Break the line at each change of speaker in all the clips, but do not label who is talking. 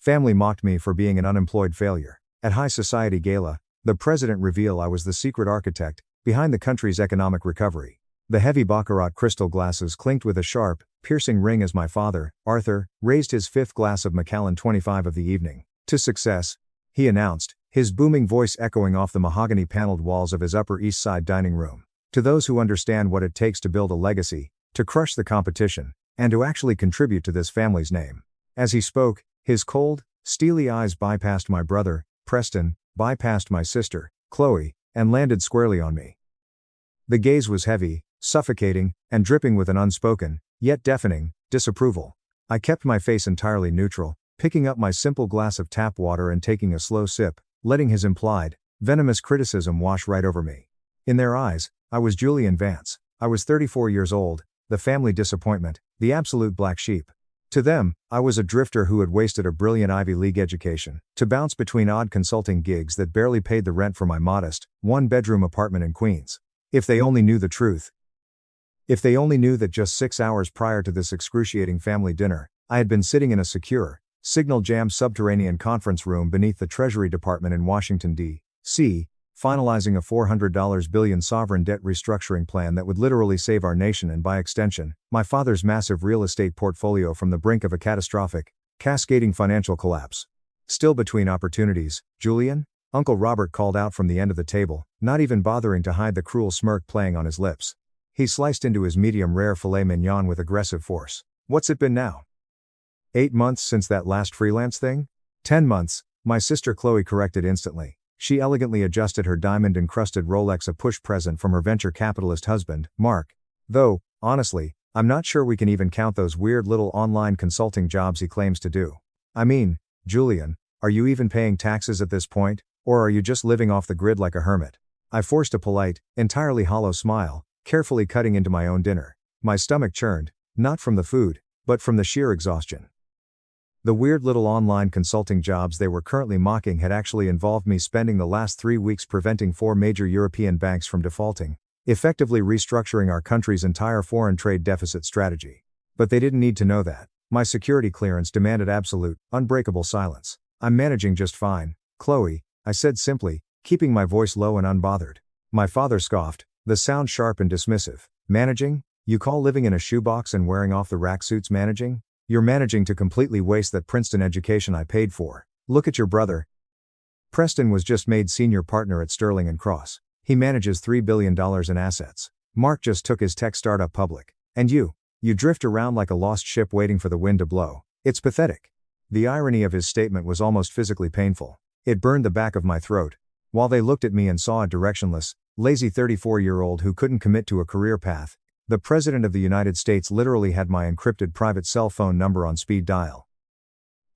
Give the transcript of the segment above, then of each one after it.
Family mocked me for being an unemployed failure. At high society gala, the president revealed I was the secret architect behind the country's economic recovery. The heavy baccarat crystal glasses clinked with a sharp, piercing ring as my father, Arthur, raised his fifth glass of Macallan 25 of the evening. To success, he announced, his booming voice echoing off the mahogany-paneled walls of his Upper East Side dining room. To those who understand what it takes to build a legacy, to crush the competition, and to actually contribute to this family's name. As he spoke, his cold, steely eyes bypassed my brother, Preston, bypassed my sister, Chloe, and landed squarely on me. The gaze was heavy, suffocating, and dripping with an unspoken, yet deafening, disapproval. I kept my face entirely neutral, picking up my simple glass of tap water and taking a slow sip, letting his implied, venomous criticism wash right over me. In their eyes, I was Julian Vance. I was 34 years old, the family disappointment, the absolute black sheep. To them, I was a drifter who had wasted a brilliant Ivy League education to bounce between odd consulting gigs that barely paid the rent for my modest, one-bedroom apartment in Queens. If they only knew the truth. If they only knew that just 6 hours prior to this excruciating family dinner, I had been sitting in a secure, signal-jammed subterranean conference room beneath the Treasury Department in Washington, D.C., finalizing a $400 billion sovereign debt restructuring plan that would literally save our nation and by extension, my father's massive real estate portfolio from the brink of a catastrophic, cascading financial collapse. Still between opportunities, Julian? Uncle Robert called out from the end of the table, not even bothering to hide the cruel smirk playing on his lips. He sliced into his medium-rare filet mignon with aggressive force. What's it been now? 8 months since that last freelance thing? 10 months, my sister Chloe corrected instantly. She elegantly adjusted her diamond-encrusted Rolex, a push present from her venture capitalist husband, Mark. Though, honestly, I'm not sure we can even count those weird little online consulting jobs he claims to do. I mean, Julian, are you even paying taxes at this point, or are you just living off the grid like a hermit? I forced a polite, entirely hollow smile, carefully cutting into my own dinner. My stomach churned, not from the food, but from the sheer exhaustion. The weird little online consulting jobs they were currently mocking had actually involved me spending the last 3 weeks preventing 4 major European banks from defaulting, effectively restructuring our country's entire foreign trade deficit strategy. But they didn't need to know that. My security clearance demanded absolute, unbreakable silence. I'm managing just fine, Chloe, I said simply, keeping my voice low and unbothered. My father scoffed, the sound sharp and dismissive. Managing? You call living in a shoebox and wearing off-the-rack suits managing? You're managing to completely waste that Princeton education I paid for. Look at your brother. Preston was just made senior partner at Sterling & Cross. He manages $3 billion in assets. Mark just took his tech startup public. And you drift around like a lost ship waiting for the wind to blow. It's pathetic. The irony of his statement was almost physically painful. It burned the back of my throat. While they looked at me and saw a directionless, lazy 34-year-old who couldn't commit to a career path, the President of the United States literally had my encrypted private cell phone number on speed dial.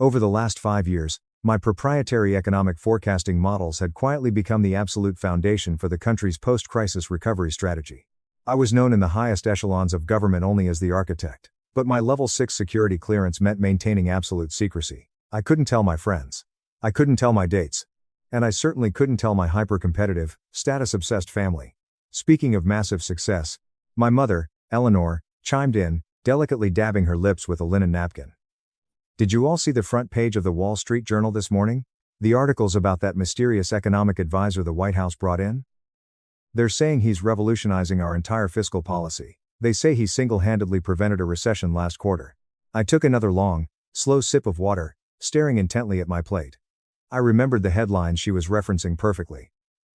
Over the last 5 years, my proprietary economic forecasting models had quietly become the absolute foundation for the country's post-crisis recovery strategy. I was known in the highest echelons of government only as the architect, but my level 6 security clearance meant maintaining absolute secrecy. I couldn't tell my friends. I couldn't tell my dates. And I certainly couldn't tell my hyper-competitive, status-obsessed family. Speaking of massive success, my mother, Eleanor, chimed in, delicately dabbing her lips with a linen napkin. Did you all see the front page of the Wall Street Journal this morning? The articles about that mysterious economic advisor the White House brought in? They're saying he's revolutionizing our entire fiscal policy. They say he single-handedly prevented a recession last quarter. I took another long, slow sip of water, staring intently at my plate. I remembered the headlines she was referencing perfectly.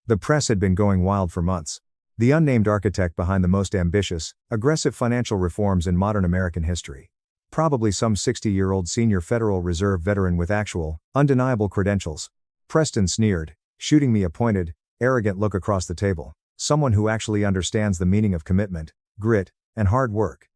The press had been going wild for months. The unnamed architect behind the most ambitious, aggressive financial reforms in modern American history. Probably some 60-year-old senior Federal Reserve veteran with actual, undeniable credentials. Preston sneered, shooting me a pointed, arrogant look across the table. Someone who actually understands the meaning of commitment, grit, and hard work.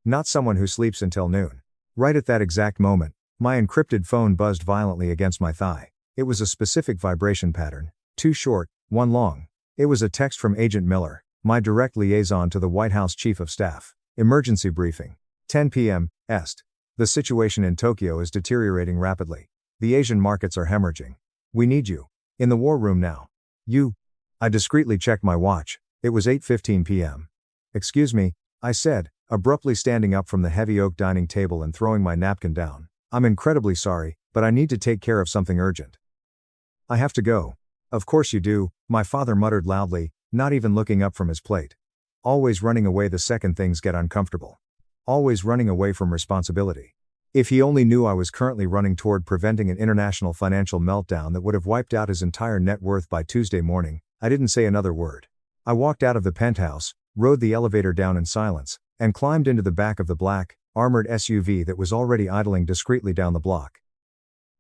Not someone who sleeps until noon. Right at that exact moment, my encrypted phone buzzed violently against my thigh. It was a specific vibration pattern. 2 short, 1 long. It was a text from Agent Miller, my direct liaison to the White House Chief of Staff. Emergency briefing. 10 p.m. Est. The situation in Tokyo is deteriorating rapidly. The Asian markets are hemorrhaging. We need you. In the war room now. You. I discreetly checked my watch. It was 8:15 p.m. Excuse me, I said, abruptly standing up from the heavy oak dining table and throwing my napkin down. I'm incredibly sorry, but I need to take care of something urgent. I have to go. Of course you do, my father muttered loudly, not even looking up from his plate. Always running away the second things get uncomfortable. Always running away from responsibility. If he only knew I was currently running toward preventing an international financial meltdown that would have wiped out his entire net worth by Tuesday morning. I didn't say another word. I walked out of the penthouse, rode the elevator down in silence, and climbed into the back of the black, armored SUV that was already idling discreetly down the block.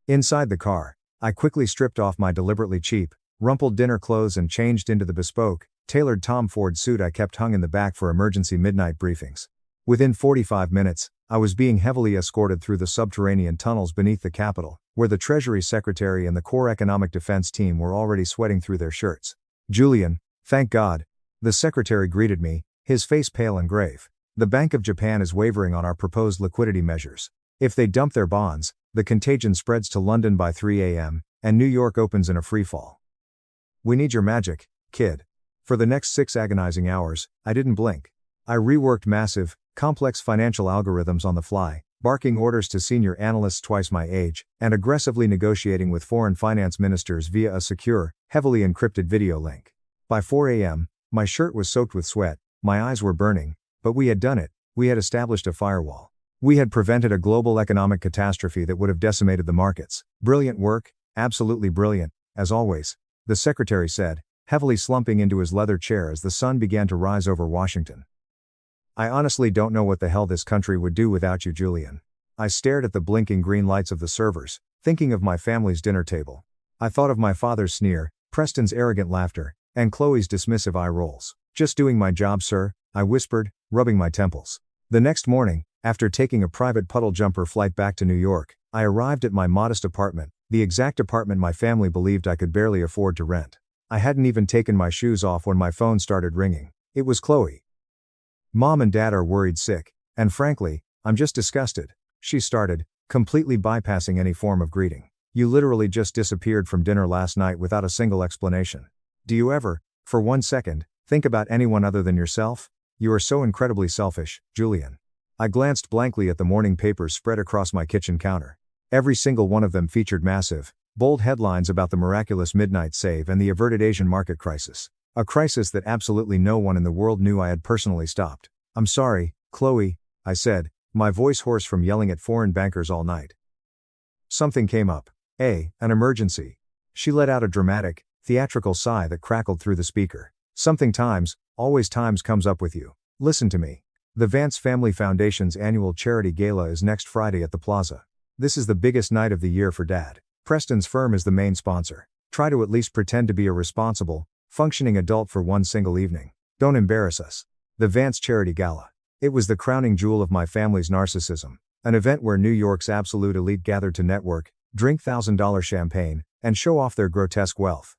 Inside the car, I quickly stripped off my deliberately cheap, rumpled dinner clothes and changed into the bespoke, tailored Tom Ford suit I kept hung in the back for emergency midnight briefings. Within 45 minutes, I was being heavily escorted through the subterranean tunnels beneath the Capitol, where the Treasury Secretary and the core economic defense team were already sweating through their shirts. Julian, thank God. The Secretary greeted me, his face pale and grave. The Bank of Japan is wavering on our proposed liquidity measures. If they dump their bonds, the contagion spreads to London by 3 a.m., and New York opens in a freefall. We need your magic, kid. For the next 6 agonizing hours, I didn't blink. I reworked massive, complex financial algorithms on the fly, barking orders to senior analysts twice my age, and aggressively negotiating with foreign finance ministers via a secure, heavily encrypted video link. By 4 a.m., my shirt was soaked with sweat, my eyes were burning, but we had done it. We had established a firewall. We had prevented a global economic catastrophe that would have decimated the markets. Brilliant work, absolutely brilliant, as always, the Secretary said, heavily slumping into his leather chair as the sun began to rise over Washington. I honestly don't know what the hell this country would do without you, Julian. I stared at the blinking green lights of the servers, thinking of my family's dinner table. I thought of my father's sneer, Preston's arrogant laughter, and Chloe's dismissive eye rolls. Just doing my job, sir, I whispered, rubbing my temples. The next morning, after taking a private puddle jumper flight back to New York, I arrived at my modest apartment, the exact apartment my family believed I could barely afford to rent. I hadn't even taken my shoes off when my phone started ringing. It was Chloe. Mom and Dad are worried sick, and frankly, I'm just disgusted, she started, completely bypassing any form of greeting. You literally just disappeared from dinner last night without a single explanation. Do you ever, for 1 second, think about anyone other than yourself? You are so incredibly selfish, Julian. I glanced blankly at the morning papers spread across my kitchen counter. Every single one of them featured massive, bold headlines about the miraculous midnight save and the averted Asian market crisis. A crisis that absolutely no one in the world knew I had personally stopped. I'm sorry, Chloe, I said, my voice hoarse from yelling at foreign bankers all night. Something came up. An emergency. She let out a dramatic, theatrical sigh that crackled through the speaker. Something times, always times comes up with you. Listen to me. The Vance Family Foundation's annual charity gala is next Friday at the Plaza. This is the biggest night of the year for Dad. Preston's firm is the main sponsor. Try to at least pretend to be a responsible, functioning adult for one single evening. Don't embarrass us. The Vance Charity Gala. It was the crowning jewel of my family's narcissism. An event where New York's absolute elite gathered to network, drink $1,000 champagne, and show off their grotesque wealth.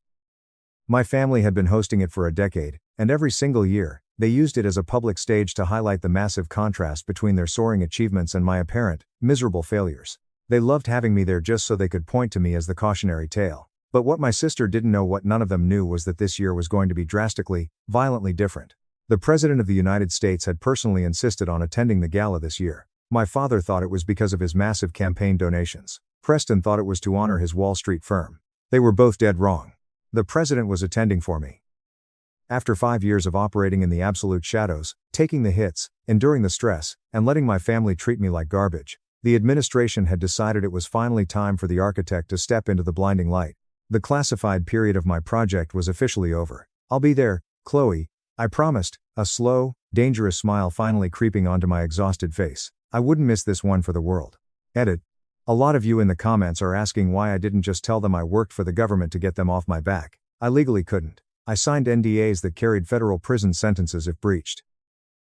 My family had been hosting it for a decade, and every single year, they used it as a public stage to highlight the massive contrast between their soaring achievements and my apparent, miserable failures. They loved having me there just so they could point to me as the cautionary tale. But what my sister didn't know, what none of them knew, was that this year was going to be drastically, violently different. The President of the United States had personally insisted on attending the gala this year. My father thought it was because of his massive campaign donations. Preston thought it was to honor his Wall Street firm. They were both dead wrong. The President was attending for me. After 5 years of operating in the absolute shadows, taking the hits, enduring the stress, and letting my family treat me like garbage, the administration had decided it was finally time for the architect to step into the blinding light. The classified period of my project was officially over. I'll be there, Chloe, I promised, a slow, dangerous smile finally creeping onto my exhausted face. I wouldn't miss this one for the world. Edit. A lot of you in the comments are asking why I didn't just tell them I worked for the government to get them off my back. I legally couldn't. I signed NDAs that carried federal prison sentences if breached.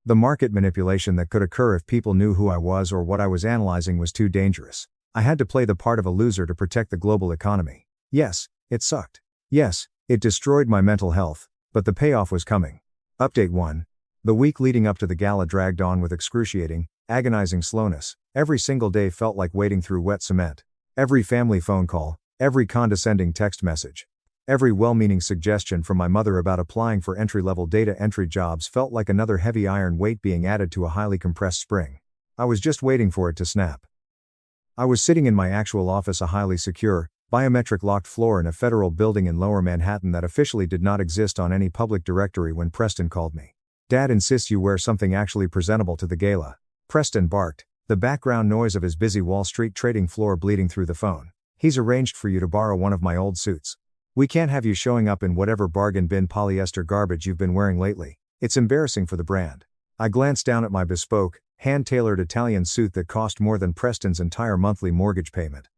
The market manipulation that could occur if people knew who I was or what I was analyzing was too dangerous. I had to play the part of a loser to protect the global economy. Yes, it sucked. Yes, it destroyed my mental health, but the payoff was coming. Update 1. The week leading up to the gala dragged on with excruciating, agonizing slowness. Every single day felt like wading through wet cement. Every family phone call, every condescending text message, every well-meaning suggestion from my mother about applying for entry-level data entry jobs felt like another heavy iron weight being added to a highly compressed spring. I was just waiting for it to snap. I was sitting in my actual office, a highly secure, biometric locked floor in a federal building in Lower Manhattan that officially did not exist on any public directory when Preston called me. Dad insists you wear something actually presentable to the gala. Preston barked, the background noise of his busy Wall Street trading floor bleeding through the phone. He's arranged for you to borrow one of my old suits. We can't have you showing up in whatever bargain bin polyester garbage you've been wearing lately. It's embarrassing for the brand. I glanced down at my bespoke, hand-tailored Italian suit that cost more than Preston's entire monthly mortgage payment.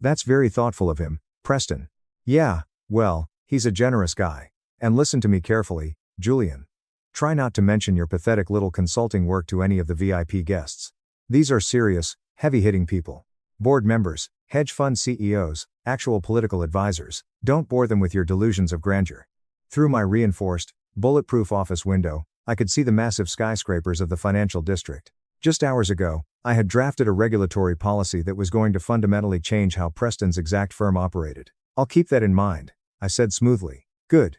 That's very thoughtful of him, Preston. Yeah, well, he's a generous guy. And listen to me carefully, Julian. Try not to mention your pathetic little consulting work to any of the VIP guests. These are serious, heavy-hitting people. Board members, hedge fund CEOs, actual political advisors. Don't bore them with your delusions of grandeur. Through my reinforced, bulletproof office window, I could see the massive skyscrapers of the financial district. Just hours ago, I had drafted a regulatory policy that was going to fundamentally change how Preston's exact firm operated. I'll keep that in mind, I said smoothly. Good.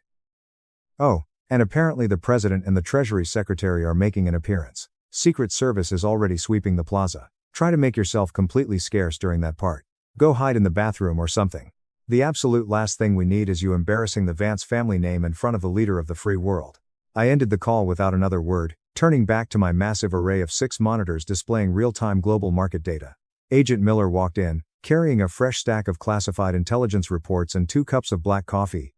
Oh, and apparently the President and the Treasury Secretary are making an appearance. Secret Service is already sweeping the plaza. Try to make yourself completely scarce during that part. Go hide in the bathroom or something. The absolute last thing we need is you embarrassing the Vance family name in front of the leader of the free world. I ended the call without another word, turning back to my massive array of 6 monitors displaying real-time global market data. Agent Miller walked in, carrying a fresh stack of classified intelligence reports and 2 cups of black coffee.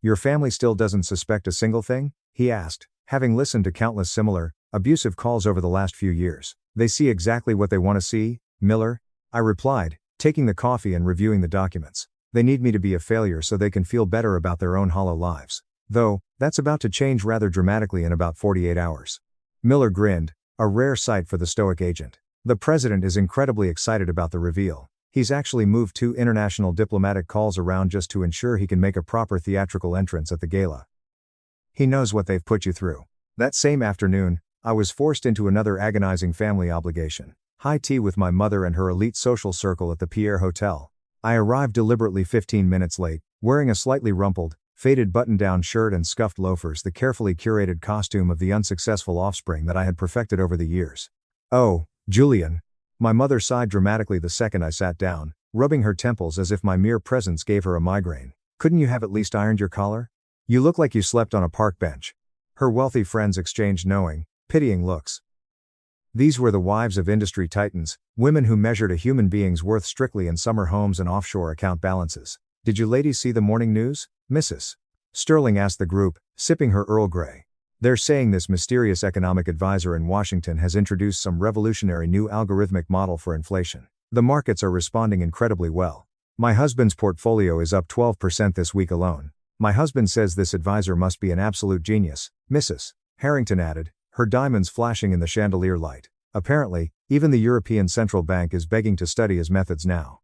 Your family still doesn't suspect a single thing? He asked, having listened to countless similar, abusive calls over the last few years. They see exactly what they want to see, Miller, I replied, taking the coffee and reviewing the documents. They need me to be a failure so they can feel better about their own hollow lives. Though, that's about to change rather dramatically in about 48 hours. Miller grinned, a rare sight for the stoic agent. The President is incredibly excited about the reveal. He's actually moved 2 international diplomatic calls around just to ensure he can make a proper theatrical entrance at the gala. He knows what they've put you through. That same afternoon, I was forced into another agonizing family obligation. High tea with my mother and her elite social circle at the Pierre Hotel. I arrived deliberately 15 minutes late, wearing a slightly rumpled, faded button-down shirt and scuffed loafers, the carefully curated costume of the unsuccessful offspring that I had perfected over the years. Oh, Julian. My mother sighed dramatically the second I sat down, rubbing her temples as if my mere presence gave her a migraine. Couldn't you have at least ironed your collar? You look like you slept on a park bench. Her wealthy friends exchanged knowing, pitying looks. These were the wives of industry titans, women who measured a human being's worth strictly in summer homes and offshore account balances. Did you ladies see the morning news, Mrs. Sterling asked the group, sipping her Earl Grey. They're saying this mysterious economic advisor in Washington has introduced some revolutionary new algorithmic model for inflation. The markets are responding incredibly well. My husband's portfolio is up 12% this week alone. My husband says this advisor must be an absolute genius, Mrs. Harrington added, her diamonds flashing in the chandelier light. Apparently, even the European Central Bank is begging to study his methods now.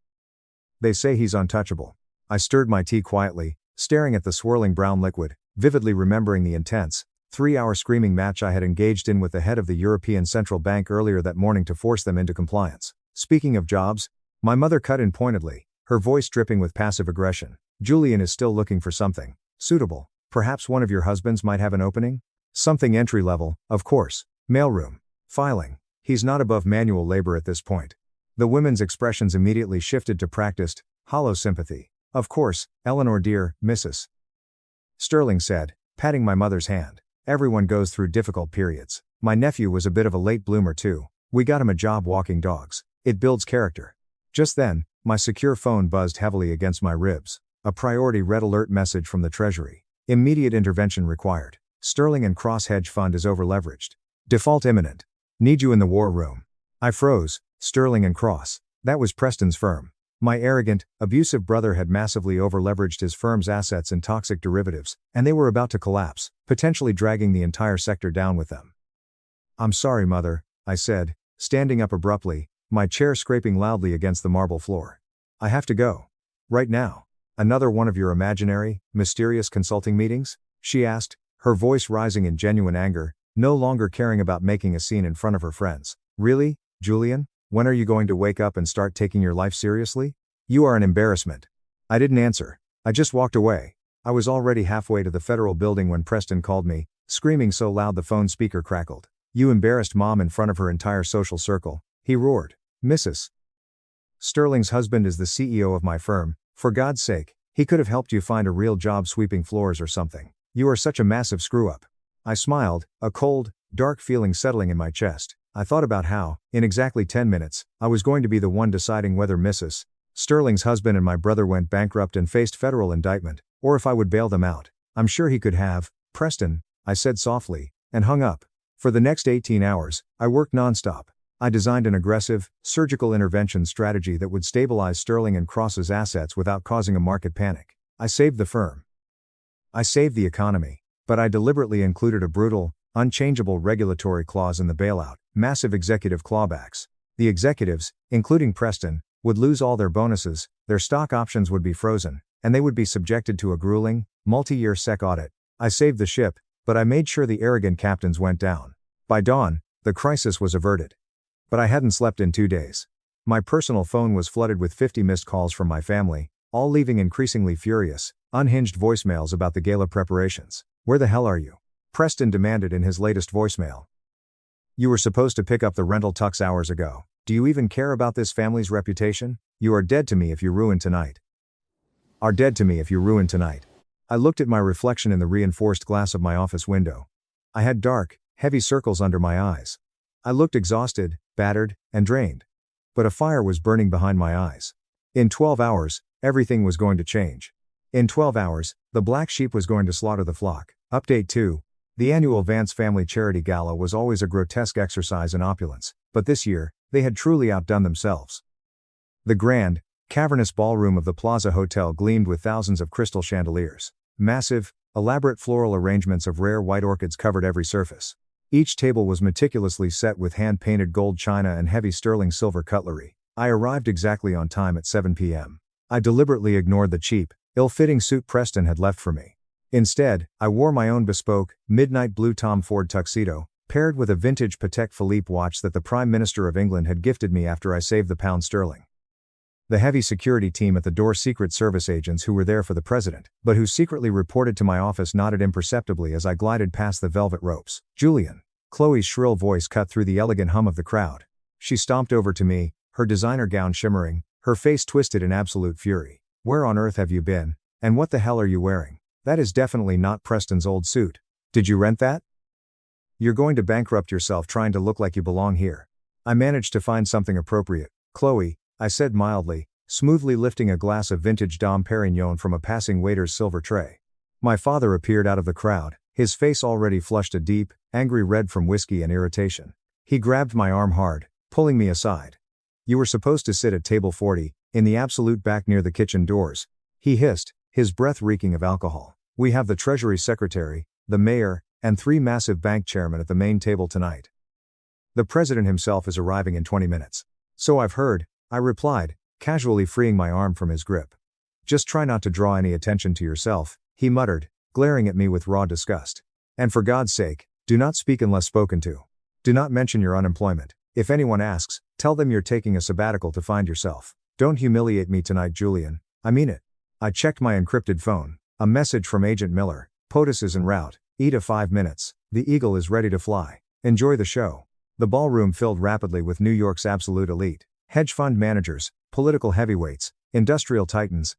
They say he's untouchable. I stirred my tea quietly, staring at the swirling brown liquid, vividly remembering the intense, 3-hour screaming match I had engaged in with the head of the European Central Bank earlier that morning to force them into compliance. Speaking of jobs, my mother cut in pointedly, her voice dripping with passive aggression. Julian is still looking for something suitable. Perhaps one of your husbands might have an opening? Something entry-level, of course. Mailroom. Filing. He's not above manual labor at this point. The women's expressions immediately shifted to practiced, hollow sympathy. Of course, Eleanor dear, Mrs. Sterling said, patting my mother's hand. Everyone goes through difficult periods. My nephew was a bit of a late bloomer too. We got him a job walking dogs. It builds character. Just then, my secure phone buzzed heavily against my ribs. A priority red alert message from the Treasury. Immediate intervention required. Sterling and Cross hedge fund is overleveraged. Default imminent. Need you in the war room. I froze. Sterling and Cross. That was Preston's firm. My arrogant, abusive brother had massively overleveraged his firm's assets in toxic derivatives, and they were about to collapse, potentially dragging the entire sector down with them. I'm sorry, Mother, I said, standing up abruptly, my chair scraping loudly against the marble floor. I have to go. Right now. Another one of your imaginary, mysterious consulting meetings? She asked, her voice rising in genuine anger, no longer caring about making a scene in front of her friends. Really, Julian? When are you going to wake up and start taking your life seriously? You are an embarrassment. I didn't answer. I just walked away. I was already halfway to the federal building when Preston called me, screaming so loud the phone speaker crackled. You embarrassed Mom in front of her entire social circle, he roared. Mrs. Sterling's husband is the CEO of my firm. For God's sake, he could have helped you find a real job sweeping floors or something. You are such a massive screw-up. I smiled, a cold, dark feeling settling in my chest. I thought about how, in exactly 10 minutes, I was going to be the one deciding whether Mrs. Sterling's husband and my brother went bankrupt and faced federal indictment, or if I would bail them out. I'm sure he could have. Preston, I said softly, and hung up. For the next 18 hours, I worked nonstop. I designed an aggressive, surgical intervention strategy that would stabilize Sterling and Cross's assets without causing a market panic. I saved the firm. I saved the economy. But I deliberately included a brutal, unchangeable regulatory clause in the bailout, massive executive clawbacks. The executives, including Preston, would lose all their bonuses, their stock options would be frozen, and they would be subjected to a grueling, multi-year SEC audit. I saved the ship, but I made sure the arrogant captains went down. By dawn, the crisis was averted. But I hadn't slept in 2 days. My personal phone was flooded with 50 missed calls from my family, all leaving increasingly furious, unhinged voicemails about the gala preparations. Where the hell are you? Preston demanded in his latest voicemail. You were supposed to pick up the rental tux hours ago. Do you even care about this family's reputation? You are dead to me if you ruin tonight. Are dead to me if you ruin tonight. I looked at my reflection in the reinforced glass of my office window. I had dark, heavy circles under my eyes. I looked exhausted, battered, and drained. But a fire was burning behind my eyes. In 12 hours, everything was going to change. In 12 hours, the black sheep was going to slaughter the flock. Update 2. The annual Vance Family Charity Gala was always a grotesque exercise in opulence, but this year, they had truly outdone themselves. The grand, cavernous ballroom of the Plaza Hotel gleamed with thousands of crystal chandeliers. Massive, elaborate floral arrangements of rare white orchids covered every surface. Each table was meticulously set with hand-painted gold china and heavy sterling silver cutlery. I arrived exactly on time at 7 p.m. I deliberately ignored the cheap, ill-fitting suit Preston had left for me. Instead, I wore my own bespoke, midnight blue Tom Ford tuxedo, paired with a vintage Patek Philippe watch that the Prime Minister of England had gifted me after I saved the pound sterling. The heavy security team at the door, Secret Service agents who were there for the president, but who secretly reported to my office, nodded imperceptibly as I glided past the velvet ropes. Julian. Chloe's shrill voice cut through the elegant hum of the crowd. She stomped over to me, her designer gown shimmering, her face twisted in absolute fury. Where on earth have you been? And what the hell are you wearing? That is definitely not Preston's old suit. Did you rent that? You're going to bankrupt yourself trying to look like you belong here. I managed to find something appropriate. Chloe, I said mildly, smoothly lifting a glass of vintage Dom Perignon from a passing waiter's silver tray. My father appeared out of the crowd, his face already flushed a deep, angry red from whiskey and irritation. He grabbed my arm hard, pulling me aside. You were supposed to sit at table 40, in the absolute back near the kitchen doors. He hissed, his breath reeking of alcohol. We have the Treasury Secretary, the Mayor, and 3 massive bank chairmen at the main table tonight. The President himself is arriving in 20 minutes. So I've heard, I replied, casually freeing my arm from his grip. Just try not to draw any attention to yourself, he muttered, glaring at me with raw disgust. And for God's sake, do not speak unless spoken to. Do not mention your unemployment. If anyone asks, tell them you're taking a sabbatical to find yourself. Don't humiliate me tonight, Julian. I mean it. I checked my encrypted phone. A message from Agent Miller. POTUS is en route. Ida 5 minutes. The Eagle is ready to fly. Enjoy the show. The ballroom filled rapidly with New York's absolute elite. Hedge fund managers, political heavyweights, industrial titans.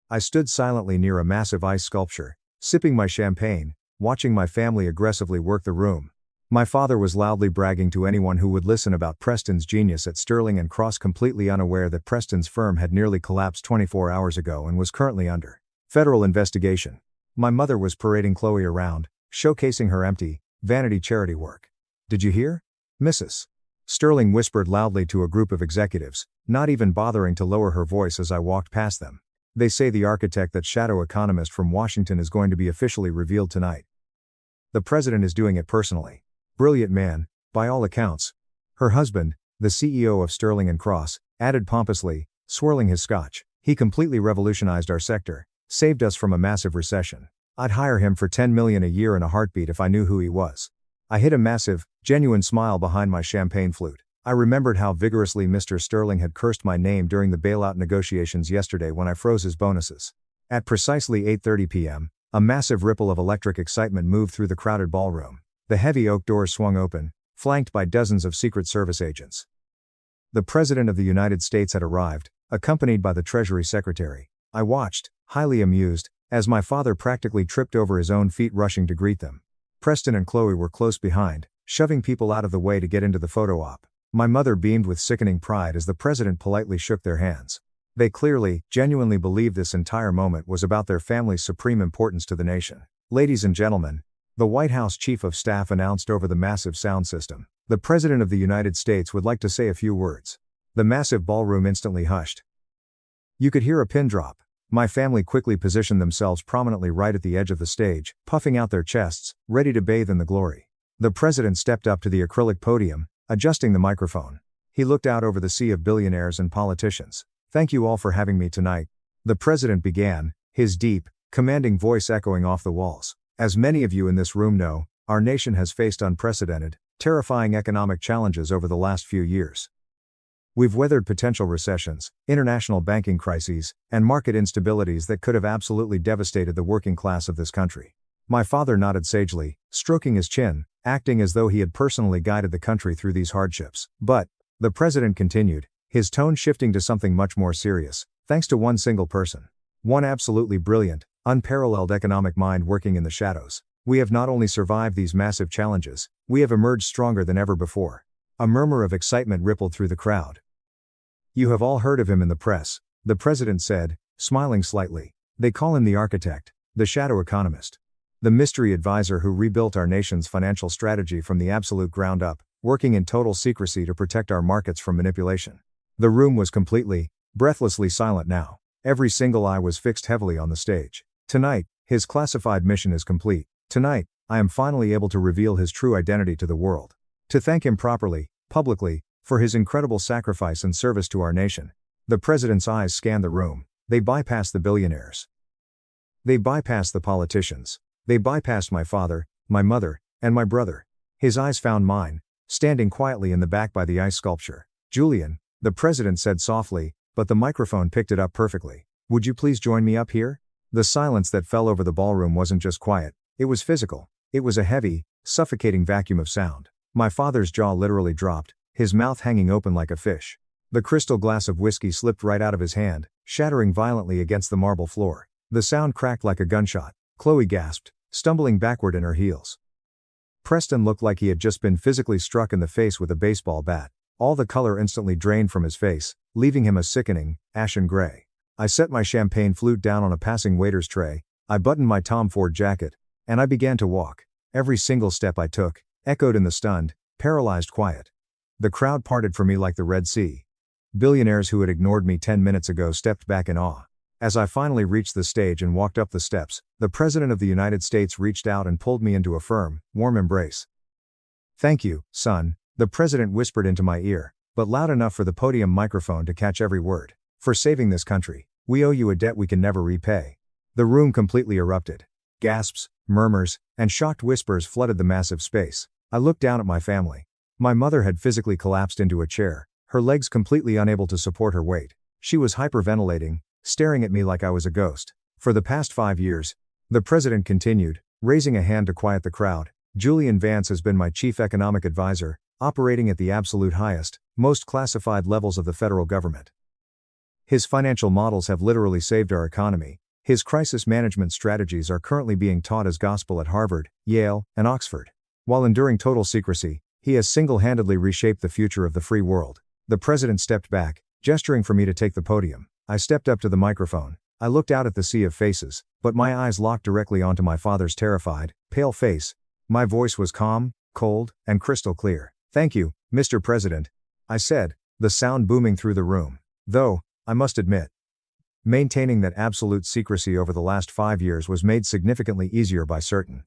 I stood silently near a massive ice sculpture, sipping my champagne, watching my family aggressively work the room. My father was loudly bragging to anyone who would listen about Preston's genius at Sterling and Cross, completely unaware that Preston's firm had nearly collapsed 24 hours ago and was currently under federal investigation. My mother was parading Chloe around, showcasing her empty, vanity charity work. Did you hear? Mrs. Sterling whispered loudly to a group of executives, not even bothering to lower her voice as I walked past them. They say the architect, that shadow economist from Washington, is going to be officially revealed tonight. The president is doing it personally. Brilliant man, by all accounts. Her husband, the CEO of Sterling and Cross, added pompously, swirling his scotch. He completely revolutionized our sector, saved us from a massive recession. I'd hire him for $10 million a year in a heartbeat if I knew who he was. I hid a massive, genuine smile behind my champagne flute. I remembered how vigorously Mr. Sterling had cursed my name during the bailout negotiations yesterday when I froze his bonuses. At precisely 8:30 p.m., a massive ripple of electric excitement moved through the crowded ballroom. The heavy oak doors swung open, flanked by dozens of Secret Service agents. The President of the United States had arrived, accompanied by the Treasury Secretary. I watched, highly amused, as my father practically tripped over his own feet rushing to greet them. Preston and Chloe were close behind, shoving people out of the way to get into the photo op. My mother beamed with sickening pride as the President politely shook their hands. They clearly, genuinely believed this entire moment was about their family's supreme importance to the nation. Ladies and gentlemen, the White House Chief of Staff announced over the massive sound system, "The President of the United States would like to say a few words." The massive ballroom instantly hushed. You could hear a pin drop. My family quickly positioned themselves prominently right at the edge of the stage, puffing out their chests, ready to bathe in the glory. The President stepped up to the acrylic podium, adjusting the microphone. He looked out over the sea of billionaires and politicians. "Thank you all for having me tonight," the President began, his deep, commanding voice echoing off the walls. "As many of you in this room know, our nation has faced unprecedented, terrifying economic challenges over the last few years. We've weathered potential recessions, international banking crises, and market instabilities that could have absolutely devastated the working class of this country." My father nodded sagely, stroking his chin, acting as though he had personally guided the country through these hardships. "But," the President continued, his tone shifting to something much more serious, "thanks to one single person. One absolutely brilliant, unparalleled economic mind working in the shadows. We have not only survived these massive challenges, we have emerged stronger than ever before." A murmur of excitement rippled through the crowd. "You have all heard of him in the press," the President said, smiling slightly. "They call him the architect, the shadow economist. The mystery advisor who rebuilt our nation's financial strategy from the absolute ground up, working in total secrecy to protect our markets from manipulation." The room was completely, breathlessly silent now. Every single eye was fixed heavily on the stage. Tonight, his classified mission is complete. Tonight, I am finally able to reveal his true identity to the world. To thank him properly, publicly, for his incredible sacrifice and service to our nation. The President's eyes scanned the room. They bypassed the billionaires. They bypassed the politicians. They bypassed my father, my mother, and my brother. His eyes found mine, standing quietly in the back by the ice sculpture. "Julian," the President said softly, but the microphone picked it up perfectly. "Would you please join me up here?" The silence that fell over the ballroom wasn't just quiet, it was physical. It was a heavy, suffocating vacuum of sound. My father's jaw literally dropped, his mouth hanging open like a fish. The crystal glass of whiskey slipped right out of his hand, shattering violently against the marble floor. The sound cracked like a gunshot. Chloe gasped, stumbling backward in her heels. Preston looked like he had just been physically struck in the face with a baseball bat. All the color instantly drained from his face, leaving him a sickening, ashen gray. I set my champagne flute down on a passing waiter's tray, I buttoned my Tom Ford jacket, and I began to walk. Every single step I took echoed in the stunned, paralyzed quiet. The crowd parted for me like the Red Sea. Billionaires who had ignored me 10 minutes ago stepped back in awe. As I finally reached the stage and walked up the steps, the President of the United States reached out and pulled me into a firm, warm embrace. "Thank you, son," the President whispered into my ear, but loud enough for the podium microphone to catch every word. "For saving this country. We owe you a debt we can never repay." The room completely erupted. Gasps, murmurs, and shocked whispers flooded the massive space. I looked down at my family. My mother had physically collapsed into a chair, her legs completely unable to support her weight. She was hyperventilating, staring at me like I was a ghost. "For the past 5 years," the President continued, raising a hand to quiet the crowd, "Julian Vance has been my chief economic advisor, operating at the absolute highest, most classified levels of the federal government. His financial models have literally saved our economy. His crisis management strategies are currently being taught as gospel at Harvard, Yale, and Oxford. While enduring total secrecy, he has single-handedly reshaped the future of the free world." The President stepped back, gesturing for me to take the podium. I stepped up to the microphone. I looked out at the sea of faces, but my eyes locked directly onto my father's terrified, pale face. My voice was calm, cold, and crystal clear. "Thank you, Mr. President," I said, the sound booming through the room. Though, I must admit, maintaining that absolute secrecy over the last 5 years was made significantly easier by certain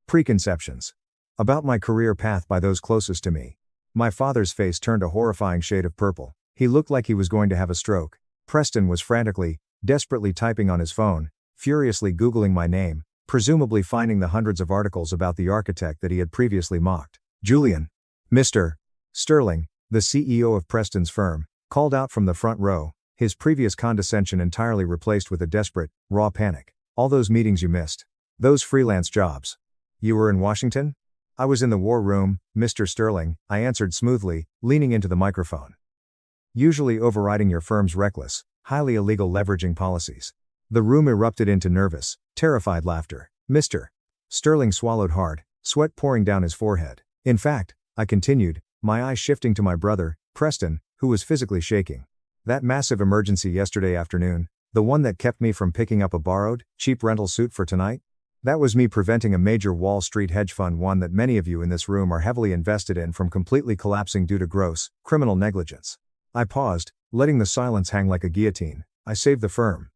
preconceptions about my career path by those closest to me. My father's face turned a horrifying shade of purple. He looked like he was going to have a stroke. Preston was frantically, desperately typing on his phone, furiously Googling my name, presumably finding the hundreds of articles about the architect that he had previously mocked. "Julian." Mr. Sterling, the CEO of Preston's firm, called out from the front row, his previous condescension entirely replaced with a desperate, raw panic. "All those meetings you missed. Those freelance jobs. You were in Washington?" "I was in the war room, Mr. Sterling," I answered smoothly, leaning into the microphone. usually overriding your firm's reckless, highly illegal leveraging policies. The room erupted into nervous, terrified laughter. Mr. Sterling swallowed hard, sweat pouring down his forehead. In fact, I continued, my eyes shifting to my brother, Preston, who was physically shaking. That massive emergency yesterday afternoon, the one that kept me from picking up a borrowed, cheap rental suit for tonight? That was me preventing a major Wall Street hedge fund, one that many of you in this room are heavily invested in, from completely collapsing due to gross, criminal negligence. I paused, letting the silence hang like a guillotine. I saved the firm.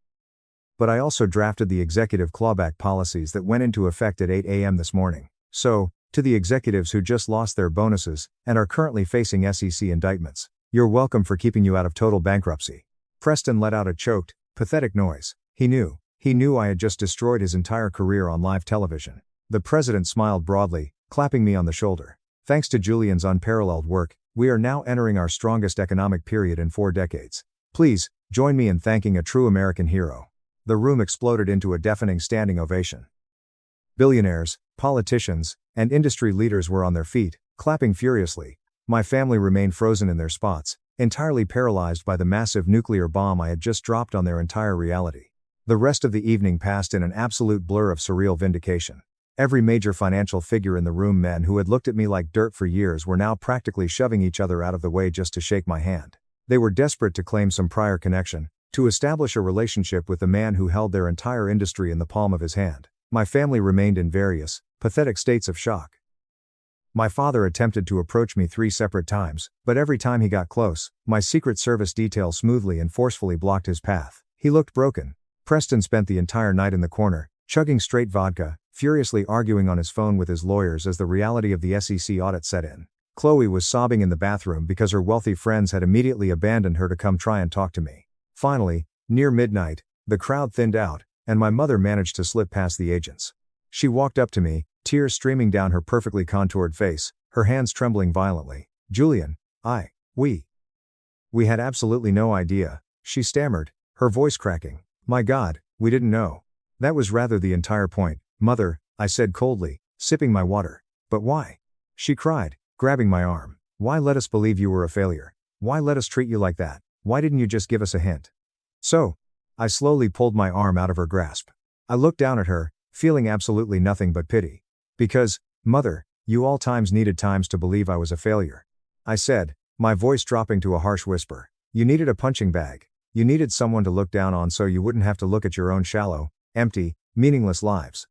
But I also drafted the executive clawback policies that went into effect at 8 a.m. this morning. So, to the executives who just lost their bonuses and are currently facing SEC indictments, you're welcome for keeping you out of total bankruptcy. Preston let out a choked, pathetic noise. He knew I had just destroyed his entire career on live television. The president smiled broadly, clapping me on the shoulder. Thanks to Julian's unparalleled work, we are now entering our strongest economic period in 4 decades. Please, join me in thanking a true American hero. The room exploded into a deafening standing ovation. Billionaires, politicians, and industry leaders were on their feet, clapping furiously. My family remained frozen in their spots, entirely paralyzed by the massive nuclear bomb I had just dropped on their entire reality. The rest of the evening passed in an absolute blur of surreal vindication. Every major financial figure in the room, men who had looked at me like dirt for years, were now practically shoving each other out of the way just to shake my hand. They were desperate to claim some prior connection, to establish a relationship with the man who held their entire industry in the palm of his hand. My family remained in various, pathetic states of shock. My father attempted to approach me 3 separate times, but every time he got close, my Secret Service detail smoothly and forcefully blocked his path. He looked broken. Preston spent the entire night in the corner, chugging straight vodka, furiously arguing on his phone with his lawyers as the reality of the SEC audit set in. Chloe was sobbing in the bathroom because her wealthy friends had immediately abandoned her to come try and talk to me. Finally, near midnight, the crowd thinned out, and my mother managed to slip past the agents. She walked up to me, tears streaming down her perfectly contoured face, her hands trembling violently. Julian, we had absolutely no idea, she stammered, her voice cracking. My God, we didn't know. That was rather the entire point, Mother, I said coldly, sipping my water. But why? She cried, grabbing my arm. Why let us believe you were a failure? Why let us treat you like that? Why didn't you just give us a hint? So, I slowly pulled my arm out of her grasp. I looked down at her, feeling absolutely nothing but pity. Because, Mother, you all times needed times to believe I was a failure. I said, my voice dropping to a harsh whisper. You needed a punching bag. You needed someone to look down on so you wouldn't have to look at your own shallow, empty, meaningless lives.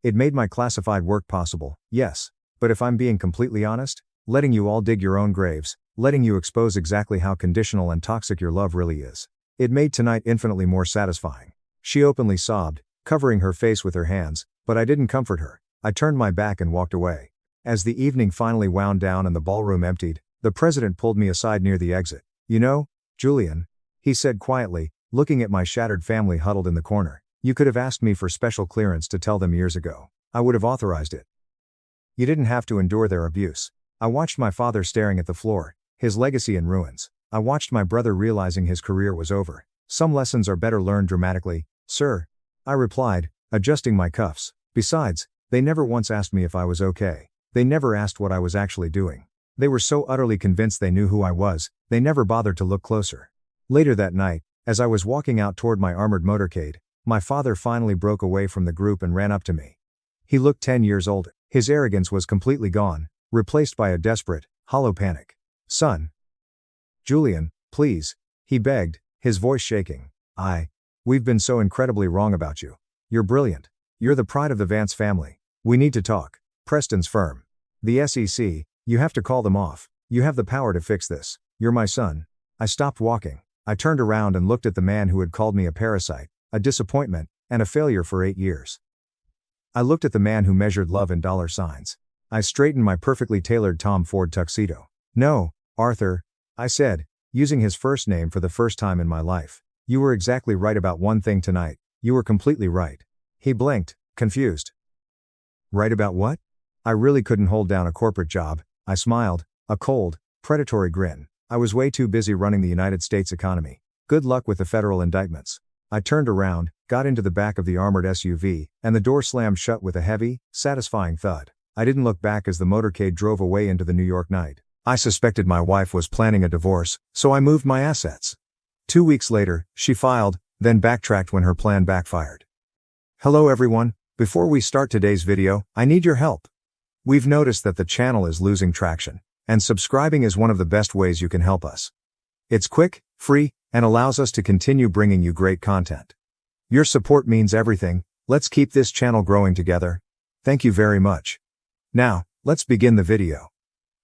It made my classified work possible, yes, but if I'm being completely honest, letting you all dig your own graves, letting you expose exactly how conditional and toxic your love really is. It made tonight infinitely more satisfying. She openly sobbed, covering her face with her hands, but I didn't comfort her. I turned my back and walked away. As the evening finally wound down and the ballroom emptied, the president pulled me aside near the exit. You know, Julian, he said quietly, looking at my shattered family huddled in the corner. You could have asked me for special clearance to tell them years ago. I would have authorized it. You didn't have to endure their abuse. I watched my father staring at the floor, his legacy in ruins. I watched my brother realizing his career was over. Some lessons are better learned dramatically, sir. I replied, adjusting my cuffs. Besides, they never once asked me if I was okay. They never asked what I was actually doing. They were so utterly convinced they knew who I was, they never bothered to look closer. Later that night, as I was walking out toward my armored motorcade, my father finally broke away from the group and ran up to me. He looked 10 years older. His arrogance was completely gone, replaced by a desperate, hollow panic. Son. Julian, please, he begged, his voice shaking. We've been so incredibly wrong about you. You're brilliant. You're the pride of the Vance family. We need to talk. Preston's firm. The SEC, you have to call them off. You have the power to fix this. You're my son. I stopped walking. I turned around and looked at the man who had called me a parasite, a disappointment, and a failure for 8 years. I looked at the man who measured love in dollar signs. I straightened my perfectly tailored Tom Ford tuxedo. No, Arthur, I said, using his first name for the first time in my life. You were exactly right about one thing tonight. You were completely right. He blinked, confused. Right about what? I really couldn't hold down a corporate job. I smiled, a cold, predatory grin. I was way too busy running the United States economy. Good luck with the federal indictments. I turned around, got into the back of the armored SUV, and the door slammed shut with a heavy, satisfying thud. I didn't look back as the motorcade drove away into the New York night. I suspected my wife was planning a divorce, so I moved my assets. 2 weeks later, she filed, then backtracked when her plan backfired. Hello everyone, before we start today's video, I need your help. We've noticed that the channel is losing traction, and subscribing is one of the best ways you can help us. It's quick, free, and allows us to continue bringing you great content. Your support means everything. Let's keep this channel growing together. Thank you very much. Now, let's begin the video.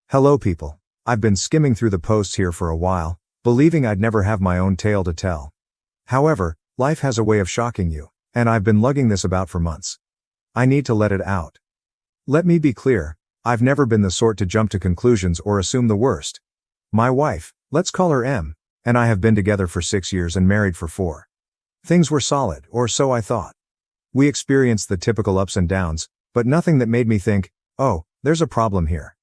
Hello people. I've been skimming through the posts here for a while, believing I'd never have my own tale to tell. However, life has a way of shocking you, and I've been lugging this about for months. I need to let it out. Let me be clear, I've never been the sort to jump to conclusions or assume the worst. My wife, let's call her M, and I have been together for 6 years and married for 4. Things were solid, or so I thought. We experienced the typical ups and downs, but nothing that made me think, oh, there's a problem here.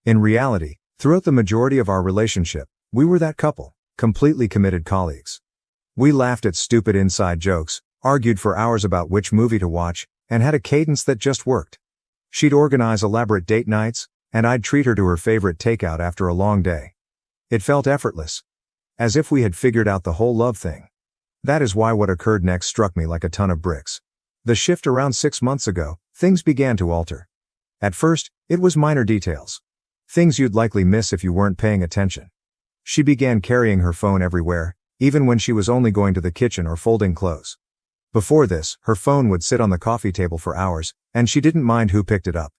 In reality, throughout the majority of our relationship, we were that couple, completely committed colleagues. We laughed at stupid inside jokes, argued for hours about which movie to watch, and had a cadence that just worked. She'd organize elaborate date nights, and I'd treat her to her favorite takeout after a long day. It felt effortless. As if we had figured out the whole love thing. That is why what occurred next struck me like a ton of bricks. The shift around 6 months ago, things began to alter. At first, it was minor details. Things you'd likely miss if you weren't paying attention. She began carrying her phone everywhere, even when she was only going to the kitchen or folding clothes. Before this, her phone would sit on the coffee table for hours, and she didn't mind who picked it up.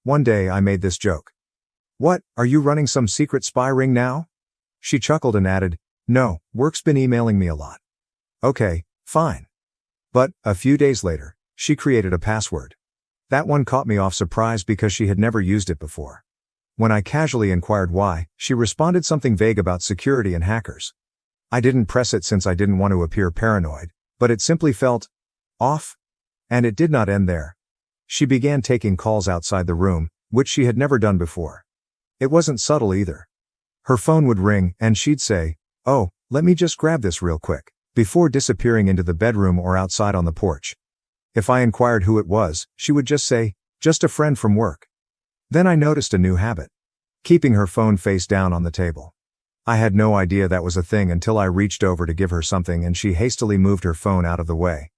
One day I made this joke. "What, are you running some secret spy ring now?" She chuckled and added, "No, work's been emailing me a lot." Okay, fine. But, a few days later, she created a password. That one caught me off surprise because she had never used it before. When I casually inquired why, she responded something vague about security and hackers. I didn't press it since I didn't want to appear paranoid, but it simply felt off. And it did not end there. She began taking calls outside the room, which she had never done before. It wasn't subtle either. Her phone would ring, and she'd say, "Oh, let me just grab this real quick," before disappearing into the bedroom or outside on the porch. If I inquired who it was, she would just say, "Just a friend from work." Then I noticed a new habit. Keeping her phone face down on the table. I had no idea that was a thing until I reached over to give her something and she hastily moved her phone out of the way.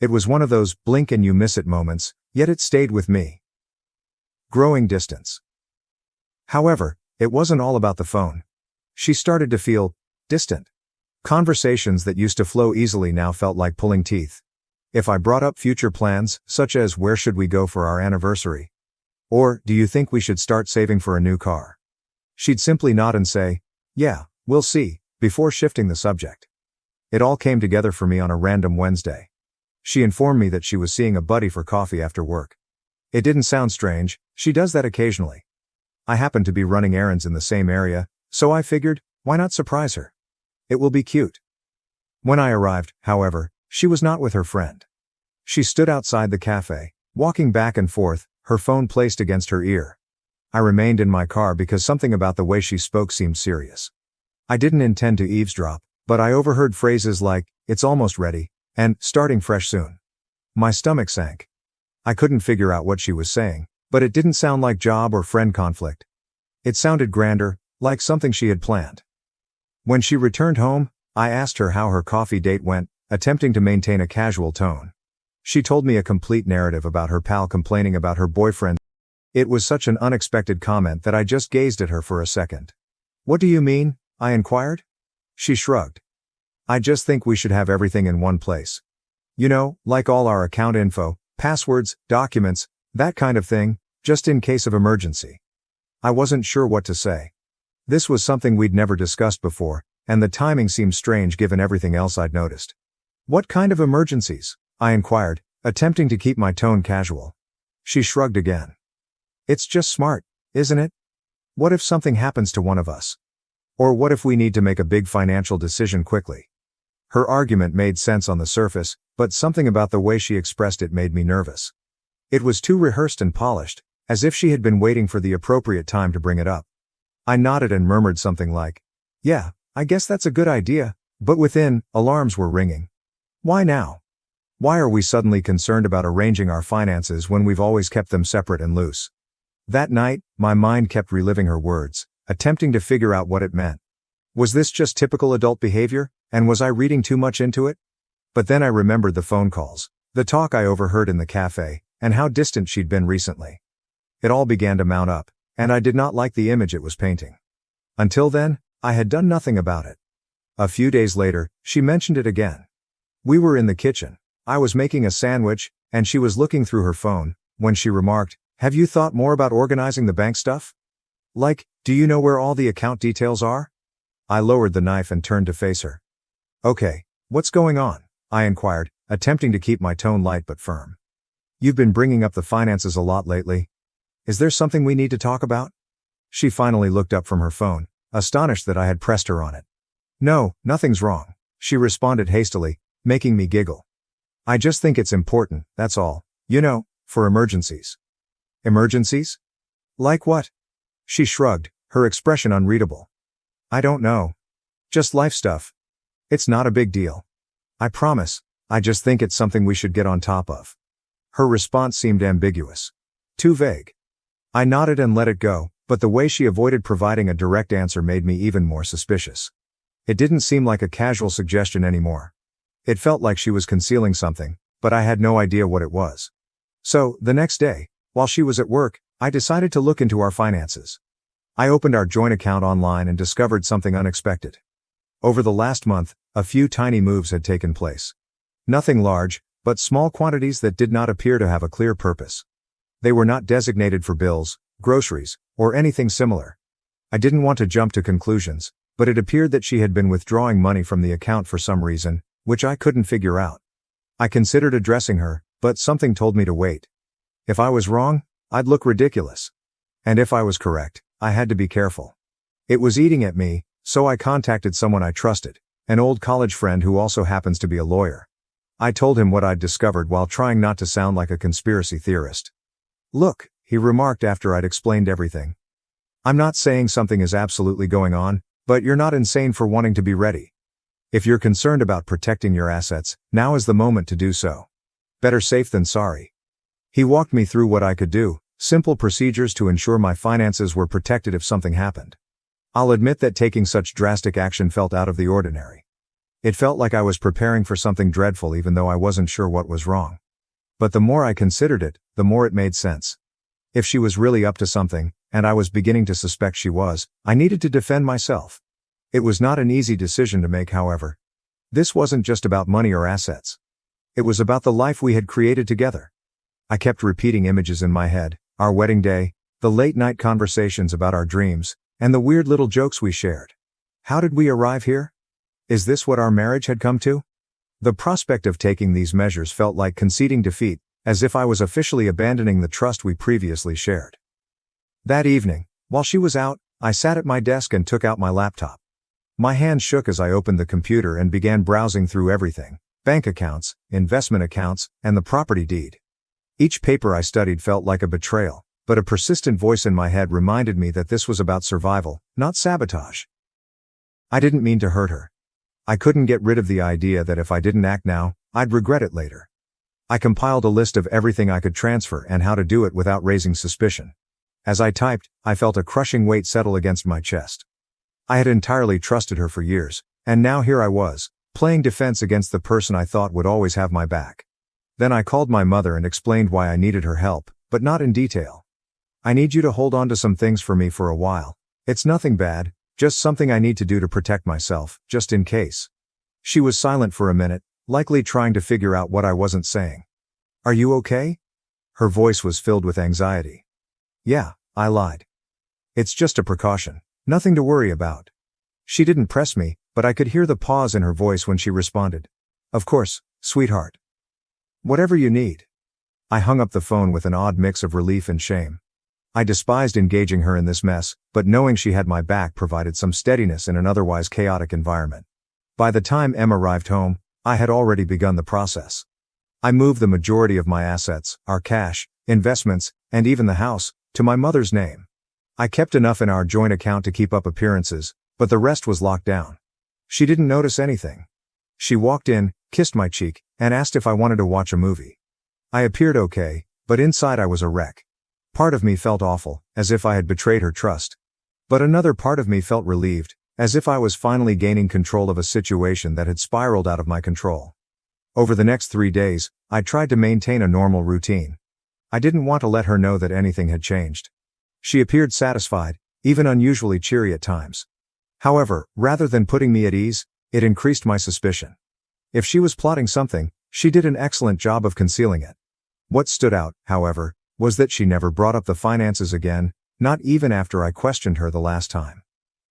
It was one of those blink and you miss it moments, yet it stayed with me. Growing distance. However, it wasn't all about the phone. She started to feel distant. Conversations that used to flow easily now felt like pulling teeth. If I brought up future plans, such as where should we go for our anniversary? Or, do you think we should start saving for a new car? She'd simply nod and say, "Yeah, we'll see," before shifting the subject. It all came together for me on a random Wednesday. She informed me that she was seeing a buddy for coffee after work. It didn't sound strange, she does that occasionally. I happened to be running errands in the same area, so I figured, why not surprise her? It will be cute. When I arrived, however, she was not with her friend. She stood outside the cafe, walking back and forth, her phone placed against her ear. I remained in my car because something about the way she spoke seemed serious. I didn't intend to eavesdrop, but I overheard phrases like, "It's almost ready," and "starting fresh soon." My stomach sank. I couldn't figure out what she was saying, but it didn't sound like job or friend conflict. It sounded grander, like something she had planned. When she returned home, I asked her how her coffee date went, attempting to maintain a casual tone. She told me a complete narrative about her pal complaining about her boyfriend. It was such an unexpected comment that I just gazed at her for a second. "What do you mean?" I inquired. She shrugged. "I just think we should have everything in one place. You know, like all our account info, passwords, documents, that kind of thing, just in case of emergency." I wasn't sure what to say. This was something we'd never discussed before, and the timing seemed strange given everything else I'd noticed. "What kind of emergencies?" I inquired, attempting to keep my tone casual. She shrugged again. "It's just smart, isn't it? What if something happens to one of us? Or what if we need to make a big financial decision quickly?" Her argument made sense on the surface, but something about the way she expressed it made me nervous. It was too rehearsed and polished, as if she had been waiting for the appropriate time to bring it up. I nodded and murmured something like, "Yeah, I guess that's a good idea," but within, alarms were ringing. Why now? Why are we suddenly concerned about arranging our finances when we've always kept them separate and loose? That night, my mind kept reliving her words, attempting to figure out what it meant. Was this just typical adult behavior, and was I reading too much into it? But then I remembered the phone calls, the talk I overheard in the cafe, and how distant she'd been recently. It all began to mount up, and I did not like the image it was painting. Until then, I had done nothing about it. A few days later, she mentioned it again. We were in the kitchen. I was making a sandwich, and she was looking through her phone, when she remarked, "Have you thought more about organizing the bank stuff? Like, do you know where all the account details are?" I lowered the knife and turned to face her. "Okay, what's going on?" I inquired, attempting to keep my tone light but firm. "You've been bringing up the finances a lot lately. Is there something we need to talk about?" She finally looked up from her phone, astonished that I had pressed her on it. "No, nothing's wrong," she responded hastily, making me giggle. "I just think it's important, that's all. You know, for emergencies." "Emergencies? Like what?" She shrugged, her expression unreadable. "I don't know. Just life stuff. It's not a big deal. I promise, I just think it's something we should get on top of." Her response seemed ambiguous. Too vague. I nodded and let it go, but the way she avoided providing a direct answer made me even more suspicious. It didn't seem like a casual suggestion anymore. It felt like she was concealing something, but I had no idea what it was. So, the next day, while she was at work, I decided to look into our finances. I opened our joint account online and discovered something unexpected. Over the last month, a few tiny moves had taken place. Nothing large, but small quantities that did not appear to have a clear purpose. They were not designated for bills, groceries, or anything similar. I didn't want to jump to conclusions, but it appeared that she had been withdrawing money from the account for some reason, which I couldn't figure out. I considered addressing her, but something told me to wait. If I was wrong, I'd look ridiculous. And if I was correct, I had to be careful. It was eating at me, so I contacted someone I trusted, an old college friend who also happens to be a lawyer. I told him what I'd discovered while trying not to sound like a conspiracy theorist. "Look," he remarked after I'd explained everything. "I'm not saying something is absolutely going on, but you're not insane for wanting to be ready. If you're concerned about protecting your assets, now is the moment to do so. Better safe than sorry." He walked me through what I could do, simple procedures to ensure my finances were protected if something happened. I'll admit that taking such drastic action felt out of the ordinary. It felt like I was preparing for something dreadful even though I wasn't sure what was wrong. But the more I considered it, the more it made sense. If she was really up to something, and I was beginning to suspect she was, I needed to defend myself. It was not an easy decision to make, however. This wasn't just about money or assets. It was about the life we had created together. I kept repeating images in my head, our wedding day, the late-night conversations about our dreams, and the weird little jokes we shared. How did we arrive here? Is this what our marriage had come to? The prospect of taking these measures felt like conceding defeat, as if I was officially abandoning the trust we previously shared. That evening, while she was out, I sat at my desk and took out my laptop. My hand shook as I opened the computer and began browsing through everything: bank accounts, investment accounts, and the property deed. Each paper I studied felt like a betrayal, but a persistent voice in my head reminded me that this was about survival, not sabotage. I didn't mean to hurt her. I couldn't get rid of the idea that if I didn't act now, I'd regret it later. I compiled a list of everything I could transfer and how to do it without raising suspicion. As I typed, I felt a crushing weight settle against my chest. I had entirely trusted her for years, and now here I was, playing defense against the person I thought would always have my back. Then I called my mother and explained why I needed her help, but not in detail. "I need you to hold on to some things for me for a while. It's nothing bad, just something I need to do to protect myself, just in case." She was silent for a minute, likely trying to figure out what I wasn't saying. "Are you okay?" Her voice was filled with anxiety. "Yeah," I lied. "It's just a precaution. Nothing to worry about." She didn't press me, but I could hear the pause in her voice when she responded. "Of course, sweetheart. Whatever you need." I hung up the phone with an odd mix of relief and shame. I despised engaging her in this mess, but knowing she had my back provided some steadiness in an otherwise chaotic environment. By the time Em arrived home, I had already begun the process. I moved the majority of my assets, our cash, investments, and even the house, to my mother's name. I kept enough in our joint account to keep up appearances, but the rest was locked down. She didn't notice anything. She walked in, kissed my cheek, and asked if I wanted to watch a movie. I appeared okay, but inside I was a wreck. Part of me felt awful, as if I had betrayed her trust. But another part of me felt relieved, as if I was finally gaining control of a situation that had spiraled out of my control. Over the next 3 days, I tried to maintain a normal routine. I didn't want to let her know that anything had changed. She appeared satisfied, even unusually cheery at times. However, rather than putting me at ease, it increased my suspicion. If she was plotting something, she did an excellent job of concealing it. What stood out, however, was that she never brought up the finances again, not even after I questioned her the last time.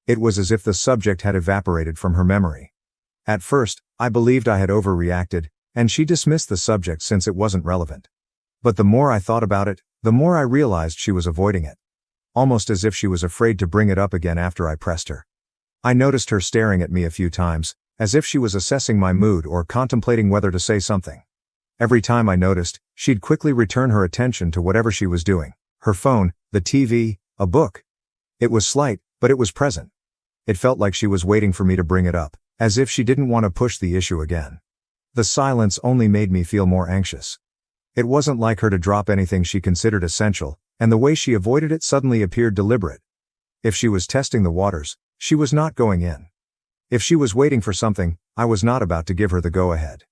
It was as if the subject had evaporated from her memory. At first, I believed I had overreacted, and she dismissed the subject since it wasn't relevant. But the more I thought about it, the more I realized she was avoiding it. Almost as if she was afraid to bring it up again after I pressed her. I noticed her staring at me a few times, as if she was assessing my mood or contemplating whether to say something. Every time I noticed, she'd quickly return her attention to whatever she was doing, her phone, the TV, a book. It was slight, but it was present. It felt like she was waiting for me to bring it up, as if she didn't want to push the issue again. The silence only made me feel more anxious. It wasn't like her to drop anything she considered essential, and the way she avoided it suddenly appeared deliberate. If she was testing the waters, she was not going in. If she was waiting for something, I was not about to give her the go-ahead.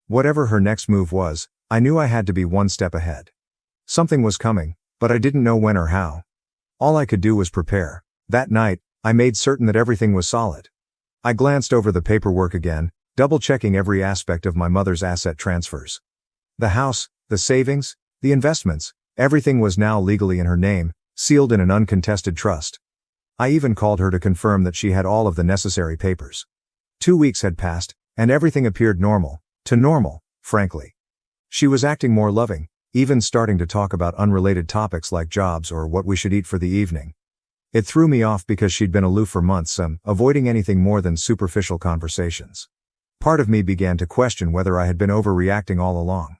Whatever her next move was, I knew I had to be one step ahead. Something was coming, but I didn't know when or how. All I could do was prepare. That night, I made certain that everything was solid. I glanced over the paperwork again, double-checking every aspect of my mother's asset transfers. The house, the savings, the investments, everything was now legally in her name, sealed in an uncontested trust. I even called her to confirm that she had all of the necessary papers. 2 weeks had passed, and everything appeared normal, frankly. She was acting more loving, even starting to talk about unrelated topics like jobs or what we should eat for the evening. It threw me off because she'd been aloof for months, avoiding anything more than superficial conversations. Part of me began to question whether I had been overreacting all along.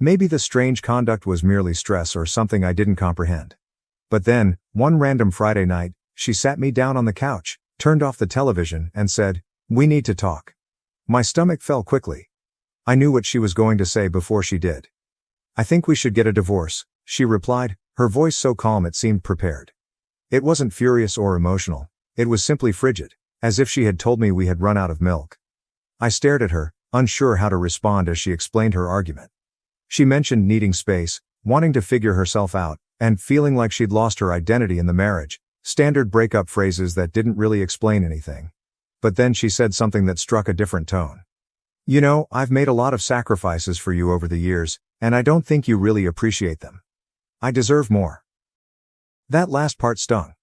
Maybe the strange conduct was merely stress or something I didn't comprehend. But then, one random Friday night, she sat me down on the couch, turned off the television, and said, "We need to talk." My stomach fell quickly. I knew what she was going to say before she did. "I think we should get a divorce," she replied, her voice so calm it seemed prepared. It wasn't furious or emotional, it was simply frigid, as if she had told me we had run out of milk. I stared at her, unsure how to respond as she explained her argument. She mentioned needing space, wanting to figure herself out, and feeling like she'd lost her identity in the marriage, standard breakup phrases that didn't really explain anything. But then she said something that struck a different tone. "You know, I've made a lot of sacrifices for you over the years, and I don't think you really appreciate them. I deserve more." That last part stung.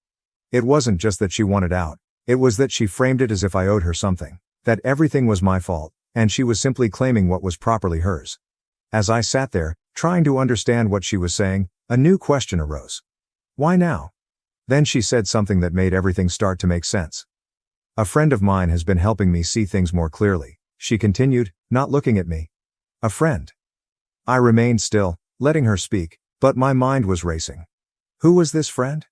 It wasn't just that she wanted out, it was that she framed it as if I owed her something, that everything was my fault, and she was simply claiming what was properly hers. As I sat there, trying to understand what she was saying, a new question arose. Why now? Then she said something that made everything start to make sense. "A friend of mine has been helping me see things more clearly," she continued, not looking at me. "A friend." I remained still, letting her speak, but my mind was racing. Who was this friend?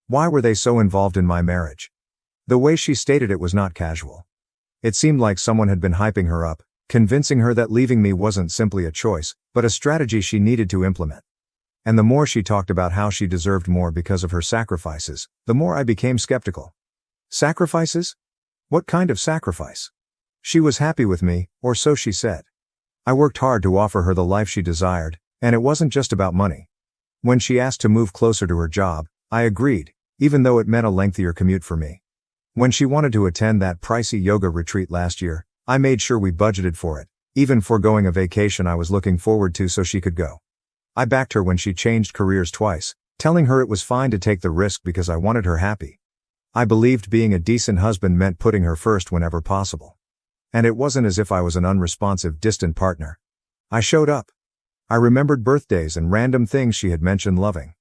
Why were they so involved in my marriage? The way she stated it was not casual. It seemed like someone had been hyping her up, convincing her that leaving me wasn't simply a choice, but a strategy she needed to implement. And the more she talked about how she deserved more because of her sacrifices, the more I became skeptical. Sacrifices? What kind of sacrifice? She was happy with me, or so she said. I worked hard to offer her the life she desired, and it wasn't just about money. When she asked to move closer to her job, I agreed, even though it meant a lengthier commute for me. When she wanted to attend that pricey yoga retreat last year, I made sure we budgeted for it, even foregoing a vacation I was looking forward to so she could go. I backed her when she changed careers twice, telling her it was fine to take the risk because I wanted her happy. I believed being a decent husband meant putting her first whenever possible. And it wasn't as if I was an unresponsive, distant partner. I showed up. I remembered birthdays and random things she had mentioned loving.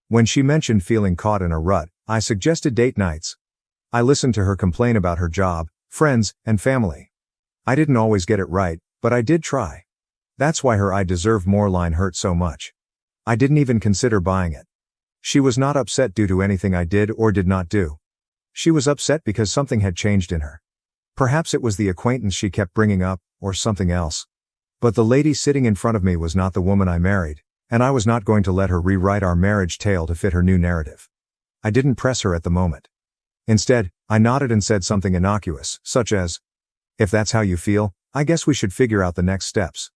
When she mentioned feeling caught in a rut, I suggested date nights. I listened to her complain about her job, friends, and family. I didn't always get it right, but I did try. That's why her "I deserve more" line hurt so much. I didn't even consider buying it. She was not upset due to anything I did or did not do. She was upset because something had changed in her. Perhaps it was the acquaintance she kept bringing up, or something else. But the lady sitting in front of me was not the woman I married, and I was not going to let her rewrite our marriage tale to fit her new narrative. I didn't press her at the moment. Instead, I nodded and said something innocuous, such as, "If that's how you feel, I guess we should figure out the next steps."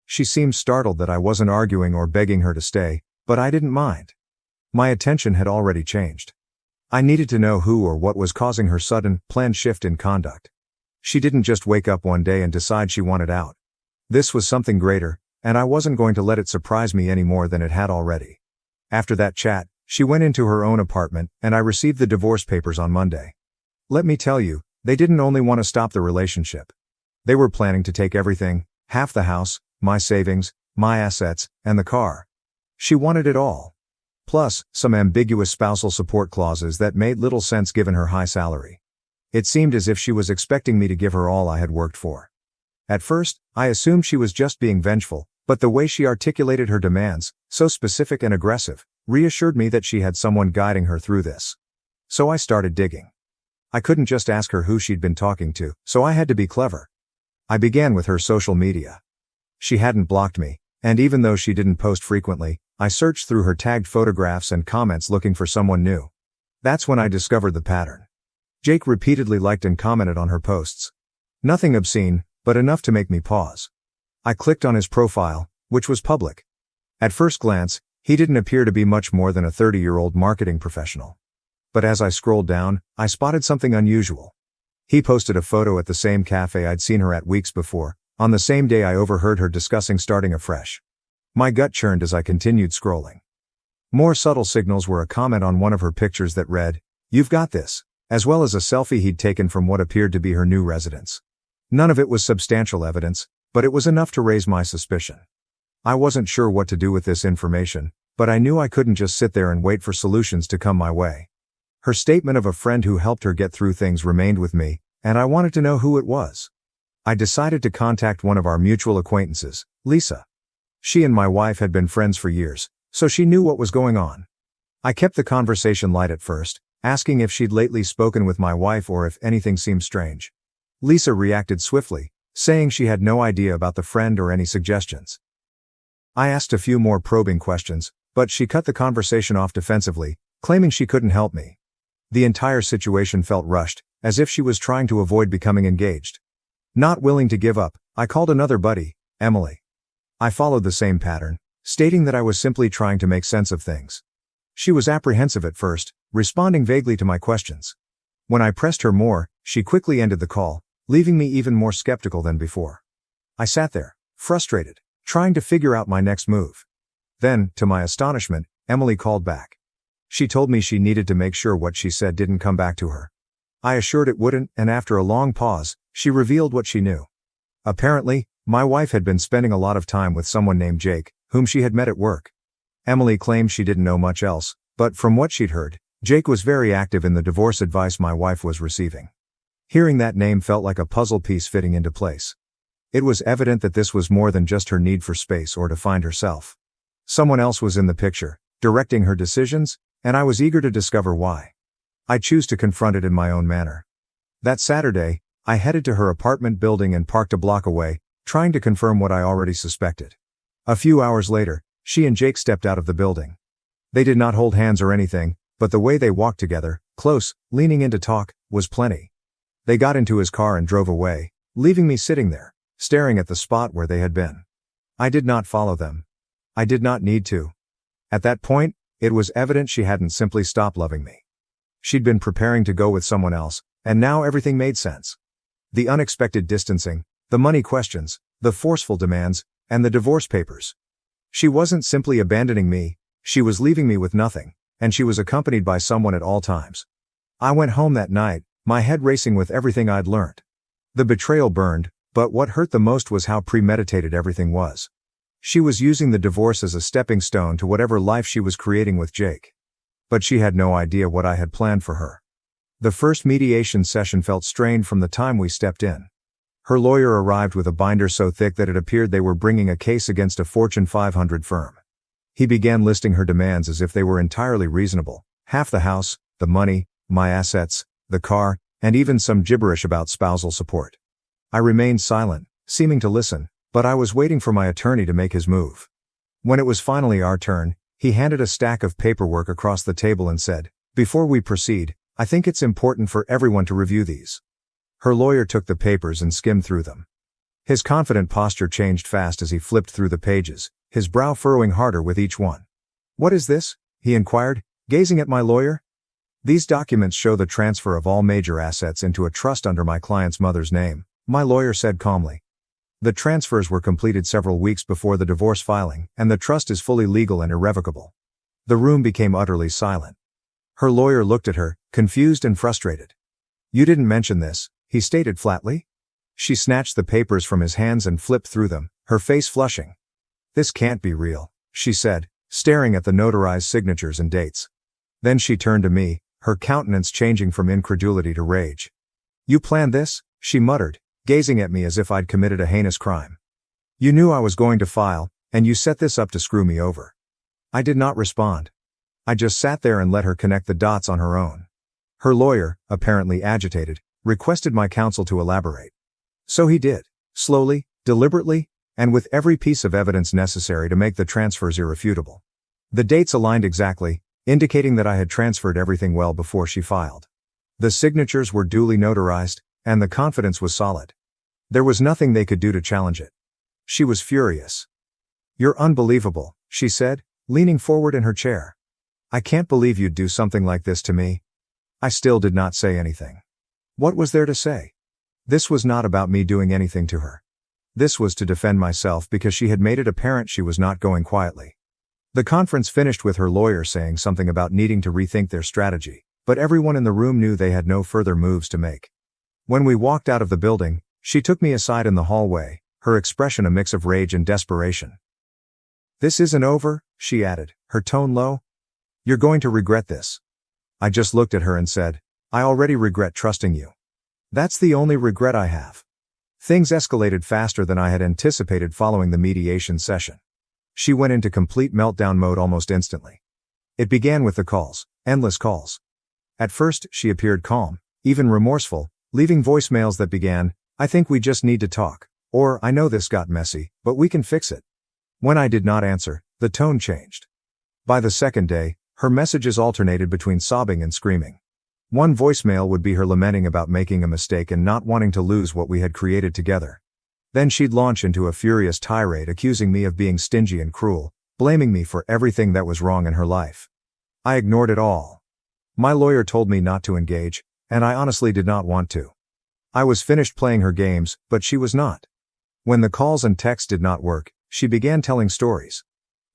She seemed startled that I wasn't arguing or begging her to stay, but I didn't mind. My attention had already changed. I needed to know who or what was causing her sudden, planned shift in conduct. She didn't just wake up one day and decide she wanted out. This was something greater, and I wasn't going to let it surprise me any more than it had already. After that chat, she went into her own apartment, and I received the divorce papers on Monday. Let me tell you, they didn't only want to stop the relationship. They were planning to take everything, half the house, my savings, my assets, and the car. She wanted it all. Plus, some ambiguous spousal support clauses that made little sense given her high salary. It seemed as if she was expecting me to give her all I had worked for. At first, I assumed she was just being vengeful, but the way she articulated her demands, so specific and aggressive, reassured me that she had someone guiding her through this. So I started digging. I couldn't just ask her who she'd been talking to, so I had to be clever. I began with her social media. She hadn't blocked me, and even though she didn't post frequently, I searched through her tagged photographs and comments looking for someone new. That's when I discovered the pattern. Jake repeatedly liked and commented on her posts. Nothing obscene, but enough to make me pause. I clicked on his profile, which was public. At first glance, he didn't appear to be much more than a 30-year-old marketing professional. But as I scrolled down, I spotted something unusual. He posted a photo at the same cafe I'd seen her at weeks before, on the same day I overheard her discussing starting afresh. My gut churned as I continued scrolling. More subtle signals were a comment on one of her pictures that read, "You've got this," as well as a selfie he'd taken from what appeared to be her new residence. None of it was substantial evidence, but it was enough to raise my suspicion. I wasn't sure what to do with this information, but I knew I couldn't just sit there and wait for solutions to come my way. Her statement of a friend who helped her get through things remained with me, and I wanted to know who it was. I decided to contact one of our mutual acquaintances, Lisa. She and my wife had been friends for years, so she knew what was going on. I kept the conversation light at first, asking if she'd lately spoken with my wife or if anything seemed strange. Lisa reacted swiftly, saying she had no idea about the friend or any suggestions. I asked a few more probing questions, but she cut the conversation off defensively, claiming she couldn't help me. The entire situation felt rushed, as if she was trying to avoid becoming engaged. Not willing to give up, I called another buddy, Emily. I followed the same pattern, stating that I was simply trying to make sense of things. She was apprehensive at first, responding vaguely to my questions. When I pressed her more, she quickly ended the call, leaving me even more skeptical than before. I sat there, frustrated, trying to figure out my next move. Then, to my astonishment, Emily called back. She told me she needed to make sure what she said didn't come back to her. I assured it wouldn't, and after a long pause, she revealed what she knew. Apparently, my wife had been spending a lot of time with someone named Jake, whom she had met at work. Emily claimed she didn't know much else, but from what she'd heard, Jake was very active in the divorce advice my wife was receiving. Hearing that name felt like a puzzle piece fitting into place. It was evident that this was more than just her need for space or to find herself. Someone else was in the picture, directing her decisions, and I was eager to discover why. I chose to confront it in my own manner. That Saturday, I headed to her apartment building and parked a block away, trying to confirm what I already suspected. A few hours later, she and Jake stepped out of the building. They did not hold hands or anything, but the way they walked together, close, leaning in to talk, was plenty. They got into his car and drove away, leaving me sitting there, staring at the spot where they had been. I did not follow them. I did not need to. At that point, it was evident she hadn't simply stopped loving me. She'd been preparing to go with someone else, and now everything made sense. The unexpected distancing, the money questions, the forceful demands, and the divorce papers. She wasn't simply abandoning me, she was leaving me with nothing, and she was accompanied by someone at all times. I went home that night, my head racing with everything I'd learned. The betrayal burned, but what hurt the most was how premeditated everything was. She was using the divorce as a stepping stone to whatever life she was creating with Jake. But she had no idea what I had planned for her. The first mediation session felt strained from the time we stepped in. Her lawyer arrived with a binder so thick that it appeared they were bringing a case against a Fortune 500 firm. He began listing her demands as if they were entirely reasonable: half the house, the money, my assets, the car, and even some gibberish about spousal support. I remained silent, seeming to listen, but I was waiting for my attorney to make his move. When it was finally our turn, he handed a stack of paperwork across the table and said, "Before we proceed, I think it's important for everyone to review these. Her lawyer took the papers and skimmed through them. His confident posture changed fast as he flipped through the pages, his brow furrowing harder with each one. "What is this?" he inquired, gazing at my lawyer. "These documents show the transfer of all major assets into a trust under my client's mother's name," my lawyer said calmly. "The transfers were completed several weeks before the divorce filing, and the trust is fully legal and irrevocable." The room became utterly silent. Her lawyer looked at her, confused and frustrated. "You didn't mention this," he stated flatly. She snatched the papers from his hands and flipped through them, her face flushing. "This can't be real," she said, staring at the notarized signatures and dates. Then she turned to me, her countenance changing from incredulity to rage. "You planned this?" she muttered, gazing at me as if I'd committed a heinous crime. "You knew I was going to file, and you set this up to screw me over." I did not respond. I just sat there and let her connect the dots on her own. Her lawyer, apparently agitated, requested my counsel to elaborate. So he did, slowly, deliberately, and with every piece of evidence necessary to make the transfers irrefutable. The dates aligned exactly, indicating that I had transferred everything well before she filed. The signatures were duly notarized, and the confidence was solid. There was nothing they could do to challenge it. She was furious. "You're unbelievable," she said, leaning forward in her chair. "I can't believe you'd do something like this to me." I still did not say anything. What was there to say? This was not about me doing anything to her. This was to defend myself because she had made it apparent she was not going quietly. The conference finished with her lawyer saying something about needing to rethink their strategy, but everyone in the room knew they had no further moves to make. When we walked out of the building, she took me aside in the hallway, her expression a mix of rage and desperation. "This isn't over," she added, her tone low. "You're going to regret this." I just looked at her and said, "I already regret trusting you. That's the only regret I have." Things escalated faster than I had anticipated following the mediation session. She went into complete meltdown mode almost instantly. It began with the calls, endless calls. At first, she appeared calm, even remorseful, leaving voicemails that began, "I think we just need to talk," or "I know this got messy, but we can fix it." When I did not answer, the tone changed. By the second day, her messages alternated between sobbing and screaming. One voicemail would be her lamenting about making a mistake and not wanting to lose what we had created together. Then she'd launch into a furious tirade accusing me of being stingy and cruel, blaming me for everything that was wrong in her life. I ignored it all. My lawyer told me not to engage, and I honestly did not want to. I was finished playing her games, but she was not. When the calls and texts did not work, she began telling stories.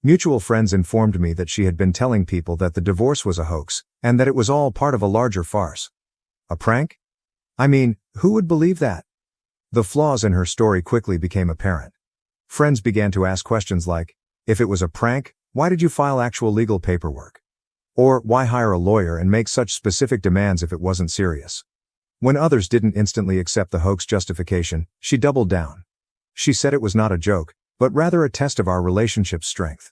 Mutual friends informed me that she had been telling people that the divorce was a hoax, and that it was all part of a larger farce. A prank? I mean, who would believe that? The flaws in her story quickly became apparent. Friends began to ask questions like, if it was a prank, why did you file actual legal paperwork? Or, why hire a lawyer and make such specific demands if it wasn't serious? When others didn't instantly accept the hoax justification, she doubled down. She said it was not a joke, but rather a test of our relationship's strength.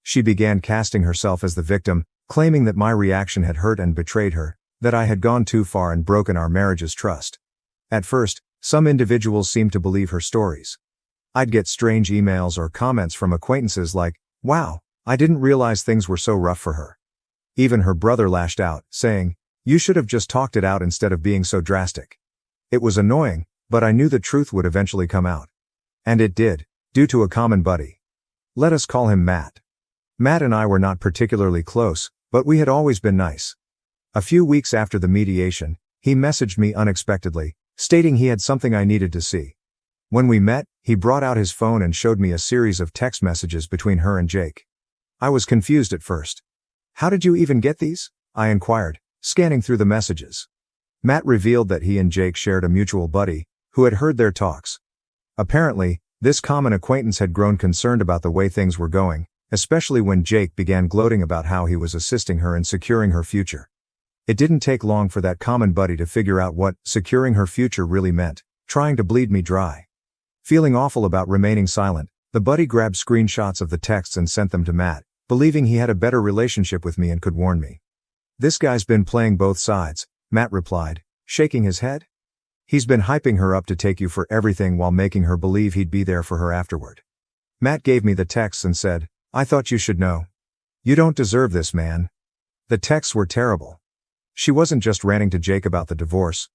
She began casting herself as the victim, claiming that my reaction had hurt and betrayed her, that I had gone too far and broken our marriage's trust. At first, some individuals seemed to believe her stories. I'd get strange emails or comments from acquaintances like, "Wow, I didn't realize things were so rough for her." Even her brother lashed out, saying, "You should have just talked it out instead of being so drastic." It was annoying, but I knew the truth would eventually come out. And it did, due to a common buddy. Let us call him Matt. Matt and I were not particularly close, but we had always been nice. A few weeks after the mediation, he messaged me unexpectedly, stating he had something I needed to see. When we met, he brought out his phone and showed me a series of text messages between her and Jake. I was confused at first. "How did you even get these?" I inquired, scanning through the messages. Matt revealed that he and Jake shared a mutual buddy, who had heard their talks. Apparently, this common acquaintance had grown concerned about the way things were going, especially when Jake began gloating about how he was assisting her in securing her future. It didn't take long for that common buddy to figure out what securing her future really meant, trying to bleed me dry. Feeling awful about remaining silent, the buddy grabbed screenshots of the texts and sent them to Matt, believing he had a better relationship with me and could warn me. "This guy's been playing both sides," Matt replied, shaking his head. "He's been hyping her up to take you for everything while making her believe he'd be there for her afterward." Matt gave me the texts and said, "I thought you should know. You don't deserve this, man." The texts were terrible. She wasn't just ranting to Jake about the divorce.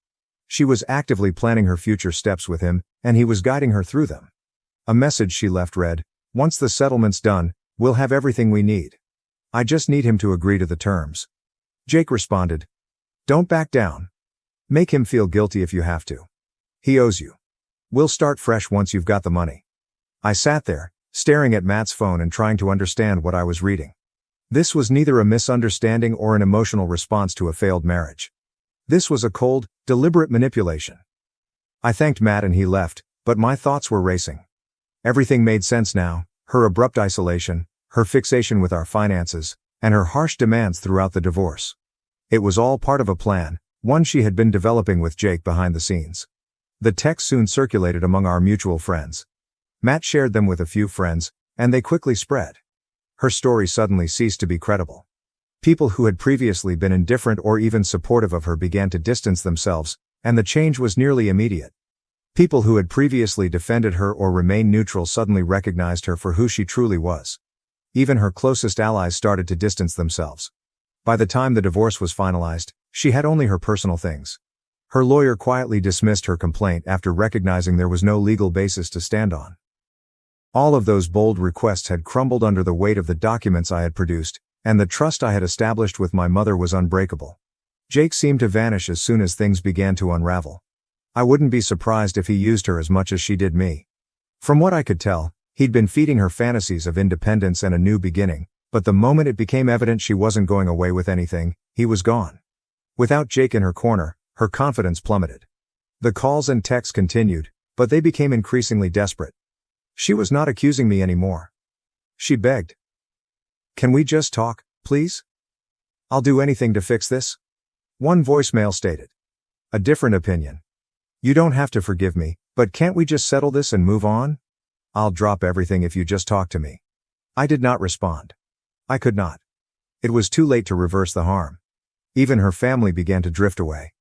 She was actively planning her future steps with him, and he was guiding her through them. A message she left read, "Once the settlement's done, we'll have everything we need. I just need him to agree to the terms." Jake responded, "Don't back down. Make him feel guilty if you have to. He owes you. We'll start fresh once you've got the money." I sat there, staring at Matt's phone and trying to understand what I was reading. This was neither a misunderstanding or an emotional response to a failed marriage. This was a cold, deliberate manipulation. I thanked Matt and he left, but my thoughts were racing. Everything made sense now: her abrupt isolation, her fixation with our finances, and her harsh demands throughout the divorce. It was all part of a plan, one she had been developing with Jake behind the scenes. The text soon circulated among our mutual friends. Matt shared them with a few friends, and they quickly spread. Her story suddenly ceased to be credible. People who had previously been indifferent or even supportive of her began to distance themselves, and the change was nearly immediate. People who had previously defended her or remained neutral suddenly recognized her for who she truly was. Even her closest allies started to distance themselves. By the time the divorce was finalized, she had only her personal things. Her lawyer quietly dismissed her complaint after recognizing there was no legal basis to stand on. All of those bold requests had crumbled under the weight of the documents I had produced, and the trust I had established with my mother was unbreakable. Jake seemed to vanish as soon as things began to unravel. I wouldn't be surprised if he used her as much as she did me. From what I could tell, he'd been feeding her fantasies of independence and a new beginning, but the moment it became evident she wasn't going away with anything, he was gone. Without Jake in her corner, her confidence plummeted. The calls and texts continued, but they became increasingly desperate. She was not accusing me anymore. She begged. "Can we just talk, please? I'll do anything to fix this." One voicemail stated. A different opinion. "You don't have to forgive me, but can't we just settle this and move on? I'll drop everything if you just talk to me." I did not respond. I could not. It was too late to reverse the harm. Even her family began to drift away.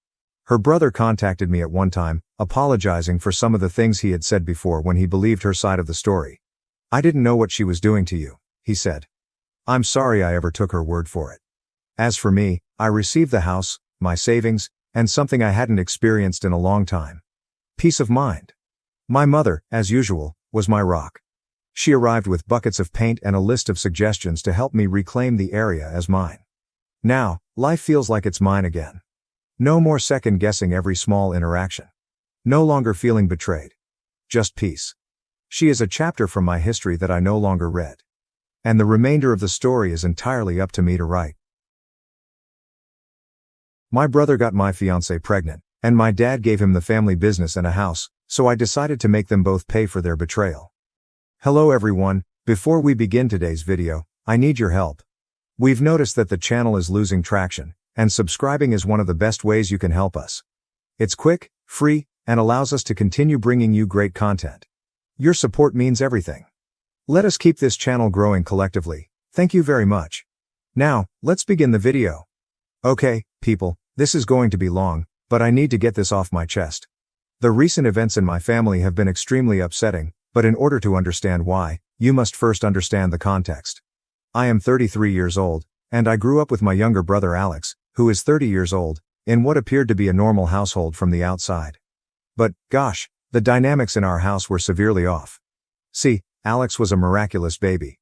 Her brother contacted me at one time, apologizing for some of the things he had said before when he believed her side of the story. "I didn't know what she was doing to you," he said. "I'm sorry I ever took her word for it." As for me, I received the house, my savings, and something I hadn't experienced in a long time: peace of mind. My mother, as usual, was my rock. She arrived with buckets of paint and a list of suggestions to help me reclaim the area as mine. Now, life feels like it's mine again. No more second-guessing every small interaction. No longer feeling betrayed. Just peace. She is a chapter from my history that I no longer read. And the remainder of the story is entirely up to me to write. My brother got my fiancée pregnant, and my dad gave him the family business and a house, so I decided to make them both pay for their betrayal. Hello everyone, before we begin today's video, I need your help. We've noticed that the channel is losing traction, and subscribing is one of the best ways you can help us. It's quick, free, and allows us to continue bringing you great content. Your support means everything. Let us keep this channel growing collectively. Thank you very much. Now, let's begin the video. Okay, people, this is going to be long, but I need to get this off my chest. The recent events in my family have been extremely upsetting, but in order to understand why, you must first understand the context. I am 33 years old, and I grew up with my younger brother Alex, who is 30 years old, in what appeared to be a normal household from the outside. But, gosh, the dynamics in our house were severely off. See, Alex was a miraculous baby.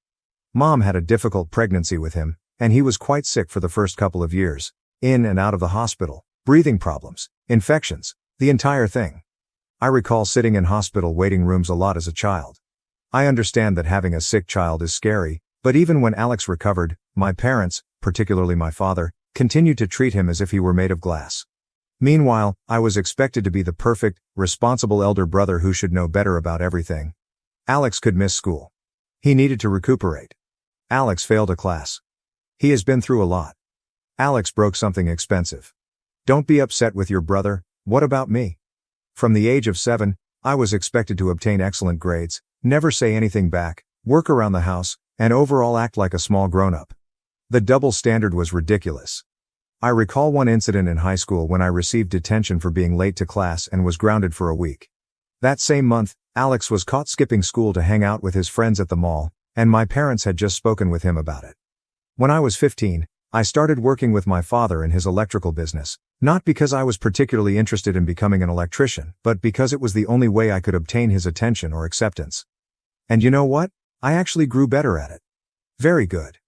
Mom had a difficult pregnancy with him, and he was quite sick for the first couple of years, in and out of the hospital, breathing problems, infections, the entire thing. I recall sitting in hospital waiting rooms a lot as a child. I understand that having a sick child is scary, but even when Alex recovered, my parents, particularly my father, continued to treat him as if he were made of glass. Meanwhile, I was expected to be the perfect, responsible elder brother who should know better about everything. Alex could miss school. He needed to recuperate. Alex failed a class. He has been through a lot. Alex broke something expensive. Don't be upset with your brother, what about me? From the age of 7, I was expected to obtain excellent grades, never say anything back, work around the house, and overall act like a small grown-up. The double standard was ridiculous. I recall one incident in high school when I received detention for being late to class and was grounded for a week. That same month, Alex was caught skipping school to hang out with his friends at the mall, and my parents had just spoken with him about it. When I was 15, I started working with my father in his electrical business, not because I was particularly interested in becoming an electrician, but because it was the only way I could obtain his attention or acceptance. And you know what? I actually grew better at it. Very good.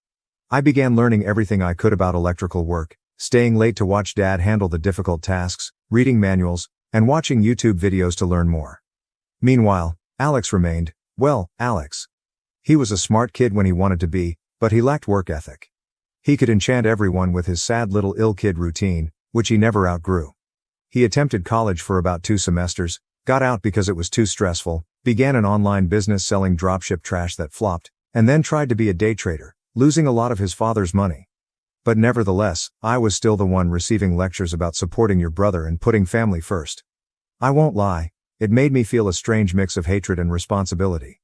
I began learning everything I could about electrical work, staying late to watch Dad handle the difficult tasks, reading manuals, and watching YouTube videos to learn more. Meanwhile, Alex remained, well, Alex. He was a smart kid when he wanted to be, but he lacked work ethic. He could enchant everyone with his sad little ill kid routine, which he never outgrew. He attempted college for about 2 semesters, got out because it was too stressful, began an online business selling dropship trash that flopped, and then tried to be a day trader, losing a lot of his father's money. But nevertheless, I was still the one receiving lectures about supporting your brother and putting family first. I won't lie, it made me feel a strange mix of hatred and responsibility.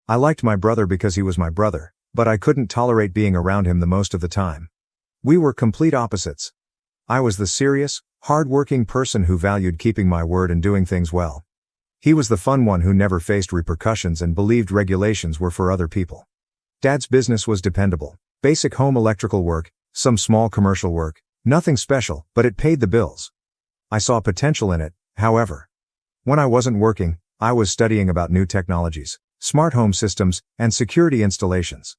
I liked my brother because he was my brother, but I couldn't tolerate being around him the most of the time. We were complete opposites. I was the serious, hard-working person who valued keeping my word and doing things well. He was the fun one who never faced repercussions and believed regulations were for other people. Dad's business was dependable. Basic home electrical work, some small commercial work, nothing special, but it paid the bills. I saw potential in it, however. When I wasn't working, I was studying about new technologies, smart home systems, and security installations.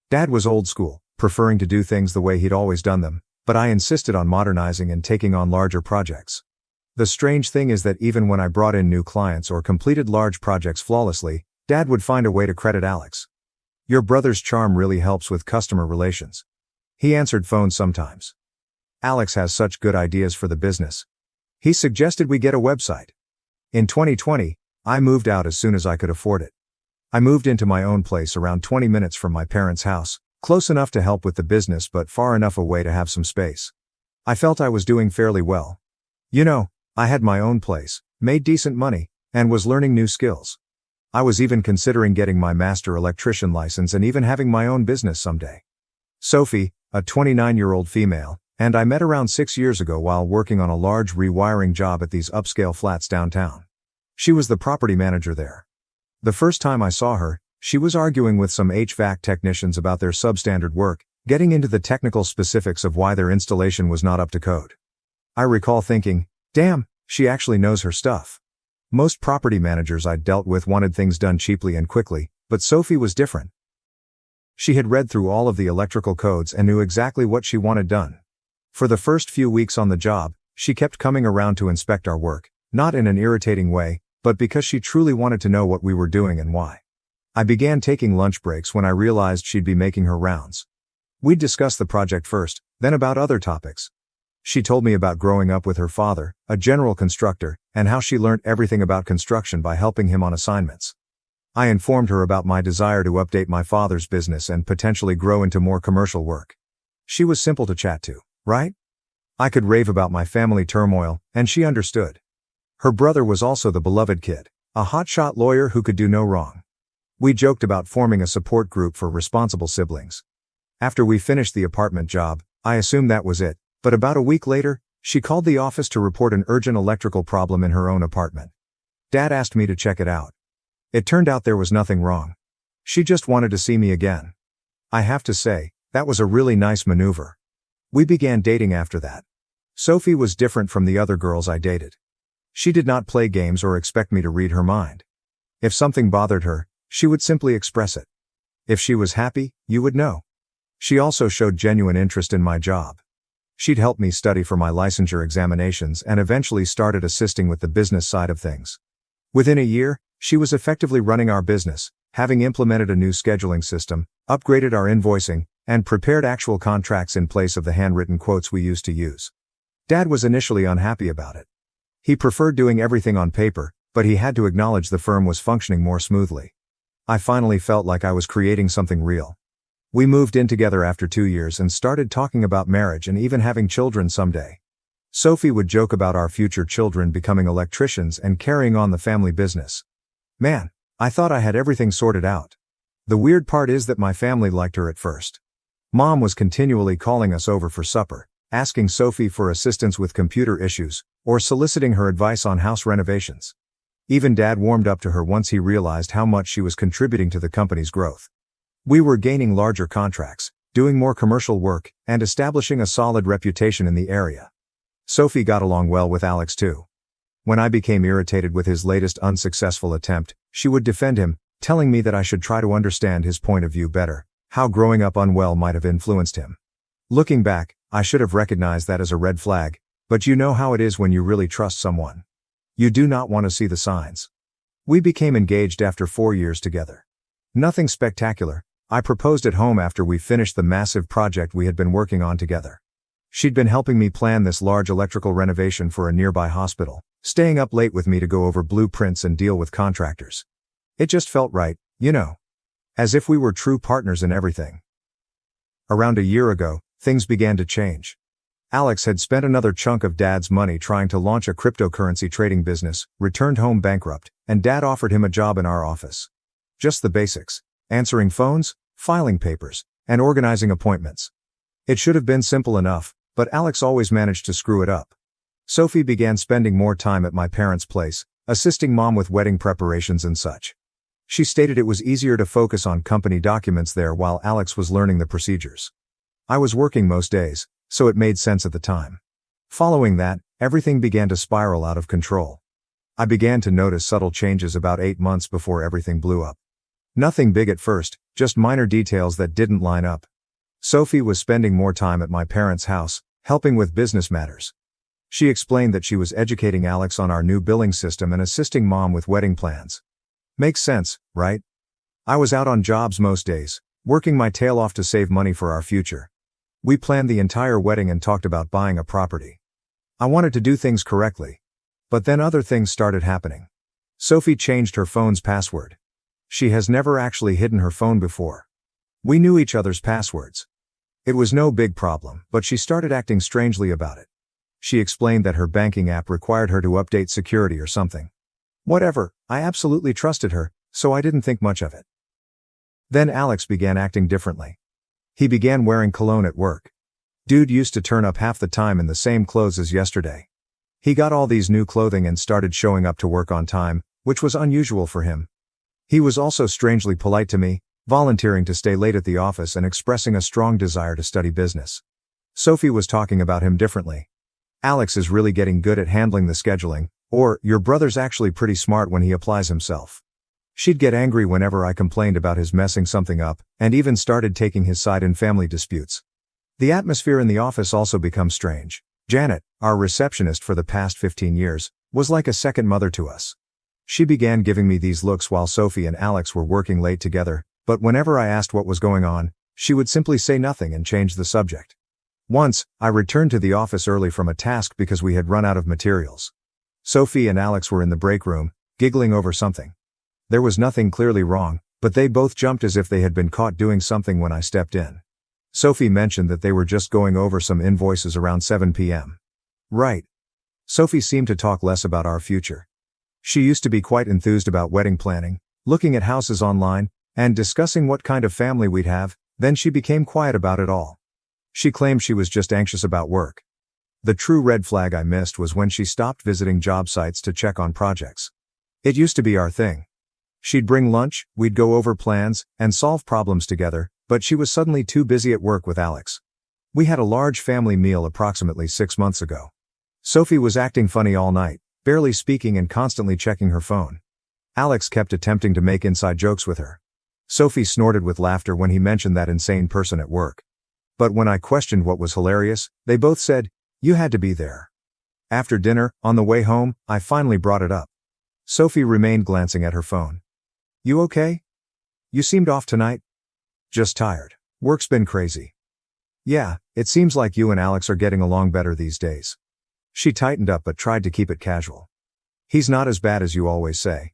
Dad was old school, preferring to do things the way he'd always done them, but I insisted on modernizing and taking on larger projects. The strange thing is that even when I brought in new clients or completed large projects flawlessly, Dad would find a way to credit Alex. Your brother's charm really helps with customer relations. He answered phones sometimes. Alex has such good ideas for the business. He suggested we get a website. In 2020, I moved out as soon as I could afford it. I moved into my own place around 20 minutes from my parents' house, close enough to help with the business but far enough away to have some space. I felt I was doing fairly well. You know, I had my own place, made decent money, and was learning new skills. I was even considering getting my master electrician license and even having my own business someday. Sophie, a 29-year-old female, and I met around 6 years ago while working on a large rewiring job at these upscale flats downtown. She was the property manager there. The first time I saw her, she was arguing with some HVAC technicians about their substandard work, getting into the technical specifics of why their installation was not up to code. I recall thinking, damn, she actually knows her stuff. Most property managers I'd dealt with wanted things done cheaply and quickly, but Sophie was different. She had read through all of the electrical codes and knew exactly what she wanted done. For the first few weeks on the job, she kept coming around to inspect our work, not in an irritating way, but because she truly wanted to know what we were doing and why. I began taking lunch breaks when I realized she'd be making her rounds. We'd discuss the project first, then about other topics. She told me about growing up with her father, a general constructor, and how she learned everything about construction by helping him on assignments. I informed her about my desire to update my father's business and potentially grow into more commercial work. She was simple to chat to, right? I could rave about my family turmoil, and she understood. Her brother was also the beloved kid, a hotshot lawyer who could do no wrong. We joked about forming a support group for responsible siblings. After we finished the apartment job, I assumed that was it, but about a week later, she called the office to report an urgent electrical problem in her own apartment. Dad asked me to check it out. It turned out there was nothing wrong. She just wanted to see me again. I have to say, that was a really nice maneuver. We began dating after that. Sophie was different from the other girls I dated. She did not play games or expect me to read her mind. If something bothered her, she would simply express it. If she was happy, you would know. She also showed genuine interest in my job. She'd helped me study for my licensure examinations and eventually started assisting with the business side of things. Within a year, she was effectively running our business, having implemented a new scheduling system, upgraded our invoicing, and prepared actual contracts in place of the handwritten quotes we used to use. Dad was initially unhappy about it. He preferred doing everything on paper, but he had to acknowledge the firm was functioning more smoothly. I finally felt like I was creating something real. We moved in together after 2 years and started talking about marriage and even having children someday. Sophie would joke about our future children becoming electricians and carrying on the family business. Man, I thought I had everything sorted out. The weird part is that my family liked her at first. Mom was continually calling us over for supper, asking Sophie for assistance with computer issues, or soliciting her advice on house renovations. Even Dad warmed up to her once he realized how much she was contributing to the company's growth. We were gaining larger contracts, doing more commercial work, and establishing a solid reputation in the area. Sophie got along well with Alex too. When I became irritated with his latest unsuccessful attempt, she would defend him, telling me that I should try to understand his point of view better, how growing up unwell might have influenced him. Looking back, I should have recognized that as a red flag, but you know how it is when you really trust someone. You do not want to see the signs. We became engaged after 4 years together. Nothing spectacular. I proposed at home after we finished the massive project we had been working on together. She'd been helping me plan this large electrical renovation for a nearby hospital, staying up late with me to go over blueprints and deal with contractors. It just felt right, you know. As if we were true partners in everything. Around a year ago, things began to change. Alex had spent another chunk of Dad's money trying to launch a cryptocurrency trading business, returned home bankrupt, and Dad offered him a job in our office. Just the basics: answering phones, filing papers, and organizing appointments. It should have been simple enough, but Alex always managed to screw it up. Sophie began spending more time at my parents' place, assisting Mom with wedding preparations and such. She stated it was easier to focus on company documents there while Alex was learning the procedures. I was working most days, so it made sense at the time. Following that, everything began to spiral out of control. I began to notice subtle changes about 8 months before everything blew up. Nothing big at first, just minor details that didn't line up. Sophie was spending more time at my parents' house, helping with business matters. She explained that she was educating Alex on our new billing system and assisting Mom with wedding plans. Makes sense, right? I was out on jobs most days, working my tail off to save money for our future. We planned the entire wedding and talked about buying a property. I wanted to do things correctly. But then other things started happening. Sophie changed her phone's password. She has never actually hidden her phone before. We knew each other's passwords. It was no big problem, but she started acting strangely about it. She explained that her banking app required her to update security or something. Whatever, I absolutely trusted her, so I didn't think much of it. Then Alex began acting differently. He began wearing cologne at work. Dude used to turn up half the time in the same clothes as yesterday. He got all these new clothing and started showing up to work on time, which was unusual for him. He was also strangely polite to me, volunteering to stay late at the office and expressing a strong desire to study business. Sophie was talking about him differently. Alex is really getting good at handling the scheduling, or your brother's actually pretty smart when he applies himself. She'd get angry whenever I complained about his messing something up, and even started taking his side in family disputes. The atmosphere in the office also becomes strange. Janet, our receptionist for the past 15 years, was like a second mother to us. She began giving me these looks while Sophie and Alex were working late together, but whenever I asked what was going on, she would simply say nothing and change the subject. Once, I returned to the office early from a task because we had run out of materials. Sophie and Alex were in the break room, giggling over something. There was nothing clearly wrong, but they both jumped as if they had been caught doing something when I stepped in. Sophie mentioned that they were just going over some invoices around 7 p.m. Right. Sophie seemed to talk less about our future. She used to be quite enthused about wedding planning, looking at houses online, and discussing what kind of family we'd have, then she became quiet about it all. She claimed she was just anxious about work. The true red flag I missed was when she stopped visiting job sites to check on projects. It used to be our thing. She'd bring lunch, we'd go over plans, and solve problems together, but she was suddenly too busy at work with Alex. We had a large family meal approximately 6 months ago. Sophie was acting funny all night, barely speaking and constantly checking her phone. Alex kept attempting to make inside jokes with her. Sophie snorted with laughter when he mentioned that insane person at work. But when I questioned what was hilarious, they both said, "You had to be there." After dinner, on the way home, I finally brought it up. Sophie remained glancing at her phone. "You okay? You seemed off tonight." "Just tired. Work's been crazy." "Yeah, it seems like you and Alex are getting along better these days." She tightened up but tried to keep it casual. "He's not as bad as you always say.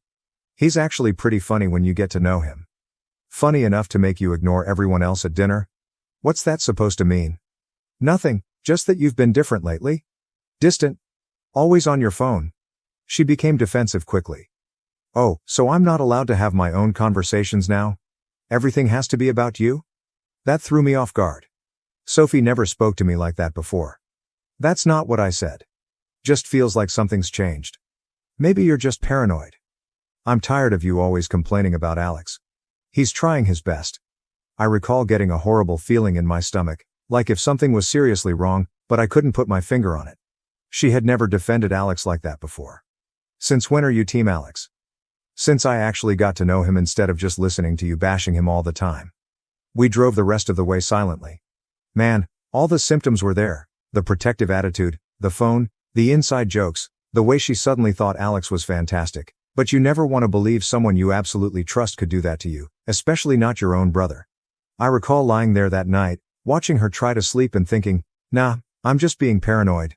He's actually pretty funny when you get to know him." "Funny enough to make you ignore everyone else at dinner? What's that supposed to mean?" "Nothing, just that you've been different lately. Distant. Always on your phone." She became defensive quickly. "Oh, so I'm not allowed to have my own conversations now? Everything has to be about you?" That threw me off guard. Sophie never spoke to me like that before. "That's not what I said. Just feels like something's changed. Maybe you're just paranoid. I'm tired of you always complaining about Alex. He's trying his best." I recall getting a horrible feeling in my stomach, like if something was seriously wrong, but I couldn't put my finger on it. She had never defended Alex like that before. Since when are you Team Alex? Since I actually got to know him instead of just listening to you bashing him all the time. We drove the rest of the way silently. Man, all the symptoms were there. The protective attitude, the phone, the inside jokes, the way she suddenly thought Alex was fantastic. But you never want to believe someone you absolutely trust could do that to you, especially not your own brother. I recall lying there that night, watching her try to sleep and thinking, nah, I'm just being paranoid.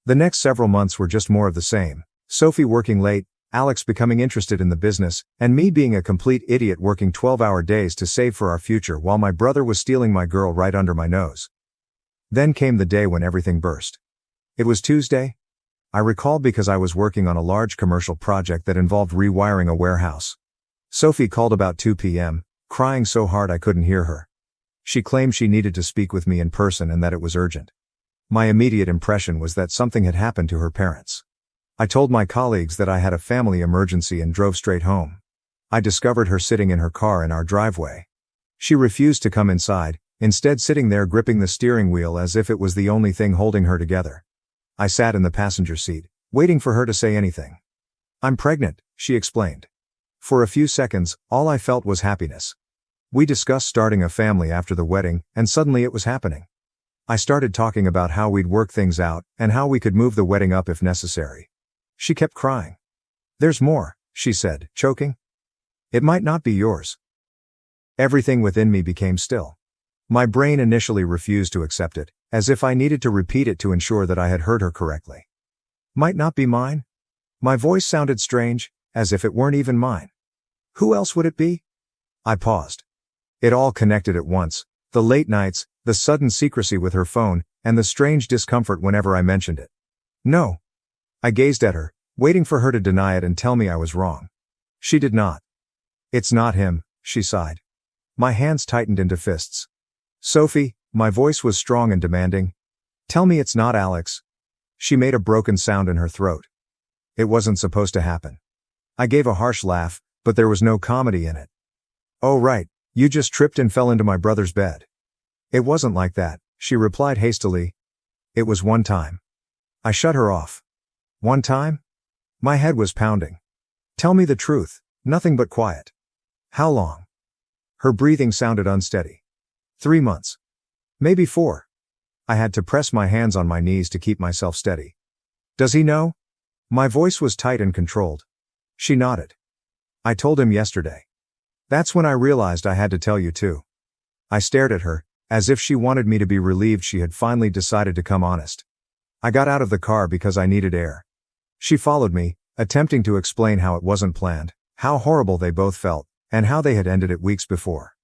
The next several months were just more of the same. Sophie working late, Alex becoming interested in the business, and me being a complete idiot working 12-hour days to save for our future while my brother was stealing my girl right under my nose. Then came the day when everything burst. It was Tuesday. I recall because I was working on a large commercial project that involved rewiring a warehouse. Sophie called about 2 p.m., crying so hard I couldn't hear her. She claimed she needed to speak with me in person and that it was urgent. My immediate impression was that something had happened to her parents. I told my colleagues that I had a family emergency and drove straight home. I discovered her sitting in her car in our driveway. She refused to come inside, instead sitting there gripping the steering wheel as if it was the only thing holding her together. I sat in the passenger seat, waiting for her to say anything. I'm pregnant, she explained. For a few seconds, all I felt was happiness. We discussed starting a family after the wedding, and suddenly it was happening. I started talking about how we'd work things out, and how we could move the wedding up if necessary. She kept crying. There's more, she said, choking. It might not be yours. Everything within me became still. My brain initially refused to accept it, as if I needed to repeat it to ensure that I had heard her correctly. Might not be mine? My voice sounded strange, as if it weren't even mine. Who else would it be? I paused. It all connected at once, the late nights, the sudden secrecy with her phone, and the strange discomfort whenever I mentioned it. No. I gazed at her, waiting for her to deny it and tell me I was wrong. She did not. It's not him, she sighed. My hands tightened into fists. Sophie, my voice was strong and demanding. Tell me it's not Alex. She made a broken sound in her throat. It wasn't supposed to happen. I gave a harsh laugh, but there was no comedy in it. Oh right, you just tripped and fell into my brother's bed. It wasn't like that, she replied hastily. It was one time. I shut her off. One time? My head was pounding. Tell me the truth, nothing but quiet. How long? Her breathing sounded unsteady. 3 months. Maybe 4. I had to press my hands on my knees to keep myself steady. Does he know? My voice was tight and controlled. She nodded. I told him yesterday. That's when I realized I had to tell you too. I stared at her, as if she wanted me to be relieved she had finally decided to come honest. I got out of the car because I needed air. She followed me, attempting to explain how it wasn't planned, how horrible they both felt, and how they had ended it weeks before.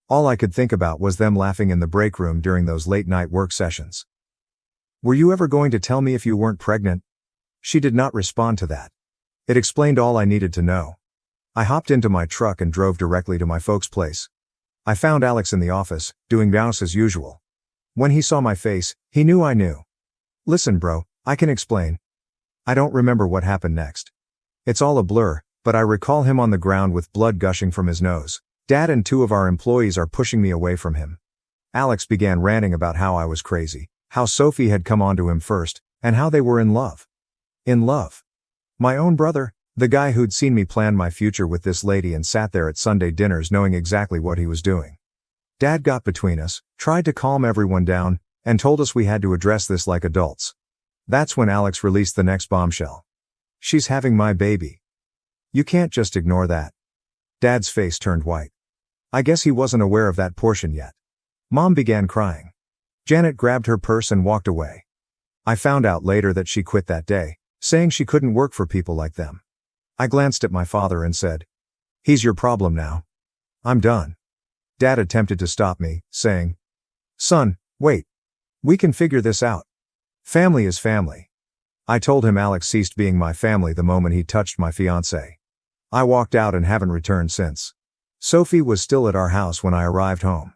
All I could think about was them laughing in the break room during those late-night work sessions. Were you ever going to tell me if you weren't pregnant? She did not respond to that. It explained all I needed to know. I hopped into my truck and drove directly to my folks' place. I found Alex in the office, doing business as usual. When he saw my face, he knew I knew. Listen bro, I can explain. I don't remember what happened next. It's all a blur, but I recall him on the ground with blood gushing from his nose. Dad and 2 of our employees are pushing me away from him. Alex began ranting about how I was crazy, how Sophie had come onto him first, and how they were in love. In love. My own brother, the guy who'd seen me plan my future with this lady and sat there at Sunday dinners knowing exactly what he was doing. Dad got between us, tried to calm everyone down, and told us we had to address this like adults. That's when Alex released the next bombshell. She's having my baby. You can't just ignore that. Dad's face turned white. I guess he wasn't aware of that portion yet. Mom began crying. Janet grabbed her purse and walked away. I found out later that she quit that day, saying she couldn't work for people like them. I glanced at my father and said, "He's your problem now. I'm done." Dad attempted to stop me, saying, "Son, wait. We can figure this out. Family is family." I told him Alex ceased being my family the moment he touched my fiancée. I walked out and haven't returned since. Sophie was still at our house when I arrived home.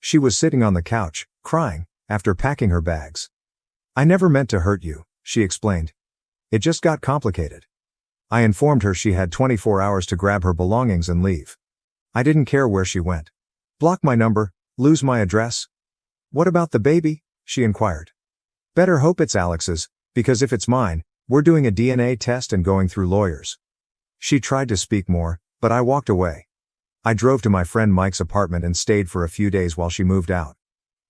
She was sitting on the couch, crying, after packing her bags. "I never meant to hurt you," she explained. "It just got complicated." I informed her she had 24 hours to grab her belongings and leave. I didn't care where she went. Block my number? Lose my address? What about the baby? She inquired. Better hope it's Alex's, because if it's mine, we're doing a DNA test and going through lawyers. She tried to speak more, but I walked away. I drove to my friend Mike's apartment and stayed for a few days while she moved out.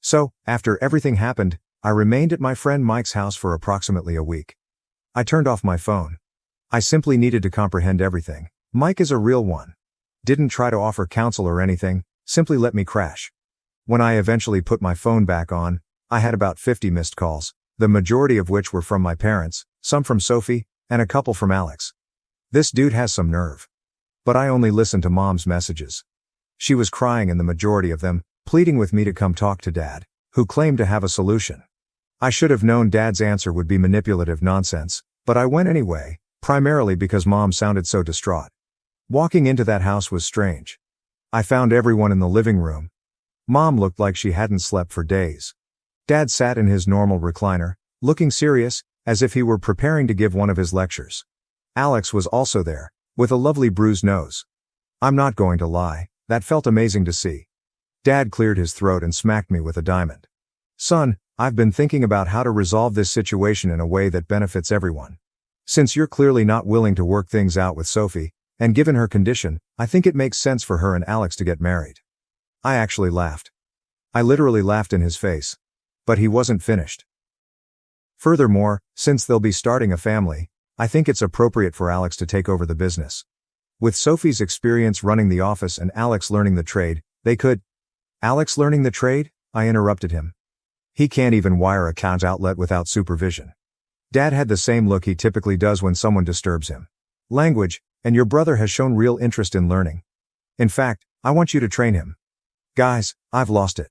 So, after everything happened, I remained at my friend Mike's house for approximately a week. I turned off my phone. I simply needed to comprehend everything. Mike is a real one. Didn't try to offer counsel or anything, simply let me crash. When I eventually put my phone back on, I had about 50 missed calls, the majority of which were from my parents, some from Sophie, and a couple from Alex. This dude has some nerve. But I only listened to Mom's messages. She was crying in the majority of them, pleading with me to come talk to Dad, who claimed to have a solution. I should have known Dad's answer would be manipulative nonsense, but I went anyway, primarily because Mom sounded so distraught. Walking into that house was strange. I found everyone in the living room. Mom looked like she hadn't slept for days. Dad sat in his normal recliner, looking serious, as if he were preparing to give one of his lectures. Alex was also there, with a lovely bruised nose. I'm not going to lie, that felt amazing to see. Dad cleared his throat and smacked me with a diamond. Son, I've been thinking about how to resolve this situation in a way that benefits everyone. Since you're clearly not willing to work things out with Sophie, and given her condition, I think it makes sense for her and Alex to get married. I actually laughed. I literally laughed in his face. But he wasn't finished. Furthermore, since they'll be starting a family, I think it's appropriate for Alex to take over the business. With Sophie's experience running the office and Alex learning the trade, they could. Alex learning the trade? I interrupted him. He can't even wire a count outlet without supervision. Dad had the same look he typically does when someone disturbs him. Language, and your brother has shown real interest in learning. In fact, I want you to train him. Guys, I've lost it.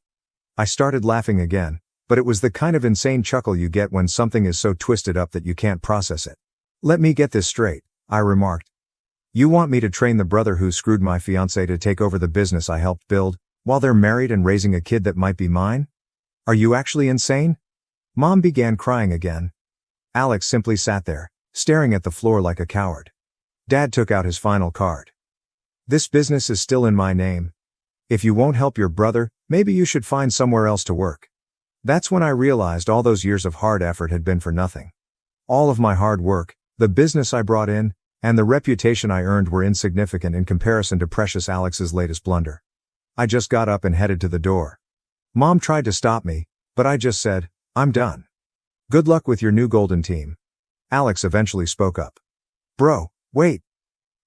I started laughing again, but it was the kind of insane chuckle you get when something is so twisted up that you can't process it. Let me get this straight, I remarked. You want me to train the brother who screwed my fiancée to take over the business I helped build, while they're married and raising a kid that might be mine? Are you actually insane? Mom began crying again. Alex simply sat there, staring at the floor like a coward. Dad took out his final card. This business is still in my name. If you won't help your brother, maybe you should find somewhere else to work. That's when I realized all those years of hard effort had been for nothing. All of my hard work, the business I brought in, and the reputation I earned were insignificant in comparison to precious Alex's latest blunder. I just got up and headed to the door. Mom tried to stop me, but I just said, I'm done. Good luck with your new golden team. Alex eventually spoke up. Bro, wait.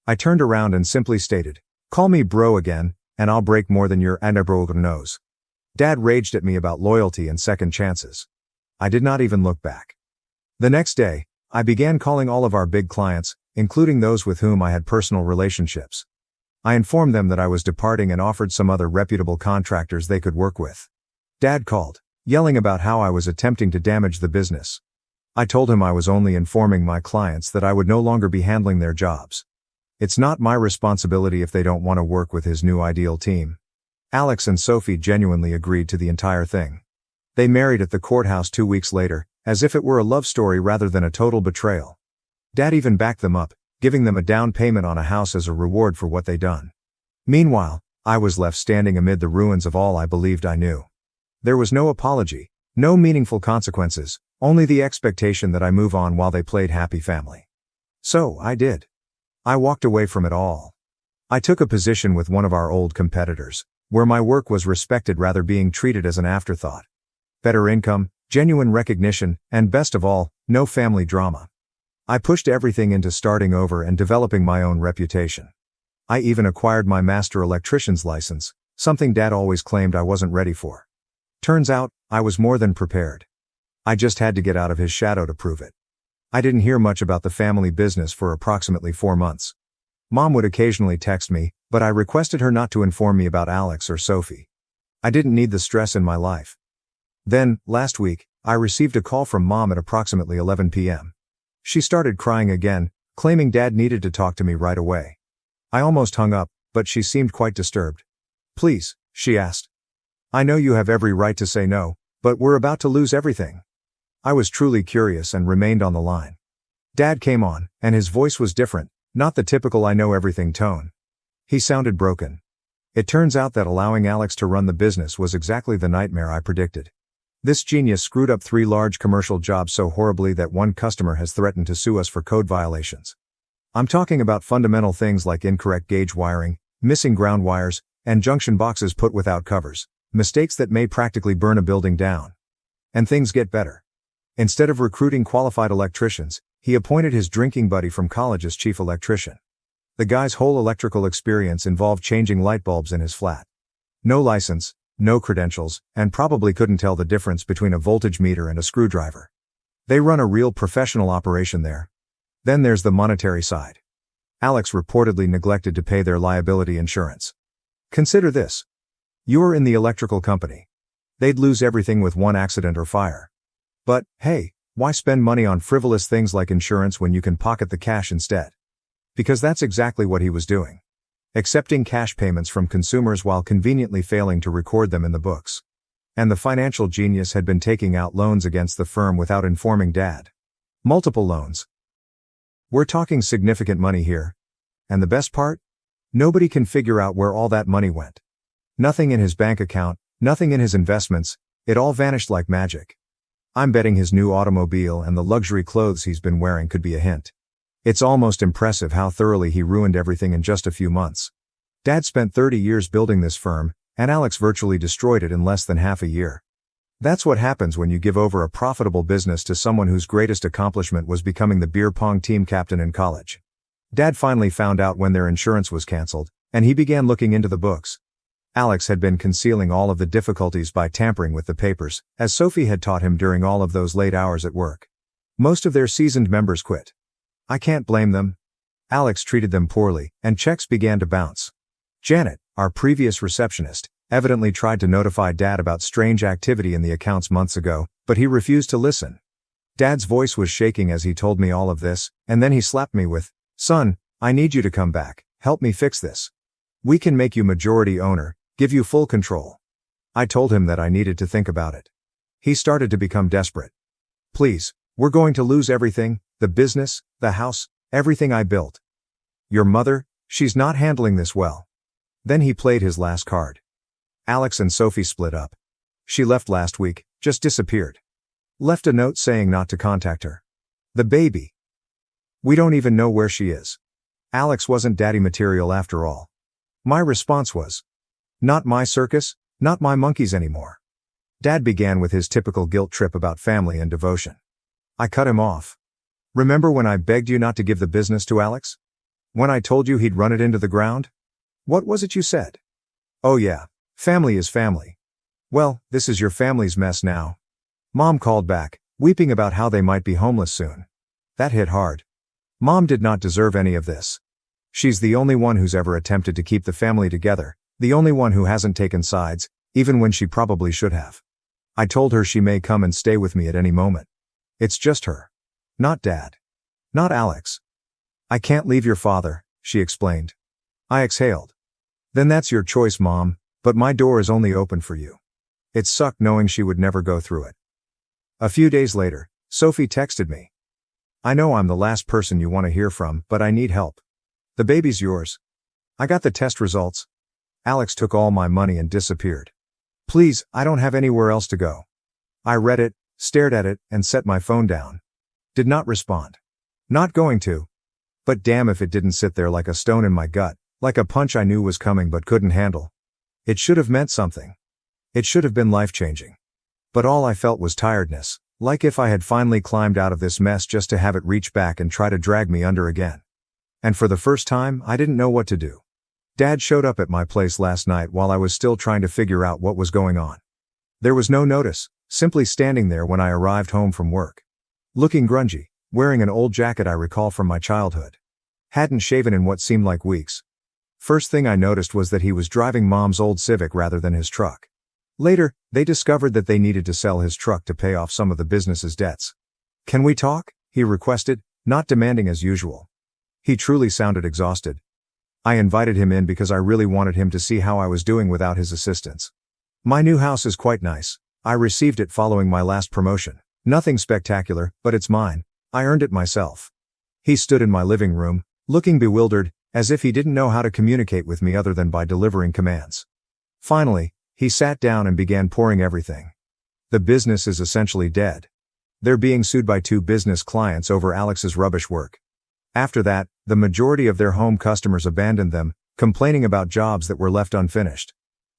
I turned around and simply stated, call me bro again, and I'll break more than your nose. Dad raged at me about loyalty and second chances. I did not even look back. The next day, I began calling all of our big clients, including those with whom I had personal relationships. I informed them that I was departing and offered some other reputable contractors they could work with. Dad called, yelling about how I was attempting to damage the business. I told him I was only informing my clients that I would no longer be handling their jobs. It's not my responsibility if they don't want to work with his new ideal team. Alex and Sophie genuinely agreed to the entire thing. They married at the courthouse 2 weeks later, as if it were a love story rather than a total betrayal. Dad even backed them up, giving them a down payment on a house as a reward for what they'd done. Meanwhile, I was left standing amid the ruins of all I believed I knew. There was no apology, no meaningful consequences, only the expectation that I move on while they played happy family. So, I did. I walked away from it all. I took a position with one of our old competitors, where my work was respected rather being treated as an afterthought. Better income, genuine recognition, and best of all, no family drama. I pushed everything into starting over and developing my own reputation. I even acquired my master electrician's license, something Dad always claimed I wasn't ready for. Turns out, I was more than prepared. I just had to get out of his shadow to prove it. I didn't hear much about the family business for approximately 4 months. Mom would occasionally text me, but I requested her not to inform me about Alex or Sophie. I didn't need the stress in my life. Then, last week, I received a call from Mom at approximately 11 p.m. She started crying again, claiming Dad needed to talk to me right away. I almost hung up, but she seemed quite disturbed. Please, she asked. I know you have every right to say no, but we're about to lose everything. I was truly curious and remained on the line. Dad came on, and his voice was different, not the typical I know everything tone. He sounded broken. It turns out that allowing Alex to run the business was exactly the nightmare I predicted. This genius screwed up 3 large commercial jobs so horribly that one customer has threatened to sue us for code violations. I'm talking about fundamental things like incorrect gauge wiring, missing ground wires, and junction boxes put without covers, mistakes that may practically burn a building down. And things get better. Instead of recruiting qualified electricians, he appointed his drinking buddy from college as chief electrician. The guy's whole electrical experience involved changing light bulbs in his flat. No license, no credentials, and probably couldn't tell the difference between a voltage meter and a screwdriver. They run a real professional operation there. Then there's the monetary side. Alex reportedly neglected to pay their liability insurance. Consider this. You're in the electrical company. They'd lose everything with one accident or fire. But, hey, why spend money on frivolous things like insurance when you can pocket the cash instead? Because that's exactly what he was doing. Accepting cash payments from consumers while conveniently failing to record them in the books. And the financial genius had been taking out loans against the firm without informing Dad. Multiple loans. We're talking significant money here. And the best part? Nobody can figure out where all that money went. Nothing in his bank account, nothing in his investments, it all vanished like magic. I'm betting his new automobile and the luxury clothes he's been wearing could be a hint. It's almost impressive how thoroughly he ruined everything in just a few months. Dad spent 30 years building this firm, and Alex virtually destroyed it in less than half a year. That's what happens when you give over a profitable business to someone whose greatest accomplishment was becoming the beer pong team captain in college. Dad finally found out when their insurance was canceled, and he began looking into the books. Alex had been concealing all of the difficulties by tampering with the papers, as Sophie had taught him during all of those late hours at work. Most of their seasoned members quit. I can't blame them. Alex treated them poorly, and checks began to bounce. Janet, our previous receptionist, evidently tried to notify Dad about strange activity in the accounts months ago, but he refused to listen. Dad's voice was shaking as he told me all of this, and then he slapped me with, "Son, I need you to come back, help me fix this. We can make you majority owner, give you full control." I told him that I needed to think about it. He started to become desperate. "Please, we're going to lose everything, the business, the house, everything I built. Your mother, she's not handling this well." Then he played his last card. Alex and Sophie split up. She left last week, just disappeared. Left a note saying not to contact her. The baby. We don't even know where she is. Alex wasn't daddy material after all. My response was, "Not my circus, not my monkeys anymore." Dad began with his typical guilt trip about family and devotion. I cut him off. "Remember when I begged you not to give the business to Alex? When I told you he'd run it into the ground? What was it you said? Oh yeah, family is family. Well, this is your family's mess now." Mom called back, weeping about how they might be homeless soon. That hit hard. Mom did not deserve any of this. She's the only one who's ever attempted to keep the family together, the only one who hasn't taken sides, even when she probably should have. I told her she may come and stay with me at any moment. It's just her. Not Dad. Not Alex. "I can't leave your father," she explained. I exhaled. "Then that's your choice, Mom, but my door is only open for you." It sucked knowing she would never go through it. A few days later, Sophie texted me. "I know I'm the last person you want to hear from, but I need help. The baby's yours. I got the test results. Alex took all my money and disappeared. Please, I don't have anywhere else to go." I read it, stared at it, and set my phone down. Did not respond. Not going to. But damn if it didn't sit there like a stone in my gut, like a punch I knew was coming but couldn't handle. It should have meant something. It should have been life-changing. But all I felt was tiredness, like if I had finally climbed out of this mess just to have it reach back and try to drag me under again. And for the first time, I didn't know what to do. Dad showed up at my place last night while I was still trying to figure out what was going on. There was no notice, simply standing there when I arrived home from work. Looking grungy, wearing an old jacket I recall from my childhood. Hadn't shaven in what seemed like weeks. First thing I noticed was that he was driving Mom's old Civic rather than his truck. Later, they discovered that they needed to sell his truck to pay off some of the business's debts. "Can we talk?" he requested, not demanding as usual. He truly sounded exhausted. I invited him in because I really wanted him to see how I was doing without his assistance. "My new house is quite nice. I received it following my last promotion. Nothing spectacular, but it's mine. I earned it myself." He stood in my living room, looking bewildered, as if he didn't know how to communicate with me other than by delivering commands. Finally, he sat down and began pouring everything. The business is essentially dead. They're being sued by 2 business clients over Alex's rubbish work. After that, the majority of their home customers abandoned them, complaining about jobs that were left unfinished.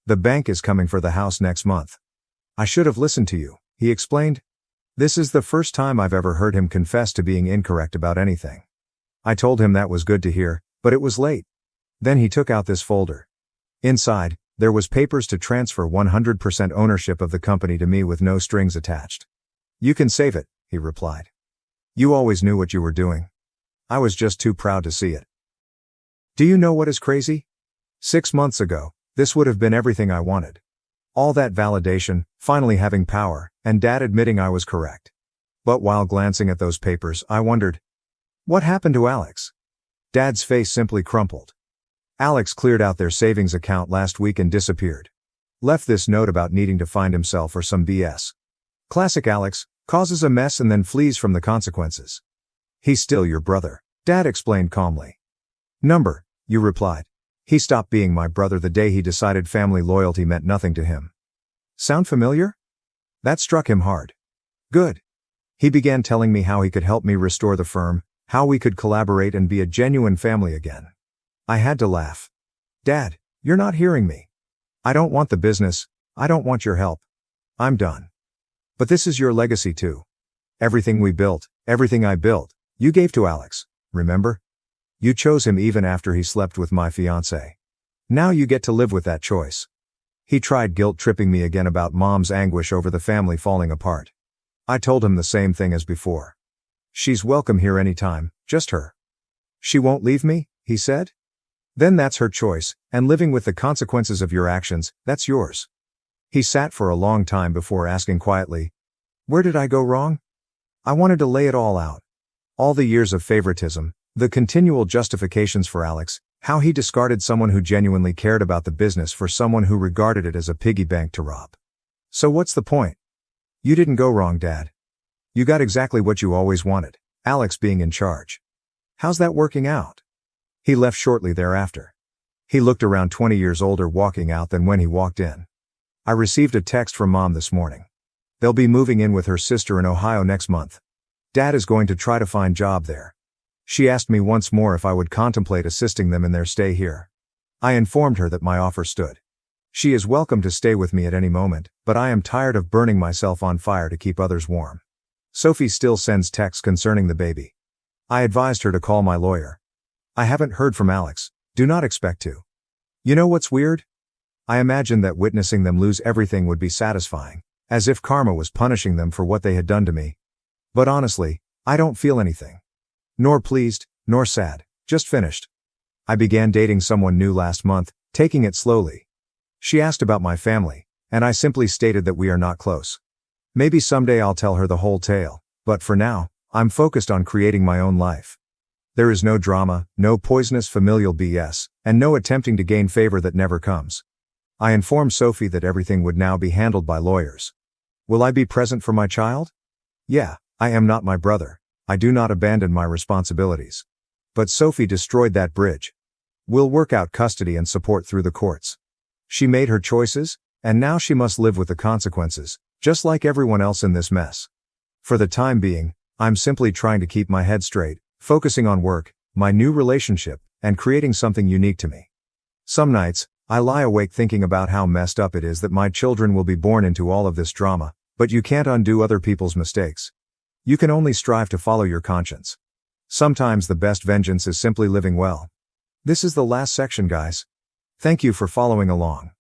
The bank is coming for the house next month. I should have listened to you, he explained. This is the first time I've ever heard him confess to being incorrect about anything. I told him that was good to hear, but it was late. Then he took out this folder. Inside, there was papers to transfer 100% ownership of the company to me with no strings attached. You can save it, he replied. You always knew what you were doing. I was just too proud to see it. Do you know what is crazy? 6 months ago, this would have been everything I wanted. All that validation, finally having power, and Dad admitting I was correct. But while glancing at those papers, I wondered, what happened to Alex? Dad's face simply crumpled. Alex cleared out their savings account last week and disappeared. Left this note about needing to find himself or some BS. Classic Alex, causes a mess and then flees from the consequences. He's still your brother, Dad explained calmly. Number, you replied. He stopped being my brother the day he decided family loyalty meant nothing to him. Sound familiar? That struck him hard. Good. He began telling me how he could help me restore the firm, how we could collaborate and be a genuine family again. I had to laugh. Dad, you're not hearing me. I don't want the business, I don't want your help. I'm done. But this is your legacy too. Everything we built, everything I built, you gave to Alex, remember? You chose him even after he slept with my fiancée. Now you get to live with that choice. He tried guilt-tripping me again about Mom's anguish over the family falling apart. I told him the same thing as before. She's welcome here anytime, just her. She won't leave me, he said? Then that's her choice, and living with the consequences of your actions, that's yours. He sat for a long time before asking quietly, where did I go wrong? I wanted to lay it all out. All the years of favoritism, the continual justifications for Alex, how he discarded someone who genuinely cared about the business for someone who regarded it as a piggy bank to rob. So what's the point? You didn't go wrong, Dad. You got exactly what you always wanted, Alex being in charge. How's that working out? He left shortly thereafter. He looked around 20 years older walking out than when he walked in. I received a text from Mom this morning. They'll be moving in with her sister in Ohio next month. Dad is going to try to find a job there. She asked me once more if I would contemplate assisting them in their stay here. I informed her that my offer stood. She is welcome to stay with me at any moment, but I am tired of burning myself on fire to keep others warm. Sophie still sends texts concerning the baby. I advised her to call my lawyer. I haven't heard from Alex, do not expect to. You know what's weird? I imagined that witnessing them lose everything would be satisfying, as if karma was punishing them for what they had done to me. But honestly, I don't feel anything. Nor pleased, nor sad, just finished. I began dating someone new last month, taking it slowly. She asked about my family, and I simply stated that we are not close. Maybe someday I'll tell her the whole tale, but for now, I'm focused on creating my own life. There is no drama, no poisonous familial BS, and no attempting to gain favor that never comes. I informed Sophie that everything would now be handled by lawyers. Will I be present for my child? Yeah, I am not my brother. I do not abandon my responsibilities. But Sophie destroyed that bridge. We'll work out custody and support through the courts. She made her choices, and now she must live with the consequences, just like everyone else in this mess. For the time being, I'm simply trying to keep my head straight, focusing on work, my new relationship, and creating something unique to me. Some nights, I lie awake thinking about how messed up it is that my children will be born into all of this drama, but you can't undo other people's mistakes. You can only strive to follow your conscience. Sometimes the best vengeance is simply living well. This is the last section, guys. Thank you for following along.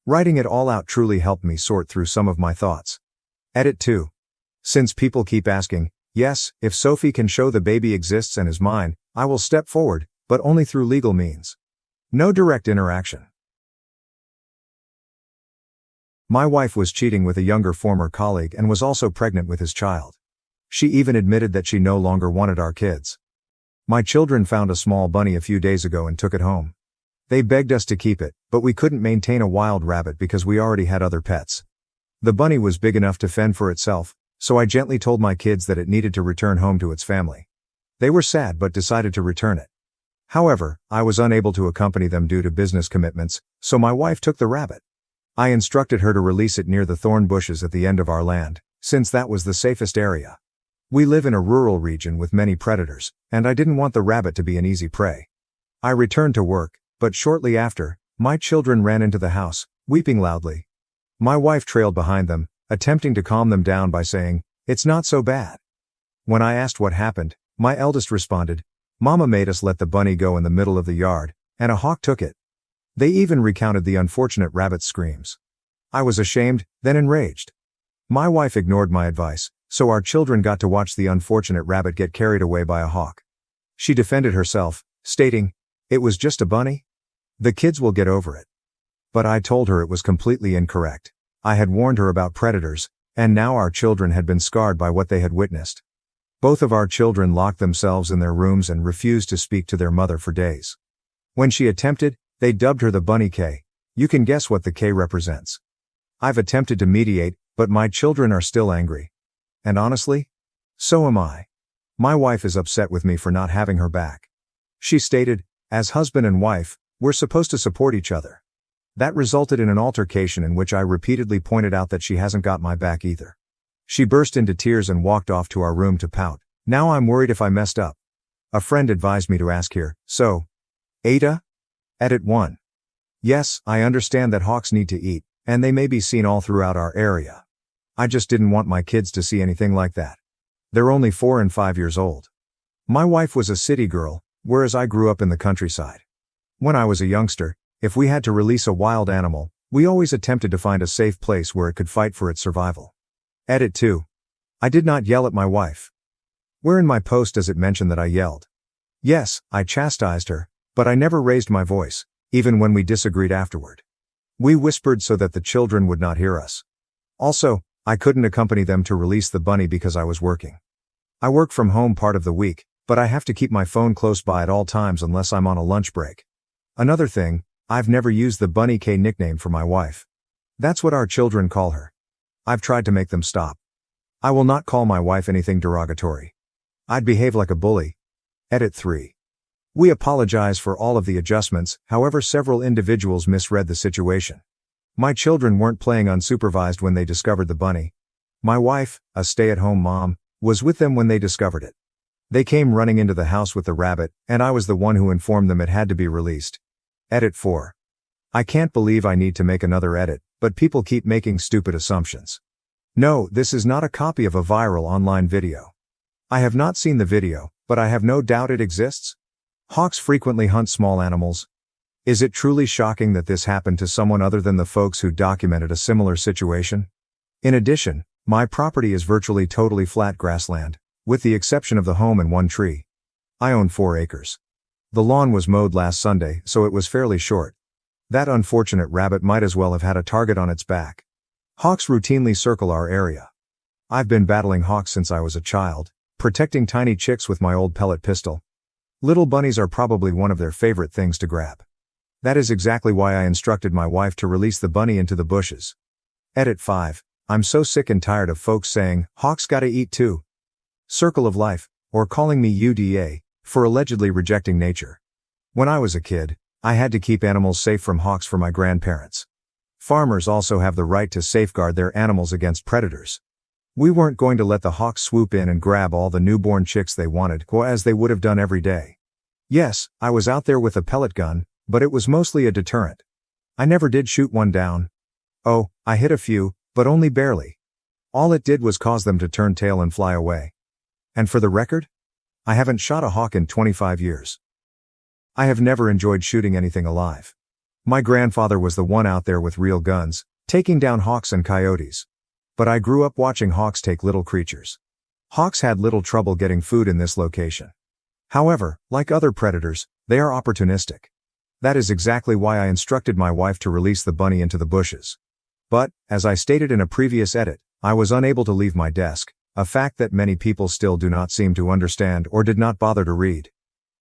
Writing it all out truly helped me sort through some of my thoughts. Edit 2. Since people keep asking, yes, if Sophie can show the baby exists and is mine, I will step forward, but only through legal means. No direct interaction. My wife was cheating with a younger former colleague and was also pregnant with his child. She even admitted that she no longer wanted our kids. My children found a small bunny a few days ago and took it home. They begged us to keep it, but we couldn't maintain a wild rabbit because we already had other pets. The bunny was big enough to fend for itself, so I gently told my kids that it needed to return home to its family. They were sad but decided to return it. However, I was unable to accompany them due to business commitments, so my wife took the rabbit. I instructed her to release it near the thorn bushes at the end of our land, since that was the safest area. We live in a rural region with many predators, and I didn't want the rabbit to be an easy prey. I returned to work, but shortly after, my children ran into the house, weeping loudly. My wife trailed behind them, attempting to calm them down by saying, "It's not so bad." When I asked what happened, my eldest responded, "Mama made us let the bunny go in the middle of the yard, and a hawk took it." They even recounted the unfortunate rabbit's screams. I was ashamed, then enraged. My wife ignored my advice, so our children got to watch the unfortunate rabbit get carried away by a hawk. She defended herself, stating, "It was just a bunny. The kids will get over it." But I told her it was completely incorrect. I had warned her about predators, and now our children had been scarred by what they had witnessed. Both of our children locked themselves in their rooms and refused to speak to their mother for days. When she attempted, they dubbed her the Bunny K. You can guess what the K represents. I've attempted to mediate, but my children are still angry. And honestly, so am I. My wife is upset with me for not having her back. She stated, "As husband and wife, we're supposed to support each other." That resulted in an altercation in which I repeatedly pointed out that she hasn't got my back either. She burst into tears and walked off to our room to pout. Now I'm worried if I messed up. A friend advised me to ask here, so, Aita? Edit 1. Yes, I understand that hawks need to eat, and they may be seen all throughout our area. I just didn't want my kids to see anything like that. They're only 4 and 5 years old. My wife was a city girl, whereas I grew up in the countryside. When I was a youngster, if we had to release a wild animal, we always attempted to find a safe place where it could fight for its survival. Edit 2. I did not yell at my wife. Where in my post does it mention that I yelled? Yes, I chastised her, but I never raised my voice, even when we disagreed afterward. We whispered so that the children would not hear us. Also, I couldn't accompany them to release the bunny because I was working. I work from home part of the week, but I have to keep my phone close by at all times unless I'm on a lunch break. Another thing, I've never used the Bunny K nickname for my wife. That's what our children call her. I've tried to make them stop. I will not call my wife anything derogatory. I'd behave like a bully. Edit 3. We apologize for all of the adjustments, however several individuals misread the situation. My children weren't playing unsupervised when they discovered the bunny. My wife, a stay-at-home mom, was with them when they discovered it. They came running into the house with the rabbit, and I was the one who informed them it had to be released. Edit 4. I can't believe I need to make another edit, but people keep making stupid assumptions. No, this is not a copy of a viral online video. I have not seen the video, but I have no doubt it exists. Hawks frequently hunt small animals. Is it truly shocking that this happened to someone other than the folks who documented a similar situation? In addition, my property is virtually totally flat grassland, with the exception of the home and one tree. I own 4 acres. The lawn was mowed last Sunday, so it was fairly short. That unfortunate rabbit might as well have had a target on its back. Hawks routinely circle our area. I've been battling hawks since I was a child, protecting tiny chicks with my old pellet pistol. Little bunnies are probably one of their favorite things to grab. That is exactly why I instructed my wife to release the bunny into the bushes. Edit 5. I'm so sick and tired of folks saying, "Hawks gotta eat too." Circle of life, or calling me UDA, for allegedly rejecting nature. When I was a kid, I had to keep animals safe from hawks for my grandparents. Farmers also have the right to safeguard their animals against predators. We weren't going to let the hawks swoop in and grab all the newborn chicks they wanted, as they would have done every day. Yes, I was out there with a pellet gun, but it was mostly a deterrent. I never did shoot one down. Oh, I hit a few, but only barely. All it did was cause them to turn tail and fly away. And for the record, I haven't shot a hawk in 25 years. I have never enjoyed shooting anything alive. My grandfather was the one out there with real guns, taking down hawks and coyotes. But I grew up watching hawks take little creatures. Hawks had little trouble getting food in this location. However, like other predators, they are opportunistic. That is exactly why I instructed my wife to release the bunny into the bushes. But, as I stated in a previous edit, I was unable to leave my desk, a fact that many people still do not seem to understand or did not bother to read.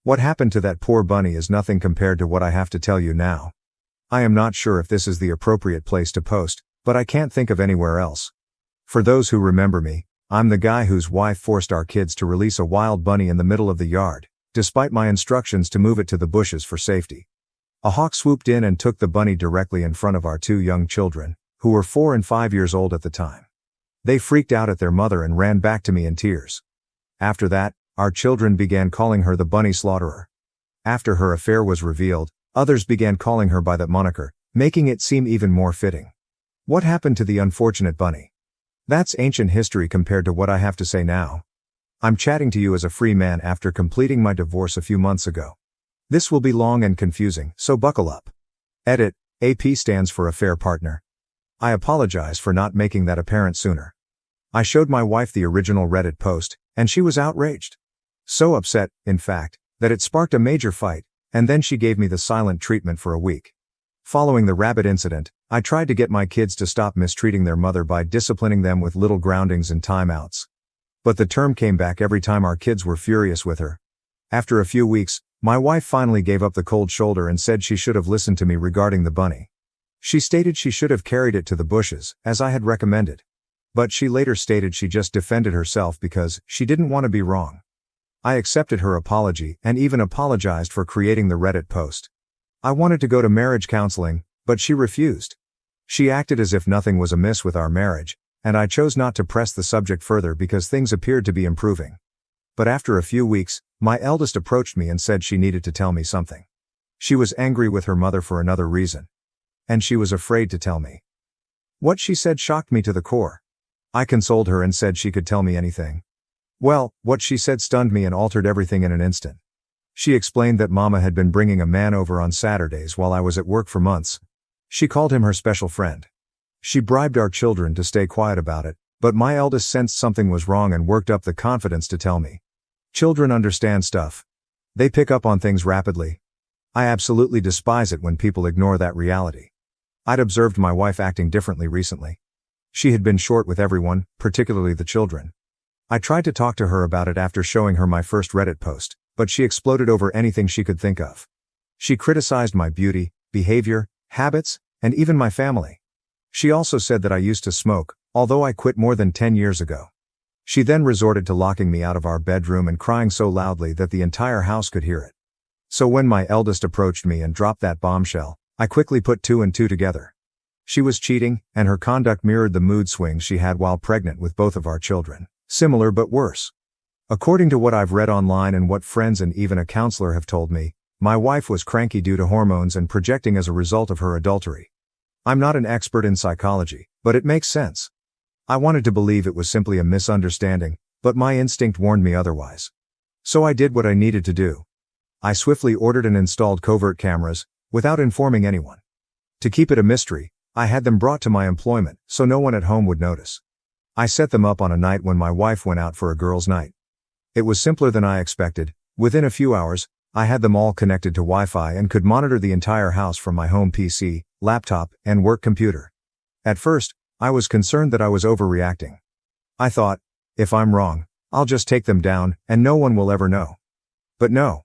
What happened to that poor bunny is nothing compared to what I have to tell you now. I am not sure if this is the appropriate place to post, but I can't think of anywhere else. For those who remember me, I'm the guy whose wife forced our kids to release a wild bunny in the middle of the yard, despite my instructions to move it to the bushes for safety. A hawk swooped in and took the bunny directly in front of our two young children, who were 4 and 5 years old at the time. They freaked out at their mother and ran back to me in tears. After that, our children began calling her the bunny slaughterer. After her affair was revealed, others began calling her by that moniker, making it seem even more fitting. What happened to the unfortunate bunny? That's ancient history compared to what I have to say now. I'm chatting to you as a free man after completing my divorce a few months ago. This will be long and confusing, so buckle up. Edit, AP stands for affair partner. I apologize for not making that apparent sooner. I showed my wife the original Reddit post, and she was outraged. So upset, in fact, that it sparked a major fight, and then she gave me the silent treatment for a week. Following the rabbit incident, I tried to get my kids to stop mistreating their mother by disciplining them with little groundings and timeouts. But the term came back every time our kids were furious with her. After a few weeks, my wife finally gave up the cold shoulder and said she should have listened to me regarding the bunny. She stated she should have carried it to the bushes, as I had recommended. But she later stated she just defended herself because she didn't want to be wrong. I accepted her apology and even apologized for creating the Reddit post. I wanted to go to marriage counseling, but she refused. She acted as if nothing was amiss with our marriage, and I chose not to press the subject further because things appeared to be improving. But after a few weeks, my eldest approached me and said she needed to tell me something. She was angry with her mother for another reason. And she was afraid to tell me. What she said shocked me to the core. I consoled her and said she could tell me anything. Well, what she said stunned me and altered everything in an instant. She explained that Mama had been bringing a man over on Saturdays while I was at work for months. She called him her special friend. She bribed our children to stay quiet about it, but my eldest sensed something was wrong and worked up the confidence to tell me. Children understand stuff. They pick up on things rapidly. I absolutely despise it when people ignore that reality. I'd observed my wife acting differently recently. She had been short with everyone, particularly the children. I tried to talk to her about it after showing her my first Reddit post, but she exploded over anything she could think of. She criticized my beauty, behavior, habits, and even my family. She also said that I used to smoke, although I quit more than 10 years ago. She then resorted to locking me out of our bedroom and crying so loudly that the entire house could hear it. So when my eldest approached me and dropped that bombshell, I quickly put 2 and 2 together. She was cheating, and her conduct mirrored the mood swings she had while pregnant with both of our children. Similar but worse. According to what I've read online and what friends and even a counselor have told me, my wife was cranky due to hormones and projecting as a result of her adultery. I'm not an expert in psychology, but it makes sense. I wanted to believe it was simply a misunderstanding, but my instinct warned me otherwise. So I did what I needed to do. I swiftly ordered and installed covert cameras, without informing anyone. To keep it a mystery, I had them brought to my employment, so no one at home would notice. I set them up on a night when my wife went out for a girls' night. It was simpler than I expected. Within a few hours, I had them all connected to Wi-Fi and could monitor the entire house from my home PC, laptop, and work computer. At first, I was concerned that I was overreacting. I thought, if I'm wrong, I'll just take them down, and no one will ever know. But no.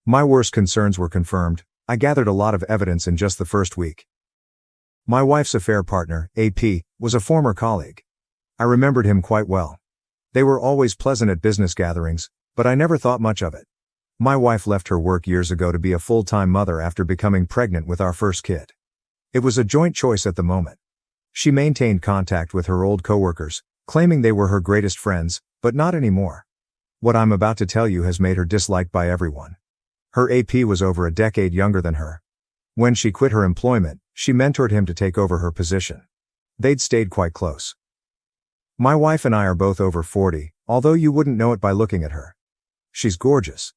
My worst concerns were confirmed. I gathered a lot of evidence in just the first week. My wife's affair partner, AP, was a former colleague. I remembered him quite well. They were always pleasant at business gatherings, but I never thought much of it. My wife left her work years ago to be a full-time mother after becoming pregnant with our first kid. It was a joint choice at the moment. She maintained contact with her old coworkers, claiming they were her greatest friends, but not anymore. What I'm about to tell you has made her disliked by everyone. Her AP was over a decade younger than her. When she quit her employment, she mentored him to take over her position. They'd stayed quite close. My wife and I are both over 40, although you wouldn't know it by looking at her. She's gorgeous.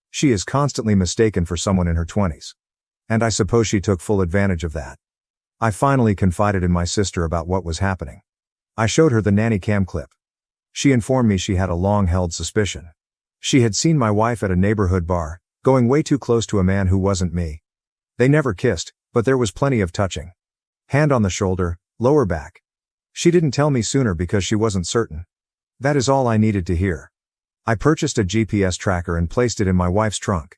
She is constantly mistaken for someone in her 20s. And I suppose she took full advantage of that. I finally confided in my sister about what was happening. I showed her the nanny cam clip. She informed me she had a long-held suspicion. She had seen my wife at a neighborhood bar, going way too close to a man who wasn't me. They never kissed, but there was plenty of touching. Hand on the shoulder, lower back. She didn't tell me sooner because she wasn't certain. That is all I needed to hear. I purchased a GPS tracker and placed it in my wife's trunk.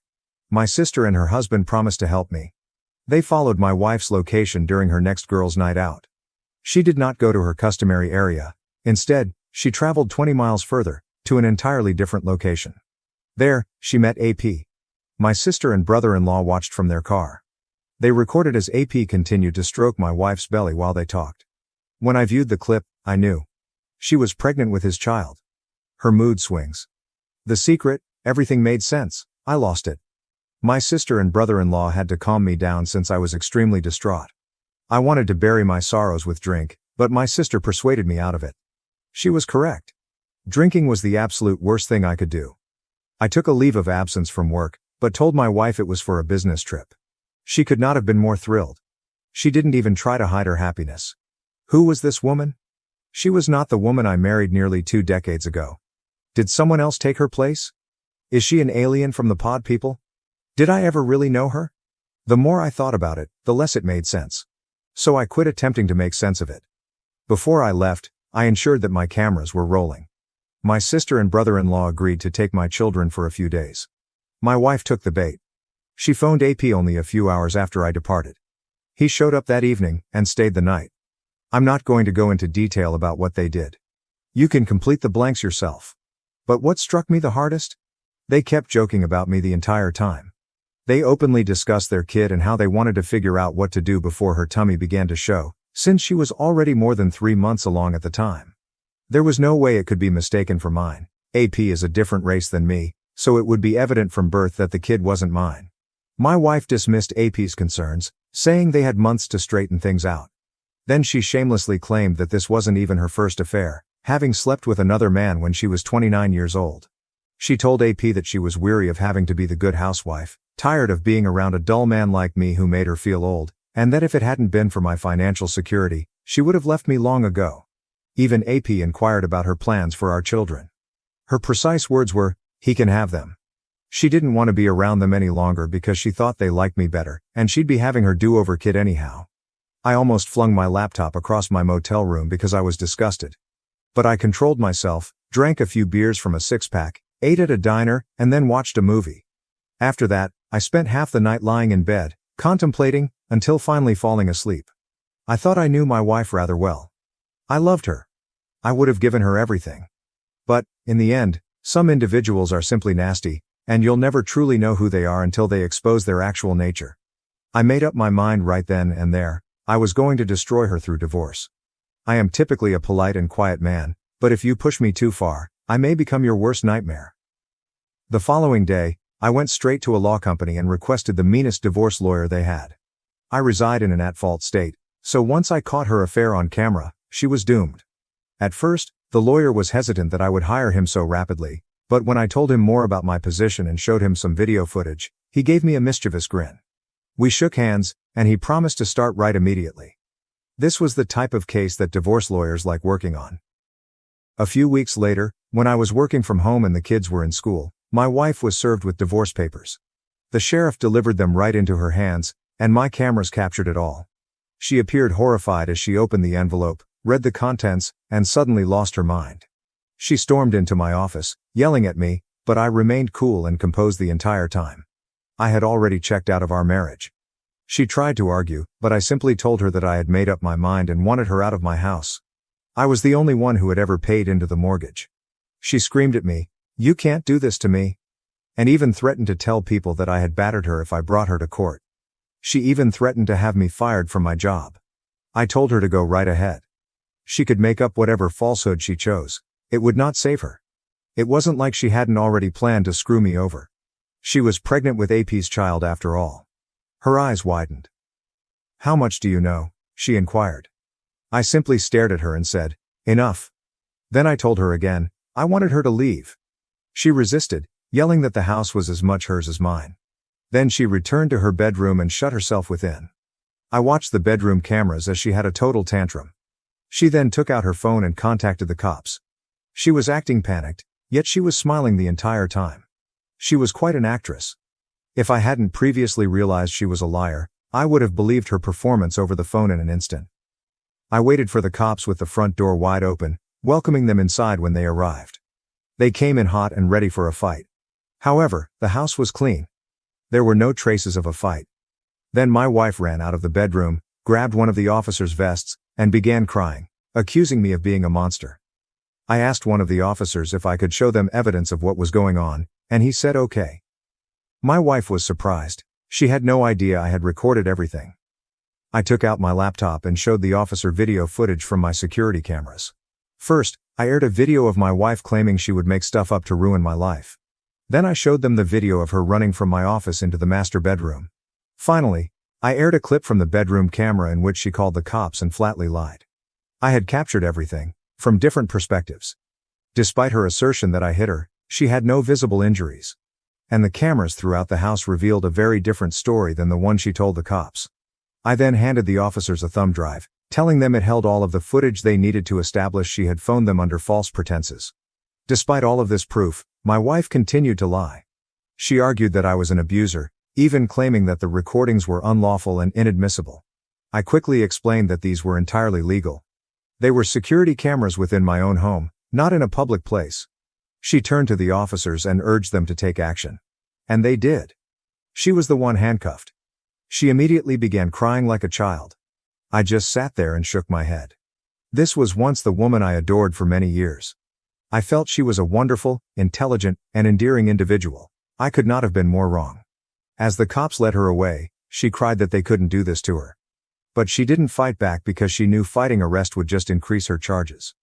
My sister and her husband promised to help me. They followed my wife's location during her next girls' night out. She did not go to her customary area. Instead, she traveled 20 miles further, to an entirely different location. There, she met AP. My sister and brother-in-law watched from their car. They recorded as AP continued to stroke my wife's belly while they talked. When I viewed the clip, I knew. She was pregnant with his child. Her mood swings. The secret, everything made sense. I lost it. My sister and brother-in-law had to calm me down since I was extremely distraught. I wanted to bury my sorrows with drink, but my sister persuaded me out of it. She was correct. Drinking was the absolute worst thing I could do. I took a leave of absence from work, but told my wife it was for a business trip. She could not have been more thrilled. She didn't even try to hide her happiness. Who was this woman? She was not the woman I married nearly 2 decades ago. Did someone else take her place? Is she an alien from the pod people? Did I ever really know her? The more I thought about it, the less it made sense. So I quit attempting to make sense of it. Before I left, I ensured that my cameras were rolling. My sister and brother-in-law agreed to take my children for a few days. My wife took the bait. She phoned AP only a few hours after I departed. He showed up that evening and stayed the night. I'm not going to go into detail about what they did. You can complete the blanks yourself. But what struck me the hardest? They kept joking about me the entire time. They openly discussed their kid and how they wanted to figure out what to do before her tummy began to show, since she was already more than 3 months along at the time. There was no way it could be mistaken for mine. AP is a different race than me, so it would be evident from birth that the kid wasn't mine. My wife dismissed AP's concerns, saying they had months to straighten things out. Then she shamelessly claimed that this wasn't even her first affair, having slept with another man when she was 29 years old. She told AP that she was weary of having to be the good housewife, tired of being around a dull man like me who made her feel old, and that if it hadn't been for my financial security, she would have left me long ago. Even AP inquired about her plans for our children. Her precise words were, "He can have them." She didn't want to be around them any longer because she thought they liked me better, and she'd be having her do-over kid anyhow. I almost flung my laptop across my motel room because I was disgusted. But I controlled myself, drank a few beers from a 6-pack, ate at a diner, and then watched a movie. After that, I spent half the night lying in bed, contemplating, until finally falling asleep. I thought I knew my wife rather well. I loved her. I would have given her everything. But, in the end, some individuals are simply nasty, and you'll never truly know who they are until they expose their actual nature. I made up my mind right then and there. I was going to destroy her through divorce. I am typically a polite and quiet man, but if you push me too far, I may become your worst nightmare. The following day, I went straight to a law company and requested the meanest divorce lawyer they had. I reside in an at-fault state, so once I caught her affair on camera, she was doomed. At first, the lawyer was hesitant that I would hire him so rapidly, but when I told him more about my position and showed him some video footage, he gave me a mischievous grin. We shook hands, and he promised to start right immediately. This was the type of case that divorce lawyers like working on. A few weeks later, when I was working from home and the kids were in school, my wife was served with divorce papers. The sheriff delivered them right into her hands, and my cameras captured it all. She appeared horrified as she opened the envelope, read the contents, and suddenly lost her mind. She stormed into my office, yelling at me, but I remained cool and composed the entire time. I had already checked out of our marriage. She tried to argue, but I simply told her that I had made up my mind and wanted her out of my house. I was the only one who had ever paid into the mortgage. She screamed at me, "You can't do this to me," and even threatened to tell people that I had battered her if I brought her to court. She even threatened to have me fired from my job. I told her to go right ahead. She could make up whatever falsehood she chose. It would not save her. It wasn't like she hadn't already planned to screw me over. She was pregnant with AP's child after all. Her eyes widened. "How much do you know?" she inquired. I simply stared at her and said, "Enough." Then I told her again, I wanted her to leave. She resisted, yelling that the house was as much hers as mine. Then she returned to her bedroom and shut herself within. I watched the bedroom cameras as she had a total tantrum. She then took out her phone and contacted the cops. She was acting panicked, yet she was smiling the entire time. She was quite an actress. If I hadn't previously realized she was a liar, I would have believed her performance over the phone in an instant. I waited for the cops with the front door wide open, welcoming them inside when they arrived. They came in hot and ready for a fight. However, the house was clean. There were no traces of a fight. Then my wife ran out of the bedroom, grabbed one of the officers' vests, and began crying, accusing me of being a monster. I asked one of the officers if I could show them evidence of what was going on, and he said okay. My wife was surprised. She had no idea I had recorded everything. I took out my laptop and showed the officer video footage from my security cameras. First, I aired a video of my wife claiming she would make stuff up to ruin my life. Then I showed them the video of her running from my office into the master bedroom. Finally, I aired a clip from the bedroom camera in which she called the cops and flatly lied. I had captured everything, from different perspectives. Despite her assertion that I hit her, she had no visible injuries. And the cameras throughout the house revealed a very different story than the one she told the cops. I then handed the officers a thumb drive, telling them it held all of the footage they needed to establish she had phoned them under false pretenses. Despite all of this proof, my wife continued to lie. She argued that I was an abuser, even claiming that the recordings were unlawful and inadmissible. I quickly explained that these were entirely legal. They were security cameras within my own home, not in a public place. She turned to the officers and urged them to take action. And they did. She was the one handcuffed. She immediately began crying like a child. I just sat there and shook my head. This was once the woman I adored for many years. I felt she was a wonderful, intelligent, and endearing individual. I could not have been more wrong. As the cops led her away, she cried that they couldn't do this to her. But she didn't fight back because she knew fighting arrest would just increase her charges.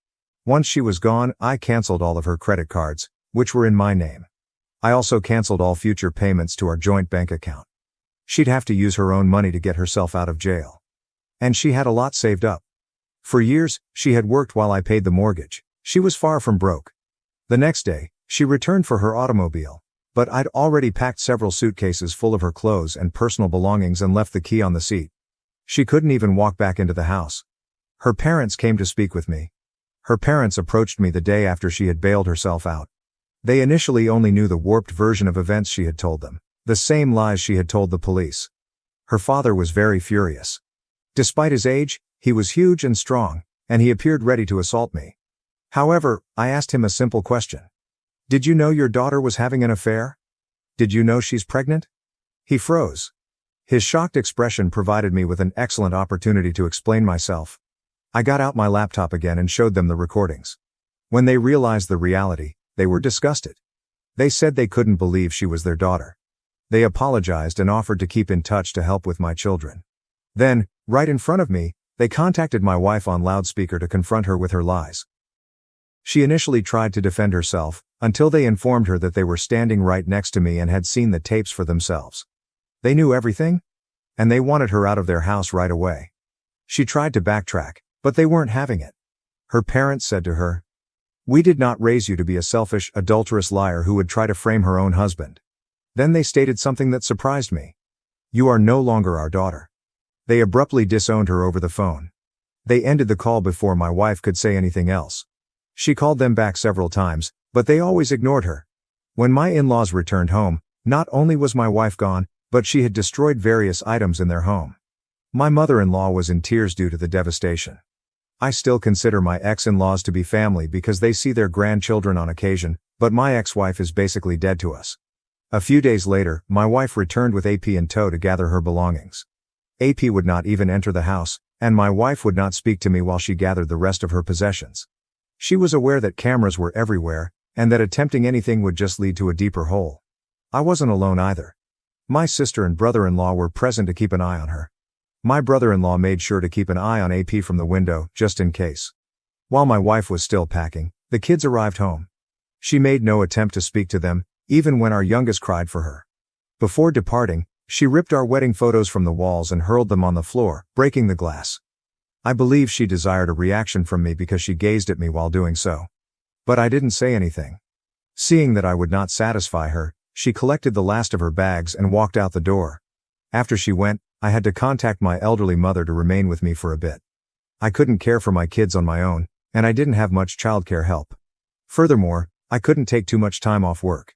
Once she was gone, I canceled all of her credit cards, which were in my name. I also canceled all future payments to our joint bank account. She'd have to use her own money to get herself out of jail. And she had a lot saved up. For years, she had worked while I paid the mortgage. She was far from broke. The next day, she returned for her automobile. But I'd already packed several suitcases full of her clothes and personal belongings and left the key on the seat. She couldn't even walk back into the house. Her parents came to speak with me. Her parents approached me the day after she had bailed herself out. They initially only knew the warped version of events she had told them, the same lies she had told the police. Her father was very furious. Despite his age, he was huge and strong, and he appeared ready to assault me. However, I asked him a simple question. Did you know your daughter was having an affair? Did you know she's pregnant? He froze. His shocked expression provided me with an excellent opportunity to explain myself. I got out my laptop again and showed them the recordings. When they realized the reality, they were disgusted. They said they couldn't believe she was their daughter. They apologized and offered to keep in touch to help with my children. Then, right in front of me, they contacted my wife on loudspeaker to confront her with her lies. She initially tried to defend herself, until they informed her that they were standing right next to me and had seen the tapes for themselves. They knew everything? And they wanted her out of their house right away. She tried to backtrack, but they weren't having it. Her parents said to her, "We did not raise you to be a selfish, adulterous liar who would try to frame her own husband." Then they stated something that surprised me. "You are no longer our daughter." They abruptly disowned her over the phone. They ended the call before my wife could say anything else. She called them back several times, but they always ignored her. When my in-laws returned home, not only was my wife gone, but she had destroyed various items in their home. My mother-in-law was in tears due to the devastation. I still consider my ex-in-laws to be family because they see their grandchildren on occasion, but my ex-wife is basically dead to us. A few days later, my wife returned with AP in tow to gather her belongings. AP would not even enter the house, and my wife would not speak to me while she gathered the rest of her possessions. She was aware that cameras were everywhere, and that attempting anything would just lead to a deeper hole. I wasn't alone either. My sister and brother-in-law were present to keep an eye on her. My brother-in-law made sure to keep an eye on AP from the window, just in case. While my wife was still packing, the kids arrived home. She made no attempt to speak to them, even when our youngest cried for her. Before departing, she ripped our wedding photos from the walls and hurled them on the floor, breaking the glass. I believe she desired a reaction from me because she gazed at me while doing so. But I didn't say anything. Seeing that I would not satisfy her, she collected the last of her bags and walked out the door. After she went, I had to contact my elderly mother to remain with me for a bit. I couldn't care for my kids on my own, and I didn't have much childcare help. Furthermore, I couldn't take too much time off work.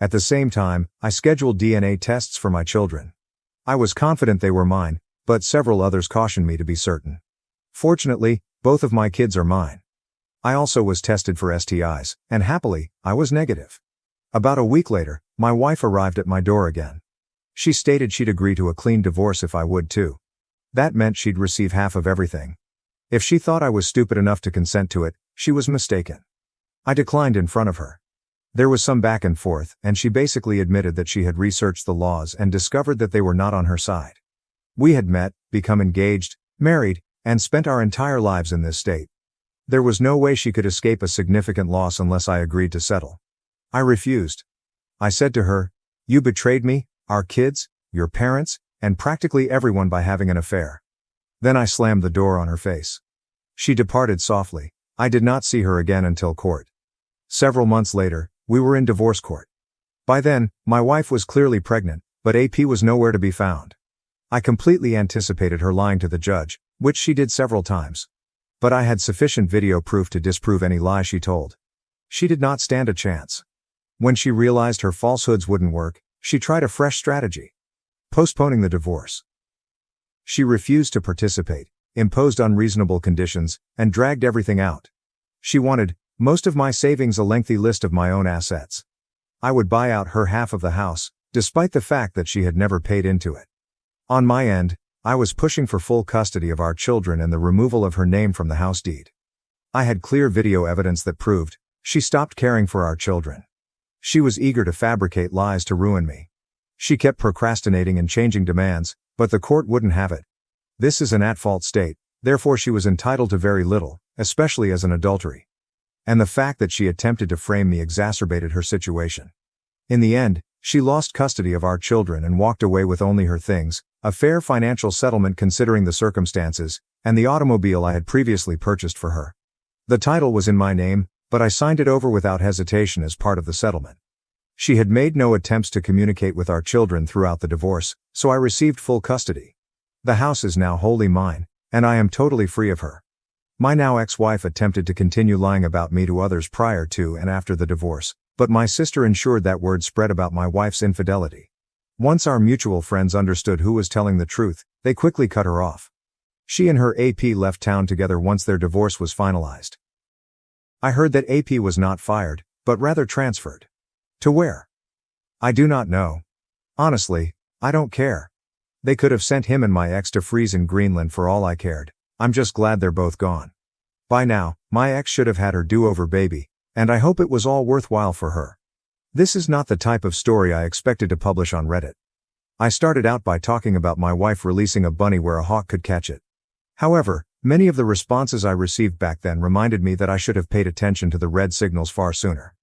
At the same time, I scheduled DNA tests for my children. I was confident they were mine, but several others cautioned me to be certain. Fortunately, both of my kids are mine. I also was tested for STIs, and happily, I was negative. About a week later, my wife arrived at my door again. She stated she'd agree to a clean divorce if I would too. That meant she'd receive half of everything. If she thought I was stupid enough to consent to it, she was mistaken. I declined in front of her. There was some back and forth, and she basically admitted that she had researched the laws and discovered that they were not on her side. We had met, become engaged, married, and spent our entire lives in this state. There was no way she could escape a significant loss unless I agreed to settle. I refused. I said to her, "You betrayed me, our kids, your parents, and practically everyone by having an affair." Then I slammed the door on her face. She departed softly. I did not see her again until court. Several months later, we were in divorce court. By then, my wife was clearly pregnant, but AP was nowhere to be found. I completely anticipated her lying to the judge, which she did several times. But I had sufficient video proof to disprove any lie she told. She did not stand a chance. When she realized her falsehoods wouldn't work, she tried a fresh strategy: postponing the divorce. She refused to participate, imposed unreasonable conditions, and dragged everything out. She wanted most of my savings, a lengthy list of my own assets. I would buy out her half of the house, despite the fact that she had never paid into it. On my end, I was pushing for full custody of our children and the removal of her name from the house deed. I had clear video evidence that proved she stopped caring for our children. She was eager to fabricate lies to ruin me. She kept procrastinating and changing demands, but the court wouldn't have it. This is an at-fault state, therefore she was entitled to very little, especially as an adultery. And the fact that she attempted to frame me exacerbated her situation. In the end, she lost custody of our children and walked away with only her things, a fair financial settlement considering the circumstances, and the automobile I had previously purchased for her. The title was in my name, but I signed it over without hesitation as part of the settlement. She had made no attempts to communicate with our children throughout the divorce, so I received full custody. The house is now wholly mine, and I am totally free of her. My now ex-wife attempted to continue lying about me to others prior to and after the divorce, but my sister ensured that word spread about my wife's infidelity. Once our mutual friends understood who was telling the truth, they quickly cut her off. She and her AP left town together once their divorce was finalized. I heard that AP was not fired, but rather transferred. To where? I do not know. Honestly, I don't care. They could have sent him and my ex to freeze in Greenland for all I cared. I'm just glad they're both gone. By now, my ex should have had her do-over baby, and I hope it was all worthwhile for her. This is not the type of story I expected to publish on Reddit. I started out by talking about my wife releasing a bunny where a hawk could catch it. However, many of the responses I received back then reminded me that I should have paid attention to the red signals far sooner.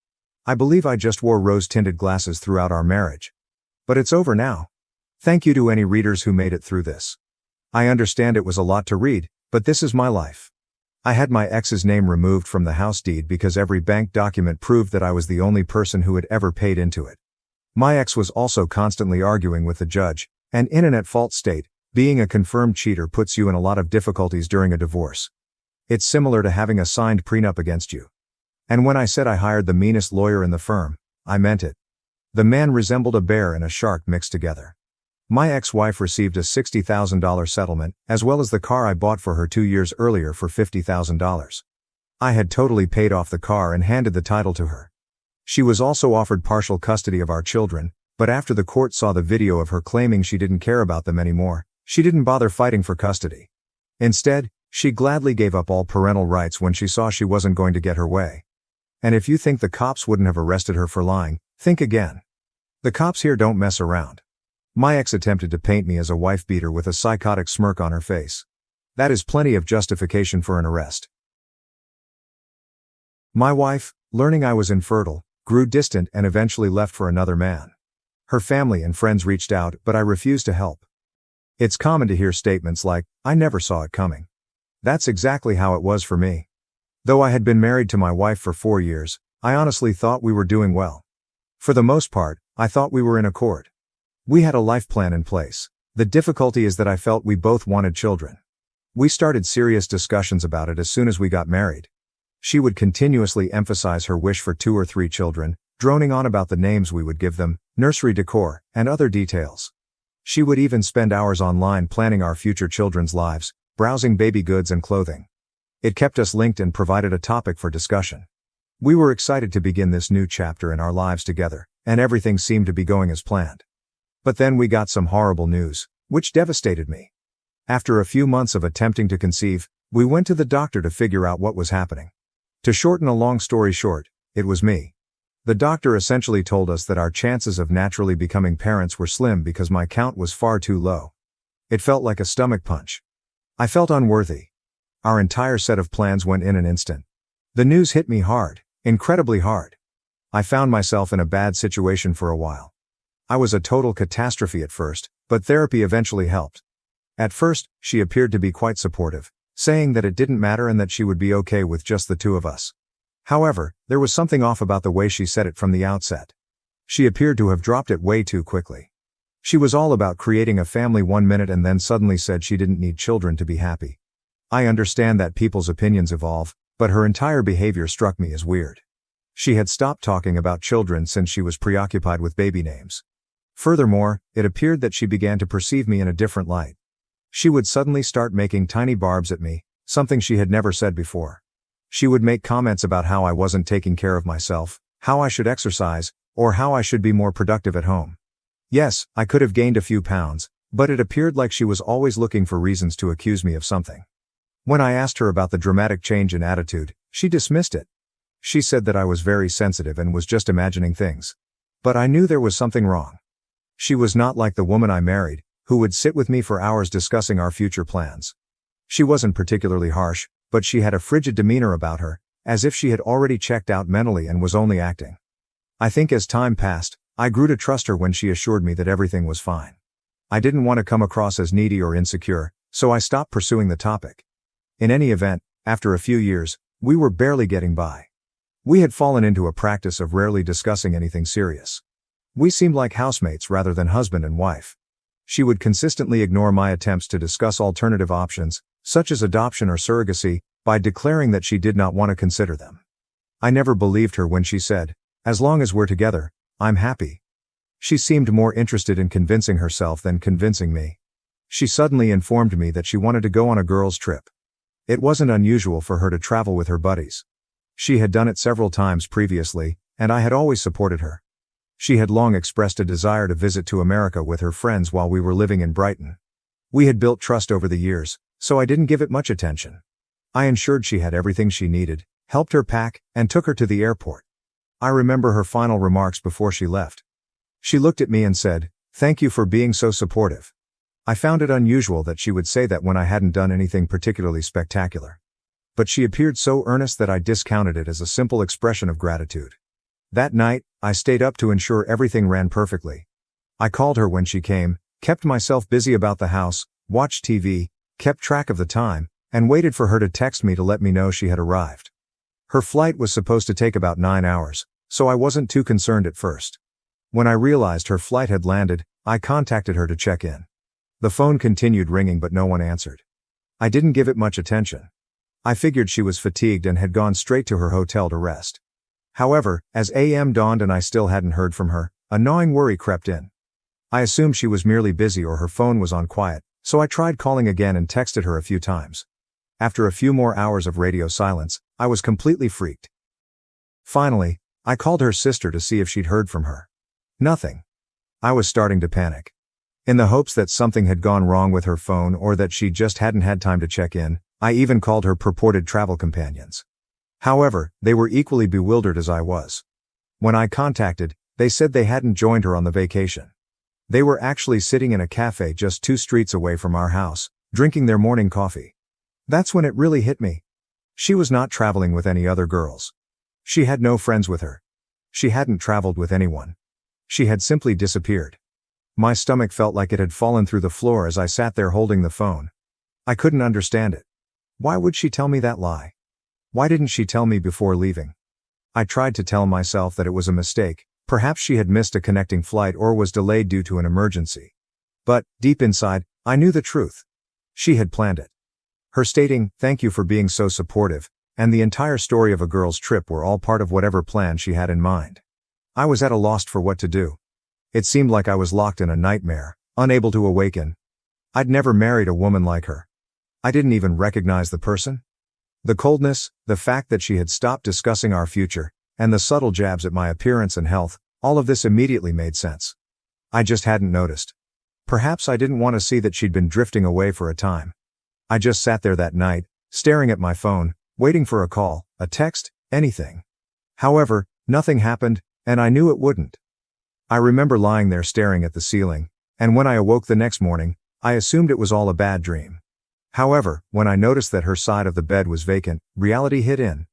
I believe I just wore rose-tinted glasses throughout our marriage. But it's over now. Thank you to any readers who made it through this. I understand it was a lot to read, but this is my life. I had my ex's name removed from the house deed because every bank document proved that I was the only person who had ever paid into it. My ex was also constantly arguing with the judge, and in an at-fault state, being a confirmed cheater puts you in a lot of difficulties during a divorce. It's similar to having a signed prenup against you. And when I said I hired the meanest lawyer in the firm, I meant it. The man resembled a bear and a shark mixed together. My ex-wife received a $60,000 settlement, as well as the car I bought for her 2 years earlier for $50,000. I had totally paid off the car and handed the title to her. She was also offered partial custody of our children, but after the court saw the video of her claiming she didn't care about them anymore, she didn't bother fighting for custody. Instead, she gladly gave up all parental rights when she saw she wasn't going to get her way. And if you think the cops wouldn't have arrested her for lying, think again. The cops here don't mess around. My ex attempted to paint me as a wife beater with a psychotic smirk on her face. That is plenty of justification for an arrest. My wife, learning I was infertile, grew distant and eventually left for another man. Her family and friends reached out, but I refused to help. It's common to hear statements like, "I never saw it coming." That's exactly how it was for me. Though I had been married to my wife for 4 years, I honestly thought we were doing well. For the most part, I thought we were in accord. We had a life plan in place. The difficulty is that I felt we both wanted children. We started serious discussions about it as soon as we got married. She would continuously emphasize her wish for 2 or 3 children, droning on about the names we would give them, nursery decor, and other details. She would even spend hours online planning our future children's lives, browsing baby goods and clothing. It kept us linked and provided a topic for discussion. We were excited to begin this new chapter in our lives together, and everything seemed to be going as planned. But then we got some horrible news, which devastated me. After a few months of attempting to conceive, we went to the doctor to figure out what was happening. To shorten a long story short, it was me. The doctor essentially told us that our chances of naturally becoming parents were slim because my count was far too low. It felt like a stomach punch. I felt unworthy. Our entire set of plans went in an instant. The news hit me hard, incredibly hard. I found myself in a bad situation for a while. I was a total catastrophe at first, but therapy eventually helped. At first, she appeared to be quite supportive, saying that it didn't matter and that she would be okay with just the two of us. However, there was something off about the way she said it from the outset. She appeared to have dropped it way too quickly. She was all about creating a family 1 minute and then suddenly said she didn't need children to be happy. I understand that people's opinions evolve, but her entire behavior struck me as weird. She had stopped talking about children since she was preoccupied with baby names. Furthermore, it appeared that she began to perceive me in a different light. She would suddenly start making tiny barbs at me, something she had never said before. She would make comments about how I wasn't taking care of myself, how I should exercise, or how I should be more productive at home. Yes, I could have gained a few pounds, but it appeared like she was always looking for reasons to accuse me of something. When I asked her about the dramatic change in attitude, she dismissed it. She said that I was very sensitive and was just imagining things. But I knew there was something wrong. She was not like the woman I married, who would sit with me for hours discussing our future plans. She wasn't particularly harsh, but she had a frigid demeanor about her, as if she had already checked out mentally and was only acting. I think as time passed, I grew to trust her when she assured me that everything was fine. I didn't want to come across as needy or insecure, so I stopped pursuing the topic. In any event, after a few years, we were barely getting by. We had fallen into a practice of rarely discussing anything serious. We seemed like housemates rather than husband and wife. She would consistently ignore my attempts to discuss alternative options, such as adoption or surrogacy, by declaring that she did not want to consider them. I never believed her when she said, "As long as we're together, I'm happy." She seemed more interested in convincing herself than convincing me. She suddenly informed me that she wanted to go on a girls' trip. It wasn't unusual for her to travel with her buddies. She had done it several times previously, and I had always supported her. She had long expressed a desire to visit to America with her friends while we were living in Brighton. We had built trust over the years, so I didn't give it much attention. I ensured she had everything she needed, helped her pack, and took her to the airport. I remember her final remarks before she left. She looked at me and said, "Thank you for being so supportive." I found it unusual that she would say that when I hadn't done anything particularly spectacular. But she appeared so earnest that I discounted it as a simple expression of gratitude. That night, I stayed up to ensure everything ran perfectly. I called her when she came, kept myself busy about the house, watched TV, kept track of the time, and waited for her to text me to let me know she had arrived. Her flight was supposed to take about 9 hours, so I wasn't too concerned at first. When I realized her flight had landed, I contacted her to check in. The phone continued ringing but no one answered. I didn't give it much attention. I figured she was fatigued and had gone straight to her hotel to rest. However, as AM dawned and I still hadn't heard from her, a gnawing worry crept in. I assumed she was merely busy or her phone was on quiet, so I tried calling again and texted her a few times. After a few more hours of radio silence, I was completely freaked. Finally, I called her sister to see if she'd heard from her. Nothing. I was starting to panic. In the hopes that something had gone wrong with her phone or that she just hadn't had time to check in, I even called her purported travel companions. However, they were equally bewildered as I was. When I contacted, they said they hadn't joined her on the vacation. They were actually sitting in a cafe just 2 streets away from our house, drinking their morning coffee. That's when it really hit me. She was not traveling with any other girls. She had no friends with her. She hadn't traveled with anyone. She had simply disappeared. My stomach felt like it had fallen through the floor as I sat there holding the phone. I couldn't understand it. Why would she tell me that lie? Why didn't she tell me before leaving? I tried to tell myself that it was a mistake, perhaps she had missed a connecting flight or was delayed due to an emergency. But, deep inside, I knew the truth. She had planned it. Her stating, "Thank you for being so supportive," and the entire story of a girl's trip were all part of whatever plan she had in mind. I was at a loss for what to do. It seemed like I was locked in a nightmare, unable to awaken. I'd never married a woman like her. I didn't even recognize the person. The coldness, the fact that she had stopped discussing our future, and the subtle jabs at my appearance and health, all of this immediately made sense. I just hadn't noticed. Perhaps I didn't want to see that she'd been drifting away for a time. I just sat there that night, staring at my phone, waiting for a call, a text, anything. However, nothing happened, And I knew it wouldn't. I remember lying there staring at the ceiling, and when I awoke the next morning, I assumed it was all a bad dream. However, when I noticed that her side of the bed was vacant, reality hit in.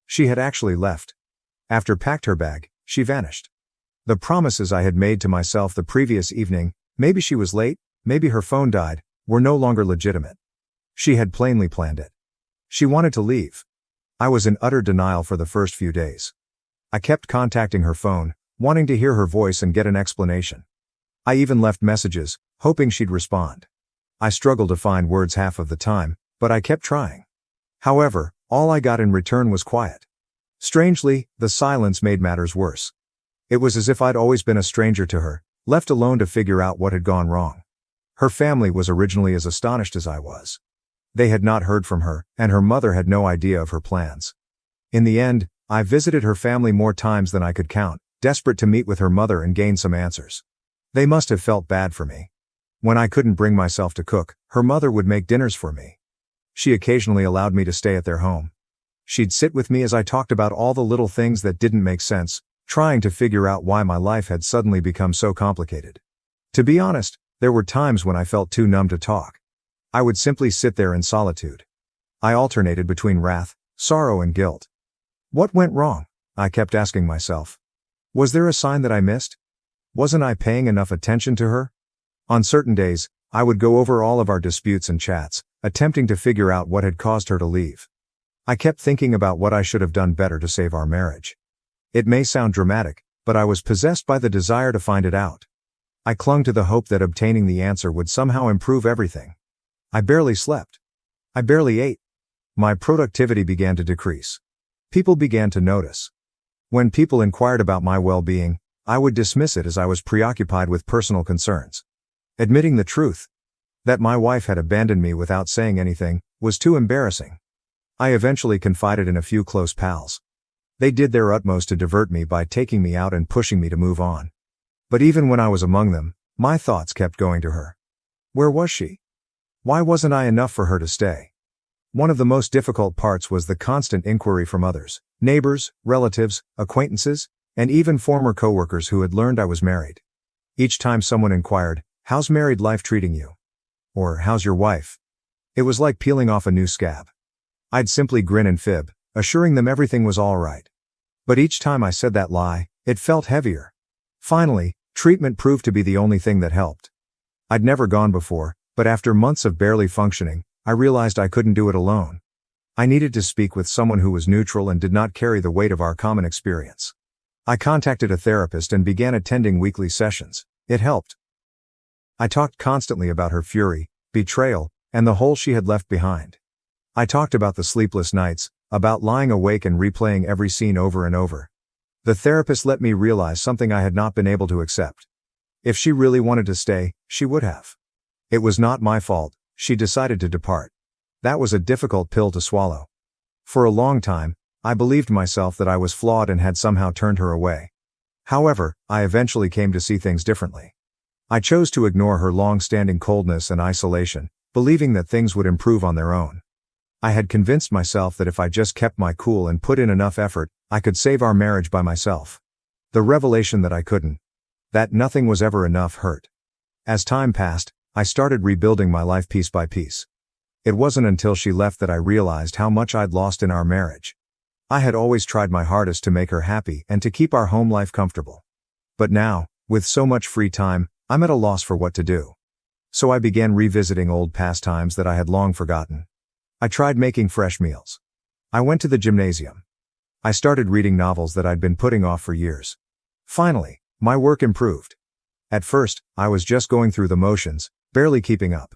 She had actually left. After packed her bag, she vanished. The promises I had made to myself the previous evening, maybe she was late, maybe her phone died, were no longer legitimate. She had plainly planned it. She wanted to leave. I was in utter denial for the first few days. I kept contacting her phone, wanting to hear her voice and get an explanation. I even left messages, hoping she'd respond. I struggled to find words half of the time, but I kept trying. However, all I got in return was quiet. Strangely, the silence made matters worse. It was as if I'd always been a stranger to her, left alone to figure out what had gone wrong. Her family was originally as astonished as I was. They had not heard from her, and her mother had no idea of her plans. In the end, I visited her family more times than I could count, desperate to meet with her mother and gain some answers. They must have felt bad for me. When I couldn't bring myself to cook, her mother would make dinners for me. She occasionally allowed me to stay at their home. She'd sit with me as I talked about all the little things that didn't make sense, trying to figure out why my life had suddenly become so complicated. To be honest, there were times when I felt too numb to talk. I would simply sit there in solitude. I alternated between wrath, sorrow, and guilt. What went wrong? I kept asking myself. Was there a sign that I missed? Wasn't I paying enough attention to her? On certain days, I would go over all of our disputes and chats, attempting to figure out what had caused her to leave. I kept thinking about what I should have done better to save our marriage. It may sound dramatic, but I was possessed by the desire to find it out. I clung to the hope that obtaining the answer would somehow improve everything. I barely slept. I barely ate. My productivity began to decrease. People began to notice. When people inquired about my well-being, I would dismiss it as I was preoccupied with personal concerns. Admitting the truth, that my wife had abandoned me without saying anything, was too embarrassing. I eventually confided in a few close pals. They did their utmost to divert me by taking me out and pushing me to move on. But even when I was among them, my thoughts kept going to her. Where was she? Why wasn't I enough for her to stay? One of the most difficult parts was the constant inquiry from others, neighbors, relatives, acquaintances, and even former coworkers who had learned I was married. Each time someone inquired, "How's married life treating you?" Or, "How's your wife?" It was like peeling off a new scab. I'd simply grin and fib, assuring them everything was all right. But each time I said that lie, it felt heavier. Finally, treatment proved to be the only thing that helped. I'd never gone before, but after months of barely functioning, I realized I couldn't do it alone. I needed to speak with someone who was neutral and did not carry the weight of our common experience. I contacted a therapist and began attending weekly sessions. It helped. I talked constantly about her fury, betrayal, and the hole she had left behind. I talked about the sleepless nights, about lying awake and replaying every scene over and over. The therapist let me realize something I had not been able to accept. If she really wanted to stay, she would have. It was not my fault, she decided to depart. That was a difficult pill to swallow. For a long time, I believed myself that I was flawed and had somehow turned her away. However, I eventually came to see things differently. I chose to ignore her long-standing coldness and isolation, believing that things would improve on their own. I had convinced myself that if I just kept my cool and put in enough effort, I could save our marriage by myself. The revelation that I couldn't, that nothing was ever enough, hurt. As time passed, I started rebuilding my life piece by piece. It wasn't until she left that I realized how much I'd lost in our marriage. I had always tried my hardest to make her happy and to keep our home life comfortable. But now, with so much free time, I'm at a loss for what to do. So I began revisiting old pastimes that I had long forgotten. I tried making fresh meals. I went to the gymnasium. I started reading novels that I'd been putting off for years. Finally, my work improved. At first, I was just going through the motions, barely keeping up.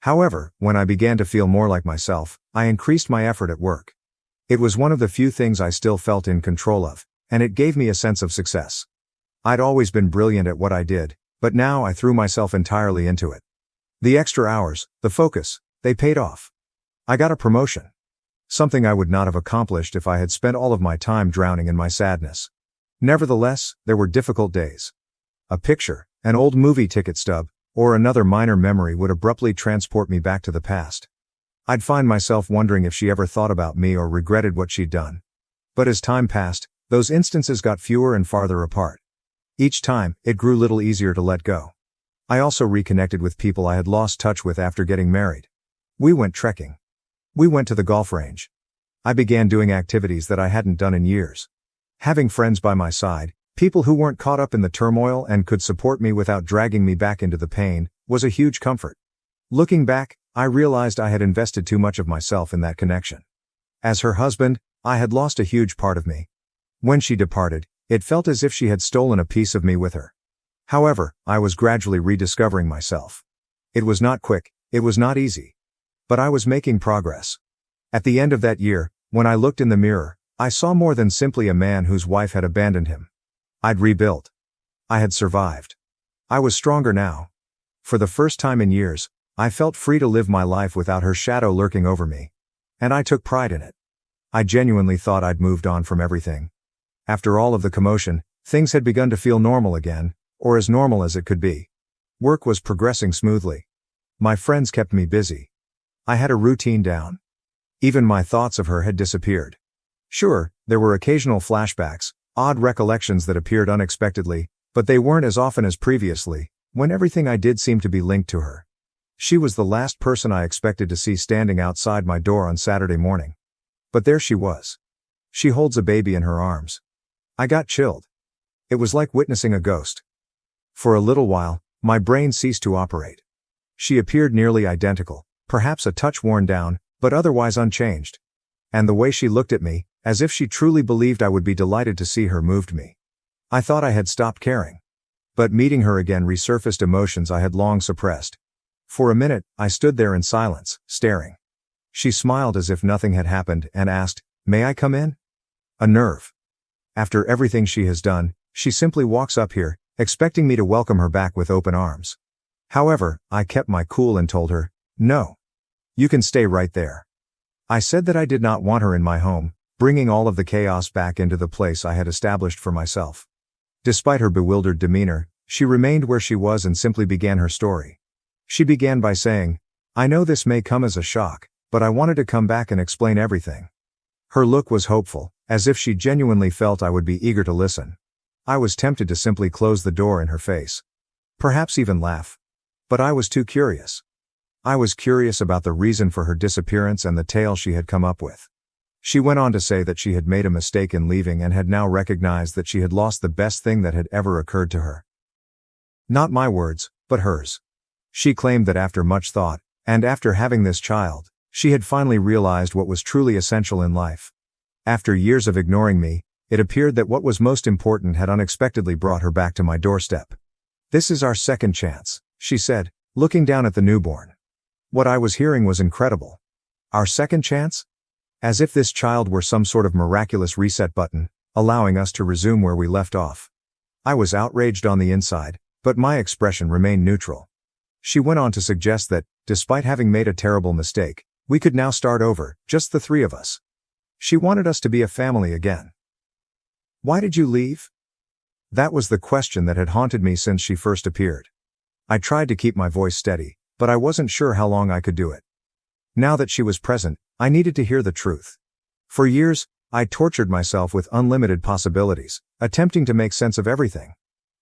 However, when I began to feel more like myself, I increased my effort at work. It was one of the few things I still felt in control of, and it gave me a sense of success. I'd always been brilliant at what I did, but now I threw myself entirely into it. The extra hours, the focus, they paid off. I got a promotion. Something I would not have accomplished if I had spent all of my time drowning in my sadness. Nevertheless, there were difficult days. A picture, an old movie ticket stub, or another minor memory would abruptly transport me back to the past. I'd find myself wondering if she ever thought about me or regretted what she'd done. But as time passed, Those instances got fewer and farther apart. Each time, it grew little easier to let go. I also reconnected with people I had lost touch with after getting married. We went trekking. We went to the golf range. I began doing activities that I hadn't done in years. Having friends by my side, people who weren't caught up in the turmoil and could support me without dragging me back into the pain, was a huge comfort. Looking back, I realized I had invested too much of myself in that connection. As her husband, I had lost a huge part of me. When she departed, it felt as if she had stolen a piece of me with her. However, I was gradually rediscovering myself. It was not quick, it was not easy. But I was making progress. At the end of that year, when I looked in the mirror, I saw more than simply a man whose wife had abandoned him. I'd rebuilt. I had survived. I was stronger now. For the first time in years, I felt free to live my life without her shadow lurking over me. And I took pride in it. I genuinely thought I'd moved on from everything. After all of the commotion, things had begun to feel normal again, or as normal as it could be. Work was progressing smoothly. My friends kept me busy. I had a routine down. Even my thoughts of her had disappeared. Sure, there were occasional flashbacks, odd recollections that appeared unexpectedly, but they weren't as often as previously, when everything I did seemed to be linked to her. She was the last person I expected to see standing outside my door on Saturday morning. But there she was. She holds a baby in her arms. I got chilled. It was like witnessing a ghost. For a little while, my brain ceased to operate. She appeared nearly identical, perhaps a touch worn down, but otherwise unchanged. And the way she looked at me, as if she truly believed I would be delighted to see her, moved me. I thought I had stopped caring. But meeting her again resurfaced emotions I had long suppressed. For a minute, I stood there in silence, staring. She smiled as if nothing had happened and asked, "May I come in?" A nerve. After everything she has done, she simply walks up here, expecting me to welcome her back with open arms. However, I kept my cool and told her, "No. You can stay right there." I said that I did not want her in my home, bringing all of the chaos back into the place I had established for myself. Despite her bewildered demeanor, she remained where she was and simply began her story. She began by saying, "I know this may come as a shock, but I wanted to come back and explain everything." Her look was hopeful, as if she genuinely felt I would be eager to listen. I was tempted to simply close the door in her face. Perhaps even laugh. But I was too curious. I was curious about the reason for her disappearance and the tale she had come up with. She went on to say that she had made a mistake in leaving and had now recognized that she had lost the best thing that had ever occurred to her. Not my words, but hers. She claimed that after much thought, and after having this child, she had finally realized what was truly essential in life. After years of ignoring me, it appeared that what was most important had unexpectedly brought her back to my doorstep. "This is our second chance," she said, looking down at the newborn. What I was hearing was incredible. Our second chance? As if this child were some sort of miraculous reset button, allowing us to resume where we left off. I was outraged on the inside, but my expression remained neutral. She went on to suggest that, despite having made a terrible mistake, we could now start over, just the three of us. She wanted us to be a family again. "Why did you leave?" That was the question that had haunted me since she first appeared. I tried to keep my voice steady, but I wasn't sure how long I could do it. Now that she was present, I needed to hear the truth. For years, I tortured myself with unlimited possibilities, attempting to make sense of everything.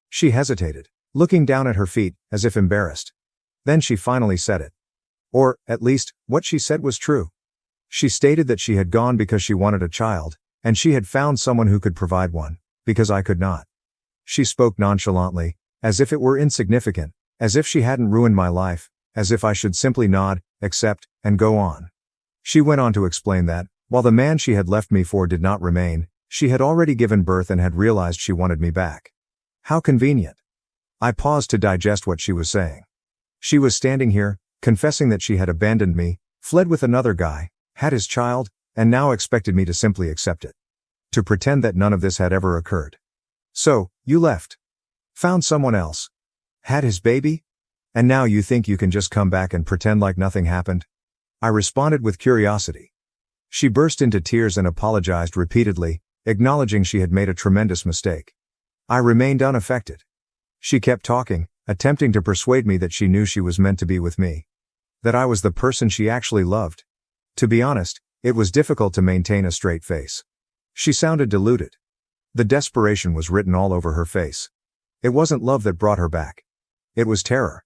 She hesitated, looking down at her feet, as if embarrassed. Then she finally said it. Or, at least, what she said was true. She stated that she had gone because she wanted a child, and she had found someone who could provide one, because I could not. She spoke nonchalantly, as if it were insignificant, as if she hadn't ruined my life, as if I should simply nod, accept, and go on. She went on to explain that, while the man she had left me for did not remain, she had already given birth and had realized she wanted me back. How convenient. I paused to digest what she was saying. She was standing here, confessing that she had abandoned me, fled with another guy, had his child, and now expected me to simply accept it. To pretend that none of this had ever occurred. "So, you left. Found someone else. Had his baby? And now you think you can just come back and pretend like nothing happened?" I responded with curiosity. She burst into tears and apologized repeatedly, acknowledging she had made a tremendous mistake. I remained unaffected. She kept talking, attempting to persuade me that she knew she was meant to be with me. That I was the person she actually loved. To be honest, it was difficult to maintain a straight face. She sounded deluded. The desperation was written all over her face. It wasn't love that brought her back. It was terror.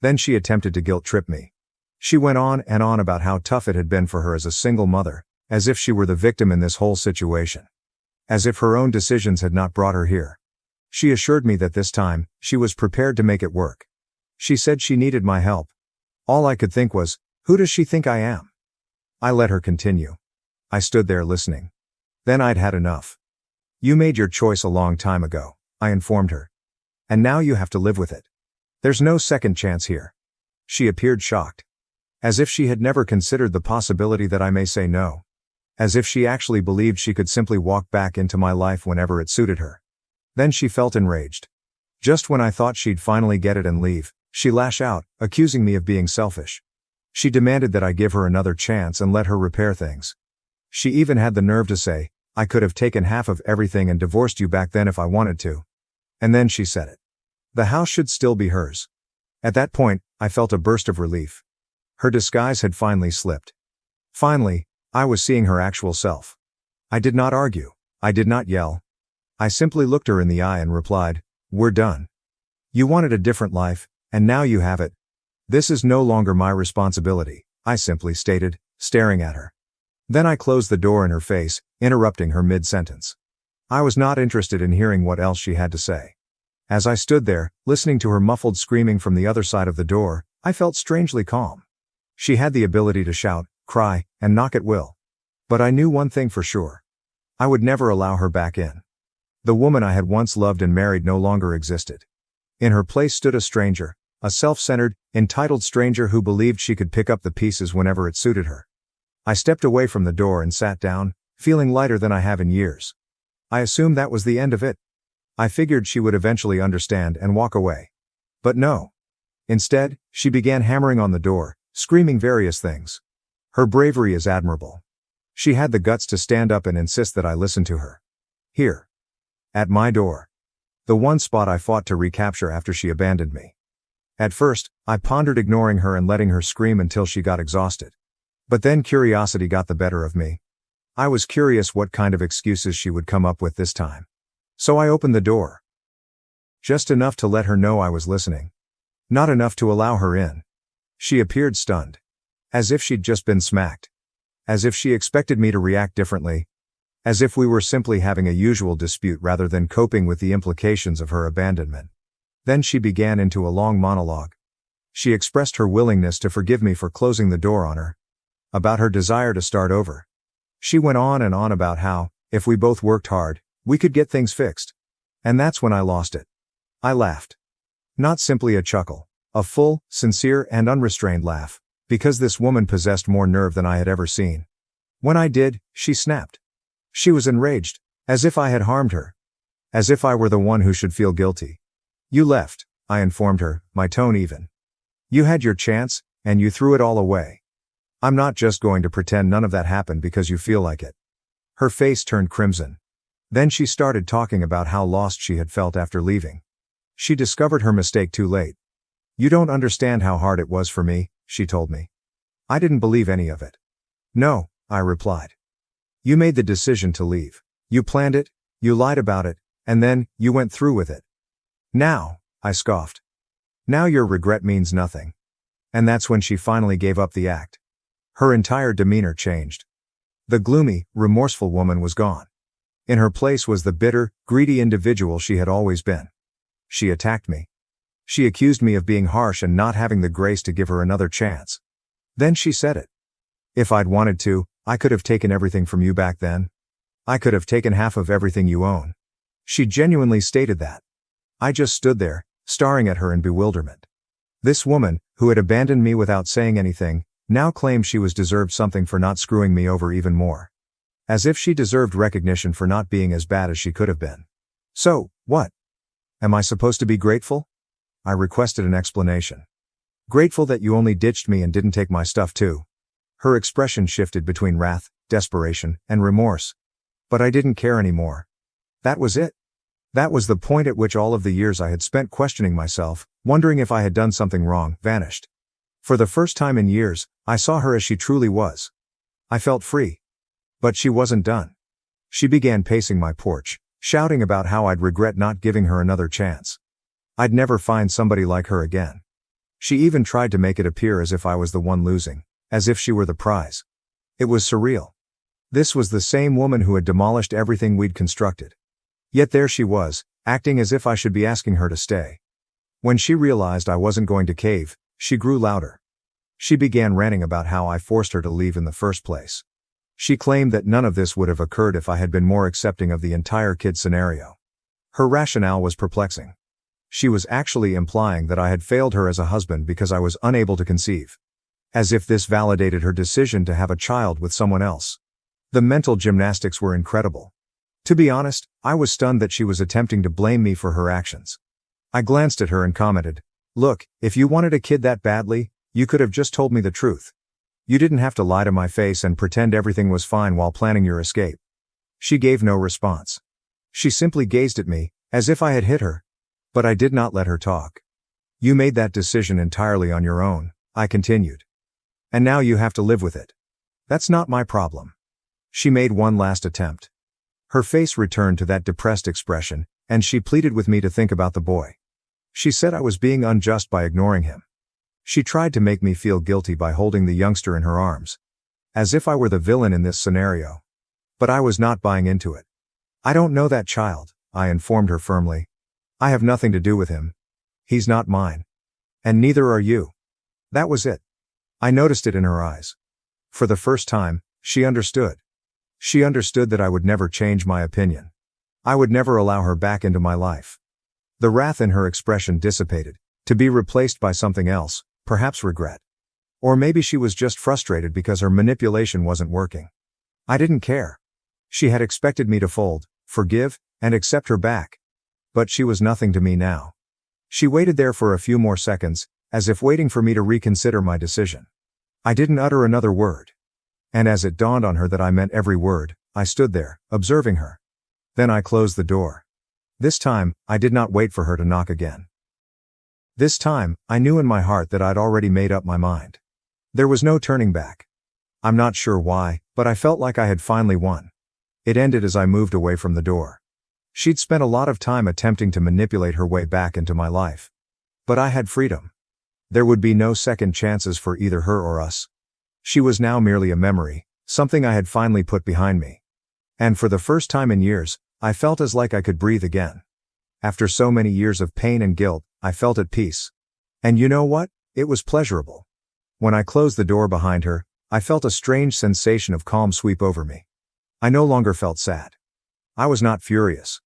Then she attempted to guilt-trip me. She went on and on about how tough it had been for her as a single mother, as if she were the victim in this whole situation. As if her own decisions had not brought her here. She assured me that this time, she was prepared to make it work. She said she needed my help. All I could think was, who does she think I am? I let her continue. I stood there listening. Then I'd had enough. You made your choice a long time ago, I informed her. And now you have to live with it. There's no second chance here. She appeared shocked. As if she had never considered the possibility that I may say no. As if she actually believed she could simply walk back into my life whenever it suited her. Then she felt enraged. Just when I thought she'd finally get it and leave, she lashed out, accusing me of being selfish. She demanded that I give her another chance and let her repair things. She even had the nerve to say, I could have taken half of everything and divorced you back then if I wanted to. And then she said it. The house should still be hers. At that point, I felt a burst of relief. Her disguise had finally slipped. Finally, I was seeing her actual self. I did not argue. I did not yell. I simply looked her in the eye and replied, we're done. You wanted a different life, and now you have it. This is no longer my responsibility, I simply stated, staring at her. Then I closed the door in her face, interrupting her mid-sentence. I was not interested in hearing what else she had to say. As I stood there, listening to her muffled screaming from the other side of the door, I felt strangely calm. She had the ability to shout, cry, and knock at will. But I knew one thing for sure. I would never allow her back in. The woman I had once loved and married no longer existed. In her place stood a stranger, a self-centered, entitled stranger who believed she could pick up the pieces whenever it suited her. I stepped away from the door and sat down, feeling lighter than I have in years. I assumed that was the end of it. I figured she would eventually understand and walk away. But no. Instead, she began hammering on the door, screaming various things. Her bravery is admirable. She had the guts to stand up and insist that I listen to her. Here. At my door. The one spot I fought to recapture after she abandoned me. At first, I pondered ignoring her and letting her scream until she got exhausted. But then curiosity got the better of me. I was curious what kind of excuses she would come up with this time. So I opened the door. Just enough to let her know I was listening. Not enough to allow her in. She appeared stunned. As if she'd just been smacked. As if she expected me to react differently. As if we were simply having a usual dispute rather than coping with the implications of her abandonment. Then she began into a long monologue. She expressed her willingness to forgive me for closing the door on her. About her desire to start over. She went on and on about how, if we both worked hard, we could get things fixed. And that's when I lost it. I laughed. Not simply a chuckle. A full, sincere and unrestrained laugh. Because this woman possessed more nerve than I had ever seen. When I did, she snapped. She was enraged. As if I had harmed her. As if I were the one who should feel guilty. You left, I informed her, my tone even. You had your chance, and you threw it all away. I'm not just going to pretend none of that happened because you feel like it. Her face turned crimson. Then she started talking about how lost she had felt after leaving. She discovered her mistake too late. You don't understand how hard it was for me, she told me. I didn't believe any of it. No, I replied. You made the decision to leave. You planned it, you lied about it, and then, you went through with it. Now, I scoffed. Now your regret means nothing. And that's when she finally gave up the act. Her entire demeanor changed. The gloomy, remorseful woman was gone. In her place was the bitter, greedy individual she had always been. She attacked me. She accused me of being harsh and not having the grace to give her another chance. Then she said it. If I'd wanted to, I could have taken everything from you back then. I could have taken half of everything you own. She genuinely stated that. I just stood there, staring at her in bewilderment. This woman, who had abandoned me without saying anything, now claimed she was deserved something for not screwing me over even more. As if she deserved recognition for not being as bad as she could have been. So, what? Am I supposed to be grateful? I requested an explanation. Grateful that you only ditched me and didn't take my stuff too. Her expression shifted between wrath, desperation, and remorse. But I didn't care anymore. That was it. That was the point at which all of the years I had spent questioning myself, wondering if I had done something wrong, vanished. For the first time in years, I saw her as she truly was. I felt free. But she wasn't done. She began pacing my porch, shouting about how I'd regret not giving her another chance. I'd never find somebody like her again. She even tried to make it appear as if I was the one losing, as if she were the prize. It was surreal. This was the same woman who had demolished everything we'd constructed. Yet there she was, acting as if I should be asking her to stay. When she realized I wasn't going to cave, she grew louder. She began ranting about how I forced her to leave in the first place. She claimed that none of this would have occurred if I had been more accepting of the entire kid scenario. Her rationale was perplexing. She was actually implying that I had failed her as a husband because I was unable to conceive. As if this validated her decision to have a child with someone else. The mental gymnastics were incredible. To be honest, I was stunned that she was attempting to blame me for her actions. I glanced at her and commented, "Look, if you wanted a kid that badly, you could have just told me the truth. You didn't have to lie to my face and pretend everything was fine while planning your escape." She gave no response. She simply gazed at me, as if I had hit her. But I did not let her talk. "You made that decision entirely on your own," I continued. "And now you have to live with it. That's not my problem." She made one last attempt. Her face returned to that depressed expression, and she pleaded with me to think about the boy. She said I was being unjust by ignoring him. She tried to make me feel guilty by holding the youngster in her arms. As if I were the villain in this scenario. But I was not buying into it. "I don't know that child," I informed her firmly. "I have nothing to do with him. He's not mine. And neither are you." That was it. I noticed it in her eyes. For the first time, she understood. She understood that I would never change my opinion. I would never allow her back into my life. The wrath in her expression dissipated, to be replaced by something else, perhaps regret. Or maybe she was just frustrated because her manipulation wasn't working. I didn't care. She had expected me to fold, forgive, and accept her back. But she was nothing to me now. She waited there for a few more seconds, as if waiting for me to reconsider my decision. I didn't utter another word. And as it dawned on her that I meant every word, I stood there, observing her. Then I closed the door. This time, I did not wait for her to knock again. This time, I knew in my heart that I'd already made up my mind. There was no turning back. I'm not sure why, but I felt like I had finally won. It ended as I moved away from the door. She'd spent a lot of time attempting to manipulate her way back into my life. But I had freedom. There would be no second chances for either her or us. She was now merely a memory, something I had finally put behind me. And for the first time in years, I felt as like I could breathe again. After so many years of pain and guilt, I felt at peace. And you know what? It was pleasurable. When I closed the door behind her, I felt a strange sensation of calm sweep over me. I no longer felt sad. I was not furious.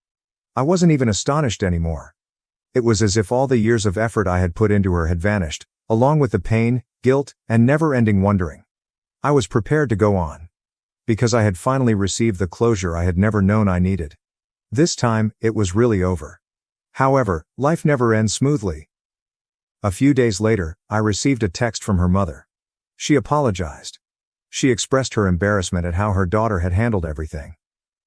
I wasn't even astonished anymore. It was as if all the years of effort I had put into her had vanished, along with the pain, guilt, and never-ending wondering. I was prepared to go on. Because I had finally received the closure I had never known I needed. This time, it was really over. However, life never ends smoothly. A few days later, I received a text from her mother. She apologized. She expressed her embarrassment at how her daughter had handled everything.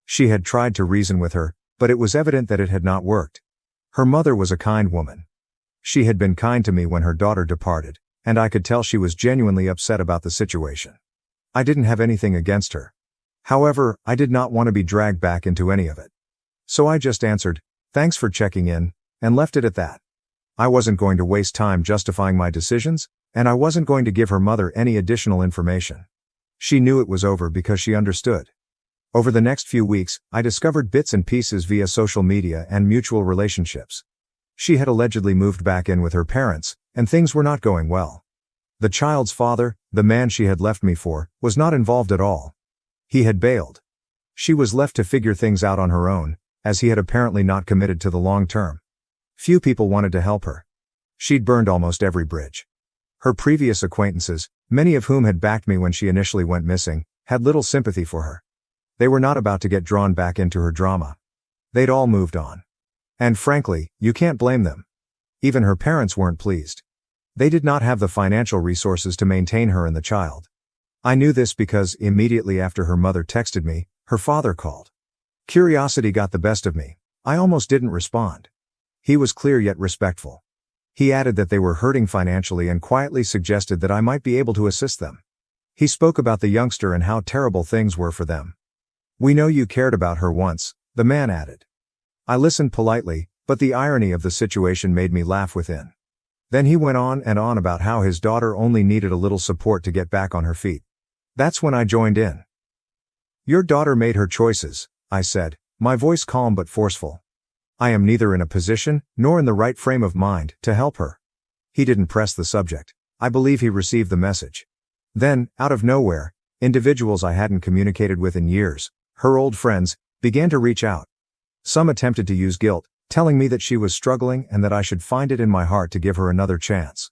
She had tried to reason with her, but it was evident that it had not worked. Her mother was a kind woman. She had been kind to me when her daughter departed, and I could tell she was genuinely upset about the situation. I didn't have anything against her. However, I did not want to be dragged back into any of it. So I just answered, "Thanks for checking in," and left it at that. I wasn't going to waste time justifying my decisions, and I wasn't going to give her mother any additional information. She knew it was over because she understood. Over the next few weeks, I discovered bits and pieces via social media and mutual relationships. She had allegedly moved back in with her parents, and things were not going well. The child's father, the man she had left me for, was not involved at all. He had bailed. She was left to figure things out on her own, as he had apparently not committed to the long term. Few people wanted to help her. She'd burned almost every bridge. Her previous acquaintances, many of whom had backed me when she initially went missing, had little sympathy for her. They were not about to get drawn back into her drama. They'd all moved on. And frankly, you can't blame them. Even her parents weren't pleased. They did not have the financial resources to maintain her and the child. I knew this because immediately after her mother texted me, her father called. Curiosity got the best of me. I almost didn't respond. He was clear yet respectful. He added that they were hurting financially and quietly suggested that I might be able to assist them. He spoke about the youngster and how terrible things were for them. "We know you cared about her once," the man added. I listened politely, but the irony of the situation made me laugh within. Then he went on and on about how his daughter only needed a little support to get back on her feet. That's when I joined in. "Your daughter made her choices," I said, my voice calm but forceful. "I am neither in a position, nor in the right frame of mind, to help her." He didn't press the subject. I believe he received the message. Then, out of nowhere, individuals I hadn't communicated with in years, her old friends, began to reach out. Some attempted to use guilt, telling me that she was struggling and that I should find it in my heart to give her another chance.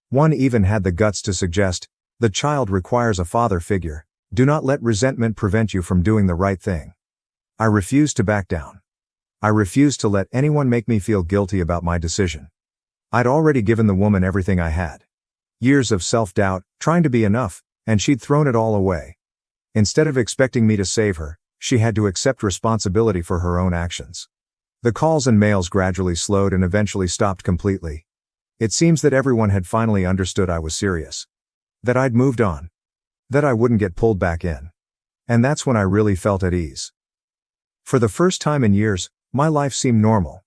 One even had the guts to suggest, "The child requires a father figure. Do not let resentment prevent you from doing the right thing." I refused to back down. I refused to let anyone make me feel guilty about my decision. I'd already given the woman everything I had. Years of self-doubt, trying to be enough, and she'd thrown it all away. Instead of expecting me to save her, she had to accept responsibility for her own actions. The calls and mails gradually slowed and eventually stopped completely. It seems that everyone had finally understood I was serious. That I'd moved on. That I wouldn't get pulled back in. And that's when I really felt at ease. For the first time in years, my life seemed normal.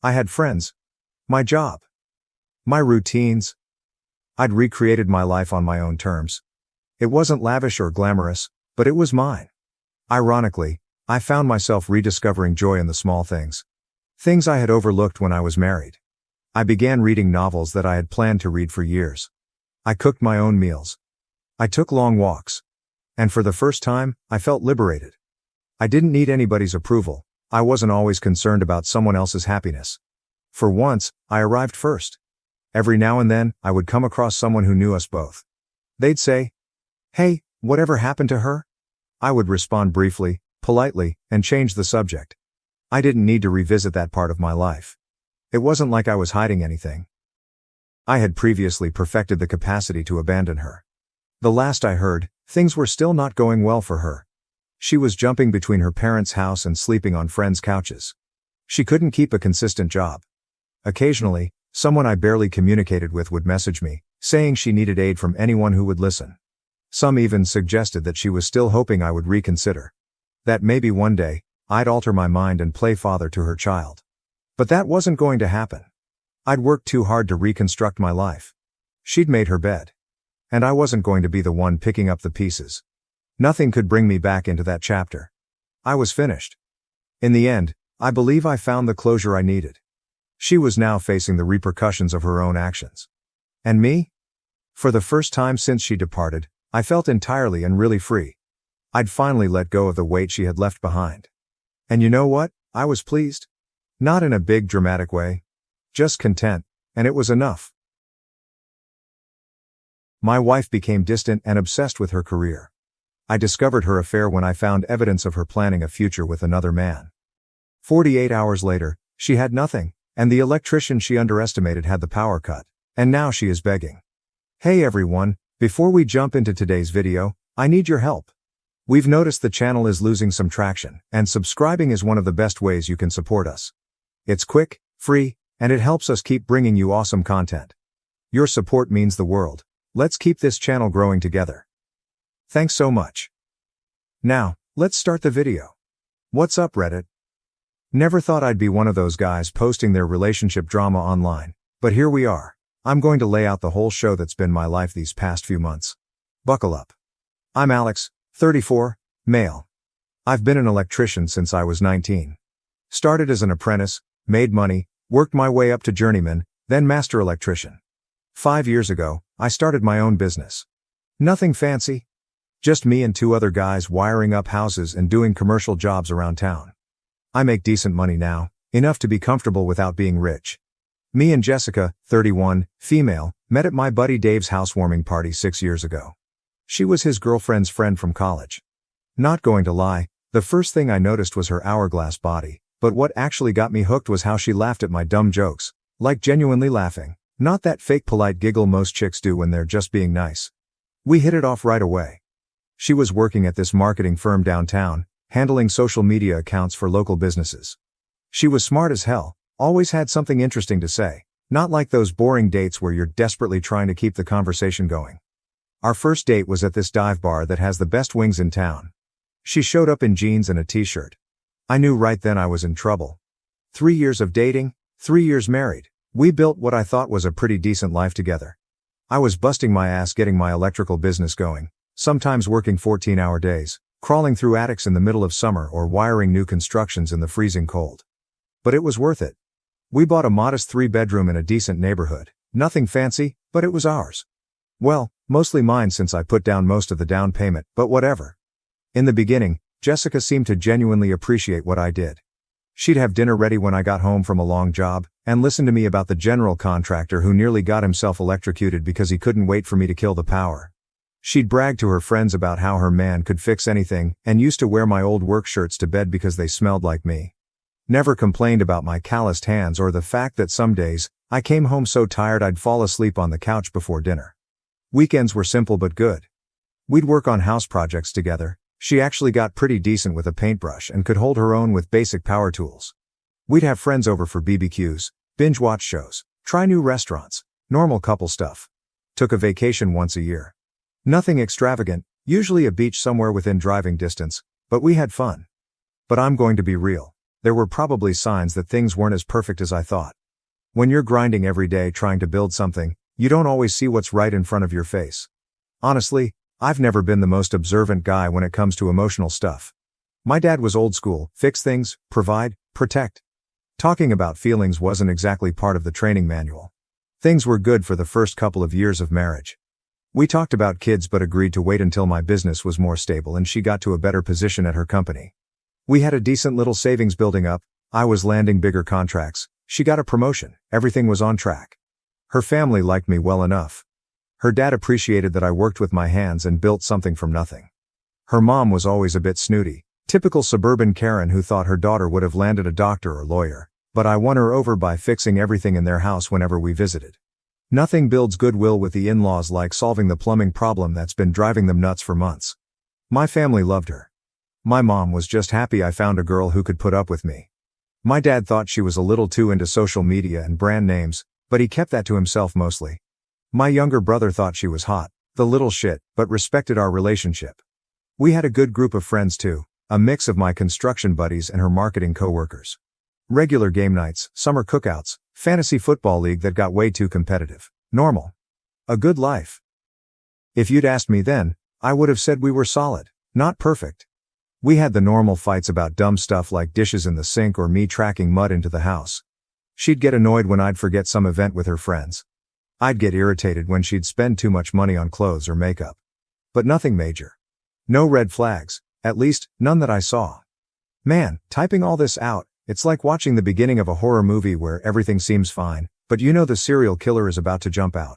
I had friends. My job. My routines. I'd recreated my life on my own terms. It wasn't lavish or glamorous, but it was mine. Ironically, I found myself rediscovering joy in the small things. Things I had overlooked when I was married. I began reading novels that I had planned to read for years. I cooked my own meals. I took long walks. And for the first time, I felt liberated. I didn't need anybody's approval. I wasn't always concerned about someone else's happiness. For once, I arrived first. Every now and then, I would come across someone who knew us both. They'd say, "Hey, whatever happened to her?" I would respond briefly, politely, and change the subject. I didn't need to revisit that part of my life. It wasn't like I was hiding anything. I had previously perfected the capacity to abandon her. The last I heard, things were still not going well for her. She was jumping between her parents' house and sleeping on friends' couches. She couldn't keep a consistent job. Occasionally, someone I barely communicated with would message me, saying she needed aid from anyone who would listen. Some even suggested that she was still hoping I would reconsider. That maybe one day, I'd alter my mind and play father to her child. But that wasn't going to happen. I'd worked too hard to reconstruct my life. She'd made her bed. And I wasn't going to be the one picking up the pieces. Nothing could bring me back into that chapter. I was finished. In the end, I believe I found the closure I needed. She was now facing the repercussions of her own actions. And me? For the first time since she departed, I felt entirely and really free. I'd finally let go of the weight she had left behind. And you know what? I was pleased. Not in a big dramatic way. Just content, and it was enough. My wife became distant and obsessed with her career. I discovered her affair when I found evidence of her planning a future with another man. 48 hours later, she had nothing, and the electrician she underestimated had the power cut. And now she is begging. Hey everyone, before we jump into today's video, I need your help. We've noticed the channel is losing some traction, and subscribing is one of the best ways you can support us. It's quick, free, and it helps us keep bringing you awesome content. Your support means the world. Let's keep this channel growing together. Thanks so much. Now, let's start the video. What's up, Reddit? Never thought I'd be one of those guys posting their relationship drama online, but here we are. I'm going to lay out the whole show that's been my life these past few months. Buckle up. I'm Alex, 34, male. I've been an electrician since I was 19. Started as an apprentice, made money, worked my way up to journeyman, then master electrician. 5 years ago, I started my own business. Nothing fancy. Just me and 2 other guys wiring up houses and doing commercial jobs around town. I make decent money now, enough to be comfortable without being rich. Me and Jessica, 31, female, met at my buddy Dave's housewarming party 6 years ago. She was his girlfriend's friend from college. Not going to lie, the first thing I noticed was her hourglass body, but what actually got me hooked was how she laughed at my dumb jokes, like genuinely laughing, not that fake polite giggle most chicks do when they're just being nice. We hit it off right away. She was working at this marketing firm downtown, handling social media accounts for local businesses. She was smart as hell, always had something interesting to say, not like those boring dates where you're desperately trying to keep the conversation going. Our first date was at this dive bar that has the best wings in town. She showed up in jeans and a t-shirt. I knew right then I was in trouble. 3 years of dating, 3 years married. We built what I thought was a pretty decent life together. I was busting my ass getting my electrical business going, sometimes working 14-hour days, crawling through attics in the middle of summer or wiring new constructions in the freezing cold. But it was worth it. We bought a modest 3-bedroom in a decent neighborhood. Nothing fancy, but it was ours. Well, mostly mine since I put down most of the down payment, but whatever. In the beginning, Jessica seemed to genuinely appreciate what I did. She'd have dinner ready when I got home from a long job, and listen to me about the general contractor who nearly got himself electrocuted because he couldn't wait for me to kill the power. She'd brag to her friends about how her man could fix anything, and used to wear my old work shirts to bed because they smelled like me. Never complained about my calloused hands or the fact that some days, I came home so tired I'd fall asleep on the couch before dinner. Weekends were simple but good. We'd work on house projects together. She actually got pretty decent with a paintbrush and could hold her own with basic power tools. We'd have friends over for BBQs, binge watch shows, try new restaurants, normal couple stuff. Took a vacation once a year. Nothing extravagant, usually a beach somewhere within driving distance, but we had fun. But I'm going to be real. There were probably signs that things weren't as perfect as I thought. When you're grinding every day trying to build something, you don't always see what's right in front of your face. Honestly, I've never been the most observant guy when it comes to emotional stuff. My dad was old school, fix things, provide, protect. Talking about feelings wasn't exactly part of the training manual. Things were good for the first couple of years of marriage. We talked about kids but agreed to wait until my business was more stable and she got to a better position at her company. We had a decent little savings building up, I was landing bigger contracts, she got a promotion, everything was on track. Her family liked me well enough. Her dad appreciated that I worked with my hands and built something from nothing. Her mom was always a bit snooty, typical suburban Karen who thought her daughter would have landed a doctor or lawyer, but I won her over by fixing everything in their house whenever we visited. Nothing builds goodwill with the in-laws like solving the plumbing problem that's been driving them nuts for months. My family loved her. My mom was just happy I found a girl who could put up with me. My dad thought she was a little too into social media and brand names, but he kept that to himself mostly. My younger brother thought she was hot, the little shit, but respected our relationship. We had a good group of friends too, a mix of my construction buddies and her marketing coworkers. Regular game nights, summer cookouts, fantasy football league that got way too competitive. Normal. A good life. If you'd asked me then, I would have said we were solid, not perfect. We had the normal fights about dumb stuff like dishes in the sink or me tracking mud into the house. She'd get annoyed when I'd forget some event with her friends. I'd get irritated when she'd spend too much money on clothes or makeup. But nothing major. No red flags, at least, none that I saw. Man, typing all this out, it's like watching the beginning of a horror movie where everything seems fine, but you know the serial killer is about to jump out.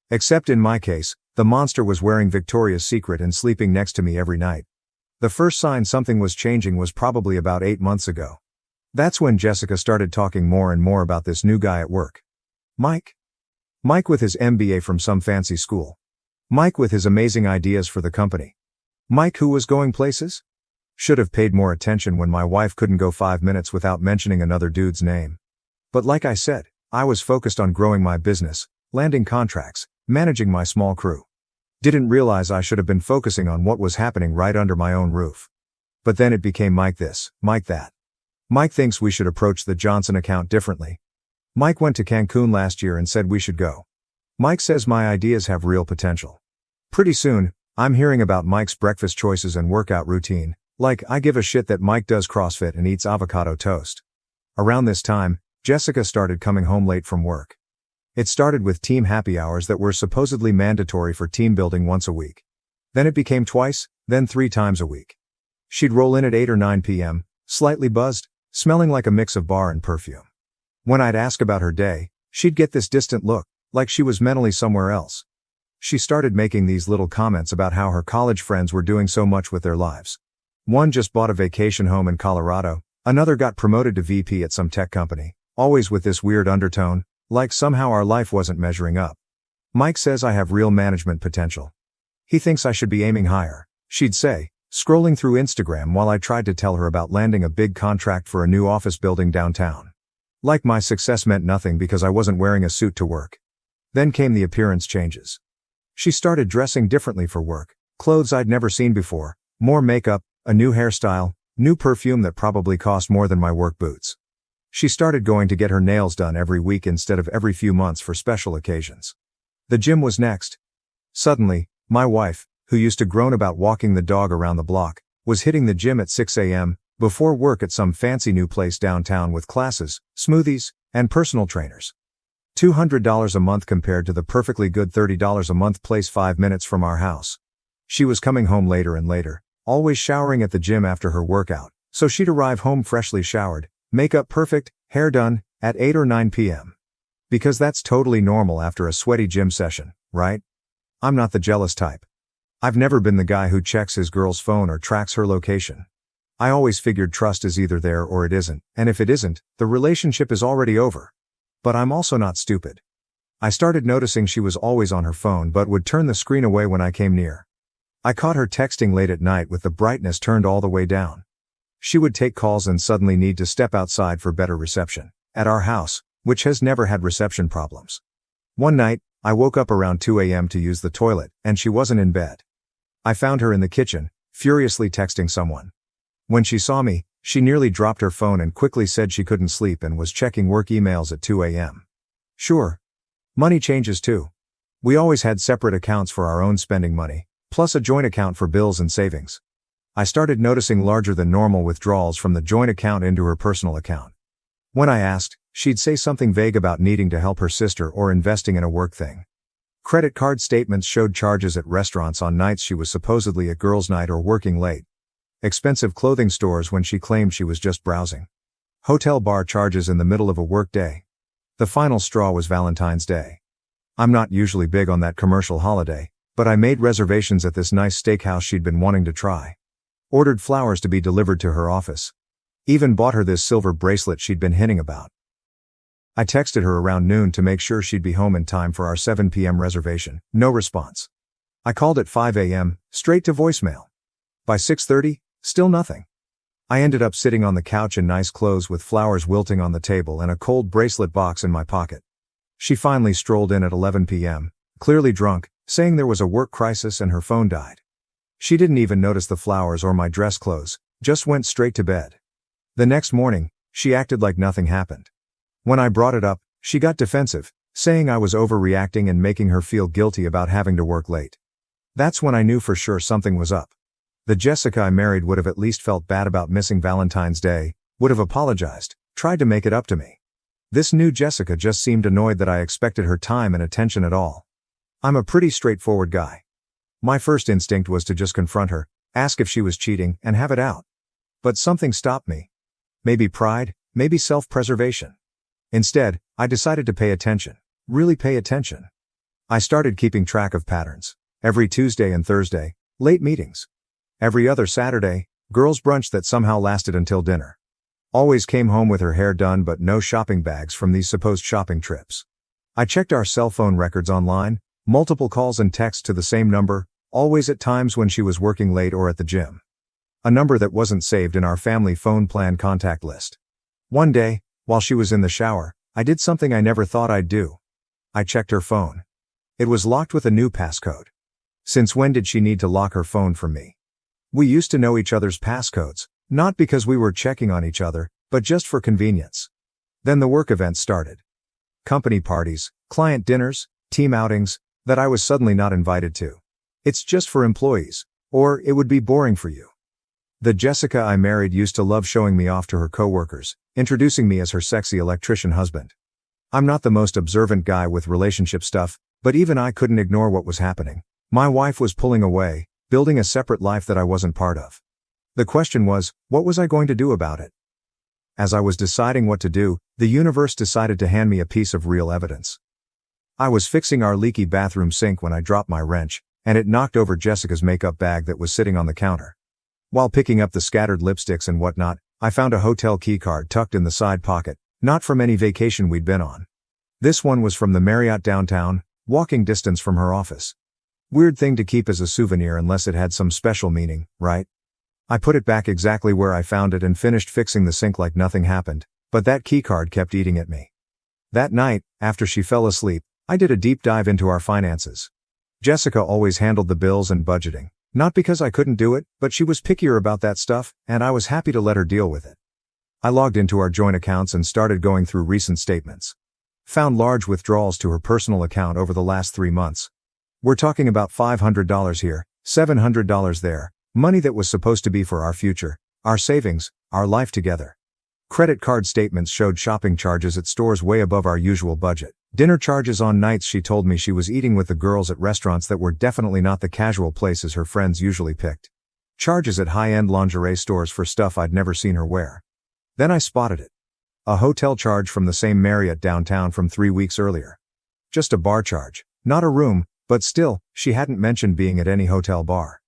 Except in my case, the monster was wearing Victoria's Secret and sleeping next to me every night. The first sign something was changing was probably about 8 months ago. That's when Jessica started talking more and more about this new guy at work. Mike. Mike with his MBA from some fancy school. Mike with his amazing ideas for the company. Mike who was going places? Should have paid more attention when my wife couldn't go 5 minutes without mentioning another dude's name. But like I said, I was focused on growing my business, landing contracts, managing my small crew. Didn't realize I should have been focusing on what was happening right under my own roof. But then it became Mike this, Mike that. Mike thinks we should approach the Johnson account differently. Mike went to Cancun last year and said we should go. Mike says my ideas have real potential. Pretty soon, I'm hearing about Mike's breakfast choices and workout routine, like I give a shit that Mike does CrossFit and eats avocado toast. Around this time, Jessica started coming home late from work. It started with team happy hours that were supposedly mandatory for team building once a week. Then it became twice, then 3 times a week. She'd roll in at 8 or 9 p.m., slightly buzzed, smelling like a mix of bar and perfume. When I'd ask about her day, she'd get this distant look, like she was mentally somewhere else. She started making these little comments about how her college friends were doing so much with their lives. One just bought a vacation home in Colorado, another got promoted to VP at some tech company, always with this weird undertone, like somehow our life wasn't measuring up. Mike says I have real management potential. He thinks I should be aiming higher, she'd say, scrolling through Instagram while I tried to tell her about landing a big contract for a new office building downtown. Like my success meant nothing because I wasn't wearing a suit to work. Then came the appearance changes. She started dressing differently for work, clothes I'd never seen before, more makeup, a new hairstyle, new perfume that probably cost more than my work boots. She started going to get her nails done every week instead of every few months for special occasions. The gym was next. Suddenly, my wife, who used to groan about walking the dog around the block, was hitting the gym at 6 a.m., before work at some fancy new place downtown with classes, smoothies, and personal trainers. $200 a month compared to the perfectly good $30 a month place 5 minutes from our house. She was coming home later and later, always showering at the gym after her workout, so she'd arrive home freshly showered, makeup perfect, hair done, at 8 or 9 p.m. Because that's totally normal after a sweaty gym session, right? I'm not the jealous type. I've never been the guy who checks his girl's phone or tracks her location. I always figured trust is either there or it isn't, and if it isn't, the relationship is already over. But I'm also not stupid. I started noticing she was always on her phone but would turn the screen away when I came near. I caught her texting late at night with the brightness turned all the way down. She would take calls and suddenly need to step outside for better reception, at our house, which has never had reception problems. One night, I woke up around 2 a.m. to use the toilet, and she wasn't in bed. I found her in the kitchen, furiously texting someone. When she saw me, she nearly dropped her phone and quickly said she couldn't sleep and was checking work emails at 2 a.m. Sure. Money changes too. We always had separate accounts for our own spending money, plus a joint account for bills and savings. I started noticing larger than normal withdrawals from the joint account into her personal account. When I asked, she'd say something vague about needing to help her sister or investing in a work thing. Credit card statements showed charges at restaurants on nights she was supposedly at girls' night or working late. Expensive clothing stores when she claimed she was just browsing. Hotel bar charges in the middle of a work day. The final straw was Valentine's Day. I'm not usually big on that commercial holiday, but I made reservations at this nice steakhouse she'd been wanting to try. Ordered flowers to be delivered to her office. Even bought her this silver bracelet she'd been hinting about. I texted her around noon to make sure she'd be home in time for our 7 p.m. reservation. No response. I called at 5 a.m., straight to voicemail. By 6:30, still nothing. I ended up sitting on the couch in nice clothes with flowers wilting on the table and a cold bracelet box in my pocket. She finally strolled in at 11 p.m., clearly drunk, saying there was a work crisis and her phone died. She didn't even notice the flowers or my dress clothes, just went straight to bed. The next morning, she acted like nothing happened. When I brought it up, she got defensive, saying I was overreacting and making her feel guilty about having to work late. That's when I knew for sure something was up. The Jessica I married would have at least felt bad about missing Valentine's Day, would have apologized, tried to make it up to me. This new Jessica just seemed annoyed that I expected her time and attention at all. I'm a pretty straightforward guy. My first instinct was to just confront her, ask if she was cheating, and have it out. But something stopped me. Maybe pride, maybe self-preservation. Instead, I decided to pay attention. Really pay attention. I started keeping track of patterns. Every Tuesday and Thursday, late meetings. Every other Saturday, girls' brunch that somehow lasted until dinner. Always came home with her hair done but no shopping bags from these supposed shopping trips. I checked our cell phone records online, multiple calls and texts to the same number, always at times when she was working late or at the gym. A number that wasn't saved in our family phone plan contact list. One day, while she was in the shower, I did something I never thought I'd do. I checked her phone. It was locked with a new passcode. Since when did she need to lock her phone from me? We used to know each other's passcodes, not because we were checking on each other, but just for convenience. Then the work events started. Company parties, client dinners, team outings, that I was suddenly not invited to. It's just for employees, or it would be boring for you. The Jessica I married used to love showing me off to her coworkers, introducing me as her sexy electrician husband. I'm not the most observant guy with relationship stuff, but even I couldn't ignore what was happening. My wife was pulling away, building a separate life that I wasn't part of. The question was, what was I going to do about it? As I was deciding what to do, the universe decided to hand me a piece of real evidence. I was fixing our leaky bathroom sink when I dropped my wrench, and it knocked over Jessica's makeup bag that was sitting on the counter. While picking up the scattered lipsticks and whatnot, I found a hotel keycard tucked in the side pocket, not from any vacation we'd been on. This one was from the Marriott downtown, walking distance from her office. Weird thing to keep as a souvenir unless it had some special meaning, right? I put it back exactly where I found it and finished fixing the sink like nothing happened, but that keycard kept eating at me. That night, after she fell asleep, I did a deep dive into our finances. Jessica always handled the bills and budgeting, not because I couldn't do it, but she was pickier about that stuff, and I was happy to let her deal with it. I logged into our joint accounts and started going through recent statements. Found large withdrawals to her personal account over the last 3 months. We're talking about $500 here, $700 there, money that was supposed to be for our future, our savings, our life together. Credit card statements showed shopping charges at stores way above our usual budget. Dinner charges on nights she told me she was eating with the girls at restaurants that were definitely not the casual places her friends usually picked. Charges at high-end lingerie stores for stuff I'd never seen her wear. Then I spotted it. A hotel charge from the same Marriott downtown from 3 weeks earlier. Just a bar charge, not a room, but still, she hadn't mentioned being at any hotel bar.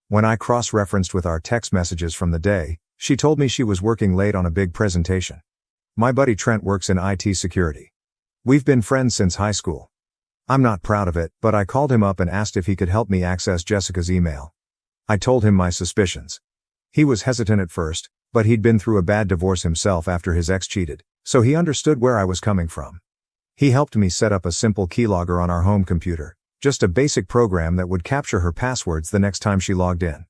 When I cross-referenced with our text messages from the day, she told me she was working late on a big presentation. My buddy Trent works in IT security. We've been friends since high school. I'm not proud of it, but I called him up and asked if he could help me access Jessica's email. I told him my suspicions. He was hesitant at first, but he'd been through a bad divorce himself after his ex cheated, so he understood where I was coming from. He helped me set up a simple keylogger on our home computer, just a basic program that would capture her passwords the next time she logged in.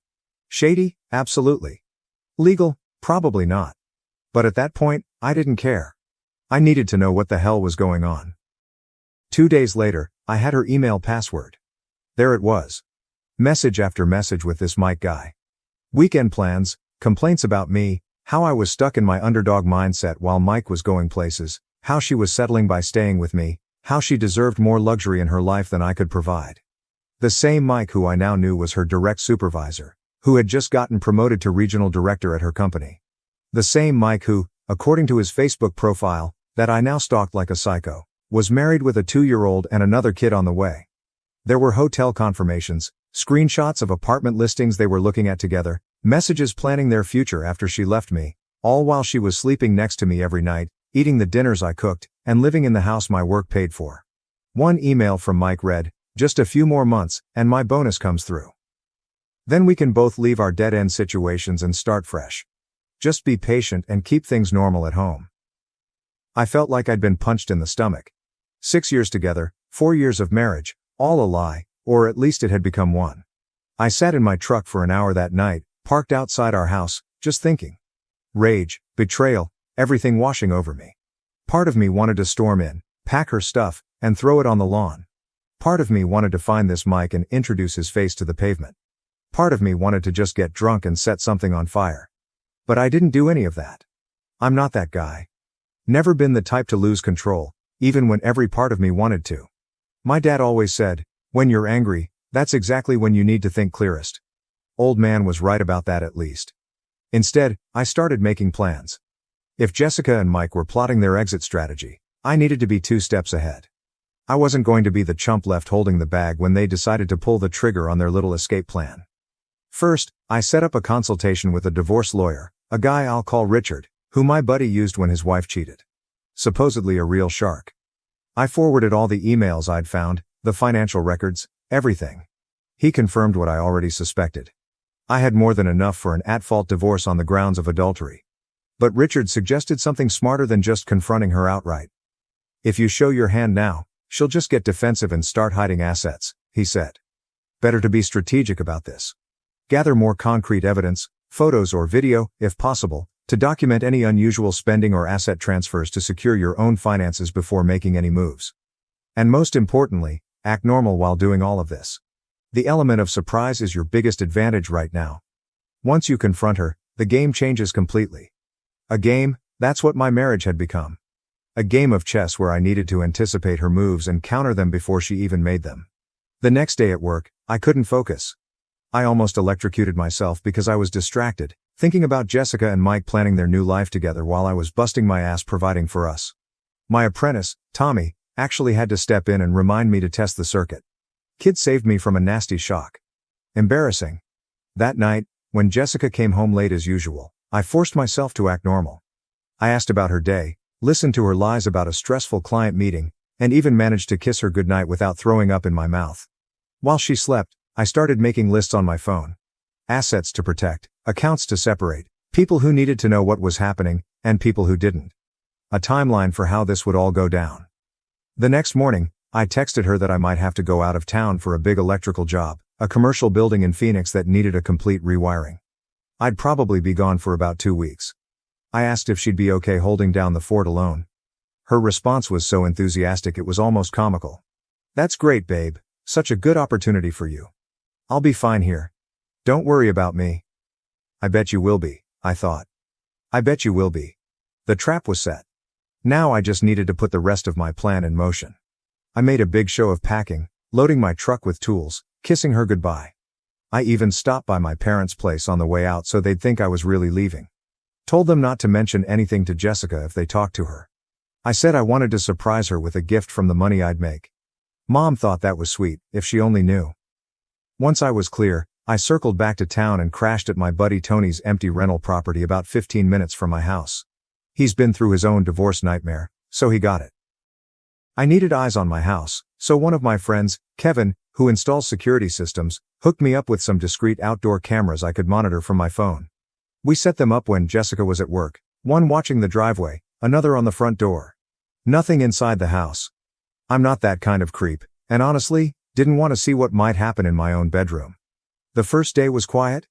Shady? Absolutely. Legal? Probably not. But at that point, I didn't care. I needed to know what the hell was going on. 2 days later, I had her email password. There it was. Message after message with this Mike guy. Weekend plans, complaints about me, how I was stuck in my underdog mindset while Mike was going places, how she was settling by staying with me, how she deserved more luxury in her life than I could provide. The same Mike who I now knew was her direct supervisor, who had just gotten promoted to regional director at her company. The same Mike who, according to his Facebook profile, that I now stalked like a psycho, was married with a 2-year-old and another kid on the way. There were hotel confirmations, screenshots of apartment listings they were looking at together, messages planning their future after she left me, all while she was sleeping next to me every night, eating the dinners I cooked, and living in the house my work paid for. One email from Mike read, "Just a few more months, and my bonus comes through. Then we can both leave our dead-end situations and start fresh. Just be patient and keep things normal at home." I felt like I'd been punched in the stomach. 6 years together, 4 years of marriage, all a lie, or at least it had become one. I sat in my truck for an hour that night, parked outside our house, just thinking. Rage, betrayal, everything washing over me. Part of me wanted to storm in, pack her stuff, and throw it on the lawn. Part of me wanted to find this Mike and introduce his face to the pavement. Part of me wanted to just get drunk and set something on fire. But I didn't do any of that. I'm not that guy. Never been the type to lose control, even when every part of me wanted to. My dad always said, when you're angry, that's exactly when you need to think clearest. Old man was right about that at least. Instead, I started making plans. If Jessica and Mike were plotting their exit strategy, I needed to be 2 steps ahead. I wasn't going to be the chump left holding the bag when they decided to pull the trigger on their little escape plan. First, I set up a consultation with a divorce lawyer, a guy I'll call Richard, who my buddy used when his wife cheated. Supposedly a real shark. I forwarded all the emails I'd found, the financial records, everything. He confirmed what I already suspected. I had more than enough for an at-fault divorce on the grounds of adultery. But Richard suggested something smarter than just confronting her outright. If you show your hand now, she'll just get defensive and start hiding assets, he said. Better to be strategic about this. Gather more concrete evidence, photos or video, if possible, to document any unusual spending or asset transfers to secure your own finances before making any moves. And most importantly, act normal while doing all of this. The element of surprise is your biggest advantage right now. Once you confront her, the game changes completely. A game, that's what my marriage had become. A game of chess where I needed to anticipate her moves and counter them before she even made them. The next day at work, I couldn't focus. I almost electrocuted myself because I was distracted, thinking about Jessica and Mike planning their new life together while I was busting my ass providing for us. My apprentice, Tommy, actually had to step in and remind me to test the circuit. Kid saved me from a nasty shock. Embarrassing. That night, when Jessica came home late as usual, I forced myself to act normal. I asked about her day, listened to her lies about a stressful client meeting, and even managed to kiss her goodnight without throwing up in my mouth. While she slept, I started making lists on my phone. Assets to protect, accounts to separate, people who needed to know what was happening, and people who didn't. A timeline for how this would all go down. The next morning, I texted her that I might have to go out of town for a big electrical job, a commercial building in Phoenix that needed a complete rewiring. I'd probably be gone for about 2 weeks. I asked if she'd be okay holding down the fort alone. Her response was so enthusiastic it was almost comical. "That's great, babe. Such a good opportunity for you. I'll be fine here. Don't worry about me." I bet you will be, I thought. I bet you will be. The trap was set. Now I just needed to put the rest of my plan in motion. I made a big show of packing, loading my truck with tools, kissing her goodbye. I even stopped by my parents' place on the way out so they'd think I was really leaving. Told them not to mention anything to Jessica if they talked to her. I said I wanted to surprise her with a gift from the money I'd make. Mom thought that was sweet, if she only knew. Once I was clear, I circled back to town and crashed at my buddy Tony's empty rental property about 15 minutes from my house. He's been through his own divorce nightmare, so he got it. I needed eyes on my house, so one of my friends, Kevin, who installs security systems, hooked me up with some discreet outdoor cameras I could monitor from my phone. We set them up when Jessica was at work, one watching the driveway, another on the front door. Nothing inside the house. I'm not that kind of creep, and honestly, didn't want to see what might happen in my own bedroom. The first day was quiet.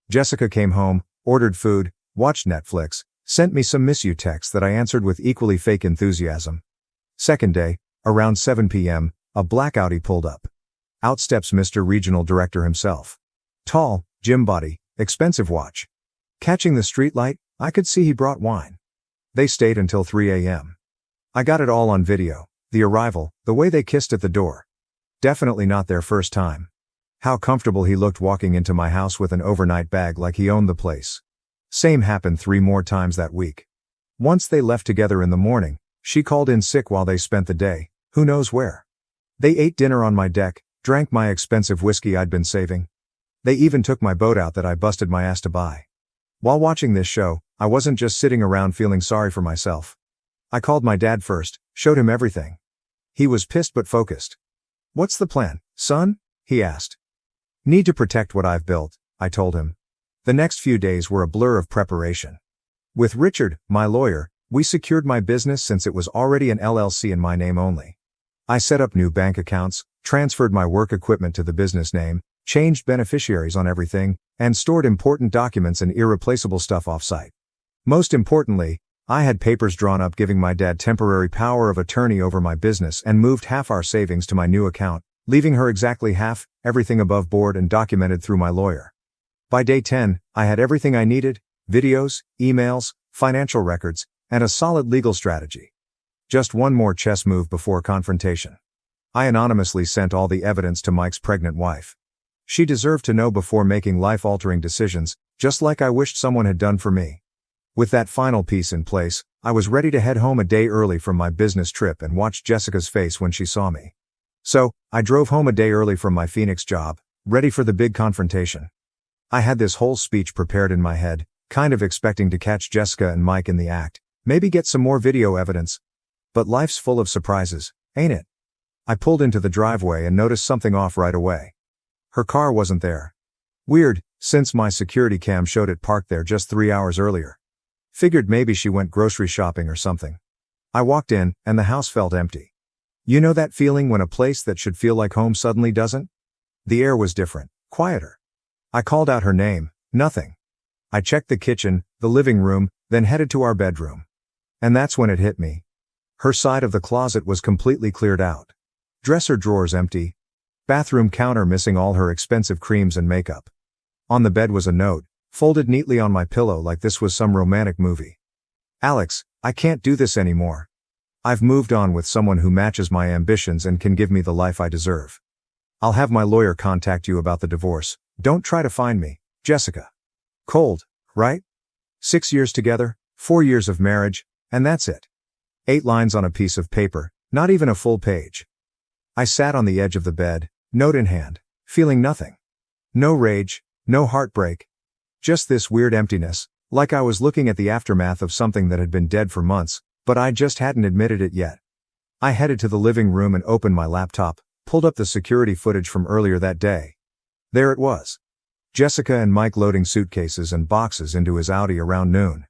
Jessica came home, ordered food, watched Netflix, sent me some miss you texts that I answered with equally fake enthusiasm. Second day, around 7 p.m., a black Audi pulled up. Out steps Mr. Regional Director himself. Tall, gym body, expensive watch. Catching the streetlight, I could see he brought wine. They stayed until 3 a.m. I got it all on video, the arrival, the way they kissed at the door. Definitely not their first time. How comfortable he looked walking into my house with an overnight bag like he owned the place. Same happened 3 more times that week. Once they left together in the morning, she called in sick while they spent the day, who knows where. They ate dinner on my deck, drank my expensive whiskey I'd been saving. They even took my boat out that I busted my ass to buy. While watching this show, I wasn't just sitting around feeling sorry for myself. I called my dad first, showed him everything. He was pissed but focused. "What's the plan, son?" he asked. "Need to protect what I've built," I told him. The next few days were a blur of preparation. With Richard, my lawyer, we secured my business since it was already an LLC in my name only. I set up new bank accounts, transferred my work equipment to the business name, changed beneficiaries on everything, and stored important documents and irreplaceable stuff off-site. Most importantly, I had papers drawn up giving my dad temporary power of attorney over my business and moved half our savings to my new account, leaving her exactly half, everything above board and documented through my lawyer. By day 10, I had everything I needed: videos, emails, financial records, and a solid legal strategy. Just one more chess move before confrontation. I anonymously sent all the evidence to Mike's pregnant wife. She deserved to know before making life-altering decisions, just like I wished someone had done for me. With that final piece in place, I was ready to head home a day early from my business trip and watch Jessica's face when she saw me. So, I drove home a day early from my Phoenix job, ready for the big confrontation. I had this whole speech prepared in my head, kind of expecting to catch Jessica and Mike in the act, maybe get some more video evidence. But life's full of surprises, ain't it? I pulled into the driveway and noticed something off right away. Her car wasn't there. Weird, since my security cam showed it parked there just 3 hours earlier. Figured maybe she went grocery shopping or something. I walked in, and the house felt empty. You know that feeling when a place that should feel like home suddenly doesn't? The air was different, quieter. I called out her name, nothing. I checked the kitchen, the living room, then headed to our bedroom. And that's when it hit me. Her side of the closet was completely cleared out. Dresser drawers empty. Bathroom counter missing all her expensive creams and makeup. On the bed was a note, folded neatly on my pillow like this was some romantic movie. "Alex, I can't do this anymore. I've moved on with someone who matches my ambitions and can give me the life I deserve. I'll have my lawyer contact you about the divorce. Don't try to find me, Jessica." Cold, right? 6 years together, 4 years of marriage, and that's it. 8 lines on a piece of paper, not even a full page. I sat on the edge of the bed, note in hand, feeling nothing. No rage, no heartbreak. Just this weird emptiness, like I was looking at the aftermath of something that had been dead for months, but I just hadn't admitted it yet. I headed to the living room and opened my laptop, pulled up the security footage from earlier that day. There it was. Jessica and Mike loading suitcases and boxes into his Audi around noon.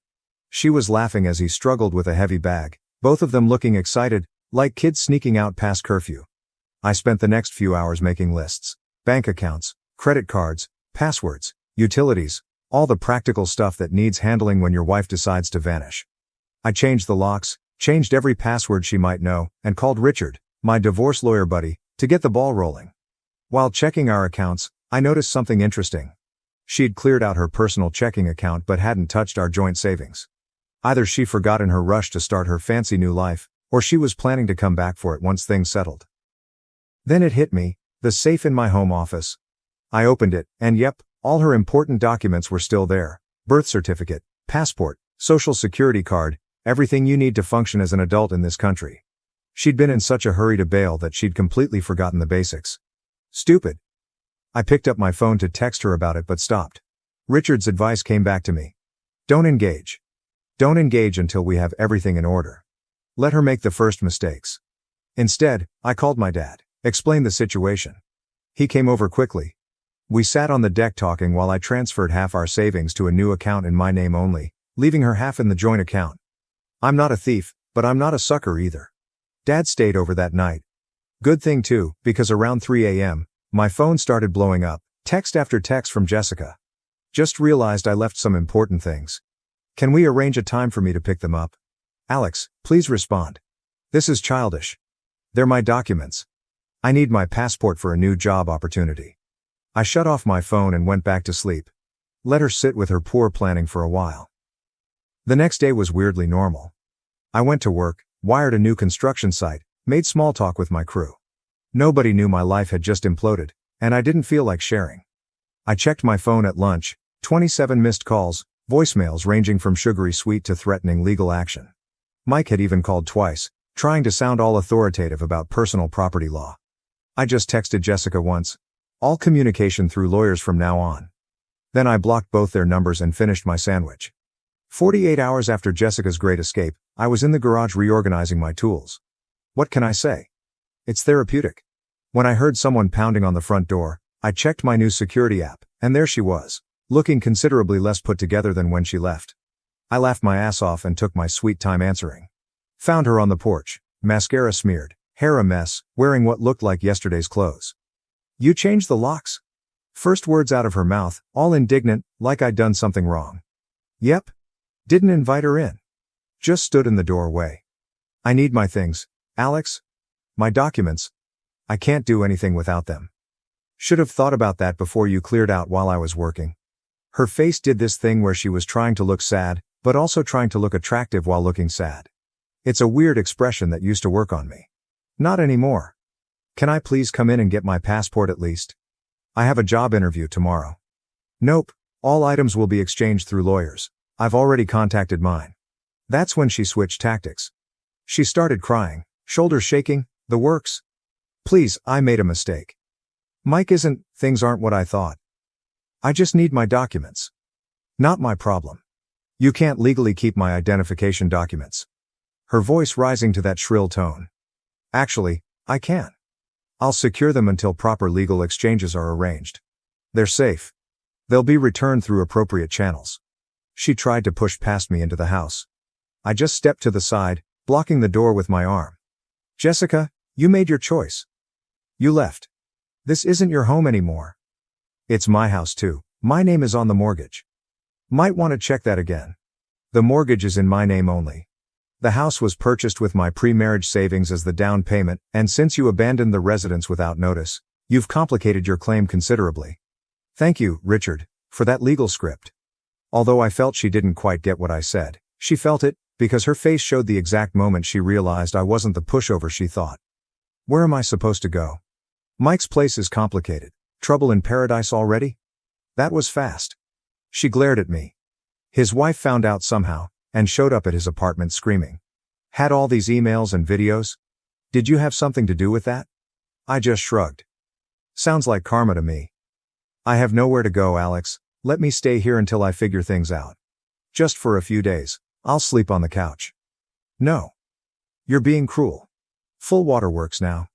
She was laughing as he struggled with a heavy bag, both of them looking excited, like kids sneaking out past curfew. I spent the next few hours making lists: bank accounts, credit cards, passwords, utilities, All the practical stuff that needs handling when your wife decides to vanish. I changed the locks, changed every password she might know, and called Richard, my divorce lawyer buddy, to get the ball rolling. While checking our accounts, I noticed something interesting. She'd cleared out her personal checking account but hadn't touched our joint savings. Either she forgot in her rush to start her fancy new life, or she was planning to come back for it once things settled. Then it hit me, the safe in my home office. I opened it, and yep, all her important documents were still there. Birth certificate, passport, social security card, everything you need to function as an adult in this country. She'd been in such a hurry to bail that she'd completely forgotten the basics. Stupid. I picked up my phone to text her about it but stopped. Richard's advice came back to me. Don't engage. Don't engage until we have everything in order. Let her make the first mistakes. Instead, I called my dad, explained the situation. He came over quickly. We sat on the deck talking while I transferred half our savings to a new account in my name only, leaving her half in the joint account. I'm not a thief, but I'm not a sucker either. Dad stayed over that night. Good thing too, because around 3 a.m., my phone started blowing up, text after text from Jessica. Just realized I left some important things. Can we arrange a time for me to pick them up? Alex, please respond. This is childish. They're my documents. I need my passport for a new job opportunity. I shut off my phone and went back to sleep. Let her sit with her poor planning for a while. The next day was weirdly normal. I went to work, wired a new construction site, made small talk with my crew. Nobody knew my life had just imploded, and I didn't feel like sharing. I checked my phone at lunch, 27 missed calls, voicemails ranging from sugary sweet to threatening legal action. Mike had even called twice, trying to sound all authoritative about personal property law. I just texted Jessica once. All communication through lawyers from now on. Then I blocked both their numbers and finished my sandwich. 48 hours after Jessica's great escape, I was in the garage reorganizing my tools. What can I say? It's therapeutic. When I heard someone pounding on the front door, I checked my new security app, and there she was, looking considerably less put together than when she left. I laughed my ass off and took my sweet time answering. Found her on the porch, mascara smeared, hair a mess, wearing what looked like yesterday's clothes. You changed the locks? First words out of her mouth, all indignant, like I'd done something wrong. Yep. Didn't invite her in. Just stood in the doorway. I need my things, Alex. My documents. I can't do anything without them. Should have thought about that before you cleared out while I was working. Her face did this thing where she was trying to look sad, but also trying to look attractive while looking sad. It's a weird expression that used to work on me. Not anymore. Can I please come in and get my passport at least? I have a job interview tomorrow. Nope, all items will be exchanged through lawyers. I've already contacted mine. That's when she switched tactics. She started crying, shoulders shaking, the works. Please, I made a mistake. Mike isn't, things aren't what I thought. I just need my documents. Not my problem. You can't legally keep my identification documents. Her voice rising to that shrill tone. Actually, I can. I'll secure them until proper legal exchanges are arranged. They're safe. They'll be returned through appropriate channels. She tried to push past me into the house. I just stepped to the side, blocking the door with my arm. Jessica, you made your choice. You left. This isn't your home anymore. It's my house too. My name is on the mortgage. Might want to check that again. The mortgage is in my name only. The house was purchased with my pre-marriage savings as the down payment, and since you abandoned the residence without notice, you've complicated your claim considerably. Thank you, Richard, for that legal script. Although I felt she didn't quite get what I said, she felt it, because her face showed the exact moment she realized I wasn't the pushover she thought. Where am I supposed to go? Mike's place is complicated. Trouble in paradise already? That was fast. She glared at me. His wife found out somehow, and showed up at his apartment screaming. Had all these emails and videos? Did you have something to do with that? I just shrugged. Sounds like karma to me. I have nowhere to go, Alex. Let me stay here until I figure things out. Just for a few days. I'll sleep on the couch. No. You're being cruel. Full waterworks now.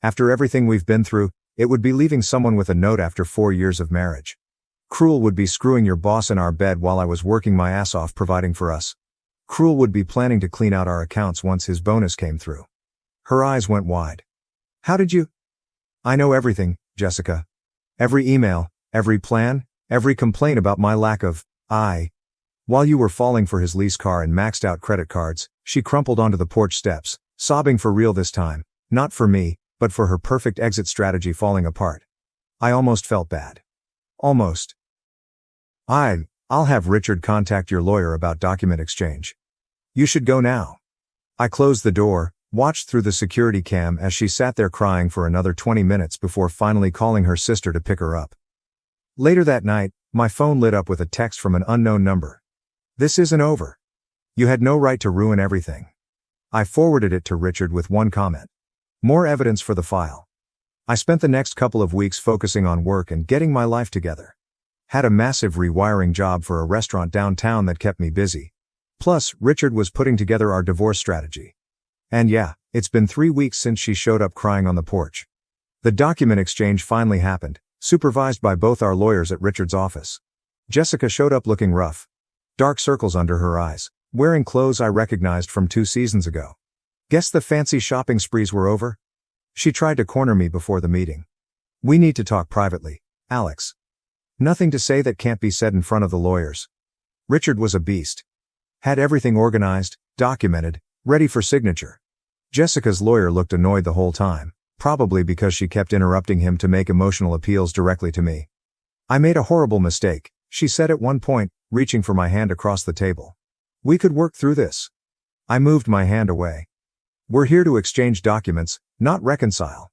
After everything we've been through, it would be leaving someone with a note after 4 years of marriage. Cruel would be screwing your boss in our bed while I was working my ass off providing for us. Cruel would be planning to clean out our accounts once his bonus came through. Her eyes went wide. How did you? I know everything, Jessica. Every email, every plan, Every complaint about my lack of while you were falling for his lease car and maxed out credit cards, she crumpled onto the porch steps, sobbing for real this time, not for me, but for her perfect exit strategy falling apart. I almost felt bad. Almost. I'll have Richard contact your lawyer about document exchange. You should go now. I closed the door, watched through the security cam as she sat there crying for another 20 minutes before finally calling her sister to pick her up. Later that night, my phone lit up with a text from an unknown number. This isn't over. You had no right to ruin everything. I forwarded it to Richard with one comment. More evidence for the file. I spent the next couple of weeks focusing on work and getting my life together. Had a massive rewiring job for a restaurant downtown that kept me busy. Plus, Richard was putting together our divorce strategy. And yeah, it's been 3 weeks since she showed up crying on the porch. The document exchange finally happened, supervised by both our lawyers at Richard's office. Jessica showed up looking rough. Dark circles under her eyes, wearing clothes I recognized from 2 seasons ago. Guess the fancy shopping sprees were over? She tried to corner me before the meeting. We need to talk privately, Alex. Nothing to say that can't be said in front of the lawyers. Richard was a beast. Had everything organized, documented, ready for signature. Jessica's lawyer looked annoyed the whole time, probably because she kept interrupting him to make emotional appeals directly to me. I made a horrible mistake, she said at one point, reaching for my hand across the table. We could work through this. I moved my hand away. We're here to exchange documents, not reconcile.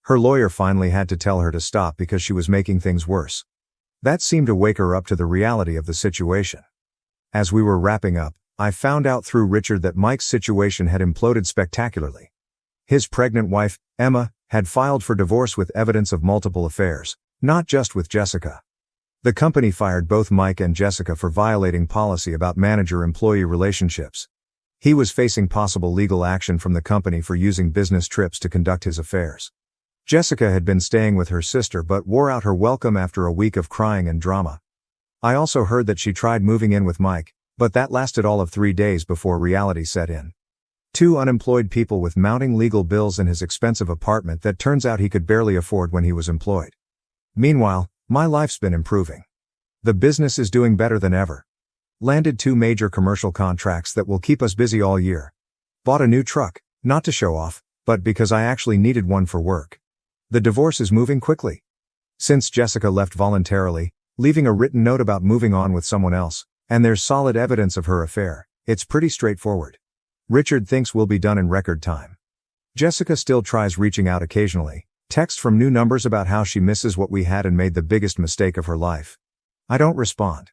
Her lawyer finally had to tell her to stop because she was making things worse. That seemed to wake her up to the reality of the situation. As we were wrapping up, I found out through Richard that Mike's situation had imploded spectacularly. His pregnant wife, Emma, had filed for divorce with evidence of multiple affairs, not just with Jessica. The company fired both Mike and Jessica for violating policy about manager-employee relationships. He was facing possible legal action from the company for using business trips to conduct his affairs. Jessica had been staying with her sister but wore out her welcome after a week of crying and drama. I also heard that she tried moving in with Mike, but that lasted all of 3 days before reality set in. 2 unemployed people with mounting legal bills in his expensive apartment that turns out he could barely afford when he was employed. Meanwhile, my life's been improving. The business is doing better than ever. Landed 2 major commercial contracts that will keep us busy all year. Bought a new truck, not to show off, but because I actually needed one for work. The divorce is moving quickly. Since Jessica left voluntarily, leaving a written note about moving on with someone else, and there's solid evidence of her affair, it's pretty straightforward. Richard thinks we'll be done in record time. Jessica still tries reaching out occasionally, texts from new numbers about how she misses what we had and made the biggest mistake of her life. I don't respond.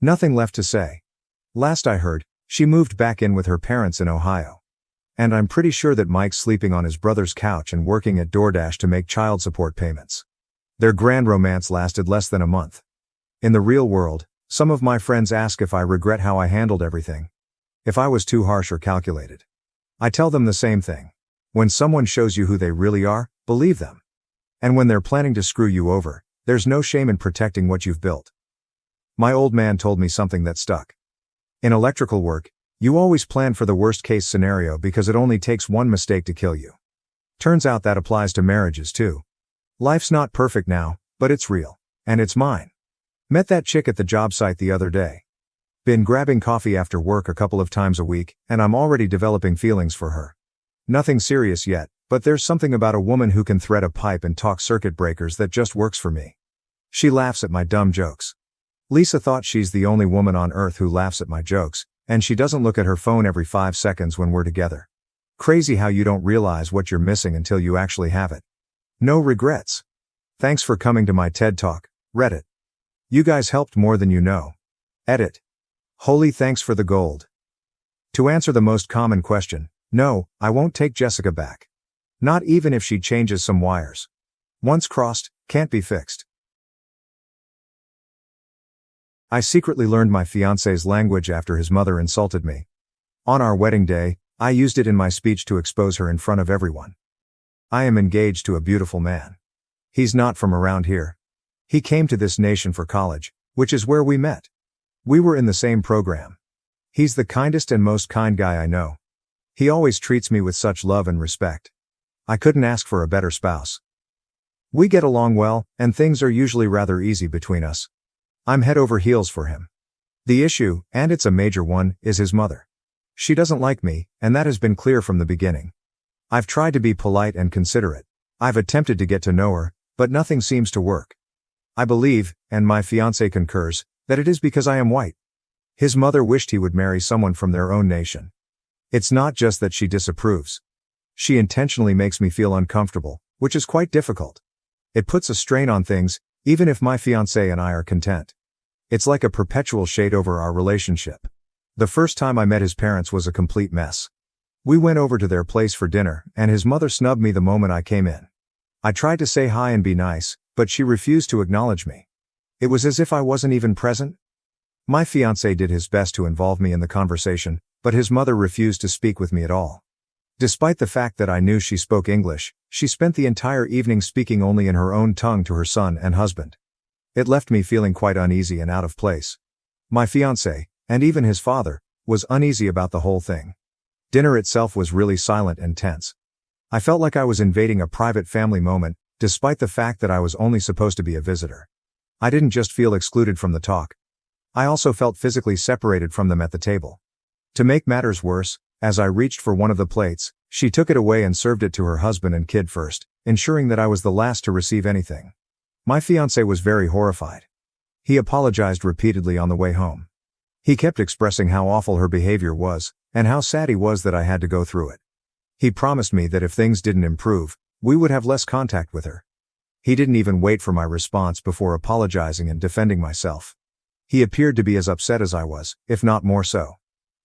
Nothing left to say. Last I heard, she moved back in with her parents in Ohio. And I'm pretty sure that Mike's sleeping on his brother's couch and working at DoorDash to make child support payments. Their grand romance lasted less than a month. In the real world, some of my friends ask if I regret how I handled everything. If I was too harsh or calculated. I tell them the same thing. When someone shows you who they really are, believe them. And when they're planning to screw you over, there's no shame in protecting what you've built. My old man told me something that stuck. In electrical work, you always plan for the worst-case scenario because it only takes one mistake to kill you. Turns out that applies to marriages too. Life's not perfect now, but it's real. And it's mine. Met that chick at the job site the other day. Been grabbing coffee after work a couple of times a week, and I'm already developing feelings for her. Nothing serious yet, but there's something about a woman who can thread a pipe and talk circuit breakers that just works for me. She laughs at my dumb jokes. Lisa thought she's the only woman on earth who laughs at my jokes, and she doesn't look at her phone every 5 seconds when we're together. Crazy how you don't realize what you're missing until you actually have it. No regrets. Thanks for coming to my TED Talk, Reddit. You guys helped more than you know. Edit. Holy thanks for the gold. To answer the most common question, no, I won't take Jessica back. Not even if she changes some wires. Once crossed, can't be fixed. I secretly learned my fiancé's language after his mother insulted me. On our wedding day, I used it in my speech to expose her in front of everyone. I am engaged to a beautiful man. He's not from around here. He came to this nation for college, which is where we met. We were in the same program. He's the kindest and most kind guy I know. He always treats me with such love and respect. I couldn't ask for a better spouse. We get along well, and things are usually rather easy between us. I'm head over heels for him. The issue, and it's a major one, is his mother. She doesn't like me, and that has been clear from the beginning. I've tried to be polite and considerate. I've attempted to get to know her, but nothing seems to work. I believe, and my fiancé concurs, that it is because I am white. His mother wished he would marry someone from their own nation. It's not just that she disapproves. She intentionally makes me feel uncomfortable, which is quite difficult. It puts a strain on things, even if my fiancé and I are content. It's like a perpetual shade over our relationship. The first time I met his parents was a complete mess. We went over to their place for dinner, and his mother snubbed me the moment I came in. I tried to say hi and be nice, but she refused to acknowledge me. It was as if I wasn't even present. My fiancé did his best to involve me in the conversation, but his mother refused to speak with me at all. Despite the fact that I knew she spoke English, she spent the entire evening speaking only in her own tongue to her son and husband. It left me feeling quite uneasy and out of place. My fiancé, and even his father, was uneasy about the whole thing. Dinner itself was really silent and tense. I felt like I was invading a private family moment, despite the fact that I was only supposed to be a visitor. I didn't just feel excluded from the talk. I also felt physically separated from them at the table. To make matters worse, as I reached for one of the plates, she took it away and served it to her husband and kid first, ensuring that I was the last to receive anything. My fiancé was very horrified. He apologized repeatedly on the way home. He kept expressing how awful her behavior was, and how sad he was that I had to go through it. He promised me that if things didn't improve, we would have less contact with her. He didn't even wait for my response before apologizing and defending myself. He appeared to be as upset as I was, if not more so.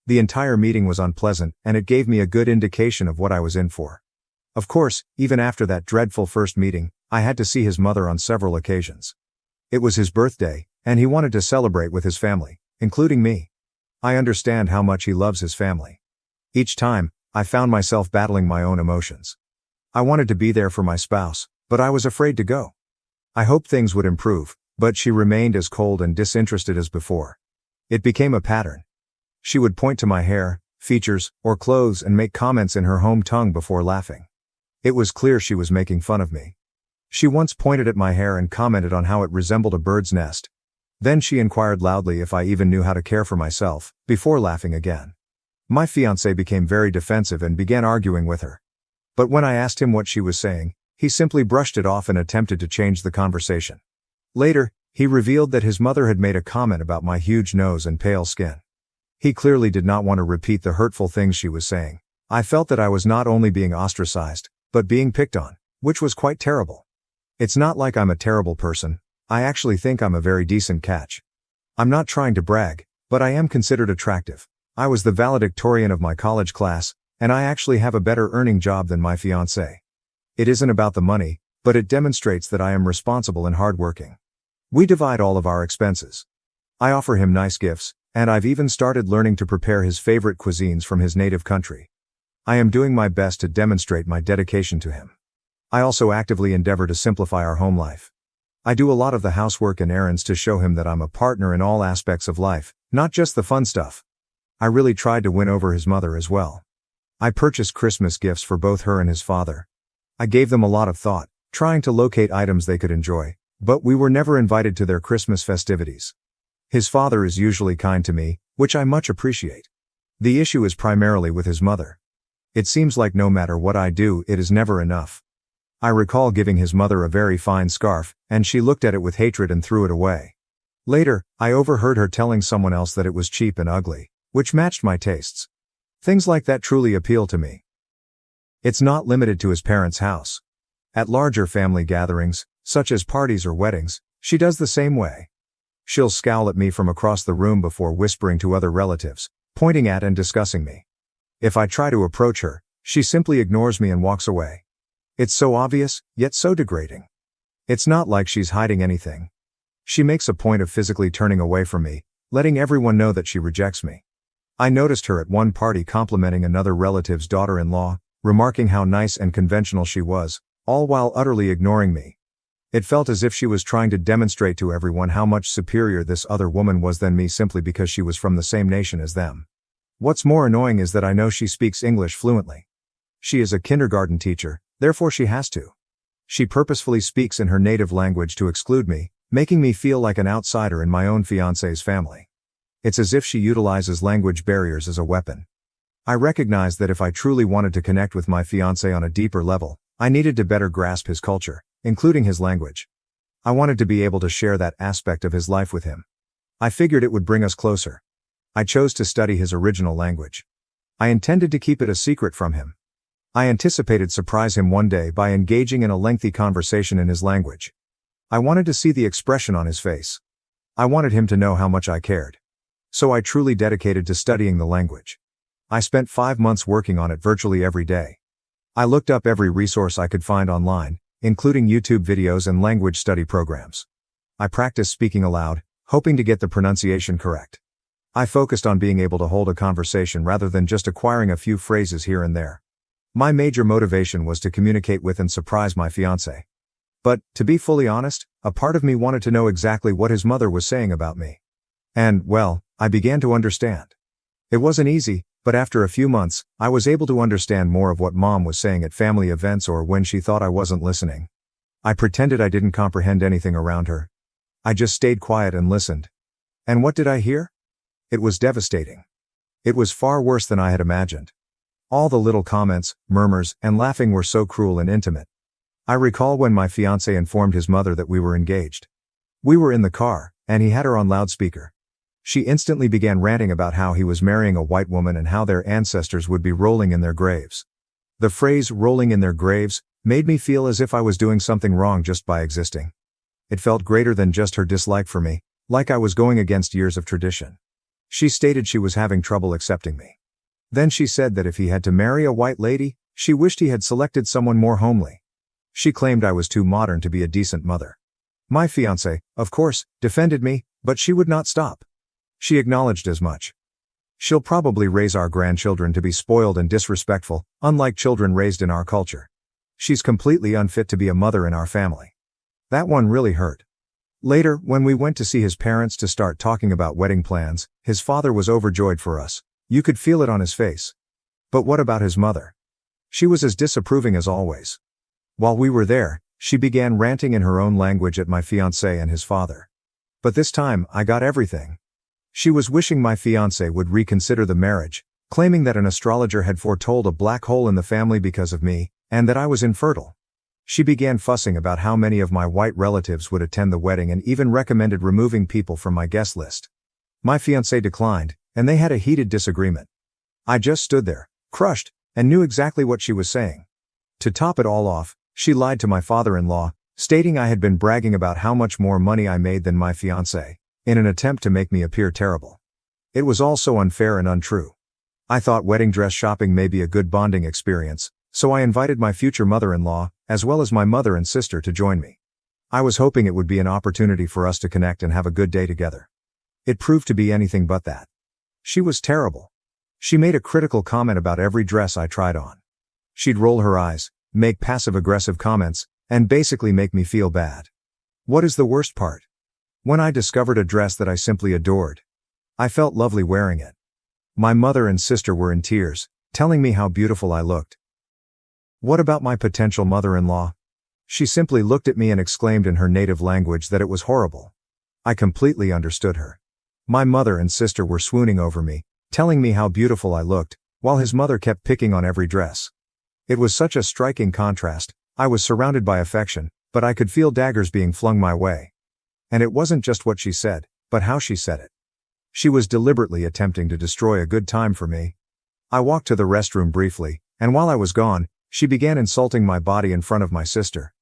The entire meeting was unpleasant, and it gave me a good indication of what I was in for. Of course, even after that dreadful first meeting, I had to see his mother on several occasions. It was his birthday, and he wanted to celebrate with his family, including me. I understand how much he loves his family. Each time, I found myself battling my own emotions. I wanted to be there for my spouse, but I was afraid to go. I hoped things would improve, but she remained as cold and disinterested as before. It became a pattern. She would point to my hair, features, or clothes and make comments in her home tongue before laughing. It was clear she was making fun of me. She once pointed at my hair and commented on how it resembled a bird's nest. Then she inquired loudly if I even knew how to care for myself, before laughing again. My fiancé became very defensive and began arguing with her. But when I asked him what she was saying, he simply brushed it off and attempted to change the conversation. Later, he revealed that his mother had made a comment about my huge nose and pale skin. He clearly did not want to repeat the hurtful things she was saying. I felt that I was not only being ostracized, but being picked on, which was quite terrible. It's not like I'm a terrible person. I actually think I'm a very decent catch. I'm not trying to brag, but I am considered attractive. I was the valedictorian of my college class, and I actually have a better earning job than my fiancé. It isn't about the money, but it demonstrates that I am responsible and hardworking. We divide all of our expenses. I offer him nice gifts, and I've even started learning to prepare his favorite cuisines from his native country. I am doing my best to demonstrate my dedication to him. I also actively endeavor to simplify our home life. I do a lot of the housework and errands to show him that I'm a partner in all aspects of life, not just the fun stuff. I really tried to win over his mother as well. I purchased Christmas gifts for both her and his father. I gave them a lot of thought, trying to locate items they could enjoy, but we were never invited to their Christmas festivities. His father is usually kind to me, which I much appreciate. The issue is primarily with his mother. It seems like no matter what I do, it is never enough. I recall giving his mother a very fine scarf, and she looked at it with hatred and threw it away. Later, I overheard her telling someone else that it was cheap and ugly, which matched my tastes. Things like that truly appeal to me. It's not limited to his parents' house. At larger family gatherings, such as parties or weddings, she does the same way. She'll scowl at me from across the room before whispering to other relatives, pointing at and discussing me. If I try to approach her, she simply ignores me and walks away. It's so obvious, yet so degrading. It's not like she's hiding anything. She makes a point of physically turning away from me, letting everyone know that she rejects me. I noticed her at one party complimenting another relative's daughter-in-law, remarking how nice and conventional she was, all while utterly ignoring me. It felt as if she was trying to demonstrate to everyone how much superior this other woman was than me simply because she was from the same nation as them. What's more annoying is that I know she speaks English fluently. She is a kindergarten teacher, therefore she has to. She purposefully speaks in her native language to exclude me, making me feel like an outsider in my own fiancé's family. It's as if she utilizes language barriers as a weapon. I recognized that if I truly wanted to connect with my fiancé on a deeper level, I needed to better grasp his culture, including his language. I wanted to be able to share that aspect of his life with him. I figured it would bring us closer. I chose to study his original language. I intended to keep it a secret from him. I anticipated surprise him one day by engaging in a lengthy conversation in his language. I wanted to see the expression on his face. I wanted him to know how much I cared. So I truly dedicated to studying the language. I spent 5 months working on it virtually every day. I looked up every resource I could find online, including YouTube videos and language study programs. I practiced speaking aloud, hoping to get the pronunciation correct. I focused on being able to hold a conversation rather than just acquiring a few phrases here and there. My major motivation was to communicate with and surprise my fiancé. But, to be fully honest, a part of me wanted to know exactly what his mother was saying about me. And, well, I began to understand. It wasn't easy, but after a few months, I was able to understand more of what Mom was saying at family events or when she thought I wasn't listening. I pretended I didn't comprehend anything around her. I just stayed quiet and listened. And what did I hear? It was devastating. It was far worse than I had imagined. All the little comments, murmurs, and laughing were so cruel and intimate. I recall when my fiancé informed his mother that we were engaged. We were in the car, and he had her on loudspeaker. She instantly began ranting about how he was marrying a white woman and how their ancestors would be rolling in their graves. The phrase rolling in their graves made me feel as if I was doing something wrong just by existing. It felt greater than just her dislike for me, like I was going against years of tradition. She stated she was having trouble accepting me. Then she said that if he had to marry a white lady, she wished he had selected someone more homely. She claimed I was too modern to be a decent mother. My fiancé, of course, defended me, but she would not stop. She acknowledged as much. She'll probably raise our grandchildren to be spoiled and disrespectful, unlike children raised in our culture. She's completely unfit to be a mother in our family. That one really hurt. Later, when we went to see his parents to start talking about wedding plans, his father was overjoyed for us. You could feel it on his face. But what about his mother? She was as disapproving as always. While we were there, she began ranting in her own language at my fiancé and his father. But this time, I got everything. She was wishing my fiancé would reconsider the marriage, claiming that an astrologer had foretold a black hole in the family because of me, and that I was infertile. She began fussing about how many of my white relatives would attend the wedding and even recommended removing people from my guest list. My fiancé declined, and they had a heated disagreement. I just stood there, crushed, and knew exactly what she was saying. To top it all off, she lied to my father-in-law, stating I had been bragging about how much more money I made than my fiancé, in an attempt to make me appear terrible. It was all so unfair and untrue. I thought wedding dress shopping may be a good bonding experience, so I invited my future mother-in-law, as well as my mother and sister to join me. I was hoping it would be an opportunity for us to connect and have a good day together. It proved to be anything but that. She was terrible. She made a critical comment about every dress I tried on. She'd roll her eyes, make passive-aggressive comments, and basically make me feel bad. What is the worst part? When I discovered a dress that I simply adored, I felt lovely wearing it. My mother and sister were in tears, telling me how beautiful I looked. What about my potential mother-in-law? She simply looked at me and exclaimed in her native language that it was horrible. I completely understood her. My mother and sister were swooning over me, telling me how beautiful I looked, while his mother kept picking on every dress. It was such a striking contrast. I was surrounded by affection, but I could feel daggers being flung my way. And it wasn't just what she said, but how she said it. She was deliberately attempting to destroy a good time for me. I walked to the restroom briefly, and while I was gone, she began insulting my body in front of my sister.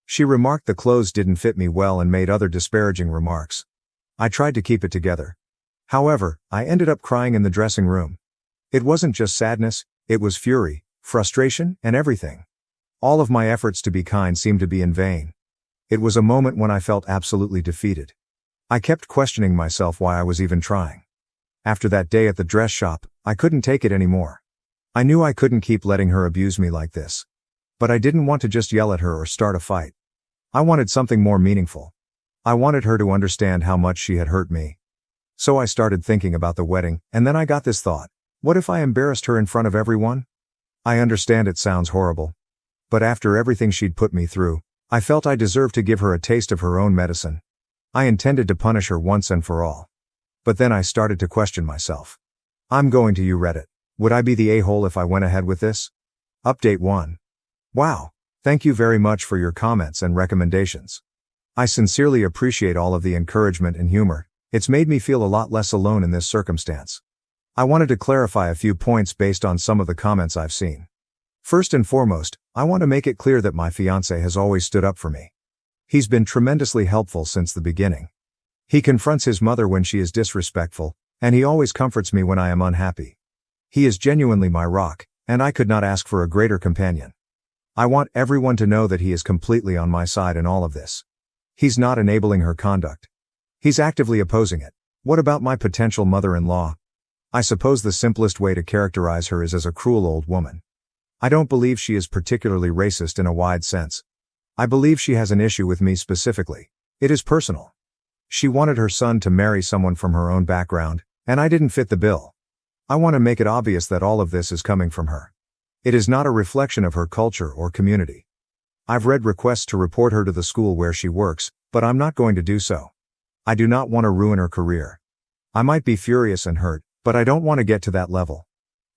She remarked the clothes didn't fit me well and made other disparaging remarks. I tried to keep it together. However, I ended up crying in the dressing room. It wasn't just sadness, it was fury, frustration, and everything. All of my efforts to be kind seemed to be in vain. It was a moment when I felt absolutely defeated. I kept questioning myself why I was even trying. After that day at the dress shop, I couldn't take it anymore. I knew I couldn't keep letting her abuse me like this. But I didn't want to just yell at her or start a fight. I wanted something more meaningful. I wanted her to understand how much she had hurt me. So I started thinking about the wedding, and then I got this thought. What if I embarrassed her in front of everyone? I understand it sounds horrible. But after everything she'd put me through, I felt I deserved to give her a taste of her own medicine. I intended to punish her once and for all. But then I started to question myself. I'm going to you, Reddit. Would I be the a-hole if I went ahead with this? Update 1. Wow. Thank you very much for your comments and recommendations. I sincerely appreciate all of the encouragement and humor. It's made me feel a lot less alone in this circumstance. I wanted to clarify a few points based on some of the comments I've seen. First and foremost, I want to make it clear that my fiancé has always stood up for me. He's been tremendously helpful since the beginning. He confronts his mother when she is disrespectful, and he always comforts me when I am unhappy. He is genuinely my rock, and I could not ask for a greater companion. I want everyone to know that he is completely on my side in all of this. He's not enabling her conduct. He's actively opposing it. What about my potential mother-in-law? I suppose the simplest way to characterize her is as a cruel old woman. I don't believe she is particularly racist in a wide sense. I believe she has an issue with me specifically. It is personal. She wanted her son to marry someone from her own background, and I didn't fit the bill. I want to make it obvious that all of this is coming from her. It is not a reflection of her culture or community. I've read requests to report her to the school where she works, but I'm not going to do so. I do not want to ruin her career. I might be furious and hurt, but I don't want to get to that level.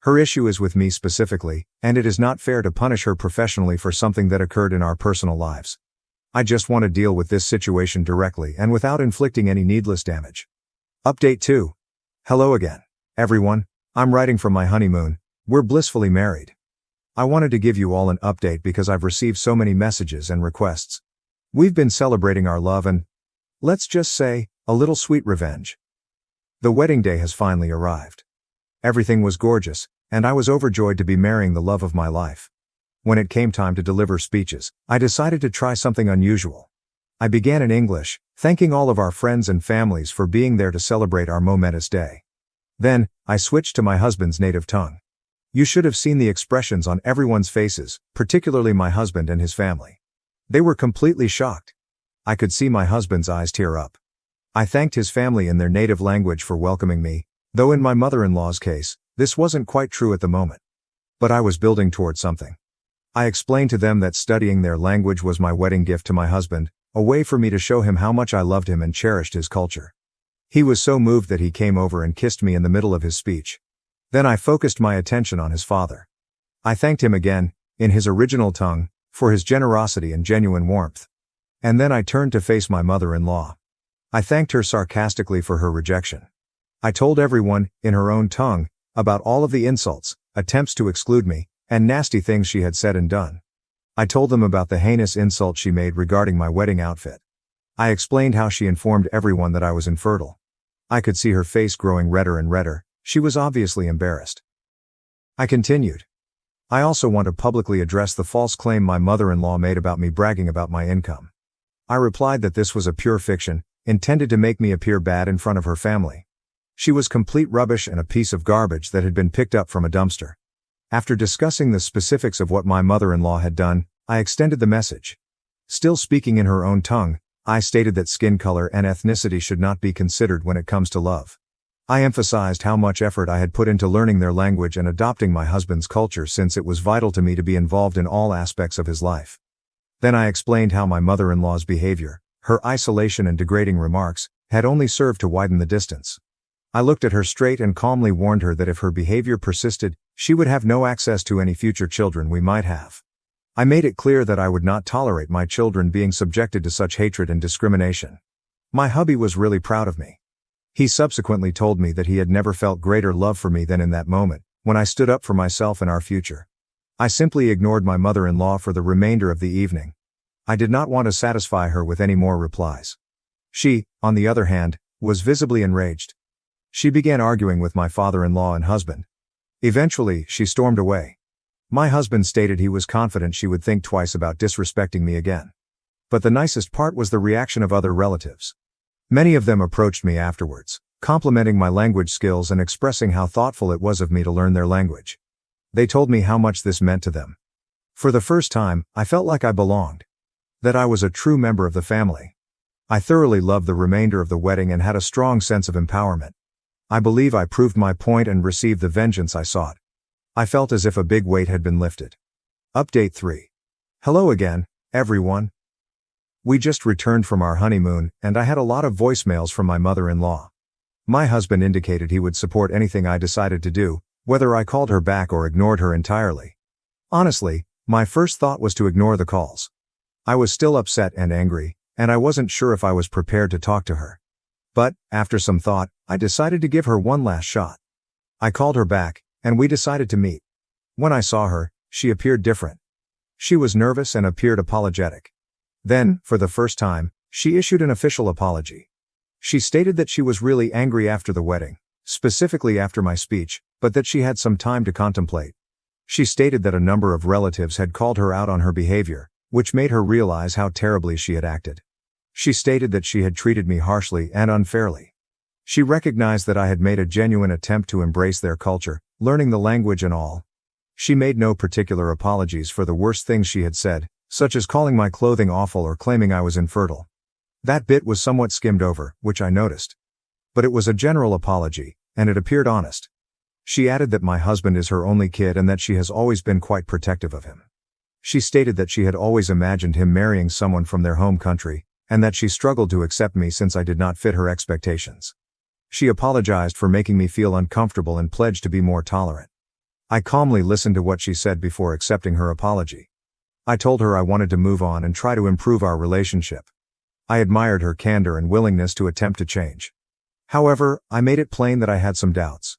Her issue is with me specifically, and it is not fair to punish her professionally for something that occurred in our personal lives. I just want to deal with this situation directly and without inflicting any needless damage. Update 2. Hello again, everyone. I'm writing from my honeymoon. We're blissfully married. I wanted to give you all an update because I've received so many messages and requests. We've been celebrating our love and, let's just say, a little sweet revenge. The wedding day has finally arrived. Everything was gorgeous, and I was overjoyed to be marrying the love of my life. When it came time to deliver speeches, I decided to try something unusual. I began in English, thanking all of our friends and families for being there to celebrate our momentous day. Then, I switched to my husband's native tongue. You should have seen the expressions on everyone's faces, particularly my husband and his family. They were completely shocked. I could see my husband's eyes tear up. I thanked his family in their native language for welcoming me, though in my mother-in-law's case, this wasn't quite true at the moment. But I was building toward something. I explained to them that studying their language was my wedding gift to my husband, a way for me to show him how much I loved him and cherished his culture. He was so moved that he came over and kissed me in the middle of his speech. Then I focused my attention on his father. I thanked him again, in his original tongue, for his generosity and genuine warmth. And then I turned to face my mother-in-law. I thanked her sarcastically for her rejection. I told everyone, in her own tongue, about all of the insults, attempts to exclude me, and nasty things she had said and done. I told them about the heinous insult she made regarding my wedding outfit. I explained how she informed everyone that I was infertile. I could see her face growing redder and redder. She was obviously embarrassed. I continued. I also want to publicly address the false claim my mother-in-law made about me bragging about my income. I replied that this was a pure fiction, intended to make me appear bad in front of her family. She was complete rubbish and a piece of garbage that had been picked up from a dumpster. After discussing the specifics of what my mother-in-law had done, I extended the message. Still speaking in her own tongue, I stated that skin color and ethnicity should not be considered when it comes to love. I emphasized how much effort I had put into learning their language and adopting my husband's culture since it was vital to me to be involved in all aspects of his life. Then I explained how my mother-in-law's behavior, her isolation and degrading remarks, had only served to widen the distance. I looked at her straight and calmly warned her that if her behavior persisted, she would have no access to any future children we might have. I made it clear that I would not tolerate my children being subjected to such hatred and discrimination. My hubby was really proud of me. He subsequently told me that he had never felt greater love for me than in that moment, when I stood up for myself and our future. I simply ignored my mother-in-law for the remainder of the evening. I did not want to satisfy her with any more replies. She, on the other hand, was visibly enraged. She began arguing with my father-in-law and husband. Eventually, she stormed away. My husband stated he was confident she would think twice about disrespecting me again. But the nicest part was the reaction of other relatives. Many of them approached me afterwards, complimenting my language skills and expressing how thoughtful it was of me to learn their language. They told me how much this meant to them. For the first time, I felt like I belonged. That I was a true member of the family. I thoroughly loved the remainder of the wedding and had a strong sense of empowerment. I believe I proved my point and received the vengeance I sought. I felt as if a big weight had been lifted. Update 3. Hello again, everyone. We just returned from our honeymoon, and I had a lot of voicemails from my mother-in-law. My husband indicated he would support anything I decided to do, whether I called her back or ignored her entirely. Honestly, my first thought was to ignore the calls. I was still upset and angry, and I wasn't sure if I was prepared to talk to her. But, after some thought, I decided to give her one last shot. I called her back, and we decided to meet. When I saw her, she appeared different. She was nervous and appeared apologetic. Then, for the first time, she issued an official apology. She stated that she was really angry after the wedding, specifically after my speech, but that she had some time to contemplate. She stated that a number of relatives had called her out on her behavior, which made her realize how terribly she had acted. She stated that she had treated me harshly and unfairly. She recognized that I had made a genuine attempt to embrace their culture, learning the language and all. She made no particular apologies for the worst things she had said, such as calling my clothing awful or claiming I was infertile. That bit was somewhat skimmed over, which I noticed. But it was a general apology, and it appeared honest. She added that my husband is her only kid and that she has always been quite protective of him. She stated that she had always imagined him marrying someone from their home country, and that she struggled to accept me since I did not fit her expectations. She apologized for making me feel uncomfortable and pledged to be more tolerant. I calmly listened to what she said before accepting her apology. I told her I wanted to move on and try to improve our relationship. I admired her candor and willingness to attempt to change. However, I made it plain that I had some doubts.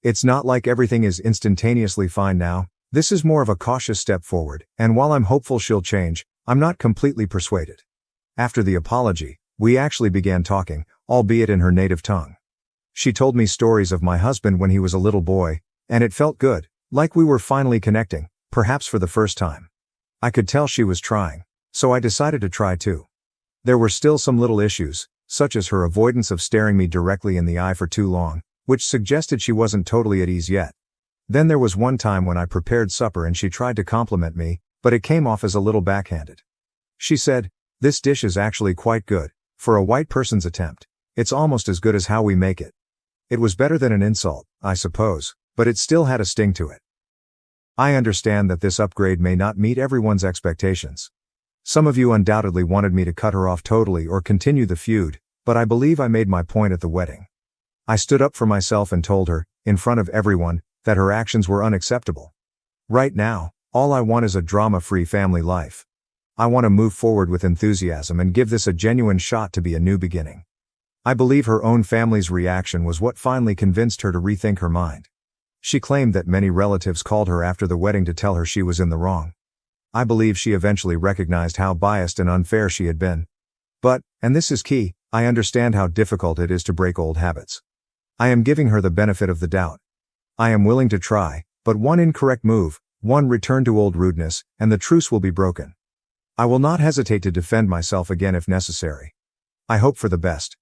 It's not like everything is instantaneously fine now. This is more of a cautious step forward, and while I'm hopeful she'll change, I'm not completely persuaded. After the apology, we actually began talking, albeit in her native tongue. She told me stories of my husband when he was a little boy, and it felt good, like we were finally connecting, perhaps for the first time. I could tell she was trying, so I decided to try too. There were still some little issues, such as her avoidance of staring me directly in the eye for too long, which suggested she wasn't totally at ease yet. Then there was one time when I prepared supper and she tried to compliment me, but it came off as a little backhanded. She said, "This dish is actually quite good, for a white person's attempt. It's almost as good as how we make it." It was better than an insult, I suppose, but it still had a sting to it. I understand that this upgrade may not meet everyone's expectations. Some of you undoubtedly wanted me to cut her off totally or continue the feud, but I believe I made my point at the wedding. I stood up for myself and told her, in front of everyone, that her actions were unacceptable. Right now, all I want is a drama-free family life. I want to move forward with enthusiasm and give this a genuine shot to be a new beginning. I believe her own family's reaction was what finally convinced her to rethink her mind. She claimed that many relatives called her after the wedding to tell her she was in the wrong. I believe she eventually recognized how biased and unfair she had been. But, and this is key, I understand how difficult it is to break old habits. I am giving her the benefit of the doubt. I am willing to try, but one incorrect move, one return to old rudeness, and the truce will be broken. I will not hesitate to defend myself again if necessary. I hope for the best.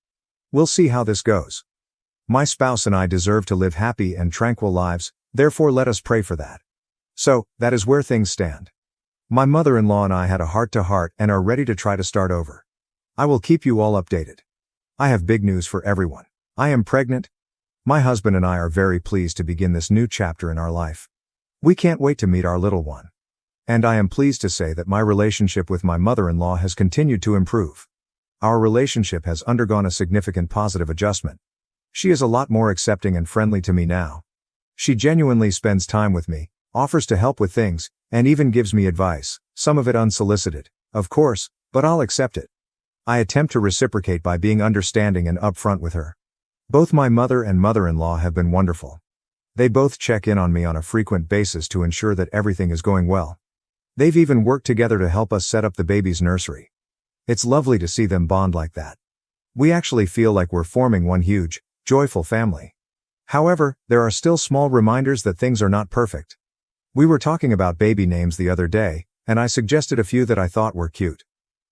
We'll see how this goes. My spouse and I deserve to live happy and tranquil lives, therefore let us pray for that. So, that is where things stand. My mother-in-law and I had a heart-to-heart and are ready to try to start over. I will keep you all updated. I have big news for everyone. I am pregnant. My husband and I are very pleased to begin this new chapter in our life. We can't wait to meet our little one. And I am pleased to say that my relationship with my mother-in-law has continued to improve. Our relationship has undergone a significant positive adjustment. She is a lot more accepting and friendly to me now. She genuinely spends time with me, offers to help with things, and even gives me advice, some of it unsolicited, of course, but I'll accept it. I attempt to reciprocate by being understanding and upfront with her. Both my mother and mother-in-law have been wonderful. They both check in on me on a frequent basis to ensure that everything is going well. They've even worked together to help us set up the baby's nursery. It's lovely to see them bond like that. We actually feel like we're forming one huge, joyful family. However, there are still small reminders that things are not perfect. We were talking about baby names the other day, and I suggested a few that I thought were cute.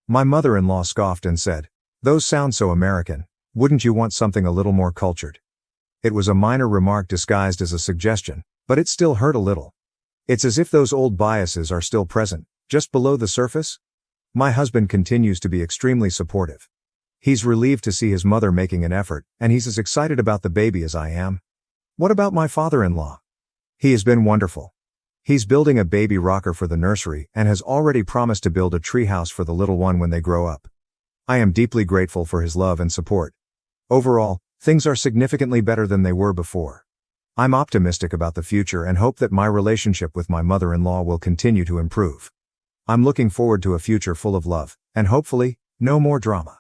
My mother-in-law scoffed and said, "Those sound so American. Wouldn't you want something a little more cultured?" It was a minor remark disguised as a suggestion, but it still hurt a little. It's as if those old biases are still present, just below the surface. My husband continues to be extremely supportive. He's relieved to see his mother making an effort, and he's as excited about the baby as I am. What about my father-in-law? He has been wonderful. He's building a baby rocker for the nursery and has already promised to build a treehouse for the little one when they grow up. I am deeply grateful for his love and support. Overall, things are significantly better than they were before. I'm optimistic about the future and hope that my relationship with my mother-in-law will continue to improve. I'm looking forward to a future full of love, and hopefully, no more drama.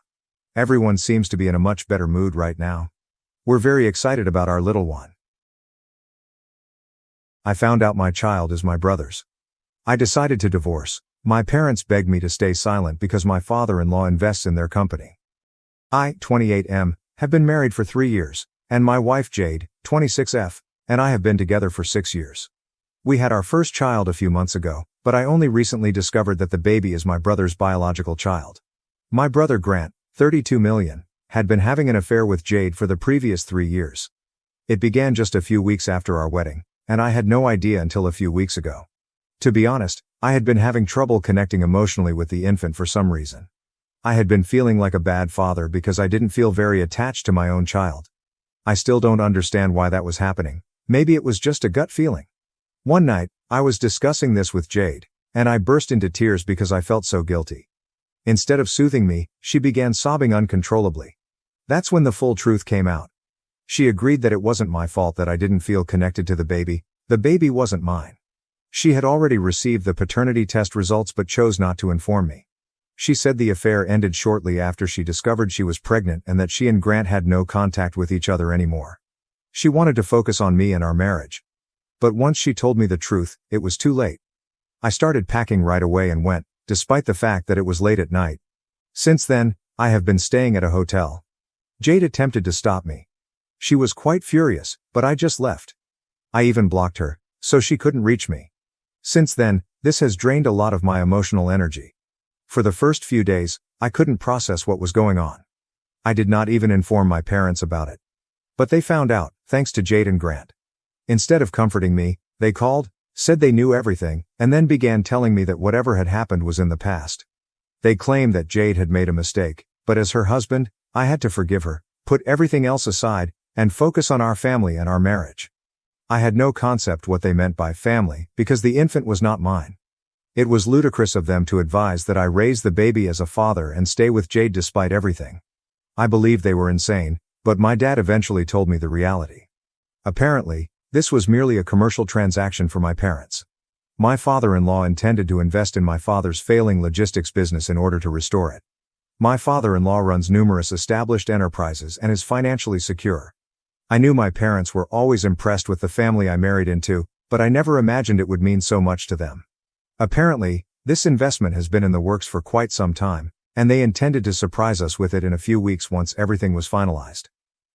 Everyone seems to be in a much better mood right now. We're very excited about our little one. I found out my child is my brother's. I decided to divorce. My parents begged me to stay silent because my father-in-law invests in their company. I, 28M, have been married for 3 years, and my wife Jade, 26F, and I have been together for 6 years. We had our first child a few months ago, but I only recently discovered that the baby is my brother's biological child. My brother Grant, 32 million, had been having an affair with Jade for the previous 3 years. It began just a few weeks after our wedding, and I had no idea until a few weeks ago. To be honest, I had been having trouble connecting emotionally with the infant for some reason. I had been feeling like a bad father because I didn't feel very attached to my own child. I still don't understand why that was happening. Maybe it was just a gut feeling. One night, I was discussing this with Jade, and I burst into tears because I felt so guilty. Instead of soothing me, she began sobbing uncontrollably. That's when the full truth came out. She agreed that it wasn't my fault that I didn't feel connected to the baby wasn't mine. She had already received the paternity test results but chose not to inform me. She said the affair ended shortly after she discovered she was pregnant and that she and Grant had no contact with each other anymore. She wanted to focus on me and our marriage. But once she told me the truth, it was too late. I started packing right away and went, despite the fact that it was late at night. Since then, I have been staying at a hotel. Jade attempted to stop me. She was quite furious, but I just left. I even blocked her, so she couldn't reach me. Since then, this has drained a lot of my emotional energy. For the first few days, I couldn't process what was going on. I did not even inform my parents about it. But they found out, thanks to Jade and Grant. Instead of comforting me, they called, said they knew everything, and then began telling me that whatever had happened was in the past. They claimed that Jade had made a mistake, but as her husband, I had to forgive her, put everything else aside, and focus on our family and our marriage. I had no concept what they meant by family, because the infant was not mine. It was ludicrous of them to advise that I raise the baby as a father and stay with Jade despite everything. I believed they were insane, but my dad eventually told me the reality. Apparently, this was merely a commercial transaction for my parents. My father-in-law intended to invest in my father's failing logistics business in order to restore it. My father-in-law runs numerous established enterprises and is financially secure. I knew my parents were always impressed with the family I married into, but I never imagined it would mean so much to them. Apparently, this investment has been in the works for quite some time, and they intended to surprise us with it in a few weeks once everything was finalized.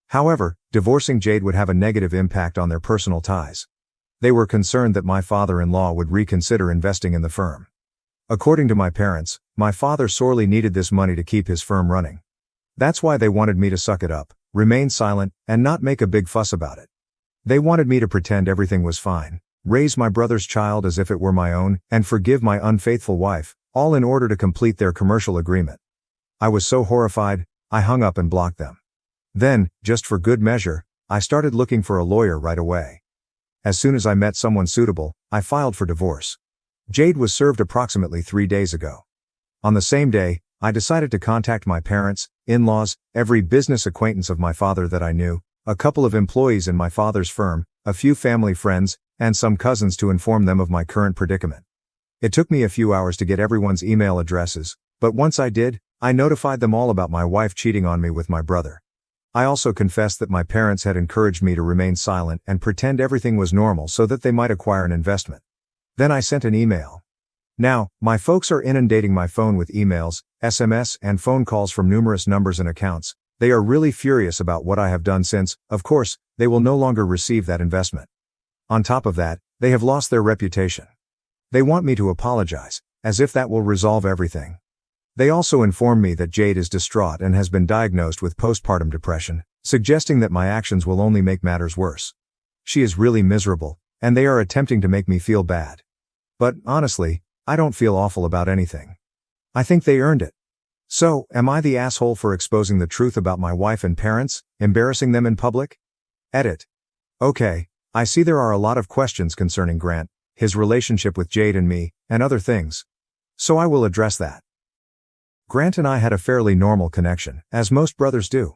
However, divorcing Jade would have a negative impact on their personal ties. They were concerned that my father-in-law would reconsider investing in the firm. According to my parents, my father sorely needed this money to keep his firm running. That's why they wanted me to suck it up, remain silent, and not make a big fuss about it. They wanted me to pretend everything was fine, raise my brother's child as if it were my own, and forgive my unfaithful wife, all in order to complete their commercial agreement. I was so horrified, I hung up and blocked them. Then, just for good measure, I started looking for a lawyer right away. As soon as I met someone suitable, I filed for divorce. Jade was served approximately 3 days ago. On the same day, I decided to contact my parents, in-laws, every business acquaintance of my father that I knew, a couple of employees in my father's firm, a few family friends, and some cousins to inform them of my current predicament. It took me a few hours to get everyone's email addresses, but once I did, I notified them all about my wife cheating on me with my brother. I also confessed that my parents had encouraged me to remain silent and pretend everything was normal so that they might acquire an investment. Then I sent an email. Now, my folks are inundating my phone with emails, SMS, and phone calls from numerous numbers and accounts. They are really furious about what I have done since, of course, they will no longer receive that investment. On top of that, they have lost their reputation. They want me to apologize, as if that will resolve everything. They also inform me that Jade is distraught and has been diagnosed with postpartum depression, suggesting that my actions will only make matters worse. She is really miserable, and they are attempting to make me feel bad. But, honestly, I don't feel awful about anything. I think they earned it. So, am I the asshole for exposing the truth about my wife and parents, embarrassing them in public? Edit. Okay, I see there are a lot of questions concerning Grant, his relationship with Jade and me, and other things. So I will address that. Grant and I had a fairly normal connection, as most brothers do.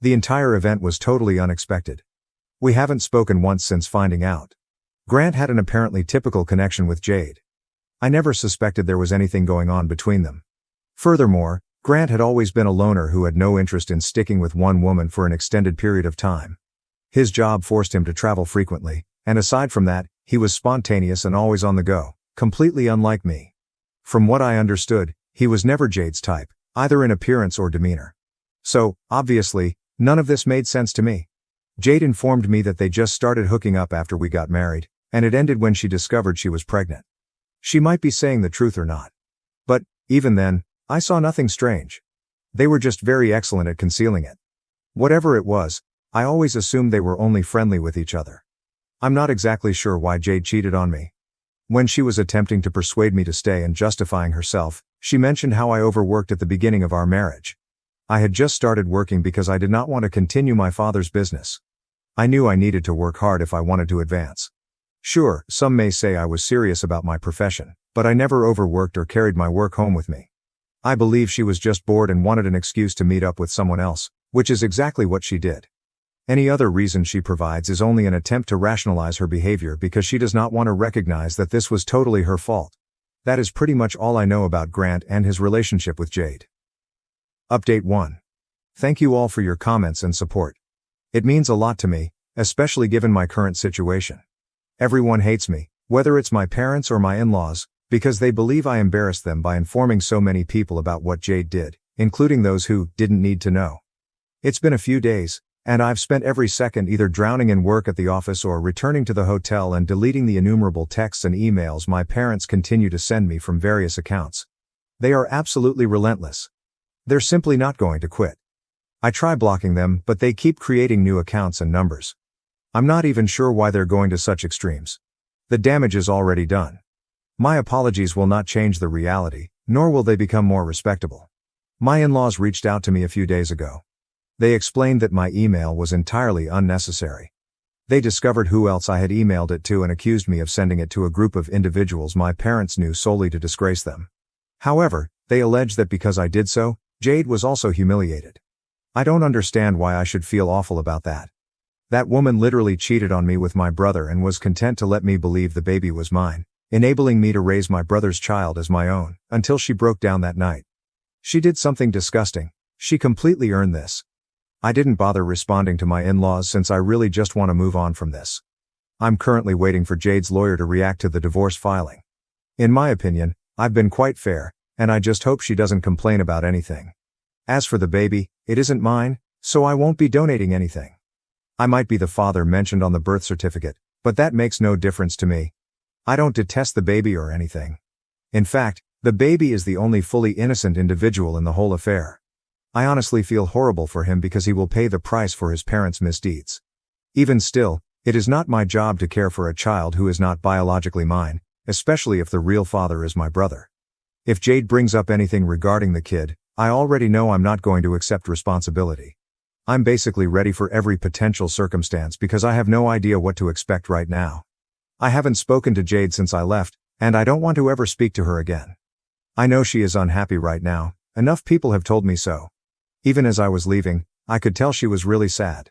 The entire event was totally unexpected. We haven't spoken once since finding out. Grant had an apparently typical connection with Jade. I never suspected there was anything going on between them. Furthermore, Grant had always been a loner who had no interest in sticking with one woman for an extended period of time. His job forced him to travel frequently, and aside from that, he was spontaneous and always on the go, completely unlike me. From what I understood, he was never Jade's type, either in appearance or demeanor. So, obviously, none of this made sense to me. Jade informed me that they just started hooking up after we got married, and it ended when she discovered she was pregnant. She might be saying the truth or not. But, even then, I saw nothing strange. They were just very excellent at concealing it. Whatever it was, I always assumed they were only friendly with each other. I'm not exactly sure why Jade cheated on me. When she was attempting to persuade me to stay and justifying herself, she mentioned how I overworked at the beginning of our marriage. I had just started working because I did not want to continue my father's business. I knew I needed to work hard if I wanted to advance. Sure, some may say I was serious about my profession, but I never overworked or carried my work home with me. I believe she was just bored and wanted an excuse to meet up with someone else, which is exactly what she did. Any other reason she provides is only an attempt to rationalize her behavior because she does not want to recognize that this was totally her fault. That is pretty much all I know about Grant and his relationship with Jade. Update 1. Thank you all for your comments and support. It means a lot to me, especially given my current situation. Everyone hates me, whether it's my parents or my in-laws, because they believe I embarrassed them by informing so many people about what Jade did, including those who didn't need to know. It's been a few days, and I've spent every second either drowning in work at the office or returning to the hotel and deleting the innumerable texts and emails my parents continue to send me from various accounts. They are absolutely relentless. They're simply not going to quit. I try blocking them, but they keep creating new accounts and numbers. I'm not even sure why they're going to such extremes. The damage is already done. My apologies will not change the reality, nor will they become more respectable. My in-laws reached out to me a few days ago. They explained that my email was entirely unnecessary. They discovered who else I had emailed it to and accused me of sending it to a group of individuals my parents knew solely to disgrace them. However, they alleged that because I did so, Jade was also humiliated. I don't understand why I should feel awful about that. That woman literally cheated on me with my brother and was content to let me believe the baby was mine, enabling me to raise my brother's child as my own, until she broke down that night. She did something disgusting. She completely earned this. I didn't bother responding to my in-laws since I really just want to move on from this. I'm currently waiting for Jade's lawyer to react to the divorce filing. In my opinion, I've been quite fair, and I just hope she doesn't complain about anything. As for the baby, it isn't mine, so I won't be donating anything. I might be the father mentioned on the birth certificate, but that makes no difference to me. I don't detest the baby or anything. In fact, the baby is the only fully innocent individual in the whole affair. I honestly feel horrible for him because he will pay the price for his parents' misdeeds. Even still, it is not my job to care for a child who is not biologically mine, especially if the real father is my brother. If Jade brings up anything regarding the kid, I already know I'm not going to accept responsibility. I'm basically ready for every potential circumstance because I have no idea what to expect right now. I haven't spoken to Jade since I left, and I don't want to ever speak to her again. I know she is unhappy right now, enough people have told me so. Even as I was leaving, I could tell she was really sad.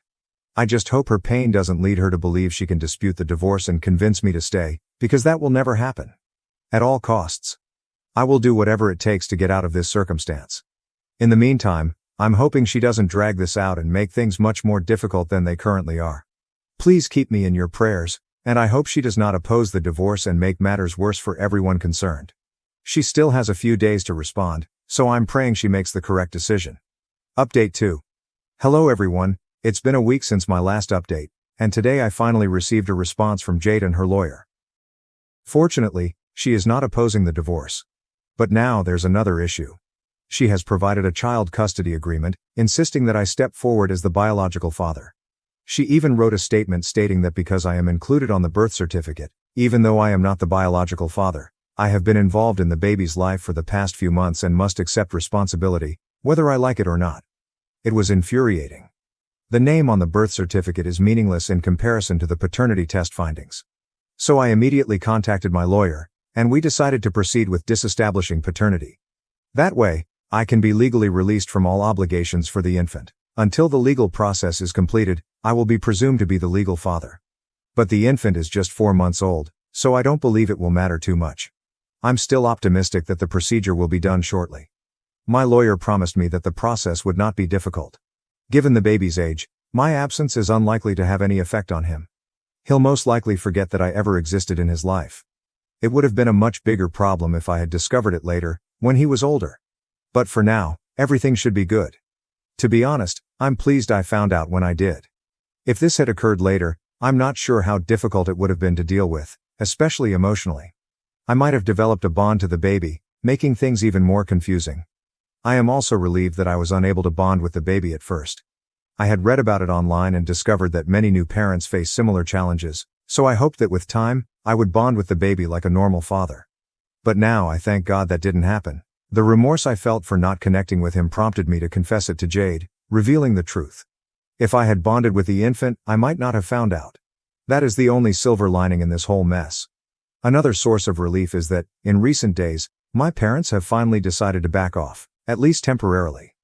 I just hope her pain doesn't lead her to believe she can dispute the divorce and convince me to stay, because that will never happen. At all costs. I will do whatever it takes to get out of this circumstance. In the meantime, I'm hoping she doesn't drag this out and make things much more difficult than they currently are. Please keep me in your prayers, and I hope she does not oppose the divorce and make matters worse for everyone concerned. She still has a few days to respond, so I'm praying she makes the correct decision. Update 2. Hello everyone, it's been a week since my last update, and today I finally received a response from Jade and her lawyer. Fortunately, she is not opposing the divorce. But now there's another issue. She has provided a child custody agreement, insisting that I step forward as the biological father. She even wrote a statement stating that because I am included on the birth certificate, even though I am not the biological father, I have been involved in the baby's life for the past few months and must accept responsibility, whether I like it or not. It was infuriating. The name on the birth certificate is meaningless in comparison to the paternity test findings. So I immediately contacted my lawyer, and we decided to proceed with disestablishing paternity. That way, I can be legally released from all obligations for the infant. Until the legal process is completed, I will be presumed to be the legal father. But the infant is just 4 months old, so I don't believe it will matter too much. I'm still optimistic that the procedure will be done shortly. My lawyer promised me that the process would not be difficult. Given the baby's age, my absence is unlikely to have any effect on him. He'll most likely forget that I ever existed in his life. It would have been a much bigger problem if I had discovered it later, when he was older. But for now, everything should be good. To be honest, I'm pleased I found out when I did. If this had occurred later, I'm not sure how difficult it would have been to deal with, especially emotionally. I might have developed a bond to the baby, making things even more confusing. I am also relieved that I was unable to bond with the baby at first. I had read about it online and discovered that many new parents face similar challenges, so I hoped that with time, I would bond with the baby like a normal father. But now I thank God that didn't happen. The remorse I felt for not connecting with him prompted me to confess it to Jade, revealing the truth. If I had bonded with the infant, I might not have found out. That is the only silver lining in this whole mess. Another source of relief is that, in recent days, my parents have finally decided to back off, at least temporarily.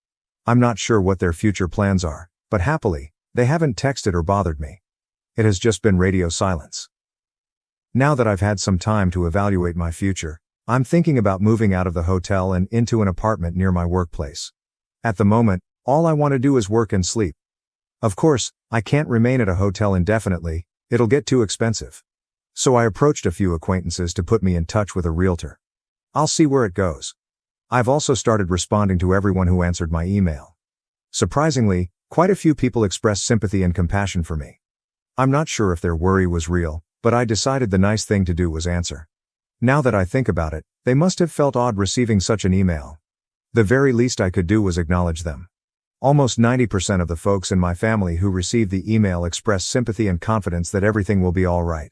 I'm not sure what their future plans are, but happily, they haven't texted or bothered me. It has just been radio silence. Now that I've had some time to evaluate my future, I'm thinking about moving out of the hotel and into an apartment near my workplace. At the moment, all I want to do is work and sleep. Of course, I can't remain at a hotel indefinitely, it'll get too expensive. So I approached a few acquaintances to put me in touch with a realtor. I'll see where it goes. I've also started responding to everyone who answered my email. Surprisingly, quite a few people expressed sympathy and compassion for me. I'm not sure if their worry was real, but I decided the nice thing to do was answer. Now that I think about it, they must have felt odd receiving such an email. The very least I could do was acknowledge them. Almost 90% of the folks in my family who received the email expressed sympathy and confidence that everything will be all right.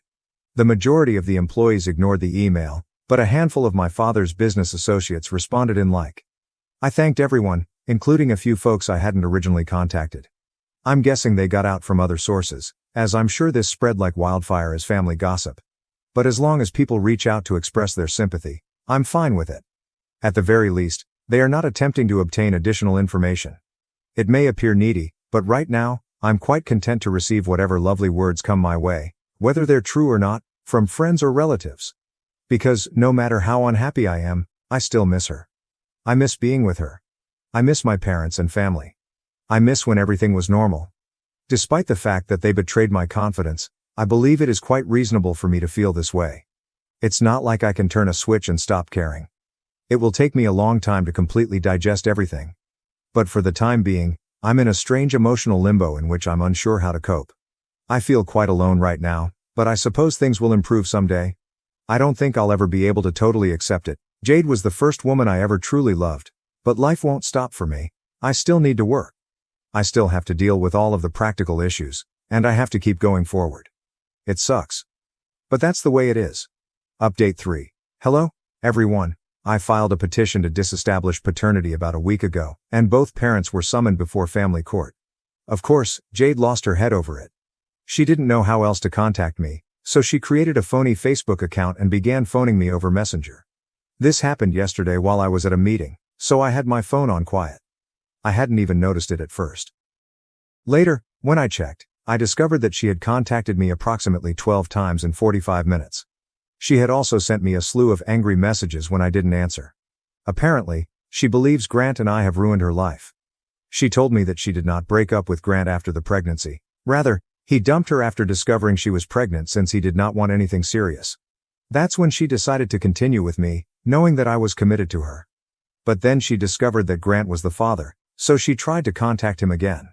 The majority of the employees ignored the email, but a handful of my father's business associates responded in like. I thanked everyone, including a few folks I hadn't originally contacted. I'm guessing they got out from other sources, as I'm sure this spread like wildfire as family gossip. But as long as people reach out to express their sympathy, I'm fine with it. At the very least, they are not attempting to obtain additional information. It may appear needy, but right now, I'm quite content to receive whatever lovely words come my way, whether they're true or not, from friends or relatives. Because, no matter how unhappy I am, I still miss her. I miss being with her. I miss my parents and family. I miss when everything was normal. Despite the fact that they betrayed my confidence, I believe it is quite reasonable for me to feel this way. It's not like I can turn a switch and stop caring. It will take me a long time to completely digest everything. But for the time being, I'm in a strange emotional limbo in which I'm unsure how to cope. I feel quite alone right now, but I suppose things will improve someday. I don't think I'll ever be able to totally accept it. Jade was the first woman I ever truly loved, but life won't stop for me. I still need to work. I still have to deal with all of the practical issues, and I have to keep going forward. It sucks. But that's the way it is. Update 3. Hello, everyone. I filed a petition to disestablish paternity about a week ago, and both parents were summoned before family court. Of course, Jade lost her head over it. She didn't know how else to contact me, so she created a phony Facebook account and began phoning me over Messenger. This happened yesterday while I was at a meeting, so I had my phone on quiet. I hadn't even noticed it at first. Later, when I checked, I discovered that she had contacted me approximately 12 times in 45 minutes. She had also sent me a slew of angry messages when I didn't answer. Apparently, she believes Grant and I have ruined her life. She told me that she did not break up with Grant after the pregnancy. Rather, he dumped her after discovering she was pregnant since he did not want anything serious. That's when she decided to continue with me, knowing that I was committed to her. But then she discovered that Grant was the father, so she tried to contact him again.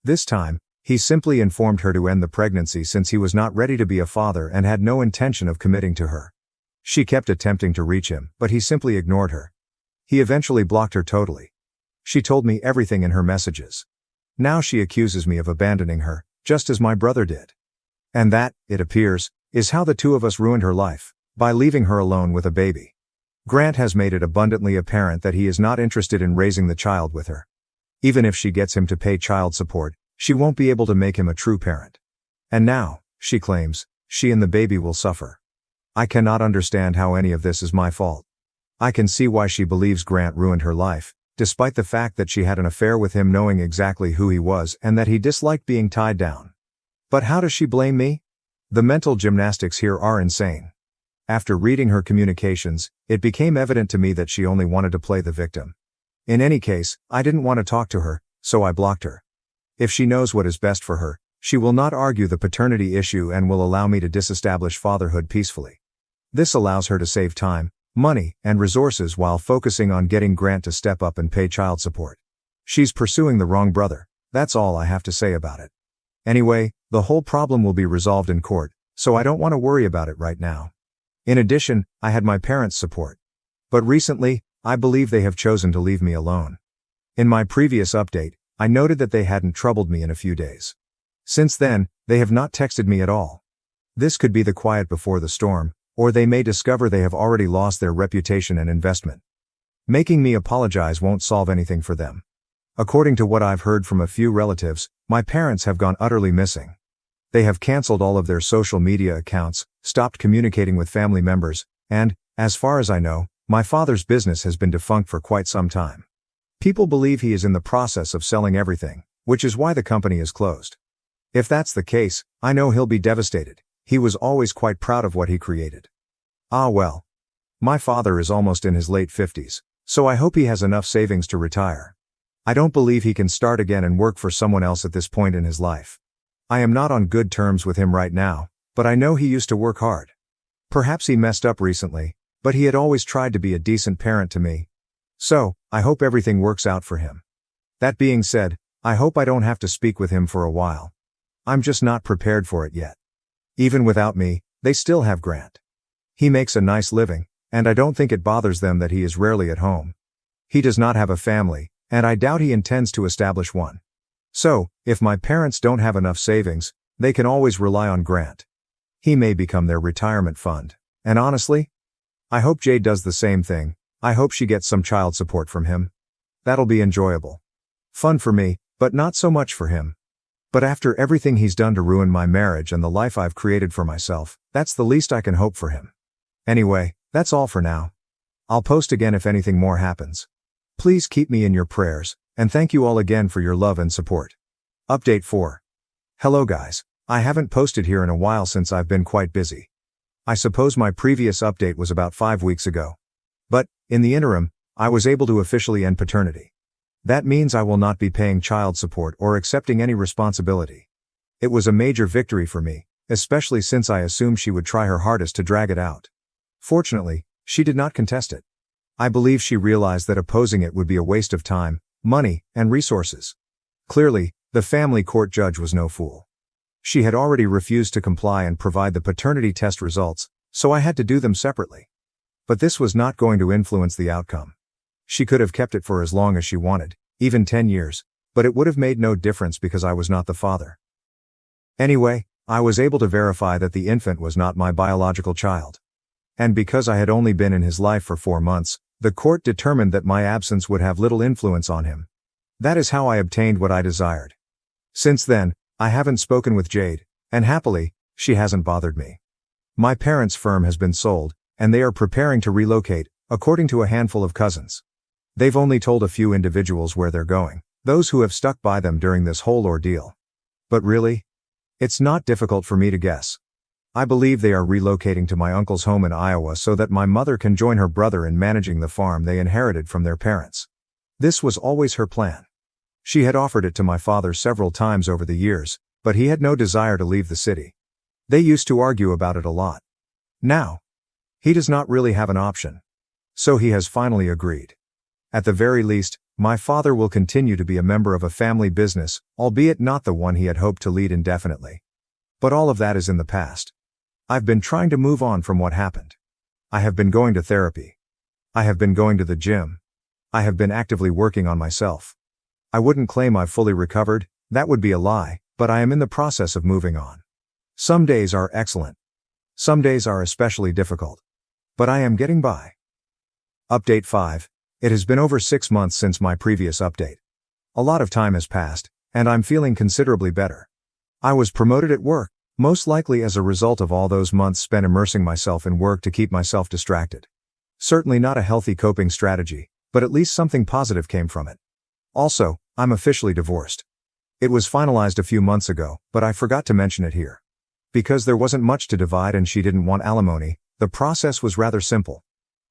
This time, he simply informed her to end the pregnancy since he was not ready to be a father and had no intention of committing to her. She kept attempting to reach him, but he simply ignored her. He eventually blocked her totally. She told me everything in her messages. Now she accuses me of abandoning her, just as my brother did. And that, it appears, is how the two of us ruined her life, by leaving her alone with a baby. Grant has made it abundantly apparent that he is not interested in raising the child with her. Even if she gets him to pay child support, she won't be able to make him a true parent. And now, she claims, she and the baby will suffer. I cannot understand how any of this is my fault. I can see why she believes Grant ruined her life, despite the fact that she had an affair with him knowing exactly who he was and that he disliked being tied down. But how does she blame me? The mental gymnastics here are insane. After reading her communications, it became evident to me that she only wanted to play the victim. In any case, I didn't want to talk to her, so I blocked her. If she knows what is best for her, she will not argue the paternity issue and will allow me to disestablish fatherhood peacefully. This allows her to save time, money, and resources while focusing on getting Grant to step up and pay child support. She's pursuing the wrong brother. That's all I have to say about it. Anyway, the whole problem will be resolved in court, so I don't want to worry about it right now. In addition, I had my parents' support. But recently, I believe they have chosen to leave me alone. In my previous update, I noted that they hadn't troubled me in a few days. Since then, they have not texted me at all. This could be the quiet before the storm, or they may discover they have already lost their reputation and investment. Making me apologize won't solve anything for them. According to what I've heard from a few relatives, my parents have gone utterly missing. They have canceled all of their social media accounts, stopped communicating with family members, and, as far as I know, my father's business has been defunct for quite some time. People believe he is in the process of selling everything, which is why the company is closed. If that's the case, I know he'll be devastated. He was always quite proud of what he created. Ah well. My father is almost in his late 50s, so I hope he has enough savings to retire. I don't believe he can start again and work for someone else at this point in his life. I am not on good terms with him right now, but I know he used to work hard. Perhaps he messed up recently, but he had always tried to be a decent parent to me. So, I hope everything works out for him. That being said, I hope I don't have to speak with him for a while. I'm just not prepared for it yet. Even without me, they still have Grant. He makes a nice living, and I don't think it bothers them that he is rarely at home. He does not have a family, and I doubt he intends to establish one. So, if my parents don't have enough savings, they can always rely on Grant. He may become their retirement fund. And honestly, I hope Jade does the same thing. I hope she gets some child support from him. That'll be enjoyable. Fun for me, but not so much for him. But after everything he's done to ruin my marriage and the life I've created for myself, that's the least I can hope for him. Anyway, that's all for now. I'll post again if anything more happens. Please keep me in your prayers, and thank you all again for your love and support. Update 4. Hello guys, I haven't posted here in a while since I've been quite busy. I suppose my previous update was about 5 weeks ago. But, in the interim, I was able to officially end paternity. That means I will not be paying child support or accepting any responsibility. It was a major victory for me, especially since I assumed she would try her hardest to drag it out. Fortunately, she did not contest it. I believe she realized that opposing it would be a waste of time, money, and resources. Clearly, the family court judge was no fool. She had already refused to comply and provide the paternity test results, so I had to do them separately. But this was not going to influence the outcome. She could have kept it for as long as she wanted, even 10 years, but it would have made no difference because I was not the father. Anyway, I was able to verify that the infant was not my biological child. And because I had only been in his life for 4 months, the court determined that my absence would have little influence on him. That is how I obtained what I desired. Since then, I haven't spoken with Jade, and happily, she hasn't bothered me. My parents' firm has been sold, and they are preparing to relocate, according to a handful of cousins. They've only told a few individuals where they're going, those who have stuck by them during this whole ordeal. But really? It's not difficult for me to guess. I believe they are relocating to my uncle's home in Iowa so that my mother can join her brother in managing the farm they inherited from their parents. This was always her plan. She had offered it to my father several times over the years, but he had no desire to leave the city. They used to argue about it a lot. Now, he does not really have an option. So he has finally agreed. At the very least, my father will continue to be a member of a family business, albeit not the one he had hoped to lead indefinitely. But all of that is in the past. I've been trying to move on from what happened. I have been going to therapy. I have been going to the gym. I have been actively working on myself. I wouldn't claim I've fully recovered, that would be a lie, but I am in the process of moving on. Some days are excellent. Some days are especially difficult. But I am getting by. Update 5. It has been over 6 months since my previous update. A lot of time has passed, and I'm feeling considerably better. I was promoted at work, Most likely as a result of all those months spent immersing myself in work to keep myself distracted. Certainly not a healthy coping strategy, but at least something positive came from it. Also, I'm officially divorced. It was finalized a few months ago, but I forgot to mention it here. Because there wasn't much to divide and she didn't want alimony, the process was rather simple.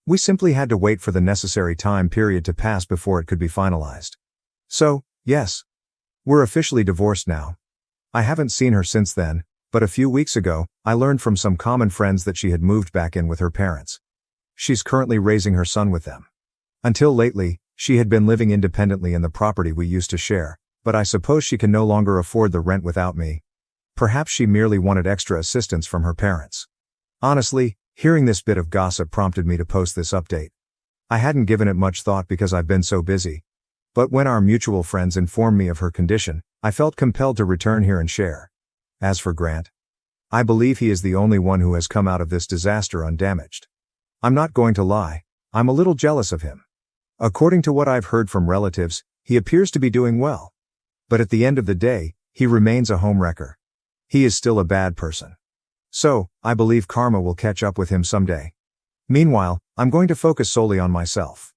We simply had to wait for the necessary time period to pass before it could be finalized. So, yes. We're officially divorced now. I haven't seen her since then, but a few weeks ago, I learned from some common friends that she had moved back in with her parents. She's currently raising her son with them. Until lately, she had been living independently in the property we used to share, but I suppose she can no longer afford the rent without me. Perhaps she merely wanted extra assistance from her parents. Honestly, hearing this bit of gossip prompted me to post this update. I hadn't given it much thought because I've been so busy. But when our mutual friends informed me of her condition, I felt compelled to return here and share. As for Grant, I believe he is the only one who has come out of this disaster undamaged. I'm not going to lie, I'm a little jealous of him. According to what I've heard from relatives, he appears to be doing well. But at the end of the day, he remains a homewrecker. He is still a bad person. So, I believe karma will catch up with him someday. Meanwhile, I'm going to focus solely on myself.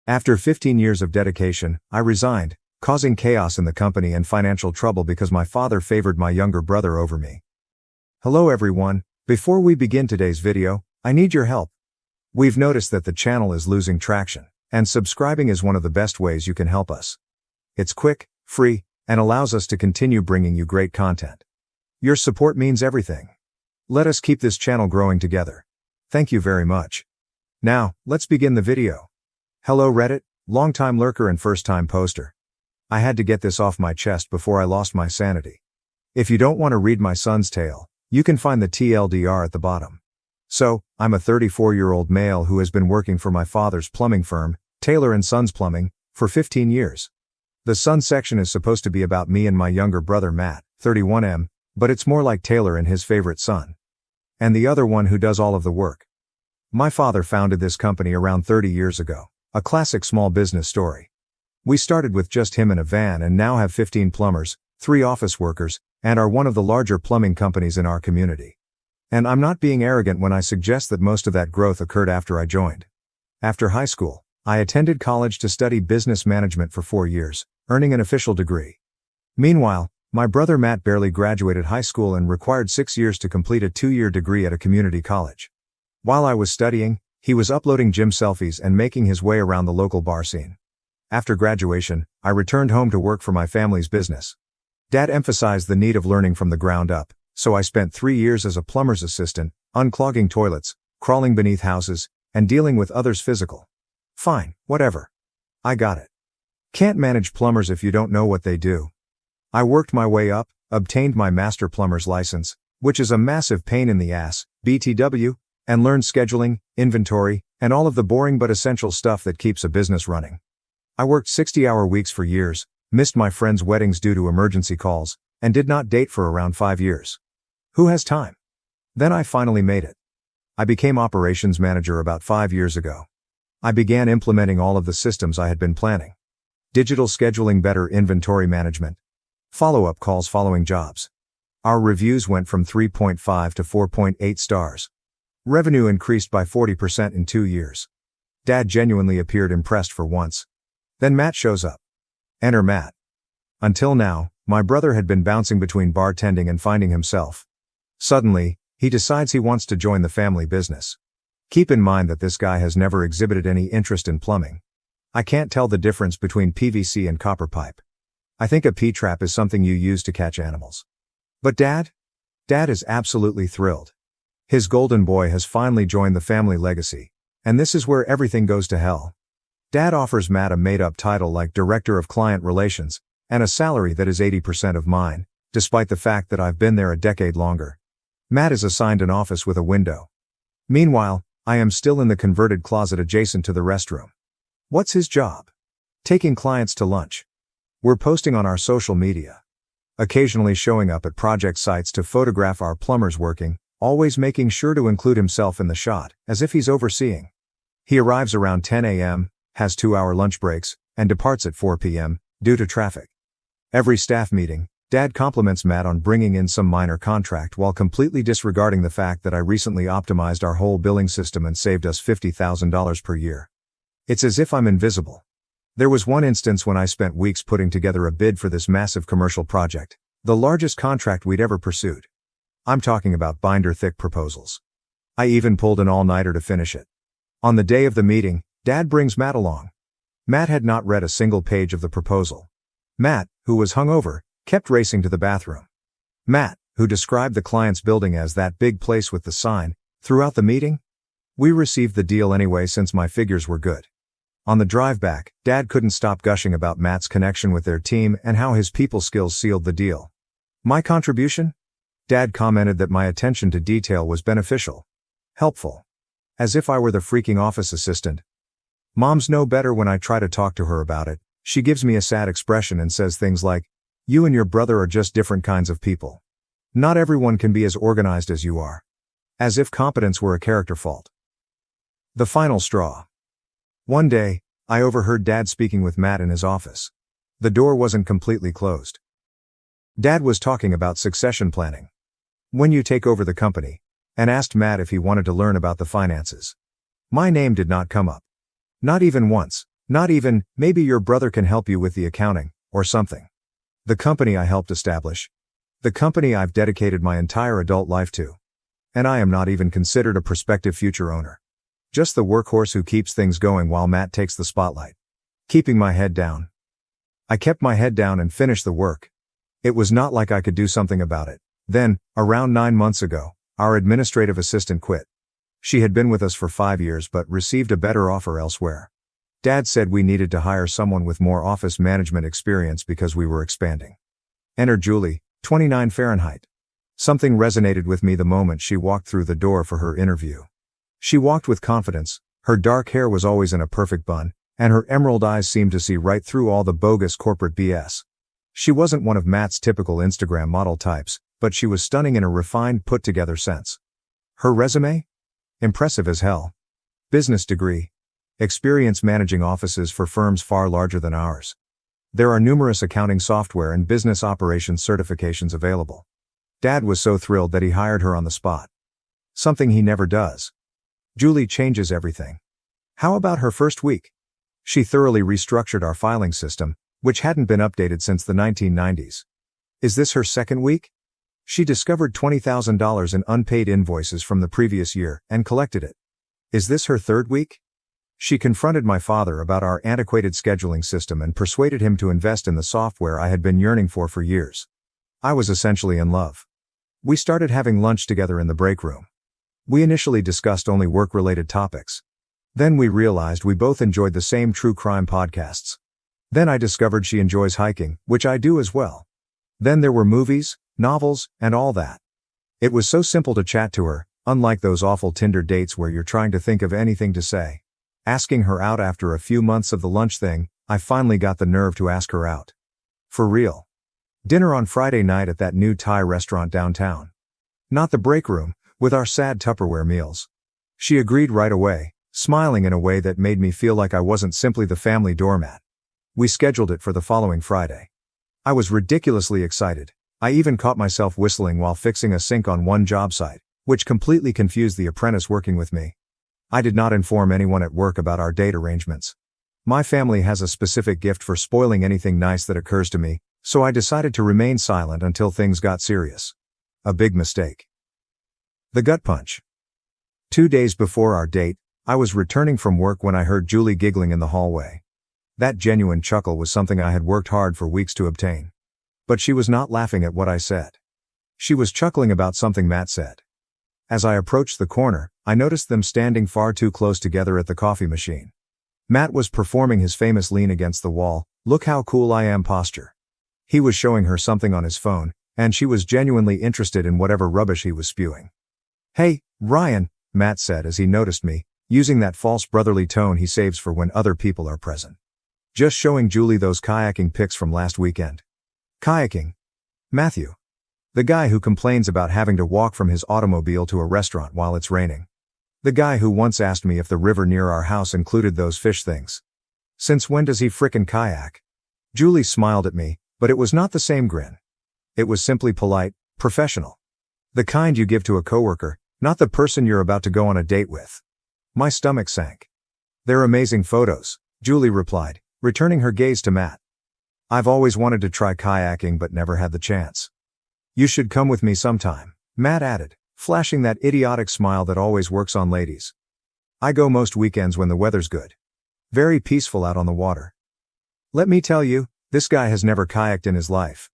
After 15 years of dedication, I resigned, causing chaos in the company and financial trouble because my father favored my younger brother over me. Hello everyone, before we begin today's video, I need your help. We've noticed that the channel is losing traction, and subscribing is one of the best ways you can help us. It's quick, free, and allows us to continue bringing you great content. Your support means everything. Let us keep this channel growing together. Thank you very much. Now, let's begin the video. Hello Reddit, long-time lurker and first-time poster. I had to get this off my chest before I lost my sanity. If you don't want to read my son's tale, you can find the TLDR at the bottom. So, I'm a 34-year-old male who has been working for my father's plumbing firm, Taylor & Sons Plumbing, for 15 years. The son section is supposed to be about me and my younger brother Matt, 31M, but it's more like Taylor and his favorite son. And the other one who does all of the work. My father founded this company around 30 years ago, a classic small business story. We started with just him in a van and now have 15 plumbers, 3 office workers, and are one of the larger plumbing companies in our community. And I'm not being arrogant when I suggest that most of that growth occurred after I joined. After high school, I attended college to study business management for 4 years, earning an official degree. Meanwhile, my brother Matt barely graduated high school and required 6 years to complete a 2-year degree at a community college. While I was studying, he was uploading gym selfies and making his way around the local bar scene. After graduation, I returned home to work for my family's business. Dad emphasized the need of learning from the ground up, so I spent 3 years as a plumber's assistant, unclogging toilets, crawling beneath houses, and dealing with others' physical. Fine, whatever. I got it. Can't manage plumbers if you don't know what they do. I worked my way up, obtained my master plumber's license, which is a massive pain in the ass, BTW, and learned scheduling, inventory, and all of the boring but essential stuff that keeps a business running. I worked 60-hour weeks for years, missed my friends' weddings due to emergency calls, and did not date for around 5 years. Who has time? Then I finally made it. I became operations manager about 5 years ago. I began implementing all of the systems I had been planning. Digital scheduling, better inventory management. Follow-up calls following jobs. Our reviews went from 3.5 to 4.8 stars. Revenue increased by 40% in 2 years. Dad genuinely appeared impressed for once. Then Matt shows up. Enter Matt. Until now, my brother had been bouncing between bartending and finding himself. Suddenly, he decides he wants to join the family business. Keep in mind that this guy has never exhibited any interest in plumbing. I can't tell the difference between PVC and copper pipe. I think a P-trap is something you use to catch animals. But Dad? Dad is absolutely thrilled. His golden boy has finally joined the family legacy, and this is where everything goes to hell. Dad offers Matt a made-up title like Director of Client Relations, and a salary that is 80% of mine, despite the fact that I've been there a decade longer. Matt is assigned an office with a window. Meanwhile, I am still in the converted closet adjacent to the restroom. What's his job? Taking clients to lunch. We're posting on our social media. Occasionally showing up at project sites to photograph our plumbers working, always making sure to include himself in the shot, as if he's overseeing. He arrives around 10 a.m., has 2-hour lunch breaks, and departs at 4 p.m., due to traffic. Every staff meeting, Dad compliments Matt on bringing in some minor contract while completely disregarding the fact that I recently optimized our whole billing system and saved us $50,000 per year. It's as if I'm invisible. There was one instance when I spent weeks putting together a bid for this massive commercial project, the largest contract we'd ever pursued. I'm talking about binder-thick proposals. I even pulled an all-nighter to finish it. On the day of the meeting, Dad brings Matt along. Matt had not read a single page of the proposal. Matt, who was hungover, kept racing to the bathroom. Matt, who described the client's building as that big place with the sign, throughout the meeting. We received the deal anyway since my figures were good. On the drive back, Dad couldn't stop gushing about Matt's connection with their team and how his people skills sealed the deal. My contribution? Dad commented that my attention to detail was beneficial. Helpful. As if I were the freaking office assistant. Moms know better when I try to talk to her about it. She gives me a sad expression and says things like, "You and your brother are just different kinds of people. Not everyone can be as organized as you are." As if competence were a character fault. The final straw. One day, I overheard Dad speaking with Matt in his office. The door wasn't completely closed. Dad was talking about succession planning. When you take over the company, and asked Matt if he wanted to learn about the finances. My name did not come up. Not even once, not even, maybe your brother can help you with the accounting, or something. The company I helped establish. The company I've dedicated my entire adult life to. And I am not even considered a prospective future owner. Just the workhorse who keeps things going while Matt takes the spotlight. Keeping my head down. I kept my head down and finished the work. It was not like I could do something about it. Then, around 9 months ago, our administrative assistant quit. She had been with us for 5 years but received a better offer elsewhere. Dad said we needed to hire someone with more office management experience because we were expanding. Enter Julie, 29 Fahrenheit. Something resonated with me the moment she walked through the door for her interview. She walked with confidence, her dark hair was always in a perfect bun, and her emerald eyes seemed to see right through all the bogus corporate BS. She wasn't one of Matt's typical Instagram model types, but she was stunning in a refined, put-together sense. Her resume? Impressive as hell. Business degree. Experience managing offices for firms far larger than ours. There are numerous accounting software and business operations certifications available. Dad was so thrilled that he hired her on the spot. Something he never does. Julie changes everything. How about her first week? She thoroughly restructured our filing system, which hadn't been updated since the 1990s. Is this her second week? She discovered $20,000 in unpaid invoices from the previous year and collected it. Is this her third week? She confronted my father about our antiquated scheduling system and persuaded him to invest in the software I had been yearning for years. I was essentially in love. We started having lunch together in the break room. We initially discussed only work-related topics. Then we realized we both enjoyed the same true crime podcasts. Then I discovered she enjoys hiking, which I do as well. Then there were movies, novels, and all that. It was so simple to chat to her, unlike those awful Tinder dates where you're trying to think of anything to say. Asking her out after a few months of the lunch thing, I finally got the nerve to ask her out. For real. Dinner on Friday night at that new Thai restaurant downtown. Not the break room, with our sad Tupperware meals. She agreed right away, smiling in a way that made me feel like I wasn't simply the family doormat. We scheduled it for the following Friday. I was ridiculously excited. I even caught myself whistling while fixing a sink on one job site, which completely confused the apprentice working with me. I did not inform anyone at work about our date arrangements. My family has a specific gift for spoiling anything nice that occurs to me, so I decided to remain silent until things got serious. A big mistake. The gut punch. 2 days before our date, I was returning from work when I heard Julie giggling in the hallway. That genuine chuckle was something I had worked hard for weeks to obtain. But she was not laughing at what I said. She was chuckling about something Matt said. As I approached the corner, I noticed them standing far too close together at the coffee machine. Matt was performing his famous lean against the wall, "Look how cool I am" posture. He was showing her something on his phone, and she was genuinely interested in whatever rubbish he was spewing. "Hey, Ryan," Matt said as he noticed me, using that false brotherly tone he saves for when other people are present. "Just showing Julie those kayaking pics from last weekend." Kayaking? Matthew. The guy who complains about having to walk from his automobile to a restaurant while it's raining. The guy who once asked me if the river near our house included those fish things. Since when does he frickin' kayak? Julie smiled at me, but it was not the same grin. It was simply polite, professional. The kind you give to a coworker, not the person you're about to go on a date with. My stomach sank. "They're amazing photos," Julie replied, returning her gaze to Matt. "I've always wanted to try kayaking but never had the chance." "You should come with me sometime," Matt added, flashing that idiotic smile that always works on ladies. "I go most weekends when the weather's good. Very peaceful out on the water." Let me tell you, this guy has never kayaked in his life.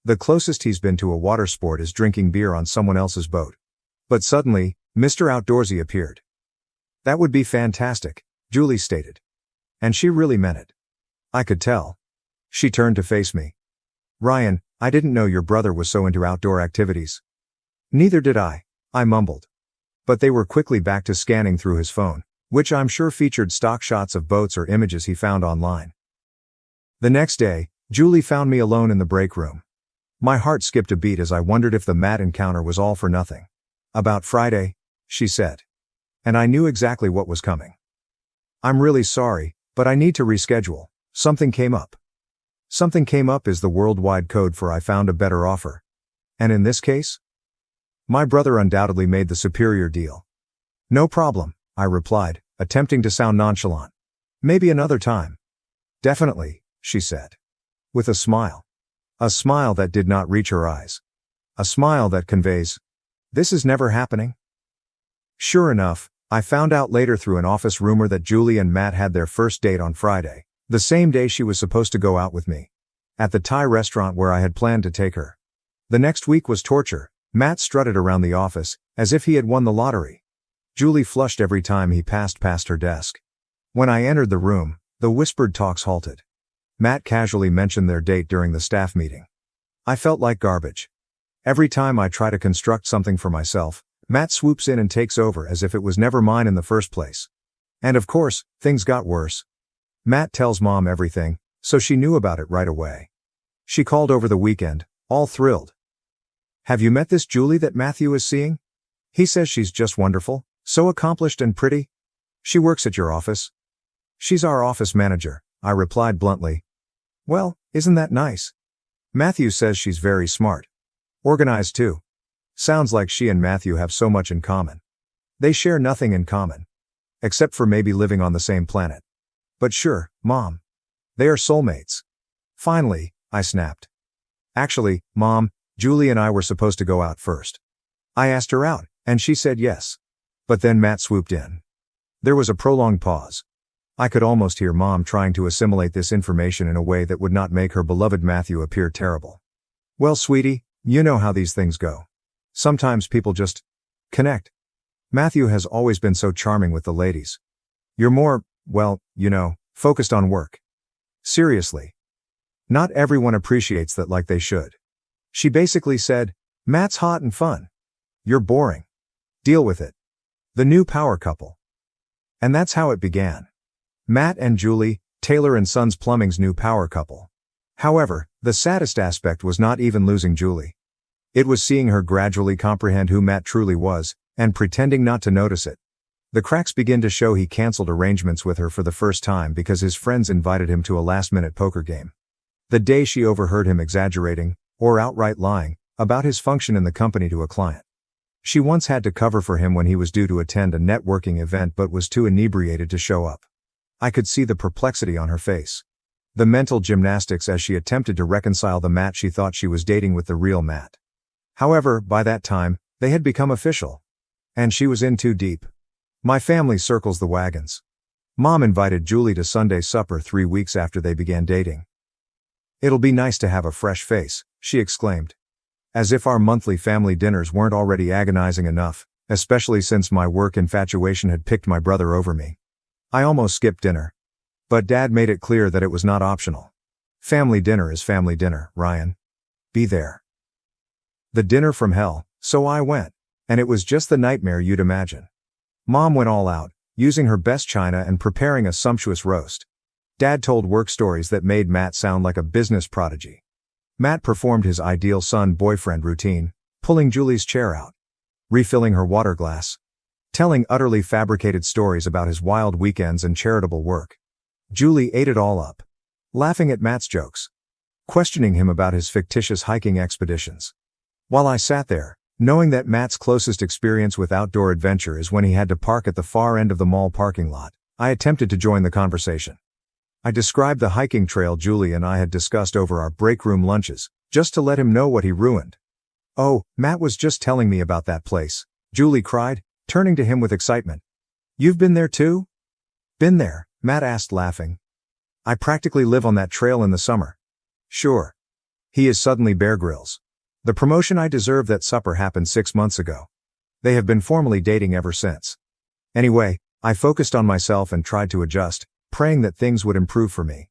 The closest he's been to a water sport is drinking beer on someone else's boat. But suddenly, Mr. Outdoorsy appeared. "That would be fantastic," Julie stated. And she really meant it. I could tell. She turned to face me. "Ryan, I didn't know your brother was so into outdoor activities." "Neither did I mumbled. But they were quickly back to scanning through his phone, which I'm sure featured stock shots of boats or images he found online. The next day, Julie found me alone in the break room. My heart skipped a beat as I wondered if the Matt encounter was all for nothing. "About Friday," she said. And I knew exactly what was coming. "I'm really sorry, but I need to reschedule. Something came up." Something came up is the worldwide code for "I found a better offer." And in this case? My brother undoubtedly made the superior deal. "No problem," I replied, attempting to sound nonchalant. "Maybe another time." "Definitely," she said. With a smile. A smile that did not reach her eyes. A smile that conveys, "This is never happening." Sure enough, I found out later through an office rumor that Julie and Matt had their first date on Friday, the same day she was supposed to go out with me. At the Thai restaurant where I had planned to take her. The next week was torture. Matt strutted around the office, as if he had won the lottery. Julie flushed every time he passed past her desk. When I entered the room, the whispered talks halted. Matt casually mentioned their date during the staff meeting. I felt like garbage. Every time I try to construct something for myself, Matt swoops in and takes over as if it was never mine in the first place. And of course, things got worse. Matt tells Mom everything, so she knew about it right away. She called over the weekend, all thrilled. "Have you met this Julie that Matthew is seeing? He says she's just wonderful, so accomplished and pretty. She works at your office." "She's our office manager," I replied bluntly. "Well, isn't that nice? Matthew says she's very smart. Organized too. Sounds like she and Matthew have so much in common. They share nothing in common. Except for maybe living on the same planet. But sure, Mom. They are soulmates." Finally, I snapped. "Actually, Mom, Julie and I were supposed to go out first. I asked her out, and she said yes." But then Matt swooped in. There was a prolonged pause. I could almost hear Mom trying to assimilate this information in a way that would not make her beloved Matthew appear terrible. "Well, sweetie, you know how these things go. Sometimes people just connect. Matthew has always been so charming with the ladies. You're more, well, focused on work. Seriously. Not everyone appreciates that like they should." She basically said, "Matt's hot and fun. You're boring. Deal with it." The new power couple. And that's how it began. Matt and Julie, Taylor & Sons Plumbing's new power couple. However, the saddest aspect was not even losing Julie. It was seeing her gradually comprehend who Matt truly was, and pretending not to notice it. The cracks begin to show. He canceled arrangements with her for the first time because his friends invited him to a last-minute poker game. The day she overheard him exaggerating, or outright lying, about his function in the company to a client. She once had to cover for him when he was due to attend a networking event but was too inebriated to show up. I could see the perplexity on her face. The mental gymnastics as she attempted to reconcile the Matt she thought she was dating with the real Matt. However, by that time, they had become official. And she was in too deep. My family circles the wagons. Mom invited Julie to Sunday supper 3 weeks after they began dating. "It'll be nice to have a fresh face," she exclaimed. As if our monthly family dinners weren't already agonizing enough, especially since my work infatuation had picked my brother over me. I almost skipped dinner. But Dad made it clear that it was not optional. Family dinner is family dinner, Ryan. Be there. The dinner from hell, so I went. And it was just the nightmare you'd imagine. Mom went all out, using her best china and preparing a sumptuous roast. Dad told work stories that made Matt sound like a business prodigy. Matt performed his ideal son-boyfriend routine, pulling Julie's chair out, refilling her water glass, telling utterly fabricated stories about his wild weekends and charitable work. Julie ate it all up, laughing at Matt's jokes. questioning him about his fictitious hiking expeditions. While I sat there, knowing that Matt's closest experience with outdoor adventure is when he had to park at the far end of the mall parking lot, I attempted to join the conversation. I described the hiking trail Julie and I had discussed over our break room lunches, just to let him know what he ruined. "Oh, Matt was just telling me about that place," Julie cried, turning to him with excitement. "You've been there too?" "Been there?" Matt asked, laughing. "I practically live on that trail in the summer." "Sure." He is suddenly Bear Grylls. "The promotion I deserved at supper happened 6 months ago. They have been formally dating ever since." Anyway, I focused on myself and tried to adjust, praying that things would improve for me.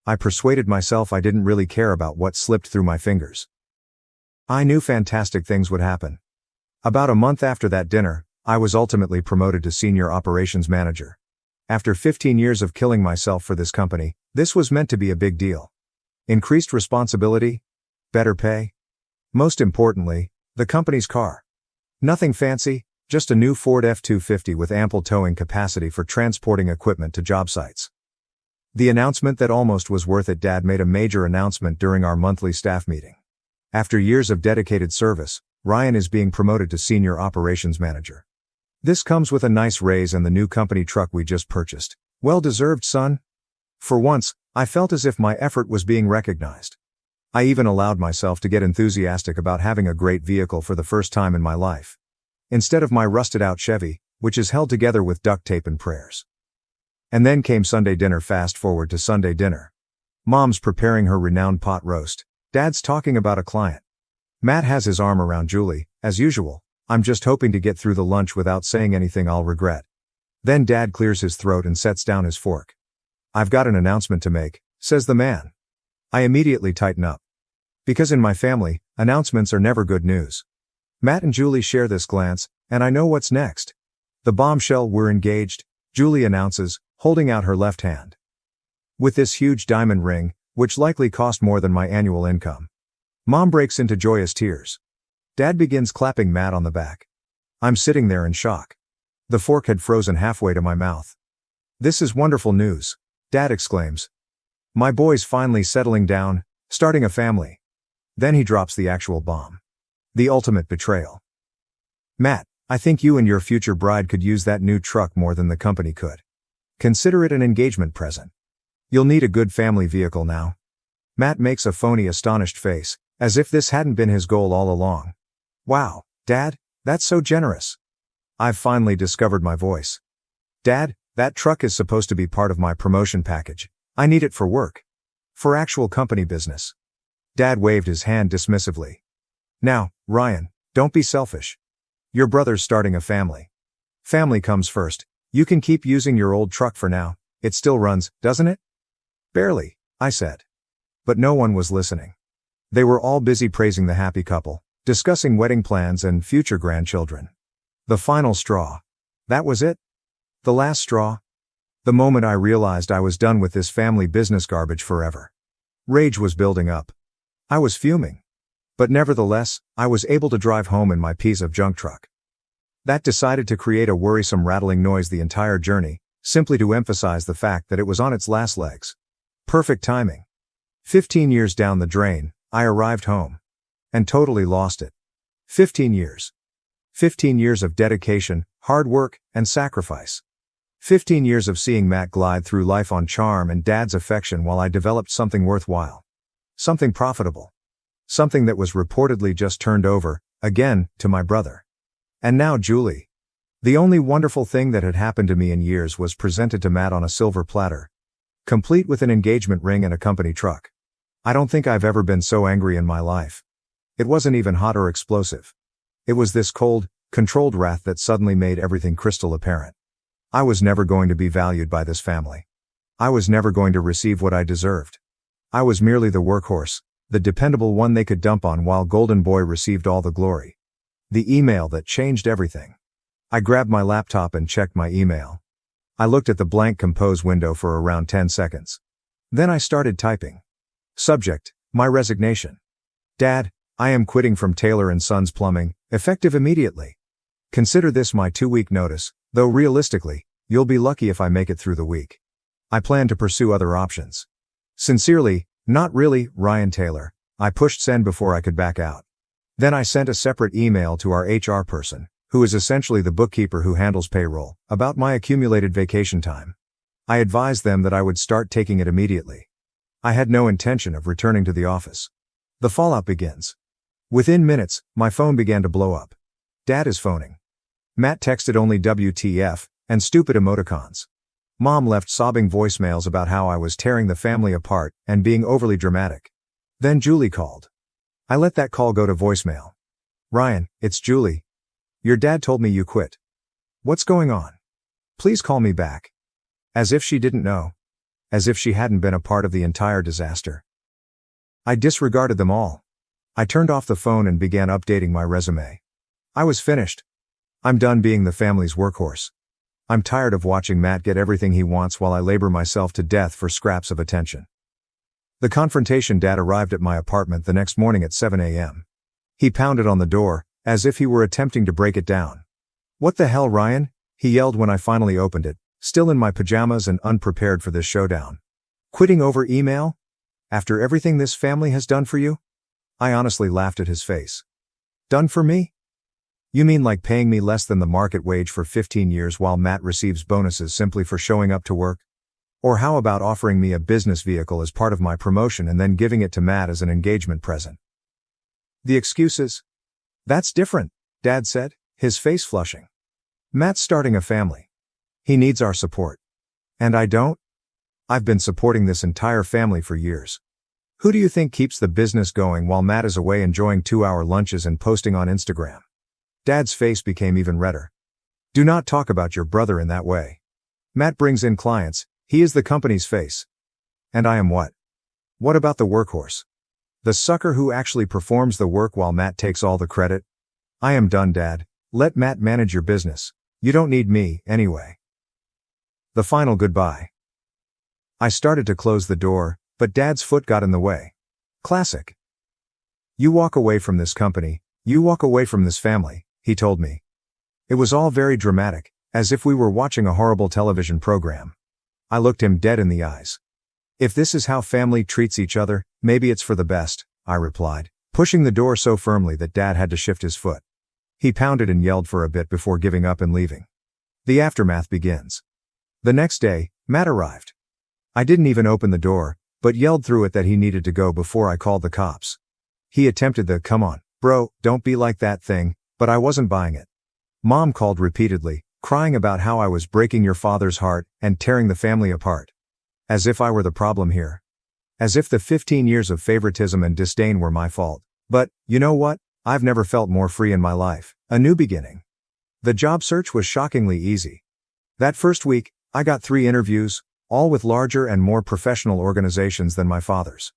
I persuaded myself I didn't really care about what slipped through my fingers. I knew fantastic things would happen. About a month after that dinner, I was ultimately promoted to senior operations manager. After 15 years of killing myself for this company, this was meant to be a big deal. Increased responsibility, better pay. Most importantly, the company's car. Nothing fancy, just a new Ford F-250 with ample towing capacity for transporting equipment to job sites. The announcement that almost was worth it. Dad made a major announcement during our monthly staff meeting. After years of dedicated service, Ryan is being promoted to senior operations manager. This comes with a nice raise and the new company truck we just purchased. Well deserved, son. For once, I felt as if my effort was being recognized. I even allowed myself to get enthusiastic about having a great vehicle for the first time in my life. Instead of my rusted out Chevy, which is held together with duct tape and prayers. And then came Sunday dinner. Fast forward to Sunday dinner. Mom's preparing her renowned pot roast. Dad's talking about a client. Matt has his arm around Julie, as usual. I'm just hoping to get through the lunch without saying anything I'll regret. Then Dad clears his throat and sets down his fork. "I've got an announcement to make," says the man. I immediately tighten up. Because in my family, announcements are never good news. Matt and Julie share this glance, and I know what's next. The bombshell: "We're engaged," Julie announces, holding out her left hand. With this huge diamond ring, which likely cost more than my annual income. Mom breaks into joyous tears. Dad begins clapping Matt on the back. I'm sitting there in shock. The fork had frozen halfway to my mouth. "This is wonderful news," Dad exclaims. "My boy's finally settling down, starting a family." Then he drops the actual bomb. The ultimate betrayal. "Matt, I think you and your future bride could use that new truck more than the company could. Consider it an engagement present. You'll need a good family vehicle now." Matt makes a phony, astonished face, as if this hadn't been his goal all along. "Wow, Dad, that's so generous." I've finally discovered my voice. "Dad, that truck is supposed to be part of my promotion package. I need it for work. For actual company business." Dad waved his hand dismissively. "Now, Ryan, don't be selfish. Your brother's starting a family. Family comes first. You can keep using your old truck for now. It still runs, doesn't it?" "Barely," I said. But no one was listening. They were all busy praising the happy couple, discussing wedding plans and future grandchildren. The final straw. That was it. The last straw. The moment I realized I was done with this family business garbage forever. Rage was building up. I was fuming. But nevertheless, I was able to drive home in my piece of junk truck. That decided to create a worrisome rattling noise the entire journey, simply to emphasize the fact that it was on its last legs. Perfect timing. 15 years down the drain, I arrived home. And totally lost it. 15 years. 15 years of dedication, hard work, and sacrifice. 15 years of seeing Matt glide through life on charm and Dad's affection while I developed something worthwhile. Something profitable. Something that was reportedly just turned over, again, to my brother. And now Julie. The only wonderful thing that had happened to me in years was presented to Matt on a silver platter. Complete with an engagement ring and a company truck. I don't think I've ever been so angry in my life. It wasn't even hot or explosive. It was this cold, controlled wrath that suddenly made everything crystal apparent. I was never going to be valued by this family. I was never going to receive what I deserved. I was merely the workhorse, the dependable one they could dump on while Golden Boy received all the glory. The email that changed everything. I grabbed my laptop and checked my email. I looked at the blank compose window for around 10 seconds. Then I started typing. Subject, my resignation. Dad, I am quitting from Taylor & Sons Plumbing, effective immediately. Consider this my 2-week notice, though realistically, you'll be lucky if I make it through the week. I plan to pursue other options. Sincerely, Not really, Ryan Taylor. I pushed send before I could back out. Then I sent a separate email to our HR person, who is essentially the bookkeeper who handles payroll, about my accumulated vacation time. I advised them that I would start taking it immediately. I had no intention of returning to the office. The fallout begins. Within minutes, my phone began to blow up. Dad is phoning. Matt texted only WTF and stupid emoticons. Mom left sobbing voicemails about how I was tearing the family apart and being overly dramatic. Then Julie called. I let that call go to voicemail. Ryan, it's Julie. Your dad told me you quit. What's going on? Please call me back. As if she didn't know. As if she hadn't been a part of the entire disaster. I disregarded them all. I turned off the phone and began updating my resume. I was finished. I'm done being the family's workhorse. I'm tired of watching Matt get everything he wants while I labor myself to death for scraps of attention. The confrontation dad arrived at my apartment the next morning at 7 a.m. He pounded on the door, as if he were attempting to break it down. What the hell, Ryan? He yelled when I finally opened it, still in my pajamas and unprepared for this showdown. Quitting over email? After everything this family has done for you? I honestly laughed at his face. Done for me? You mean like paying me less than the market wage for 15 years while Matt receives bonuses simply for showing up to work? Or how about offering me a business vehicle as part of my promotion and then giving it to Matt as an engagement present? The excuses? That's different, Dad said, his face flushing. Matt's starting a family. He needs our support. And I don't? I've been supporting this entire family for years. Who do you think keeps the business going while Matt is away enjoying 2-hour lunches and posting on Instagram? Dad's face became even redder. Do not talk about your brother in that way. Matt brings in clients, he is the company's face. And I am what? What about the workhorse? The sucker who actually performs the work while Matt takes all the credit? I am done, Dad. Let Matt manage your business. You don't need me, anyway. The final goodbye. I started to close the door, but Dad's foot got in the way. Classic. You walk away from this company, you walk away from this family, he told me. It was all very dramatic, as if we were watching a horrible television program. I looked him dead in the eyes. If this is how family treats each other, maybe it's for the best, I replied, pushing the door so firmly that Dad had to shift his foot. He pounded and yelled for a bit before giving up and leaving. The aftermath begins. The next day, Matt arrived. I didn't even open the door, but yelled through it that he needed to go before I called the cops. He attempted the "come on, bro, don't be like that" thing, but I wasn't buying it. Mom called repeatedly, crying about how I was breaking your father's heart and tearing the family apart. As if I were the problem here. As if the 15 years of favoritism and disdain were my fault. But, you know what? I've never felt more free in my life. A new beginning. The job search was shockingly easy. That first week, I got 3 interviews, all with larger and more professional organizations than my father's.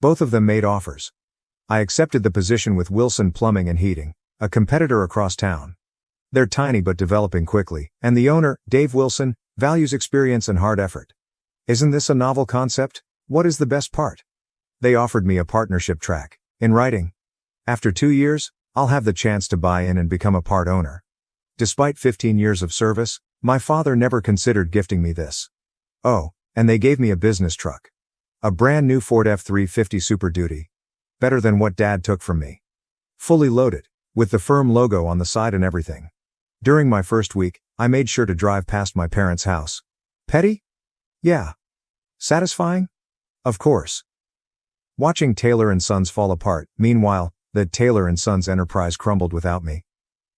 Both of them made offers. I accepted the position with Wilson Plumbing and Heating, a competitor across town. They're tiny but developing quickly, and the owner, Dave Wilson, values experience and hard effort. Isn't this a novel concept? What is the best part? They offered me a partnership track, in writing. After 2 years, I'll have the chance to buy in and become a part owner. Despite 15 years of service, my father never considered gifting me this. Oh, and they gave me a business truck. A brand new Ford F-350 Super Duty. Better than what Dad took from me. Fully loaded, with the firm logo on the side and everything. During my first week, I made sure to drive past my parents' house. Petty? Yeah. Satisfying? Of course. Watching Taylor & Sons fall apart, meanwhile, the Taylor & Sons enterprise crumbled without me.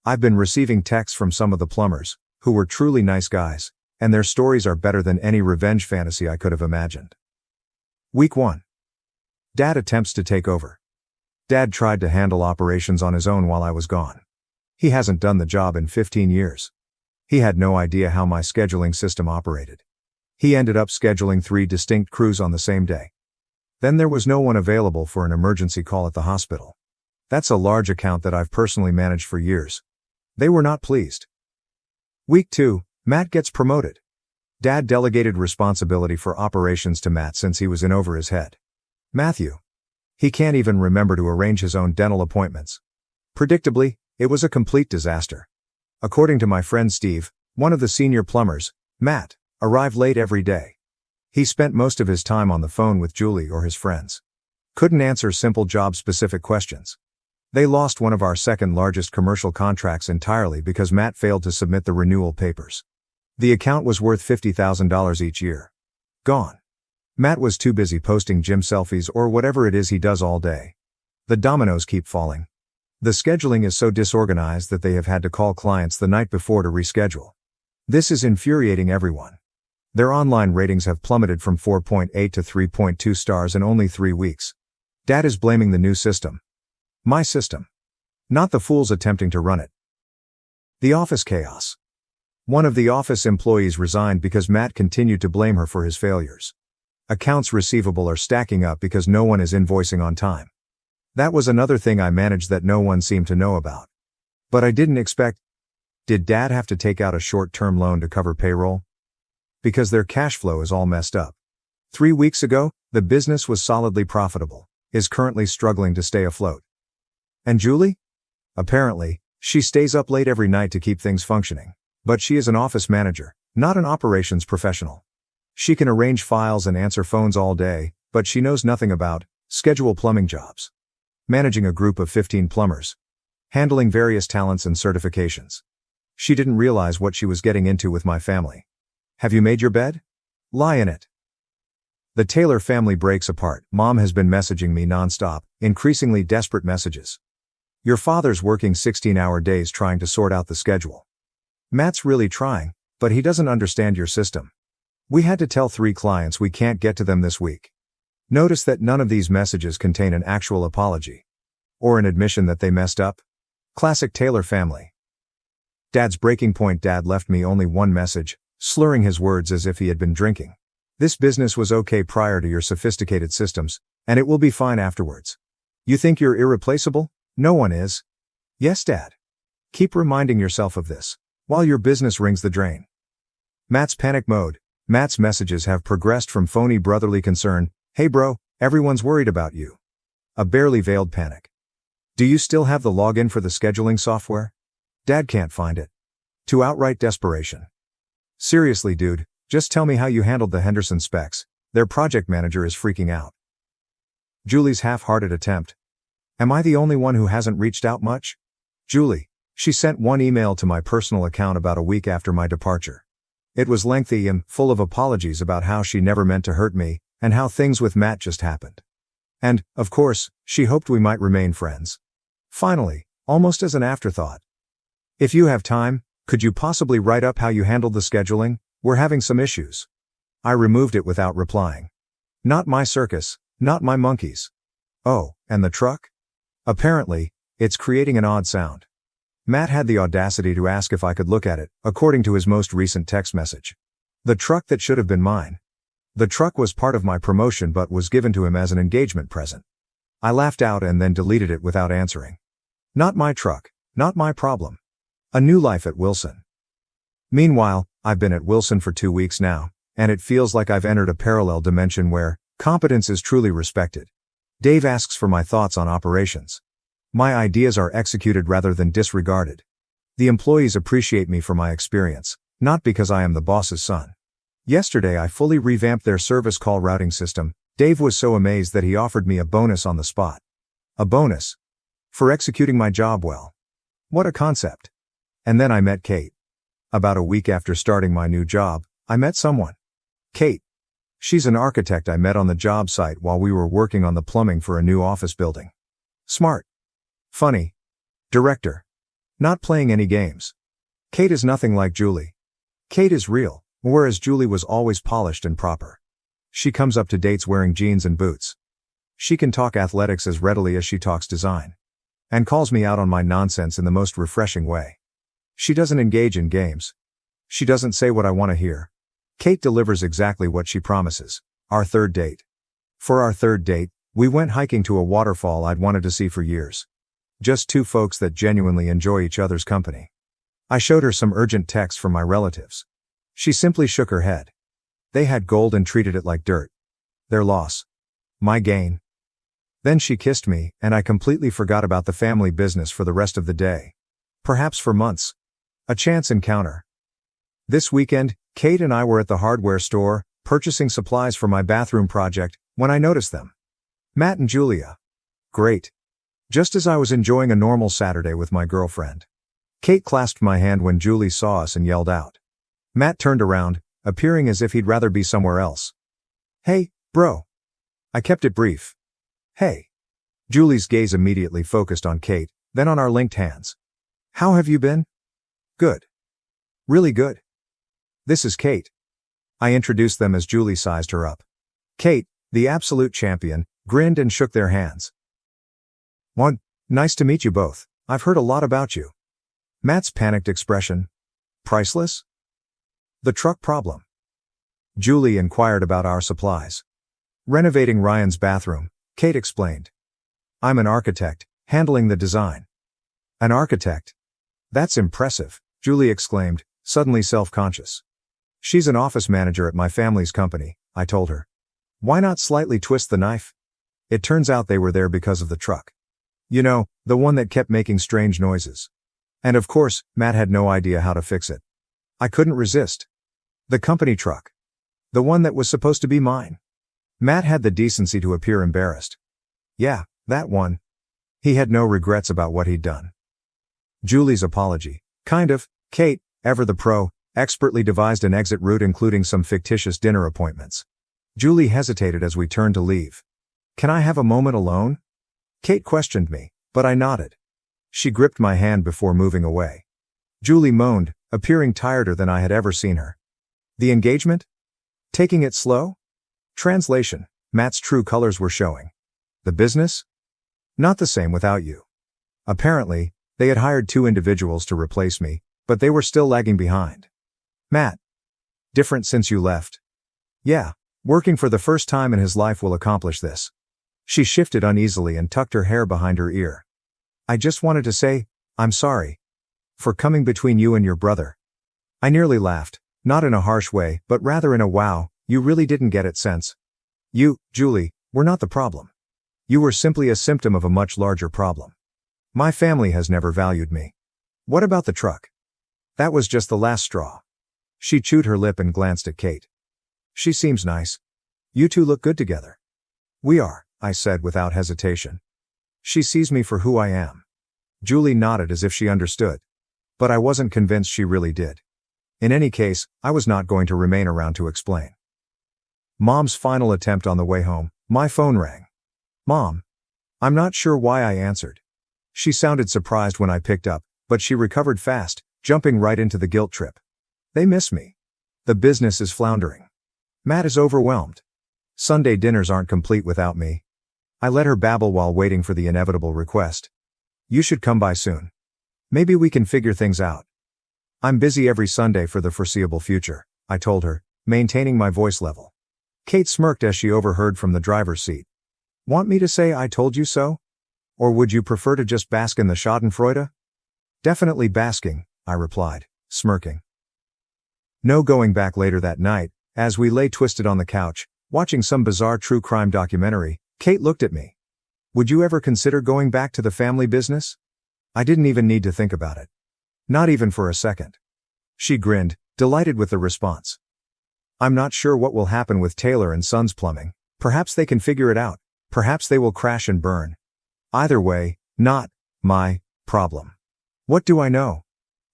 I've been receiving texts from some of the plumbers, who were truly nice guys, and their stories are better than any revenge fantasy I could have imagined. Week 1. Dad attempts to take over. Dad tried to handle operations on his own while I was gone. He hasn't done the job in 15 years. He had no idea how my scheduling system operated. He ended up scheduling 3 distinct crews on the same day. Then there was no one available for an emergency call at the hospital. That's a large account that I've personally managed for years. They were not pleased. Week 2, Matt gets promoted. Dad delegated responsibility for operations to Matt since he was in over his head. Matthew. He can't even remember to arrange his own dental appointments. Predictably, it was a complete disaster. According to my friend Steve, one of the senior plumbers, Matt arrived late every day. He spent most of his time on the phone with Julie or his friends. Couldn't answer simple job-specific questions. They lost one of our second largest commercial contracts entirely because Matt failed to submit the renewal papers. The account was worth $50,000 each year. Gone. Matt was too busy posting gym selfies or whatever it is he does all day. The dominoes keep falling. The scheduling is so disorganized that they have had to call clients the night before to reschedule. This is infuriating everyone. Their online ratings have plummeted from 4.8 to 3.2 stars in only 3 weeks. Dad is blaming the new system. My system. Not the fools attempting to run it. The office chaos. One of the office employees resigned because Matt continued to blame her for his failures. Accounts receivable are stacking up because no one is invoicing on time. That was another thing I managed that no one seemed to know about. But I didn't expect. Did Dad have to take out a short-term loan to cover payroll? Because their cash flow is all messed up. 3 weeks ago, the business was solidly profitable, is currently struggling to stay afloat. And Julie? Apparently, she stays up late every night to keep things functioning. But she is an office manager, not an operations professional. She can arrange files and answer phones all day, but she knows nothing about schedule plumbing jobs. Managing a group of 15 plumbers. Handling various talents and certifications. She didn't realize what she was getting into with my family. Have you made your bed? Lie in it. The Taylor family breaks apart. Mom has been messaging me nonstop, increasingly desperate messages. Your father's working 16-hour days trying to sort out the schedule. Matt's really trying, but he doesn't understand your system. We had to tell 3 clients we can't get to them this week. Notice that none of these messages contain an actual apology. Or an admission that they messed up. Classic Taylor family. Dad's breaking point. Dad left me only one message, slurring his words as if he had been drinking. This business was okay prior to your sophisticated systems, and it will be fine afterwards. You think you're irreplaceable? No one is. Yes, Dad. Keep reminding yourself of this, while your business rings the drain. Matt's panic mode. Matt's messages have progressed from phony brotherly concern, hey bro, everyone's worried about you. A barely veiled panic. Do you still have the login for the scheduling software? Dad can't find it. To outright desperation. Seriously dude, just tell me how you handled the Henderson specs. Their project manager is freaking out. Julie's half-hearted attempt. Am I the only one who hasn't reached out much? Julie. She sent one email to my personal account about a week after my departure. It was lengthy and full of apologies about how she never meant to hurt me, and how things with Matt just happened. And, of course, she hoped we might remain friends. Finally, almost as an afterthought. If you have time, could you possibly write up how you handled the scheduling? We're having some issues. I removed it without replying. Not my circus, not my monkeys. Oh, and the truck? Apparently, it's creating an odd sound. Matt had the audacity to ask if I could look at it, according to his most recent text message. The truck that should have been mine. The truck was part of my promotion but was given to him as an engagement present. I laughed out and then deleted it without answering. Not my truck, not my problem. A new life at Wilson. Meanwhile, I've been at Wilson for 2 weeks now, and it feels like I've entered a parallel dimension where competence is truly respected. Dave asks for my thoughts on operations. My ideas are executed rather than disregarded. The employees appreciate me for my experience, not because I am the boss's son. Yesterday I fully revamped their service call routing system. Dave was so amazed that he offered me a bonus on the spot. A bonus? For executing my job well. What a concept. And then I met Kate. About a week after starting my new job, I met someone. Kate. She's an architect I met on the job site while we were working on the plumbing for a new office building. Smart. Funny. Director. Not playing any games. Kate is nothing like Julie. Kate is real, whereas Julie was always polished and proper. She comes up to dates wearing jeans and boots. She can talk athletics as readily as she talks design. And calls me out on my nonsense in the most refreshing way. She doesn't engage in games. She doesn't say what I want to hear. Kate delivers exactly what she promises. Our third date. For our third date, we went hiking to a waterfall I'd wanted to see for years. Just 2 folks that genuinely enjoy each other's company. I showed her some urgent texts from my relatives. She simply shook her head. They had gold and treated it like dirt. Their loss. My gain. Then she kissed me, and I completely forgot about the family business for the rest of the day. Perhaps for months. A chance encounter. This weekend, Kate and I were at the hardware store, purchasing supplies for my bathroom project, when I noticed them. Matt and Julia. Great. Just as I was enjoying a normal Saturday with my girlfriend. Kate clasped my hand when Julie saw us and yelled out. Matt turned around, appearing as if he'd rather be somewhere else. Hey, bro. I kept it brief. Hey. Julie's gaze immediately focused on Kate, then on our linked hands. How have you been? Good. Really good. This is Kate. I introduced them as Julie sized her up. Kate, the absolute champion, grinned and shook their hands. One, nice to meet you both. I've heard a lot about you. Matt's panicked expression. Priceless? The truck problem. Julie inquired about our supplies. Renovating Ryan's bathroom, Kate explained. I'm an architect, handling the design. An architect? That's impressive, Julie exclaimed, suddenly self-conscious. She's an office manager at my family's company, I told her. Why not slightly twist the knife? It turns out they were there because of the truck. You know, the one that kept making strange noises. And of course, Matt had no idea how to fix it. I couldn't resist. The company truck. The one that was supposed to be mine. Matt had the decency to appear embarrassed. Yeah, that one. He had no regrets about what he'd done. Julie's apology. Kind of. Kate, ever the pro, expertly devised an exit route including some fictitious dinner appointments. Julie hesitated as we turned to leave. Can I have a moment alone? Kate questioned me, but I nodded. She gripped my hand before moving away. Julie moaned, appearing tireder than I had ever seen her. The engagement? Taking it slow? Translation, Matt's true colors were showing. The business? Not the same without you. Apparently, they had hired 2 individuals to replace me, but they were still lagging behind. Matt. Different since you left. Yeah, working for the first time in his life will accomplish this. She shifted uneasily and tucked her hair behind her ear. I just wanted to say, I'm sorry. For coming between you and your brother. I nearly laughed, not in a harsh way, but rather in a wow, you really didn't get it sense. You, Julie, were not the problem. You were simply a symptom of a much larger problem. My family has never valued me. What about the truck? That was just the last straw. She chewed her lip and glanced at Kate. She seems nice. You two look good together. We are, I said without hesitation. She sees me for who I am. Julie nodded as if she understood. But I wasn't convinced she really did. In any case, I was not going to remain around to explain. Mom's final attempt on the way home, my phone rang. Mom. I'm not sure why I answered. She sounded surprised when I picked up, but she recovered fast, jumping right into the guilt trip. They miss me. The business is floundering. Matt is overwhelmed. Sunday dinners aren't complete without me. I let her babble while waiting for the inevitable request. You should come by soon. Maybe we can figure things out. I'm busy every Sunday for the foreseeable future, I told her, maintaining my voice level. Kate smirked as she overheard from the driver's seat. Want me to say I told you so? Or would you prefer to just bask in the schadenfreude? Definitely basking, I replied, smirking. No going back later that night, as we lay twisted on the couch, watching some bizarre true crime documentary, Kate looked at me. Would you ever consider going back to the family business? I didn't even need to think about it. Not even for a second. She grinned, delighted with the response. I'm not sure what will happen with Taylor and Sons Plumbing. Perhaps they can figure it out. Perhaps they will crash and burn. Either way, not my problem. What do I know?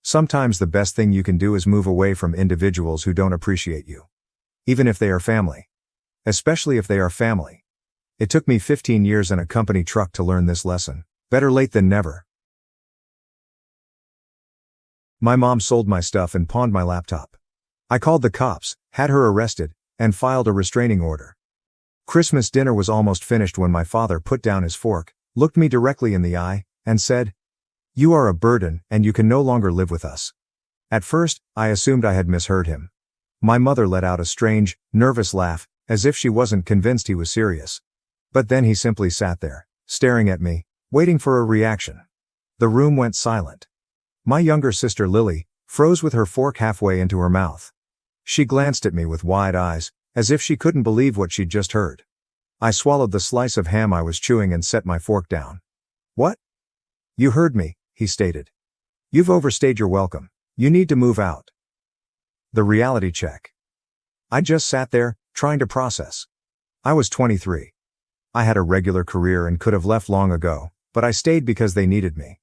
Sometimes the best thing you can do is move away from individuals who don't appreciate you. Even if they are family. Especially if they are family. It took me 15 years and a company truck to learn this lesson. Better late than never. My mom sold my stuff and pawned my laptop. I called the cops, had her arrested, and filed a restraining order. Christmas dinner was almost finished when my father put down his fork, looked me directly in the eye, and said, "You are a burden and you can no longer live with us." At first, I assumed I had misheard him. My mother let out a strange, nervous laugh, as if she wasn't convinced he was serious. But then he simply sat there, staring at me, waiting for a reaction. The room went silent. My younger sister Lily froze with her fork halfway into her mouth. She glanced at me with wide eyes, as if she couldn't believe what she'd just heard. I swallowed the slice of ham I was chewing and set my fork down. "What?" "You heard me," he stated. "You've overstayed your welcome. You need to move out." The reality check. I just sat there, trying to process. I was 23. I had a regular career and could have left long ago, but I stayed because they needed me.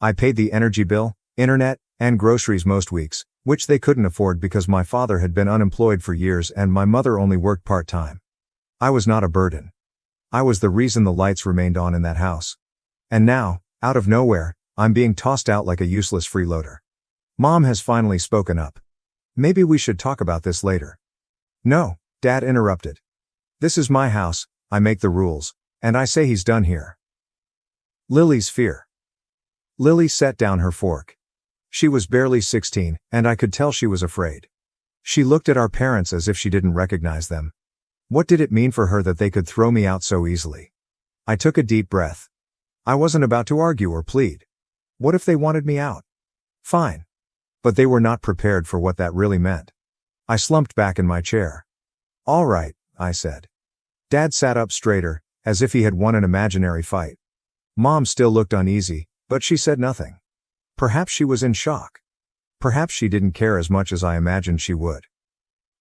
I paid the energy bill, internet, and groceries most weeks, which they couldn't afford because my father had been unemployed for years and my mother only worked part-time. I was not a burden. I was the reason the lights remained on in that house. And now, out of nowhere, I'm being tossed out like a useless freeloader. Mom has finally spoken up. Maybe we should talk about this later. No, Dad interrupted. This is my house, I make the rules, and I say he's done here. Lily's fear. Lily set down her fork. She was barely 16, and I could tell she was afraid. She looked at our parents as if she didn't recognize them. What did it mean for her that they could throw me out so easily? I took a deep breath. I wasn't about to argue or plead. What if they wanted me out? Fine. But they were not prepared for what that really meant. I slumped back in my chair. All right, I said. Dad sat up straighter, as if he had won an imaginary fight. Mom still looked uneasy, but she said nothing. Perhaps she was in shock. Perhaps she didn't care as much as I imagined she would.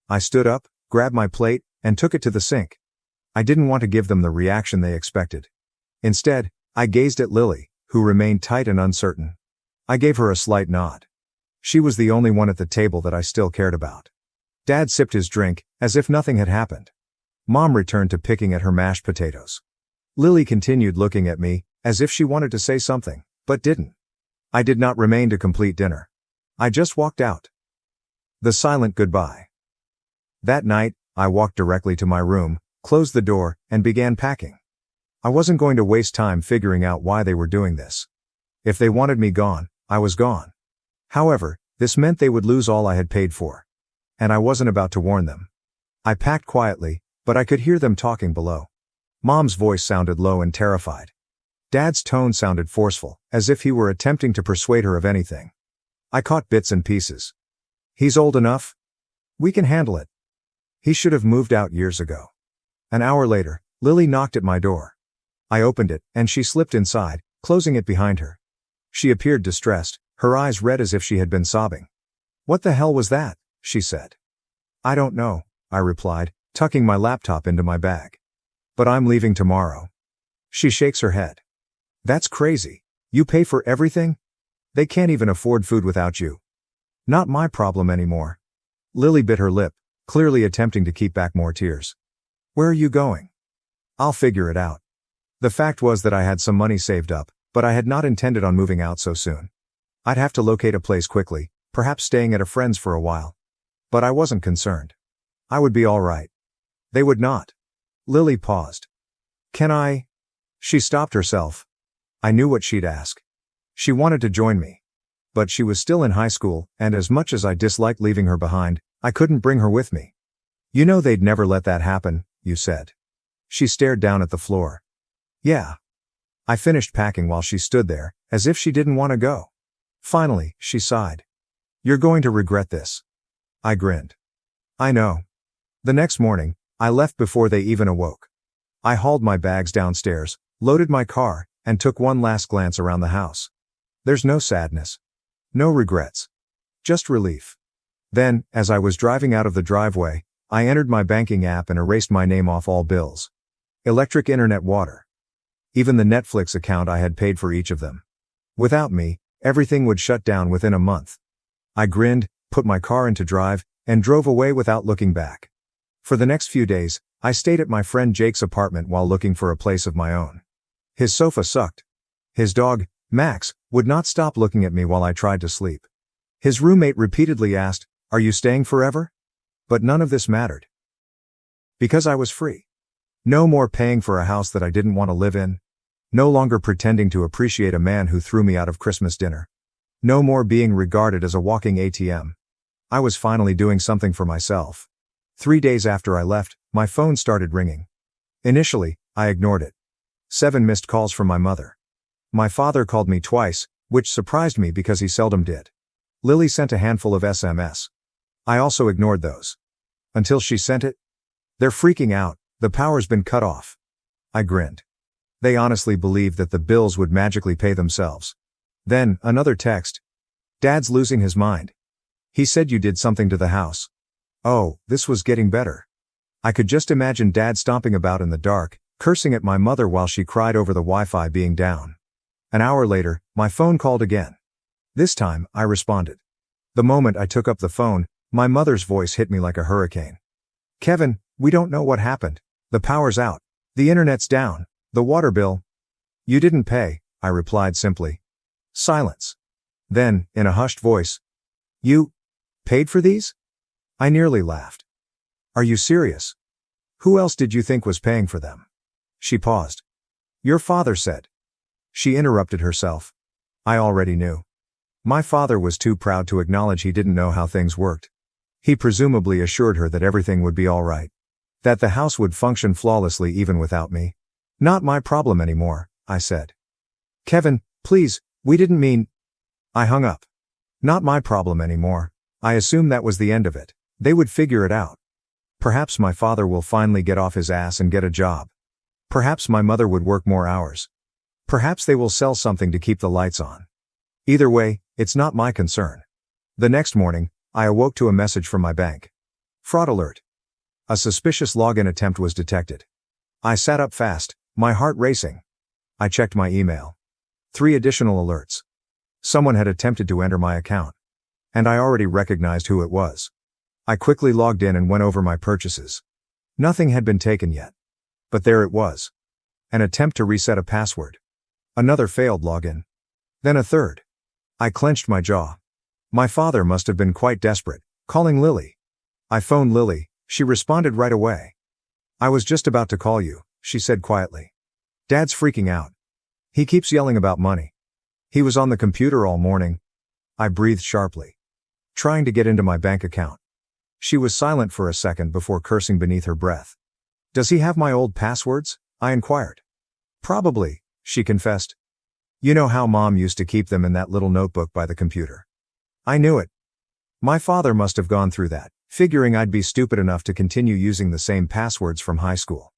I stood up, grabbed my plate, and took it to the sink. I didn't want to give them the reaction they expected. Instead, I gazed at Lily, who remained tight and uncertain. I gave her a slight nod. She was the only one at the table that I still cared about. Dad sipped his drink, as if nothing had happened. Mom returned to picking at her mashed potatoes. Lily continued looking at me, as if she wanted to say something, but didn't. I did not remain to complete dinner. I just walked out. The silent goodbye. That night, I walked directly to my room, closed the door, and began packing. I wasn't going to waste time figuring out why they were doing this. If they wanted me gone, I was gone. However, this meant they would lose all I had paid for. And I wasn't about to warn them. I packed quietly, but I could hear them talking below. Mom's voice sounded low and terrified. Dad's tone sounded forceful, as if he were attempting to persuade her of anything. I caught bits and pieces. He's old enough? We can handle it. He should have moved out years ago. An hour later, Lily knocked at my door. I opened it, and she slipped inside, closing it behind her. She appeared distressed, her eyes red as if she had been sobbing. What the hell was that? She said. I don't know, I replied, tucking my laptop into my bag. But I'm leaving tomorrow. She shakes her head. That's crazy. You pay for everything? They can't even afford food without you. Not my problem anymore. Lily bit her lip, clearly attempting to keep back more tears. Where are you going? I'll figure it out. The fact was that I had some money saved up, but I had not intended on moving out so soon. I'd have to locate a place quickly, perhaps staying at a friend's for a while. But I wasn't concerned. I would be all right. They would not. Lily paused. Can I? She stopped herself. I knew what she'd ask. She wanted to join me. But she was still in high school, and as much as I disliked leaving her behind, I couldn't bring her with me. You know they'd never let that happen, you said. She stared down at the floor. Yeah. I finished packing while she stood there, as if she didn't want to go. Finally, she sighed. You're going to regret this. I grinned. I know. The next morning, I left before they even awoke. I hauled my bags downstairs, loaded my car, and took one last glance around the house. There's no sadness. No regrets. Just relief. Then, as I was driving out of the driveway, I entered my banking app and erased my name off all bills. Electric, internet, water. Even the Netflix account I had paid for each of them. Without me, everything would shut down within a month. I grinned, put my car into drive, and drove away without looking back. For the next few days, I stayed at my friend Jake's apartment while looking for a place of my own. His sofa sucked. His dog, Max, would not stop looking at me while I tried to sleep. His roommate repeatedly asked, "Are you staying forever?" But none of this mattered. Because I was free. No more paying for a house that I didn't want to live in. No longer pretending to appreciate a man who threw me out of Christmas dinner. No more being regarded as a walking ATM. I was finally doing something for myself. 3 days after I left, my phone started ringing. Initially, I ignored it. 7 missed calls from my mother. My father called me twice, which surprised me because he seldom did. Lily sent a handful of SMS. I also ignored those. Until she sent it. They're freaking out, the power's been cut off. I grinned. They honestly believed that the bills would magically pay themselves. Then, another text. Dad's losing his mind. He said you did something to the house. Oh, this was getting better. I could just imagine Dad stomping about in the dark, cursing at my mother while she cried over the Wi-Fi being down. An hour later, my phone called again. This time, I responded. The moment I took up the phone, my mother's voice hit me like a hurricane. "Kevin, we don't know what happened. The power's out. The internet's down. The water bill." "You didn't pay," I replied simply. Silence. Then, in a hushed voice, "You paid for these?" I nearly laughed. "Are you serious? Who else did you think was paying for them?" She paused. "Your father said." She interrupted herself. I already knew. My father was too proud to acknowledge he didn't know how things worked. He presumably assured her that everything would be all right. That the house would function flawlessly even without me. "Not my problem anymore," I said. "Kevin, please, we didn't mean..." I hung up. Not my problem anymore. I assumed that was the end of it. They would figure it out. Perhaps my father will finally get off his ass and get a job. Perhaps my mother would work more hours. Perhaps they will sell something to keep the lights on. Either way, it's not my concern. The next morning, I awoke to a message from my bank. Fraud alert. A suspicious login attempt was detected. I sat up fast, my heart racing. I checked my email. 3 additional alerts. Someone had attempted to enter my account. And I already recognized who it was. I quickly logged in and went over my purchases. Nothing had been taken yet. But there it was. An attempt to reset a password. Another failed login. Then a third. I clenched my jaw. My father must have been quite desperate, calling Lily. I phoned Lily. She responded right away. "I was just about to call you," she said quietly. "Dad's freaking out. He keeps yelling about money. He was on the computer all morning." I breathed sharply. Trying to get into my bank account. She was silent for a second before cursing beneath her breath. "Does he have my old passwords?" I inquired. "Probably," she confessed. "You know how Mom used to keep them in that little notebook by the computer." I knew it. My father must have gone through that, figuring I'd be stupid enough to continue using the same passwords from high school.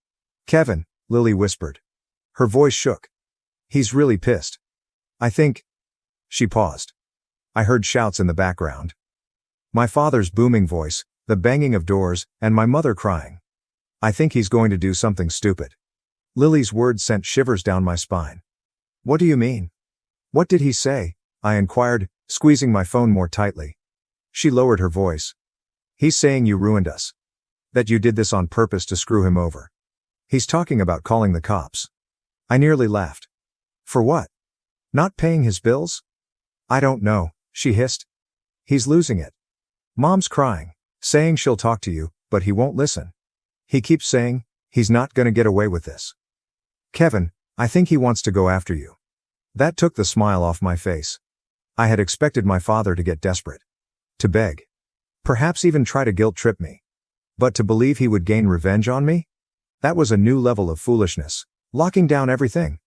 "Kevin," Lily whispered. Her voice shook. "He's really pissed. I think..." She paused. I heard shouts in the background. My father's booming voice, the banging of doors, and my mother crying. "I think he's going to do something stupid." Lily's words sent shivers down my spine. "What do you mean? What did he say?" I inquired, squeezing my phone more tightly. She lowered her voice. "He's saying you ruined us. That you did this on purpose to screw him over. He's talking about calling the cops." I nearly laughed. "For what? Not paying his bills?" "I don't know," she hissed. "He's losing it. Mom's crying, saying she'll talk to you, but he won't listen. He keeps saying, he's not gonna get away with this. Kevin, I think he wants to go after you." That took the smile off my face. I had expected my father to get desperate. To beg. Perhaps even try to guilt trip me. But to believe he would gain revenge on me? That was a new level of foolishness. Locking down everything.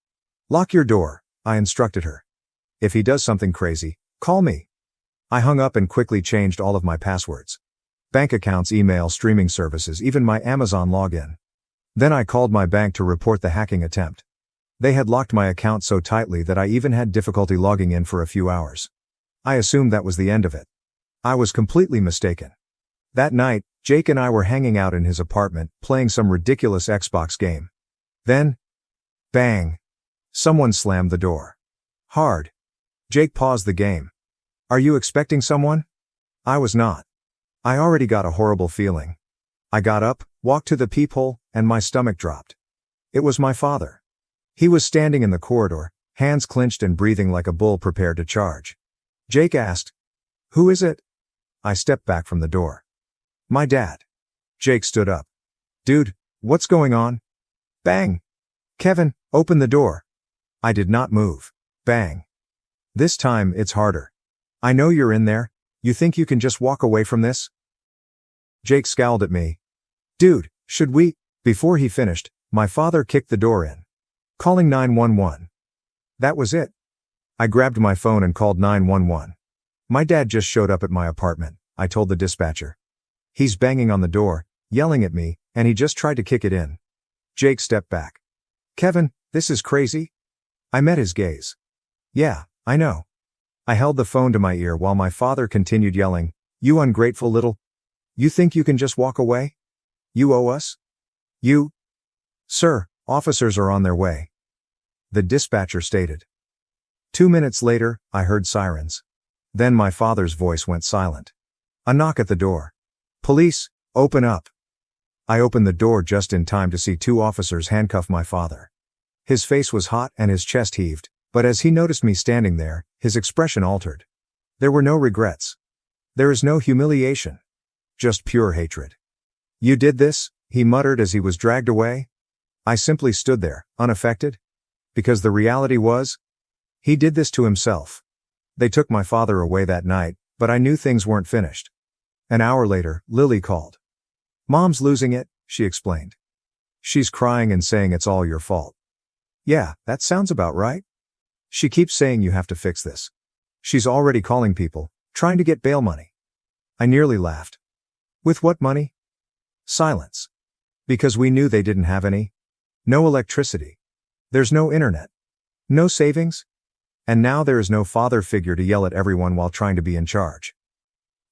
"Lock your door," I instructed her. "If he does something crazy, call me." I hung up and quickly changed all of my passwords. Bank accounts, email, streaming services, even my Amazon login. Then I called my bank to report the hacking attempt. They had locked my account so tightly that I even had difficulty logging in for a few hours. I assumed that was the end of it. I was completely mistaken. That night, Jake and I were hanging out in his apartment, playing some ridiculous Xbox game. Then, bang! Someone slammed the door. Hard. Jake paused the game. "Are you expecting someone?" I was not. I already got a horrible feeling. I got up, walked to the peephole, and my stomach dropped. It was my father. He was standing in the corridor, hands clenched and breathing like a bull prepared to charge. Jake asked, "Who is it?" I stepped back from the door. "My dad." Jake stood up. "Dude, what's going on?" Bang! "Kevin, open the door." I did not move. Bang! "This time, it's harder. I know you're in there. You think you can just walk away from this?" Jake scowled at me. "Dude, should we..." Before he finished, my father kicked the door in. "Calling 911. That was it. I grabbed my phone and called 911. "My dad just showed up at my apartment," I told the dispatcher. "He's banging on the door, yelling at me, and he just tried to kick it in." Jake stepped back. "Kevin, this is crazy." I met his gaze. "Yeah, I know." I held the phone to my ear while my father continued yelling, "You ungrateful little... You think you can just walk away? You owe us? You? Sir, officers are on their way. The dispatcher stated. 2 minutes later, I heard sirens. Then my father's voice went silent. A knock at the door. Police, open up. I opened the door just in time to see 2 officers handcuff my father. His face was hot and his chest heaved, but as he noticed me standing there, his expression altered. There were no regrets. There is no humiliation. Just pure hatred. You did this, he muttered as he was dragged away. I simply stood there, unaffected. Because the reality was, he did this to himself. They took my father away that night, but I knew things weren't finished. An hour later, Lily called. Mom's losing it, she explained. She's crying and saying it's all your fault. Yeah, that sounds about right. She keeps saying you have to fix this. She's already calling people, trying to get bail money. I nearly laughed. With what money? Silence. Because we knew they didn't have any. No electricity. There's no internet. No savings. And now there is no father figure to yell at everyone while trying to be in charge.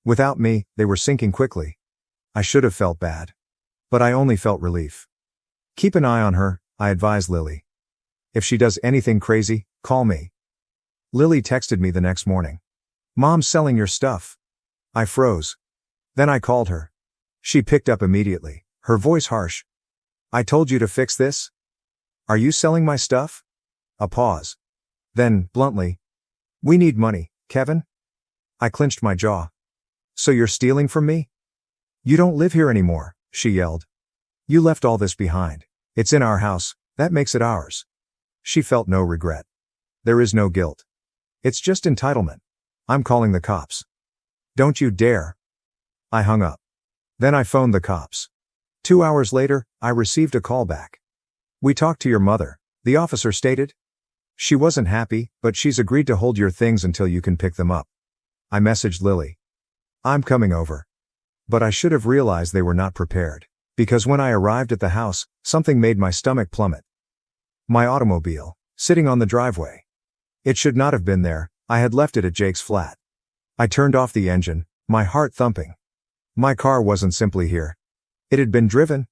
Without me, they were sinking quickly. I should have felt bad. But I only felt relief. Keep an eye on her, I advised Lily. If she does anything crazy, call me. Lily texted me the next morning. Mom's selling your stuff. I froze. Then I called her. She picked up immediately, her voice harsh. I told you to fix this? Are you selling my stuff? A pause. Then, bluntly, we need money, Kevin. I clenched my jaw. So you're stealing from me? You don't live here anymore, she yelled. You left all this behind. It's in our house, that makes it ours. She felt no regret. There is no guilt. It's just entitlement. I'm calling the cops. Don't you dare. I hung up. Then I phoned the cops. 2 hours later, I received a call back. We talked to your mother, the officer stated. She wasn't happy, but she's agreed to hold your things until you can pick them up. I messaged Lily. I'm coming over. But I should have realized they were not prepared, because when I arrived at the house, something made my stomach plummet. My automobile, sitting on the driveway. It should not have been there, I had left it at Jake's flat. I turned off the engine, my heart thumping. My car wasn't simply here. It had been driven.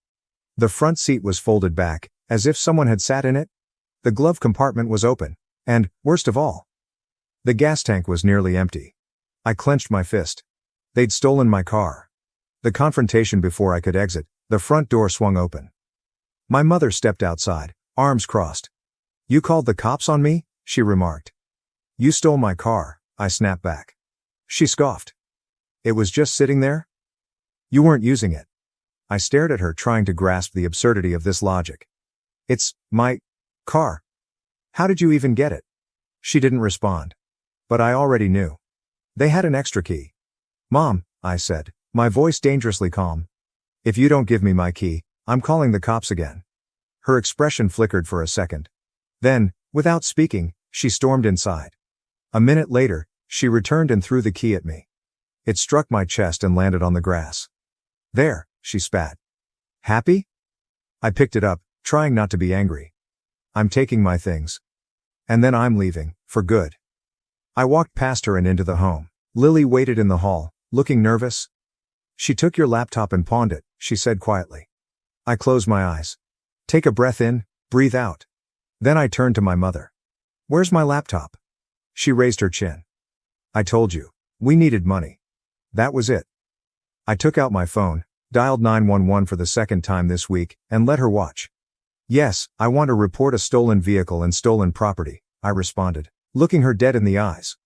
The front seat was folded back, as if someone had sat in it. The glove compartment was open, and, worst of all, the gas tank was nearly empty. I clenched my fist. They'd stolen my car. The confrontation before I could exit, the front door swung open. My mother stepped outside, arms crossed. You called the cops on me? She remarked. You stole my car, I snapped back. She scoffed. It was just sitting there? You weren't using it. I stared at her, trying to grasp the absurdity of this logic. It's my car. How did you even get it? She didn't respond. But I already knew. They had an extra key. Mom, I said, my voice dangerously calm. If you don't give me my key, I'm calling the cops again. Her expression flickered for a second. Then, without speaking, she stormed inside. A minute later, she returned and threw the key at me. It struck my chest and landed on the grass. There, she spat. Happy? I picked it up, trying not to be angry. I'm taking my things. And then I'm leaving, for good. I walked past her and into the home. Lily waited in the hall, looking nervous. She took your laptop and pawned it, she said quietly. I closed my eyes. Take a breath in, breathe out. Then I turned to my mother. Where's my laptop? She raised her chin. I told you, we needed money. That was it. I took out my phone, dialed 911 for the second time this week, and let her watch. Yes, I want to report a stolen vehicle and stolen property, I responded, looking her dead in the eyes.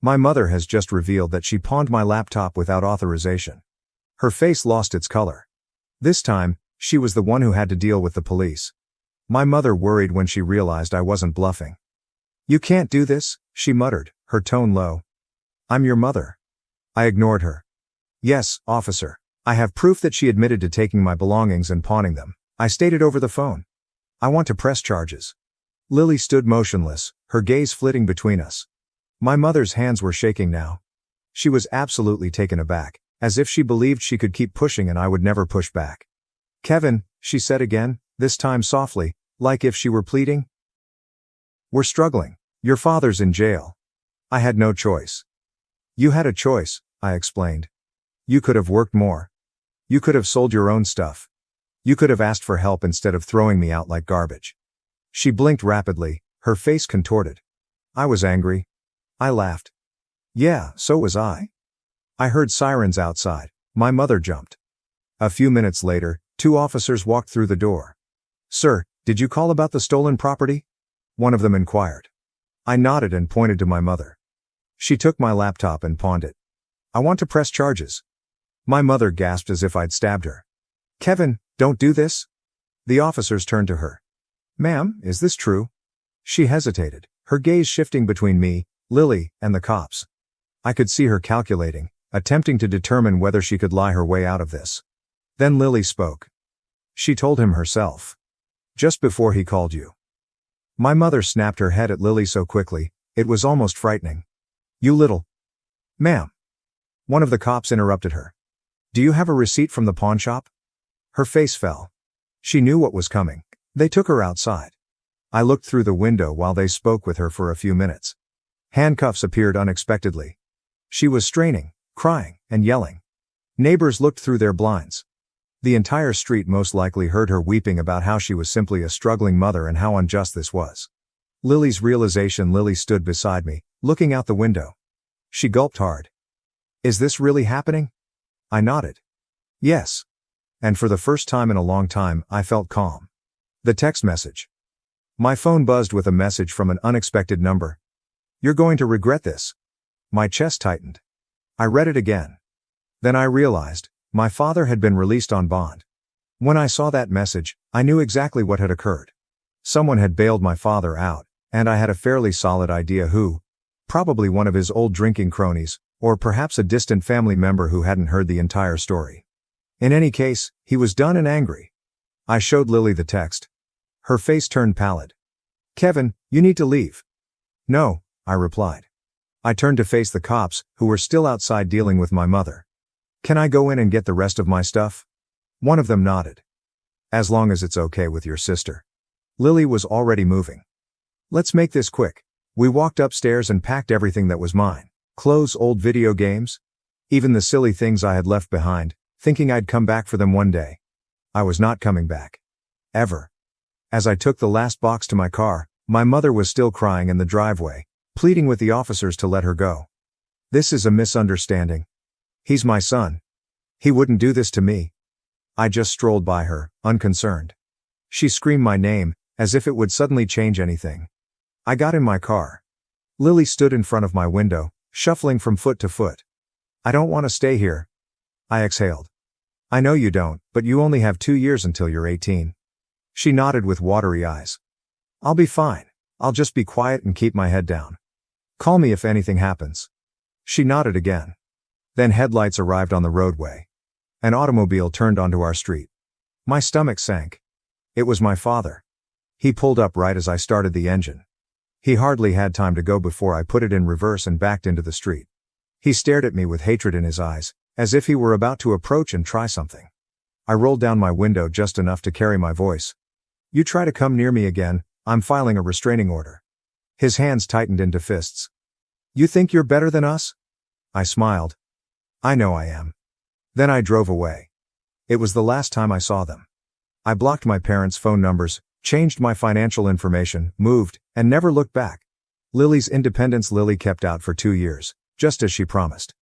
My mother has just revealed that she pawned my laptop without authorization. Her face lost its color. This time, she was the one who had to deal with the police. My mother worried when she realized I wasn't bluffing. You can't do this, she muttered, her tone low. I'm your mother. I ignored her. Yes, officer. I have proof that she admitted to taking my belongings and pawning them, I stated over the phone. I want to press charges. Lily stood motionless, her gaze flitting between us. My mother's hands were shaking now. She was absolutely taken aback, as if she believed she could keep pushing and I would never push back. Kevin, she said again, this time softly, like if she were pleading. We're struggling. Your father's in jail. I had no choice. You had a choice, I explained. You could have worked more. You could have sold your own stuff. You could have asked for help instead of throwing me out like garbage. She blinked rapidly, her face contorted. I was angry. I laughed. Yeah, so was I. I heard sirens outside. My mother jumped. A few minutes later, 2 officers walked through the door. Sir, did you call about the stolen property? One of them inquired. I nodded and pointed to my mother. She took my laptop and pawned it. I want to press charges. My mother gasped as if I'd stabbed her. Kevin, don't do this. The officers turned to her. Ma'am, is this true? She hesitated, her gaze shifting between me, Lily, and the cops. I could see her calculating, attempting to determine whether she could lie her way out of this. Then Lily spoke. She told him herself. Just before he called you. My mother snapped her head at Lily so quickly, it was almost frightening. You little. Ma'am. One of the cops interrupted her. Do you have a receipt from the pawn shop? Her face fell. She knew what was coming. They took her outside. I looked through the window while they spoke with her for a few minutes. Handcuffs appeared unexpectedly. She was straining, crying, and yelling. Neighbors looked through their blinds. The entire street most likely heard her weeping about how she was simply a struggling mother and how unjust this was. Lily's realization. Lily stood beside me, looking out the window. She gulped hard. Is this really happening? I nodded. Yes. And for the first time in a long time, I felt calm. The text message. My phone buzzed with a message from an unexpected number. You're going to regret this. My chest tightened. I read it again. Then I realized, my father had been released on bond. When I saw that message, I knew exactly what had occurred. Someone had bailed my father out, and I had a fairly solid idea who. Probably one of his old drinking cronies, or perhaps a distant family member who hadn't heard the entire story. In any case, he was done and angry. I showed Lily the text. Her face turned pallid. Kevin, you need to leave. No, I replied. I turned to face the cops, who were still outside dealing with my mother. Can I go in and get the rest of my stuff? One of them nodded. As long as it's okay with your sister. Lily was already moving. Let's make this quick. We walked upstairs and packed everything that was mine. Clothes, old video games. Even the silly things I had left behind, thinking I'd come back for them one day. I was not coming back. Ever. As I took the last box to my car, my mother was still crying in the driveway, pleading with the officers to let her go. This is a misunderstanding. He's my son. He wouldn't do this to me. I just strolled by her, unconcerned. She screamed my name, as if it would suddenly change anything. I got in my car. Lily stood in front of my window, shuffling from foot to foot. I don't want to stay here. I exhaled. I know you don't, but you only have 2 years until you're 18. She nodded with watery eyes. I'll be fine. I'll just be quiet and keep my head down. Call me if anything happens. She nodded again. Then headlights arrived on the roadway. An automobile turned onto our street. My stomach sank. It was my father. He pulled up right as I started the engine. He hardly had time to go before I put it in reverse and backed into the street. He stared at me with hatred in his eyes, as if he were about to approach and try something. I rolled down my window just enough to carry my voice. You try to come near me again, I'm filing a restraining order. His hands tightened into fists. You think you're better than us? I smiled. I know I am. Then I drove away. It was the last time I saw them. I blocked my parents' phone numbers, changed my financial information, moved, and never looked back. Lily's independence. Lily kept out for 2 years, just as she promised.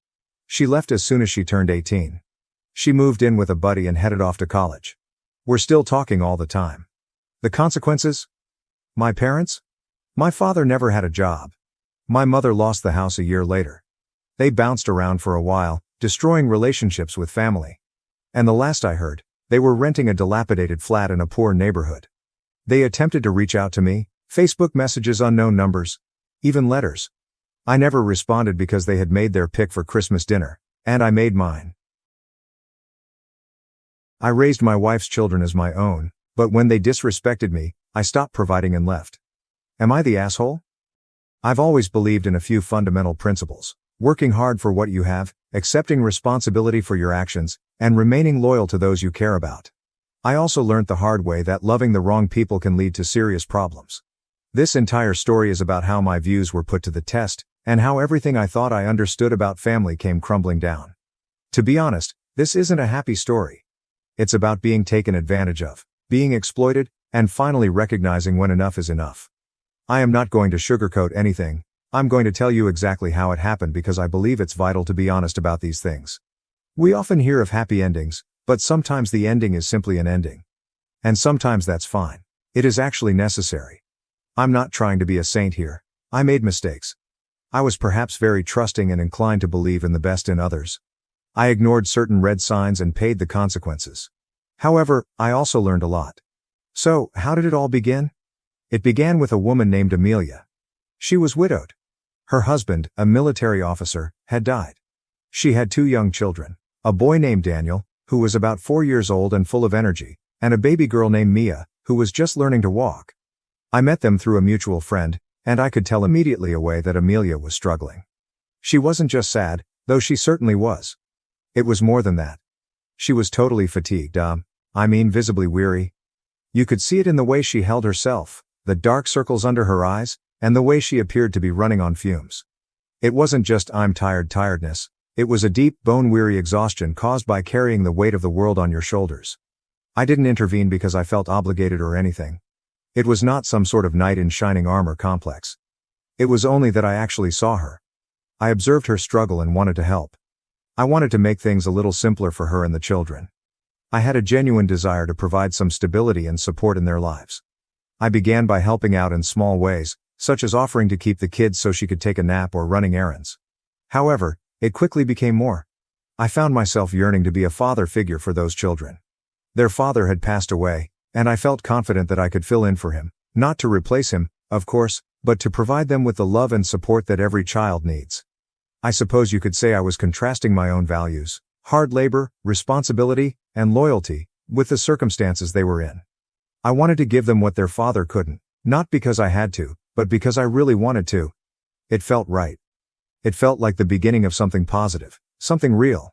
She left as soon as she turned 18. She moved in with a buddy and headed off to college. We're still talking all the time. The consequences? My parents? My father never had a job. My mother lost the house a year later. They bounced around for a while, destroying relationships with family. And the last I heard, they were renting a dilapidated flat in a poor neighborhood. They attempted to reach out to me, Facebook messages, unknown numbers, even letters. I never responded because they had made their pick for Christmas dinner, and I made mine. I raised my wife's children as my own, but when they disrespected me, I stopped providing and left. Am I the asshole? I've always believed in a few fundamental principles: working hard for what you have, accepting responsibility for your actions, and remaining loyal to those you care about. I also learned the hard way that loving the wrong people can lead to serious problems. This entire story is about how my views were put to the test, and how everything I thought I understood about family came crumbling down. To be honest, this isn't a happy story. it's about being taken advantage of, being exploited, and finally recognizing when enough is enough. I am not going to sugarcoat anything. I'm going to tell you exactly how it happened because I believe it's vital to be honest about these things. We often hear of happy endings, but sometimes the ending is simply an ending. And sometimes that's fine. It is actually necessary. I'm not trying to be a saint here. I made mistakes. I was perhaps very trusting and inclined to believe in the best in others. I ignored certain red signs and paid the consequences. However, I also learned a lot. So, how did it all begin? It began with a woman named Amelia. She was widowed. Her husband, a military officer, had died. She had 2 young children, a boy named Daniel, who was about 4 years old and full of energy, and a baby girl named Mia, who was just learning to walk. I met them through a mutual friend, and I could tell immediately away that Amelia was struggling. She wasn't just sad, though she certainly was. It was more than that. She was totally fatigued, visibly weary. You could see it in the way she held herself, the dark circles under her eyes, and the way she appeared to be running on fumes. It wasn't just I'm tired tiredness, it was a deep, bone-weary exhaustion caused by carrying the weight of the world on your shoulders. I didn't intervene because I felt obligated or anything. It was not some sort of knight in shining armor complex. It was only that I actually saw her. I observed her struggle and wanted to help. I wanted to make things a little simpler for her and the children. I had a genuine desire to provide some stability and support in their lives. I began by helping out in small ways, such as offering to keep the kids so she could take a nap or running errands. However, it quickly became more. I found myself yearning to be a father figure for those children. Their father had passed away, and I felt confident that I could fill in for him, not to replace him, of course, but to provide them with the love and support that every child needs. I suppose you could say I was contrasting my own values, hard labor, responsibility, and loyalty, with the circumstances they were in. I wanted to give them what their father couldn't, not because I had to, but because I really wanted to. It felt right. It felt like the beginning of something positive, something real.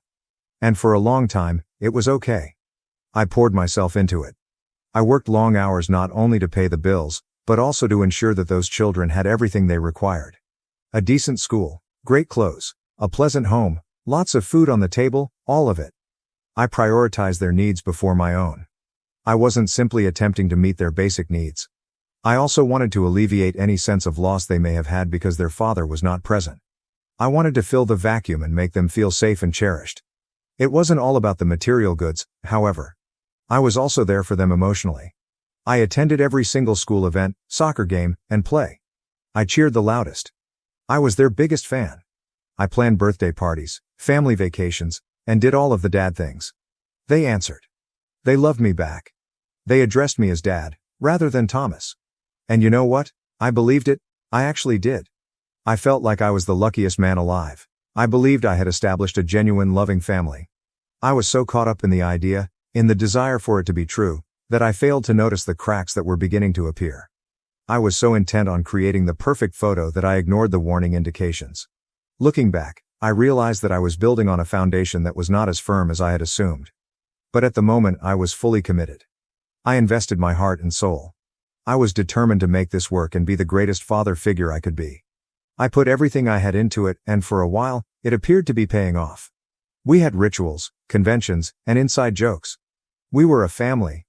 And for a long time, it was okay. I poured myself into it. I worked long hours not only to pay the bills, but also to ensure that those children had everything they required. A decent school, great clothes, a pleasant home, lots of food on the table, all of it. I prioritized their needs before my own. I wasn't simply attempting to meet their basic needs. I also wanted to alleviate any sense of loss they may have had because their father was not present. I wanted to fill the vacuum and make them feel safe and cherished. It wasn't all about the material goods, however. I was also there for them emotionally. I attended every single school event, soccer game, and play. I cheered the loudest. I was their biggest fan. I planned birthday parties, family vacations, and did all of the dad things. They answered. They loved me back. They addressed me as Dad, rather than Thomas. And you know what? I believed it. I actually did. I felt like I was the luckiest man alive. I believed I had established a genuine loving family. I was so caught up in the idea, in the desire for it to be true, that I failed to notice the cracks that were beginning to appear. I was so intent on creating the perfect photo that I ignored the warning indications. Looking back, I realized that I was building on a foundation that was not as firm as I had assumed. But at the moment I was fully committed. I invested my heart and soul. I was determined to make this work and be the greatest father figure I could be. I put everything I had into it, and for a while, it appeared to be paying off. We had rituals, conventions, and inside jokes. We were a family.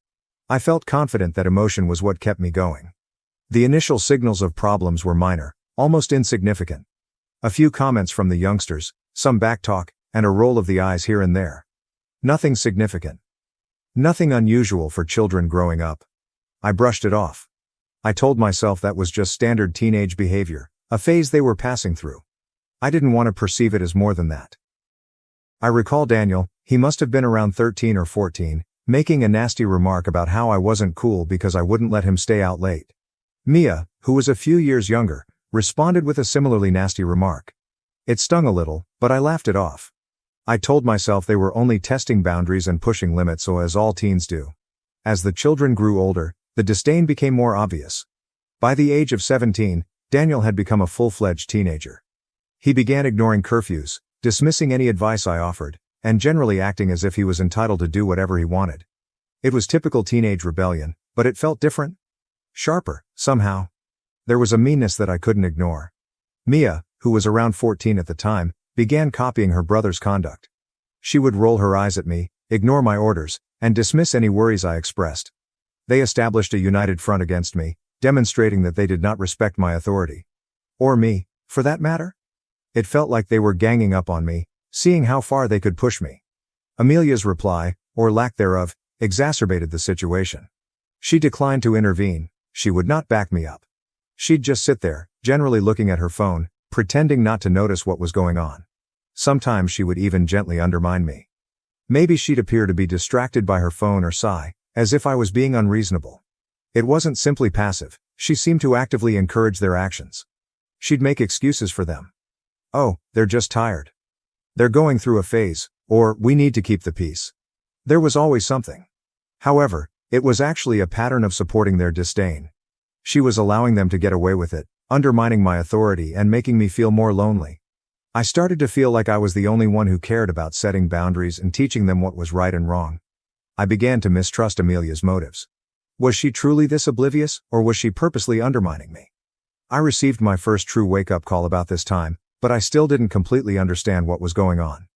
I felt confident that emotion was what kept me going. The initial signals of problems were minor, almost insignificant. A few comments from the youngsters, some backtalk, and a roll of the eyes here and there. Nothing significant. Nothing unusual for children growing up. I brushed it off. I told myself that was just standard teenage behavior, a phase they were passing through. I didn't want to perceive it as more than that. I recall Daniel, he must have been around 13 or 14, making a nasty remark about how I wasn't cool because I wouldn't let him stay out late. Mia, who was a few years younger, responded with a similarly nasty remark. It stung a little, but I laughed it off. I told myself they were only testing boundaries and pushing limits, so as all teens do. As the children grew older, the disdain became more obvious. By the age of 17, Daniel had become a full-fledged teenager. He began ignoring curfews, dismissing any advice I offered, and generally acting as if he was entitled to do whatever he wanted. It was typical teenage rebellion, but it felt different. Sharper, somehow. There was a meanness that I couldn't ignore. Mia, who was around 14 at the time, began copying her brother's conduct. She would roll her eyes at me, ignore my orders, and dismiss any worries I expressed. They established a united front against me, demonstrating that they did not respect my authority. Or me, for that matter. It felt like they were ganging up on me, seeing how far they could push me. Amelia's reply, or lack thereof, exacerbated the situation. She declined to intervene. She would not back me up. She'd just sit there, generally looking at her phone, pretending not to notice what was going on. Sometimes she would even gently undermine me. Maybe she'd appear to be distracted by her phone or sigh, as if I was being unreasonable. It wasn't simply passive, she seemed to actively encourage their actions. She'd make excuses for them. Oh, they're just tired. They're going through a phase, or we need to keep the peace. There was always something. However, it was actually a pattern of supporting their disdain. She was allowing them to get away with it, undermining my authority and making me feel more lonely. I started to feel like I was the only one who cared about setting boundaries and teaching them what was right and wrong. I began to mistrust Amelia's motives. Was she truly this oblivious, or was she purposely undermining me? I received my first true wake-up call about this time, but I still didn't completely understand what was going on.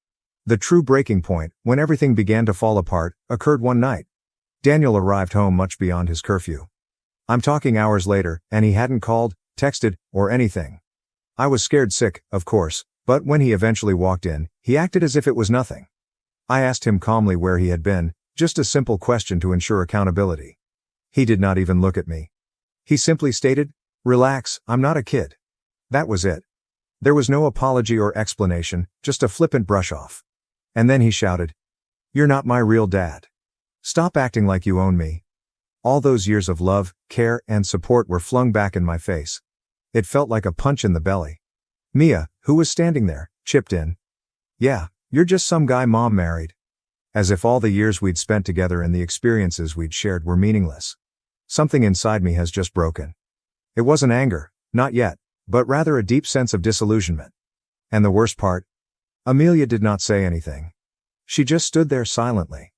The true breaking point, when everything began to fall apart, occurred one night. Daniel arrived home much beyond his curfew. I'm talking hours later, and he hadn't called, texted, or anything. I was scared sick, of course, but when he eventually walked in, he acted as if it was nothing. I asked him calmly where he had been, just a simple question to ensure accountability. He did not even look at me. He simply stated, "Relax, I'm not a kid." That was it. There was no apology or explanation, just a flippant brush-off. And then he shouted, "You're not my real dad. Stop acting like you own me." All those years of love, care, and support were flung back in my face. It felt like a punch in the belly. Mia, who was standing there, chipped in. "Yeah, you're just some guy Mom married." As if all the years we'd spent together and the experiences we'd shared were meaningless. Something inside me has just broken. It wasn't anger, not yet, but rather a deep sense of disillusionment. And the worst part? Amelia did not say anything. She just stood there silently.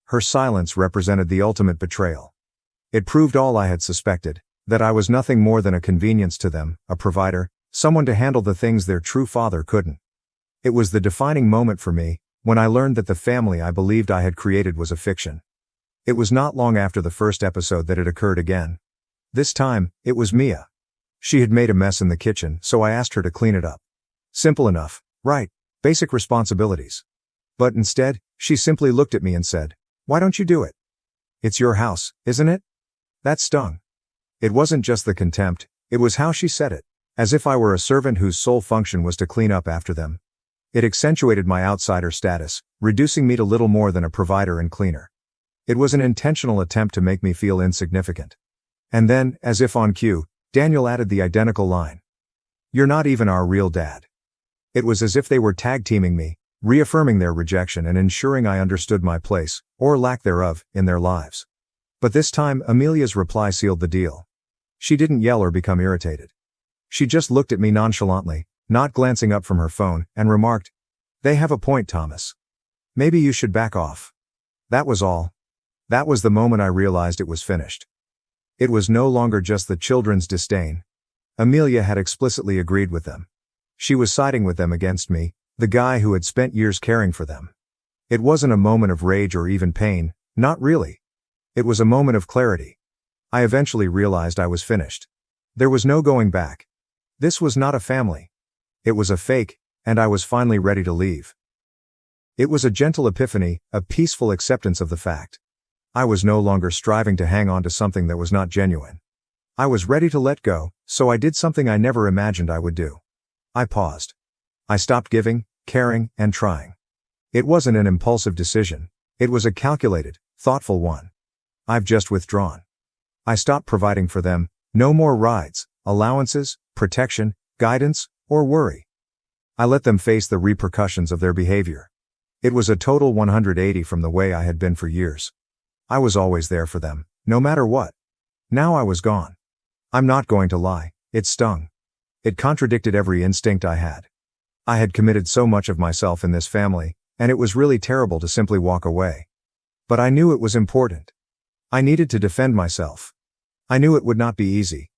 Her silence represented the ultimate betrayal. It proved all I had suspected, that I was nothing more than a convenience to them, a provider, someone to handle the things their true father couldn't. It was the defining moment for me, when I learned that the family I believed I had created was a fiction. It was not long after the first episode that it occurred again. This time, it was Mia. She had made a mess in the kitchen, so I asked her to clean it up. Simple enough, right? Basic responsibilities. But instead, she simply looked at me and said, "Why don't you do it? It's your house, isn't it?" That stung. It wasn't just the contempt, it was how she said it, as if I were a servant whose sole function was to clean up after them. It accentuated my outsider status, reducing me to little more than a provider and cleaner. It was an intentional attempt to make me feel insignificant. And then, as if on cue, Daniel added the identical line. "You're not even our real dad." It was as if they were tag-teaming me, reaffirming their rejection and ensuring I understood my place, or lack thereof, in their lives. But this time, Amelia's reply sealed the deal. She didn't yell or become irritated. She just looked at me nonchalantly, not glancing up from her phone, and remarked, "They have a point, Thomas. Maybe you should back off." That was all. That was the moment I realized it was finished. It was no longer just the children's disdain. Amelia had explicitly agreed with them. She was siding with them against me, the guy who had spent years caring for them. It wasn't a moment of rage or even pain, not really. It was a moment of clarity. I eventually realized I was finished. There was no going back. This was not a family. It was a fake, and I was finally ready to leave. It was a gentle epiphany, a peaceful acceptance of the fact. I was no longer striving to hang on to something that was not genuine. I was ready to let go, so I did something I never imagined I would do. I paused. I stopped giving, caring, and trying. It wasn't an impulsive decision. It was a calculated, thoughtful one. I've just withdrawn. I stopped providing for them, no more rides, allowances, protection, guidance, or worry. I let them face the repercussions of their behavior. It was a total 180 from the way I had been for years. I was always there for them, no matter what. Now I was gone. I'm not going to lie, it stung. It contradicted every instinct I had. I had committed so much of myself in this family, and it was really terrible to simply walk away. But I knew it was important. I needed to defend myself. I knew it would not be easy.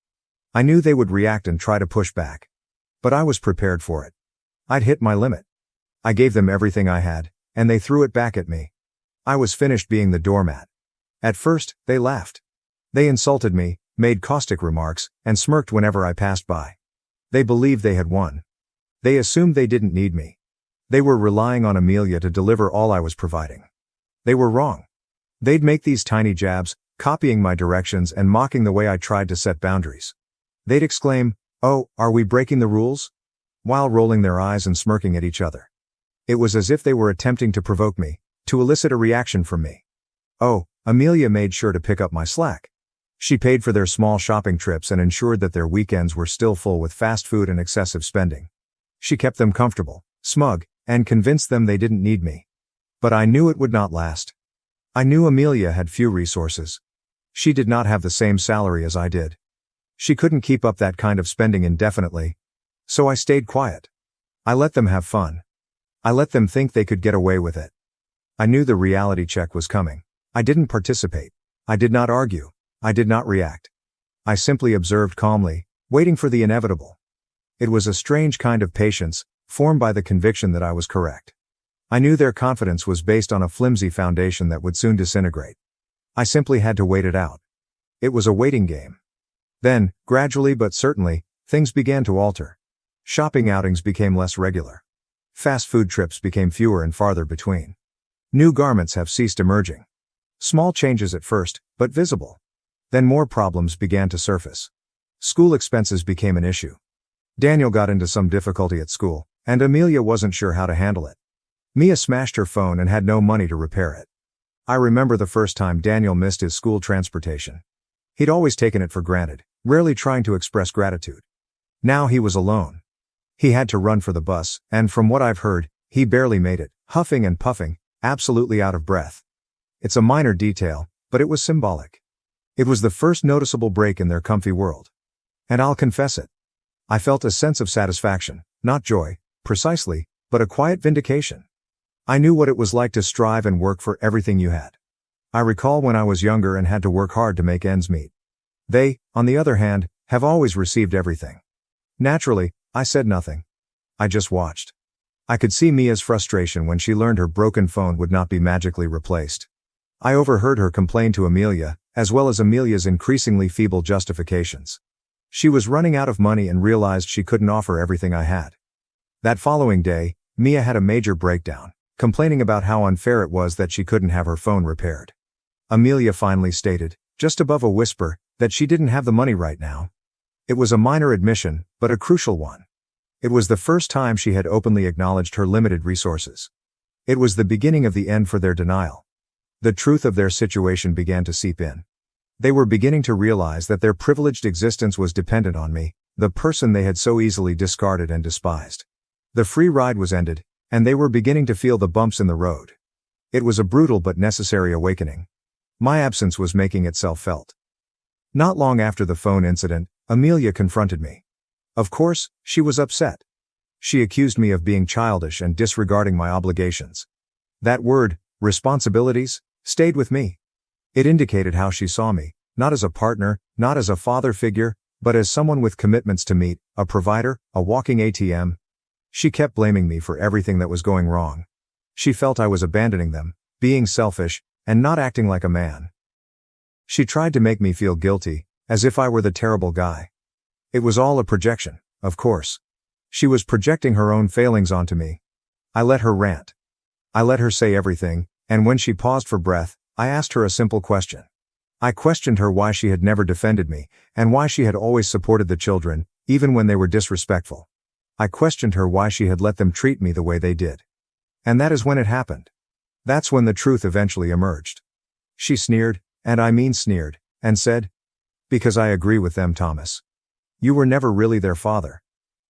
I knew they would react and try to push back. But I was prepared for it. I'd hit my limit. I gave them everything I had, and they threw it back at me. I was finished being the doormat. At first, they laughed. They insulted me, made caustic remarks, and smirked whenever I passed by. They believed they had won. They assumed they didn't need me. They were relying on Amelia to deliver all I was providing. They were wrong. They'd make these tiny jabs, copying my directions and mocking the way I tried to set boundaries. They'd exclaim, "Oh, are we breaking the rules?" while rolling their eyes and smirking at each other. It was as if they were attempting to provoke me, to elicit a reaction from me. Oh, Amelia made sure to pick up my slack. She paid for their small shopping trips and ensured that their weekends were still full with fast food and excessive spending. She kept them comfortable, smug, and convinced them they didn't need me. But I knew it would not last. I knew Amelia had few resources. She did not have the same salary as I did. She couldn't keep up that kind of spending indefinitely. So I stayed quiet. I let them have fun. I let them think they could get away with it. I knew the reality check was coming. I didn't participate. I did not argue. I did not react. I simply observed calmly, waiting for the inevitable. It was a strange kind of patience, formed by the conviction that I was correct. I knew their confidence was based on a flimsy foundation that would soon disintegrate. I simply had to wait it out. It was a waiting game. Then, gradually but certainly, things began to alter. Shopping outings became less regular. Fast food trips became fewer and farther between. New garments have ceased emerging. Small changes at first, but visible. Then more problems began to surface. School expenses became an issue. Daniel got into some difficulty at school, and Amelia wasn't sure how to handle it. Mia smashed her phone and had no money to repair it. I remember the first time Daniel missed his school transportation. He'd always taken it for granted, rarely trying to express gratitude. Now he was alone. He had to run for the bus, and from what I've heard, he barely made it, huffing and puffing, absolutely out of breath. It's a minor detail, but it was symbolic. It was the first noticeable break in their comfy world. And I'll confess it. I felt a sense of satisfaction, not joy, precisely, but a quiet vindication. I knew what it was like to strive and work for everything you had. I recall when I was younger and had to work hard to make ends meet. They, on the other hand, have always received everything. Naturally, I said nothing. I just watched. I could see Mia's frustration when she learned her broken phone would not be magically replaced. I overheard her complain to Amelia, as well as Amelia's increasingly feeble justifications. She was running out of money and realized she couldn't offer everything I had. That following day, Mia had a major breakdown, complaining about how unfair it was that she couldn't have her phone repaired. Amelia finally stated, just above a whisper, that she didn't have the money right now. It was a minor admission, but a crucial one. It was the first time she had openly acknowledged her limited resources. It was the beginning of the end for their denial. The truth of their situation began to seep in. They were beginning to realize that their privileged existence was dependent on me, the person they had so easily discarded and despised. The free ride was ended, and they were beginning to feel the bumps in the road. It was a brutal but necessary awakening. My absence was making itself felt. Not long after the phone incident, Amelia confronted me. Of course, she was upset. She accused me of being childish and disregarding my obligations. That word, responsibilities, stayed with me. It indicated how she saw me, not as a partner, not as a father figure, but as someone with commitments to meet, a provider, a walking ATM. She kept blaming me for everything that was going wrong. She felt I was abandoning them, being selfish, and not acting like a man. She tried to make me feel guilty, as if I were the terrible guy. It was all a projection, of course. She was projecting her own failings onto me. I let her rant. I let her say everything, and when she paused for breath, I asked her a simple question. I questioned her why she had never defended me, and why she had always supported the children, even when they were disrespectful. I questioned her why she had let them treat me the way they did. And that is when it happened. That's when the truth eventually emerged. She sneered, and I mean sneered, and said, "Because I agree with them, Thomas. You were never really their father."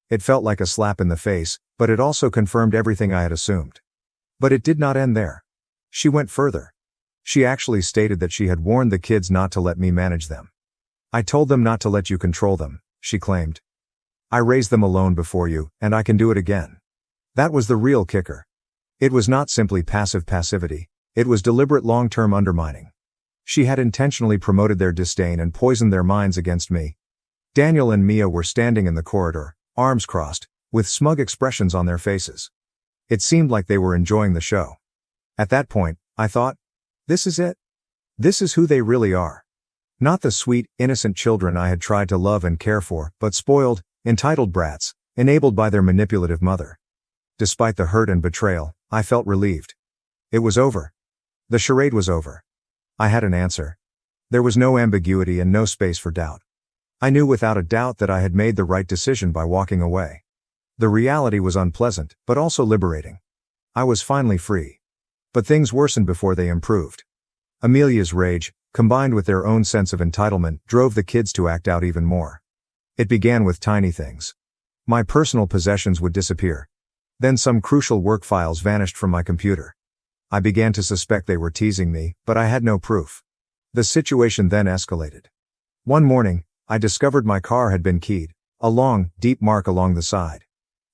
It felt like a slap in the face, but it also confirmed everything I had assumed. But it did not end there. She went further. She actually stated that she had warned the kids not to let me manage them. "I told them not to let you control them," she claimed. "I raised them alone before you, and I can do it again." That was the real kicker. It was not simply passive passivity, it was deliberate long-term undermining. She had intentionally promoted their disdain and poisoned their minds against me. Daniel and Mia were standing in the corridor, arms crossed, with smug expressions on their faces. It seemed like they were enjoying the show. At that point, I thought, This is it. This is who they really are. Not the sweet, innocent children I had tried to love and care for, but spoiled, entitled brats, enabled by their manipulative mother. Despite the hurt and betrayal, I felt relieved. It was over. The charade was over. I had an answer. There was no ambiguity and no space for doubt. I knew without a doubt that I had made the right decision by walking away. The reality was unpleasant, but also liberating. I was finally free. But things worsened before they improved. Amelia's rage, combined with their own sense of entitlement, drove the kids to act out even more. It began with tiny things. My personal possessions would disappear. Then some crucial work files vanished from my computer. I began to suspect they were teasing me, but I had no proof. The situation then escalated. One morning, I discovered my car had been keyed, a long, deep mark along the side.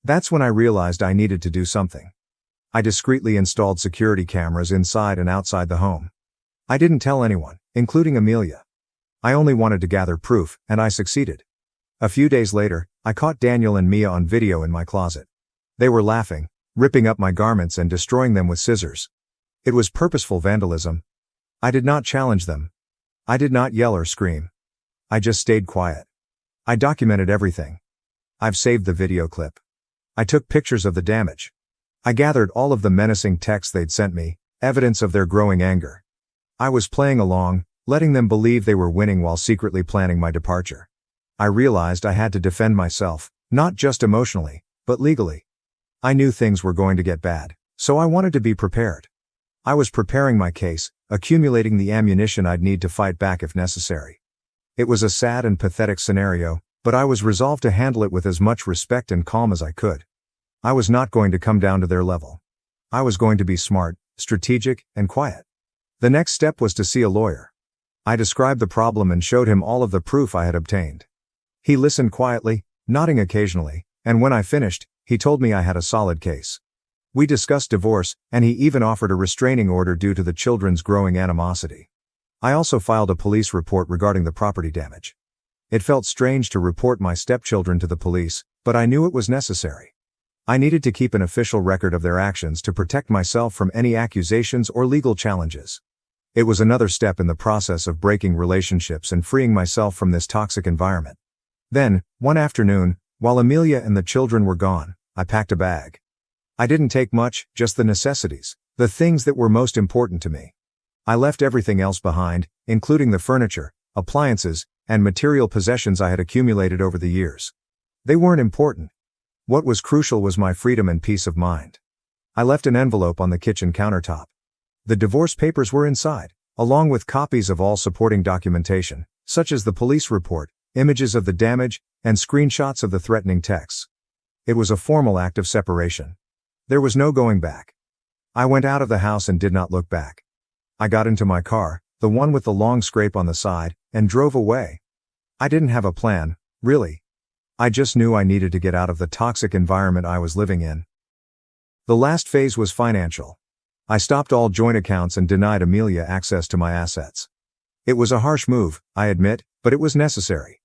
That's when I realized I needed to do something. I discreetly installed security cameras inside and outside the home. I didn't tell anyone, including Amelia. I only wanted to gather proof, and I succeeded. A few days later, I caught Daniel and Mia on video in my closet. They were laughing, ripping up my garments and destroying them with scissors. It was purposeful vandalism. I did not challenge them. I did not yell or scream. I just stayed quiet. I documented everything. I've saved the video clip. I took pictures of the damage. I gathered all of the menacing texts they'd sent me, evidence of their growing anger. I was playing along, letting them believe they were winning while secretly planning my departure. I realized I had to defend myself, not just emotionally, but legally. I knew things were going to get bad, so I wanted to be prepared. I was preparing my case, accumulating the ammunition I'd need to fight back if necessary. It was a sad and pathetic scenario, but I was resolved to handle it with as much respect and calm as I could. I was not going to come down to their level. I was going to be smart, strategic, and quiet. The next step was to see a lawyer. I described the problem and showed him all of the proof I had obtained. He listened quietly, nodding occasionally, and when I finished, he told me I had a solid case. We discussed divorce, and he even offered a restraining order due to the children's growing animosity. I also filed a police report regarding the property damage. It felt strange to report my stepchildren to the police, but I knew it was necessary. I needed to keep an official record of their actions to protect myself from any accusations or legal challenges. It was another step in the process of breaking relationships and freeing myself from this toxic environment. Then, one afternoon, while Amelia and the children were gone, I packed a bag. I didn't take much, just the necessities, the things that were most important to me. I left everything else behind, including the furniture, appliances, and material possessions I had accumulated over the years. They weren't important. What was crucial was my freedom and peace of mind. I left an envelope on the kitchen countertop. The divorce papers were inside, along with copies of all supporting documentation, such as the police report, images of the damage, and screenshots of the threatening texts. It was a formal act of separation. There was no going back. I went out of the house and did not look back. I got into my car, the one with the long scrape on the side, and drove away. I didn't have a plan, really. I just knew I needed to get out of the toxic environment I was living in. The last phase was financial. I stopped all joint accounts and denied Amelia access to my assets. It was a harsh move, I admit, but it was necessary.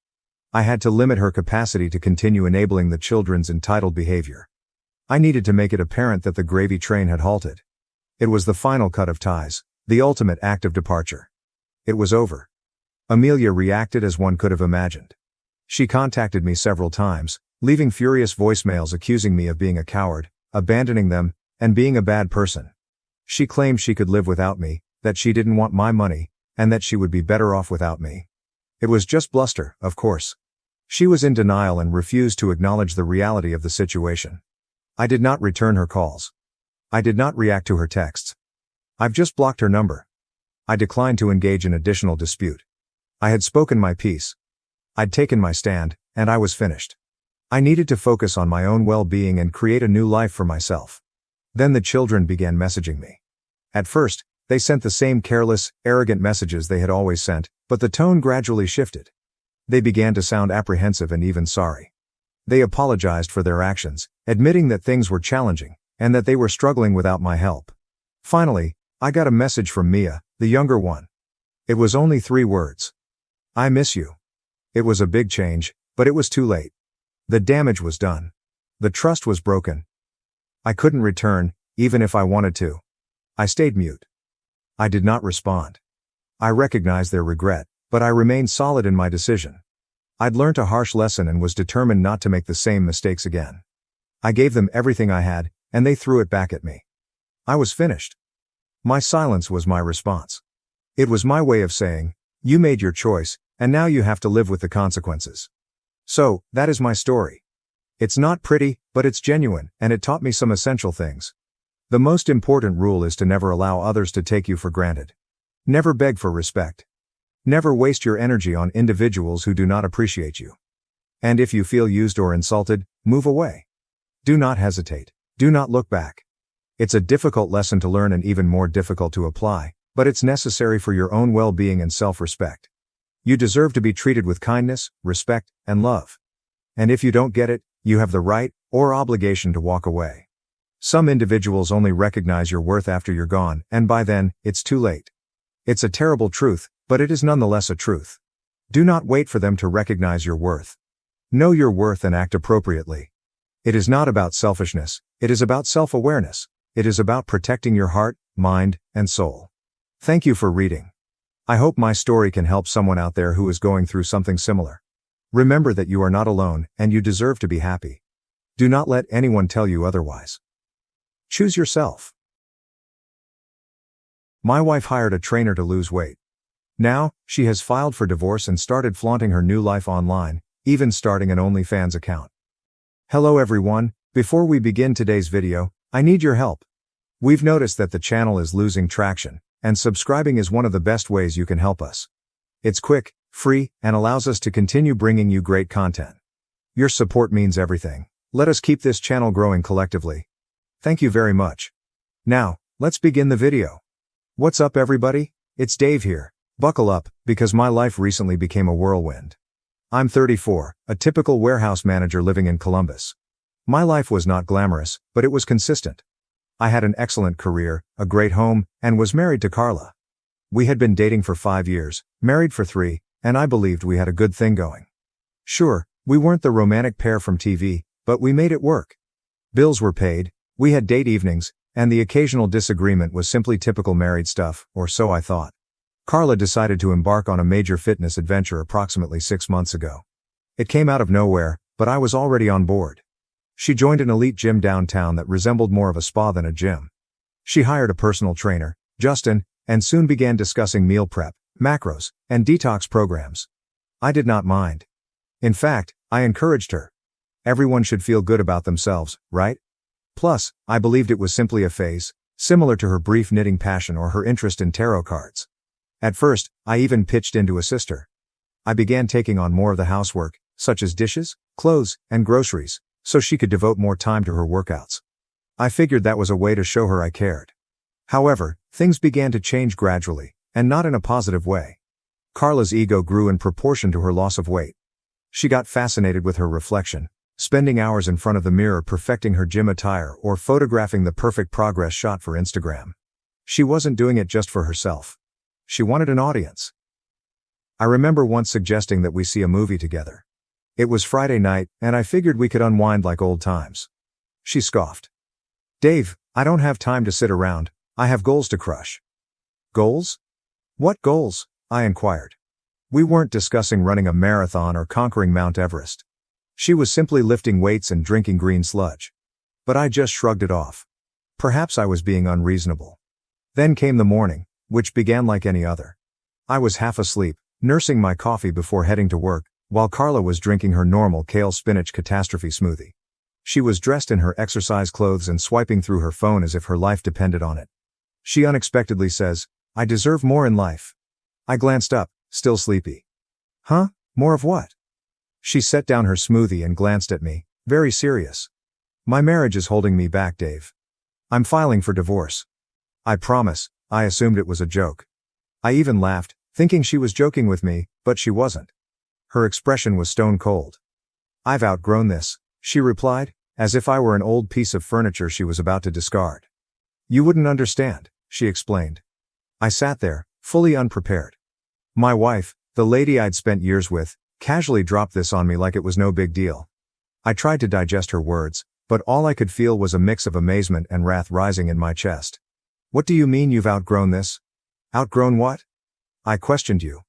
I had to limit her capacity to continue enabling the children's entitled behavior. I needed to make it apparent that the gravy train had halted. It was the final cut of ties, the ultimate act of departure. It was over. Amelia reacted as one could have imagined. She contacted me several times, leaving furious voicemails accusing me of being a coward, abandoning them, and being a bad person. She claimed she could live without me, that she didn't want my money, and that she would be better off without me. It was just bluster, of course. She was in denial and refused to acknowledge the reality of the situation. I did not return her calls. I did not react to her texts. I've just blocked her number. I declined to engage in additional dispute. I had spoken my piece. I'd taken my stand, and I was finished. I needed to focus on my own well-being and create a new life for myself. Then the children began messaging me. At first, they sent the same careless, arrogant messages they had always sent, but the tone gradually shifted. They began to sound apprehensive and even sorry. They apologized for their actions, admitting that things were challenging, and that they were struggling without my help. Finally, I got a message from Mia, the younger one. It was only 3 words. I miss you. It was a big change, but it was too late. The damage was done. The trust was broken. I couldn't return, even if I wanted to. I stayed mute. I did not respond. I recognized their regret, but I remained solid in my decision. I'd learned a harsh lesson and was determined not to make the same mistakes again. I gave them everything I had, and they threw it back at me. I was finished. My silence was my response. It was my way of saying, you made your choice, and now you have to live with the consequences. So, that is my story. It's not pretty, but it's genuine, and it taught me some essential things. The most important rule is to never allow others to take you for granted. Never beg for respect. Never waste your energy on individuals who do not appreciate you. And if you feel used or insulted, move away. Do not hesitate. Do not look back. It's a difficult lesson to learn and even more difficult to apply, but it's necessary for your own well-being and self-respect. You deserve to be treated with kindness, respect, and love. And if you don't get it, you have the right, or obligation to walk away. Some individuals only recognize your worth after you're gone, and by then, it's too late. It's a terrible truth, but it is nonetheless a truth. Do not wait for them to recognize your worth. Know your worth and act appropriately. It is not about selfishness, it is about self-awareness. It is about protecting your heart, mind, and soul. Thank you for reading. I hope my story can help someone out there who is going through something similar. Remember that you are not alone, and you deserve to be happy. Do not let anyone tell you otherwise. Choose yourself. My wife hired a trainer to lose weight. Now, she has filed for divorce and started flaunting her new life online, even starting an OnlyFans account. Hello everyone, before we begin today's video, I need your help. We've noticed that the channel is losing traction, and subscribing is one of the best ways you can help us. It's quick, free, and allows us to continue bringing you great content. Your support means everything. Let us keep this channel growing collectively. Thank you very much. Now, let's begin the video. What's up everybody? It's Dave here. Buckle up, because my life recently became a whirlwind. I'm 34, a typical warehouse manager living in Columbus. My life was not glamorous, but it was consistent. I had an excellent career, a great home, and was married to Carla. We had been dating for 5 years, married for 3, and I believed we had a good thing going. Sure, we weren't the romantic pair from TV, but we made it work. Bills were paid, we had date evenings, and the occasional disagreement was simply typical married stuff, or so I thought. Carla decided to embark on a major fitness adventure approximately 6 months ago. It came out of nowhere, but I was already on board. She joined an elite gym downtown that resembled more of a spa than a gym. She hired a personal trainer, Justin, and soon began discussing meal prep, macros, and detox programs. I did not mind. In fact, I encouraged her. Everyone should feel good about themselves, right? Plus, I believed it was simply a phase, similar to her brief knitting passion or her interest in tarot cards. At first, I even pitched in to assist her. I began taking on more of the housework, such as dishes, clothes, and groceries, so she could devote more time to her workouts. I figured that was a way to show her I cared. However, things began to change gradually, and not in a positive way. Carla's ego grew in proportion to her loss of weight. She got fascinated with her reflection, spending hours in front of the mirror perfecting her gym attire or photographing the perfect progress shot for Instagram. She wasn't doing it just for herself. She wanted an audience. I remember once suggesting that we see a movie together. It was Friday night, and I figured we could unwind like old times. She scoffed. Dave, I don't have time to sit around, I have goals to crush. Goals? What goals? I inquired. We weren't discussing running a marathon or conquering Mount Everest. She was simply lifting weights and drinking green sludge. But I just shrugged it off. Perhaps I was being unreasonable. Then came the morning, which began like any other. I was half asleep, nursing my coffee before heading to work, while Carla was drinking her normal kale spinach catastrophe smoothie. She was dressed in her exercise clothes and swiping through her phone as if her life depended on it. She unexpectedly says, I deserve more in life. I glanced up, still sleepy. Huh? More of what? She set down her smoothie and glanced at me, very serious. My marriage is holding me back, Dave. I'm filing for divorce. I promise, I assumed it was a joke. I even laughed, thinking she was joking with me, but she wasn't. Her expression was stone cold. I've outgrown this, she replied, as if I were an old piece of furniture she was about to discard. You wouldn't understand, she explained. I sat there, fully unprepared. My wife, the lady I'd spent years with, casually dropped this on me like it was no big deal. I tried to digest her words, but all I could feel was a mix of amazement and wrath rising in my chest. What do you mean you've outgrown this? Outgrown what? I questioned you.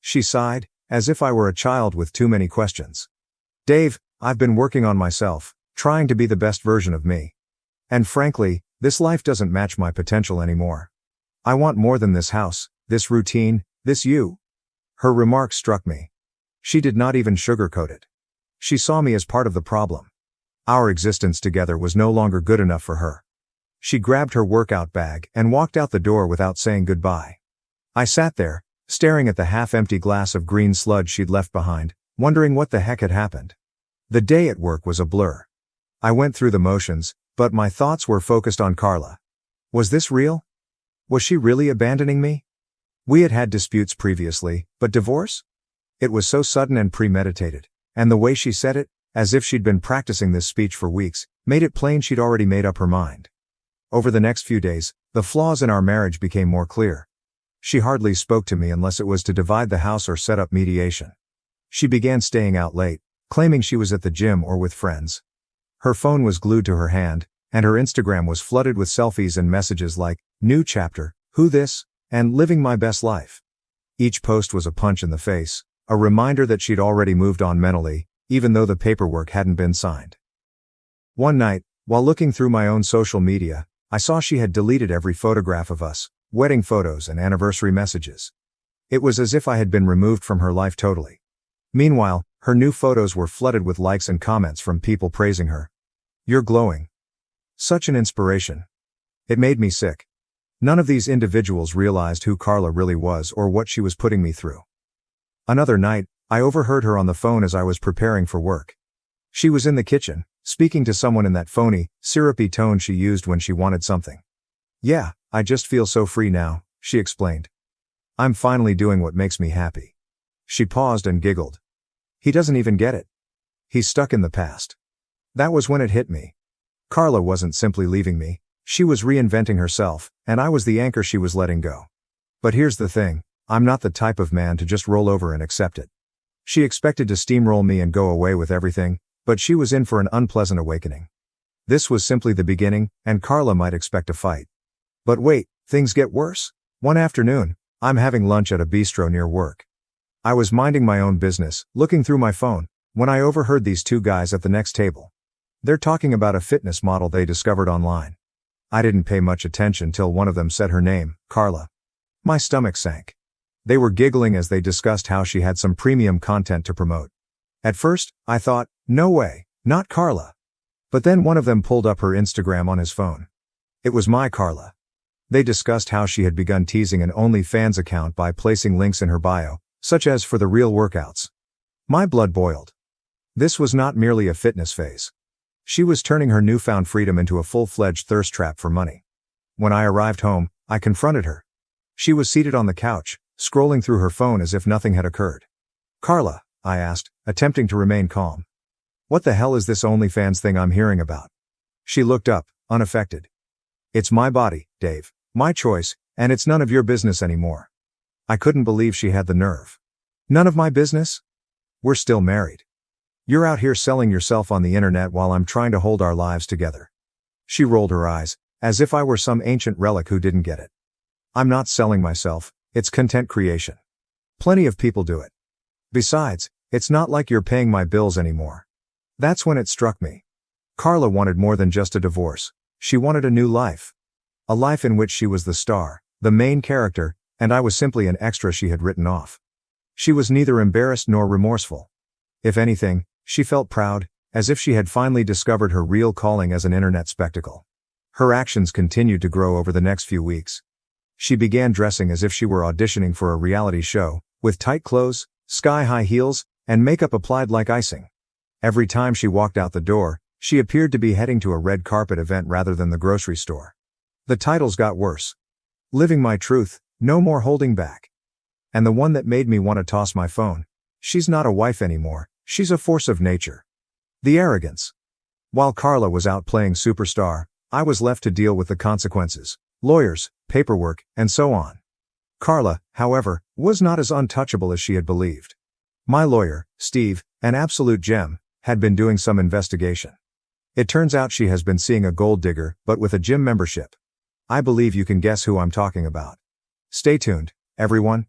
She sighed, as if I were a child with too many questions. Dave, I've been working on myself, trying to be the best version of me. And frankly, this life doesn't match my potential anymore. I want more than this house, this routine, this you. Her remark struck me. She did not even sugarcoat it. She saw me as part of the problem. Our existence together was no longer good enough for her. She grabbed her workout bag and walked out the door without saying goodbye. I sat there, staring at the half-empty glass of green sludge she'd left behind, wondering what the heck had happened. The day at work was a blur. I went through the motions, but my thoughts were focused on Carla. Was this real? Was she really abandoning me? We had had disputes previously, but divorce? It was so sudden and premeditated, and the way she said it, as if she'd been practicing this speech for weeks, made it plain she'd already made up her mind. Over the next few days, the flaws in our marriage became more clear. She hardly spoke to me unless it was to divide the house or set up mediation. She began staying out late, claiming she was at the gym or with friends. Her phone was glued to her hand, and her Instagram was flooded with selfies and messages like, "New chapter, who this?" and "Living my best life." Each post was a punch in the face, a reminder that she'd already moved on mentally, even though the paperwork hadn't been signed. One night, while looking through my own social media, I saw she had deleted every photograph of us, wedding photos and anniversary messages. It was as if I had been removed from her life totally. Meanwhile, her new photos were flooded with likes and comments from people praising her. "You're glowing. Such an inspiration." It made me sick. None of these individuals realized who Carla really was or what she was putting me through. Another night, I overheard her on the phone as I was preparing for work. She was in the kitchen, speaking to someone in that phony, syrupy tone she used when she wanted something. "Yeah, I just feel so free now," she explained. "I'm finally doing what makes me happy." She paused and giggled. He doesn't even get it. He's stuck in the past. That was when it hit me. Carla wasn't simply leaving me, she was reinventing herself, and I was the anchor she was letting go. But here's the thing, I'm not the type of man to just roll over and accept it. She expected to steamroll me and go away with everything, but she was in for an unpleasant awakening. This was simply the beginning, and Carla might expect a fight. But wait, things get worse. One afternoon, I'm having lunch at a bistro near work. I was minding my own business, looking through my phone, when I overheard these two guys at the next table. They're talking about a fitness model they discovered online. I didn't pay much attention till one of them said her name, Carla. My stomach sank. They were giggling as they discussed how she had some premium content to promote. At first, I thought, no way, not Carla. But then one of them pulled up her Instagram on his phone. It was my Carla. They discussed how she had begun teasing an OnlyFans account by placing links in her bio, such as for the real workouts. My blood boiled. This was not merely a fitness phase. She was turning her newfound freedom into a full-fledged thirst trap for money. When I arrived home, I confronted her. She was seated on the couch, scrolling through her phone as if nothing had occurred. "Carla," I asked, attempting to remain calm. "What the hell is this OnlyFans thing I'm hearing about?" She looked up, unaffected. "It's my body, Dave, my choice, and it's none of your business anymore." I couldn't believe she had the nerve. "None of my business? We're still married. You're out here selling yourself on the internet while I'm trying to hold our lives together." She rolled her eyes, as if I were some ancient relic who didn't get it. "I'm not selling myself, it's content creation. Plenty of people do it. Besides, it's not like you're paying my bills anymore." That's when it struck me. Carla wanted more than just a divorce. She wanted a new life. A life in which she was the star, the main character, and I was simply an extra she had written off. She was neither embarrassed nor remorseful. If anything, she felt proud, as if she had finally discovered her real calling as an internet spectacle. Her actions continued to grow over the next few weeks. She began dressing as if she were auditioning for a reality show, with tight clothes, sky-high heels, and makeup applied like icing. Every time she walked out the door, she appeared to be heading to a red carpet event rather than the grocery store. The titles got worse. "Living My Truth, No More Holding Back." And the one that made me want to toss my phone. "She's not a wife anymore, she's a force of nature." The arrogance. While Carla was out playing superstar, I was left to deal with the consequences, lawyers, paperwork, and so on. Carla, however, was not as untouchable as she had believed. My lawyer, Steve, an absolute gem, had been doing some investigation. It turns out she has been seeing a gold digger, but with a gym membership. I believe you can guess who I'm talking about. Stay tuned, everyone.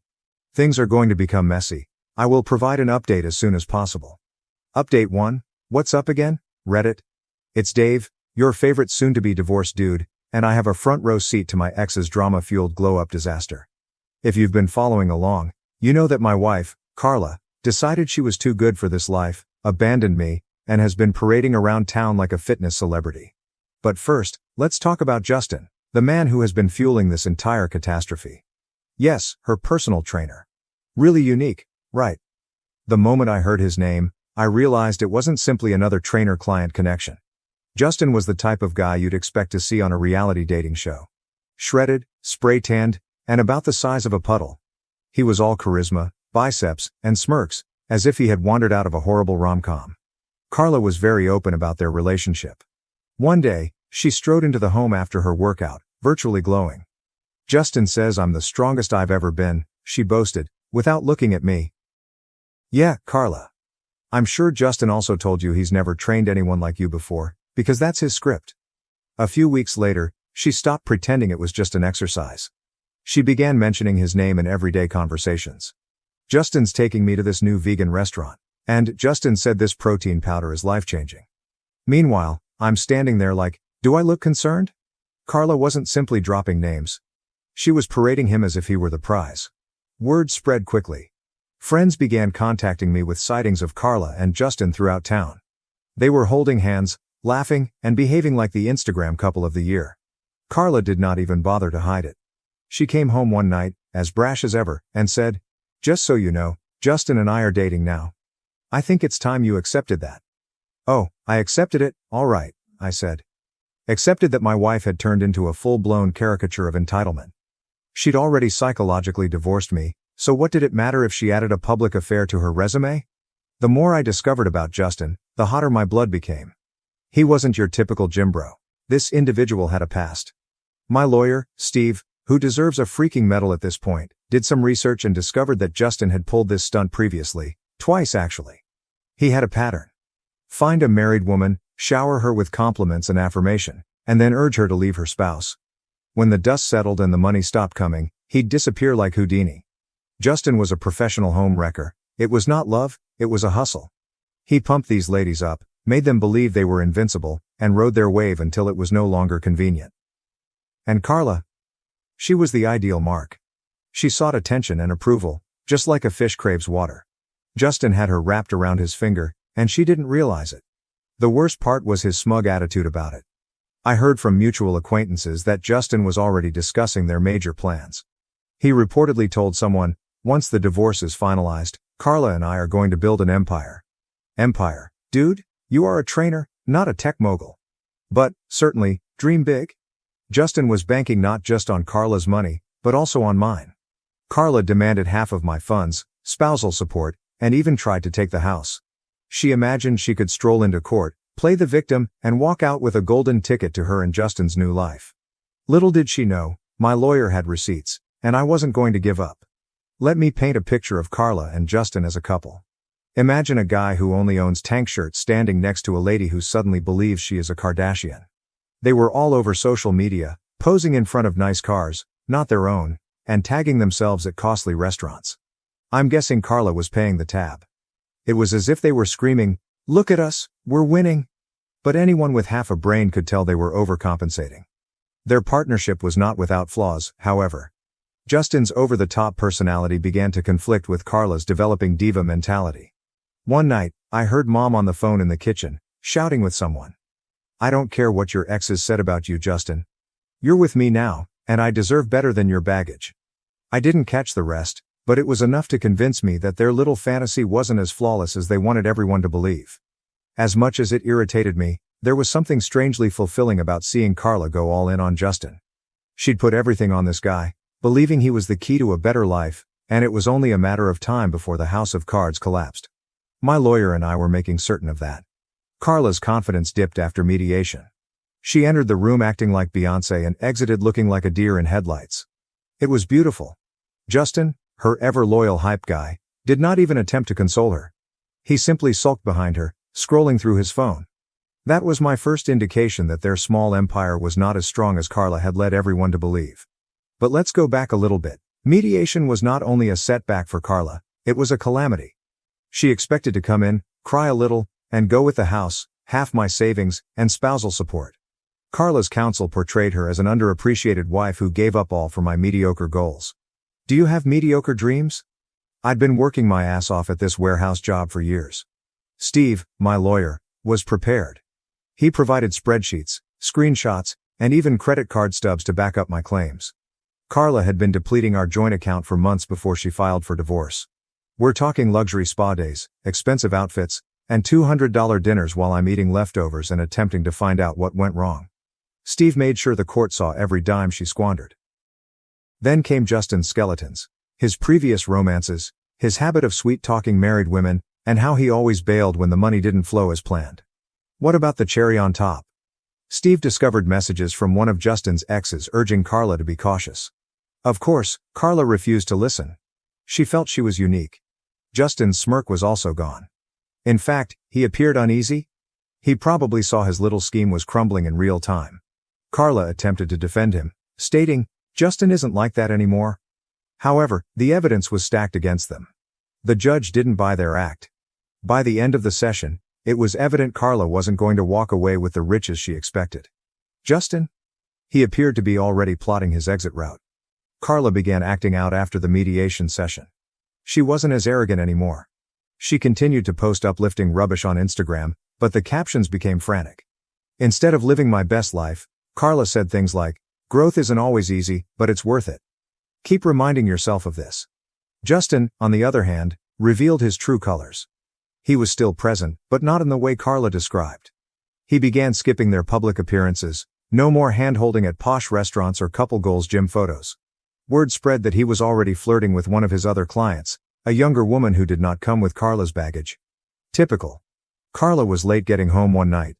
Things are going to become messy. I will provide an update as soon as possible. Update 1. What's up again, Reddit? It's Dave, your favorite soon-to-be divorced dude, and I have a front row seat to my ex's drama-fueled glow-up disaster. If you've been following along, you know that my wife, Carla, decided she was too good for this life, abandoned me, and has been parading around town like a fitness celebrity. But first, let's talk about Justin, the man who has been fueling this entire catastrophe. Yes, her personal trainer. Really unique, right? The moment I heard his name, I realized it wasn't simply another trainer-client connection. Justin was the type of guy you'd expect to see on a reality dating show. Shredded, spray-tanned, and about the size of a puddle. He was all charisma, biceps, and smirks, as if he had wandered out of a horrible rom-com. Carla was very open about their relationship. One day, she strode into the home after her workout, virtually glowing. "Justin says I'm the strongest I've ever been," she boasted, without looking at me. "Yeah, Carla. I'm sure Justin also told you he's never trained anyone like you before, because that's his script." A few weeks later, she stopped pretending it was just an exercise. She began mentioning his name in everyday conversations. "Justin's taking me to this new vegan restaurant. And Justin said this protein powder is life-changing." Meanwhile, I'm standing there like, do I look concerned? Carla wasn't simply dropping names. She was parading him as if he were the prize. Word spread quickly. Friends began contacting me with sightings of Carla and Justin throughout town. They were holding hands, laughing, and behaving like the Instagram couple of the year. Carla did not even bother to hide it. She came home one night, as brash as ever, and said, "Just so you know, Justin and I are dating now. I think it's time you accepted that." "Oh, I accepted it, all right," I said. Accepted that my wife had turned into a full-blown caricature of entitlement. She'd already psychologically divorced me, so what did it matter if she added a public affair to her resume? The more I discovered about Justin, the hotter my blood became. He wasn't your typical gym bro. This individual had a past. My lawyer, Steve, who deserves a freaking medal at this point, did some research and discovered that Justin had pulled this stunt previously, twice actually. He had a pattern. Find a married woman, shower her with compliments and affirmation, and then urge her to leave her spouse. When the dust settled and the money stopped coming, he'd disappear like Houdini. Justin was a professional home wrecker. It was not love, it was a hustle. He pumped these ladies up, made them believe they were invincible, and rode their wave until it was no longer convenient. And Carla? She was the ideal mark. She sought attention and approval, just like a fish craves water. Justin had her wrapped around his finger, and she didn't realize it. The worst part was his smug attitude about it. I heard from mutual acquaintances that Justin was already discussing their major plans. He reportedly told someone, "Once the divorce is finalized, Carla and I are going to build an empire." Empire? Dude, you are a trainer, not a tech mogul. But, certainly, dream big. Justin was banking not just on Carla's money, but also on mine. Carla demanded half of my funds, spousal support, and even tried to take the house. She imagined she could stroll into court, play the victim, and walk out with a golden ticket to her and Justin's new life. Little did she know, my lawyer had receipts, and I wasn't going to give up. Let me paint a picture of Carla and Justin as a couple. Imagine a guy who only owns tank shirts standing next to a lady who suddenly believes she is a Kardashian. They were all over social media, posing in front of nice cars, not their own, and tagging themselves at costly restaurants. I'm guessing Carla was paying the tab. It was as if they were screaming, "Look at us, we're winning." But anyone with half a brain could tell they were overcompensating. Their partnership was not without flaws, however. Justin's over-the-top personality began to conflict with Carla's developing diva mentality. One night, I heard Mom on the phone in the kitchen, shouting with someone. "I don't care what your exes said about you, Justin. You're with me now, and I deserve better than your baggage." I didn't catch the rest, but it was enough to convince me that their little fantasy wasn't as flawless as they wanted everyone to believe. As much as it irritated me, there was something strangely fulfilling about seeing Carla go all in on Justin. She'd put everything on this guy, believing he was the key to a better life, and it was only a matter of time before the house of cards collapsed. My lawyer and I were making certain of that. Carla's confidence dipped after mediation. She entered the room acting like Beyoncé and exited looking like a deer in headlights. It was beautiful. Justin, her ever-loyal hype guy, did not even attempt to console her. He simply sulked behind her, scrolling through his phone. That was my first indication that their small empire was not as strong as Carla had led everyone to believe. But let's go back a little bit. Mediation was not only a setback for Carla, it was a calamity. She expected to come in, cry a little, and go with the house, half my savings, and spousal support. Carla's counsel portrayed her as an underappreciated wife who gave up all for my mediocre goals. Do you have mediocre dreams? I'd been working my ass off at this warehouse job for years. Steve, my lawyer, was prepared. He provided spreadsheets, screenshots, and even credit card stubs to back up my claims. Carla had been depleting our joint account for months before she filed for divorce. We're talking luxury spa days, expensive outfits, and $200 dinners while I'm eating leftovers and attempting to find out what went wrong. Steve made sure the court saw every dime she squandered. Then came Justin's skeletons. His previous romances, his habit of sweet-talking married women, and how he always bailed when the money didn't flow as planned. What about the cherry on top? Steve discovered messages from one of Justin's exes urging Carla to be cautious. Of course, Carla refused to listen. She felt she was unique. Justin's smirk was also gone. In fact, he appeared uneasy. He probably saw his little scheme was crumbling in real time. Carla attempted to defend him, stating, "Justin isn't like that anymore." However, the evidence was stacked against them. The judge didn't buy their act. By the end of the session, it was evident Carla wasn't going to walk away with the riches she expected. Justin? He appeared to be already plotting his exit route. Carla began acting out after the mediation session. She wasn't as arrogant anymore. She continued to post uplifting rubbish on Instagram, but the captions became frantic. Instead of living my best life, Carla said things like, "Growth isn't always easy, but it's worth it. Keep reminding yourself of this." Justin, on the other hand, revealed his true colors. He was still present, but not in the way Carla described. He began skipping their public appearances, no more hand-holding at posh restaurants or couple goals gym photos. Word spread that he was already flirting with one of his other clients, a younger woman who did not come with Carla's baggage. Typical. Carla was late getting home one night.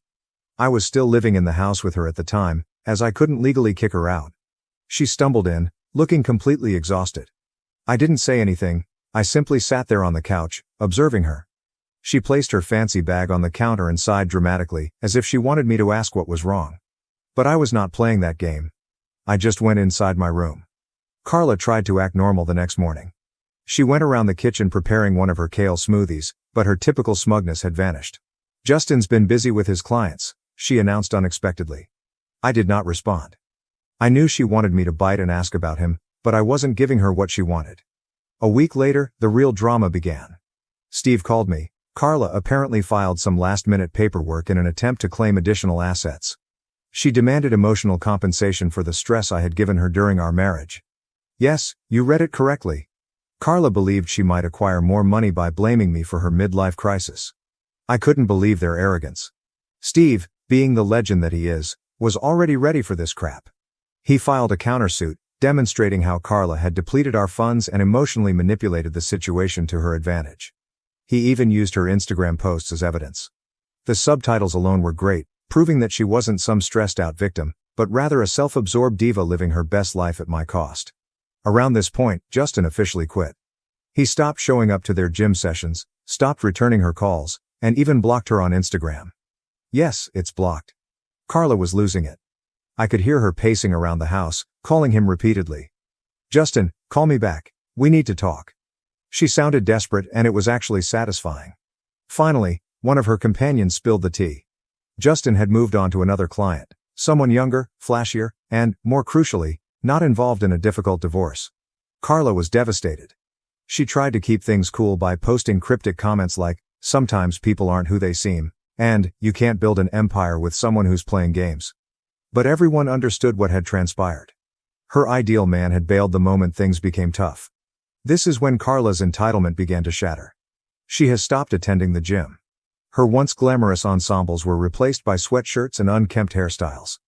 I was still living in the house with her at the time, as I couldn't legally kick her out. She stumbled in, looking completely exhausted. I didn't say anything, I simply sat there on the couch, observing her. She placed her fancy bag on the counter and sighed dramatically, as if she wanted me to ask what was wrong. But I was not playing that game. I just went inside my room. Carla tried to act normal the next morning. She went around the kitchen preparing one of her kale smoothies, but her typical smugness had vanished. "Justin's been busy with his clients," she announced unexpectedly. I did not respond. I knew she wanted me to bite and ask about him, but I wasn't giving her what she wanted. A week later, the real drama began. Steve called me. Carla apparently filed some last-minute paperwork in an attempt to claim additional assets. She demanded emotional compensation for the stress I had given her during our marriage. Yes, you read it correctly. Carla believed she might acquire more money by blaming me for her midlife crisis. I couldn't believe their arrogance. Steve, being the legend that he is, was already ready for this crap. He filed a countersuit, demonstrating how Carla had depleted our funds and emotionally manipulated the situation to her advantage. He even used her Instagram posts as evidence. The subtitles alone were great, proving that she wasn't some stressed-out victim, but rather a self-absorbed diva living her best life at my cost. Around this point, Justin officially quit. He stopped showing up to their gym sessions, stopped returning her calls, and even blocked her on Instagram. Yes, it's blocked. Carla was losing it. I could hear her pacing around the house, calling him repeatedly. "Justin, call me back. We need to talk." She sounded desperate, and it was actually satisfying. Finally, one of her companions spilled the tea. Justin had moved on to another client, someone younger, flashier, and, more crucially, not involved in a difficult divorce. Carla was devastated. She tried to keep things cool by posting cryptic comments like, "Sometimes people aren't who they seem," and, "You can't build an empire with someone who's playing games." But everyone understood what had transpired. Her ideal man had bailed the moment things became tough. This is when Carla's entitlement began to shatter. She has stopped attending the gym. Her once glamorous ensembles were replaced by sweatshirts and unkempt hairstyles.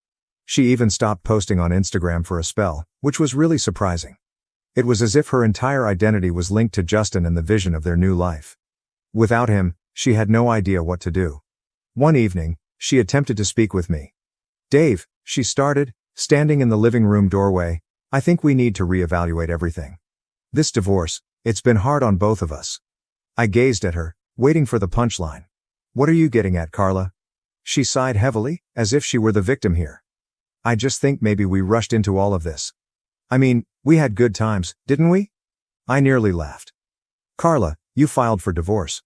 She even stopped posting on Instagram for a spell, which was really surprising. It was as if her entire identity was linked to Justin and the vision of their new life. Without him, she had no idea what to do. One evening, she attempted to speak with me. "Dave," she started, standing in the living room doorway, "I think we need to reevaluate everything. This divorce, it's been hard on both of us." I gazed at her, waiting for the punchline. "What are you getting at, Carla?" She sighed heavily, as if she were the victim here. "I just think maybe we rushed into all of this." I mean, we had good times, didn't we? I nearly laughed. Carla, you filed for divorce.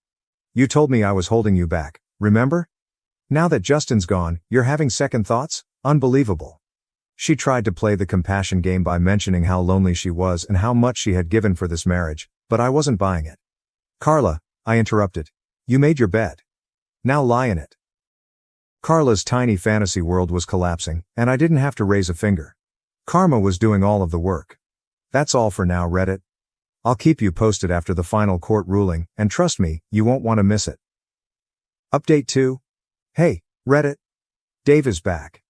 You told me I was holding you back, remember? Now that Justin's gone, you're having second thoughts? Unbelievable. She tried to play the compassion game by mentioning how lonely she was and how much she had given for this marriage, but I wasn't buying it. Carla, I interrupted. You made your bed. Now lie in it. Carla's tiny fantasy world was collapsing, and I didn't have to raise a finger. Karma was doing all of the work. That's all for now, Reddit. I'll keep you posted after the final court ruling, and trust me, you won't want to miss it. Update 2. Hey, Reddit. Dave is back.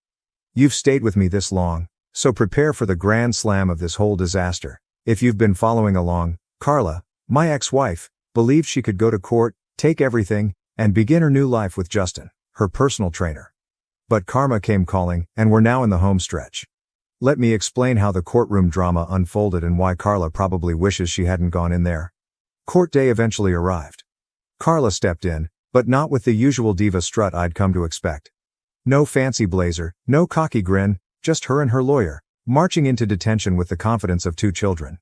You've stayed with me this long, so prepare for the grand slam of this whole disaster. If you've been following along, Carla, my ex-wife, believed she could go to court, take everything, and begin her new life with Justin, her personal trainer. But karma came calling, and we're now in the home stretch. Let me explain how the courtroom drama unfolded and why Carla probably wishes she hadn't gone in there. Court day eventually arrived. Carla stepped in, but not with the usual diva strut I'd come to expect. No fancy blazer, no cocky grin, just her and her lawyer, marching into detention with the confidence of 2 children.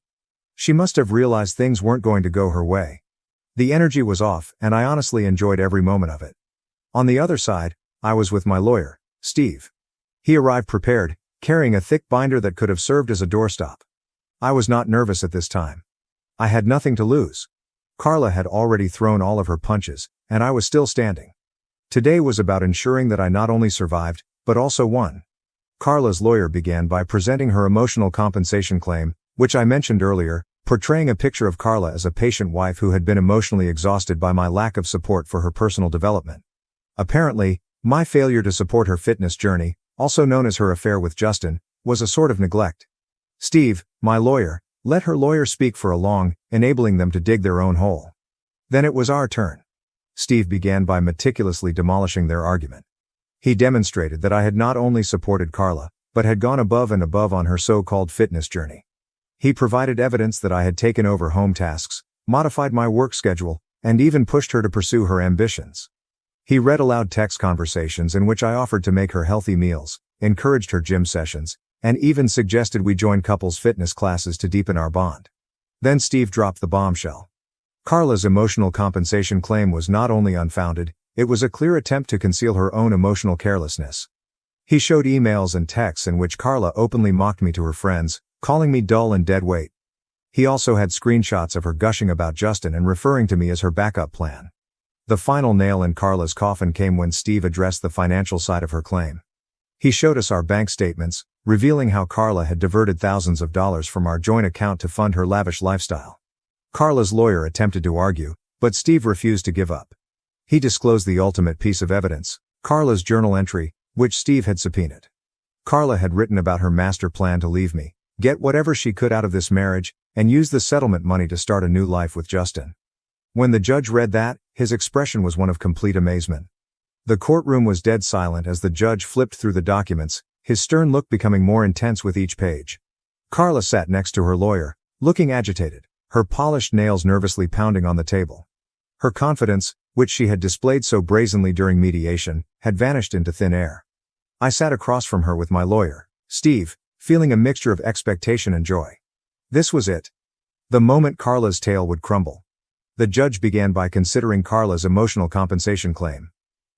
She must have realized things weren't going to go her way. The energy was off, and I honestly enjoyed every moment of it. On the other side, I was with my lawyer, Steve. He arrived prepared, carrying a thick binder that could have served as a doorstop. I was not nervous at this time. I had nothing to lose. Carla had already thrown all of her punches, and I was still standing. Today was about ensuring that I not only survived, but also won. Carla's lawyer began by presenting her emotional compensation claim, which I mentioned earlier, portraying a picture of Carla as a patient wife who had been emotionally exhausted by my lack of support for her personal development. Apparently, my failure to support her fitness journey, also known as her affair with Justin, was a sort of neglect. Steve, my lawyer, let her lawyer speak for a long, enabling them to dig their own hole. Then it was our turn. Steve began by meticulously demolishing their argument. He demonstrated that I had not only supported Carla, but had gone above and above on her so-called fitness journey. He provided evidence that I had taken over home tasks, modified my work schedule, and even pushed her to pursue her ambitions. He read aloud text conversations in which I offered to make her healthy meals, encouraged her gym sessions, and even suggested we join couples fitness classes to deepen our bond. Then Steve dropped the bombshell. Carla's emotional compensation claim was not only unfounded, it was a clear attempt to conceal her own emotional carelessness. He showed emails and texts in which Carla openly mocked me to her friends, calling me dull and dead weight. He also had screenshots of her gushing about Justin and referring to me as her backup plan. The final nail in Carla's coffin came when Steve addressed the financial side of her claim. He showed us our bank statements, revealing how Carla had diverted thousands of dollars from our joint account to fund her lavish lifestyle. Carla's lawyer attempted to argue, but Steve refused to give up. He disclosed the ultimate piece of evidence, Carla's journal entry, which Steve had subpoenaed. Carla had written about her master plan to leave me, get whatever she could out of this marriage, and use the settlement money to start a new life with Justin. When the judge read that, his expression was one of complete amazement. The courtroom was dead silent as the judge flipped through the documents, his stern look becoming more intense with each page. Carla sat next to her lawyer, looking agitated, her polished nails nervously pounding on the table. Her confidence, which she had displayed so brazenly during mediation, had vanished into thin air. I sat across from her with my lawyer, Steve, feeling a mixture of expectation and joy. This was it. The moment Carla's tale would crumble. The judge began by considering Carla's emotional compensation claim.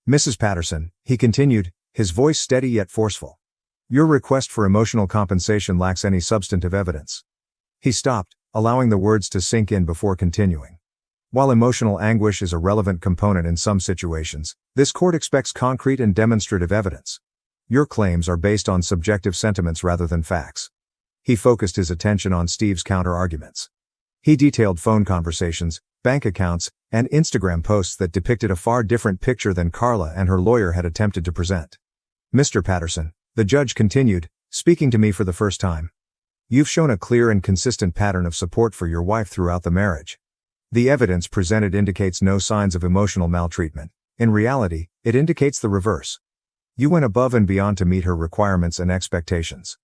Mrs. Patterson, he continued, his voice steady yet forceful. Your request for emotional compensation lacks any substantive evidence. He stopped, allowing the words to sink in before continuing. While emotional anguish is a relevant component in some situations, this court expects concrete and demonstrative evidence. Your claims are based on subjective sentiments rather than facts. He focused his attention on Steve's counter-arguments. He detailed phone conversations, bank accounts, and Instagram posts that depicted a far different picture than Carla and her lawyer had attempted to present. Mr. Patterson, the judge continued, speaking to me for the first time. You've shown a clear and consistent pattern of support for your wife throughout the marriage. The evidence presented indicates no signs of emotional maltreatment. In reality, it indicates the reverse. You went above and beyond to meet her requirements and expectations.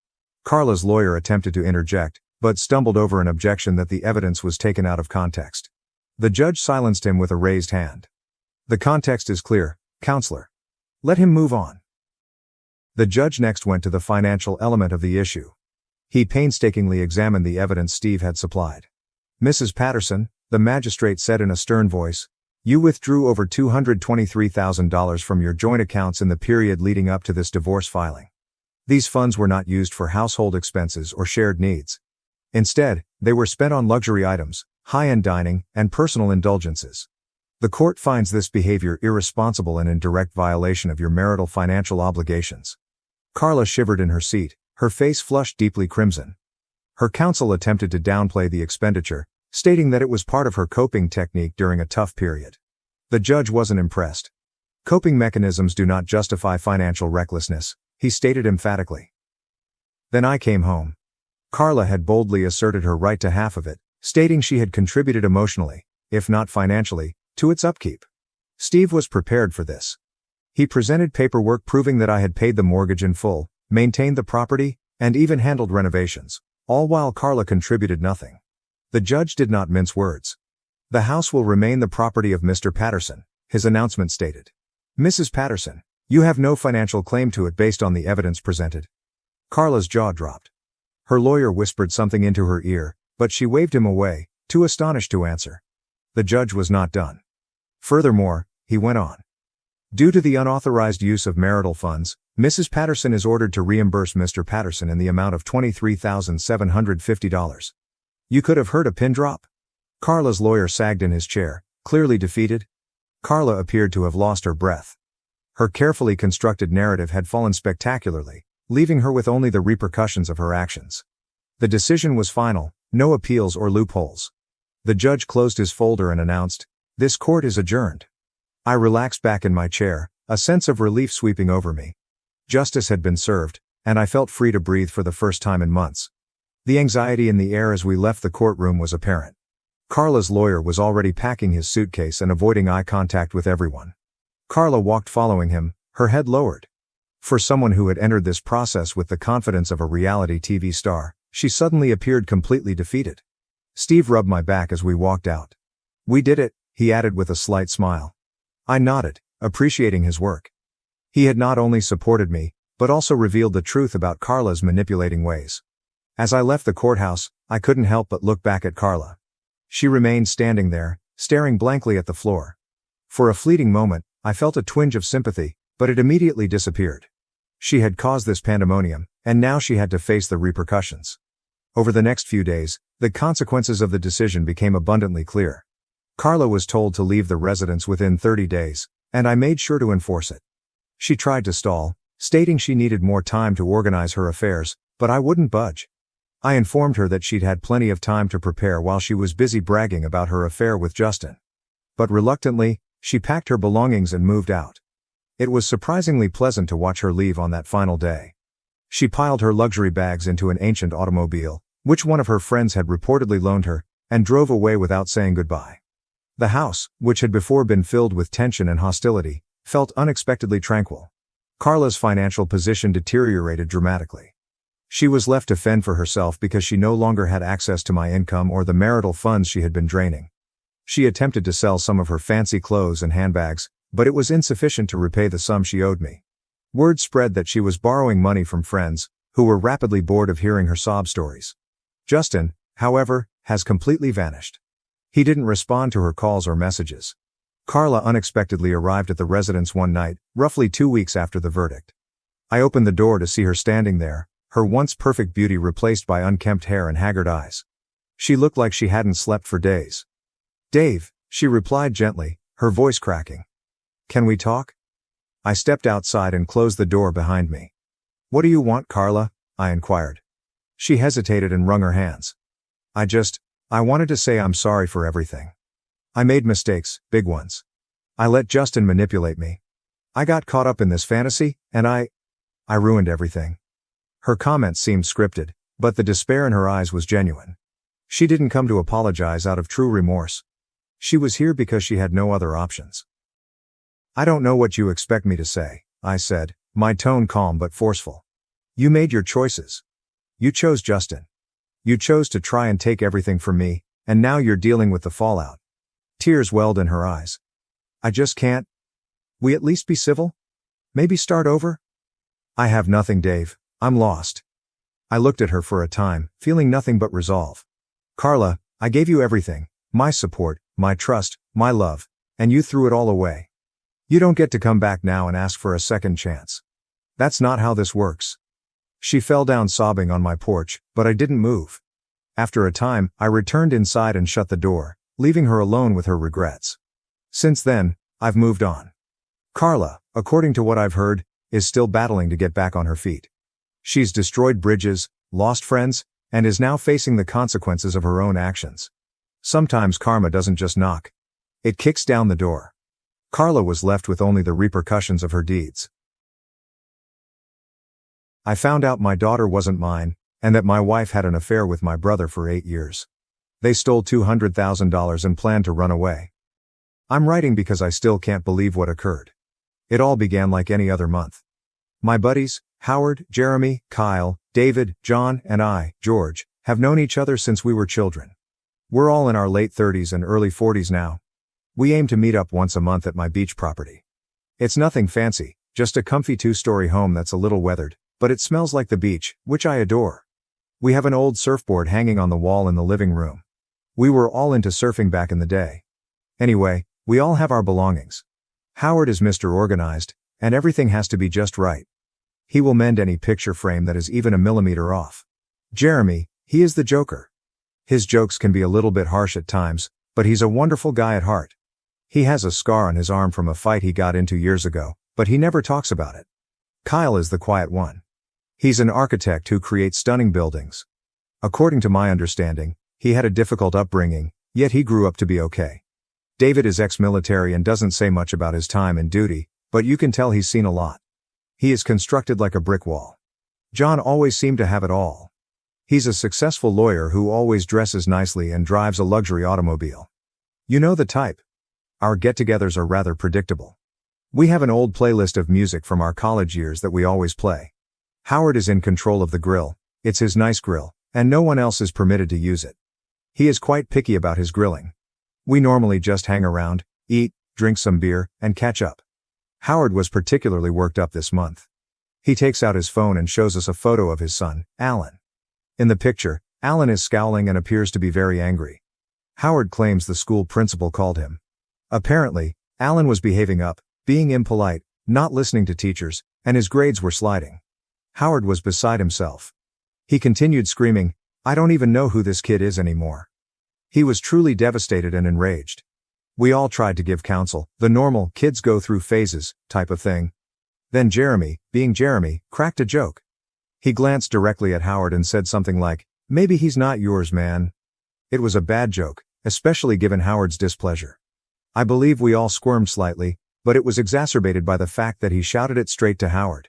Carla's lawyer attempted to interject, but stumbled over an objection that the evidence was taken out of context. The judge silenced him with a raised hand. The context is clear, counselor. Let him move on. The judge next went to the financial element of the issue. He painstakingly examined the evidence Steve had supplied. "Mrs. Patterson," the magistrate said in a stern voice, "you withdrew over $223,000 from your joint accounts in the period leading up to this divorce filing. These funds were not used for household expenses or shared needs. Instead, they were spent on luxury items, high-end dining, and personal indulgences. The court finds this behavior irresponsible and in direct violation of your marital financial obligations." Carla shivered in her seat, her face flushed deeply crimson. Her counsel attempted to downplay the expenditure, stating that it was part of her coping technique during a tough period. The judge wasn't impressed. "Coping mechanisms do not justify financial recklessness," he stated emphatically. "Then I came home." Carla had boldly asserted her right to half of it, stating she had contributed emotionally, if not financially, to its upkeep. Steve was prepared for this. He presented paperwork proving that I had paid the mortgage in full, maintained the property, and even handled renovations, all while Carla contributed nothing. The judge did not mince words. "The house will remain the property of Mr. Patterson," his announcement stated. "Mrs. Patterson, you have no financial claim to it based on the evidence presented." Carla's jaw dropped. Her lawyer whispered something into her ear, but she waved him away, too astonished to answer. The judge was not done. "Furthermore," he went on, "due to the unauthorized use of marital funds, Mrs. Patterson is ordered to reimburse Mr. Patterson in the amount of $23,750. You could have heard a pin drop. Carla's lawyer sagged in his chair, clearly defeated. Carla appeared to have lost her breath. Her carefully constructed narrative had fallen spectacularly, leaving her with only the repercussions of her actions. The decision was final, no appeals or loopholes. The judge closed his folder and announced, "This court is adjourned." I relaxed back in my chair, a sense of relief sweeping over me. Justice had been served, and I felt free to breathe for the first time in months. The anxiety in the air as we left the courtroom was apparent. Carla's lawyer was already packing his suitcase and avoiding eye contact with everyone. Carla walked following him, her head lowered. For someone who had entered this process with the confidence of a reality TV star, she suddenly appeared completely defeated. Steve rubbed my back as we walked out. "We did it," he added with a slight smile. I nodded, appreciating his work. He had not only supported me, but also revealed the truth about Carla's manipulating ways. As I left the courthouse, I couldn't help but look back at Carla. She remained standing there, staring blankly at the floor. For a fleeting moment, I felt a twinge of sympathy, but it immediately disappeared. She had caused this pandemonium, and now she had to face the repercussions. Over the next few days, the consequences of the decision became abundantly clear. Carla was told to leave the residence within 30 days, and I made sure to enforce it. She tried to stall, stating she needed more time to organize her affairs, but I wouldn't budge. I informed her that she'd had plenty of time to prepare while she was busy bragging about her affair with Justin. But reluctantly, she packed her belongings and moved out. It was surprisingly pleasant to watch her leave on that final day. She piled her luxury bags into an ancient automobile, which one of her friends had reportedly loaned her, and drove away without saying goodbye. The house, which had before been filled with tension and hostility, felt unexpectedly tranquil. Carla's financial position deteriorated dramatically. She was left to fend for herself because she no longer had access to my income or the marital funds she had been draining. She attempted to sell some of her fancy clothes and handbags, but it was insufficient to repay the sum she owed me. Word spread that she was borrowing money from friends, who were rapidly bored of hearing her sob stories. Justin, however, has completely vanished. He didn't respond to her calls or messages. Carla unexpectedly arrived at the residence one night, roughly 2 weeks after the verdict. I opened the door to see her standing there, her once perfect beauty replaced by unkempt hair and haggard eyes. She looked like she hadn't slept for days. "Dave," she replied gently, her voice cracking. "Can we talk?" I stepped outside and closed the door behind me. "What do you want, Carla?" I inquired. She hesitated and wrung her hands. I wanted to say I'm sorry for everything. I made mistakes, big ones. I let Justin manipulate me. I got caught up in this fantasy, and I ruined everything." Her comments seemed scripted, but the despair in her eyes was genuine. She didn't come to apologize out of true remorse. She was here because she had no other options. "I don't know what you expect me to say," I said, my tone calm but forceful. "You made your choices. You chose Justin. You chose to try and take everything from me, and now you're dealing with the fallout." Tears welled in her eyes. "I just can't. We at least be civil? Maybe start over?" "I have nothing, Dave. I'm lost." I looked at her for a time, feeling nothing but resolve. Carla, I gave you everything, my support, my trust, my love, and you threw it all away. You don't get to come back now and ask for a second chance. That's not how this works. She fell down sobbing on my porch, but I didn't move. After a time, I returned inside and shut the door, leaving her alone with her regrets. Since then, I've moved on. Carla, according to what I've heard, is still battling to get back on her feet. She's destroyed bridges, lost friends, and is now facing the consequences of her own actions. Sometimes karma doesn't just knock. It kicks down the door. Carla was left with only the repercussions of her deeds. I found out my daughter wasn't mine, and that my wife had an affair with my brother for 8 years. They stole $200,000 and planned to run away. I'm writing because I still can't believe what occurred. It all began like any other month. My buddies, Howard, Jeremy, Kyle, David, John, and I, George, have known each other since we were children. We're all in our late 30s and early 40s now. We aim to meet up once a month at my beach property. It's nothing fancy, just a comfy 2-story home that's a little weathered, but it smells like the beach, which I adore. We have an old surfboard hanging on the wall in the living room. We were all into surfing back in the day. Anyway, we all have our belongings. Howard is Mr. Organized, and everything has to be just right. He will mend any picture frame that is even a millimeter off. Jeremy, he is the joker. His jokes can be a little bit harsh at times, but he's a wonderful guy at heart. He has a scar on his arm from a fight he got into years ago, but he never talks about it. Kyle is the quiet one. He's an architect who creates stunning buildings. According to my understanding, he had a difficult upbringing, yet he grew up to be okay. David is ex-military and doesn't say much about his time and duty, but you can tell he's seen a lot. He is constructed like a brick wall. John always seemed to have it all. He's a successful lawyer who always dresses nicely and drives a luxury automobile. You know the type. Our get-togethers are rather predictable. We have an old playlist of music from our college years that we always play. Howard is in control of the grill. It's his nice grill, and no one else is permitted to use it. He is quite picky about his grilling. We normally just hang around, eat, drink some beer, and catch up. Howard was particularly worked up this month. He takes out his phone and shows us a photo of his son, Alan. In the picture, Alan is scowling and appears to be very angry. Howard claims the school principal called him. Apparently, Alan was behaving up, being impolite, not listening to teachers, and his grades were sliding. Howard was beside himself. He continued screaming, "I don't even know who this kid is anymore." He was truly devastated and enraged. We all tried to give counsel, the normal kids go through phases type of thing. Then Jeremy, being Jeremy, cracked a joke. He glanced directly at Howard and said something like, "Maybe he's not yours, man." It was a bad joke, especially given Howard's displeasure. I believe we all squirmed slightly, but it was exacerbated by the fact that he shouted it straight to Howard.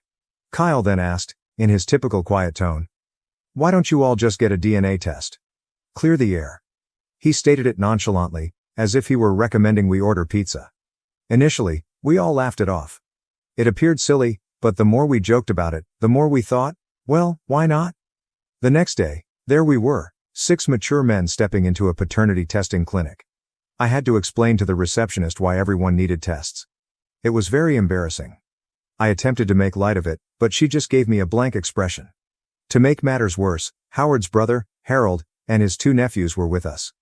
Kyle then asked, in his typical quiet tone, "Why don't you all just get a DNA test? Clear the air." He stated it nonchalantly, as if he were recommending we order pizza. Initially, we all laughed it off. It appeared silly, but the more we joked about it, the more we thought, well, why not? The next day, there we were, 6 mature men stepping into a paternity testing clinic. I had to explain to the receptionist why everyone needed tests. It was very embarrassing. I attempted to make light of it, but she just gave me a blank expression. To make matters worse, Howard's brother, Harold, and his 2 nephews were with us.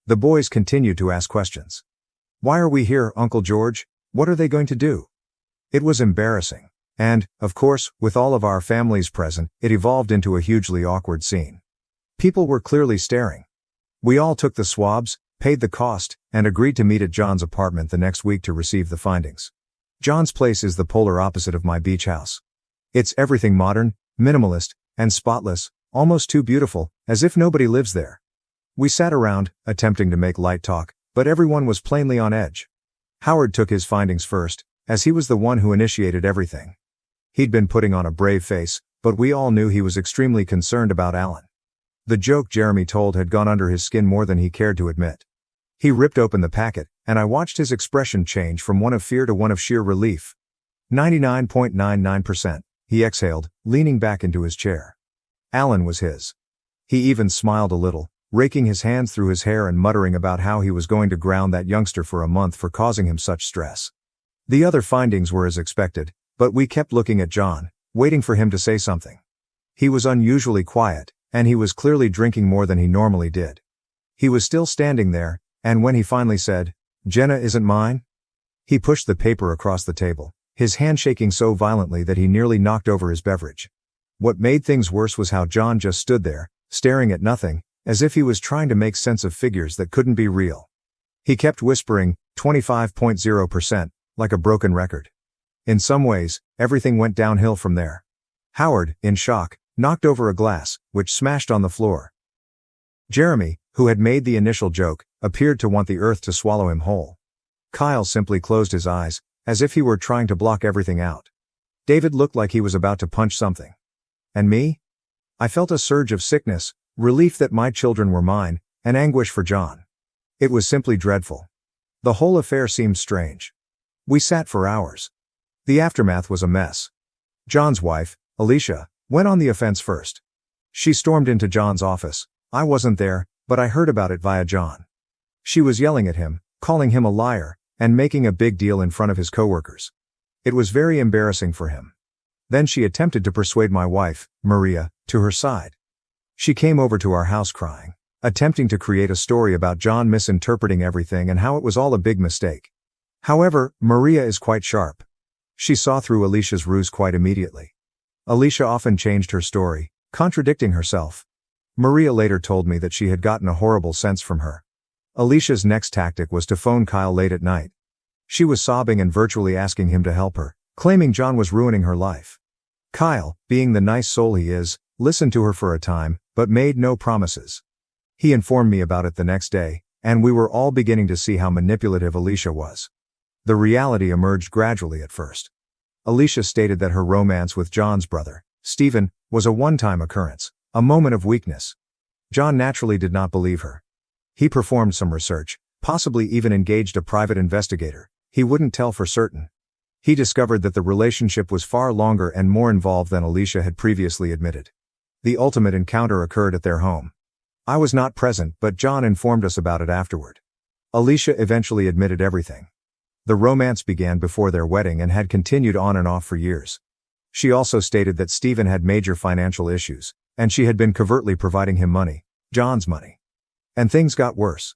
The boys continued to ask questions. "Why are we here, Uncle George? What are they going to do?" It was embarrassing. And, of course, with all of our families present, it evolved into a hugely awkward scene. People were clearly staring. We all took the swabs, paid the cost, and agreed to meet at John's apartment the next week to receive the findings. John's place is the polar opposite of my beach house. It's everything modern, minimalist, and spotless, almost too beautiful, as if nobody lives there. We sat around, attempting to make light talk, but everyone was plainly on edge. Howard took his findings first, as he was the one who initiated everything. He'd been putting on a brave face, but we all knew he was extremely concerned about Alan. The joke Jeremy told had gone under his skin more than he cared to admit. He ripped open the packet, and I watched his expression change from one of fear to one of sheer relief. 99.99%, he exhaled, leaning back into his chair. Alan was his. He even smiled a little, raking his hands through his hair and muttering about how he was going to ground that youngster for a month for causing him such stress. The other findings were as expected, but we kept looking at John, waiting for him to say something. He was unusually quiet, and he was clearly drinking more than he normally did. He was still standing there, and when he finally said, "Jenna isn't mine?" he pushed the paper across the table, his hand shaking so violently that he nearly knocked over his beverage. What made things worse was how John just stood there, staring at nothing, as if he was trying to make sense of figures that couldn't be real. He kept whispering, 25.0%, like a broken record. In some ways, everything went downhill from there. Howard, in shock, knocked over a glass, which smashed on the floor. Jeremy, who had made the initial joke, appeared to want the earth to swallow him whole. Kyle simply closed his eyes, as if he were trying to block everything out. David looked like he was about to punch something. And me? I felt a surge of sickness, relief that my children were mine, and anguish for John. It was simply dreadful. The whole affair seemed strange. We sat for hours. The aftermath was a mess. John's wife, Alicia, went on the offense first. She stormed into John's office. I wasn't there, but I heard about it via John. She was yelling at him, calling him a liar, and making a big deal in front of his coworkers. It was very embarrassing for him. Then she attempted to persuade my wife, Maria, to her side. She came over to our house crying, attempting to create a story about John misinterpreting everything and how it was all a big mistake. However, Maria is quite sharp. She saw through Alicia's ruse quite immediately. Alicia often changed her story, contradicting herself. Maria later told me that she had gotten a horrible sense from her. Alicia's next tactic was to phone Kyle late at night. She was sobbing and virtually asking him to help her, claiming John was ruining her life. Kyle, being the nice soul he is, listened to her for a time, but made no promises. He informed me about it the next day, and we were all beginning to see how manipulative Alicia was. The reality emerged gradually at first. Alicia stated that her romance with John's brother, Stephen, was a one-time occurrence, a moment of weakness. John naturally did not believe her. He performed some research, possibly even engaged a private investigator. He wouldn't tell for certain. He discovered that the relationship was far longer and more involved than Alicia had previously admitted. The ultimate encounter occurred at their home. I was not present, but John informed us about it afterward. Alicia eventually admitted everything. The romance began before their wedding and had continued on and off for years. She also stated that Stephen had major financial issues, and she had been covertly providing him money, John's money. And things got worse.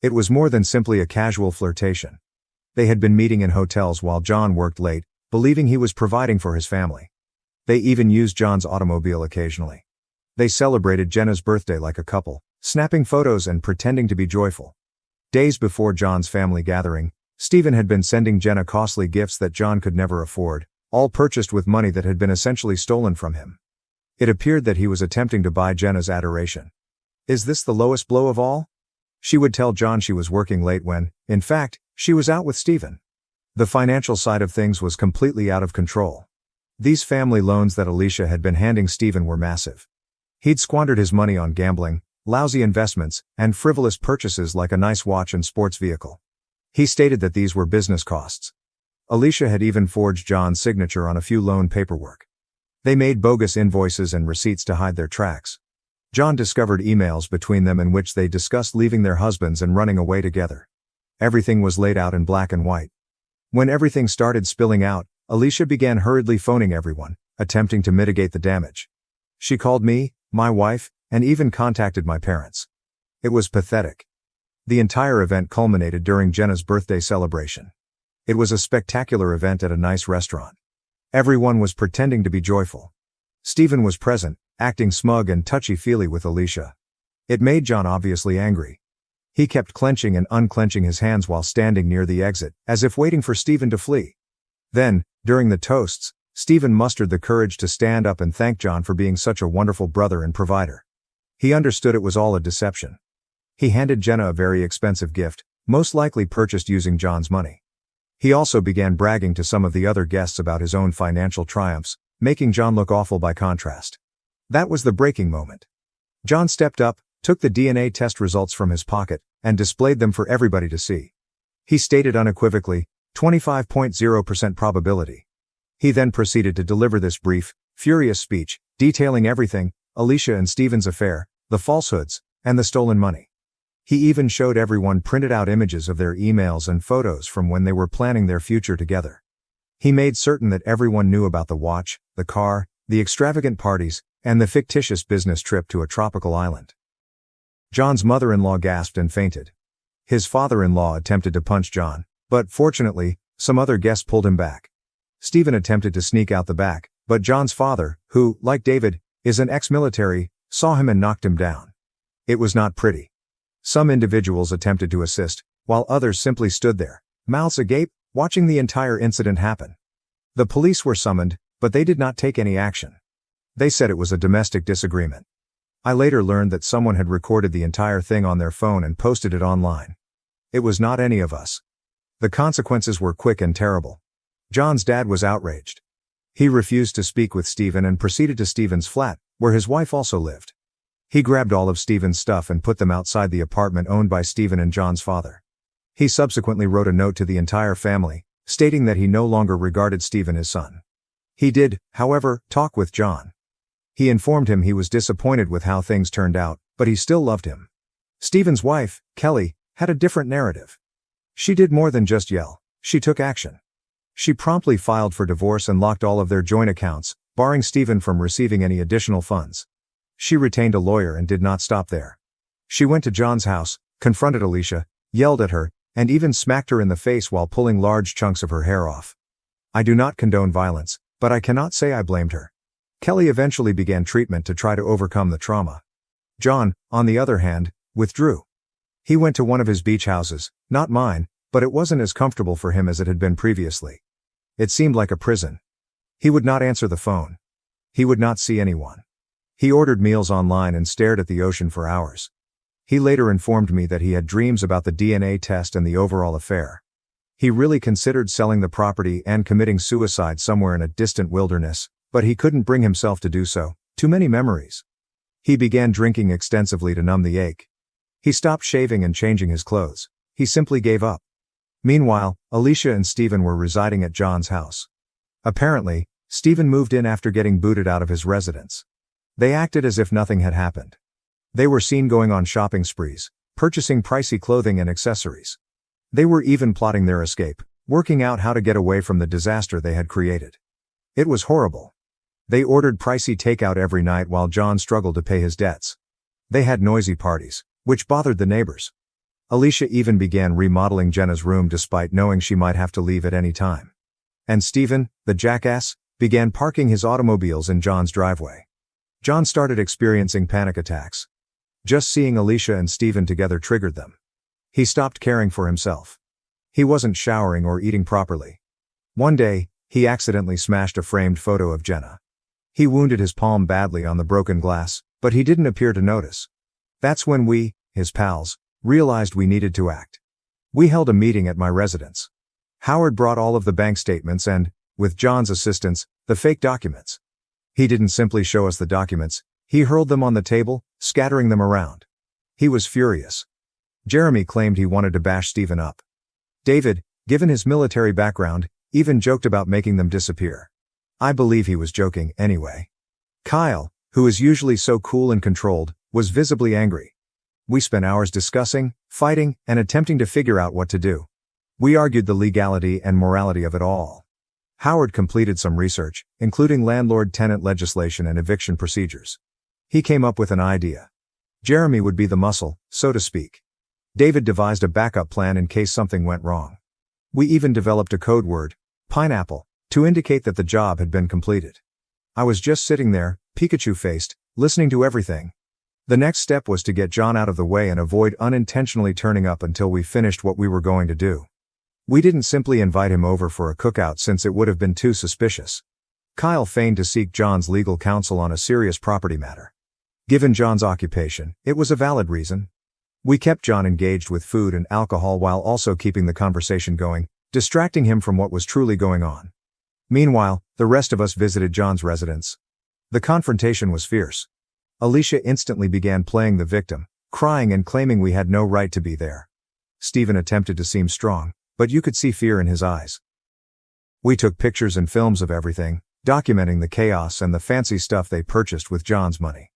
It was more than simply a casual flirtation. They had been meeting in hotels while John worked late, believing he was providing for his family. They even used John's automobile occasionally. They celebrated Jenna's birthday like a couple, snapping photos and pretending to be joyful. Days before John's family gathering, Stephen had been sending Jenna costly gifts that John could never afford, all purchased with money that had been essentially stolen from him. It appeared that he was attempting to buy Jenna's adoration. Is this the lowest blow of all? She would tell John she was working late when, in fact, she was out with Stephen. The financial side of things was completely out of control. These family loans that Alicia had been handing Stephen were massive. He'd squandered his money on gambling, lousy investments, and frivolous purchases like a nice watch and sports vehicle. He stated that these were business costs. Alicia had even forged John's signature on a few loan paperwork. They made bogus invoices and receipts to hide their tracks. John discovered emails between them in which they discussed leaving their husbands and running away together. Everything was laid out in black and white. When everything started spilling out, Alicia began hurriedly phoning everyone, attempting to mitigate the damage. She called me, my wife, and even contacted my parents. It was pathetic. The entire event culminated during Jenna's birthday celebration. It was a spectacular event at a nice restaurant. Everyone was pretending to be joyful. Stephen was present, acting smug and touchy-feely with Alicia. It made John obviously angry. He kept clenching and unclenching his hands while standing near the exit, as if waiting for Stephen to flee. Then, during the toasts, Stephen mustered the courage to stand up and thank John for being such a wonderful brother and provider. He understood it was all a deception. He handed Jenna a very expensive gift, most likely purchased using John's money. He also began bragging to some of the other guests about his own financial triumphs, making John look awful by contrast. That was the breaking moment. John stepped up, took the DNA test results from his pocket, and displayed them for everybody to see. He stated unequivocally, 25.0% probability. He then proceeded to deliver this brief, furious speech, detailing everything, Alicia and Stephen's affair, the falsehoods, and the stolen money. He even showed everyone printed out images of their emails and photos from when they were planning their future together. He made certain that everyone knew about the watch, the car, the extravagant parties, and the fictitious business trip to a tropical island. John's mother-in-law gasped and fainted. His father-in-law attempted to punch John, but fortunately, some other guests pulled him back. Stephen attempted to sneak out the back, but John's father, who, like David, is an ex-military, saw him and knocked him down. It was not pretty. Some individuals attempted to assist, while others simply stood there, mouths agape, watching the entire incident happen. The police were summoned, but they did not take any action. They said it was a domestic disagreement. I later learned that someone had recorded the entire thing on their phone and posted it online. It was not any of us. The consequences were quick and terrible. John's dad was outraged. He refused to speak with Stephen and proceeded to Stephen's flat, where his wife also lived. He grabbed all of Stephen's stuff and put them outside the apartment owned by Stephen and John's father. He subsequently wrote a note to the entire family, stating that he no longer regarded Stephen as son. He did, however, talk with John. He informed him he was disappointed with how things turned out, but he still loved him. Stephen's wife, Kelly, had a different narrative. She did more than just yell. She took action. She promptly filed for divorce and locked all of their joint accounts, barring Stephen from receiving any additional funds. She retained a lawyer and did not stop there. She went to John's house, confronted Alicia, yelled at her, and even smacked her in the face while pulling large chunks of her hair off. I do not condone violence, but I cannot say I blamed her. Kelly eventually began treatment to try to overcome the trauma. John, on the other hand, withdrew. He went to one of his beach houses, not mine, but it wasn't as comfortable for him as it had been previously. It seemed like a prison. He would not answer the phone. He would not see anyone. He ordered meals online and stared at the ocean for hours. He later informed me that he had dreams about the DNA test and the overall affair. He really considered selling the property and committing suicide somewhere in a distant wilderness, but he couldn't bring himself to do so. Too many memories. He began drinking extensively to numb the ache. He stopped shaving and changing his clothes. He simply gave up. Meanwhile, Alicia and Stephen were residing at John's house. Apparently, Stephen moved in after getting booted out of his residence. They acted as if nothing had happened. They were seen going on shopping sprees, purchasing pricey clothing and accessories. They were even plotting their escape, working out how to get away from the disaster they had created. It was horrible. They ordered pricey takeout every night while John struggled to pay his debts. They had noisy parties, which bothered the neighbors. Alicia even began remodeling Jenna's room despite knowing she might have to leave at any time. And Stephen, the jackass, began parking his automobiles in John's driveway. John started experiencing panic attacks. Just seeing Alicia and Stephen together triggered them. He stopped caring for himself. He wasn't showering or eating properly. One day, he accidentally smashed a framed photo of Jenna. He wounded his palm badly on the broken glass, but he didn't appear to notice. That's when we, his pals, realized we needed to act. We held a meeting at my residence. Howard brought all of the bank statements and, with John's assistance, the fake documents. He didn't simply show us the documents, he hurled them on the table, scattering them around. He was furious. Jeremy claimed he wanted to bash Stephen up. David, given his military background, even joked about making them disappear. I believe he was joking anyway. Kyle, who is usually so cool and controlled, was visibly angry. We spent hours discussing, fighting, and attempting to figure out what to do. We argued the legality and morality of it all. Howard completed some research, including landlord-tenant legislation and eviction procedures. He came up with an idea. Jeremy would be the muscle, so to speak. David devised a backup plan in case something went wrong. We even developed a code word, pineapple, to indicate that the job had been completed. I was just sitting there, Pikachu-faced, listening to everything. The next step was to get John out of the way and avoid unintentionally turning up until we finished what we were going to do. We didn't simply invite him over for a cookout since it would have been too suspicious. Kyle feigned to seek John's legal counsel on a serious property matter. Given John's occupation, it was a valid reason. We kept John engaged with food and alcohol while also keeping the conversation going, distracting him from what was truly going on. Meanwhile, the rest of us visited John's residence. The confrontation was fierce. Alicia instantly began playing the victim, crying and claiming we had no right to be there. Stephen attempted to seem strong, but you could see fear in his eyes. We took pictures and films of everything, documenting the chaos and the fancy stuff they purchased with John's money.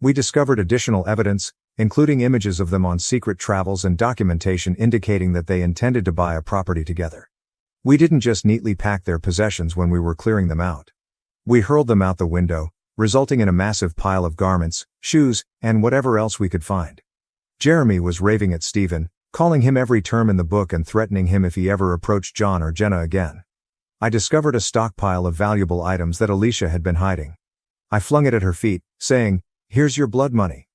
We discovered additional evidence, including images of them on secret travels and documentation indicating that they intended to buy a property together. We didn't just neatly pack their possessions when we were clearing them out. We hurled them out the window, resulting in a massive pile of garments, shoes, and whatever else we could find. Jeremy was raving at Stephen, calling him every term in the book and threatening him if he ever approached John or Jenna again. I discovered a stockpile of valuable items that Alicia had been hiding. I flung it at her feet, saying, "Here's your blood money."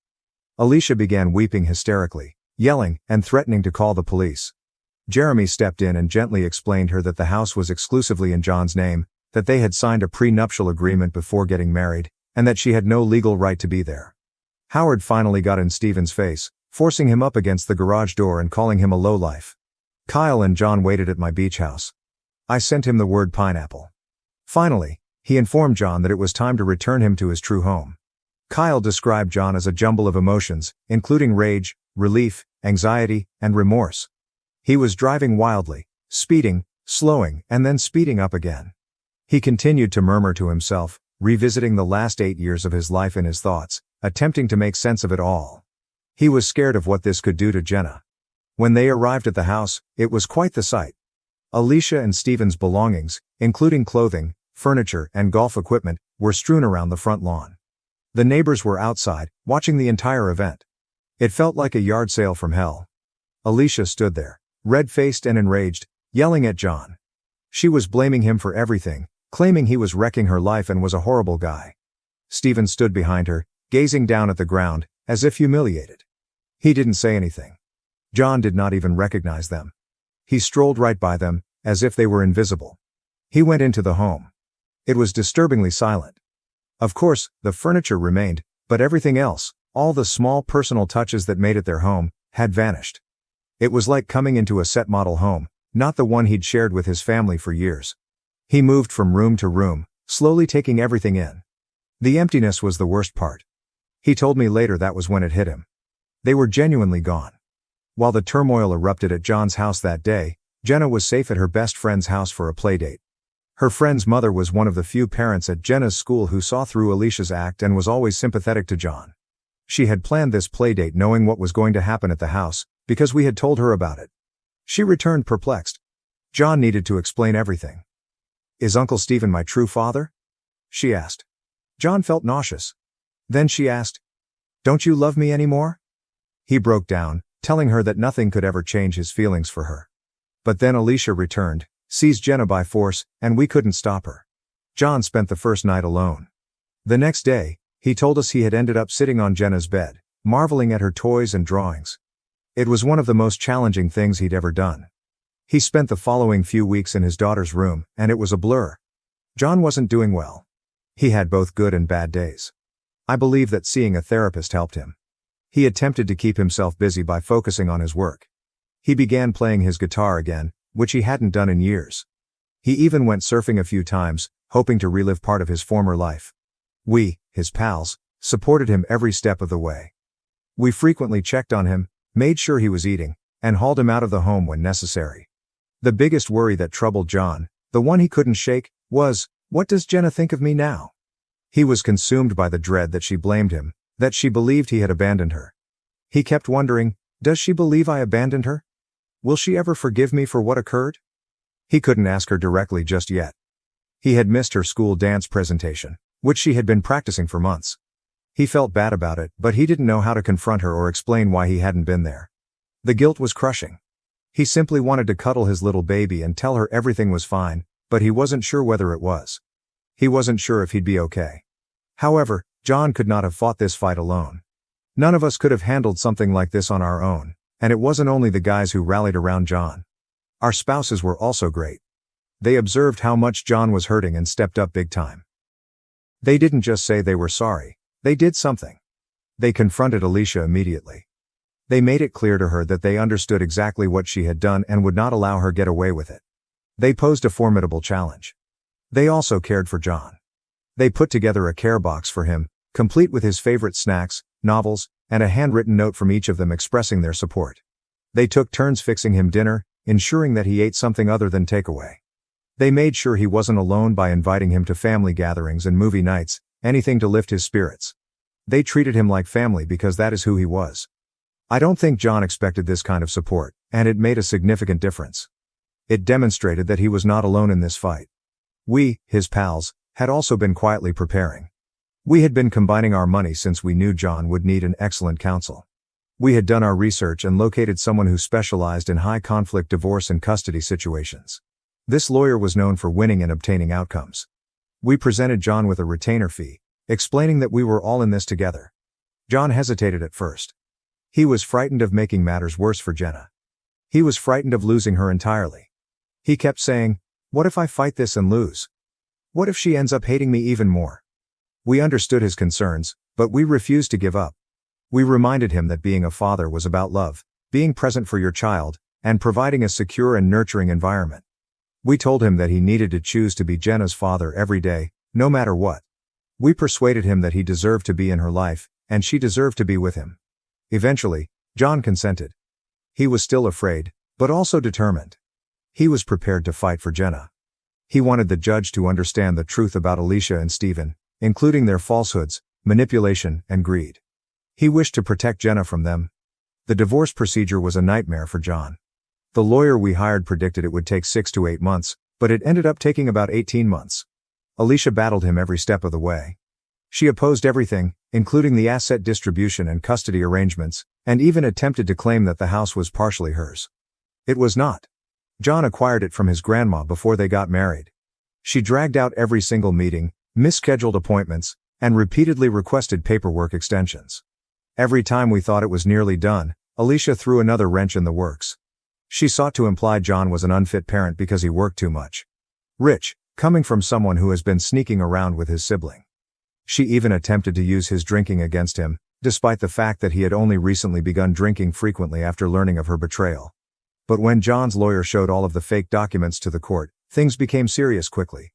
Alicia began weeping hysterically, yelling, and threatening to call the police. Jeremy stepped in and gently explained her that the house was exclusively in John's name, that they had signed a prenuptial agreement before getting married, and that she had no legal right to be there. Howard finally got in Stephen's face, forcing him up against the garage door and calling him a lowlife. Kyle and John waited at my beach house. I sent him the word pineapple. Finally, he informed John that it was time to return him to his true home. Kyle described John as a jumble of emotions, including rage, relief, anxiety, and remorse. He was driving wildly, speeding, slowing, and then speeding up again. He continued to murmur to himself, revisiting the last 8 years of his life in his thoughts, attempting to make sense of it all. He was scared of what this could do to Jenna. When they arrived at the house, it was quite the sight. Alicia and Stephen's belongings, including clothing, furniture, and golf equipment, were strewn around the front lawn. The neighbors were outside, watching the entire event. It felt like a yard sale from hell. Alicia stood there, red-faced and enraged, yelling at John. She was blaming him for everything, claiming he was wrecking her life and was a horrible guy. Stephen stood behind her, gazing down at the ground, as if humiliated. He didn't say anything. John did not even recognize them. He strolled right by them, as if they were invisible. He went into the home. It was disturbingly silent. Of course, the furniture remained, but everything else, all the small personal touches that made it their home, had vanished. It was like coming into a set model home, not the one he'd shared with his family for years. He moved from room to room, slowly taking everything in. The emptiness was the worst part. He told me later that was when it hit him. They were genuinely gone. While the turmoil erupted at John's house that day, Jenna was safe at her best friend's house for a playdate. Her friend's mother was one of the few parents at Jenna's school who saw through Alicia's act and was always sympathetic to John. She had planned this playdate knowing what was going to happen at the house, because we had told her about it. She returned perplexed. John needed to explain everything. "Is Uncle Stephen my true father?" she asked. John felt nauseous. Then she asked, "Don't you love me anymore?" He broke down, telling her that nothing could ever change his feelings for her. But then Alicia returned, seized Jenna by force, and we couldn't stop her. John spent the first night alone. The next day, he told us he had ended up sitting on Jenna's bed, marveling at her toys and drawings. It was one of the most challenging things he'd ever done. He spent the following few weeks in his daughter's room, and it was a blur. John wasn't doing well. He had both good and bad days. I believe that seeing a therapist helped him. He attempted to keep himself busy by focusing on his work. He began playing his guitar again, which he hadn't done in years. He even went surfing a few times, hoping to relive part of his former life. We, his pals, supported him every step of the way. We frequently checked on him, made sure he was eating, and hauled him out of the home when necessary. The biggest worry that troubled John, the one he couldn't shake, was, what does Jenna think of me now? He was consumed by the dread that she blamed him, that she believed he had abandoned her. He kept wondering, does she believe I abandoned her? Will she ever forgive me for what occurred? He couldn't ask her directly just yet. He had missed her school dance presentation, which she had been practicing for months. He felt bad about it, but he didn't know how to confront her or explain why he hadn't been there. The guilt was crushing. He simply wanted to cuddle his little baby and tell her everything was fine, but he wasn't sure whether it was. He wasn't sure if he'd be okay. However, John could not have fought this fight alone. None of us could have handled something like this on our own, and it wasn't only the guys who rallied around John. Our spouses were also great. They observed how much John was hurting and stepped up big time. They didn't just say they were sorry, they did something. They confronted Alicia immediately. They made it clear to her that they understood exactly what she had done and would not allow her get away with it. They posed a formidable challenge. They also cared for John. They put together a care box for him, complete with his favorite snacks, novels, and a handwritten note from each of them expressing their support. They took turns fixing him dinner, ensuring that he ate something other than takeaway. They made sure he wasn't alone by inviting him to family gatherings and movie nights, anything to lift his spirits. They treated him like family because that is who he was. I don't think John expected this kind of support, and it made a significant difference. It demonstrated that he was not alone in this fight. We, his pals, had also been quietly preparing. We had been combining our money since we knew John would need an excellent counsel. We had done our research and located someone who specialized in high-conflict divorce and custody situations. This lawyer was known for winning and obtaining outcomes. We presented John with a retainer fee, explaining that we were all in this together. John hesitated at first. He was frightened of making matters worse for Jenna. He was frightened of losing her entirely. He kept saying, "What if I fight this and lose? What if she ends up hating me even more?" We understood his concerns, but we refused to give up. We reminded him that being a father was about love, being present for your child, and providing a secure and nurturing environment. We told him that he needed to choose to be Jenna's father every day, no matter what. We persuaded him that he deserved to be in her life, and she deserved to be with him. Eventually, John consented. He was still afraid, but also determined. He was prepared to fight for Jenna. He wanted the judge to understand the truth about Alicia and Stephen, including their falsehoods, manipulation, and greed. He wished to protect Jenna from them. The divorce procedure was a nightmare for John. The lawyer we hired predicted it would take 6 to 8 months, but it ended up taking about 18 months. Alicia battled him every step of the way. She opposed everything, including the asset distribution and custody arrangements, and even attempted to claim that the house was partially hers. It was not. John acquired it from his grandma before they got married. She dragged out every single meeting, misscheduled appointments, and repeatedly requested paperwork extensions. Every time we thought it was nearly done, Alicia threw another wrench in the works. She sought to imply John was an unfit parent because he worked too much. Rich, coming from someone who has been sneaking around with his sibling. She even attempted to use his drinking against him, despite the fact that he had only recently begun drinking frequently after learning of her betrayal. But when John's lawyer showed all of the fake documents to the court, things became serious quickly.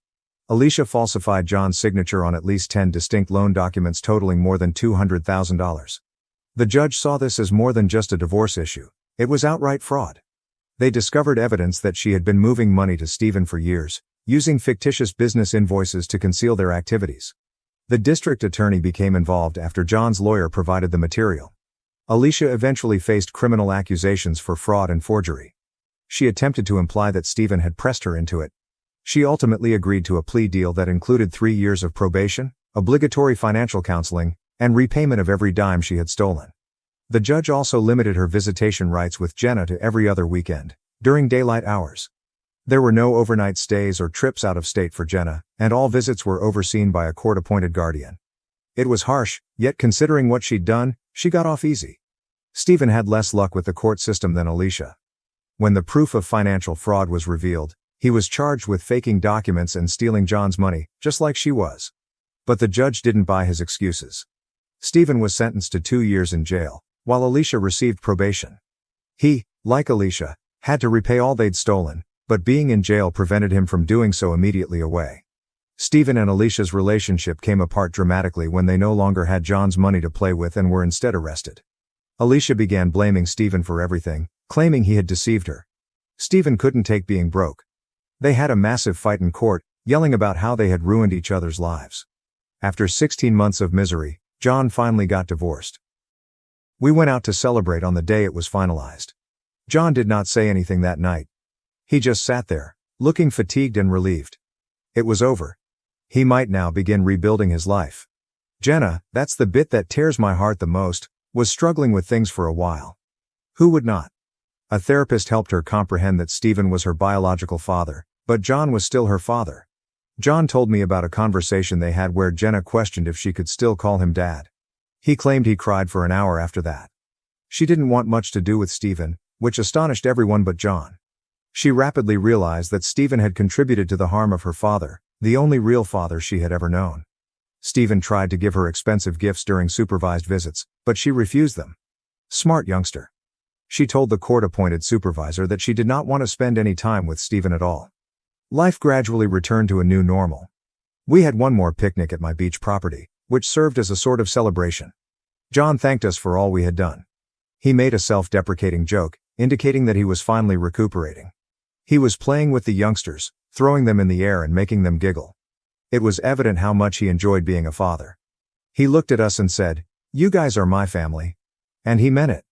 Alicia falsified John's signature on at least 10 distinct loan documents totaling more than $200,000. The judge saw this as more than just a divorce issue. It was outright fraud. They discovered evidence that she had been moving money to Stephen for years, using fictitious business invoices to conceal their activities. The district attorney became involved after John's lawyer provided the material. Alicia eventually faced criminal accusations for fraud and forgery. She attempted to imply that Stephen had pressed her into it. She ultimately agreed to a plea deal that included 3 years of probation, obligatory financial counseling, and repayment of every dime she had stolen. The judge also limited her visitation rights with Jenna to every other weekend, during daylight hours. There were no overnight stays or trips out of state for Jenna, and all visits were overseen by a court-appointed guardian. It was harsh, yet considering what she'd done, she got off easy. Stephen had less luck with the court system than Alicia. When the proof of financial fraud was revealed, he was charged with faking documents and stealing John's money, just like she was. But the judge didn't buy his excuses. Stephen was sentenced to 2 years in jail, while Alicia received probation. He, like Alicia, had to repay all they'd stolen, but being in jail prevented him from doing so immediately away. Stephen and Alicia's relationship came apart dramatically when they no longer had John's money to play with and were instead arrested. Alicia began blaming Stephen for everything, claiming he had deceived her. Stephen couldn't take being broke. They had a massive fight in court, yelling about how they had ruined each other's lives. After 16 months of misery, John finally got divorced. We went out to celebrate on the day it was finalized. John did not say anything that night. He just sat there, looking fatigued and relieved. It was over. He might now begin rebuilding his life. Jenna, that's the bit that tears my heart the most, was struggling with things for a while. Who would not? A therapist helped her comprehend that Stephen was her biological father, but John was still her father. John told me about a conversation they had where Jenna questioned if she could still call him dad. He claimed he cried for an hour after that. She didn't want much to do with Stephen, which astonished everyone but John. She rapidly realized that Stephen had contributed to the harm of her father, the only real father she had ever known. Stephen tried to give her expensive gifts during supervised visits, but she refused them. Smart youngster. She told the court-appointed supervisor that she did not want to spend any time with Stephen at all. Life gradually returned to a new normal. We had one more picnic at my beach property, which served as a sort of celebration. John thanked us for all we had done. He made a self-deprecating joke, indicating that he was finally recuperating. He was playing with the youngsters, throwing them in the air and making them giggle. It was evident how much he enjoyed being a father. He looked at us and said, "You guys are my family." And he meant it.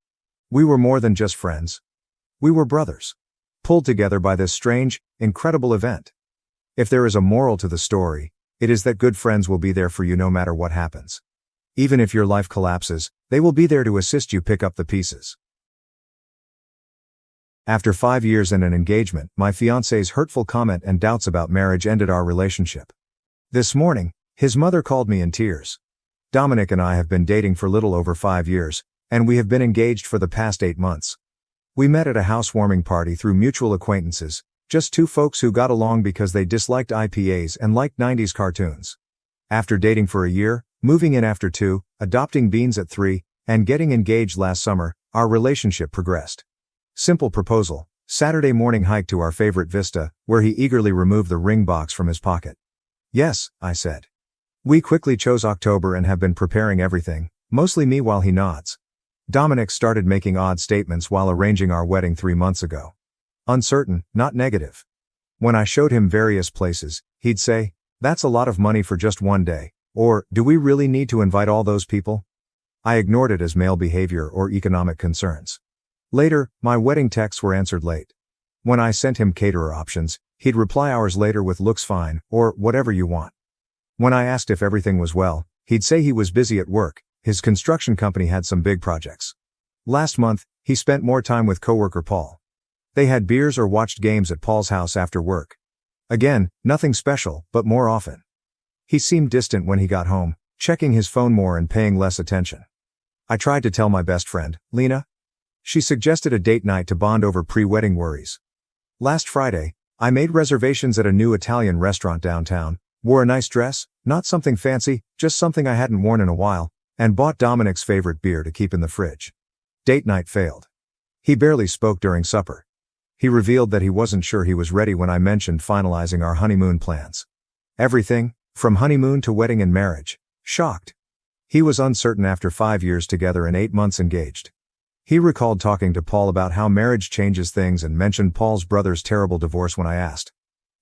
We were more than just friends. We were brothers, pulled together by this strange, incredible event. If there is a moral to the story, It is that good friends will be there for you no matter what happens. Even if your life collapses, they will be there to assist you pick up the pieces. After 5 years and an engagement, my fiancé's hurtful comment and doubts about marriage ended our relationship. This morning, his mother called me in tears. Dominic and I have been dating for little over 5 years, and we have been engaged for the past 8 months. We met at a housewarming party through mutual acquaintances, just two folks who got along because they disliked IPAs and liked 90s cartoons. After dating for a year, moving in after 2, adopting beans at 3, and getting engaged last summer, our relationship progressed. Simple proposal, Saturday morning hike to our favorite vista, where he eagerly removed the ring box from his pocket. Yes, I said. We quickly chose October and have been preparing everything, mostly me while he nods. Dominic started making odd statements while arranging our wedding 3 months ago. Uncertain, not negative. When I showed him various places, he'd say, "That's a lot of money for just one day," or, "Do we really need to invite all those people?" I ignored it as male behavior or economic concerns. Later, my wedding texts were answered late. When I sent him caterer options, he'd reply hours later with "looks fine," or "whatever you want." When I asked if everything was well, he'd say he was busy at work, his construction company had some big projects. Last month, he spent more time with coworker Paul. They had beers or watched games at Paul's house after work. Again, nothing special, but more often. He seemed distant when he got home, checking his phone more and paying less attention. I tried to tell my best friend, Lena. She suggested a date night to bond over pre-wedding worries. Last Friday, I made reservations at a new Italian restaurant downtown, wore a nice dress, not something fancy, just something I hadn't worn in a while, and bought Dominic's favorite beer to keep in the fridge. Date night failed. He barely spoke during supper. He revealed that he wasn't sure he was ready when I mentioned finalizing our honeymoon plans. Everything, from honeymoon to wedding and marriage. Shocked. He was uncertain after 5 years together and 8 months engaged. He recalled talking to Paul about how marriage changes things and mentioned Paul's brother's terrible divorce when I asked.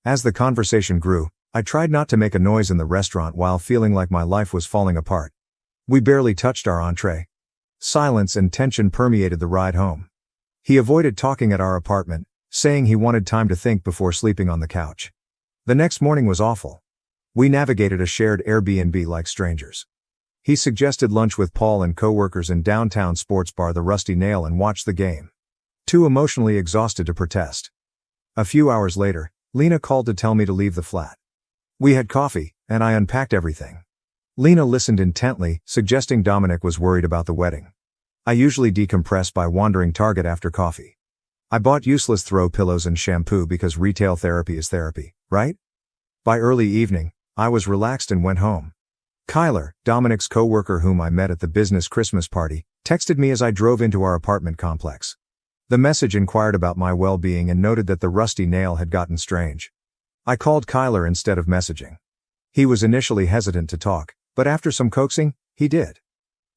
As the conversation grew, I tried not to make a noise in the restaurant while feeling like my life was falling apart. We barely touched our entree. Silence and tension permeated the ride home. He avoided talking at our apartment, saying he wanted time to think before sleeping on the couch. The next morning was awful. We navigated a shared Airbnb like strangers. He suggested lunch with Paul and coworkers in downtown sports bar The Rusty Nail and watched the game. Too emotionally exhausted to protest. A few hours later, Lena called to tell me to leave the flat. We had coffee, and I unpacked everything. Lena listened intently, suggesting Dominic was worried about the wedding. I usually decompress by wandering Target after coffee. I bought useless throw pillows and shampoo because retail therapy is therapy, right? By early evening, I was relaxed and went home. Kyler, Dominic's coworker whom I met at the business Christmas party, texted me as I drove into our apartment complex. The message inquired about my well-being and noted that the Rusty Nail had gotten strange. I called Kyler instead of messaging. He was initially hesitant to talk, but after some coaxing, he did.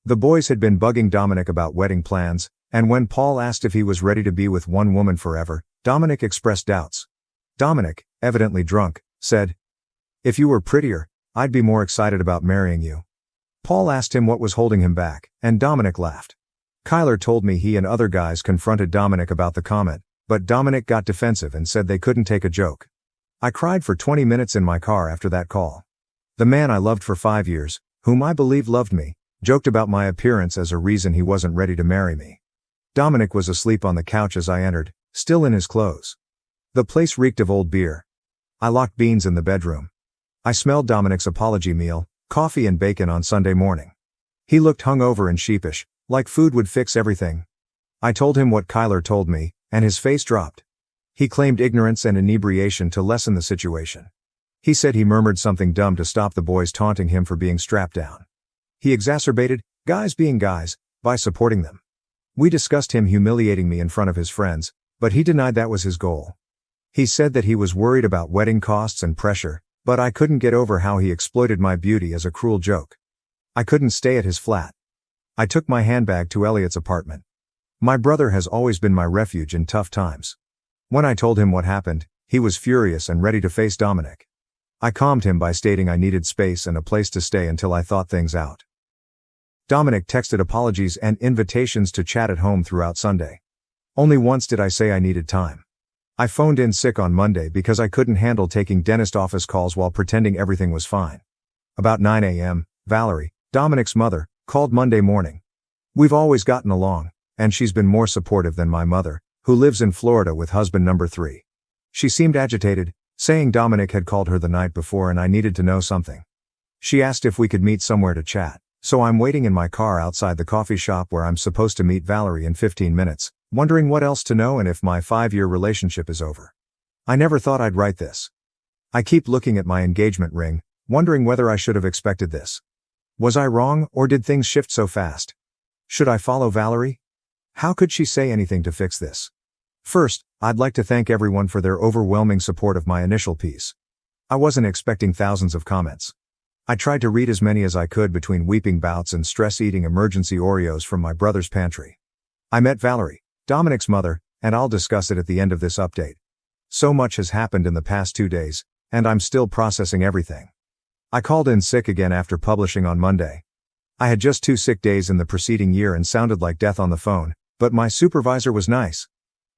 The boys had been bugging Dominic about wedding plans, and when Paul asked if he was ready to be with one woman forever, Dominic expressed doubts. Dominic, evidently drunk, said, "If you were prettier, I'd be more excited about marrying you." Paul asked him what was holding him back, and Dominic laughed. Kyler told me he and other guys confronted Dominic about the comment, but Dominic got defensive and said they couldn't take a joke. I cried for 20 minutes in my car after that call. The man I loved for 5 years, whom I believed loved me, joked about my appearance as a reason he wasn't ready to marry me. Dominic was asleep on the couch as I entered, still in his clothes. The place reeked of old beer. I locked beans in the bedroom. I smelled Dominic's apology meal, coffee and bacon on Sunday morning. He looked hungover and sheepish, like food would fix everything. I told him what Kyler told me, and his face dropped. He claimed ignorance and inebriation to lessen the situation. He said he murmured something dumb to stop the boys taunting him for being strapped down. He exacerbated, guys being guys, by supporting them. We discussed him humiliating me in front of his friends, but he denied that was his goal. He said that he was worried about wedding costs and pressure, but I couldn't get over how he exploited my beauty as a cruel joke. I couldn't stay at his flat. I took my handbag to Elliot's apartment. My brother has always been my refuge in tough times. When I told him what happened, he was furious and ready to face Dominic. I calmed him by stating I needed space and a place to stay until I thought things out. Dominic texted apologies and invitations to chat at home throughout Sunday. Only once did I say I needed time. I phoned in sick on Monday because I couldn't handle taking dentist office calls while pretending everything was fine. About 9 a.m., Valerie, Dominic's mother, called Monday morning. We've always gotten along, and she's been more supportive than my mother, who lives in Florida with husband number 3. She seemed agitated, saying Dominic had called her the night before and I needed to know something. She asked if we could meet somewhere to chat, so I'm waiting in my car outside the coffee shop where I'm supposed to meet Valerie in 15 minutes, wondering what else to know and if my 5-year relationship is over. I never thought I'd write this. I keep looking at my engagement ring, wondering whether I should have expected this. Was I wrong, or did things shift so fast? Should I follow Valerie? How could she say anything to fix this? First, I'd like to thank everyone for their overwhelming support of my initial piece. I wasn't expecting thousands of comments. I tried to read as many as I could between weeping bouts and stress eating emergency Oreos from my brother's pantry. I met Valerie, Dominic's mother, and I'll discuss it at the end of this update. So much has happened in the past 2 days, and I'm still processing everything. I called in sick again after publishing on Monday. I had just 2 sick days in the preceding year and sounded like death on the phone, but my supervisor was nice.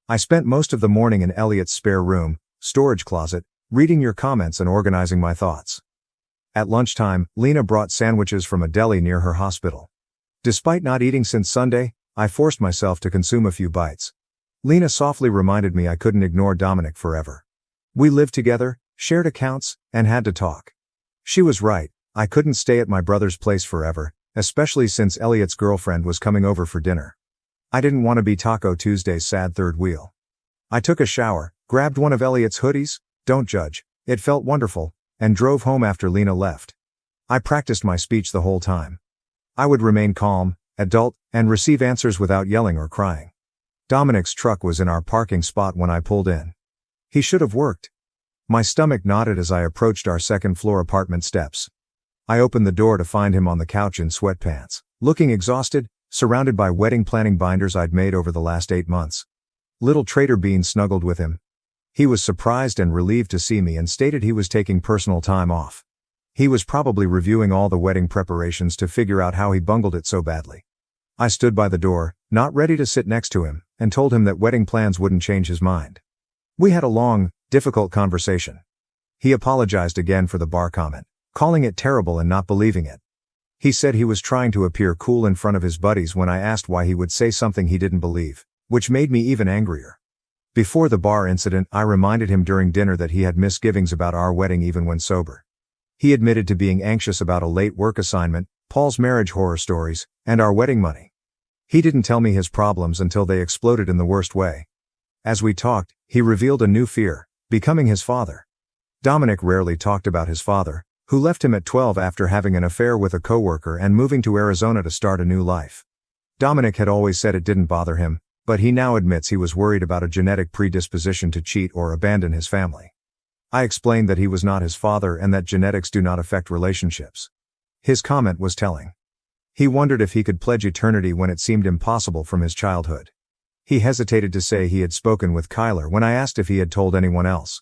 I spent most of the morning in Elliot's spare room, storage closet, reading your comments and organizing my thoughts. At lunchtime, Lena brought sandwiches from a deli near her hospital. Despite not eating since Sunday, I forced myself to consume a few bites. Lena softly reminded me I couldn't ignore Dominic forever. We lived together, shared accounts, and had to talk. She was right, I couldn't stay at my brother's place forever, especially since Elliot's girlfriend was coming over for dinner. I didn't want to be Taco Tuesday's sad third wheel. I took a shower, grabbed one of Elliot's hoodies, don't judge, it felt wonderful, and drove home after Lena left. I practiced my speech the whole time. I would remain calm, adult, and receive answers without yelling or crying. Dominic's truck was in our parking spot when I pulled in. He should have worked. My stomach knotted as I approached our second-floor apartment steps. I opened the door to find him on the couch in sweatpants, looking exhausted, surrounded by wedding planning binders I'd made over the last 8 months. Little Trader Bean snuggled with him. He was surprised and relieved to see me and stated he was taking personal time off. He was probably reviewing all the wedding preparations to figure out how he bungled it so badly. I stood by the door, not ready to sit next to him, and told him that wedding plans wouldn't change his mind. We had a long, difficult conversation. He apologized again for the bar comment, calling it terrible and not believing it. He said he was trying to appear cool in front of his buddies when I asked why he would say something he didn't believe, which made me even angrier. Before the bar incident, I reminded him during dinner that he had misgivings about our wedding even when sober. He admitted to being anxious about a late work assignment, Paul's marriage horror stories, and our wedding money. He didn't tell me his problems until they exploded in the worst way. As we talked, he revealed a new fear, becoming his father. Dominic rarely talked about his father, who left him at 12 after having an affair with a coworker and moving to Arizona to start a new life. Dominic had always said it didn't bother him, but he now admits he was worried about a genetic predisposition to cheat or abandon his family. I explained that he was not his father and that genetics do not affect relationships. His comment was telling. He wondered if he could pledge eternity when it seemed impossible from his childhood. He hesitated to say he had spoken with Kyler when I asked if he had told anyone else.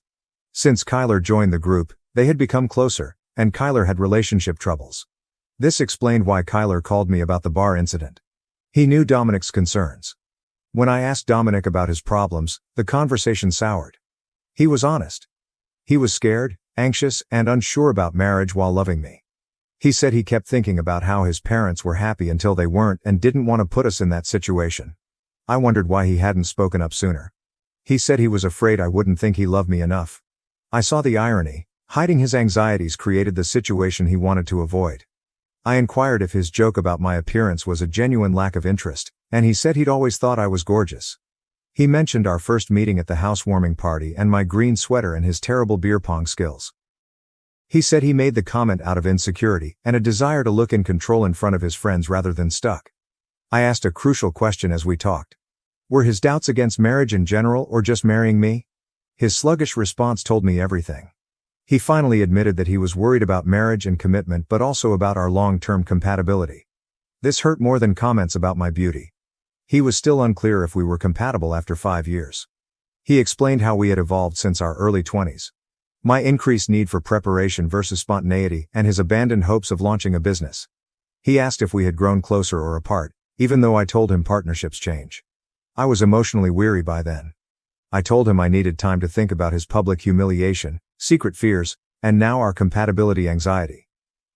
Since Kyler joined the group, they had become closer, and Kyler had relationship troubles. This explained why Kyler called me about the bar incident. He knew Dominic's concerns. When I asked Dominic about his problems, the conversation soured. He was honest. He was scared, anxious, and unsure about marriage while loving me. He said he kept thinking about how his parents were happy until they weren't and didn't want to put us in that situation. I wondered why he hadn't spoken up sooner. He said he was afraid I wouldn't think he loved me enough. I saw the irony. Hiding his anxieties created the situation he wanted to avoid. I inquired if his joke about my appearance was a genuine lack of interest, and he said he'd always thought I was gorgeous. He mentioned our first meeting at the housewarming party and my green sweater and his terrible beer pong skills. He said he made the comment out of insecurity and a desire to look in control in front of his friends rather than stuck. I asked a crucial question as we talked. Were his doubts against marriage in general or just marrying me? His sluggish response told me everything. He finally admitted that he was worried about marriage and commitment but also about our long-term compatibility. This hurt more than comments about my beauty. He was still unclear if we were compatible after 5 years. He explained how we had evolved since our early 20s. My increased need for preparation versus spontaneity and his abandoned hopes of launching a business. He asked if we had grown closer or apart, even though I told him partnerships change. I was emotionally weary by then. I told him I needed time to think about his public humiliation, secret fears, and now our compatibility anxiety.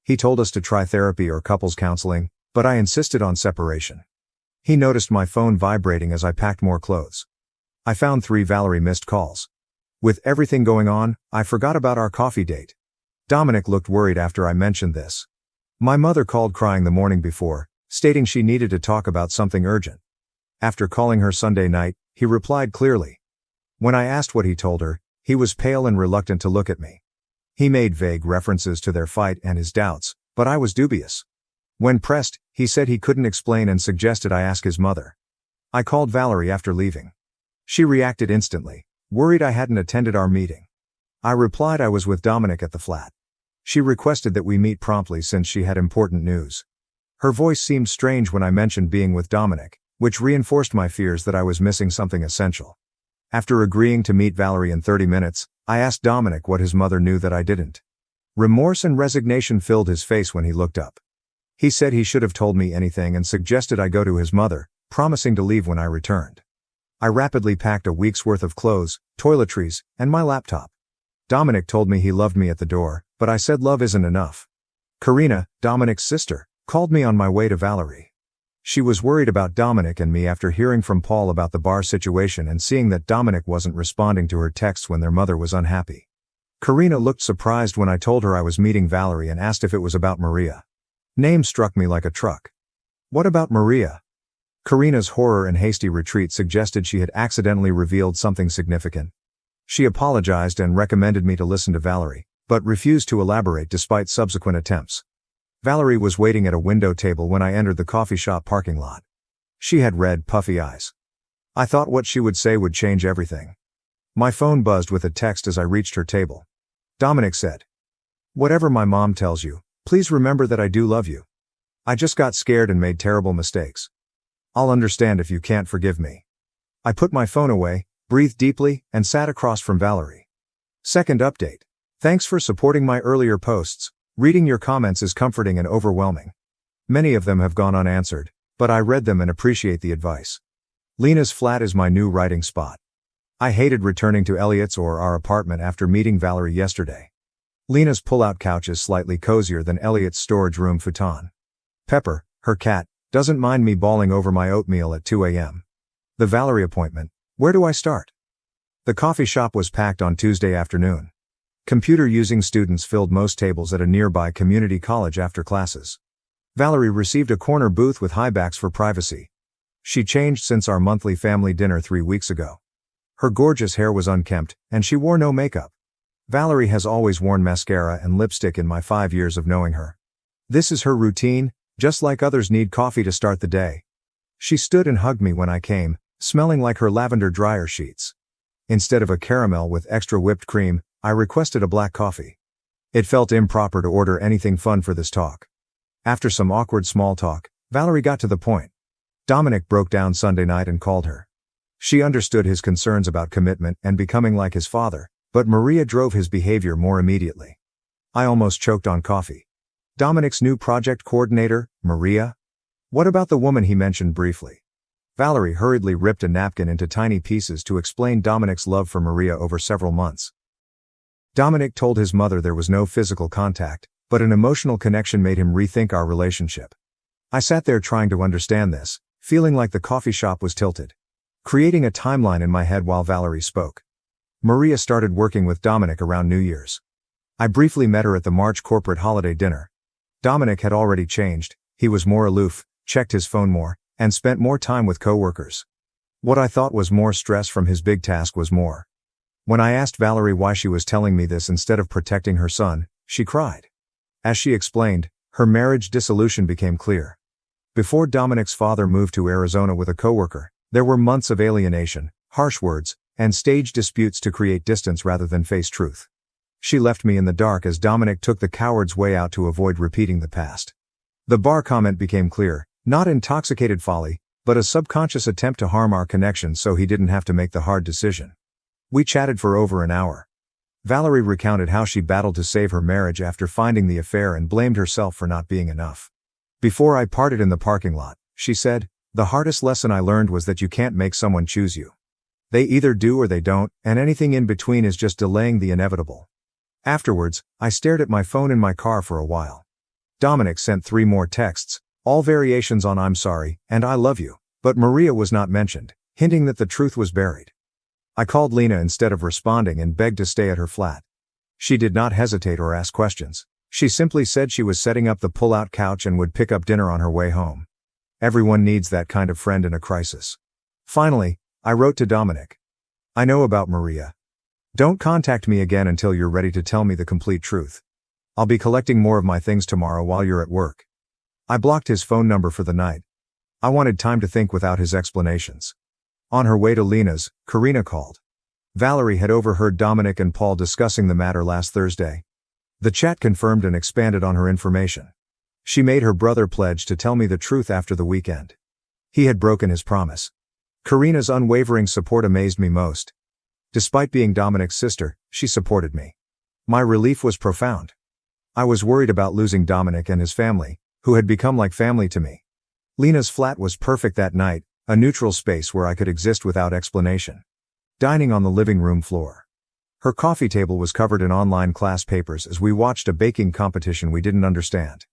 He told us to try therapy or couples counseling, but I insisted on separation. He noticed my phone vibrating as I packed more clothes. I found 3 Valerie missed calls. With everything going on, I forgot about our coffee date. Dominic looked worried after I mentioned this. My mother called crying the morning before, stating she needed to talk about something urgent. After calling her Sunday night, he replied clearly. When I asked what he told her, he was pale and reluctant to look at me. He made vague references to their fight and his doubts, but I was dubious. When pressed, he said he couldn't explain and suggested I ask his mother. I called Valerie after leaving. She reacted instantly, worried I hadn't attended our meeting. I replied I was with Dominic at the flat. She requested that we meet promptly since she had important news. Her voice seemed strange when I mentioned being with Dominic, which reinforced my fears that I was missing something essential. After agreeing to meet Valerie in 30 minutes, I asked Dominic what his mother knew that I didn't. Remorse and resignation filled his face when he looked up. He said he should have told me anything and suggested I go to his mother, promising to leave when I returned. I rapidly packed a week's worth of clothes, toiletries, and my laptop. Dominic told me he loved me at the door, but I said love isn't enough. Karina, Dominic's sister, called me on my way to Valerie. She was worried about Dominic and me after hearing from Paul about the bar situation and seeing that Dominic wasn't responding to her texts when their mother was unhappy. Karina looked surprised when I told her I was meeting Valerie and asked if it was about Maria. Name struck me like a truck. What about Maria? Karina's horror and hasty retreat suggested she had accidentally revealed something significant. She apologized and recommended me to listen to Valerie, but refused to elaborate despite subsequent attempts. Valerie was waiting at a window table when I entered the coffee shop parking lot. She had red, puffy eyes. I thought what she would say would change everything. My phone buzzed with a text as I reached her table. Dominic said, "Whatever my mom tells you, please remember that I do love you. I just got scared and made terrible mistakes. I'll understand if you can't forgive me." I put my phone away, breathed deeply, and sat across from Valerie. Second update. Thanks for supporting my earlier posts. Reading your comments is comforting and overwhelming. Many of them have gone unanswered, but I read them and appreciate the advice. Lena's flat is my new writing spot. I hated returning to Elliot's or our apartment after meeting Valerie yesterday. Lena's pull-out couch is slightly cozier than Elliot's storage room futon. Pepper, her cat, doesn't mind me bawling over my oatmeal at 2 a.m. The Valerie appointment. Where do I start? The coffee shop was packed on Tuesday afternoon. Computer-using students filled most tables at a nearby community college after classes. Valerie received a corner booth with high backs for privacy. She changed since our monthly family dinner 3 weeks ago. Her gorgeous hair was unkempt, and she wore no makeup. Valerie has always worn mascara and lipstick in my 5 years of knowing her. This is her routine, just like others need coffee to start the day. She stood and hugged me when I came, smelling like her lavender dryer sheets. Instead of a caramel with extra whipped cream, I requested a black coffee. It felt improper to order anything fun for this talk. After some awkward small talk, Valerie got to the point. Dominic broke down Sunday night and called her. She understood his concerns about commitment and becoming like his father, but Maria drove his behavior more immediately. I almost choked on coffee. Dominic's new project coordinator, Maria? What about the woman he mentioned briefly? Valerie hurriedly ripped a napkin into tiny pieces to explain Dominic's love for Maria over several months. Dominic told his mother there was no physical contact, but an emotional connection made him rethink our relationship. I sat there trying to understand this, feeling like the coffee shop was tilted. Creating a timeline in my head while Valerie spoke. Maria started working with Dominic around New Year's. I briefly met her at the March corporate holiday dinner. Dominic had already changed, he was more aloof, checked his phone more, and spent more time with coworkers. What I thought was more stress from his big task was more. When I asked Valerie why she was telling me this instead of protecting her son, she cried. As she explained, her marriage dissolution became clear. Before Dominic's father moved to Arizona with a coworker, there were months of alienation, harsh words, and staged disputes to create distance rather than face truth. She left me in the dark as Dominic took the coward's way out to avoid repeating the past. The bar comment became clear, not intoxicated folly, but a subconscious attempt to harm our connection so he didn't have to make the hard decision. We chatted for over an hour. Valerie recounted how she battled to save her marriage after finding the affair and blamed herself for not being enough. Before I parted in the parking lot, she said, "The hardest lesson I learned was that you can't make someone choose you. They either do or they don't, and anything in between is just delaying the inevitable. Afterwards, I stared at my phone in my car for a while. Dominic sent 3 more texts, all variations on "I'm sorry" and "I love you," but Maria was not mentioned, hinting that the truth was buried. I called Lena instead of responding and begged to stay at her flat. She did not hesitate or ask questions. She simply said she was setting up the pull-out couch and would pick up dinner on her way home. Everyone needs that kind of friend in a crisis. Finally, I wrote to Dominic. I know about Maria. Don't contact me again until you're ready to tell me the complete truth. I'll be collecting more of my things tomorrow while you're at work. I blocked his phone number for the night. I wanted time to think without his explanations. On her way to Lena's, Karina called. Valerie had overheard Dominic and Paul discussing the matter last Thursday. The chat confirmed and expanded on her information. She made her brother pledge to tell me the truth after the weekend. He had broken his promise. Karina's unwavering support amazed me most. Despite being Dominic's sister, she supported me. My relief was profound. I was worried about losing Dominic and his family, who had become like family to me. Lena's flat was perfect that night, a neutral space where I could exist without explanation. Dining on the living room floor. Her coffee table was covered in online class papers as we watched a baking competition we didn't understand.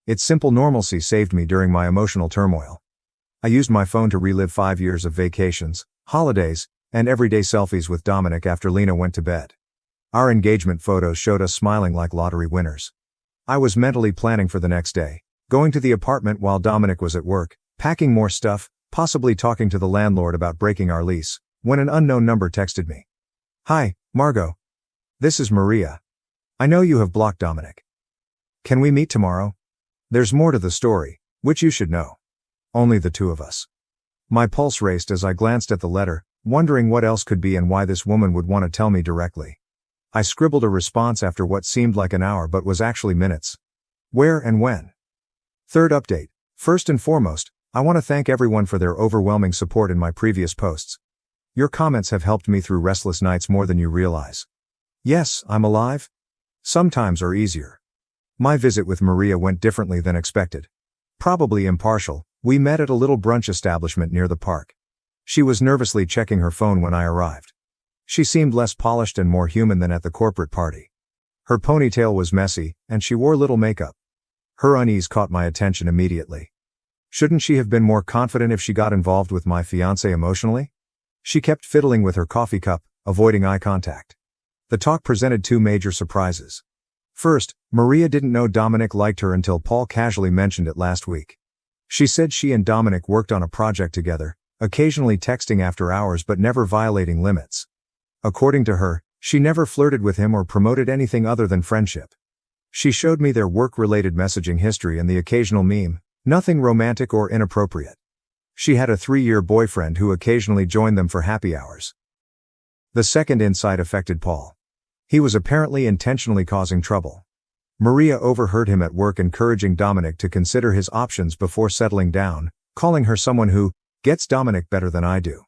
Its simple normalcy saved me during my emotional turmoil. I used my phone to relive 5 years of vacations, holidays, and everyday selfies with Dominic after Lena went to bed. Our engagement photos showed us smiling like lottery winners. I was mentally planning for the next day, going to the apartment while Dominic was at work, packing more stuff, possibly talking to the landlord about breaking our lease, when an unknown number texted me. Hi, Margot. This is Maria. I know you have blocked Dominic. Can we meet tomorrow? There's more to the story, which you should know. Only the 2 of us. My pulse raced as I glanced at the letter, wondering what else could be and why this woman would want to tell me directly. I scribbled a response after what seemed like an hour but was actually minutes. Where and when? Third update. First and foremost, I want to thank everyone for their overwhelming support in my previous posts. Your comments have helped me through restless nights more than you realize. Yes, I'm alive. Sometimes are easier. My visit with Maria went differently than expected. Probably impartial, we met at a little brunch establishment near the park. She was nervously checking her phone when I arrived. She seemed less polished and more human than at the corporate party. Her ponytail was messy, and she wore little makeup. Her unease caught my attention immediately. Shouldn't she have been more confident if she got involved with my fiancé emotionally? She kept fiddling with her coffee cup, avoiding eye contact. The talk presented 2 major surprises. First, Maria didn't know Dominic liked her until Paul casually mentioned it last week. She said she and Dominic worked on a project together, occasionally texting after hours but never violating limits. According to her, she never flirted with him or promoted anything other than friendship. She showed me their work-related messaging history and the occasional meme, nothing romantic or inappropriate. She had a 3-year boyfriend who occasionally joined them for happy hours. The second insight affected Paul. He was apparently intentionally causing trouble. Maria overheard him at work encouraging Dominic to consider his options before settling down, calling her someone who gets Dominic better than I do.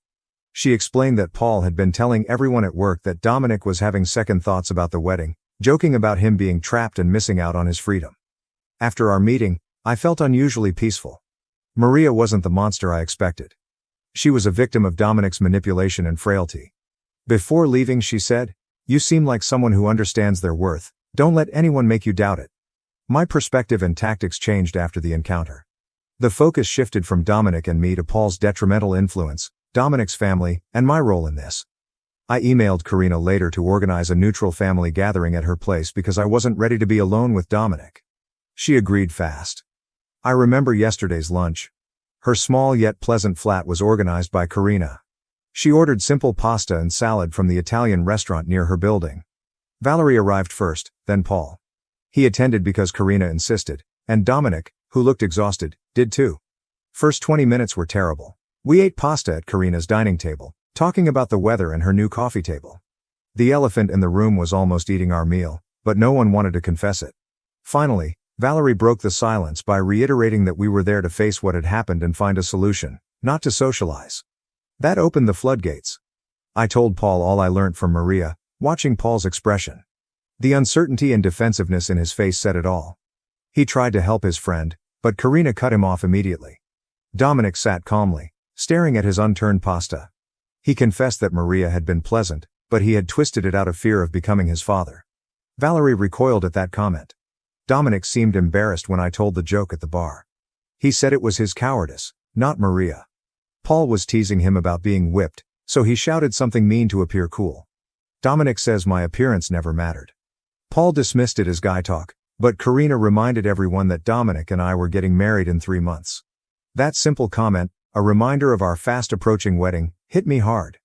She explained that Paul had been telling everyone at work that Dominic was having second thoughts about the wedding, joking about him being trapped and missing out on his freedom. After our meeting, I felt unusually peaceful. Maria wasn't the monster I expected. She was a victim of Dominic's manipulation and frailty. Before leaving, she said, "You seem like someone who understands their worth. Don't let anyone make you doubt it." My perspective and tactics changed after the encounter. The focus shifted from Dominic and me to Paul's detrimental influence, Dominic's family, and my role in this. I emailed Karina later to organize a neutral family gathering at her place because I wasn't ready to be alone with Dominic. She agreed fast. I remember yesterday's lunch. Her small yet pleasant flat was organized by Karina. She ordered simple pasta and salad from the Italian restaurant near her building. Valerie arrived first, then Paul. He attended because Karina insisted, and Dominic, who looked exhausted, did too. First 20 minutes were terrible. We ate pasta at Karina's dining table, talking about the weather and her new coffee table. The elephant in the room was almost eating our meal, but no one wanted to confess it. Finally, Valerie broke the silence by reiterating that we were there to face what had happened and find a solution, not to socialize. That opened the floodgates. I told Paul all I learned from Maria, watching Paul's expression. The uncertainty and defensiveness in his face said it all. He tried to help his friend, but Karina cut him off immediately. Dominic sat calmly, staring at his unturned pasta. He confessed that Maria had been pleasant, but he had twisted it out of fear of becoming his father. Valerie recoiled at that comment. Dominic seemed embarrassed when I told the joke at the bar. He said it was his cowardice, not Maria. Paul was teasing him about being whipped, so he shouted something mean to appear cool. Dominic says my appearance never mattered. Paul dismissed it as guy talk, but Karina reminded everyone that Dominic and I were getting married in 3 months. That simple comment, a reminder of our fast approaching wedding, hit me hard.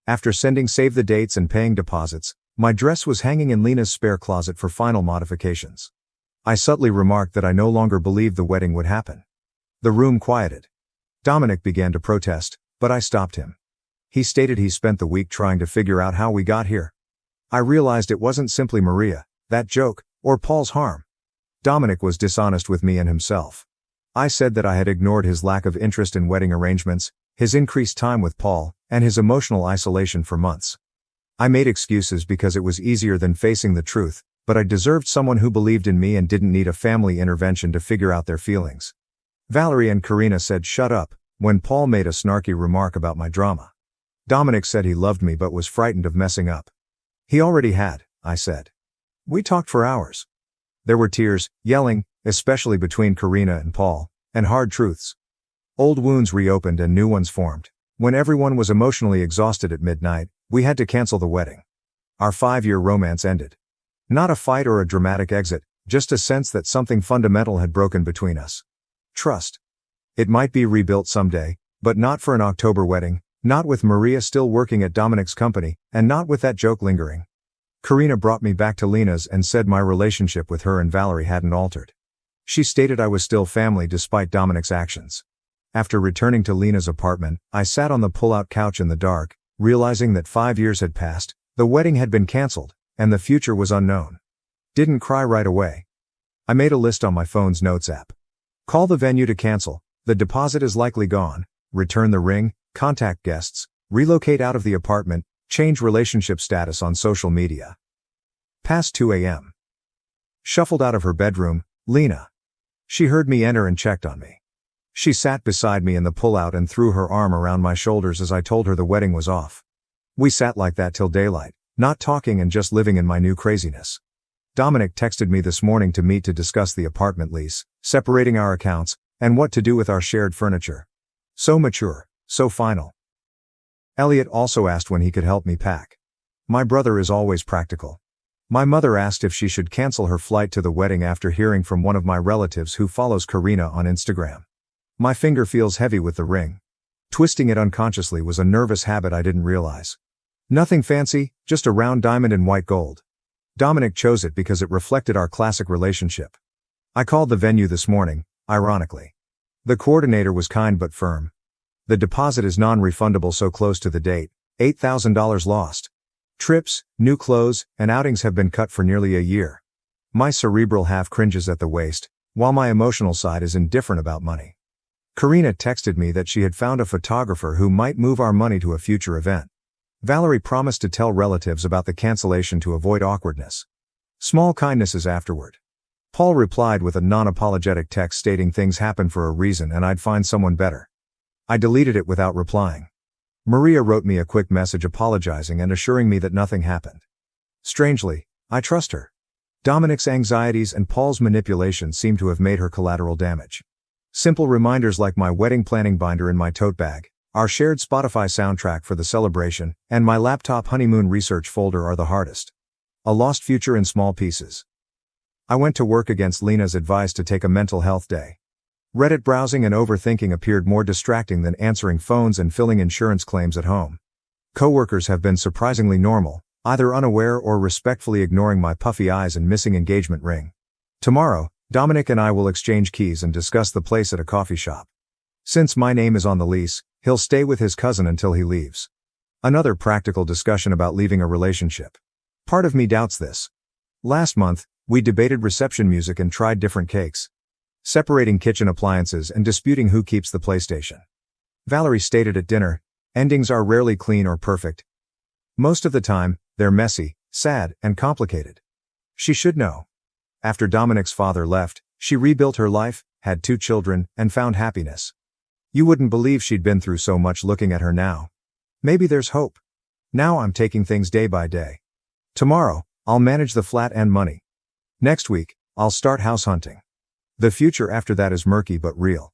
After sending save the dates and paying deposits, my dress was hanging in Lena's spare closet for final modifications. I subtly remarked that I no longer believed the wedding would happen. The room quieted. Dominic began to protest, but I stopped him. He stated he spent the week trying to figure out how we got here. I realized it wasn't simply Maria, that joke, or Paul's harm. Dominic was dishonest with me and himself. I said that I had ignored his lack of interest in wedding arrangements, his increased time with Paul, and his emotional isolation for months. I made excuses because it was easier than facing the truth, but I deserved someone who believed in me and didn't need a family intervention to figure out their feelings. Valerie and Karina said shut up when Paul made a snarky remark about my drama. Dominic said he loved me but was frightened of messing up. He already had, I said. We talked for hours. There were tears, yelling, especially between Karina and Paul, and hard truths. Old wounds reopened and new ones formed. When everyone was emotionally exhausted at midnight, we had to cancel the wedding. Our 5-year romance ended. Not a fight or a dramatic exit, just a sense that something fundamental had broken between us. Trust. It might be rebuilt someday, but not for an October wedding, not with Maria still working at Dominic's company, and not with that joke lingering. Karina brought me back to Lena's and said my relationship with her and Valerie hadn't altered. She stated I was still family despite Dominic's actions. After returning to Lena's apartment, I sat on the pull-out couch in the dark, realizing that 5 years had passed, the wedding had been canceled, and the future was unknown. Didn't cry right away. I made a list on my phone's notes app. Call the venue to cancel, the deposit is likely gone, return the ring, contact guests, relocate out of the apartment, change relationship status on social media. Past 2 a.m. Shuffled out of her bedroom, Lena. She heard me enter and checked on me. She sat beside me in the pull-out and threw her arm around my shoulders as I told her the wedding was off. We sat like that till daylight, not talking and just living in my new craziness. Dominic texted me this morning to meet to discuss the apartment lease, separating our accounts, and what to do with our shared furniture. So mature, so final. Elliot also asked when he could help me pack. My brother is always practical. My mother asked if she should cancel her flight to the wedding after hearing from one of my relatives who follows Karina on Instagram. My finger feels heavy with the ring. Twisting it unconsciously was a nervous habit I didn't realize. Nothing fancy, just a round diamond in white gold. Dominic chose it because it reflected our classic relationship. I called the venue this morning, ironically. The coordinator was kind but firm. The deposit is non-refundable so close to the date, $8,000 lost. Trips, new clothes, and outings have been cut for nearly a year. My cerebral half cringes at the waist, while my emotional side is indifferent about money. Karina texted me that she had found a photographer who might move our money to a future event. Valerie promised to tell relatives about the cancellation to avoid awkwardness. Small kindnesses afterward. Paul replied with a non-apologetic text stating things happen for a reason and I'd find someone better. I deleted it without replying. Maria wrote me a quick message apologizing and assuring me that nothing happened. Strangely, I trust her. Dominic's anxieties and Paul's manipulation seem to have made her collateral damage. Simple reminders like my wedding planning binder in my tote bag, our shared Spotify soundtrack for the celebration, and my laptop honeymoon research folder are the hardest. A lost future in small pieces. I went to work against Lena's advice to take a mental health day. Reddit browsing and overthinking appeared more distracting than answering phones and filling insurance claims at home. Coworkers have been surprisingly normal, either unaware or respectfully ignoring my puffy eyes and missing engagement ring. Tomorrow, Dominic and I will exchange keys and discuss the place at a coffee shop. Since my name is on the lease, he'll stay with his cousin until he leaves. Another practical discussion about leaving a relationship. Part of me doubts this. Last month, we debated reception music and tried different cakes. Separating kitchen appliances and disputing who keeps the PlayStation. Valerie stated at dinner, endings are rarely clean or perfect. Most of the time, they're messy, sad, and complicated. She should know. After Dominic's father left, she rebuilt her life, had 2 children, and found happiness. You wouldn't believe she'd been through so much looking at her now. Maybe there's hope. Now I'm taking things day by day. Tomorrow, I'll manage the flat and money. Next week, I'll start house hunting. The future after that is murky but real.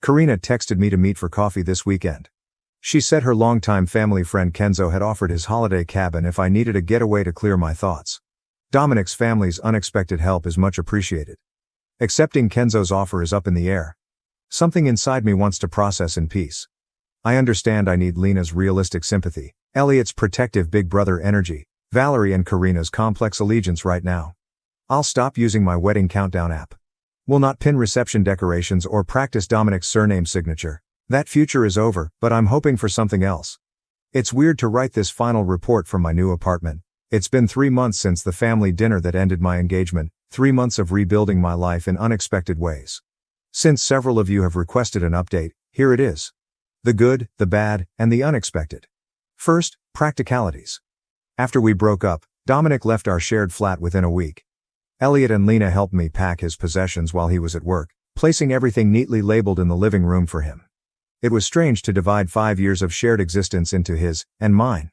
Karina texted me to meet for coffee this weekend. She said her longtime family friend Kenzo had offered his holiday cabin if I needed a getaway to clear my thoughts. Dominic's family's unexpected help is much appreciated. Accepting Kenzo's offer is up in the air. Something inside me wants to process in peace. I understand I need Lena's realistic sympathy, Elliot's protective big brother energy, Valerie and Karina's complex allegiance right now. I'll stop using my wedding countdown app. Will not pin reception decorations or practice Dominic's surname signature. That future is over, but I'm hoping for something else. It's weird to write this final report from my new apartment. It's been 3 months since the family dinner that ended my engagement, 3 months of rebuilding my life in unexpected ways. Since several of you have requested an update, here it is. The good, the bad, and the unexpected. First, practicalities. After we broke up, Dominic left our shared flat within a week. Elliot and Lena helped me pack his possessions while he was at work, placing everything neatly labeled in the living room for him. It was strange to divide 5 years of shared existence into his and mine.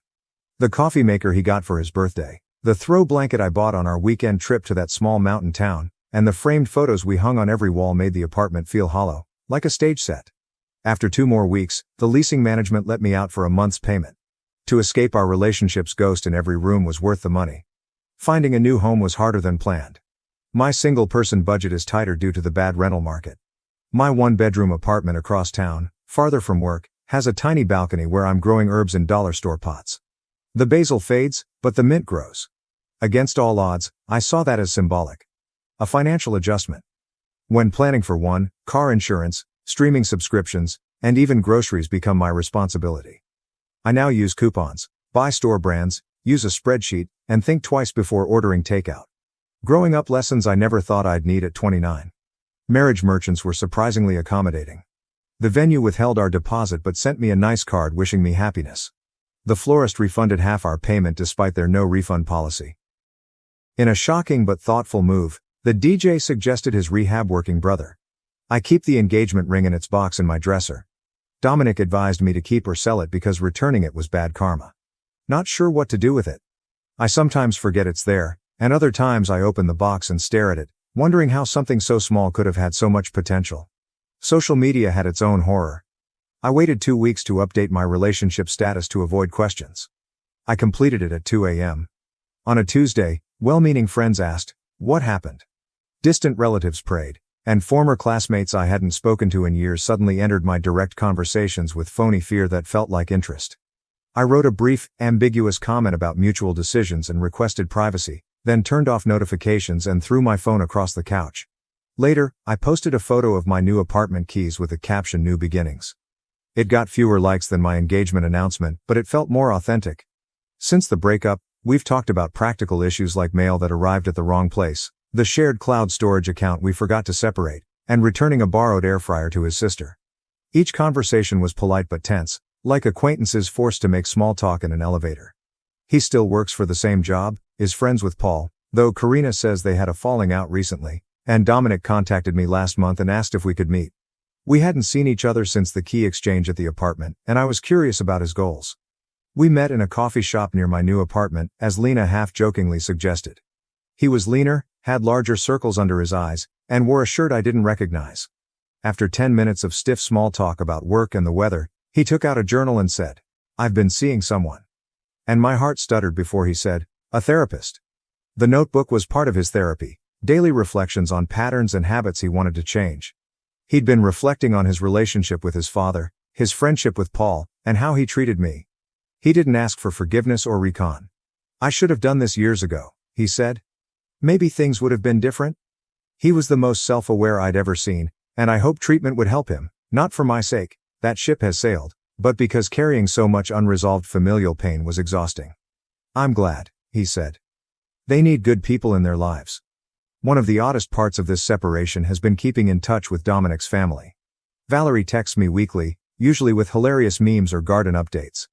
The coffee maker he got for his birthday, the throw blanket I bought on our weekend trip to that small mountain town, and the framed photos we hung on every wall made the apartment feel hollow, like a stage set. After 2 more weeks, the leasing management let me out for a month's payment. To escape our relationship's ghost in every room was worth the money. Finding a new home was harder than planned. My single-person budget is tighter due to the bad rental market. My 1-bedroom apartment across town, farther from work, has a tiny balcony where I'm growing herbs in dollar store pots. The basil fades, but the mint grows. Against all odds, I saw that as symbolic. A financial adjustment. When planning for one, car insurance, streaming subscriptions, and even groceries become my responsibility. I now use coupons, buy store brands, use a spreadsheet, and think twice before ordering takeout. Growing up lessons I never thought I'd need at 29. Marriage merchants were surprisingly accommodating. The venue withheld our deposit but sent me a nice card wishing me happiness. The florist refunded half our payment despite their no-refund policy. In a shocking but thoughtful move, the DJ suggested his rehab working brother. I keep the engagement ring in its box in my dresser. Dominic advised me to keep or sell it because returning it was bad karma. Not sure what to do with it. I sometimes forget it's there, and other times I open the box and stare at it, wondering how something so small could have had so much potential. Social media had its own horror. I waited 2 weeks to update my relationship status to avoid questions. I completed it at 2 a.m. On a Tuesday, well-meaning friends asked, "What happened?" Distant relatives prayed, and former classmates I hadn't spoken to in years suddenly entered my direct conversations with phony fear that felt like interest. I wrote a brief, ambiguous comment about mutual decisions and requested privacy, then turned off notifications and threw my phone across the couch. Later, I posted a photo of my new apartment keys with the caption "New Beginnings." It got fewer likes than my engagement announcement, but it felt more authentic. Since the breakup, we've talked about practical issues like mail that arrived at the wrong place, the shared cloud storage account we forgot to separate, and returning a borrowed air fryer to his sister. Each conversation was polite but tense, like acquaintances forced to make small talk in an elevator. He still works for the same job, is friends with Paul, though Karina says they had a falling out recently, and Dominic contacted me last month and asked if we could meet. We hadn't seen each other since the key exchange at the apartment, and I was curious about his goals. We met in a coffee shop near my new apartment, as Lena half-jokingly suggested. He was leaner, had larger circles under his eyes, and wore a shirt I didn't recognize. After 10 minutes of stiff small talk about work and the weather, he took out a journal and said, "I've been seeing someone." And my heart stuttered before he said, "A therapist." The notebook was part of his therapy, daily reflections on patterns and habits he wanted to change. He'd been reflecting on his relationship with his father, his friendship with Paul, and how he treated me. He didn't ask for forgiveness or recon. "I should have done this years ago," he said. "Maybe things would have been different." He was the most self-aware I'd ever seen, and I hoped treatment would help him, not for my sake, that ship has sailed, but because carrying so much unresolved familial pain was exhausting. "I'm glad," he said. "They need good people in their lives." One of the oddest parts of this separation has been keeping in touch with Dominic's family. Valerie texts me weekly, usually with hilarious memes or garden updates.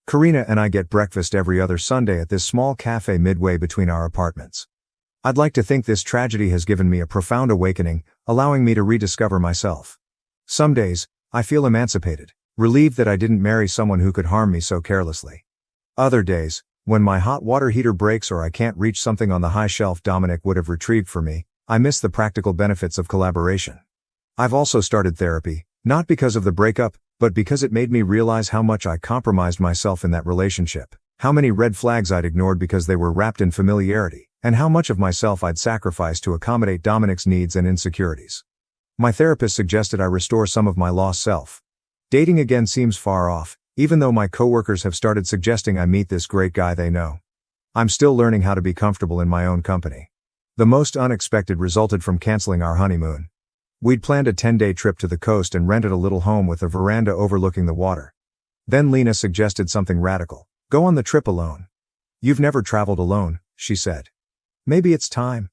Karina and I get breakfast every other Sunday at this small cafe midway between our apartments. I'd like to think this tragedy has given me a profound awakening, allowing me to rediscover myself. Some days, I feel emancipated, relieved that I didn't marry someone who could harm me so carelessly. Other days, when my hot water heater breaks or I can't reach something on the high shelf Dominic would have retrieved for me, I miss the practical benefits of collaboration. I've also started therapy, not because of the breakup, but because it made me realize how much I compromised myself in that relationship, how many red flags I'd ignored because they were wrapped in familiarity, and how much of myself I'd sacrificed to accommodate Dominic's needs and insecurities. My therapist suggested I restore some of my lost self. Dating again seems far off, even though my coworkers have started suggesting I meet this great guy they know. I'm still learning how to be comfortable in my own company. The most unexpected resulted from canceling our honeymoon. We'd planned a 10-day trip to the coast and rented a little home with a veranda overlooking the water. Then Lena suggested something radical. Go on the trip alone. You've never traveled alone, she said. Maybe it's time.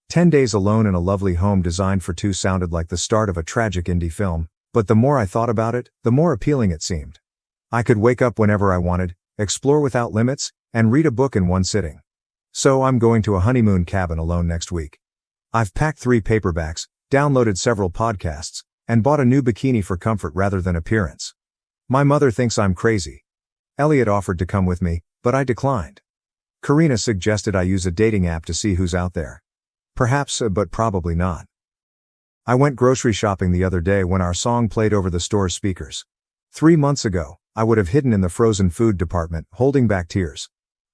10 days alone in a lovely home designed for two sounded like the start of a tragic indie film, but the more I thought about it, the more appealing it seemed. I could wake up whenever I wanted, explore without limits, and read a book in one sitting. So I'm going to a honeymoon cabin alone next week. I've packed 3 paperbacks, downloaded several podcasts, and bought a new bikini for comfort rather than appearance. My mother thinks I'm crazy. Elliot offered to come with me, but I declined. Karina suggested I use a dating app to see who's out there. Perhaps, but probably not. I went grocery shopping the other day when our song played over the store's speakers. 3 months ago, I would have hidden in the frozen food department, holding back tears.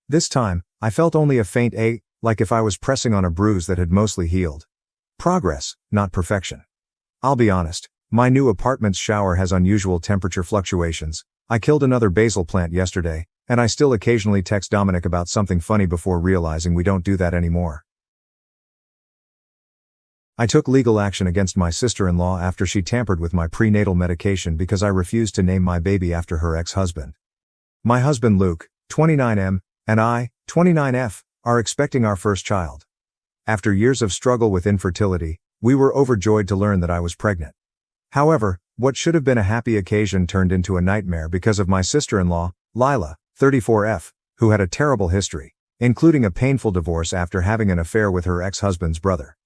This time, I felt only a faint ache, like if I was pressing on a bruise that had mostly healed. Progress, not perfection. I'll be honest, my new apartment's shower has unusual temperature fluctuations. I killed another basil plant yesterday, and I still occasionally text Dominic about something funny before realizing we don't do that anymore. I took legal action against my sister-in-law after she tampered with my prenatal medication because I refused to name my baby after her ex-husband. My husband Luke, 29M, and I, 29F, are expecting our first child. After years of struggle with infertility, we were overjoyed to learn that I was pregnant. However, what should have been a happy occasion turned into a nightmare because of my sister-in-law, Lila, 34F, who had a terrible history, including a painful divorce after having an affair with her ex-husband's brother.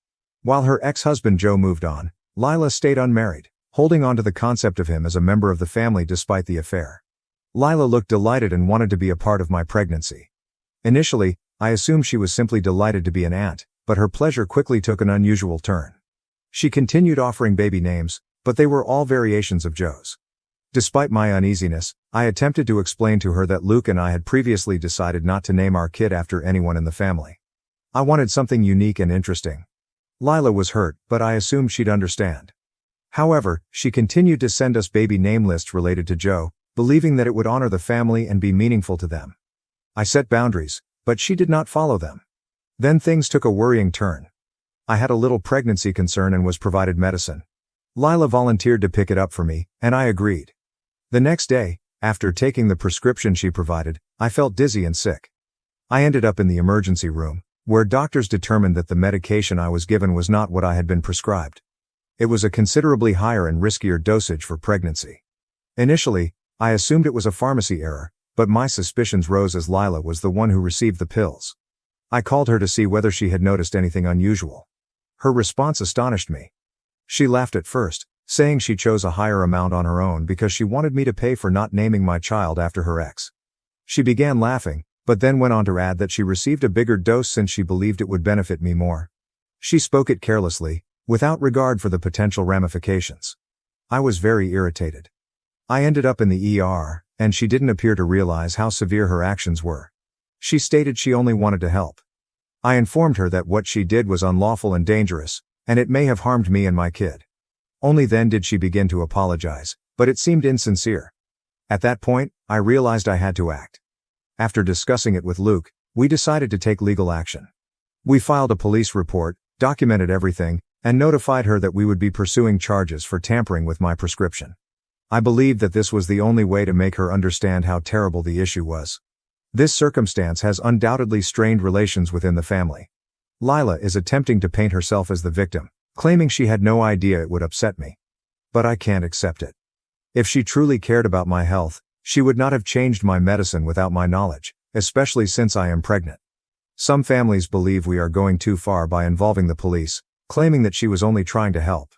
While her ex-husband Joe moved on, Lila stayed unmarried, holding on to the concept of him as a member of the family despite the affair. Lila looked delighted and wanted to be a part of my pregnancy. Initially, I assumed she was simply delighted to be an aunt, but her pleasure quickly took an unusual turn. She continued offering baby names, but they were all variations of Joe's. Despite my uneasiness, I attempted to explain to her that Luke and I had previously decided not to name our kid after anyone in the family. I wanted something unique and interesting. Lila was hurt, but I assumed she'd understand. However, she continued to send us baby name lists related to Joe, believing that it would honor the family and be meaningful to them. I set boundaries, but she did not follow them. Then things took a worrying turn. I had a little pregnancy concern and was provided medicine. Lila volunteered to pick it up for me, and I agreed. The next day, after taking the prescription she provided, I felt dizzy and sick. I ended up in the emergency room, where doctors determined that the medication I was given was not what I had been prescribed. It was a considerably higher and riskier dosage for pregnancy. Initially, I assumed it was a pharmacy error, but my suspicions rose as Lila was the one who received the pills. I called her to see whether she had noticed anything unusual. Her response astonished me. She laughed at first, saying she chose a higher amount on her own because she wanted me to pay for not naming my child after her ex. She began laughing, but then went on to add that she received a bigger dose since she believed it would benefit me more. She spoke it carelessly, without regard for the potential ramifications. I was very irritated. I ended up in the ER, and she didn't appear to realize how severe her actions were. She stated she only wanted to help. I informed her that what she did was unlawful and dangerous, and it may have harmed me and my kid. Only then did she begin to apologize, but it seemed insincere. At that point, I realized I had to act. After discussing it with Luke, we decided to take legal action. We filed a police report, documented everything, and notified her that we would be pursuing charges for tampering with my prescription. I believed that this was the only way to make her understand how terrible the issue was. This circumstance has undoubtedly strained relations within the family. Lila is attempting to paint herself as the victim, claiming she had no idea it would upset me. But I can't accept it. If she truly cared about my health, she would not have changed my medicine without my knowledge, especially since I am pregnant. Some families believe we are going too far by involving the police, claiming that she was only trying to help.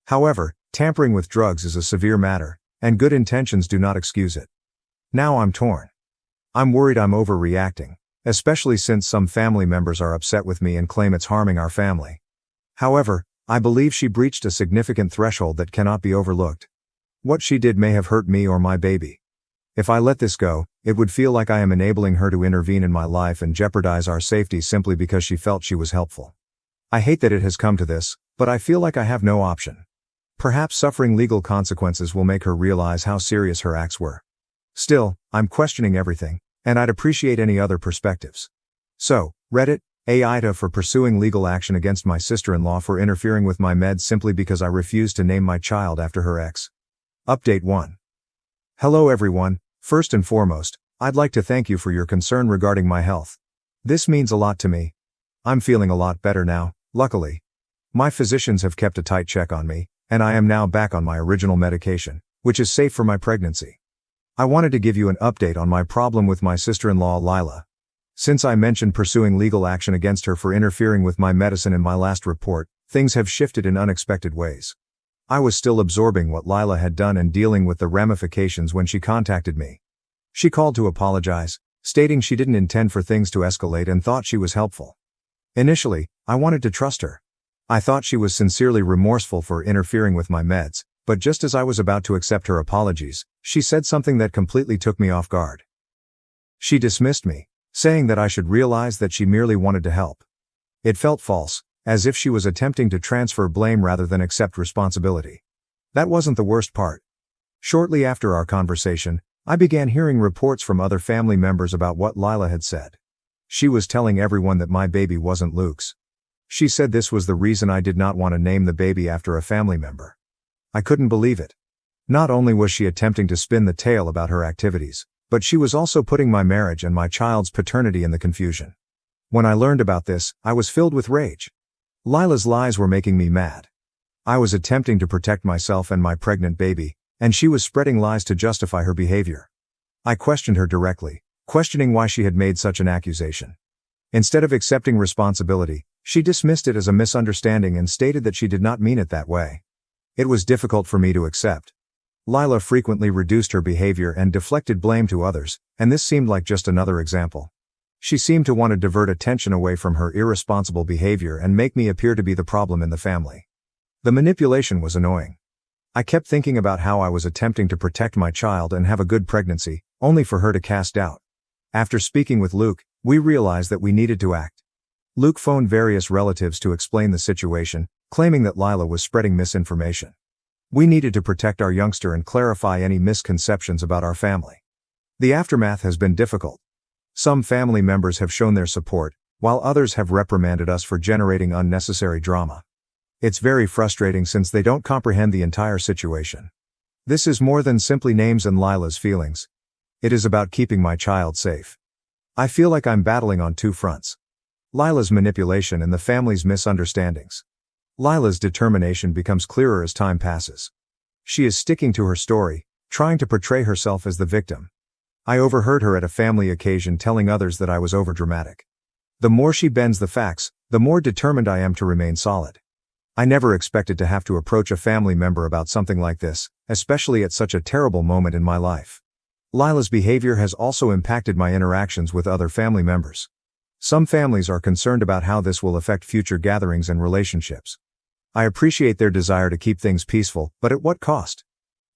However, tampering with drugs is a severe matter, and good intentions do not excuse it. Now I'm torn. I'm worried I'm overreacting, especially since some family members are upset with me and claim it's harming our family. However, I believe she breached a significant threshold that cannot be overlooked. What she did may have hurt me or my baby. If I let this go, it would feel like I am enabling her to intervene in my life and jeopardize our safety simply because she felt she was helpful. I hate that it has come to this, but I feel like I have no option. Perhaps suffering legal consequences will make her realize how serious her acts were. Still, I'm questioning everything, and I'd appreciate any other perspectives. So, Reddit, Aita for pursuing legal action against my sister-in-law for interfering with my meds simply because I refused to name my child after her ex. Update 1. Hello everyone. First and foremost, I'd like to thank you for your concern regarding my health. This means a lot to me. I'm feeling a lot better now, luckily. My physicians have kept a tight check on me, and I am now back on my original medication, which is safe for my pregnancy. I wanted to give you an update on my problem with my sister-in-law Lila. Since I mentioned pursuing legal action against her for interfering with my medicine in my last report, things have shifted in unexpected ways. I was still absorbing what Lila had done and dealing with the ramifications when she contacted me. She called to apologize, stating she didn't intend for things to escalate and thought she was helpful. Initially, I wanted to trust her. I thought she was sincerely remorseful for interfering with my meds, but just as I was about to accept her apologies, she said something that completely took me off guard. She dismissed me, saying that I should realize that she merely wanted to help. It felt false, as if she was attempting to transfer blame rather than accept responsibility. That wasn't the worst part. Shortly after our conversation, I began hearing reports from other family members about what Lila had said. She was telling everyone that my baby wasn't Luke's. She said this was the reason I did not want to name the baby after a family member. I couldn't believe it. Not only was she attempting to spin the tale about her activities, but she was also putting my marriage and my child's paternity in the confusion. When I learned about this, I was filled with rage. Lila's lies were making me mad. I was attempting to protect myself and my pregnant baby, and she was spreading lies to justify her behavior. I questioned her directly, questioning why she had made such an accusation. Instead of accepting responsibility, she dismissed it as a misunderstanding and stated that she did not mean it that way. It was difficult for me to accept. Lila frequently reduced her behavior and deflected blame to others, and this seemed like just another example. She seemed to want to divert attention away from her irresponsible behavior and make me appear to be the problem in the family. The manipulation was annoying. I kept thinking about how I was attempting to protect my child and have a good pregnancy, only for her to cast doubt. After speaking with Luke, we realized that we needed to act. Luke phoned various relatives to explain the situation, claiming that Lila was spreading misinformation. We needed to protect our youngster and clarify any misconceptions about our family. The aftermath has been difficult. Some family members have shown their support, while others have reprimanded us for generating unnecessary drama. It's very frustrating since they don't comprehend the entire situation. This is more than simply names and Lila's feelings. It is about keeping my child safe. I feel like I'm battling on two fronts. Lila's manipulation and the family's misunderstandings. Lila's determination becomes clearer as time passes. She is sticking to her story, trying to portray herself as the victim. I overheard her at a family occasion telling others that I was overdramatic. The more she bends the facts, the more determined I am to remain solid. I never expected to have to approach a family member about something like this, especially at such a terrible moment in my life. Lila's behavior has also impacted my interactions with other family members. Some families are concerned about how this will affect future gatherings and relationships. I appreciate their desire to keep things peaceful, but at what cost?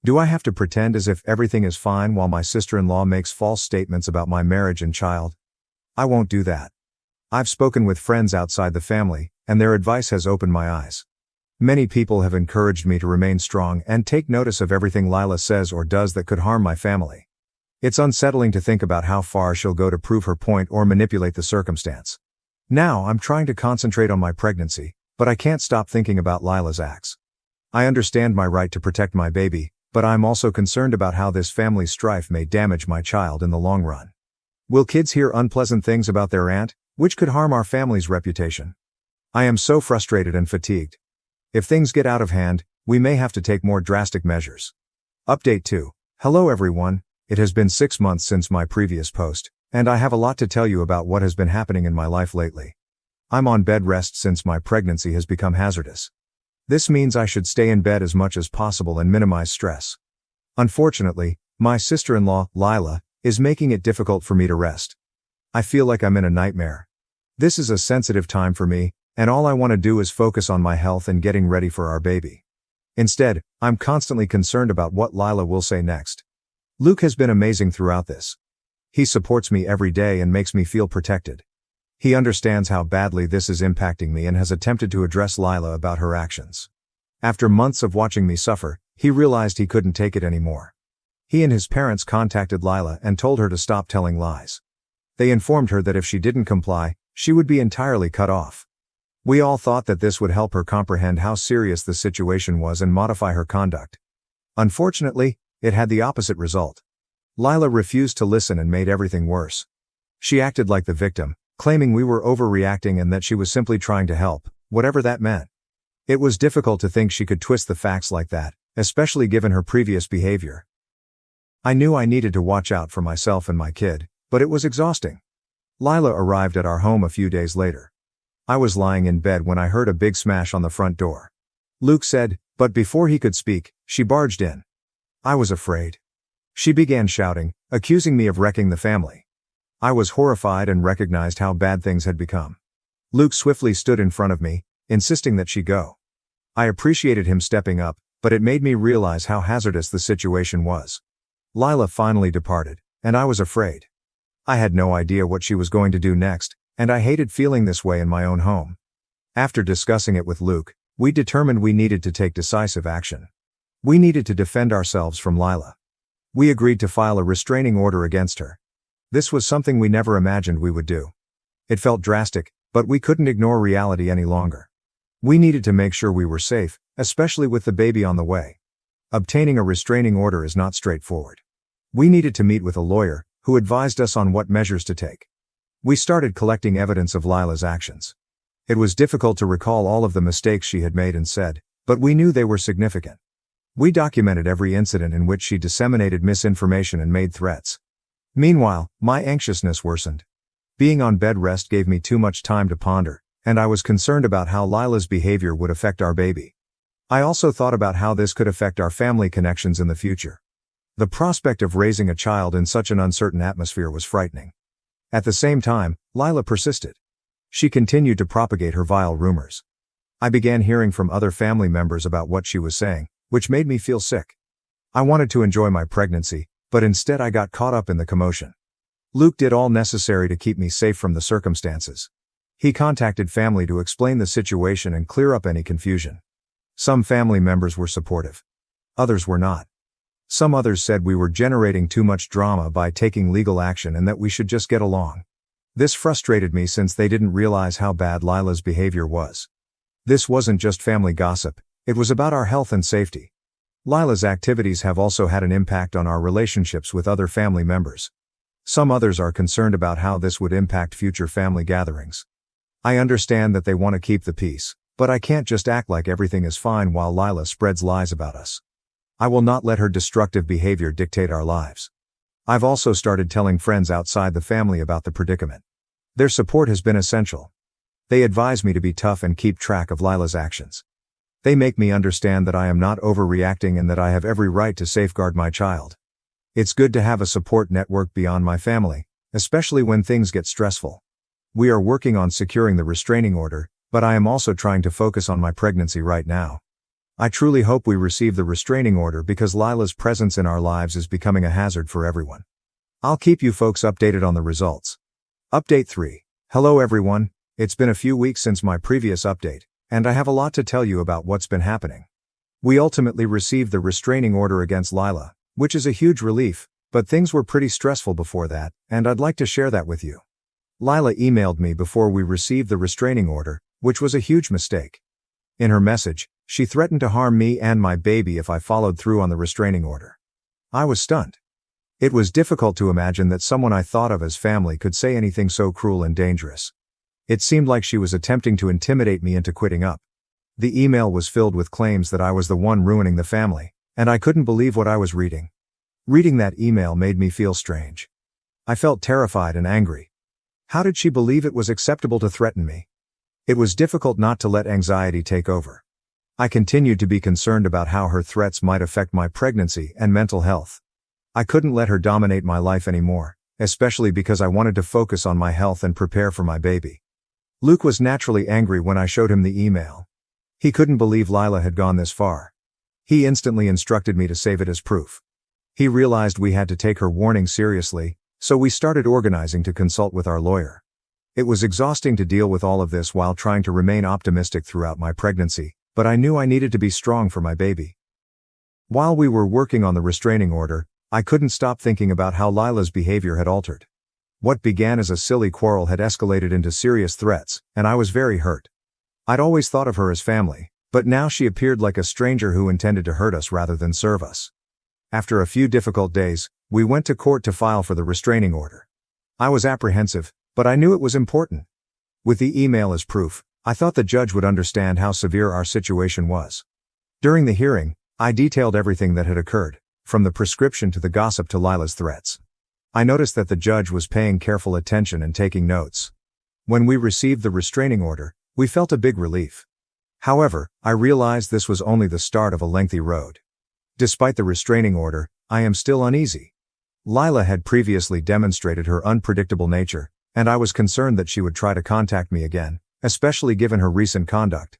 Do I have to pretend as if everything is fine while my sister-in-law makes false statements about my marriage and child? I won't do that. I've spoken with friends outside the family, and their advice has opened my eyes. Many people have encouraged me to remain strong and take notice of everything Lila says or does that could harm my family. It's unsettling to think about how far she'll go to prove her point or manipulate the circumstance. Now I'm trying to concentrate on my pregnancy, but I can't stop thinking about Lila's acts. I understand my right to protect my baby, but I'm also concerned about how this family strife may damage my child in the long run. Will kids hear unpleasant things about their aunt, which could harm our family's reputation? I am so frustrated and fatigued. If things get out of hand, we may have to take more drastic measures. Update 2. Hello everyone, it has been 6 months since my previous post, and I have a lot to tell you about what has been happening in my life lately. I'm on bed rest since my pregnancy has become hazardous. This means I should stay in bed as much as possible and minimize stress. Unfortunately, my sister-in-law, Lila, is making it difficult for me to rest. I feel like I'm in a nightmare. This is a sensitive time for me, and all I want to do is focus on my health and getting ready for our baby. Instead, I'm constantly concerned about what Lila will say next. Luke has been amazing throughout this. He supports me every day and makes me feel protected. He understands how badly this is impacting me and has attempted to address Lila about her actions. After months of watching me suffer, he realized he couldn't take it anymore. He and his parents contacted Lila and told her to stop telling lies. They informed her that if she didn't comply, she would be entirely cut off. We all thought that this would help her comprehend how serious the situation was and modify her conduct. Unfortunately, it had the opposite result. Lila refused to listen and made everything worse. She acted like the victim, claiming we were overreacting and that she was simply trying to help, whatever that meant. It was difficult to think she could twist the facts like that, especially given her previous behavior. I knew I needed to watch out for myself and my kid, but it was exhausting. Lila arrived at our home a few days later. I was lying in bed when I heard a big smash on the front door. Luke said, but before he could speak, she barged in. I was afraid. She began shouting, accusing me of wrecking the family. I was horrified and recognized how bad things had become. Luke swiftly stood in front of me, insisting that she go. I appreciated him stepping up, but it made me realize how hazardous the situation was. Lila finally departed, and I was afraid. I had no idea what she was going to do next, and I hated feeling this way in my own home. After discussing it with Luke, we determined we needed to take decisive action. We needed to defend ourselves from Lila. We agreed to file a restraining order against her. This was something we never imagined we would do. It felt drastic, but we couldn't ignore reality any longer. We needed to make sure we were safe, especially with the baby on the way. Obtaining a restraining order is not straightforward. We needed to meet with a lawyer, who advised us on what measures to take. We started collecting evidence of Lila's actions. It was difficult to recall all of the mistakes she had made and said, but we knew they were significant. We documented every incident in which she disseminated misinformation and made threats. Meanwhile, my anxiousness worsened. Being on bed rest gave me too much time to ponder, and I was concerned about how Lila's behavior would affect our baby. I also thought about how this could affect our family connections in the future. The prospect of raising a child in such an uncertain atmosphere was frightening. At the same time, Lila persisted. She continued to propagate her vile rumors. I began hearing from other family members about what she was saying, which made me feel sick. I wanted to enjoy my pregnancy, but instead I got caught up in the commotion. Luke did all necessary to keep me safe from the circumstances. He contacted family to explain the situation and clear up any confusion. Some family members were supportive. Others were not. Some others said we were generating too much drama by taking legal action and that we should just get along. This frustrated me since they didn't realize how bad Lila's behavior was. This wasn't just family gossip, it was about our health and safety. Lila's activities have also had an impact on our relationships with other family members. Some others are concerned about how this would impact future family gatherings. I understand that they want to keep the peace, but I can't just act like everything is fine while Lila spreads lies about us. I will not let her destructive behavior dictate our lives. I've also started telling friends outside the family about the predicament. Their support has been essential. They advise me to be tough and keep track of Lila's actions. They make me understand that I am not overreacting and that I have every right to safeguard my child. It's good to have a support network beyond my family, especially when things get stressful. We are working on securing the restraining order, but I am also trying to focus on my pregnancy right now. I truly hope we receive the restraining order because Lila's presence in our lives is becoming a hazard for everyone. I'll keep you folks updated on the results. Update 3. Hello everyone, it's been a few weeks since my previous update, and I have a lot to tell you about what's been happening. We ultimately received the restraining order against Lila, which is a huge relief, but things were pretty stressful before that, and I'd like to share that with you. Lila emailed me before we received the restraining order, which was a huge mistake. In her message, she threatened to harm me and my baby if I followed through on the restraining order. I was stunned. It was difficult to imagine that someone I thought of as family could say anything so cruel and dangerous. It seemed like she was attempting to intimidate me into quitting up. The email was filled with claims that I was the one ruining the family, and I couldn't believe what I was reading. Reading that email made me feel strange. I felt terrified and angry. How did she believe it was acceptable to threaten me? It was difficult not to let anxiety take over. I continued to be concerned about how her threats might affect my pregnancy and mental health. I couldn't let her dominate my life anymore, especially because I wanted to focus on my health and prepare for my baby. Luke was naturally angry when I showed him the email. He couldn't believe Lila had gone this far. He instantly instructed me to save it as proof. He realized we had to take her warning seriously, so we started organizing to consult with our lawyer. It was exhausting to deal with all of this while trying to remain optimistic throughout my pregnancy, but I knew I needed to be strong for my baby. While we were working on the restraining order, I couldn't stop thinking about how Lila's behavior had altered. What began as a silly quarrel had escalated into serious threats, and I was very hurt. I'd always thought of her as family, but now she appeared like a stranger who intended to hurt us rather than serve us. After a few difficult days, we went to court to file for the restraining order. I was apprehensive, but I knew it was important. With the email as proof, I thought the judge would understand how severe our situation was. During the hearing, I detailed everything that had occurred, from the prescription to the gossip to Lila's threats. I noticed that the judge was paying careful attention and taking notes. When we received the restraining order, we felt a big relief. However, I realized this was only the start of a lengthy road. Despite the restraining order, I am still uneasy. Lila had previously demonstrated her unpredictable nature, and I was concerned that she would try to contact me again, especially given her recent conduct.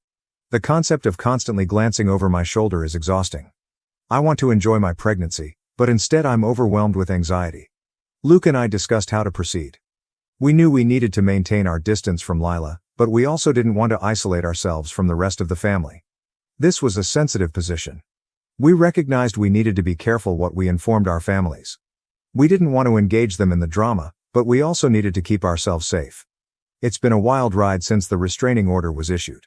The concept of constantly glancing over my shoulder is exhausting. I want to enjoy my pregnancy, but instead I'm overwhelmed with anxiety. Luke and I discussed how to proceed. We knew we needed to maintain our distance from Lila, but we also didn't want to isolate ourselves from the rest of the family. This was a sensitive position. We recognized we needed to be careful what we informed our families. We didn't want to engage them in the drama, but we also needed to keep ourselves safe. It's been a wild ride since the restraining order was issued.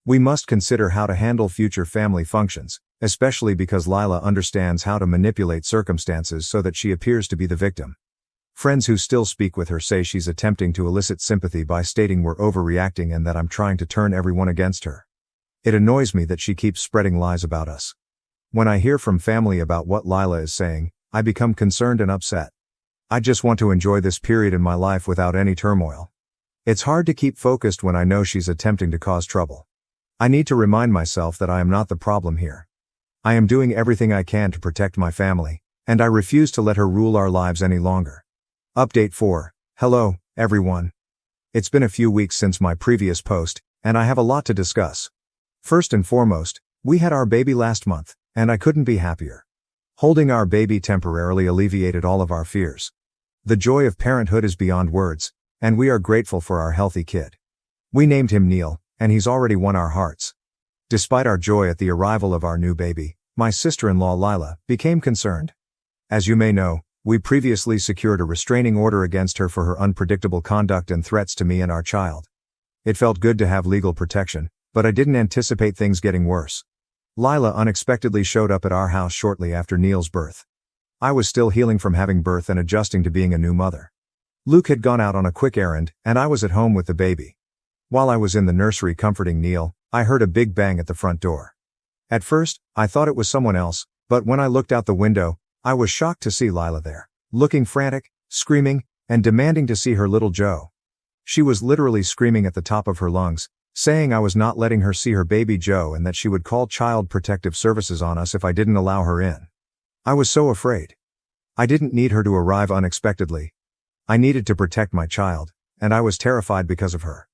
We must consider how to handle future family functions, especially because Lila understands how to manipulate circumstances so that she appears to be the victim. Friends who still speak with her say she's attempting to elicit sympathy by stating we're overreacting and that I'm trying to turn everyone against her. It annoys me that she keeps spreading lies about us. When I hear from family about what Lila is saying, I become concerned and upset. I just want to enjoy this period in my life without any turmoil. It's hard to keep focused when I know she's attempting to cause trouble. I need to remind myself that I am not the problem here. I am doing everything I can to protect my family, and I refuse to let her rule our lives any longer. Update 4. Hello, everyone. It's been a few weeks since my previous post, and I have a lot to discuss. First and foremost, we had our baby last month, and I couldn't be happier. Holding our baby temporarily alleviated all of our fears. The joy of parenthood is beyond words, and we are grateful for our healthy kid. We named him Neil, and he's already won our hearts. Despite our joy at the arrival of our new baby, my sister-in-law Lila became concerned. As you may know, we previously secured a restraining order against her for her unpredictable conduct and threats to me and our child. It felt good to have legal protection, but I didn't anticipate things getting worse. Lila unexpectedly showed up at our house shortly after Neil's birth. I was still healing from having birth and adjusting to being a new mother. Luke had gone out on a quick errand, and I was at home with the baby. While I was in the nursery comforting Neil, I heard a big bang at the front door. At first, I thought it was someone else, but when I looked out the window, I was shocked to see Lila there, looking frantic, screaming, and demanding to see her little Joe. She was literally screaming at the top of her lungs, saying I was not letting her see her baby Joe and that she would call Child Protective Services on us if I didn't allow her in. I was so afraid. I didn't need her to arrive unexpectedly. I needed to protect my child, and I was terrified because of her.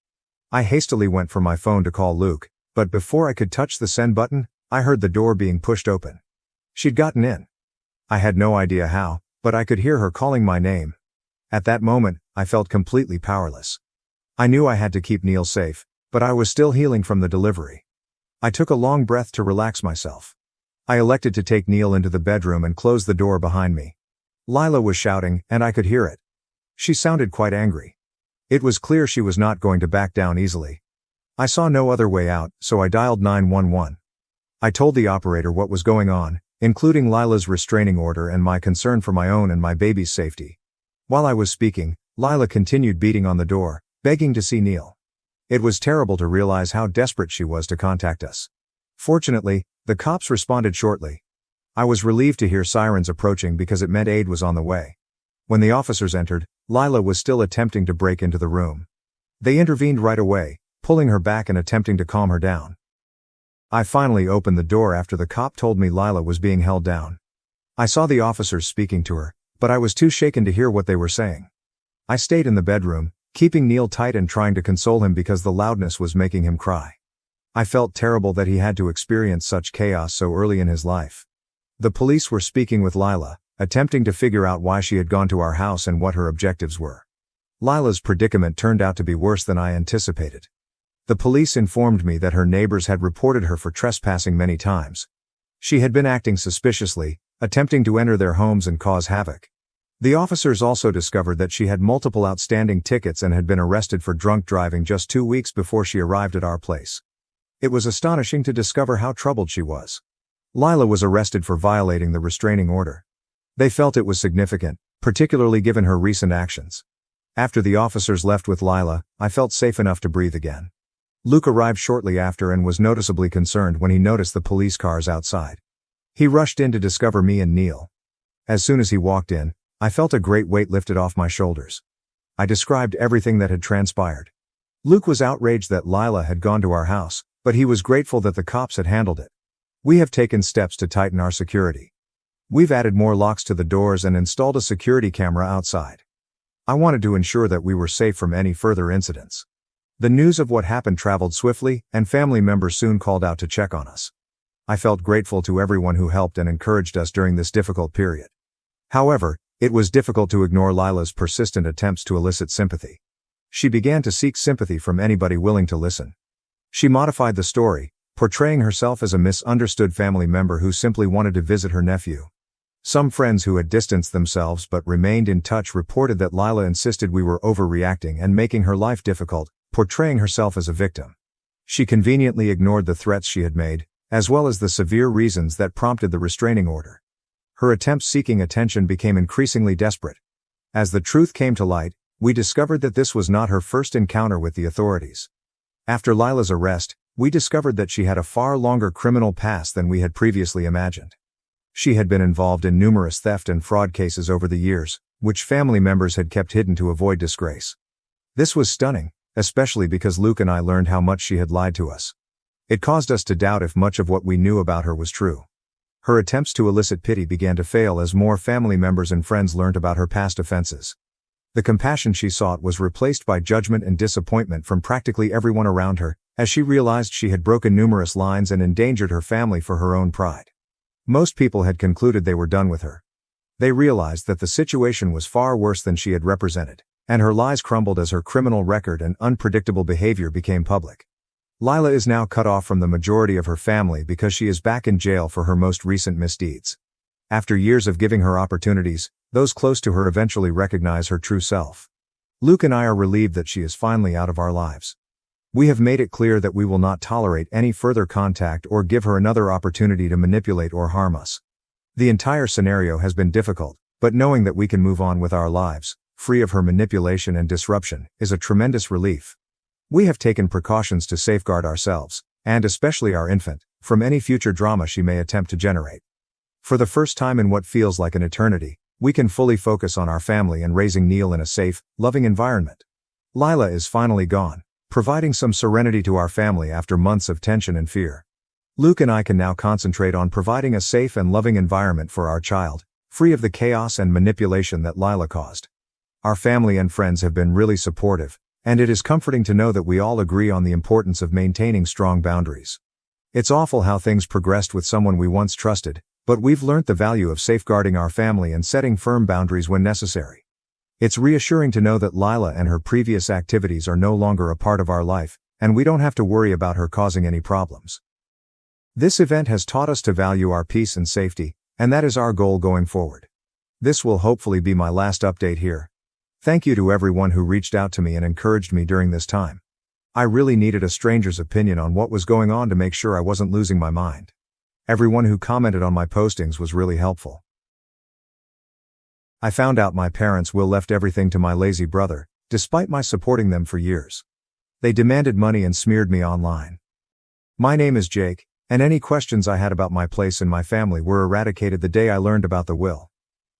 I hastily went for my phone to call Luke, but before I could touch the send button, I heard the door being pushed open. She'd gotten in. I had no idea how, but I could hear her calling my name. At that moment, I felt completely powerless. I knew I had to keep Neil safe, but I was still healing from the delivery. I took a long breath to relax myself. I elected to take Neil into the bedroom and close the door behind me. Lila was shouting, and I could hear it. She sounded quite angry. It was clear she was not going to back down easily. I saw no other way out, so I dialed 911. I told the operator what was going on, including Lila's restraining order and my concern for my own and my baby's safety. While I was speaking, Lila continued beating on the door, begging to see Neil. It was terrible to realize how desperate she was to contact us. Fortunately, the cops responded shortly. I was relieved to hear sirens approaching because it meant aid was on the way. When the officers entered, Lila was still attempting to break into the room. They intervened right away, pulling her back and attempting to calm her down. I finally opened the door after the cop told me Lila was being held down. I saw the officers speaking to her, but I was too shaken to hear what they were saying. I stayed in the bedroom, keeping Neil tight and trying to console him because the loudness was making him cry. I felt terrible that he had to experience such chaos so early in his life. The police were speaking with Lila, attempting to figure out why she had gone to our house and what her objectives were. Lila's predicament turned out to be worse than I anticipated. The police informed me that her neighbors had reported her for trespassing many times. She had been acting suspiciously, attempting to enter their homes and cause havoc. The officers also discovered that she had multiple outstanding tickets and had been arrested for drunk driving just 2 weeks before she arrived at our place. It was astonishing to discover how troubled she was. Lila was arrested for violating the restraining order. They felt it was significant, particularly given her recent actions. After the officers left with Lila, I felt safe enough to breathe again. Luke arrived shortly after and was noticeably concerned when he noticed the police cars outside. He rushed in to discover me and Neil. As soon as he walked in, I felt a great weight lifted off my shoulders. I described everything that had transpired. Luke was outraged that Lila had gone to our house, but he was grateful that the cops had handled it. We have taken steps to tighten our security. We've added more locks to the doors and installed a security camera outside. I wanted to ensure that we were safe from any further incidents. The news of what happened traveled swiftly, and family members soon called out to check on us. I felt grateful to everyone who helped and encouraged us during this difficult period. However, it was difficult to ignore Lila's persistent attempts to elicit sympathy. She began to seek sympathy from anybody willing to listen. She modified the story, portraying herself as a misunderstood family member who simply wanted to visit her nephew. Some friends who had distanced themselves but remained in touch reported that Lila insisted we were overreacting and making her life difficult, portraying herself as a victim. She conveniently ignored the threats she had made, as well as the severe reasons that prompted the restraining order. Her attempts seeking attention became increasingly desperate. As the truth came to light, we discovered that this was not her first encounter with the authorities. After Lila's arrest, we discovered that she had a far longer criminal past than we had previously imagined. She had been involved in numerous theft and fraud cases over the years, which family members had kept hidden to avoid disgrace. This was stunning, especially because Luke and I learned how much she had lied to us. It caused us to doubt if much of what we knew about her was true. Her attempts to elicit pity began to fail as more family members and friends learned about her past offenses. The compassion she sought was replaced by judgment and disappointment from practically everyone around her, as she realized she had broken numerous lines and endangered her family for her own pride. Most people had concluded they were done with her. They realized that the situation was far worse than she had represented, and her lies crumbled as her criminal record and unpredictable behavior became public. Lila is now cut off from the majority of her family because she is back in jail for her most recent misdeeds. After years of giving her opportunities, those close to her eventually recognize her true self. Luke and I are relieved that she is finally out of our lives. We have made it clear that we will not tolerate any further contact or give her another opportunity to manipulate or harm us. The entire scenario has been difficult, but knowing that we can move on with our lives, free of her manipulation and disruption, is a tremendous relief. We have taken precautions to safeguard ourselves, and especially our infant, from any future drama she may attempt to generate. For the first time in what feels like an eternity, we can fully focus on our family and raising Neil in a safe, loving environment. Lila is finally gone, providing some serenity to our family after months of tension and fear. Luke and I can now concentrate on providing a safe and loving environment for our child, free of the chaos and manipulation that Lila caused. Our family and friends have been really supportive, and it is comforting to know that we all agree on the importance of maintaining strong boundaries. It's awful how things progressed with someone we once trusted, but we've learnt the value of safeguarding our family and setting firm boundaries when necessary. It's reassuring to know that Lila and her previous activities are no longer a part of our life, and we don't have to worry about her causing any problems. This event has taught us to value our peace and safety, and that is our goal going forward. This will hopefully be my last update here. Thank you to everyone who reached out to me and encouraged me during this time. I really needed a stranger's opinion on what was going on to make sure I wasn't losing my mind. Everyone who commented on my postings was really helpful. I found out my parents will left everything to my lazy brother, despite my supporting them for years. They demanded money and smeared me online. My name is Jake, and any questions I had about my place in my family were eradicated the day I learned about the will.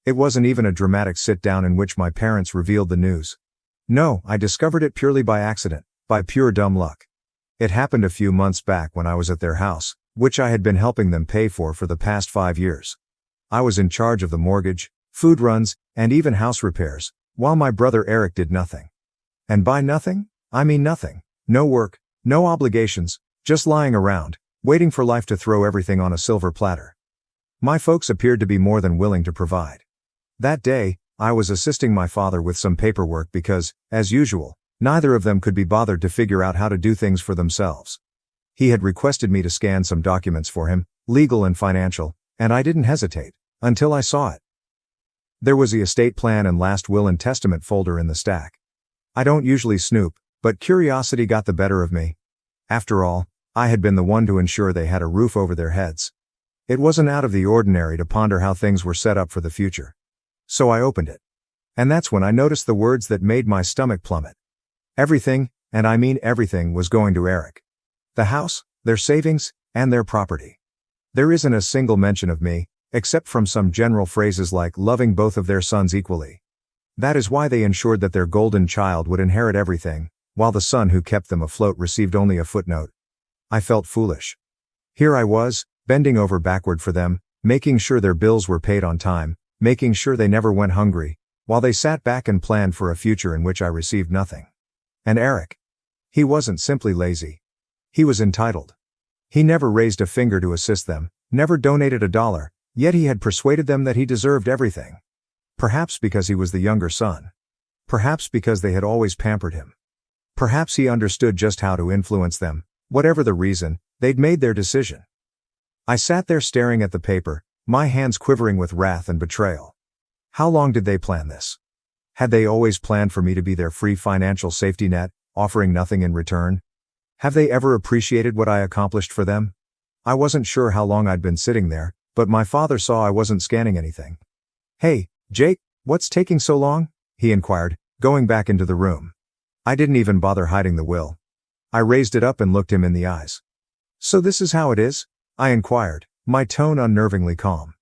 It wasn't even a dramatic sit-down in which my parents revealed the news. No, I discovered it purely by accident, by pure dumb luck. It happened a few months back when I was at their house, which I had been helping them pay for the past 5 years. I was in charge of the mortgage, food runs, and even house repairs, while my brother Eric did nothing. And by nothing, I mean nothing. No work, no obligations, just lying around, waiting for life to throw everything on a silver platter. My folks appeared to be more than willing to provide. That day, I was assisting my father with some paperwork because, as usual, neither of them could be bothered to figure out how to do things for themselves. He had requested me to scan some documents for him, legal and financial, and I didn't hesitate, until I saw it. There was the estate plan and last will and testament folder in the stack. I don't usually snoop, but curiosity got the better of me. After all, I had been the one to ensure they had a roof over their heads. It wasn't out of the ordinary to ponder how things were set up for the future. So I opened it. And that's when I noticed the words that made my stomach plummet. Everything, and I mean everything, was going to Eric. The house, their savings, and their property. There isn't a single mention of me, except from some general phrases like loving both of their sons equally. That is why they ensured that their golden child would inherit everything, while the son who kept them afloat received only a footnote. I felt foolish. Here I was, bending over backward for them, making sure their bills were paid on time, making sure they never went hungry, while they sat back and planned for a future in which I received nothing. And Eric? He wasn't simply lazy. He was entitled. He never raised a finger to assist them, never donated $1, yet he had persuaded them that he deserved everything. Perhaps because he was the younger son. Perhaps because they had always pampered him. Perhaps he understood just how to influence them. Whatever the reason, they'd made their decision. I sat there staring at the paper, my hands quivering with wrath and betrayal. How long did they plan this? Had they always planned for me to be their free financial safety net, offering nothing in return? Have they ever appreciated what I accomplished for them? I wasn't sure how long I'd been sitting there, but my father saw I wasn't scanning anything. "Hey, Jake, what's taking so long?" he inquired, going back into the room. I didn't even bother hiding the will. I raised it up and looked him in the eyes. "So this is how it is?" I inquired, my tone unnervingly calm.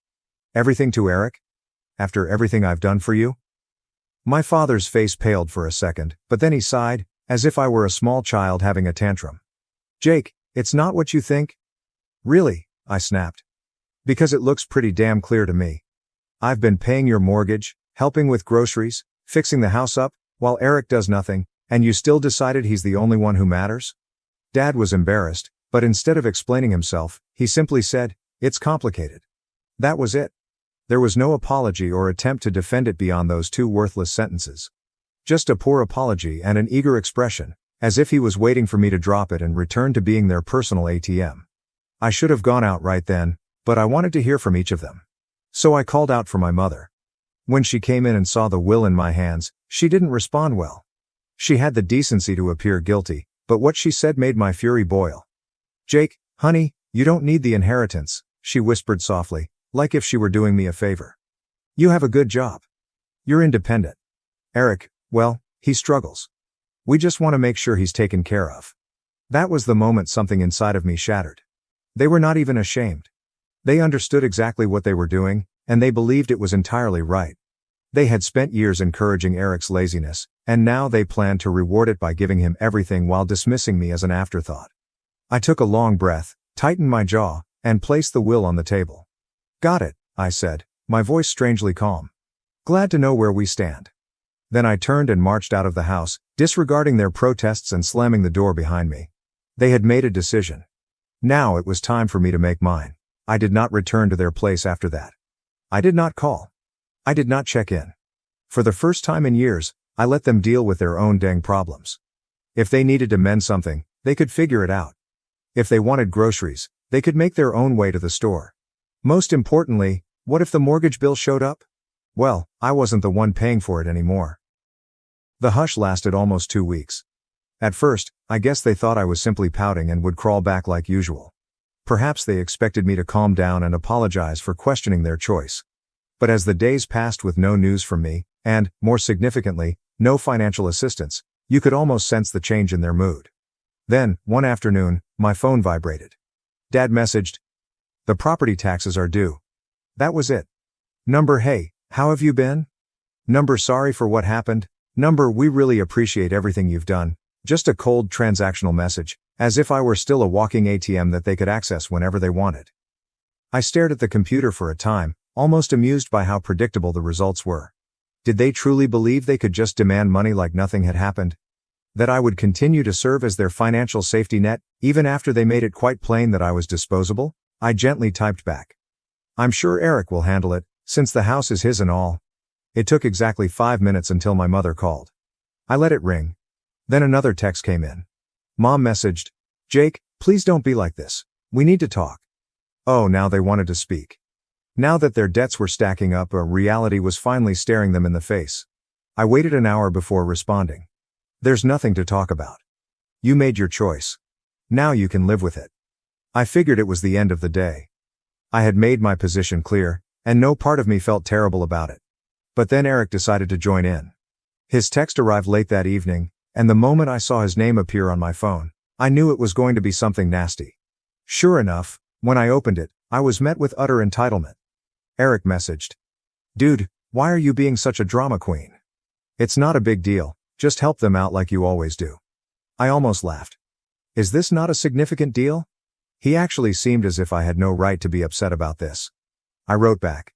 "Everything to Eric? After everything I've done for you?" My father's face paled for a second, but then he sighed, as if I were a small child having a tantrum. "Jake, it's not what you think." "Really?" I snapped. "Because it looks pretty damn clear to me. I've been paying your mortgage, helping with groceries, fixing the house up, while Eric does nothing, and you still decided he's the only one who matters?" Dad was embarrassed, but instead of explaining himself, he simply said, "It's complicated." That was it. There was no apology or attempt to defend it beyond those two worthless sentences. Just a poor apology and an eager expression, as if he was waiting for me to drop it and return to being their personal ATM. I should have gone out right then, but I wanted to hear from each of them. So I called out for my mother. When she came in and saw the will in my hands, she didn't respond well. She had the decency to appear guilty, but what she said made my fury boil. "Jake, honey, you don't need the inheritance," she whispered softly, like if she were doing me a favor. "You have a good job. You're independent. Eric, well, he struggles. We just want to make sure he's taken care of." That was the moment something inside of me shattered. They were not even ashamed. They understood exactly what they were doing, and they believed it was entirely right. They had spent years encouraging Eric's laziness, and now they planned to reward it by giving him everything while dismissing me as an afterthought. I took a long breath, tightened my jaw, and placed the will on the table. "Got it," I said, my voice strangely calm. "Glad to know where we stand." Then I turned and marched out of the house, disregarding their protests and slamming the door behind me. They had made a decision. Now it was time for me to make mine. I did not return to their place after that. I did not call. I did not check in. For the first time in years, I let them deal with their own dang problems. If they needed to mend something, they could figure it out. If they wanted groceries, they could make their own way to the store. Most importantly, what if the mortgage bill showed up? Well, I wasn't the one paying for it anymore. The hush lasted almost 2 weeks. At first, I guess they thought I was simply pouting and would crawl back like usual. Perhaps they expected me to calm down and apologize for questioning their choice. But as the days passed with no news from me, and, more significantly, no financial assistance, you could almost sense the change in their mood. Then, one afternoon, my phone vibrated. Dad messaged, "The property taxes are due." That was it. Number, "Hey, how have you been?" Number, "Sorry for what happened." Number, "We really appreciate everything you've done." Just a cold transactional message, As if I were still a walking ATM that they could access whenever they wanted. I stared at the computer for a time, almost amused by how predictable the results were. Did they truly believe they could just demand money like nothing had happened? That I would continue to serve as their financial safety net, even after they made it quite plain that I was disposable? I gently typed back. I'm sure Eric will handle it, since the house is his and all. It took exactly 5 minutes until my mother called. I let it ring. Then another text came in. Mom messaged, Jake, please don't be like this. We need to talk. Oh, now they wanted to speak. Now that their debts were stacking up, a reality was finally staring them in the face. I waited an hour before responding. There's nothing to talk about. You made your choice. Now you can live with it. I figured it was the end of the day. I had made my position clear, and no part of me felt terrible about it. But then Eric decided to join in. His text arrived late that evening, and the moment I saw his name appear on my phone, I knew it was going to be something nasty. Sure enough, when I opened it, I was met with utter entitlement. Eric messaged, Dude, why are you being such a drama queen? It's not a big deal, just help them out like you always do. I almost laughed. Is this not a significant deal? He actually seemed as if I had no right to be upset about this. I wrote back.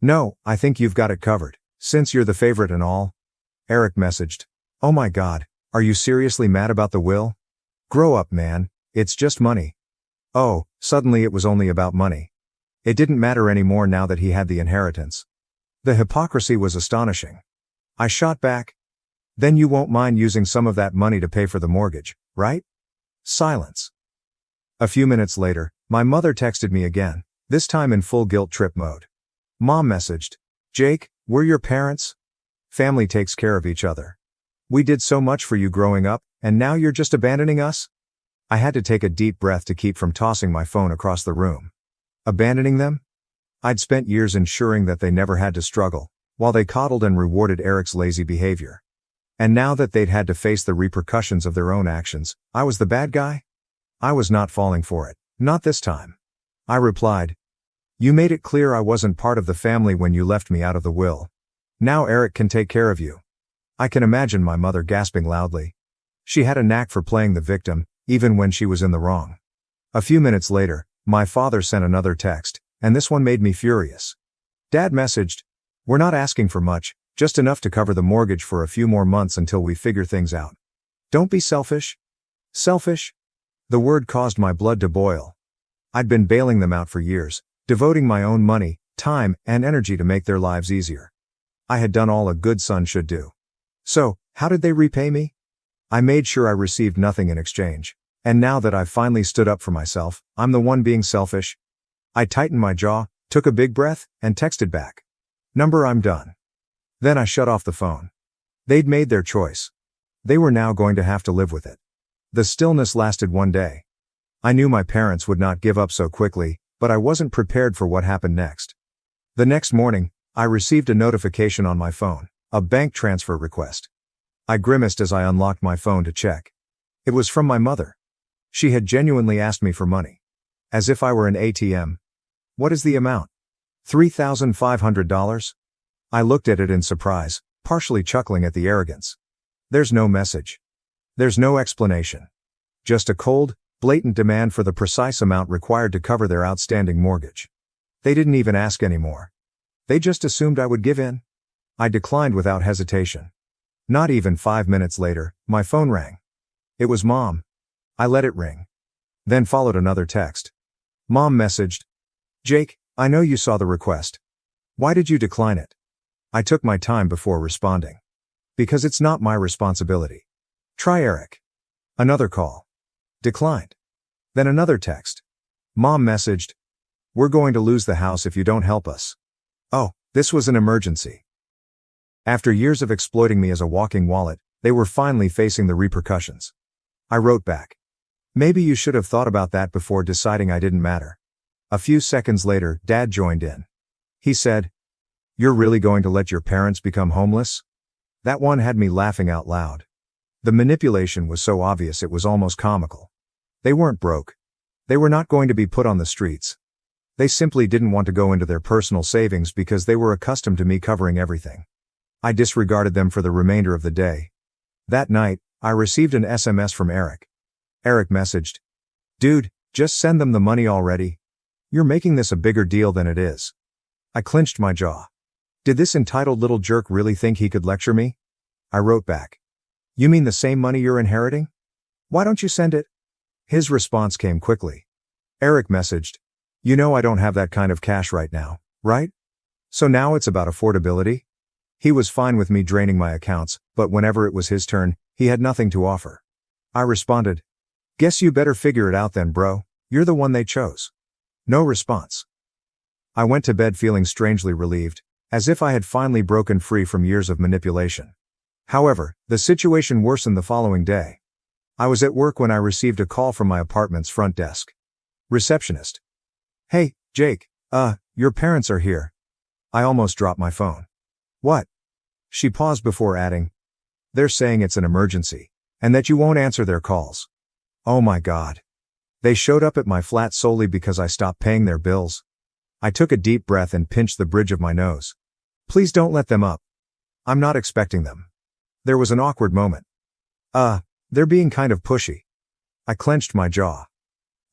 No, I think you've got it covered, since you're the favorite and all. Eric messaged, Oh my God, are you seriously mad about the will? Grow up, man, it's just money. Oh, suddenly it was only about money. It didn't matter anymore now that he had the inheritance. The hypocrisy was astonishing. I shot back. Then you won't mind using some of that money to pay for the mortgage, right? Silence. A few minutes later, my mother texted me again, this time in full guilt trip mode. Mom messaged, Jake, we're your parents. Family takes care of each other. We did so much for you growing up, and now you're just abandoning us? I had to take a deep breath to keep from tossing my phone across the room. Abandoning them? I'd spent years ensuring that they never had to struggle, while they coddled and rewarded Eric's lazy behavior. And now that they'd had to face the repercussions of their own actions, I was the bad guy? I was not falling for it, not this time. I replied, You made it clear I wasn't part of the family when you left me out of the will. Now Eric can take care of you. I can imagine my mother gasping loudly. She had a knack for playing the victim, even when she was in the wrong. A few minutes later, my father sent another text, and this one made me furious. Dad messaged, We're not asking for much, just enough to cover the mortgage for a few more months until we figure things out. Don't be selfish. Selfish? The word caused my blood to boil. I'd been bailing them out for years, devoting my own money, time, and energy to make their lives easier. I had done all a good son should do. So, how did they repay me? I made sure I received nothing in exchange. And now that I've finally stood up for myself, I'm the one being selfish. I tightened my jaw, took a big breath, and texted back. Number, I'm done. Then I shut off the phone. They'd made their choice. They were now going to have to live with it. The stillness lasted one day. I knew my parents would not give up so quickly, but I wasn't prepared for what happened next. The next morning, I received a notification on my phone, a bank transfer request. I grimaced as I unlocked my phone to check. It was from my mother. She had genuinely asked me for money. As if I were an ATM. What is the amount? $3,500? I looked at it in surprise, partially chuckling at the arrogance. There's no message. There's no explanation. Just a cold, blatant demand for the precise amount required to cover their outstanding mortgage. They didn't even ask anymore. They just assumed I would give in. I declined without hesitation. Not even 5 minutes later, my phone rang. It was Mom. I let it ring. Then followed another text. Mom messaged, Jake, I know you saw the request. Why did you decline it? I took my time before responding. Because it's not my responsibility. Try Eric. Another call. Declined. Then another text. Mom messaged, We're going to lose the house if you don't help us. Oh, this was an emergency. After years of exploiting me as a walking wallet, they were finally facing the repercussions. I wrote back. Maybe you should have thought about that before deciding I didn't matter. A few seconds later, Dad joined in. He said, You're really going to let your parents become homeless? That one had me laughing out loud. The manipulation was so obvious it was almost comical. They weren't broke. They were not going to be put on the streets. They simply didn't want to go into their personal savings because they were accustomed to me covering everything. I disregarded them for the remainder of the day. That night, I received an SMS from Eric. Eric messaged. Dude, just send them the money already. You're making this a bigger deal than it is. I clenched my jaw. Did this entitled little jerk really think he could lecture me? I wrote back. You mean the same money you're inheriting? Why don't you send it? His response came quickly. Eric messaged. You know I don't have that kind of cash right now, right? So now it's about affordability? He was fine with me draining my accounts, but whenever it was his turn, he had nothing to offer. I responded. Guess you better figure it out then, bro. You're the one they chose. No response. I went to bed feeling strangely relieved, as if I had finally broken free from years of manipulation. However, the situation worsened the following day. I was at work when I received a call from my apartment's front desk. Receptionist. Hey, Jake, your parents are here. I almost dropped my phone. What? She paused before adding. They're saying it's an emergency, and that you won't answer their calls. Oh my God. They showed up at my flat solely because I stopped paying their bills. I took a deep breath and pinched the bridge of my nose. Please don't let them up. I'm not expecting them. There was an awkward moment. They're being kind of pushy. I clenched my jaw.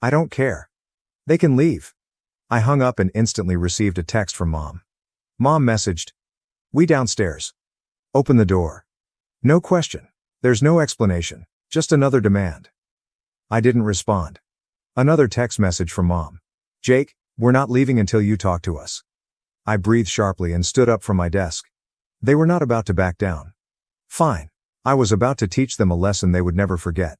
I don't care. They can leave. I hung up and instantly received a text from Mom. Mom messaged. We downstairs. Open the door. No question. There's no explanation. Just another demand. I didn't respond. Another text message from Mom. Jake, we're not leaving until you talk to us. I breathed sharply and stood up from my desk. They were not about to back down. Fine. I was about to teach them a lesson they would never forget.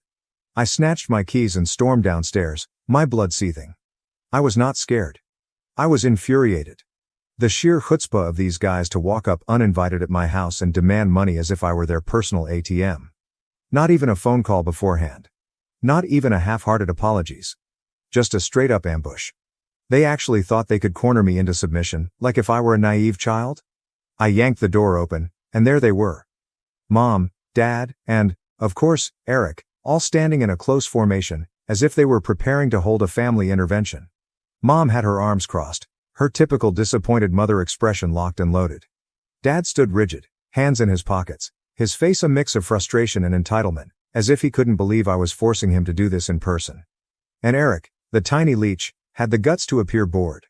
I snatched my keys and stormed downstairs, my blood seething. I was not scared. I was infuriated. The sheer chutzpah of these guys to walk up uninvited at my house and demand money as if I were their personal ATM. Not even a phone call beforehand. Not even a half-hearted apologies. Just a straight-up ambush. They actually thought they could corner me into submission, like if I were a naive child? I yanked the door open, and there they were. Mom, Dad, and, of course, Eric, all standing in a close formation, as if they were preparing to hold a family intervention. Mom had her arms crossed, her typical disappointed mother expression locked and loaded. Dad stood rigid, hands in his pockets, his face a mix of frustration and entitlement, as if he couldn't believe I was forcing him to do this in person. And Eric, the tiny leech, had the guts to appear bored.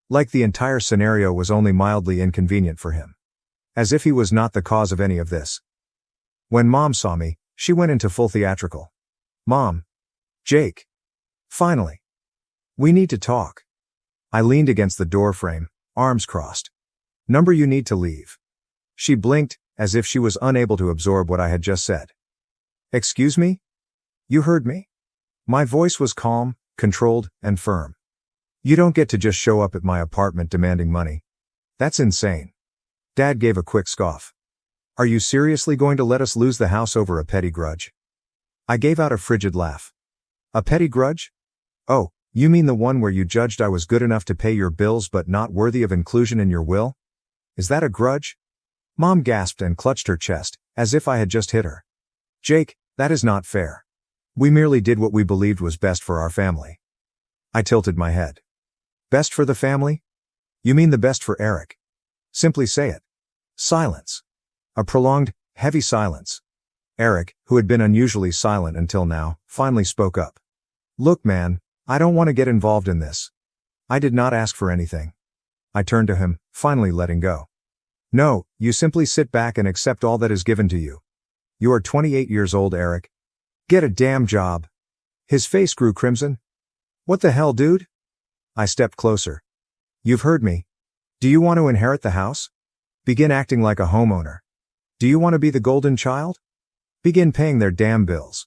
Like the entire scenario was only mildly inconvenient for him. As if he was not the cause of any of this. When Mom saw me, she went into full theatrical. Mom. Jake. Finally. We need to talk. I leaned against the door frame, arms crossed. Number you need to leave. She blinked, as if she was unable to absorb what I had just said. Excuse me? You heard me? My voice was calm, controlled, and firm. You don't get to just show up at my apartment demanding money. That's insane. Dad gave a quick scoff. Are you seriously going to let us lose the house over a petty grudge? I gave out a frigid laugh. A petty grudge? Oh, you mean the one where you judged I was good enough to pay your bills but not worthy of inclusion in your will? Is that a grudge? Mom gasped and clutched her chest, as if I had just hit her. Jake, that is not fair. We merely did what we believed was best for our family. I tilted my head. Best for the family? You mean the best for Eric? Simply say it. Silence. A prolonged, heavy silence. Eric, who had been unusually silent until now, finally spoke up. Look, man, I don't want to get involved in this. I did not ask for anything. I turned to him, finally letting go. No, you simply sit back and accept all that is given to you. You are 28 years old, Eric. Get a damn job. His face grew crimson. What the hell, dude? I stepped closer. You've heard me. Do you want to inherit the house? Begin acting like a homeowner. Do you want to be the golden child? Begin paying their damn bills.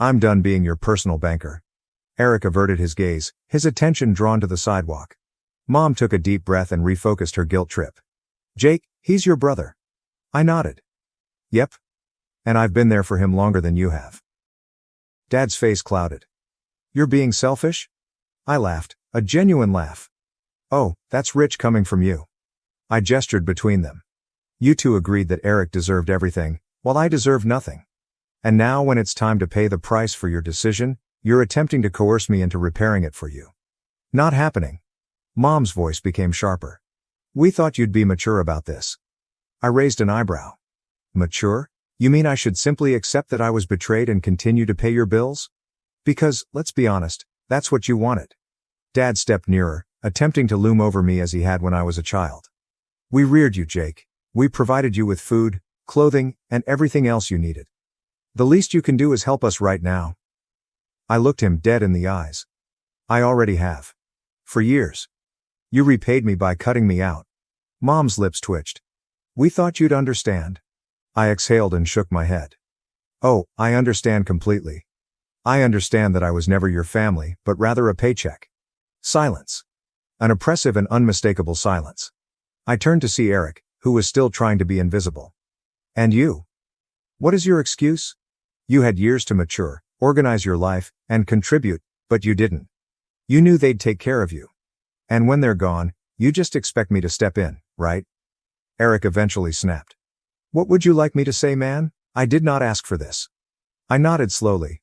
I'm done being your personal banker. Eric averted his gaze, his attention drawn to the sidewalk. Mom took a deep breath and refocused her guilt trip. Jake, he's your brother. I nodded. Yep. And I've been there for him longer than you have. Dad's face clouded. You're being selfish? I laughed, a genuine laugh. Oh, that's rich coming from you. I gestured between them. You two agreed that Eric deserved everything, while I deserved nothing. And now when it's time to pay the price for your decision, you're attempting to coerce me into repairing it for you. Not happening. Mom's voice became sharper. We thought you'd be mature about this. I raised an eyebrow. Mature? You mean I should simply accept that I was betrayed and continue to pay your bills? Because, let's be honest, that's what you wanted. Dad stepped nearer, attempting to loom over me as he had when I was a child. We reared you, Jake. We provided you with food, clothing, and everything else you needed. The least you can do is help us right now. I looked him dead in the eyes. I already have. For years. You repaid me by cutting me out. Mom's lips twitched. We thought you'd understand. I exhaled and shook my head. Oh, I understand completely. I understand that I was never your family, but rather a paycheck. Silence. An oppressive and unmistakable silence. I turned to see Eric, who was still trying to be invisible. And you? What is your excuse? You had years to mature, organize your life, and contribute, but you didn't. You knew they'd take care of you. And when they're gone, you just expect me to step in, right? Eric eventually snapped. What would you like me to say, man? I did not ask for this. I nodded slowly.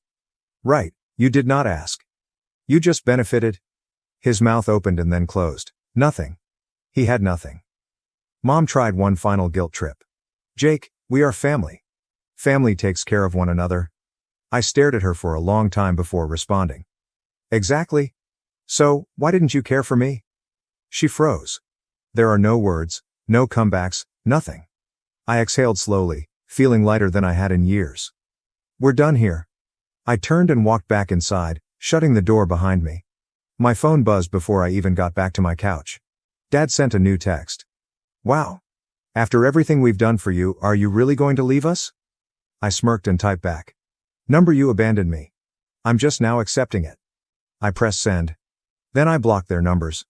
Right, you did not ask. You just benefited. His mouth opened and then closed. Nothing. He had nothing. Mom tried one final guilt trip. Jake, we are family. Family takes care of one another. I stared at her for a long time before responding. Exactly. So, why didn't you care for me? She froze. There are no words, no comebacks, nothing. I exhaled slowly, feeling lighter than I had in years. We're done here. I turned and walked back inside, shutting the door behind me. My phone buzzed before I even got back to my couch. Dad sent a new text. Wow. After everything we've done for you, are you really going to leave us? I smirked and typed back. Number, you abandoned me. I'm just now accepting it. I pressed send. Then I blocked their numbers.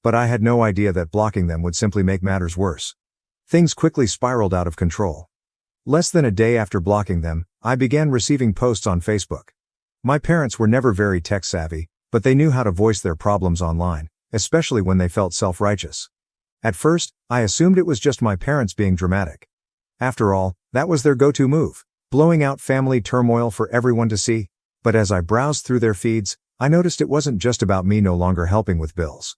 But I had no idea that blocking them would simply make matters worse. Things quickly spiraled out of control. Less than a day after blocking them, I began receiving posts on Facebook. My parents were never very tech-savvy, but they knew how to voice their problems online, especially when they felt self-righteous. At first, I assumed it was just my parents being dramatic. After all, that was their go-to move, blowing out family turmoil for everyone to see. But as I browsed through their feeds, I noticed it wasn't just about me no longer helping with bills.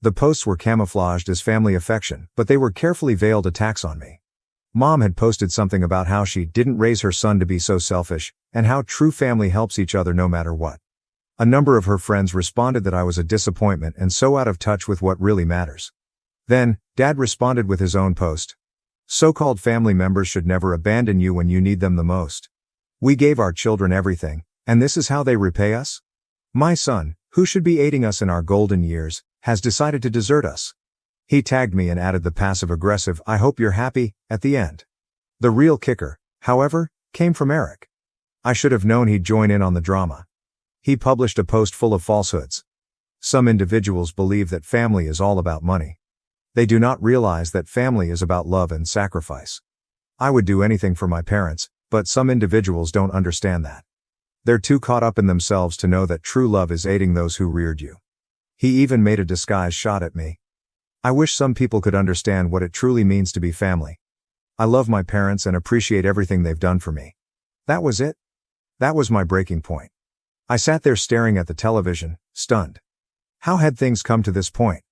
The posts were camouflaged as family affection, but they were carefully veiled attacks on me. Mom had posted something about how she didn't raise her son to be so selfish, and how true family helps each other no matter what. A number of her friends responded that I was a disappointment and so out of touch with what really matters. Then, Dad responded with his own post. So-called family members should never abandon you when you need them the most. We gave our children everything, and this is how they repay us? My son, who should be aiding us in our golden years, has decided to desert us. He tagged me and added the passive-aggressive "I hope you're happy" at the end. The real kicker, however, came from Eric. I should have known he'd join in on the drama. He published a post full of falsehoods. Some individuals believe that family is all about money. They do not realize that family is about love and sacrifice. I would do anything for my parents, but some individuals don't understand that. They're too caught up in themselves to know that true love is aiding those who reared you. He even made a disguised shot at me. I wish some people could understand what it truly means to be family. I love my parents and appreciate everything they've done for me. That was it. That was my breaking point. I sat there staring at the television, stunned. How had things come to this point?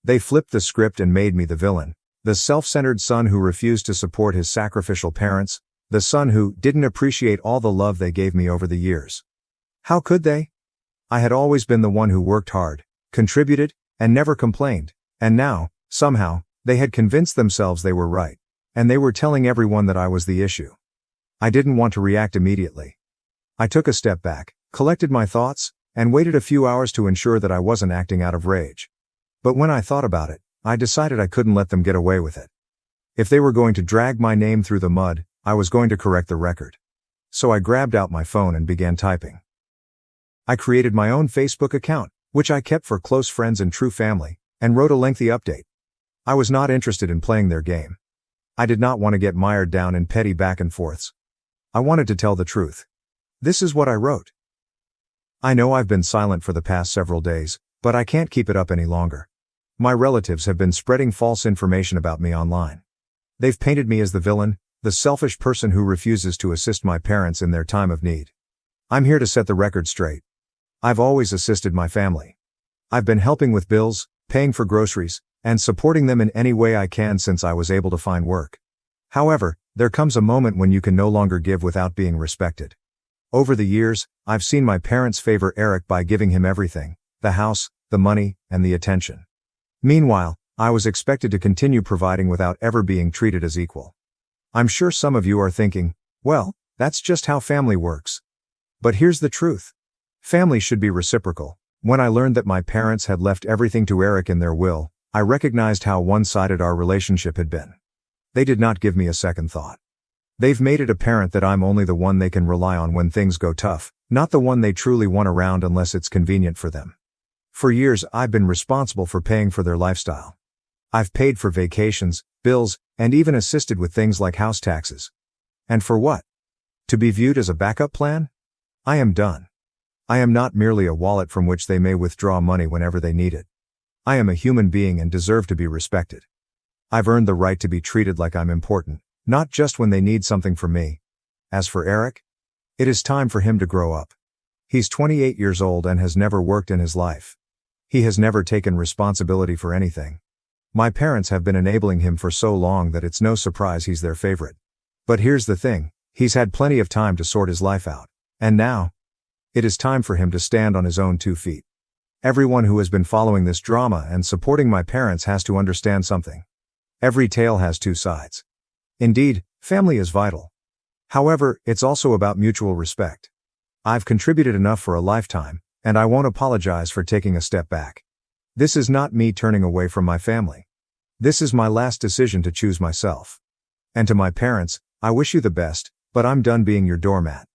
They flipped the script and made me the villain, the self-centered son who refused to support his sacrificial parents, the son who didn't appreciate all the love they gave me over the years. How could they? I had always been the one who worked hard, contributed, and never complained. And now, somehow, they had convinced themselves they were right. And they were telling everyone that I was the issue. I didn't want to react immediately. I took a step back, collected my thoughts, and waited a few hours to ensure that I wasn't acting out of rage. But when I thought about it, I decided I couldn't let them get away with it. If they were going to drag my name through the mud, I was going to correct the record. So I grabbed out my phone and began typing. I created my own Facebook account, which I kept for close friends and true family, and wrote a lengthy update. I was not interested in playing their game. I did not want to get mired down in petty back and forths. I wanted to tell the truth. This is what I wrote. I know I've been silent for the past several days, but I can't keep it up any longer. My relatives have been spreading false information about me online. They've painted me as the villain, the selfish person who refuses to assist my parents in their time of need. I'm here to set the record straight. I've always assisted my family. I've been helping with bills, paying for groceries, and supporting them in any way I can since I was able to find work. However, there comes a moment when you can no longer give without being respected. Over the years, I've seen my parents favor Eric by giving him everything: the house, the money, and the attention. Meanwhile, I was expected to continue providing without ever being treated as equal. I'm sure some of you are thinking, well, that's just how family works. But here's the truth. Family should be reciprocal. When I learned that my parents had left everything to Eric in their will, I recognized how one-sided our relationship had been. They did not give me a second thought. They've made it apparent that I'm only the one they can rely on when things go tough, not the one they truly want around unless it's convenient for them. For years, I've been responsible for paying for their lifestyle. I've paid for vacations, bills, and even assisted with things like house taxes. And for what? To be viewed as a backup plan? I am done. I am not merely a wallet from which they may withdraw money whenever they need it. I am a human being and deserve to be respected. I've earned the right to be treated like I'm important, not just when they need something from me. As for Eric, it is time for him to grow up. He's 28 years old and has never worked in his life. He has never taken responsibility for anything. My parents have been enabling him for so long that it's no surprise he's their favorite. But here's the thing, he's had plenty of time to sort his life out. And now, it is time for him to stand on his own 2 feet. Everyone who has been following this drama and supporting my parents has to understand something. Every tale has 2 sides. Indeed, family is vital. However, it's also about mutual respect. I've contributed enough for a lifetime, and I won't apologize for taking a step back. This is not me turning away from my family. This is my last decision to choose myself. And to my parents, I wish you the best, but I'm done being your doormat.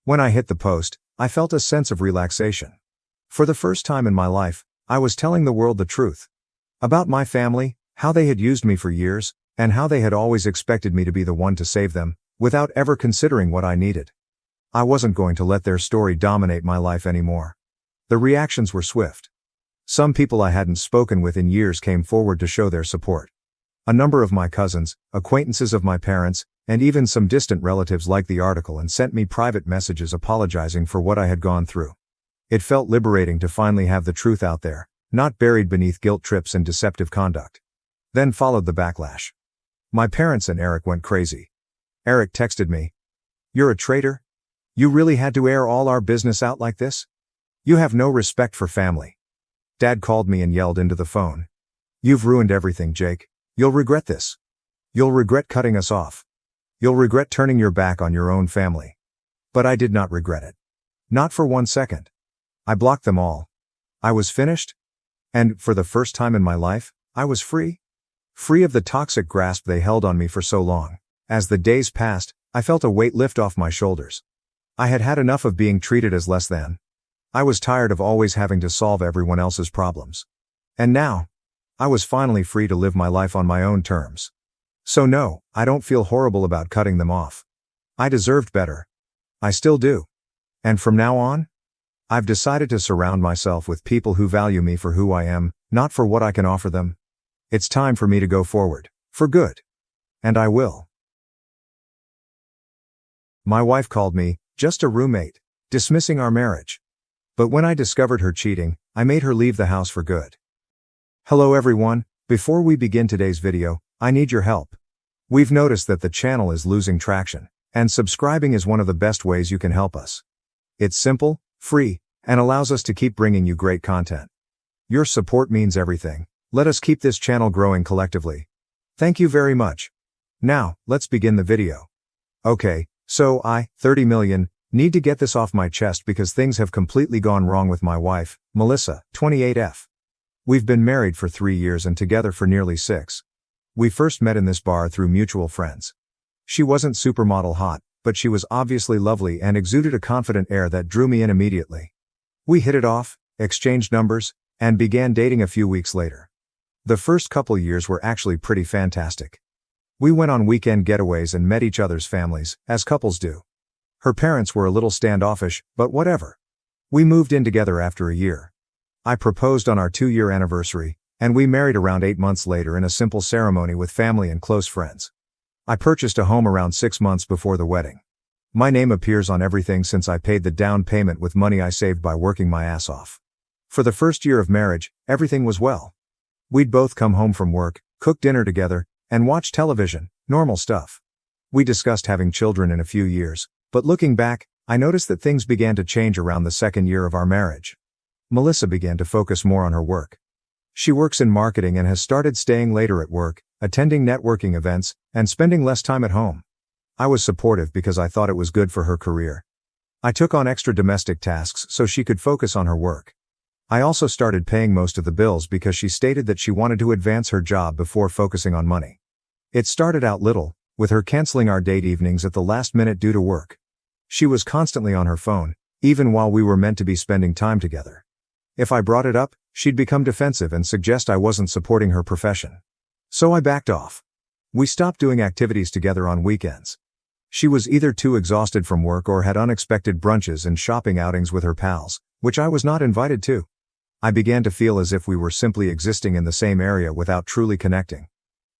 When I hit the post, I felt a sense of relaxation. For the first time in my life, I was telling the world the truth. About my family, how they had used me for years, and how they had always expected me to be the one to save them, without ever considering what I needed. I wasn't going to let their story dominate my life anymore. The reactions were swift. Some people I hadn't spoken with in years came forward to show their support. A number of my cousins, acquaintances of my parents, and even some distant relatives liked the article and sent me private messages apologizing for what I had gone through. It felt liberating to finally have the truth out there, not buried beneath guilt trips and deceptive conduct. Then followed the backlash. My parents and Eric went crazy. Eric texted me, "You're a traitor? You really had to air all our business out like this? You have no respect for family." Dad called me and yelled into the phone, "You've ruined everything, Jake. You'll regret this. You'll regret cutting us off. You'll regret turning your back on your own family." But I did not regret it. Not for 1 second. I blocked them all. I was finished. And, for the first time in my life, I was free. Free of the toxic grasp they held on me for so long. As the days passed, I felt a weight lift off my shoulders. I had had enough of being treated as less than. I was tired of always having to solve everyone else's problems. And now, I was finally free to live my life on my own terms. So no, I don't feel horrible about cutting them off. I deserved better. I still do. And from now on, I've decided to surround myself with people who value me for who I am, not for what I can offer them. It's time for me to go forward, for good. And I will. My wife called me, just a roommate, dismissing our marriage. But when I discovered her cheating, I made her leave the house for good. Hello everyone, before we begin today's video, I need your help. We've noticed that the channel is losing traction, and subscribing is one of the best ways you can help us. It's simple, free, and allows us to keep bringing you great content. Your support means everything. Let us keep this channel growing collectively. Thank you very much. Now, let's begin the video. Okay, so I, 30 million, need to get this off my chest because things have completely gone wrong with my wife, Melissa, 28F. We've been married for 3 years and together for nearly 6. We first met in this bar through mutual friends. She wasn't supermodel hot, but she was obviously lovely and exuded a confident air that drew me in immediately. We hit it off, exchanged numbers, and began dating a few weeks later. The first couple years were actually pretty fantastic. We went on weekend getaways and met each other's families, as couples do. Her parents were a little standoffish, but whatever. We moved in together after a year. I proposed on our 2-year anniversary, and we married around 8 months later in a simple ceremony with family and close friends. I purchased a home around 6 months before the wedding. My name appears on everything since I paid the down payment with money I saved by working my ass off. For the first year of marriage, everything was well. We'd both come home from work, cook dinner together, and watch television, normal stuff. We discussed having children in a few years, but looking back, I noticed that things began to change around the second year of our marriage. Melissa began to focus more on her work. She works in marketing and has started staying later at work, attending networking events, and spending less time at home. I was supportive because I thought it was good for her career. I took on extra domestic tasks so she could focus on her work. I also started paying most of the bills because she stated that she wanted to advance her job before focusing on money. It started out little, with her canceling our date evenings at the last minute due to work. She was constantly on her phone, even while we were meant to be spending time together. If I brought it up, she'd become defensive and suggest I wasn't supporting her profession. So I backed off. We stopped doing activities together on weekends. She was either too exhausted from work or had unexpected brunches and shopping outings with her pals, which I was not invited to. I began to feel as if we were simply existing in the same area without truly connecting.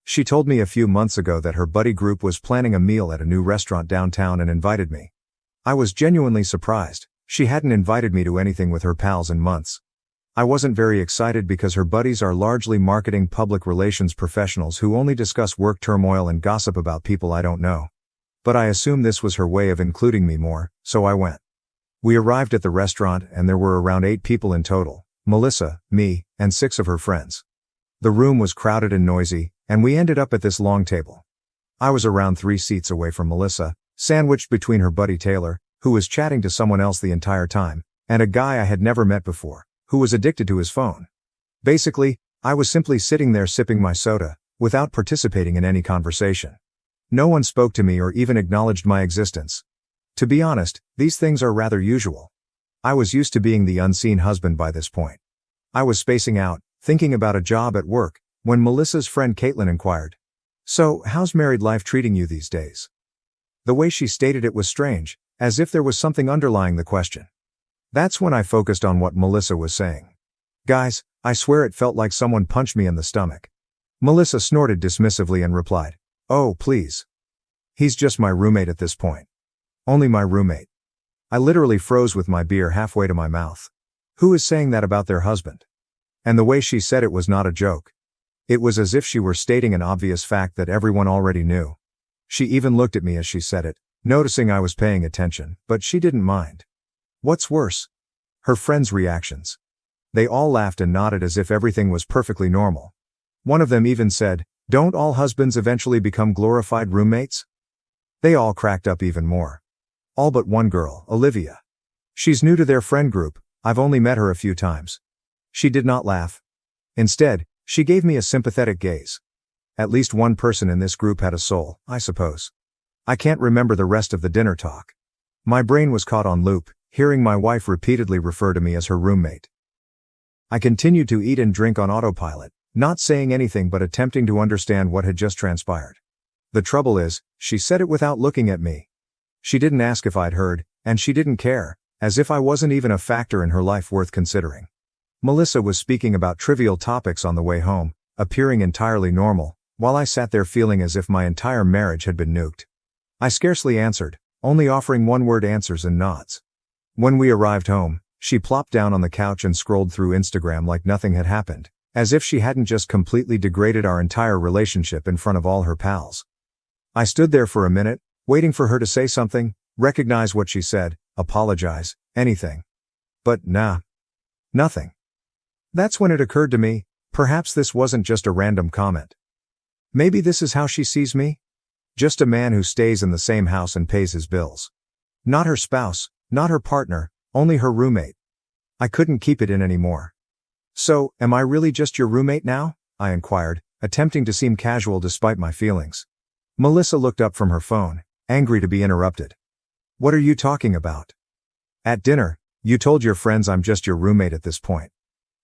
She told me a few months ago that her buddy group was planning a meal at a new restaurant downtown and invited me. I was genuinely surprised. She hadn't invited me to anything with her pals in months. I wasn't very excited because her buddies are largely marketing public relations professionals who only discuss work turmoil and gossip about people I don't know. But I assumed this was her way of including me more, so I went. We arrived at the restaurant and there were around 8 people in total: Melissa, me, and 6 of her friends. The room was crowded and noisy, and we ended up at this long table. I was around 3 seats away from Melissa, sandwiched between her buddy Taylor, who was chatting to someone else the entire time, and a guy I had never met before, who was addicted to his phone. Basically, I was simply sitting there sipping my soda, without participating in any conversation. No one spoke to me or even acknowledged my existence. To be honest, these things are rather usual. I was used to being the unseen husband by this point. I was spacing out, thinking about a job at work, when Melissa's friend Caitlin inquired, "So, how's married life treating you these days?" The way she stated it was strange, as if there was something underlying the question. That's when I focused on what Melissa was saying. "Guys, I swear it felt like someone punched me in the stomach." Melissa snorted dismissively and replied, "Oh, please. He's just my roommate at this point." "Only my roommate." I literally froze with my beer halfway to my mouth. Who is saying that about their husband? And the way she said it was not a joke. It was as if she were stating an obvious fact that everyone already knew. She even looked at me as she said it, noticing I was paying attention, but she didn't mind. What's worse? Her friends' reactions. They all laughed and nodded as if everything was perfectly normal. One of them even said, "Don't all husbands eventually become glorified roommates?" They all cracked up even more. All but one girl, Olivia. She's new to their friend group, I've only met her a few times. She did not laugh. Instead, she gave me a sympathetic gaze. At least one person in this group had a soul, I suppose. I can't remember the rest of the dinner talk. My brain was caught on loop, hearing my wife repeatedly refer to me as her roommate. I continued to eat and drink on autopilot, not saying anything but attempting to understand what had just transpired. The trouble is, she said it without looking at me. She didn't ask if I'd heard, and she didn't care, as if I wasn't even a factor in her life worth considering. Melissa was speaking about trivial topics on the way home, appearing entirely normal, while I sat there feeling as if my entire marriage had been nuked. I scarcely answered, only offering one-word answers and nods. When we arrived home, she plopped down on the couch and scrolled through Instagram like nothing had happened, as if she hadn't just completely degraded our entire relationship in front of all her pals. I stood there for a minute, waiting for her to say something, recognize what she said, apologize, anything. But nah. Nothing. That's when it occurred to me, perhaps this wasn't just a random comment. Maybe this is how she sees me? Just a man who stays in the same house and pays his bills. Not her spouse, not her partner, only her roommate. I couldn't keep it in anymore. "So, am I really just your roommate now?" I inquired, attempting to seem casual despite my feelings. Melissa looked up from her phone, angry to be interrupted. "What are you talking about? At dinner, you told your friends I'm just your roommate at this point."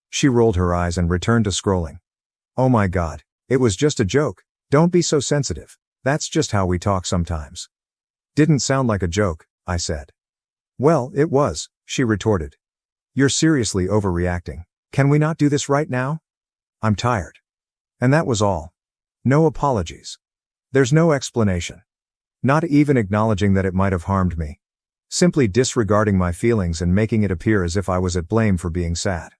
She rolled her eyes and returned to scrolling. "Oh my God, it was just a joke. Don't be so sensitive. That's just how we talk sometimes." "Didn't sound like a joke," I said. "Well, it was," she retorted. "You're seriously overreacting. Can we not do this right now? I'm tired." And that was all. No apologies. There's no explanation. Not even acknowledging that it might have harmed me. Simply disregarding my feelings and making it appear as if I was at blame for being sad.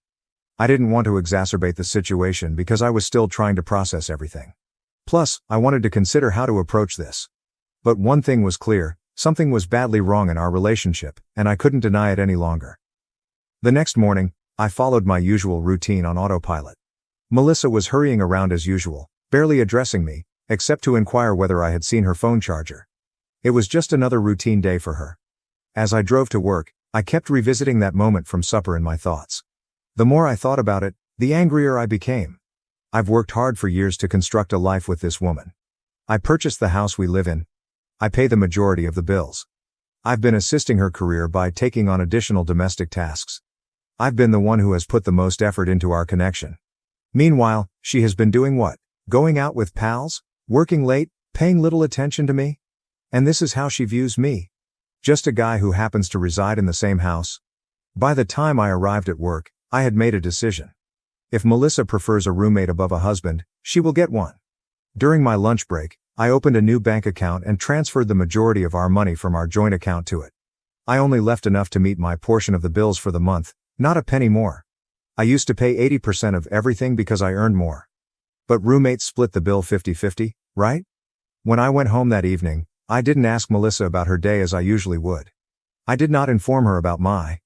I didn't want to exacerbate the situation because I was still trying to process everything. Plus, I wanted to consider how to approach this. But one thing was clear, Something was badly wrong in our relationship, and I couldn't deny it any longer. The next morning, I followed my usual routine on autopilot. Melissa was hurrying around as usual, barely addressing me, except to inquire whether I had seen her phone charger. It was just another routine day for her. As I drove to work, I kept revisiting that moment from supper in my thoughts. The more I thought about it, the angrier I became. I've worked hard for years to construct a life with this woman. I purchased the house we live in. I pay the majority of the bills. I've been assisting her career by taking on additional domestic tasks. I've been the one who has put the most effort into our connection. Meanwhile, she has been doing what? Going out with pals? Working late? Paying little attention to me? And this is how she views me. Just a guy who happens to reside in the same house. By the time I arrived at work, I had made a decision. If Melissa prefers a roommate above a husband, she will get one. During my lunch break, I opened a new bank account and transferred the majority of our money from our joint account to it. I only left enough to meet my portion of the bills for the month, not a penny more. I used to pay 80% of everything because I earned more. But roommates split the bill 50-50, right? When I went home that evening, I didn't ask Melissa about her day as I usually would. I did not inform her about my.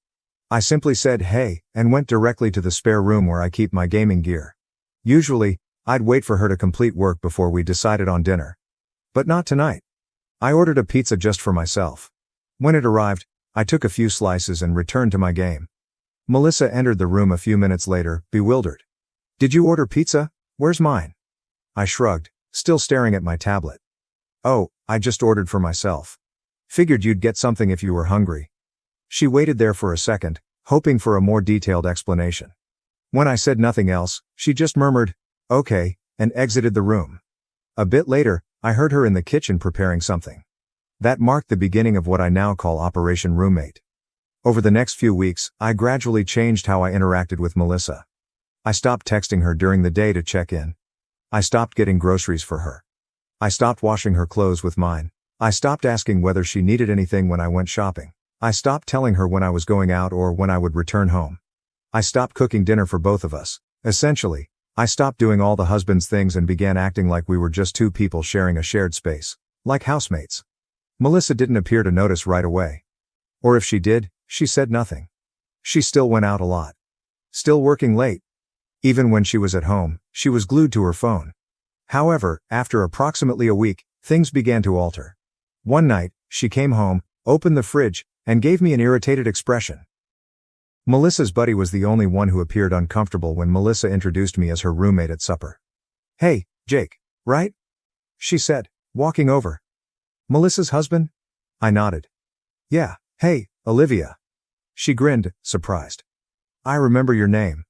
I simply said hey, and went directly to the spare room where I keep my gaming gear. Usually, I'd wait for her to complete work before we decided on dinner. But not tonight. I ordered a pizza just for myself. When it arrived, I took a few slices and returned to my game. Melissa entered the room a few minutes later, bewildered. "Did you order pizza? Where's mine?" I shrugged, still staring at my tablet. "Oh, I just ordered for myself. Figured you'd get something if you were hungry." She waited there for a second, hoping for a more detailed explanation. When I said nothing else, she just murmured, "Okay," and exited the room. A bit later, I heard her in the kitchen preparing something. That marked the beginning of what I now call Operation Roommate. Over the next few weeks, I gradually changed how I interacted with Melissa. I stopped texting her during the day to check in. I stopped getting groceries for her. I stopped washing her clothes with mine. I stopped asking whether she needed anything when I went shopping. I stopped telling her when I was going out or when I would return home. I stopped cooking dinner for both of us. Essentially, I stopped doing all the husband's things and began acting like we were just two people sharing a shared space, like housemates. Melissa didn't appear to notice right away. Or if she did, she said nothing. She still went out a lot. Still working late. Even when she was at home, she was glued to her phone. However, after approximately a week, things began to alter. One night, she came home, opened the fridge, and gave me an irritated expression. Melissa's buddy was the only one who appeared uncomfortable when Melissa introduced me as her roommate at supper. "Hey, Jake, right?" she said, walking over. "Melissa's husband?" I nodded. "Yeah, hey, Olivia." She grinned, surprised. "I remember your name.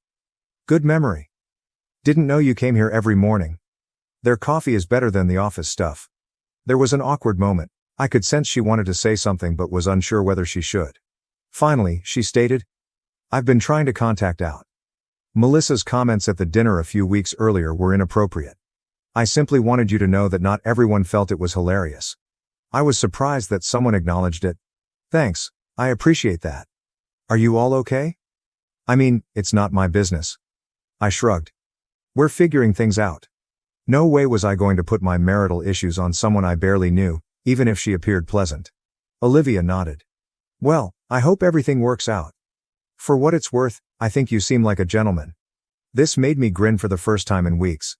Good memory. Didn't know you came here every morning. Their coffee is better than the office stuff." There was an awkward moment. I could sense she wanted to say something but was unsure whether she should. Finally, she stated, "I've been trying to contact out." Melissa's comments at the dinner a few weeks earlier were inappropriate. "I simply wanted you to know that not everyone felt it was hilarious." I was surprised that someone acknowledged it. "Thanks, I appreciate that. Are you all okay?" "I mean, it's not my business." I shrugged. "We're figuring things out." No way was I going to put my marital issues on someone I barely knew, even if she appeared pleasant. Olivia nodded. "Well, I hope everything works out. For what it's worth, I think you seem like a gentleman." This made me grin for the first time in weeks.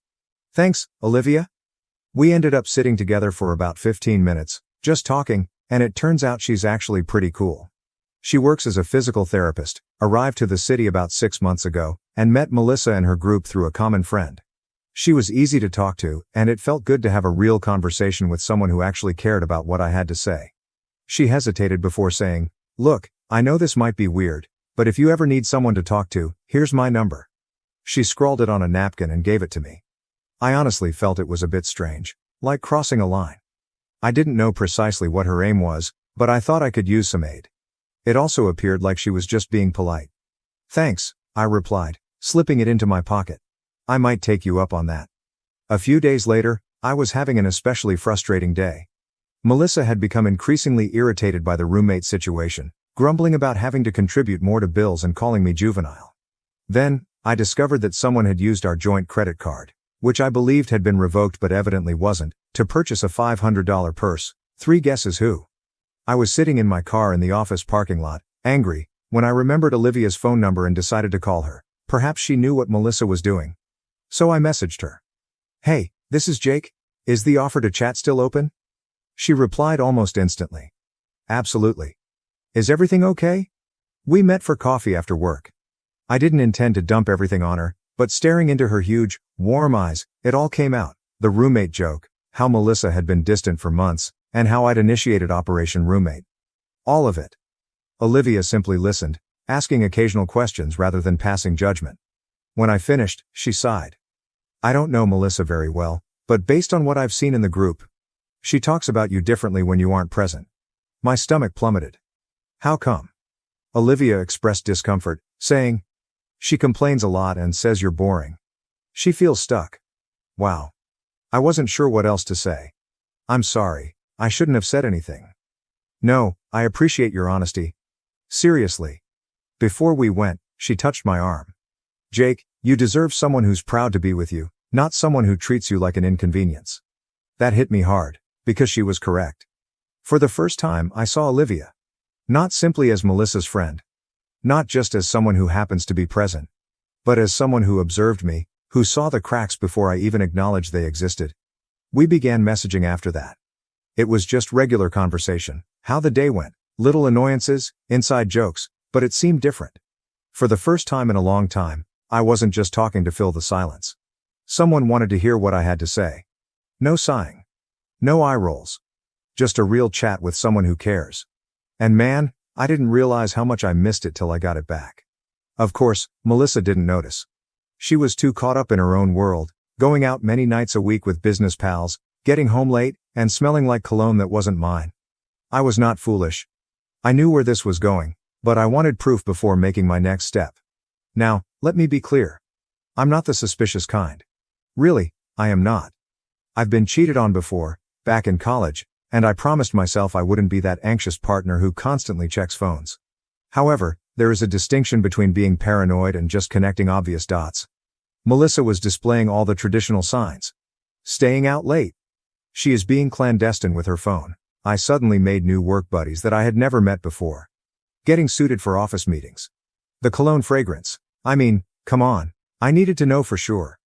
"Thanks, Olivia." We ended up sitting together for about 15 minutes, just talking, and it turns out she's actually pretty cool. She works as a physical therapist, arrived to the city about 6 months ago, and met Melissa and her group through a common friend. She was easy to talk to, and it felt good to have a real conversation with someone who actually cared about what I had to say. She hesitated before saying, "Look, I know this might be weird, but if you ever need someone to talk to, here's my number." She scrawled it on a napkin and gave it to me. I honestly felt it was a bit strange, like crossing a line. I didn't know precisely what her aim was, but I thought I could use some aid. It also appeared like she was just being polite. "Thanks," I replied, slipping it into my pocket. "I might take you up on that." A few days later, I was having an especially frustrating day. Melissa had become increasingly irritated by the roommate situation, grumbling about having to contribute more to bills and calling me juvenile. Then, I discovered that someone had used our joint credit card, which I believed had been revoked but evidently wasn't, to purchase a $500 purse. 3 guesses who? I was sitting in my car in the office parking lot, angry, when I remembered Olivia's phone number and decided to call her. Perhaps she knew what Melissa was doing. So I messaged her. "Hey, this is Jake. Is the offer to chat still open?" She replied almost instantly. "Absolutely. Is everything okay?" We met for coffee after work. I didn't intend to dump everything on her, but staring into her huge, warm eyes, it all came out. The roommate joke, how Melissa had been distant for months, and how I'd initiated Operation Roommate. All of it. Olivia simply listened, asking occasional questions rather than passing judgment. When I finished, she sighed. "I don't know Melissa very well, but based on what I've seen in the group, she talks about you differently when you aren't present." My stomach plummeted. "How come?" Olivia expressed discomfort, saying, "She complains a lot and says you're boring. She feels stuck." Wow. I wasn't sure what else to say. "I'm sorry, I shouldn't have said anything." "No, I appreciate your honesty. Seriously." Before we went, she touched my arm. "Jake, you deserve someone who's proud to be with you, not someone who treats you like an inconvenience." That hit me hard, because she was correct. For the first time, I saw Olivia. Not simply as Melissa's friend. Not just as someone who happens to be present. But as someone who observed me, who saw the cracks before I even acknowledged they existed. We began messaging after that. It was just regular conversation, how the day went, little annoyances, inside jokes, but it seemed different. For the first time in a long time, I wasn't just talking to fill the silence. Someone wanted to hear what I had to say. No sighing. No eye rolls. Just a real chat with someone who cares. And man, I didn't realize how much I missed it till I got it back. Of course, Melissa didn't notice. She was too caught up in her own world, going out many nights a week with business pals, getting home late, and smelling like cologne that wasn't mine. I was not foolish. I knew where this was going, but I wanted proof before making my next step. Now, let me be clear. I'm not the suspicious kind. Really, I am not. I've been cheated on before, back in college, and I promised myself I wouldn't be that anxious partner who constantly checks phones. However, there is a distinction between being paranoid and just connecting obvious dots. Melissa was displaying all the traditional signs. Staying out late. She is being clandestine with her phone. I suddenly made new work buddies that I had never met before. Getting suited for office meetings. The cologne fragrance. I mean, come on. I needed to know for sure.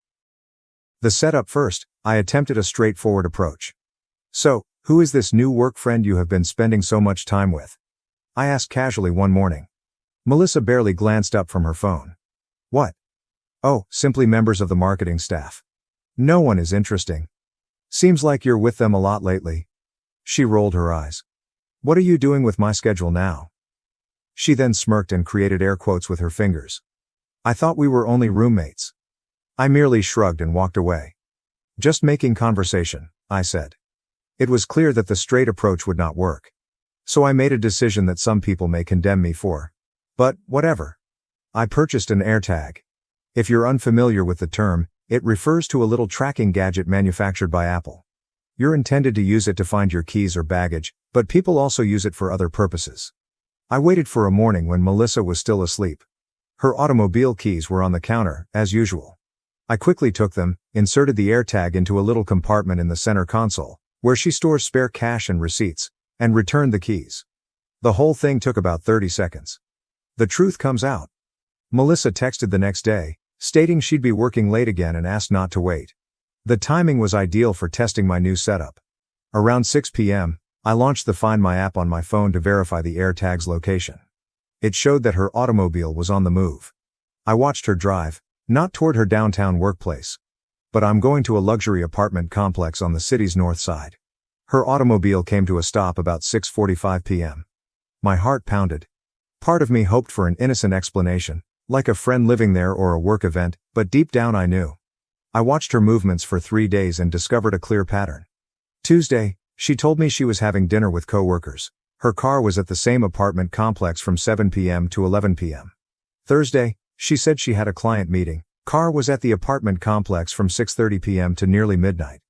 The setup first, I attempted a straightforward approach. "So, who is this new work friend you have been spending so much time with?" I asked casually one morning. Melissa barely glanced up from her phone. "What?" "Oh, simply members of the marketing staff. No one is interesting. Seems like you're with them a lot lately." She rolled her eyes. "What are you doing with my schedule now?" She then smirked and created air quotes with her fingers. "I thought we were only roommates." I merely shrugged and walked away. "Just making conversation," I said. It was clear that the straight approach would not work. So I made a decision that some people may condemn me for. But, whatever. I purchased an AirTag. If you're unfamiliar with the term, it refers to a little tracking gadget manufactured by Apple. You're intended to use it to find your keys or baggage, but people also use it for other purposes. I waited for a morning when Melissa was still asleep. Her automobile keys were on the counter, as usual. I quickly took them, inserted the AirTag into a little compartment in the center console, where she stores spare cash and receipts, and returned the keys. The whole thing took about 30 seconds. The truth comes out. Melissa texted the next day, stating she'd be working late again and asked not to wait. The timing was ideal for testing my new setup. Around 6 p.m., I launched the Find My app on my phone to verify the AirTag's location. It showed that her automobile was on the move. I watched her drive, not toward her downtown workplace. But I'm going to a luxury apartment complex on the city's north side. Her automobile came to a stop about 6:45 p.m. My heart pounded. Part of me hoped for an innocent explanation, like a friend living there or a work event, but deep down I knew. I watched her movements for 3 days and discovered a clear pattern. Tuesday, she told me she was having dinner with coworkers. Her car was at the same apartment complex from 7 p.m. to 11 p.m. Thursday, she said she had a client meeting. Car was at the apartment complex from 6:30 p.m. to nearly midnight.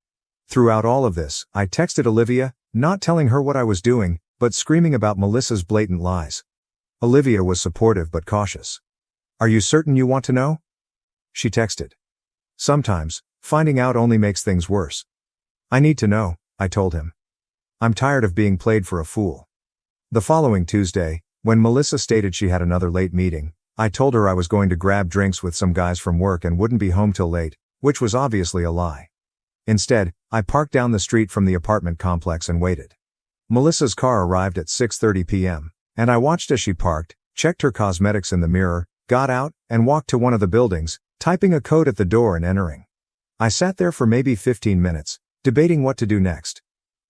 Throughout all of this, I texted Olivia, not telling her what I was doing, but screaming about Melissa's blatant lies. Olivia was supportive but cautious. "Are you certain you want to know?" She texted. "Sometimes, finding out only makes things worse." "I need to know," I told him. "I'm tired of being played for a fool." The following Tuesday, when Melissa stated she had another late meeting, I told her I was going to grab drinks with some guys from work and wouldn't be home till late, which was obviously a lie. Instead, I parked down the street from the apartment complex and waited. Melissa's car arrived at 6:30 p.m., and I watched as she parked, checked her cosmetics in the mirror, got out, and walked to one of the buildings, typing a code at the door and entering. I sat there for maybe 15 minutes, debating what to do next.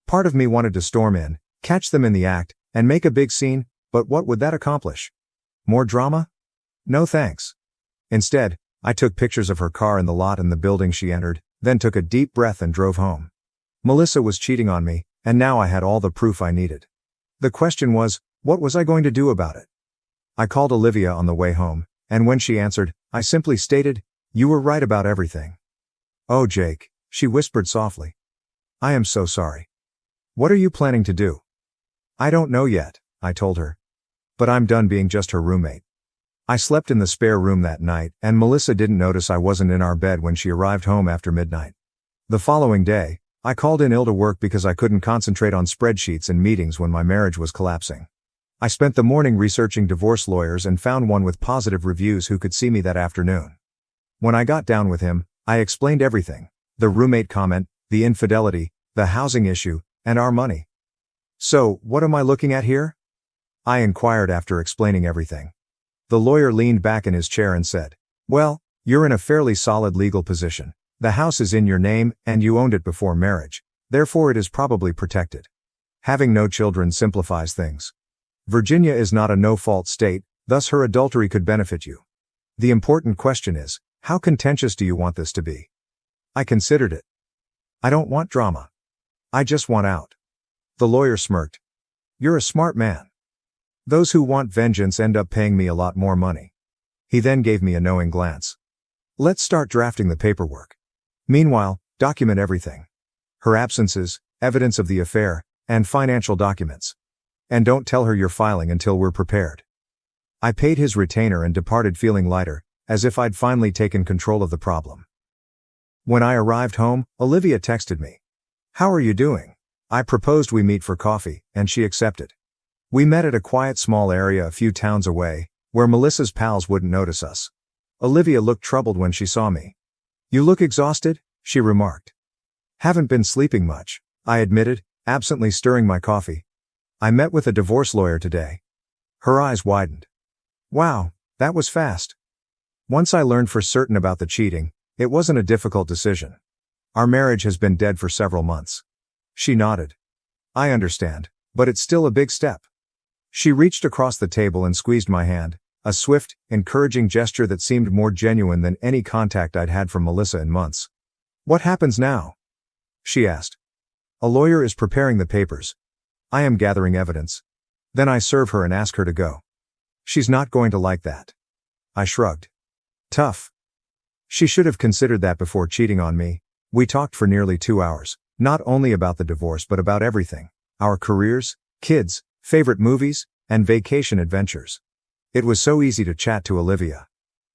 Part of me wanted to storm in, catch them in the act, and make a big scene, but what would that accomplish? More drama? No thanks. Instead, I took pictures of her car in the lot and the building she entered, then took a deep breath and drove home. Melissa was cheating on me, and now I had all the proof I needed. The question was, what was I going to do about it? I called Olivia on the way home, and when she answered, I simply stated, "You were right about everything." "Oh, Jake," she whispered softly. "I am so sorry. What are you planning to do?" "I don't know yet," I told her. "But I'm done being just her roommate." I slept in the spare room that night, and Melissa didn't notice I wasn't in our bed when she arrived home after midnight. The following day, I called in ill to work because I couldn't concentrate on spreadsheets and meetings when my marriage was collapsing. I spent the morning researching divorce lawyers and found one with positive reviews who could see me that afternoon. When I got down with him, I explained everything: the roommate comment, the infidelity, the housing issue, and our money. "So, what am I looking at here?" I inquired after explaining everything. The lawyer leaned back in his chair and said, "Well, you're in a fairly solid legal position. The house is in your name, and you owned it before marriage, therefore it is probably protected. Having no children simplifies things. Virginia is not a no-fault state, thus her adultery could benefit you. The important question is, how contentious do you want this to be?" I considered it. "I don't want drama. I just want out." The lawyer smirked. "You're a smart man. Those who want vengeance end up paying me a lot more money." He then gave me a knowing glance. "Let's start drafting the paperwork. Meanwhile, document everything. Her absences, evidence of the affair, and financial documents. And don't tell her you're filing until we're prepared." I paid his retainer and departed feeling lighter, as if I'd finally taken control of the problem. When I arrived home, Olivia texted me. "How are you doing?" I proposed we meet for coffee, and she accepted. We met at a quiet small area a few towns away, where Melissa's pals wouldn't notice us. Olivia looked troubled when she saw me. "You look exhausted," she remarked. "Haven't been sleeping much," I admitted, absently stirring my coffee. "I met with a divorce lawyer today." Her eyes widened. "Wow, that was fast." Once I learned for certain about the cheating, it wasn't a difficult decision. "Our marriage has been dead for several months." She nodded. "I understand, but it's still a big step." She reached across the table and squeezed my hand, a swift, encouraging gesture that seemed more genuine than any contact I'd had from Melissa in months. "What happens now?" she asked. "A lawyer is preparing the papers. I am gathering evidence. Then I serve her and ask her to go." "She's not going to like that." I shrugged. "Tough." She should have considered that before cheating on me. We talked for nearly 2 hours, not only about the divorce but about everything: our careers, kids, favorite movies, and vacation adventures. It was so easy to chat to Olivia.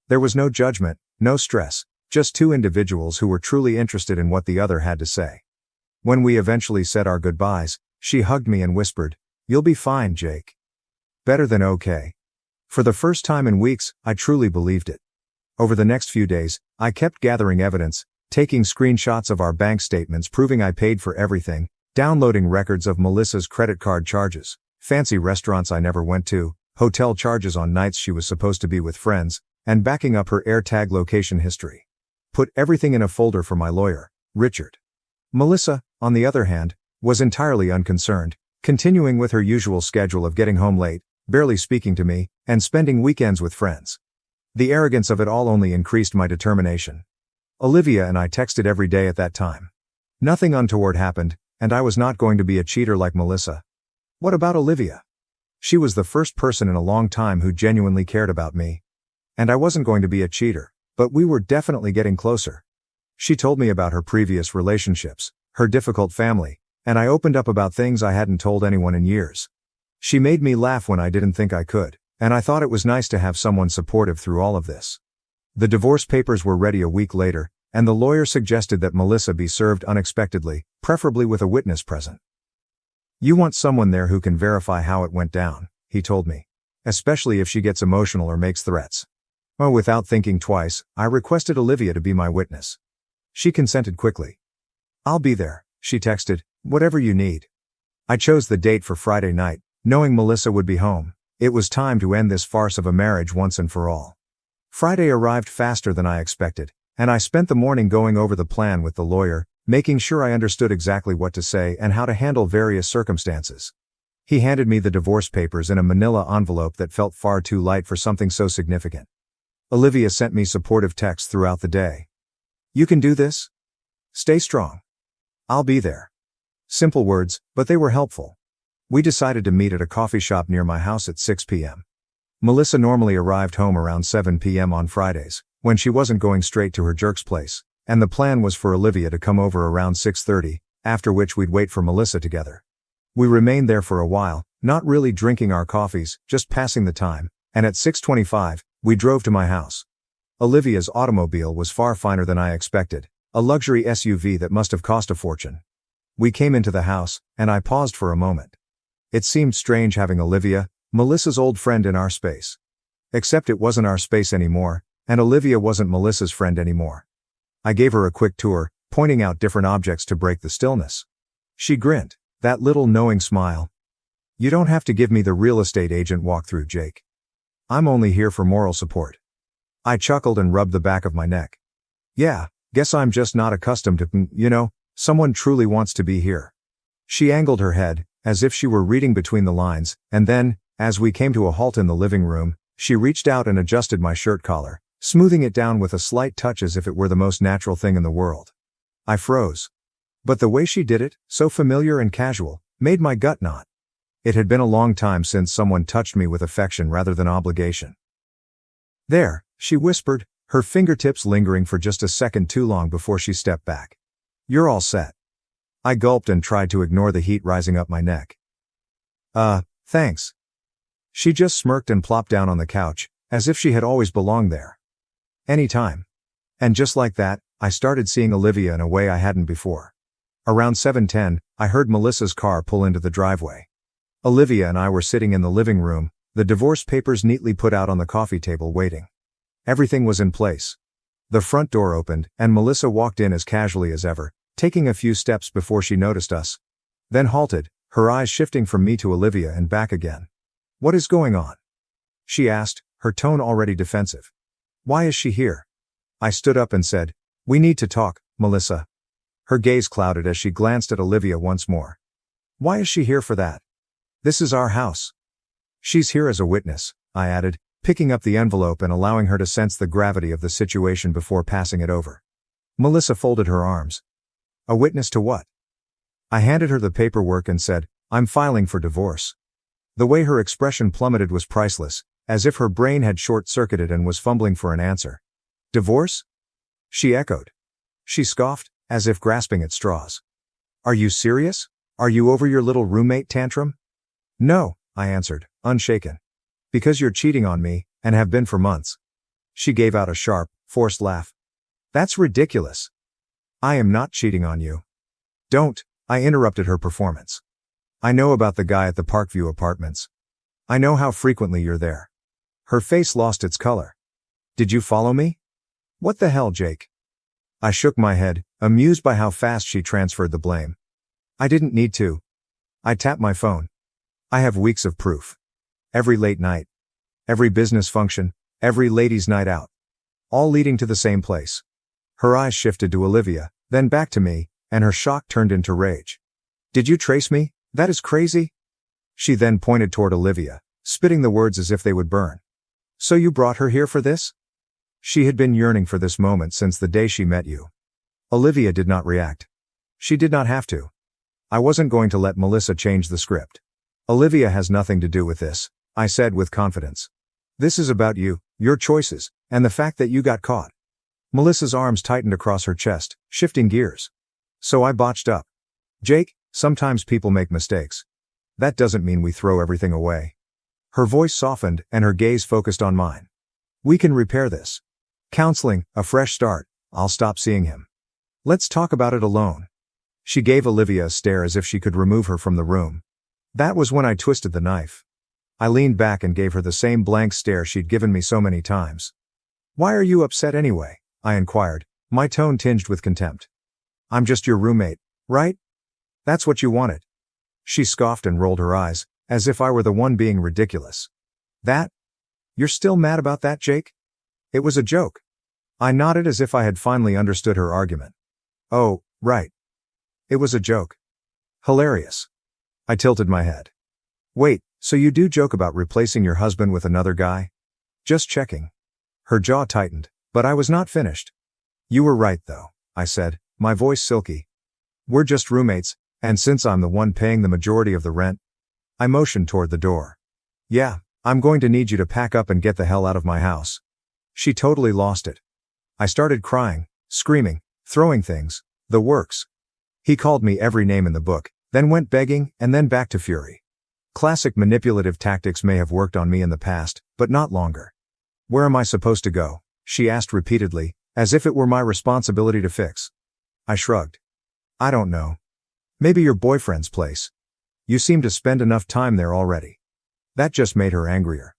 There was no judgment, no stress, just two individuals who were truly interested in what the other had to say. When we eventually said our goodbyes, she hugged me and whispered, "You'll be fine, Jake." Better than okay. For the first time in weeks, I truly believed it. Over the next few days, I kept gathering evidence, taking screenshots of our bank statements proving I paid for everything, downloading records of Melissa's credit card charges, fancy restaurants I never went to, hotel charges on nights she was supposed to be with friends, and backing up her AirTag location history. Put everything in a folder for my lawyer, Richard. Melissa, on the other hand, was entirely unconcerned, continuing with her usual schedule of getting home late, barely speaking to me, and spending weekends with friends. The arrogance of it all only increased my determination. Olivia and I texted every day at that time. Nothing untoward happened, and I was not going to be a cheater like Melissa. What about Olivia? She was the first person in a long time who genuinely cared about me. And I wasn't going to be a cheater, but we were definitely getting closer. She told me about her previous relationships, her difficult family, and I opened up about things I hadn't told anyone in years. She made me laugh when I didn't think I could, and I thought it was nice to have someone supportive through all of this. The divorce papers were ready a week later, and the lawyer suggested that Melissa be served unexpectedly, preferably with a witness present. You want someone there who can verify how it went down, he told me. Especially if she gets emotional or makes threats. Oh, without thinking twice, I requested Olivia to be my witness. She consented quickly. I'll be there, she texted, whatever you need. I chose the date for Friday night, knowing Melissa would be home. It was time to end this farce of a marriage once and for all. Friday arrived faster than I expected, and I spent the morning going over the plan with the lawyer, making sure I understood exactly what to say and how to handle various circumstances. He handed me the divorce papers in a manila envelope that felt far too light for something so significant. Olivia sent me supportive texts throughout the day. You can do this? Stay strong. I'll be there. Simple words, but they were helpful. We decided to meet at a coffee shop near my house at 6 p.m. Melissa normally arrived home around 7 p.m. on Fridays, when she wasn't going straight to her jerk's place, and the plan was for Olivia to come over around 6:30, after which we'd wait for Melissa together. We remained there for a while, not really drinking our coffees, just passing the time, and at 6:25, we drove to my house. Olivia's automobile was far finer than I expected, a luxury SUV that must have cost a fortune. We came into the house, and I paused for a moment. It seemed strange having Olivia, Melissa's old friend, in our space. Except it wasn't our space anymore, and Olivia wasn't Melissa's friend anymore. I gave her a quick tour, pointing out different objects to break the stillness. She grinned, that little knowing smile. You don't have to give me the real estate agent walkthrough, Jake. I'm only here for moral support. I chuckled and rubbed the back of my neck. Yeah, guess I'm just not accustomed to, someone truly wants to be here. She angled her head, as if she were reading between the lines, and then, as we came to a halt in the living room, she reached out and adjusted my shirt collar, smoothing it down with a slight touch as if it were the most natural thing in the world. I froze. But the way she did it, so familiar and casual, made my gut knot. It had been a long time since someone touched me with affection rather than obligation. There, she whispered, her fingertips lingering for just a second too long before she stepped back. You're all set. I gulped and tried to ignore the heat rising up my neck. Thanks. She just smirked and plopped down on the couch, as if she had always belonged there. Anytime. And just like that, I started seeing Olivia in a way I hadn't before. Around 7:10, I heard Melissa's car pull into the driveway. Olivia and I were sitting in the living room, the divorce papers neatly put out on the coffee table waiting. Everything was in place. The front door opened, and Melissa walked in as casually as ever, taking a few steps before she noticed us. Then halted, her eyes shifting from me to Olivia and back again. What is going on? She asked, her tone already defensive. Why is she here? I stood up and said, We need to talk, Melissa. Her gaze clouded as she glanced at Olivia once more. Why is she here for that? This is our house. She's here as a witness, I added, picking up the envelope and allowing her to sense the gravity of the situation before passing it over. Melissa folded her arms. A witness to what? I handed her the paperwork and said, I'm filing for divorce. The way her expression plummeted was priceless, as if her brain had short-circuited and was fumbling for an answer. Divorce? She echoed. She scoffed, as if grasping at straws. Are you serious? Are you over your little roommate tantrum? No, I answered, unshaken. Because you're cheating on me, and have been for months. She gave out a sharp, forced laugh. That's ridiculous. I am not cheating on you. Don't, I interrupted her performance. I know about the guy at the Parkview Apartments. I know how frequently you're there. Her face lost its color. Did you follow me? What the hell, Jake? I shook my head, amused by how fast she transferred the blame. I didn't need to. I tapped my phone. I have weeks of proof. Every late night. Every business function. Every ladies' night out. All leading to the same place. Her eyes shifted to Olivia, then back to me, and her shock turned into rage. Did you trace me? That is crazy. She then pointed toward Olivia, spitting the words as if they would burn. So you brought her here for this? She had been yearning for this moment since the day she met you. Olivia did not react. She did not have to. I wasn't going to let Melissa change the script. Olivia has nothing to do with this, I said with confidence. This is about you, your choices, and the fact that you got caught. Melissa's arms tightened across her chest, shifting gears. So I botched up. Jake, sometimes people make mistakes. That doesn't mean we throw everything away. Her voice softened and her gaze focused on mine. We can repair this. Counseling, a fresh start, I'll stop seeing him. Let's talk about it alone. She gave Olivia a stare as if she could remove her from the room. That was when I twisted the knife. I leaned back and gave her the same blank stare she'd given me so many times. "Why are you upset anyway?" I inquired, my tone tinged with contempt. "I'm just your roommate, right? That's what you wanted." She scoffed and rolled her eyes, as if I were the one being ridiculous. "That? You're still mad about that, Jake? It was a joke." I nodded as if I had finally understood her argument. "Oh, right. It was a joke. Hilarious." I tilted my head. "Wait, so you do joke about replacing your husband with another guy?" "Just checking." Her jaw tightened, but I was not finished. "You were right though," I said, my voice silky. "We're just roommates, and since I'm the one paying the majority of the rent..." I motioned toward the door. "Yeah, I'm going to need you to pack up and get the hell out of my house." She totally lost it. I started crying, screaming, throwing things, the works. He called me every name in the book, then went begging, and then back to fury. Classic manipulative tactics may have worked on me in the past, but not longer. "Where am I supposed to go?" she asked repeatedly, as if it were my responsibility to fix. I shrugged. "I don't know. Maybe your boyfriend's place. You seem to spend enough time there already." That just made her angrier.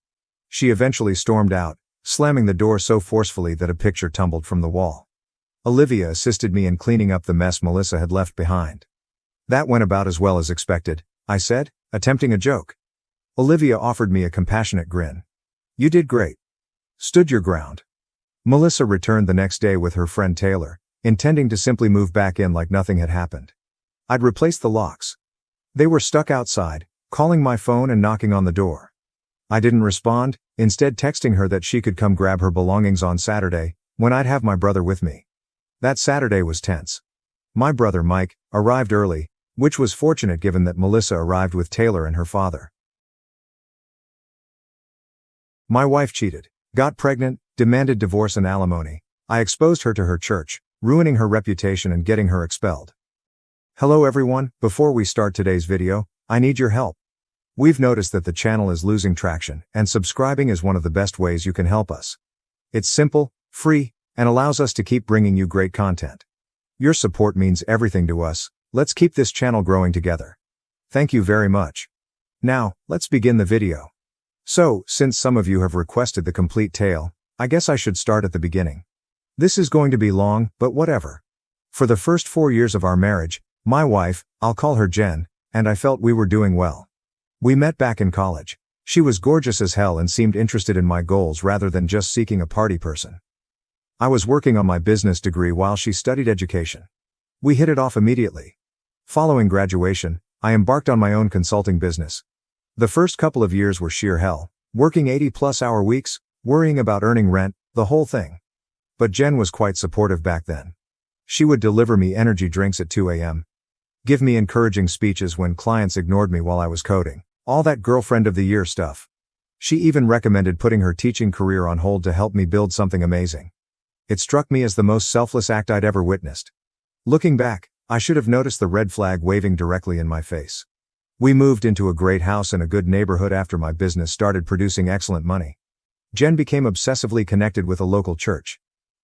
She eventually stormed out, slamming the door so forcefully that a picture tumbled from the wall. Olivia assisted me in cleaning up the mess Melissa had left behind. "That went about as well as expected," I said, attempting a joke. Olivia offered me a compassionate grin. "You did great. Stood your ground." Melissa returned the next day with her friend Taylor, intending to simply move back in like nothing had happened. I'd replaced the locks. They were stuck outside, calling my phone and knocking on the door. I didn't respond, instead texting her that she could come grab her belongings on Saturday, when I'd have my brother with me. That Saturday was tense. My brother Mike arrived early, which was fortunate given that Melissa arrived with Taylor and her father. My wife cheated, got pregnant, demanded divorce and alimony. I exposed her to her church, ruining her reputation and getting her expelled. Hello everyone, before we start today's video, I need your help. We've noticed that the channel is losing traction, and subscribing is one of the best ways you can help us. It's simple, free, and allows us to keep bringing you great content. Your support means everything to us. Let's keep this channel growing together. Thank you very much. Now, let's begin the video. So, since some of you have requested the complete tale, I guess I should start at the beginning. This is going to be long, but whatever. For the first 4 years of our marriage, my wife, I'll call her Jen, and I felt we were doing well. We met back in college. She was gorgeous as hell and seemed interested in my goals rather than just seeking a party person. I was working on my business degree while she studied education. We hit it off immediately. Following graduation, I embarked on my own consulting business. The first couple of years were sheer hell, working 80-plus hour weeks, worrying about earning rent, the whole thing. But Jen was quite supportive back then. She would deliver me energy drinks at 2 a.m., give me encouraging speeches when clients ignored me while I was coding, all that girlfriend of the year stuff. She even recommended putting her teaching career on hold to help me build something amazing. It struck me as the most selfless act I'd ever witnessed. Looking back, I should have noticed the red flag waving directly in my face. We moved into a great house in a good neighborhood after my business started producing excellent money. Jen became obsessively connected with a local church.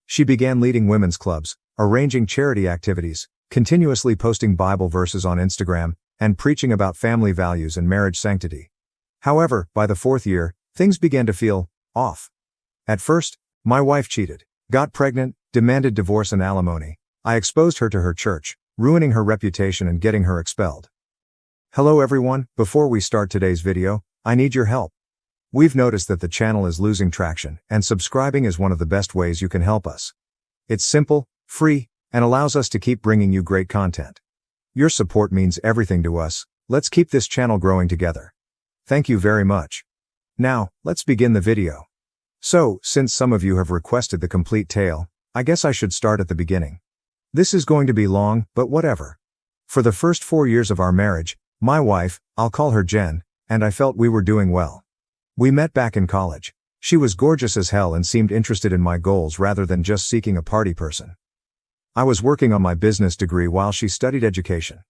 She began leading women's clubs, arranging charity activities, continuously posting Bible verses on Instagram, and preaching about family values and marriage sanctity. However, by the 4th year, things began to feel off. At first, my wife cheated, got pregnant, demanded divorce and alimony. I exposed her to her church, ruining her reputation and getting her expelled. Hello everyone, before we start today's video, I need your help. We've noticed that the channel is losing traction, and subscribing is one of the best ways you can help us. It's simple, free, and allows us to keep bringing you great content. Your support means everything to us. Let's keep this channel growing together. Thank you very much. Now, let's begin the video. So, since some of you have requested the complete tale, I guess I should start at the beginning. This is going to be long, but whatever. For the first 4 years of our marriage, my wife, I'll call her Jen, and I felt we were doing well. We met back in college. She was gorgeous as hell and seemed interested in my goals rather than just seeking a party person. I was working on my business degree while she studied education.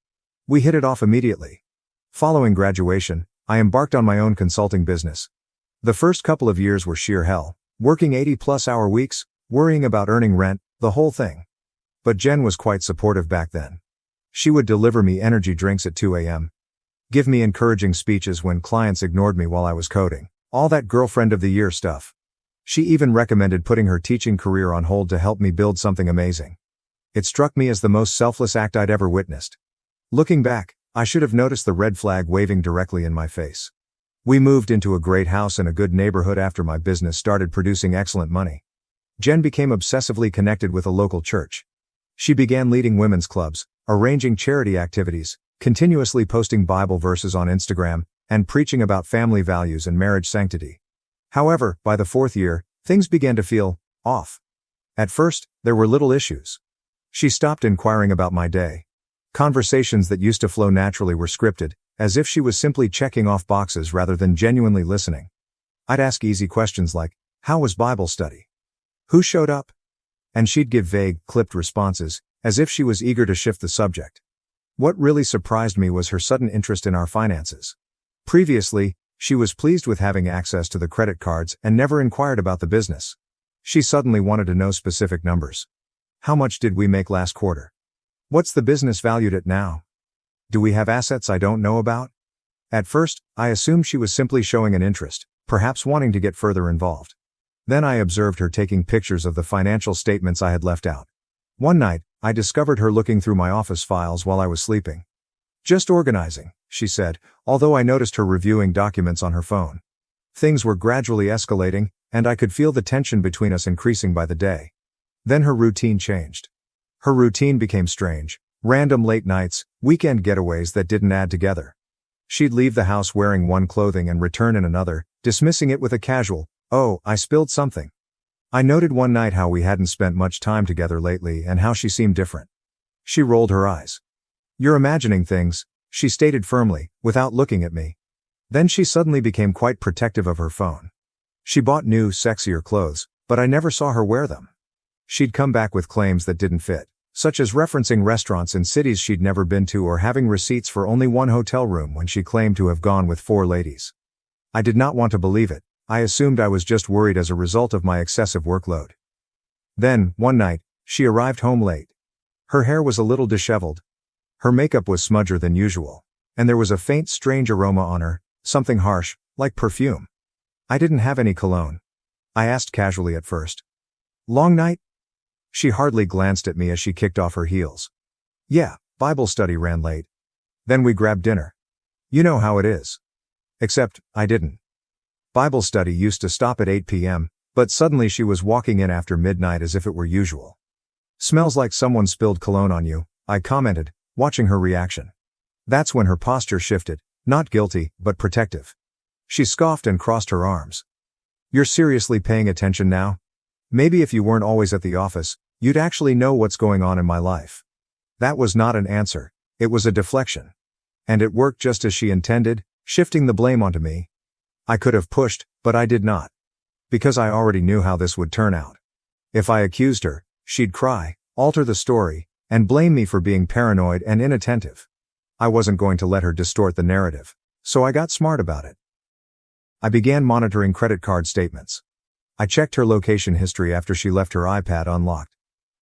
We hit it off immediately. Following graduation, I embarked on my own consulting business. The first couple of years were sheer hell, working 80-plus hour weeks, worrying about earning rent, the whole thing. But Jen was quite supportive back then. She would deliver me energy drinks at 2 a.m., give me encouraging speeches when clients ignored me while I was coding. All that girlfriend of the year stuff. She even recommended putting her teaching career on hold to help me build something amazing. It struck me as the most selfless act I'd ever witnessed. Looking back, I should have noticed the red flag waving directly in my face. We moved into a great house in a good neighborhood after my business started producing excellent money. Jen became obsessively connected with a local church. She began leading women's clubs, arranging charity activities, continuously posting Bible verses on Instagram, and preaching about family values and marriage sanctity. However, by the 4th year, things began to feel off. At first, there were little issues. She stopped inquiring about my day. Conversations that used to flow naturally were scripted, as if she was simply checking off boxes rather than genuinely listening. I'd ask easy questions like, "How was Bible study? Who showed up?" And she'd give vague, clipped responses, as if she was eager to shift the subject. What really surprised me was her sudden interest in our finances. Previously, she was pleased with having access to the credit cards and never inquired about the business. She suddenly wanted to know specific numbers. How much did we make last quarter? What's the business valued at now? Do we have assets I don't know about? At first, I assumed she was simply showing an interest, perhaps wanting to get further involved. Then I observed her taking pictures of the financial statements I had left out. One night, I discovered her looking through my office files while I was sleeping. "Just organizing," she said, although I noticed her reviewing documents on her phone. Things were gradually escalating, and I could feel the tension between us increasing by the day. Then her routine changed. Her routine became strange. Random late nights, weekend getaways that didn't add together. She'd leave the house wearing one clothing and return in another, dismissing it with a casual, "Oh, I spilled something." I noted one night how we hadn't spent much time together lately and how she seemed different. She rolled her eyes. "You're imagining things," she stated firmly, without looking at me. Then she suddenly became quite protective of her phone. She bought new, sexier clothes, but I never saw her wear them. She'd come back with claims that didn't fit, such as referencing restaurants in cities she'd never been to or having receipts for only one hotel room when she claimed to have gone with 4 ladies. I did not want to believe it. I assumed I was just worried as a result of my excessive workload. Then, one night, she arrived home late. Her hair was a little disheveled. Her makeup was smudgier than usual, and there was a faint, strange aroma on her, something harsh, like perfume. I didn't have any cologne. I asked casually at first. "Long night?" She hardly glanced at me as she kicked off her heels. "Yeah, Bible study ran late. Then we grabbed dinner. You know how it is." Except, I didn't. Bible study used to stop at 8 p.m., but suddenly she was walking in after midnight as if it were usual. "Smells like someone spilled cologne on you," I commented, watching her reaction. That's when her posture shifted, not guilty, but protective. She scoffed and crossed her arms. "You're seriously paying attention now? Maybe if you weren't always at the office, you'd actually know what's going on in my life." That was not an answer, it was a deflection. And it worked just as she intended, shifting the blame onto me. I could have pushed, but I did not. Because I already knew how this would turn out. If I accused her, she'd cry, alter the story, and blame me for being paranoid and inattentive. I wasn't going to let her distort the narrative, so I got smart about it. I began monitoring credit card statements. I checked her location history after she left her iPad unlocked.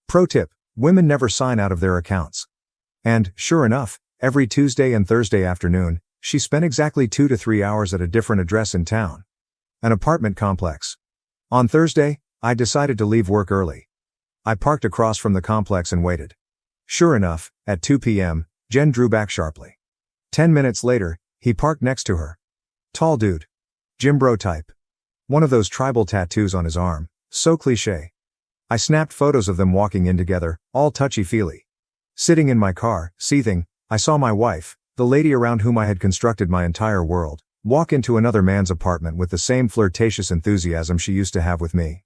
Pro tip: women never sign out of their accounts. And, sure enough, every Tuesday and Thursday afternoon, she spent exactly 2 to 3 hours at a different address in town. An apartment complex. On Thursday, I decided to leave work early. I parked across from the complex and waited. Sure enough, at 2 p.m., Jen drew back sharply. 10 minutes later, he parked next to her. Tall dude. Gym bro type. One of those tribal tattoos on his arm, so cliché. I snapped photos of them walking in together, all touchy-feely. Sitting in my car, seething, I saw my wife, the lady around whom I had constructed my entire world, walk into another man's apartment with the same flirtatious enthusiasm she used to have with me.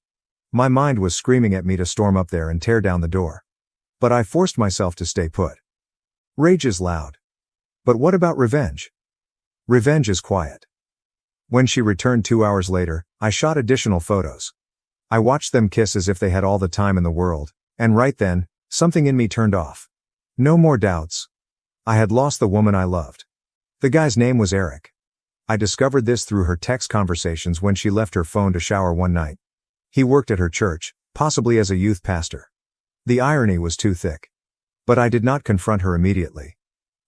My mind was screaming at me to storm up there and tear down the door. But I forced myself to stay put. Rage is loud. But what about revenge? Revenge is quiet. When she returned 2 hours later, I shot additional photos. I watched them kiss as if they had all the time in the world, and right then, something in me turned off. No more doubts. I had lost the woman I loved. The guy's name was Eric. I discovered this through her text conversations when she left her phone to shower one night. He worked at her church, possibly as a youth pastor. The irony was too thick. But I did not confront her immediately.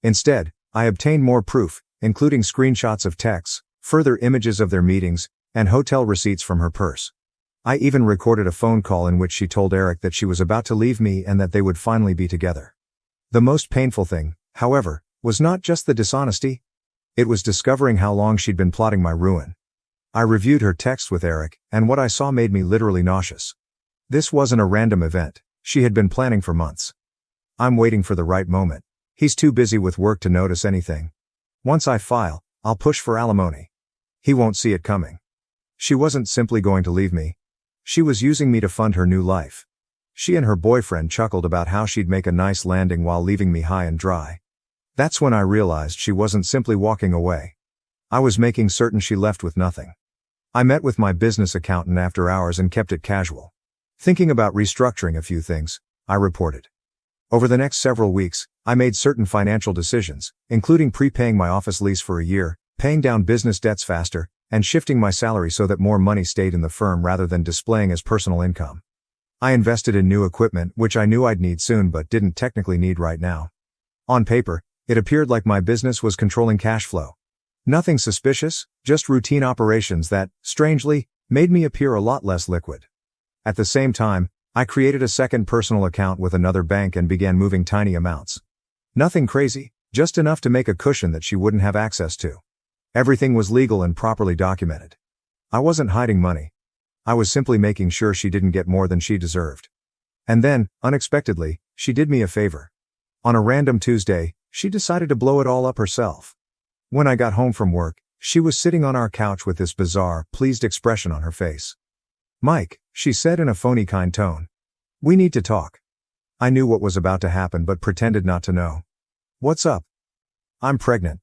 Instead, I obtained more proof, including screenshots of texts, further images of their meetings, and hotel receipts from her purse. I even recorded a phone call in which she told Eric that she was about to leave me and that they would finally be together. The most painful thing, however, was not just the dishonesty. It was discovering how long she'd been plotting my ruin. I reviewed her texts with Eric, and what I saw made me literally nauseous. This wasn't a random event. She had been planning for months. I'm waiting for the right moment. He's too busy with work to notice anything. Once I file, I'll push for alimony. He won't see it coming. She wasn't simply going to leave me. She was using me to fund her new life. She and her boyfriend chuckled about how she'd make a nice landing while leaving me high and dry. That's when I realized she wasn't simply walking away. I was making certain she left with nothing. I met with my business accountant after hours and kept it casual. Thinking about restructuring a few things, I reported. Over the next several weeks, I made certain financial decisions, including prepaying my office lease for a year, paying down business debts faster, and shifting my salary so that more money stayed in the firm rather than displaying as personal income. I invested in new equipment which I knew I'd need soon but didn't technically need right now. On paper, it appeared like my business was controlling cash flow. Nothing suspicious, just routine operations that, strangely, made me appear a lot less liquid. At the same time, I created a second personal account with another bank and began moving tiny amounts. Nothing crazy, just enough to make a cushion that she wouldn't have access to. Everything was legal and properly documented. I wasn't hiding money. I was simply making sure she didn't get more than she deserved. And then, unexpectedly, she did me a favor. On a random Tuesday, she decided to blow it all up herself. When I got home from work, she was sitting on our couch with this bizarre, pleased expression on her face. "Mike," she said in a phony kind tone. "We need to talk." I knew what was about to happen but pretended not to know. "What's up?" "I'm pregnant."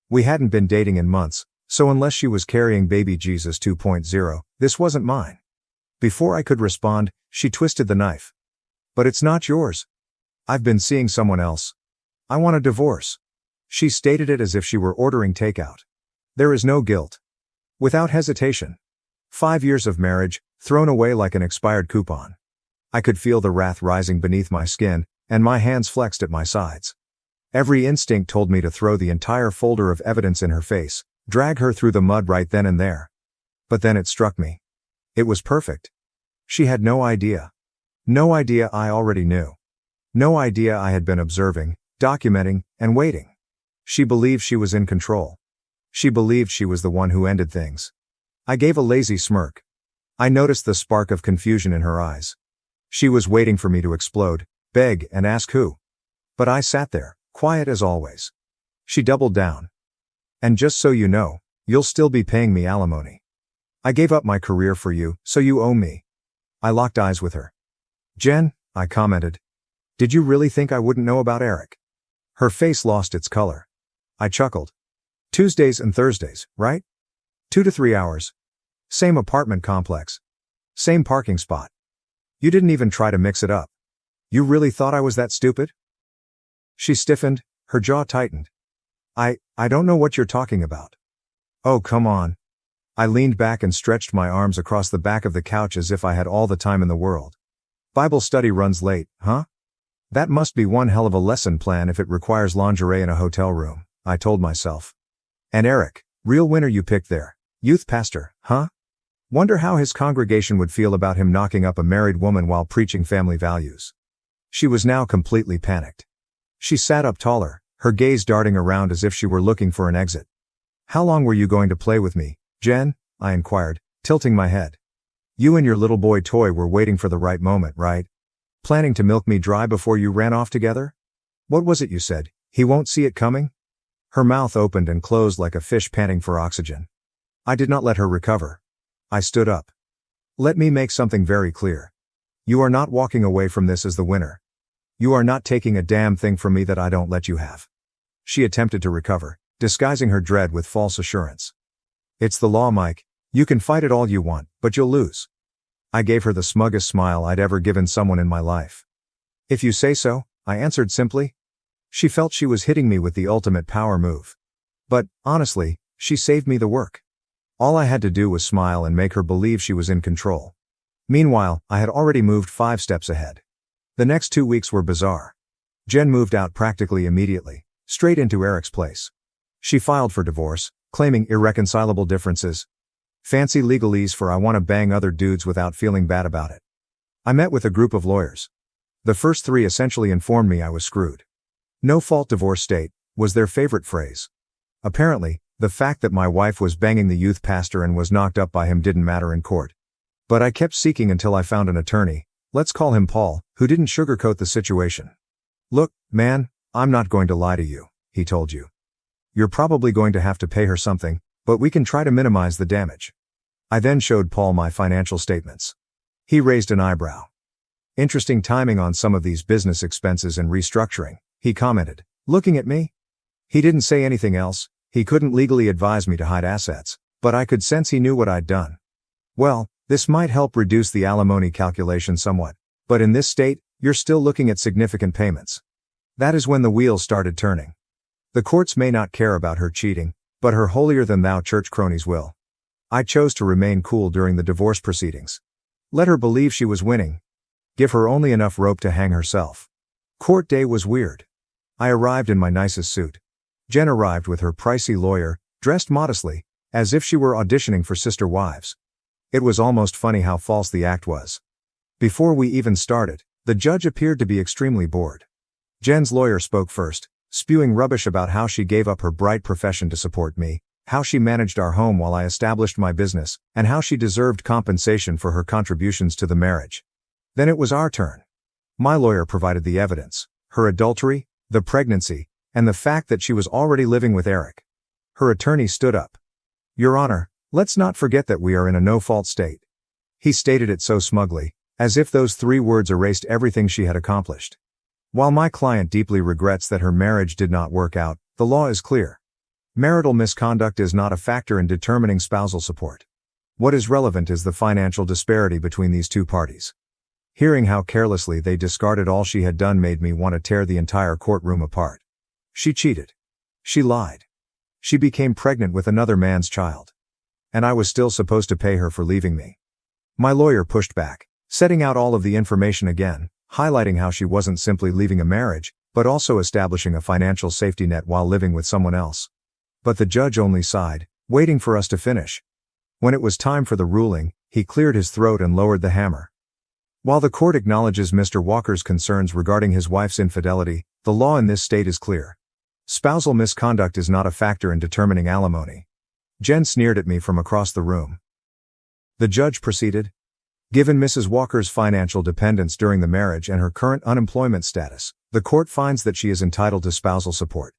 We hadn't been dating in months, so unless she was carrying baby Jesus 2.0, this wasn't mine. Before I could respond, she twisted the knife. "But it's not yours. I've been seeing someone else. I want a divorce." She stated it as if she were ordering takeout. There is no guilt. Without hesitation. 5 years of marriage, thrown away like an expired coupon. I could feel the wrath rising beneath my skin, and my hands flexed at my sides. Every instinct told me to throw the entire folder of evidence in her face, drag her through the mud right then and there. But then it struck me. It was perfect. She had no idea. No idea I already knew. No idea I had been observing, documenting, and waiting. She believed she was in control. She believed she was the one who ended things. I gave a lazy smirk. I noticed the spark of confusion in her eyes. She was waiting for me to explode, beg, and ask who. But I sat there, quiet as always. She doubled down. "And just so you know, you'll still be paying me alimony. I gave up my career for you, so you owe me." I locked eyes with her. "Jen," I commented. "Did you really think I wouldn't know about Eric?" Her face lost its color. I chuckled. "Tuesdays and Thursdays, right? 2 to 3 hours. Same apartment complex. Same parking spot. You didn't even try to mix it up. You really thought I was that stupid?" She stiffened, her jaw tightened. I don't know what you're talking about." "Oh, come on." I leaned back and stretched my arms across the back of the couch as if I had all the time in the world. "Bible study runs late, huh? That must be one hell of a lesson plan if it requires lingerie in a hotel room," I told myself. "And Eric, real winner you picked there. Youth pastor, huh? Wonder how his congregation would feel about him knocking up a married woman while preaching family values." She was now completely panicked. She sat up taller, her gaze darting around as if she were looking for an exit. "How long were you going to play with me, Jen?" I inquired, tilting my head. "You and your little boy toy were waiting for the right moment, right? Planning to milk me dry before you ran off together? What was it you said, he won't see it coming?" Her mouth opened and closed like a fish panting for oxygen. I did not let her recover. I stood up. "Let me make something very clear. You are not walking away from this as the winner. You are not taking a damn thing from me that I don't let you have." She attempted to recover, disguising her dread with false assurance. "It's the law, Mike. You can fight it all you want, but you'll lose." I gave her the smuggest smile I'd ever given someone in my life. "If you say so," I answered simply. She felt she was hitting me with the ultimate power move. But, honestly, she saved me the work. All I had to do was smile and make her believe she was in control. Meanwhile, I had already moved 5 steps ahead. The next 2 weeks were bizarre. Jen moved out practically immediately, straight into Eric's place. She filed for divorce, claiming irreconcilable differences. Fancy legalese for I want to bang other dudes without feeling bad about it. I met with a group of lawyers. The first three essentially informed me I was screwed. No-fault divorce state was their favorite phrase. Apparently, the fact that my wife was banging the youth pastor and was knocked up by him didn't matter in court. But I kept seeking until I found an attorney, let's call him Paul, who didn't sugarcoat the situation. Look, man, I'm not going to lie to you, he told you. You're probably going to have to pay her something, but we can try to minimize the damage. I then showed Paul my financial statements. He raised an eyebrow. Interesting timing on some of these business expenses and restructuring, he commented, looking at me. He didn't say anything else. He couldn't legally advise me to hide assets, but I could sense he knew what I'd done. Well, this might help reduce the alimony calculation somewhat, but in this state, you're still looking at significant payments. That is when the wheels started turning. The courts may not care about her cheating, but her holier-than-thou church cronies will. I chose to remain cool during the divorce proceedings. Let her believe she was winning. Give her only enough rope to hang herself. Court day was weird. I arrived in my nicest suit. Jen arrived with her pricey lawyer, dressed modestly, as if she were auditioning for Sister Wives. It was almost funny how false the act was. Before we even started, the judge appeared to be extremely bored. Jen's lawyer spoke first, spewing rubbish about how she gave up her bright profession to support me, how she managed our home while I established my business, and how she deserved compensation for her contributions to the marriage. Then it was our turn. My lawyer provided the evidence, her adultery, the pregnancy, and the fact that she was already living with Eric. Her attorney stood up. Your Honor, let's not forget that we are in a no-fault state. He stated it so smugly, as if those 3 words erased everything she had accomplished. While my client deeply regrets that her marriage did not work out, the law is clear. Marital misconduct is not a factor in determining spousal support. What is relevant is the financial disparity between these two parties. Hearing how carelessly they discarded all she had done made me want to tear the entire courtroom apart. She cheated. She lied. She became pregnant with another man's child. And I was still supposed to pay her for leaving me. My lawyer pushed back, setting out all of the information again, highlighting how she wasn't simply leaving a marriage, but also establishing a financial safety net while living with someone else. But the judge only sighed, waiting for us to finish. When it was time for the ruling, he cleared his throat and lowered the hammer. While the court acknowledges Mr. Walker's concerns regarding his wife's infidelity, the law in this state is clear. Spousal misconduct is not a factor in determining alimony. Jen sneered at me from across the room. The judge proceeded. Given Mrs. Walker's financial dependence during the marriage and her current unemployment status, the court finds that she is entitled to spousal support.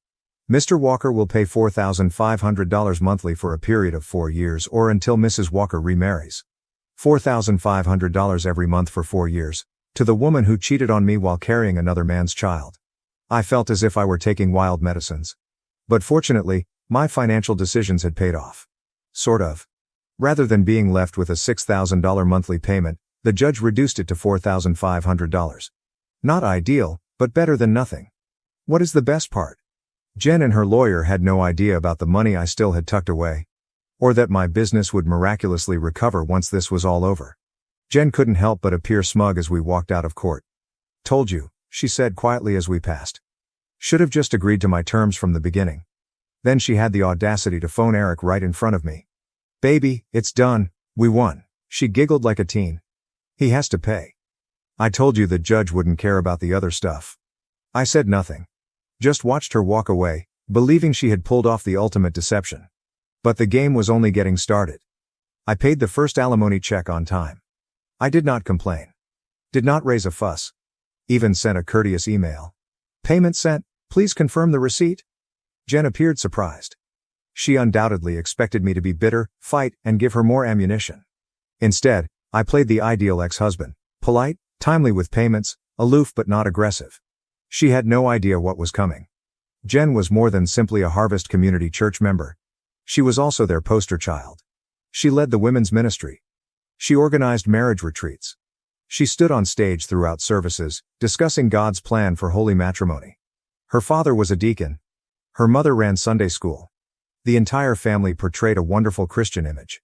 Mr. Walker will pay $4,500 monthly for a period of 4 years or until Mrs. Walker remarries. $4,500 every month for 4 years, to the woman who cheated on me while carrying another man's child. I felt as if I were taking wild medicines. But fortunately, my financial decisions had paid off. Sort of. Rather than being left with a $6,000 monthly payment, the judge reduced it to $4,500. Not ideal, but better than nothing. What is the best part? Jen and her lawyer had no idea about the money I still had tucked away. Or that my business would miraculously recover once this was all over. Jen couldn't help but appear smug as we walked out of court. Told you, she said quietly as we passed. Should have just agreed to my terms from the beginning. Then she had the audacity to phone Eric right in front of me. Baby, it's done, we won, she giggled like a teen. He has to pay. I told you the judge wouldn't care about the other stuff. I said nothing. Just watched her walk away, believing she had pulled off the ultimate deception. But the game was only getting started. I paid the first alimony check on time. I did not complain. Did not raise a fuss. Even sent a courteous email. Payment sent, please confirm the receipt. Jen appeared surprised. She undoubtedly expected me to be bitter, fight, and give her more ammunition. Instead, I played the ideal ex-husband, polite, timely with payments, aloof but not aggressive. She had no idea what was coming. Jen was more than simply a Harvest Community Church member. She was also their poster child. She led the women's ministry. She organized marriage retreats. She stood on stage throughout services, discussing God's plan for holy matrimony. Her father was a deacon. Her mother ran Sunday school. The entire family portrayed a wonderful Christian image.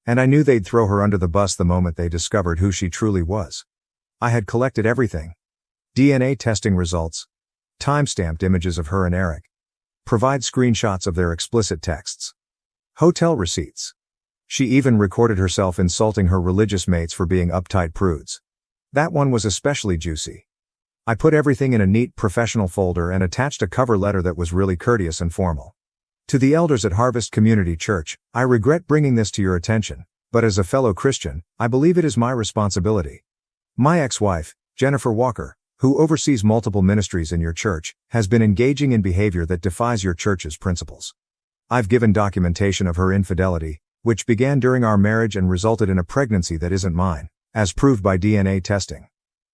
And I knew they'd throw her under the bus the moment they discovered who she truly was. I had collected everything. DNA testing results. Timestamped images of her and Eric. Provide screenshots of their explicit texts. Hotel receipts. She even recorded herself insulting her religious mates for being uptight prudes. That one was especially juicy. I put everything in a neat professional folder and attached a cover letter that was really courteous and formal. To the elders at Harvest Community Church, I regret bringing this to your attention, but as a fellow Christian, I believe it is my responsibility. My ex-wife, Jennifer Walker, who oversees multiple ministries in your church, has been engaging in behavior that defies your church's principles. I've given documentation of her infidelity, which began during our marriage and resulted in a pregnancy that isn't mine, as proved by DNA testing.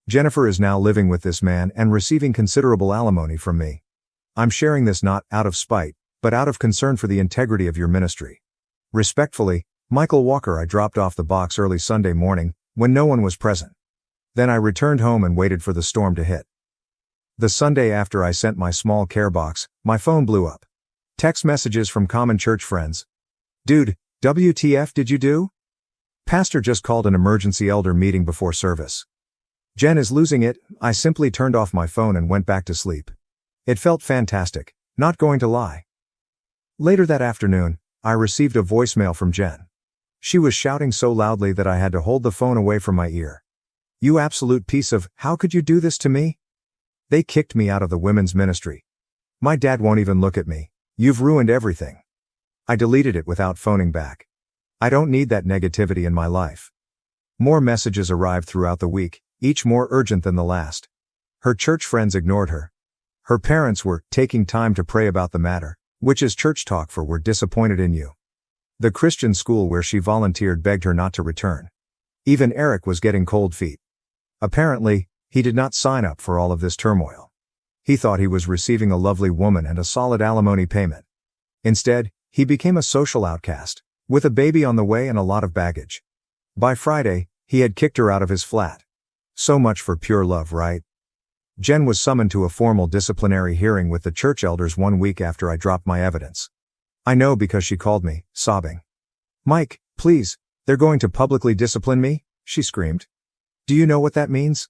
Jennifer is now living with this man and receiving considerable alimony from me. I'm sharing this not out of spite, but out of concern for the integrity of your ministry. Respectfully, Michael Walker. I dropped off the box early Sunday morning, when no one was present. Then I returned home and waited for the storm to hit. The Sunday after I sent my small care box, my phone blew up. Text messages from common church friends. Dude, WTF did you do? Pastor just called an emergency elder meeting before service. Jen is losing it. I simply turned off my phone and went back to sleep. It felt fantastic, not going to lie. Later that afternoon, I received a voicemail from Jen. She was shouting so loudly that I had to hold the phone away from my ear. You absolute piece of, how could you do this to me? They kicked me out of the women's ministry. My dad won't even look at me. You've ruined everything. I deleted it without phoning back. I don't need that negativity in my life. More messages arrived throughout the week, each more urgent than the last. Her church friends ignored her. Her parents were taking time to pray about the matter, which is church talk for we're disappointed in you. The Christian school where she volunteered begged her not to return. Even Eric was getting cold feet. Apparently, he did not sign up for all of this turmoil. He thought he was receiving a lovely woman and a solid alimony payment. Instead, he became a social outcast, with a baby on the way and a lot of baggage. By Friday, he had kicked her out of his flat. So much for pure love, right? Jen was summoned to a formal disciplinary hearing with the church elders 1 week after I dropped my evidence. I know because she called me, sobbing. Mike, please, they're going to publicly discipline me, she screamed. Do you know what that means?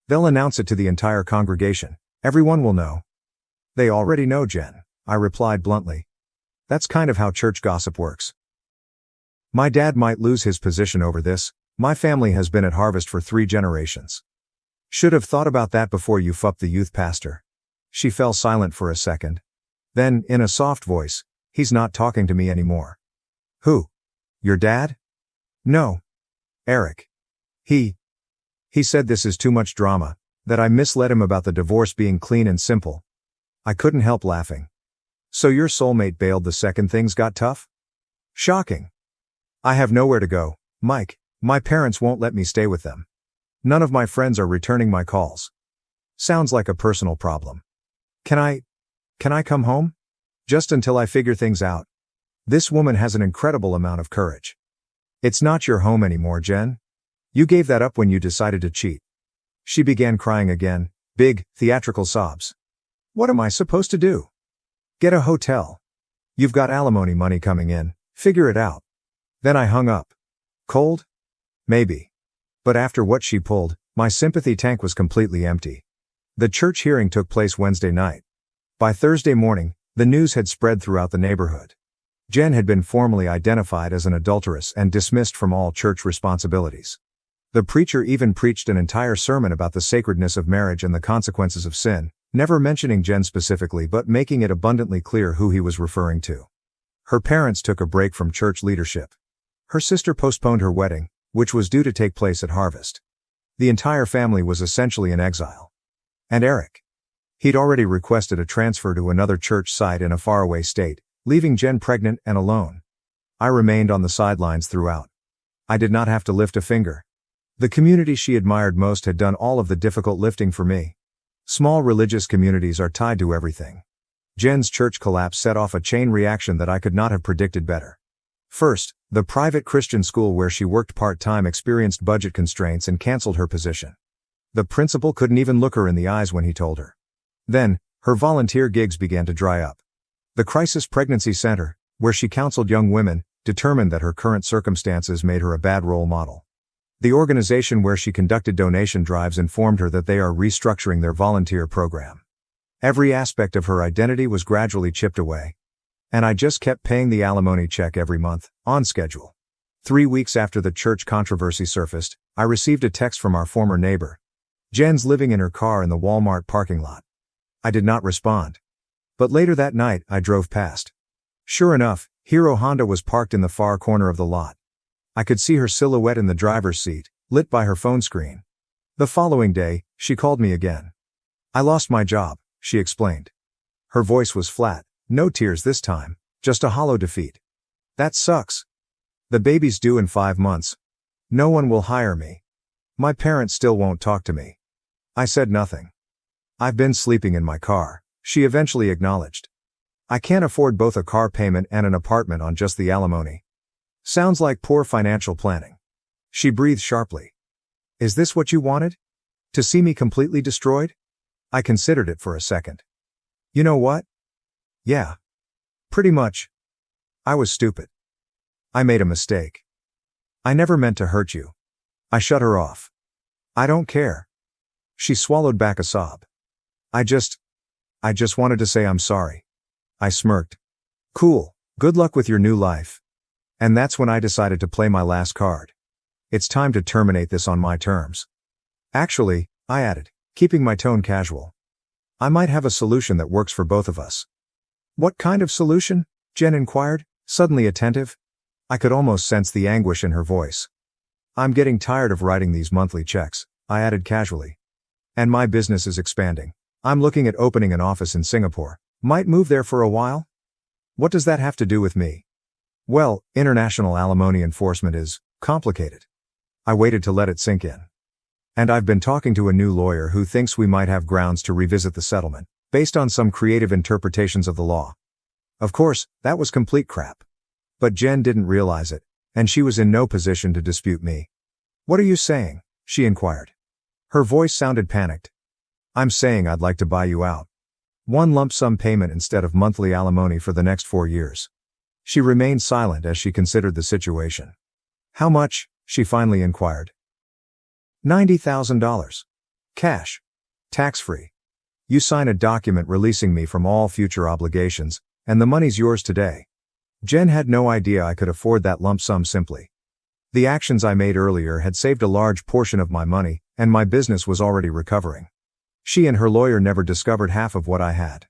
They'll announce it to the entire congregation. Everyone will know. They already know, Jen, I replied bluntly. That's kind of how church gossip works. My dad might lose his position over this. My family has been at Harvest for 3 generations. Should have thought about that before you fucked the youth pastor. She fell silent for a second. Then, in a soft voice, he's not talking to me anymore. Who? Your dad? No. Eric. He said this is too much drama, that I misled him about the divorce being clean and simple. I couldn't help laughing. So your soulmate bailed the second things got tough? Shocking. I have nowhere to go, Mike. My parents won't let me stay with them. None of my friends are returning my calls. Sounds like a personal problem. Can I come home? Just until I figure things out. This woman has an incredible amount of courage. It's not your home anymore, Jen. You gave that up when you decided to cheat. She began crying again, big, theatrical sobs. What am I supposed to do? Get a hotel. You've got alimony money coming in, figure it out. Then I hung up. Cold? Maybe. But after what she pulled, my sympathy tank was completely empty. The church hearing took place Wednesday night. By Thursday morning, the news had spread throughout the neighborhood. Jen had been formally identified as an adulteress and dismissed from all church responsibilities. The preacher even preached an entire sermon about the sacredness of marriage and the consequences of sin, never mentioning Jen specifically but making it abundantly clear who he was referring to. Her parents took a break from church leadership. Her sister postponed her wedding, which was due to take place at Harvest. The entire family was essentially in exile. And Eric. He'd already requested a transfer to another church site in a faraway state, leaving Jen pregnant and alone. I remained on the sidelines throughout. I did not have to lift a finger. The community she admired most had done all of the difficult lifting for me. Small religious communities are tied to everything. Jen's church collapse set off a chain reaction that I could not have predicted better. First, the private Christian school where she worked part-time experienced budget constraints and canceled her position. The principal couldn't even look her in the eyes when he told her. Then, her volunteer gigs began to dry up. The Crisis Pregnancy Center, where she counseled young women, determined that her current circumstances made her a bad role model. The organization where she conducted donation drives informed her that they are restructuring their volunteer program. Every aspect of her identity was gradually chipped away. And I just kept paying the alimony check every month, on schedule. 3 weeks after the church controversy surfaced, I received a text from our former neighbor. Jen's living in her car in the Walmart parking lot. I did not respond. But later that night, I drove past. Sure enough, Hero Honda was parked in the far corner of the lot. I could see her silhouette in the driver's seat, lit by her phone screen. The following day, she called me again. I lost my job, she explained. Her voice was flat, no tears this time, just a hollow defeat. That sucks. The baby's due in 5 months. No one will hire me. My parents still won't talk to me. I said nothing. I've been sleeping in my car, she eventually acknowledged. I can't afford both a car payment and an apartment on just the alimony. Sounds like poor financial planning. She breathed sharply. Is this what you wanted? To see me completely destroyed? I considered it for a second. You know what? Yeah. Pretty much. I was stupid. I made a mistake. I never meant to hurt you. I shut her off. I don't care. She swallowed back a sob. I just wanted to say I'm sorry. I smirked. Cool, good luck with your new life. And that's when I decided to play my last card. It's time to terminate this on my terms. Actually, I added, keeping my tone casual. I might have a solution that works for both of us. What kind of solution? Jen inquired, suddenly attentive. I could almost sense the anguish in her voice. I'm getting tired of writing these monthly checks, I added casually. And my business is expanding. I'm looking at opening an office in Singapore. Might move there for a while? What does that have to do with me? Well, international alimony enforcement is complicated. I waited to let it sink in. And I've been talking to a new lawyer who thinks we might have grounds to revisit the settlement, based on some creative interpretations of the law. Of course, that was complete crap. But Jen didn't realize it, and she was in no position to dispute me. What are you saying? She inquired. Her voice sounded panicked. I'm saying I'd like to buy you out. One lump sum payment instead of monthly alimony for the next 4 years. She remained silent as she considered the situation. How much? She finally inquired. $90,000. Cash. Tax-free. You sign a document releasing me from all future obligations, and the money's yours today. Jen had no idea I could afford that lump sum simply. The actions I made earlier had saved a large portion of my money, and my business was already recovering. She and her lawyer never discovered half of what I had.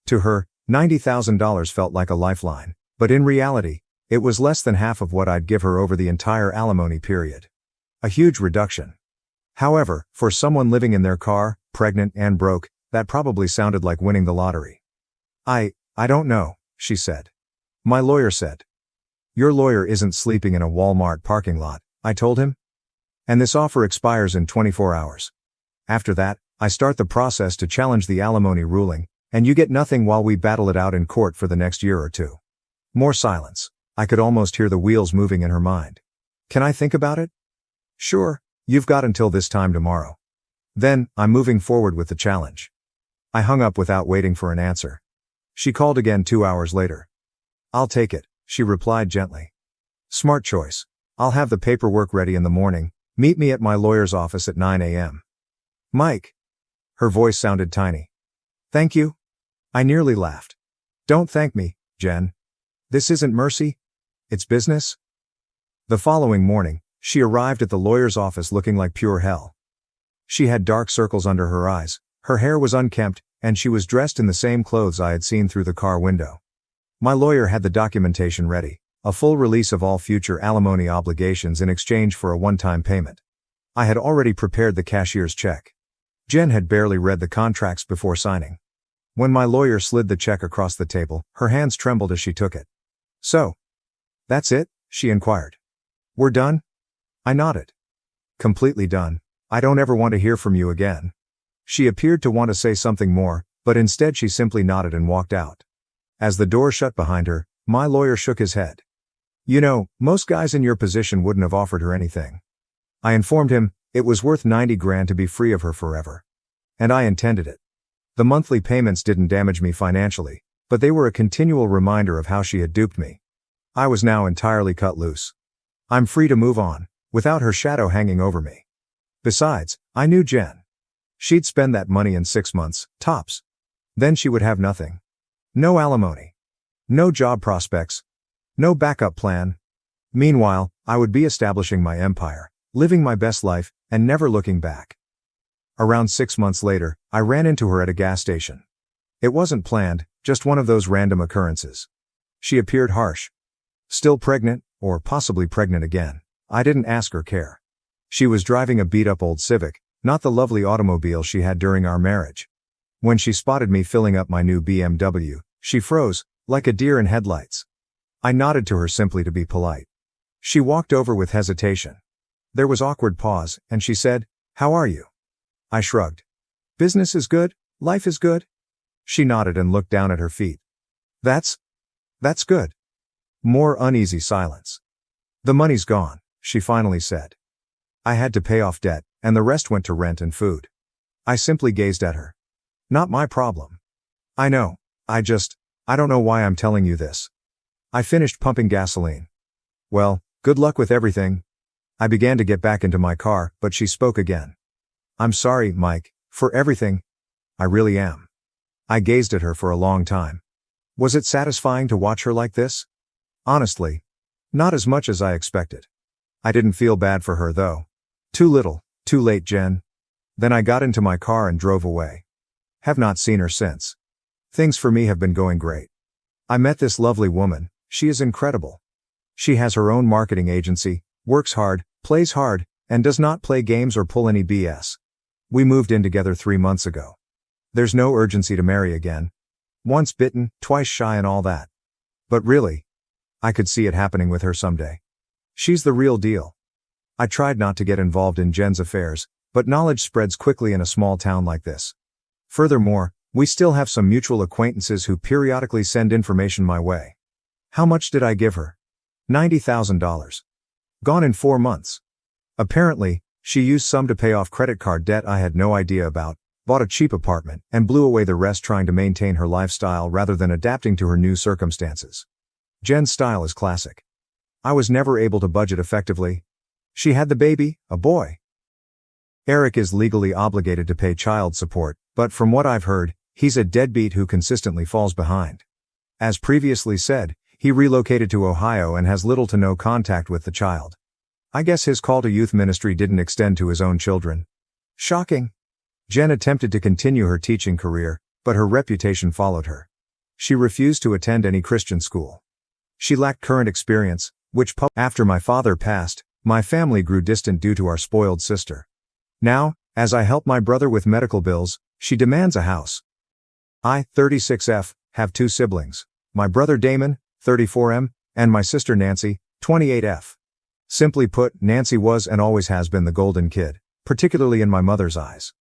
To her, $90,000 felt like a lifeline, but in reality, it was less than half of what I'd give her over the entire alimony period. A huge reduction. However, for someone living in their car, pregnant and broke, that probably sounded like winning the lottery. I don't know, she said. My lawyer said. Your lawyer isn't sleeping in a Walmart parking lot, I told him. And this offer expires in 24 hours. After that, I start the process to challenge the alimony ruling, and you get nothing while we battle it out in court for the next year or two. More silence. I could almost hear the wheels moving in her mind. Can I think about it? Sure, you've got until this time tomorrow. Then, I'm moving forward with the challenge. I hung up without waiting for an answer. She called again 2 hours later. I'll take it, she replied gently. Smart choice. I'll have the paperwork ready in the morning. Meet me at my lawyer's office at 9 a.m. Mike. Her voice sounded tiny. Thank you? I nearly laughed. Don't thank me, Jen. This isn't mercy. It's business. The following morning, she arrived at the lawyer's office looking like pure hell. She had dark circles under her eyes, her hair was unkempt, and she was dressed in the same clothes I had seen through the car window. My lawyer had the documentation ready, a full release of all future alimony obligations in exchange for a one-time payment. I had already prepared the cashier's check. Jen had barely read the contracts before signing. When my lawyer slid the check across the table, her hands trembled as she took it. So, that's it? She inquired. We're done? I nodded. Completely done. I don't ever want to hear from you again. She appeared to want to say something more, but instead she simply nodded and walked out. As the door shut behind her, my lawyer shook his head. You know, most guys in your position wouldn't have offered her anything. I informed him, it was worth 90 grand to be free of her forever. And I intended it. The monthly payments didn't damage me financially, but they were a continual reminder of how she had duped me. I was now entirely cut loose. I'm free to move on, without her shadow hanging over me. Besides, I knew Jen. She'd spend that money in 6 months, tops. Then she would have nothing. No alimony. No job prospects. No backup plan. Meanwhile, I would be establishing my empire, living my best life, and never looking back. Around 6 months later, I ran into her at a gas station. It wasn't planned, just one of those random occurrences. She appeared harsh. Still pregnant, or possibly pregnant again. I didn't ask or care. She was driving a beat-up old Civic, not the lovely automobile she had during our marriage. When she spotted me filling up my new BMW, she froze, like a deer in headlights. I nodded to her simply to be polite. She walked over with hesitation. There was awkward pause, and she said, "How are you?" I shrugged. "Business is good, life is good." She nodded and looked down at her feet. That's good." More uneasy silence. "The money's gone," she finally said. "I had to pay off debt, and the rest went to rent and food." I simply gazed at her. "Not my problem." "I know. I don't know why I'm telling you this." I finished pumping gasoline. "Well, good luck with everything." I began to get back into my car, but she spoke again. "I'm sorry, Mike, for everything. I really am." I gazed at her for a long time. Was it satisfying to watch her like this? Honestly, not as much as I expected. I didn't feel bad for her though. Too little, too late, Jen. Then I got into my car and drove away. Have not seen her since. Things for me have been going great. I met this lovely woman. She is incredible. She has her own marketing agency, works hard, plays hard, and does not play games or pull any BS. We moved in together 3 months ago. There's no urgency to marry again. Once bitten, twice shy and all that. But really, I could see it happening with her someday. She's the real deal. I tried not to get involved in Jen's affairs, but knowledge spreads quickly in a small town like this. Furthermore, we still have some mutual acquaintances who periodically send information my way. How much did I give her? $90,000. Gone in 4 months. Apparently, she used some to pay off credit card debt I had no idea about, bought a cheap apartment, and blew away the rest trying to maintain her lifestyle rather than adapting to her new circumstances. Jen's style is classic. I was never able to budget effectively. She had the baby, a boy. Eric is legally obligated to pay child support, but from what I've heard, he's a deadbeat who consistently falls behind. As previously said, he relocated to Ohio and has little to no contact with the child. I guess his call to youth ministry didn't extend to his own children. Shocking. Jen attempted to continue her teaching career, but her reputation followed her. She refused to attend any Christian school. She lacked current experience, after my father passed, my family grew distant due to our spoiled sister. Now, as I help my brother with medical bills, she demands a house. I, 36F, have 2 siblings, my brother Damon, 34M, and my sister Nancy, 28F. Simply put, Nancy was and always has been the golden kid, particularly in my mother's eyes.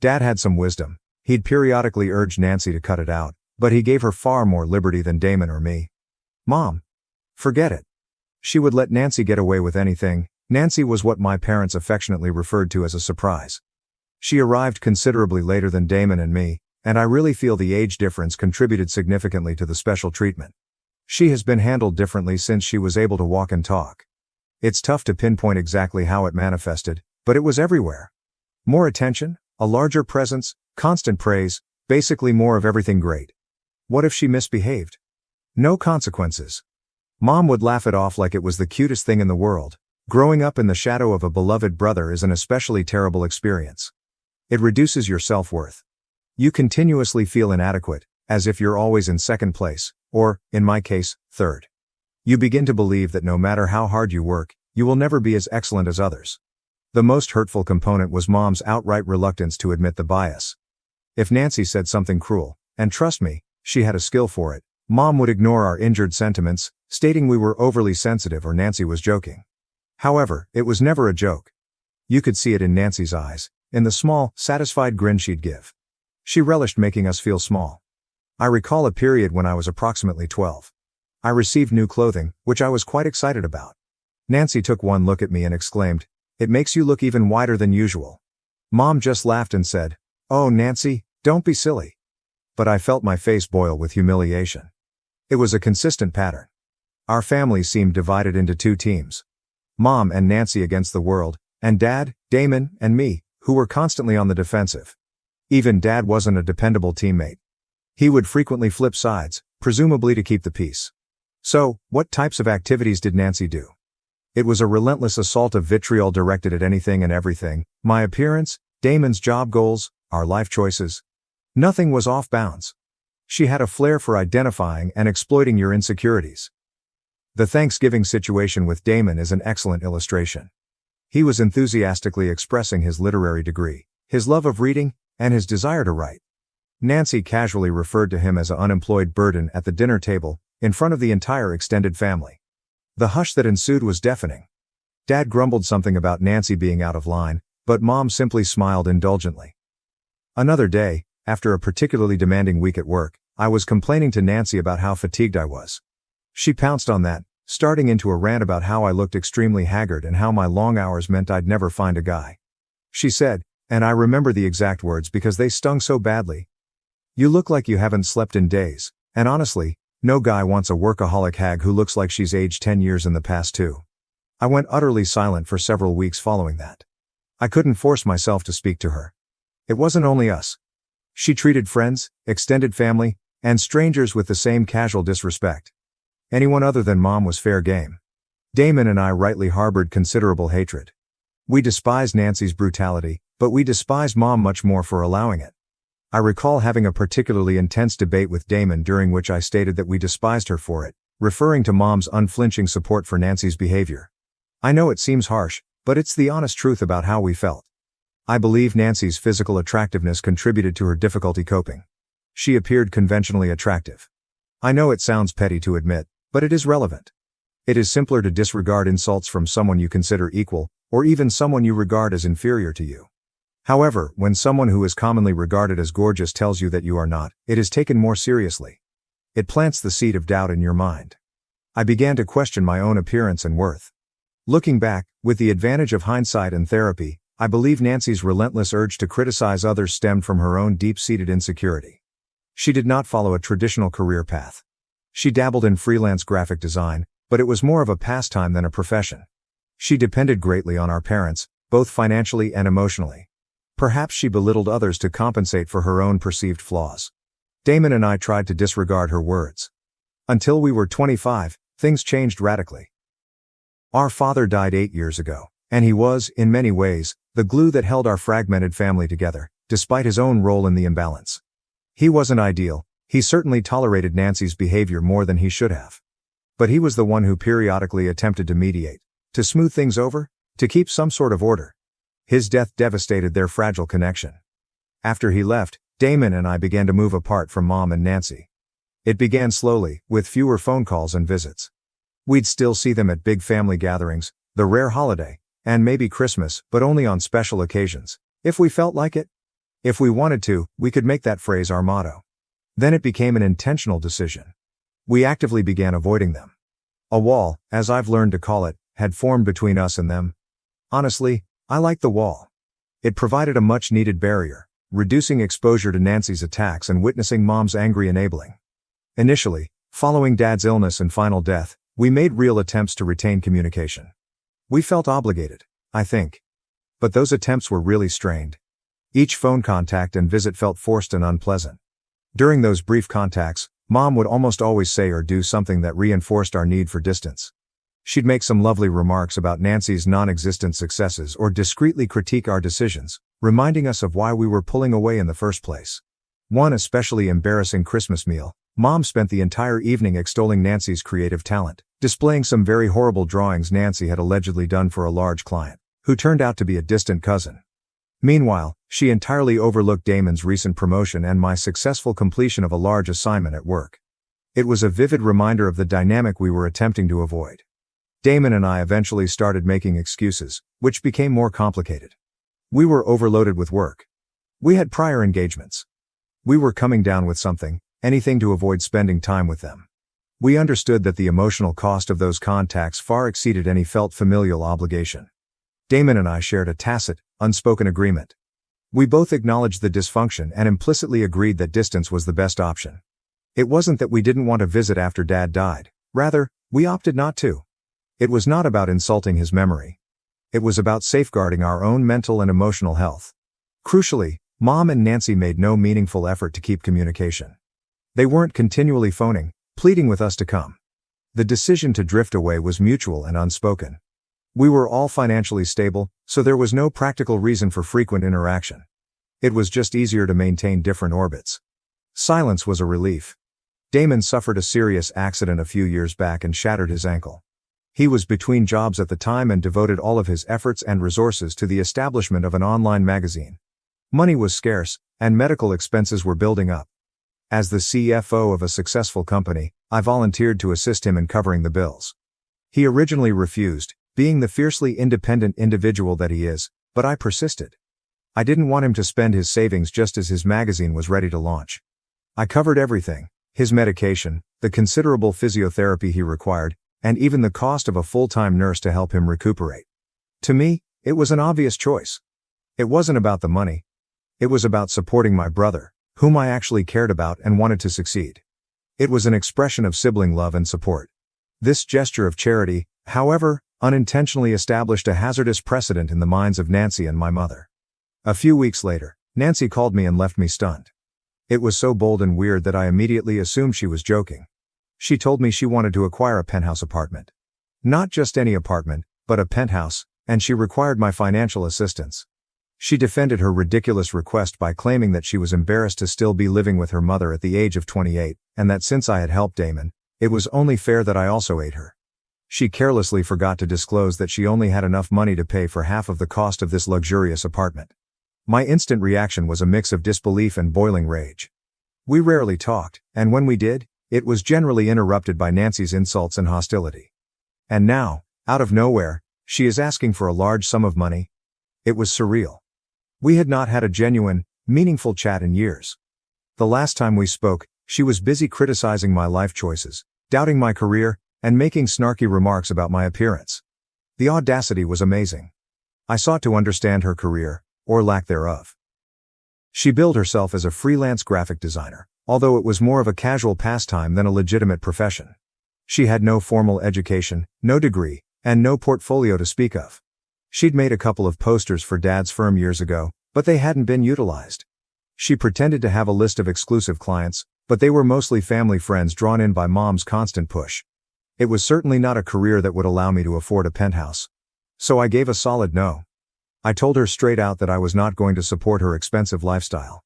Dad had some wisdom. He'd periodically urge Nancy to cut it out, but he gave her far more liberty than Damon or me. Mom. Forget it. She would let Nancy get away with anything. Nancy was what my parents affectionately referred to as a surprise. She arrived considerably later than Damon and me, and I really feel the age difference contributed significantly to the special treatment. She has been handled differently since she was able to walk and talk. It's tough to pinpoint exactly how it manifested, but it was everywhere. More attention, a larger presence, constant praise, basically more of everything great. What if she misbehaved? No consequences. Mom would laugh it off like it was the cutest thing in the world. Growing up in the shadow of a beloved brother is an especially terrible experience. It reduces your self-worth. You continuously feel inadequate, as if you're always in second place, or, in my case, third. You begin to believe that no matter how hard you work, you will never be as excellent as others. The most hurtful component was Mom's outright reluctance to admit the bias. If Nancy said something cruel, and trust me, she had a skill for it, Mom would ignore our injured sentiments, stating we were overly sensitive or Nancy was joking. However, it was never a joke. You could see it in Nancy's eyes, in the small, satisfied grin she'd give. She relished making us feel small. I recall a period when I was approximately 12. I received new clothing, which I was quite excited about. Nancy took one look at me and exclaimed, "It makes you look even wider than usual." Mom just laughed and said, "Oh, Nancy, don't be silly." But I felt my face boil with humiliation. It was a consistent pattern. Our family seemed divided into 2 teams. Mom and Nancy against the world, and Dad, Damon, and me, who were constantly on the defensive. Even Dad wasn't a dependable teammate. He would frequently flip sides, presumably to keep the peace. So, what types of activities did Nancy do? It was a relentless assault of vitriol directed at anything and everything: my appearance, Damon's job goals, our life choices. Nothing was off bounds. She had a flair for identifying and exploiting your insecurities. The Thanksgiving situation with Damon is an excellent illustration. He was enthusiastically expressing his literary degree, his love of reading, and his desire to write. Nancy casually referred to him as an unemployed burden at the dinner table, in front of the entire extended family. The hush that ensued was deafening. Dad grumbled something about Nancy being out of line, but Mom simply smiled indulgently. Another day, after a particularly demanding week at work, I was complaining to Nancy about how fatigued I was. She pounced on that, starting into a rant about how I looked extremely haggard and how my long hours meant I'd never find a guy. She said, and I remember the exact words because they stung so badly, "You look like you haven't slept in days, and honestly, no guy wants a workaholic hag who looks like she's aged 10 years in the past too." I went utterly silent for several weeks following that. I couldn't force myself to speak to her. It wasn't only us. She treated friends, extended family, and strangers with the same casual disrespect. Anyone other than Mom was fair game. Damon and I rightly harbored considerable hatred. We despised Nancy's brutality, but we despised Mom much more for allowing it. I recall having a particularly intense debate with Damon during which I stated that we despised her for it, referring to Mom's unflinching support for Nancy's behavior. I know it seems harsh, but it's the honest truth about how we felt. I believe Nancy's physical attractiveness contributed to her difficulty coping. She appeared conventionally attractive. I know it sounds petty to admit, but it is relevant. It is simpler to disregard insults from someone you consider equal, or even someone you regard as inferior to you. However, when someone who is commonly regarded as gorgeous tells you that you are not, it is taken more seriously. It plants the seed of doubt in your mind. I began to question my own appearance and worth. Looking back, with the advantage of hindsight and therapy, I believe Nancy's relentless urge to criticize others stemmed from her own deep-seated insecurity. She did not follow a traditional career path. She dabbled in freelance graphic design, but it was more of a pastime than a profession. She depended greatly on our parents, both financially and emotionally. Perhaps she belittled others to compensate for her own perceived flaws. Damon and I tried to disregard her words. Until we were 25, things changed radically. Our father died 8 years ago, and he was, in many ways, the glue that held our fragmented family together, despite his own role in the imbalance. He wasn't ideal. He certainly tolerated Nancy's behavior more than he should have. But he was the one who periodically attempted to mediate, to smooth things over, to keep some sort of order. His death devastated their fragile connection. After he left, Damon and I began to move apart from Mom and Nancy. It began slowly, with fewer phone calls and visits. We'd still see them at big family gatherings, the rare holiday, and maybe Christmas, but only on special occasions, if we felt like it. If we wanted to, we could make that phrase our motto. Then it became an intentional decision. We actively began avoiding them. A wall, as I've learned to call it, had formed between us and them. Honestly, I liked the wall. It provided a much-needed barrier, reducing exposure to Nancy's attacks and witnessing Mom's angry enabling. Initially, following Dad's illness and final death, we made real attempts to retain communication. We felt obligated, I think. But those attempts were really strained. Each phone contact and visit felt forced and unpleasant. During those brief contacts, Mom would almost always say or do something that reinforced our need for distance. She'd make some lovely remarks about Nancy's non-existent successes or discreetly critique our decisions, reminding us of why we were pulling away in the first place. One especially embarrassing Christmas meal, Mom spent the entire evening extolling Nancy's creative talent, displaying some very horrible drawings Nancy had allegedly done for a large client, who turned out to be a distant cousin. Meanwhile, she entirely overlooked Damon's recent promotion and my successful completion of a large assignment at work. It was a vivid reminder of the dynamic we were attempting to avoid. Damon and I eventually started making excuses, which became more complicated. We were overloaded with work. We had prior engagements. We were coming down with something, anything to avoid spending time with them. We understood that the emotional cost of those contacts far exceeded any felt familial obligation. Damon and I shared a tacit, unspoken agreement. We both acknowledged the dysfunction and implicitly agreed that distance was the best option. It wasn't that we didn't want to visit after Dad died. Rather, we opted not to. It was not about insulting his memory. It was about safeguarding our own mental and emotional health. Crucially, Mom and Nancy made no meaningful effort to keep communication. They weren't continually phoning, pleading with us to come. The decision to drift away was mutual and unspoken. We were all financially stable, so there was no practical reason for frequent interaction. It was just easier to maintain different orbits. Silence was a relief. Damon suffered a serious accident a few years back and shattered his ankle. He was between jobs at the time and devoted all of his efforts and resources to the establishment of an online magazine. Money was scarce, and medical expenses were building up. As the CFO of a successful company, I volunteered to assist him in covering the bills. He originally refused, being the fiercely independent individual that he is, but I persisted. I didn't want him to spend his savings just as his magazine was ready to launch. I covered everything: his medication, the considerable physiotherapy he required, and even the cost of a full-time nurse to help him recuperate. To me, it was an obvious choice. It wasn't about the money. It was about supporting my brother, whom I actually cared about and wanted to succeed. It was an expression of sibling love and support. This gesture of charity, however, unintentionally established a hazardous precedent in the minds of Nancy and my mother. A few weeks later, Nancy called me and left me stunned. It was so bold and weird that I immediately assumed she was joking. She told me she wanted to acquire a penthouse apartment. Not just any apartment, but a penthouse, and she required my financial assistance. She defended her ridiculous request by claiming that she was embarrassed to still be living with her mother at the age of 28, and that since I had helped Damon, it was only fair that I also aid her. She carelessly forgot to disclose that she only had enough money to pay for half of the cost of this luxurious apartment. My instant reaction was a mix of disbelief and boiling rage. We rarely talked, and when we did, it was generally interrupted by Nancy's insults and hostility. And now, out of nowhere, she is asking for a large sum of money. It was surreal. We had not had a genuine, meaningful chat in years. The last time we spoke, she was busy criticizing my life choices, doubting my career, and making snarky remarks about my appearance. The audacity was amazing. I sought to understand her career, or lack thereof. She billed herself as a freelance graphic designer, although it was more of a casual pastime than a legitimate profession. She had no formal education, no degree, and no portfolio to speak of. She'd made a couple of posters for Dad's firm years ago, but they hadn't been utilized. She pretended to have a list of exclusive clients, but they were mostly family friends drawn in by Mom's constant push. It was certainly not a career that would allow me to afford a penthouse. So I gave a solid no. I told her straight out that I was not going to support her expensive lifestyle.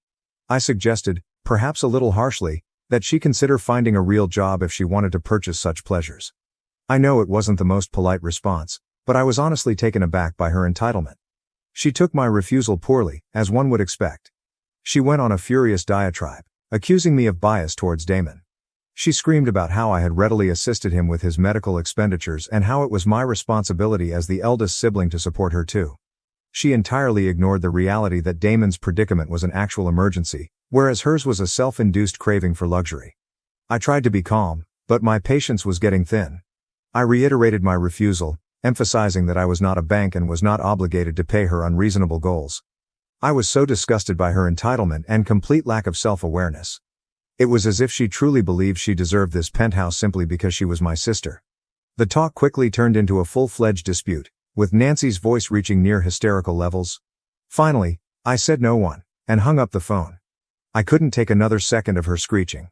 I suggested, perhaps a little harshly, that she consider finding a real job if she wanted to purchase such pleasures. I know it wasn't the most polite response, but I was honestly taken aback by her entitlement. She took my refusal poorly, as one would expect. She went on a furious diatribe, accusing me of bias towards Damon. She screamed about how I had readily assisted him with his medical expenditures and how it was my responsibility as the eldest sibling to support her too. She entirely ignored the reality that Damon's predicament was an actual emergency, whereas hers was a self-induced craving for luxury. I tried to be calm, but my patience was getting thin. I reiterated my refusal, emphasizing that I was not a bank and was not obligated to pay her unreasonable goals. I was so disgusted by her entitlement and complete lack of self-awareness. It was as if she truly believed she deserved this penthouse simply because she was my sister. The talk quickly turned into a full-fledged dispute, with Nancy's voice reaching near hysterical levels. Finally, I said no one, and hung up the phone. I couldn't take another second of her screeching.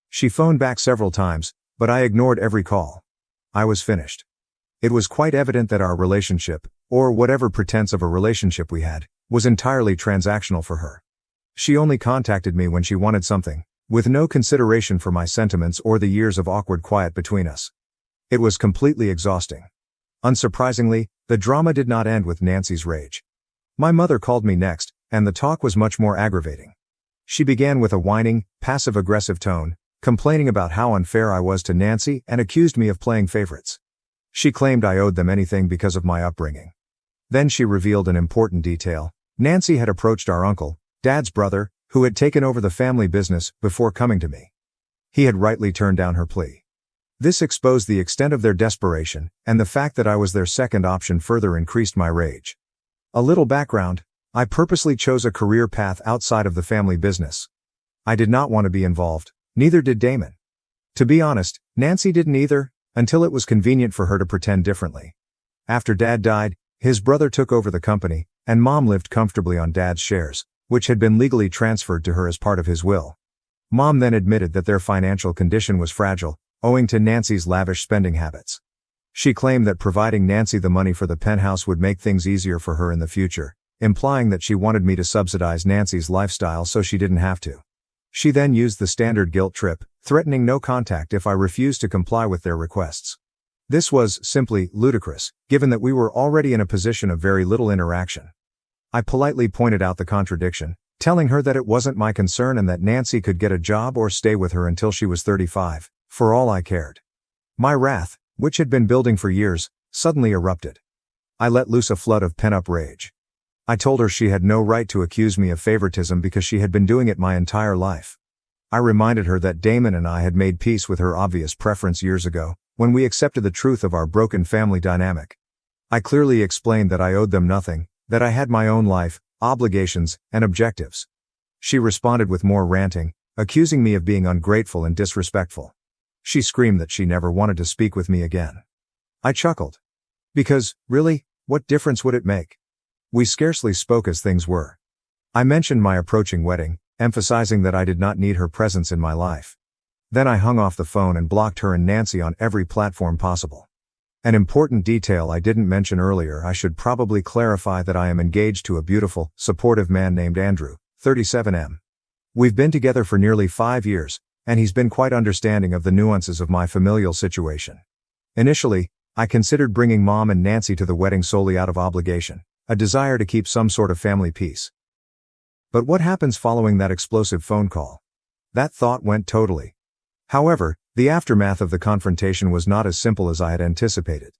She phoned back several times, but I ignored every call. I was finished. It was quite evident that our relationship, or whatever pretense of a relationship we had, was entirely transactional for her. She only contacted me when she wanted something, with no consideration for my sentiments or the years of awkward quiet between us. It was completely exhausting. Unsurprisingly, the drama did not end with Nancy's rage. My mother called me next, and the talk was much more aggravating. She began with a whining, passive-aggressive tone, complaining about how unfair I was to Nancy and accused me of playing favorites. She claimed I owed them anything because of my upbringing. Then she revealed an important detail. Nancy had approached our uncle, Dad's brother, who had taken over the family business, before coming to me. He had rightly turned down her plea. This exposed the extent of their desperation, and the fact that I was their second option further increased my rage. A little background: I purposely chose a career path outside of the family business. I did not want to be involved, neither did Damon. To be honest, Nancy didn't either, until it was convenient for her to pretend differently. After Dad died, his brother took over the company, and Mom lived comfortably on Dad's shares, which had been legally transferred to her as part of his will. Mom then admitted that their financial condition was fragile, owing to Nancy's lavish spending habits. She claimed that providing Nancy the money for the penthouse would make things easier for her in the future, implying that she wanted me to subsidize Nancy's lifestyle so she didn't have to. She then used the standard guilt trip, threatening no contact if I refused to comply with their requests. This was simply ludicrous, given that we were already in a position of very little interaction. I politely pointed out the contradiction, telling her that it wasn't my concern and that Nancy could get a job or stay with her until she was 35, for all I cared. My wrath, which had been building for years, suddenly erupted. I let loose a flood of pent-up rage. I told her she had no right to accuse me of favoritism because she had been doing it my entire life. I reminded her that Damon and I had made peace with her obvious preference years ago, when we accepted the truth of our broken family dynamic. I clearly explained that I owed them nothing, that I had my own life, obligations, and objectives. She responded with more ranting, accusing me of being ungrateful and disrespectful. She screamed that she never wanted to speak with me again. I chuckled. Because, really, what difference would it make? We scarcely spoke as things were. I mentioned my approaching wedding, emphasizing that I did not need her presence in my life. Then I hung off the phone and blocked her and Nancy on every platform possible. An important detail I didn't mention earlier: I should probably clarify that I am engaged to a beautiful, supportive man named Andrew, 37M. We've been together for nearly 5 years, and he's been quite understanding of the nuances of my familial situation. Initially, I considered bringing Mom and Nancy to the wedding solely out of obligation, a desire to keep some sort of family peace. But what happens following that explosive phone call? That thought went totally. However, the aftermath of the confrontation was not as simple as I had anticipated.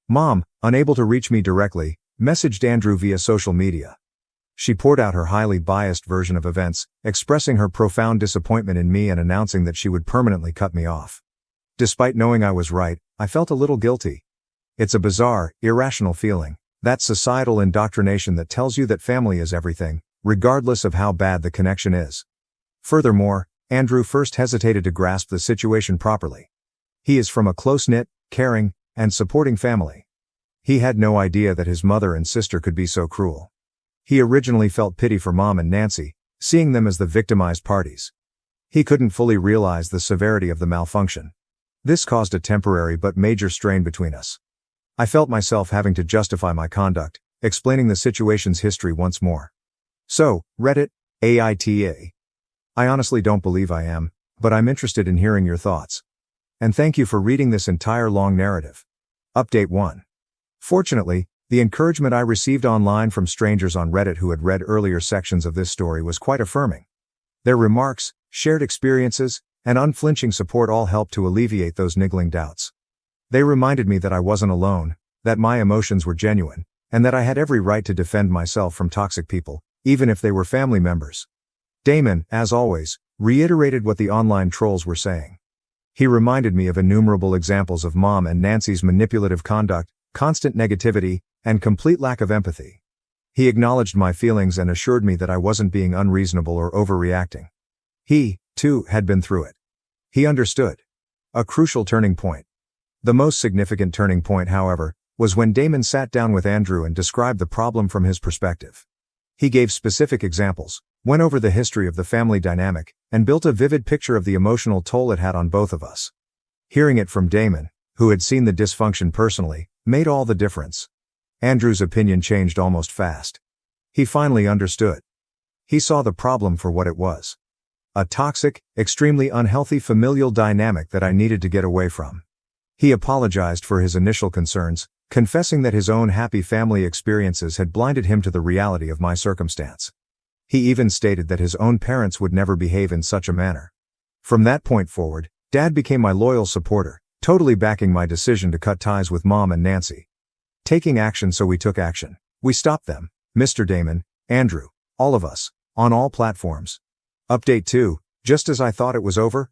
Mom, unable to reach me directly, messaged Andrew via social media. She poured out her highly biased version of events, expressing her profound disappointment in me and announcing that she would permanently cut me off. Despite knowing I was right, I felt a little guilty. It's a bizarre, irrational feeling, that societal indoctrination that tells you that family is everything, regardless of how bad the connection is. Furthermore, Andrew first hesitated to grasp the situation properly. He is from a close-knit, caring, and supporting family. He had no idea that his mother and sister could be so cruel. He originally felt pity for Mom and Nancy, seeing them as the victimized parties. He couldn't fully realize the severity of the malfunction. This caused a temporary but major strain between us. I felt myself having to justify my conduct, explaining the situation's history once more. So, Reddit, AITA. I honestly don't believe I am, but I'm interested in hearing your thoughts. And thank you for reading this entire long narrative. Update 1. Fortunately, the encouragement I received online from strangers on Reddit who had read earlier sections of this story was quite affirming. Their remarks, shared experiences, and unflinching support all helped to alleviate those niggling doubts. They reminded me that I wasn't alone, that my emotions were genuine, and that I had every right to defend myself from toxic people, even if they were family members. Damon, as always, reiterated what the online trolls were saying. He reminded me of innumerable examples of Mom and Nancy's manipulative conduct, constant negativity, and complete lack of empathy. He acknowledged my feelings and assured me that I wasn't being unreasonable or overreacting. He, too, had been through it. He understood. A crucial turning point. The most significant turning point, however, was when Damon sat down with Andrew and described the problem from his perspective. He gave specific examples, went over the history of the family dynamic, and built a vivid picture of the emotional toll it had on both of us. Hearing it from Damon, who had seen the dysfunction personally, made all the difference. Andrew's opinion changed almost fast. He finally understood. He saw the problem for what it was. A toxic, extremely unhealthy familial dynamic that I needed to get away from. He apologized for his initial concerns, confessing that his own happy family experiences had blinded him to the reality of my circumstance. He even stated that his own parents would never behave in such a manner. From that point forward, Dad became my loyal supporter, totally backing my decision to cut ties with Mom and Nancy. Taking action, so we took action. We stopped them, Mr. Damon, Andrew, all of us, on all platforms. Update 2, just as I thought it was over?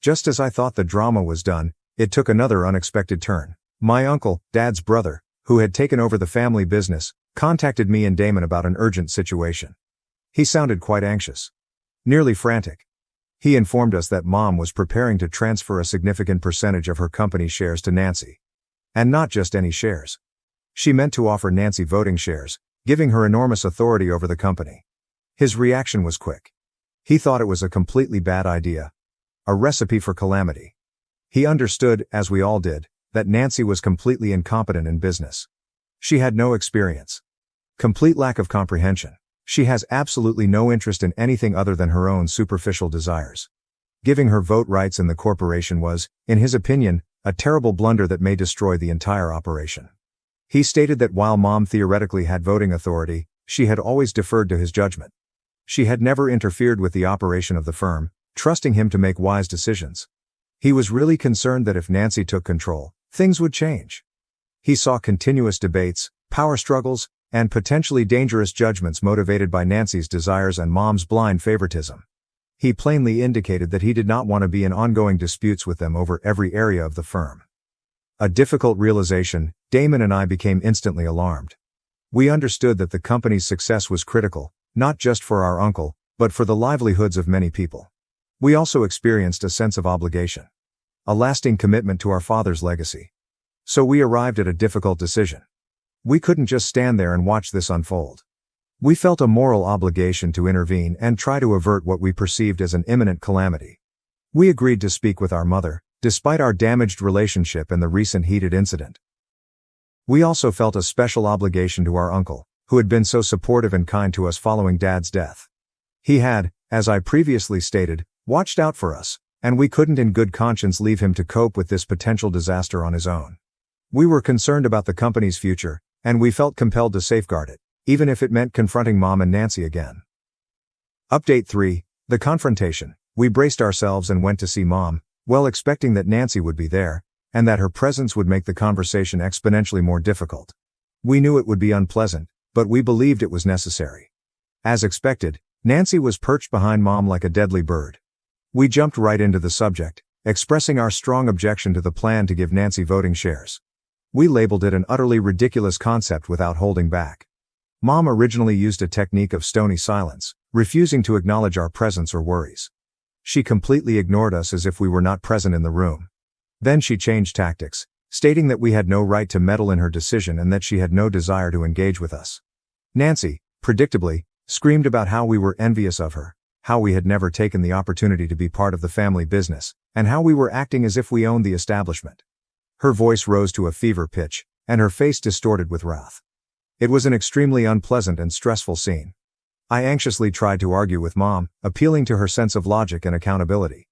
Just as I thought the drama was done, it took another unexpected turn. My uncle, Dad's brother, who had taken over the family business, contacted me and Damon about an urgent situation. He sounded quite anxious. Nearly frantic. He informed us that Mom was preparing to transfer a significant percentage of her company shares to Nancy. And not just any shares. She meant to offer Nancy voting shares, giving her enormous authority over the company. His reaction was quick. He thought it was a completely bad idea. A recipe for calamity. He understood, as we all did, that Nancy was completely incompetent in business. She had no experience. Complete lack of comprehension. She has absolutely no interest in anything other than her own superficial desires. Giving her vote rights in the corporation was, in his opinion, a terrible blunder that may destroy the entire operation. He stated that while Mom theoretically had voting authority, she had always deferred to his judgment. She had never interfered with the operation of the firm, trusting him to make wise decisions. He was really concerned that if Nancy took control, things would change. He saw continuous debates, power struggles, and potentially dangerous judgments motivated by Nancy's desires and Mom's blind favoritism. He plainly indicated that he did not want to be in ongoing disputes with them over every area of the firm. A difficult realization, Damon and I became instantly alarmed. We understood that the company's success was critical, not just for our uncle, but for the livelihoods of many people. We also experienced a sense of obligation. A lasting commitment to our father's legacy. So we arrived at a difficult decision. We couldn't just stand there and watch this unfold. We felt a moral obligation to intervene and try to avert what we perceived as an imminent calamity. We agreed to speak with our mother, despite our damaged relationship and the recent heated incident. We also felt a special obligation to our uncle, who had been so supportive and kind to us following Dad's death. He had, as I previously stated, watched out for us, and we couldn't in good conscience leave him to cope with this potential disaster on his own. We were concerned about the company's future, and we felt compelled to safeguard it, even if it meant confronting Mom and Nancy again. Update 3, the confrontation. We braced ourselves and went to see Mom, well expecting that Nancy would be there, and that her presence would make the conversation exponentially more difficult. We knew it would be unpleasant, but we believed it was necessary. As expected, Nancy was perched behind Mom like a deadly bird. We jumped right into the subject, expressing our strong objection to the plan to give Nancy voting shares. We labeled it an utterly ridiculous concept without holding back. Mom originally used a technique of stony silence, refusing to acknowledge our presence or worries. She completely ignored us as if we were not present in the room. Then she changed tactics, stating that we had no right to meddle in her decision and that she had no desire to engage with us. Nancy, predictably, screamed about how we were envious of her, how we had never taken the opportunity to be part of the family business, and how we were acting as if we owned the establishment. Her voice rose to a fever pitch, and her face distorted with wrath. It was an extremely unpleasant and stressful scene. I anxiously tried to argue with Mom, appealing to her sense of logic and accountability.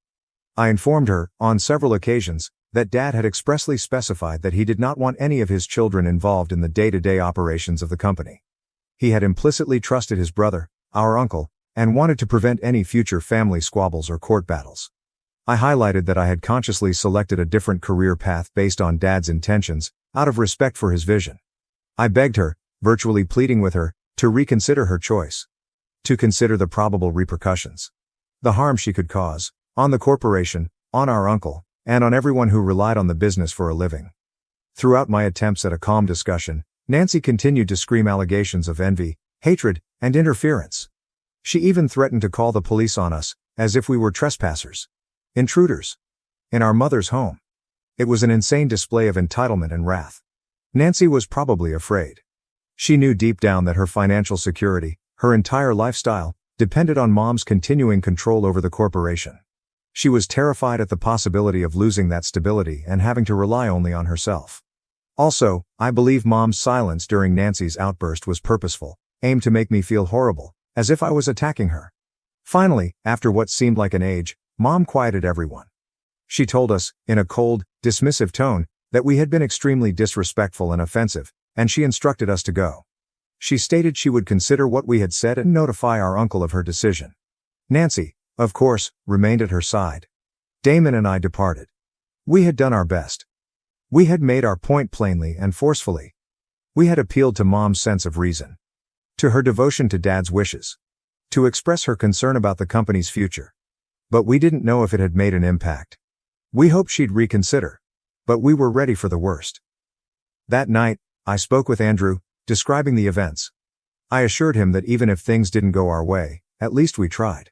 I informed her, on several occasions, that Dad had expressly specified that he did not want any of his children involved in the day-to-day operations of the company. He had implicitly trusted his brother, our uncle, and wanted to prevent any future family squabbles or court battles. I highlighted that I had consciously selected a different career path based on Dad's intentions, out of respect for his vision. I begged her, virtually pleading with her, to reconsider her choice. To consider the probable repercussions. The harm she could cause, on the corporation, on our uncle, and on everyone who relied on the business for a living. Throughout my attempts at a calm discussion, Nancy continued to scream allegations of envy, hatred, and interference. She even threatened to call the police on us, as if we were trespassers. Intruders. In our mother's home. It was an insane display of entitlement and wrath. Nancy was probably afraid. She knew deep down that her financial security, her entire lifestyle, depended on Mom's continuing control over the corporation. She was terrified at the possibility of losing that stability and having to rely only on herself. Also, I believe Mom's silence during Nancy's outburst was purposeful, aimed to make me feel horrible, as if I was attacking her. Finally, after what seemed like an age, Mom quieted everyone. She told us, in a cold, dismissive tone, that we had been extremely disrespectful and offensive, and she instructed us to go. She stated she would consider what we had said and notify our uncle of her decision. Nancy, of course, remained at her side. Damon and I departed. We had done our best. We had made our point plainly and forcefully. We had appealed to Mom's sense of reason. To her devotion to Dad's wishes. To express her concern about the company's future. But we didn't know if it had made an impact. We hoped she'd reconsider. But we were ready for the worst. That night, I spoke with Andrew, describing the events. I assured him that even if things didn't go our way, at least we tried.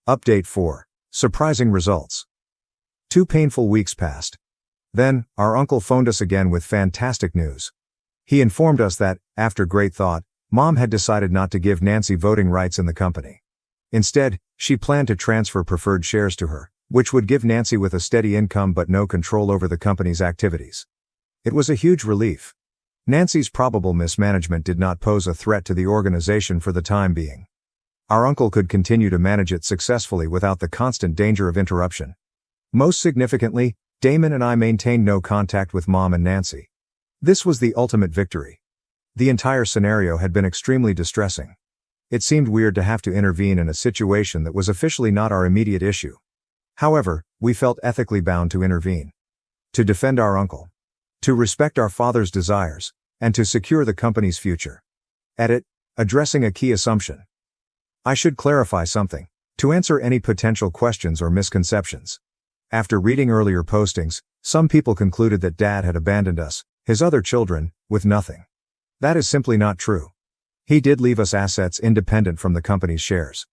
Update 4. Surprising results. 2 painful weeks passed. Then, our uncle phoned us again with fantastic news. He informed us that, after great thought, Mom had decided not to give Nancy voting rights in the company. Instead, she planned to transfer preferred shares to her, which would give Nancy with a steady income but no control over the company's activities. It was a huge relief. Nancy's probable mismanagement did not pose a threat to the organization for the time being. Our uncle could continue to manage it successfully without the constant danger of interruption. Most significantly, Damon and I maintained no contact with Mom and Nancy. This was the ultimate victory. The entire scenario had been extremely distressing. It seemed weird to have to intervene in a situation that was officially not our immediate issue. However, we felt ethically bound to intervene. To defend our uncle. To respect our father's desires, and to secure the company's future. Edit, addressing a key assumption. I should clarify something, to answer any potential questions or misconceptions. After reading earlier postings, some people concluded that Dad had abandoned us, his other children, with nothing. That is simply not true. He did leave us assets independent from the company's shares.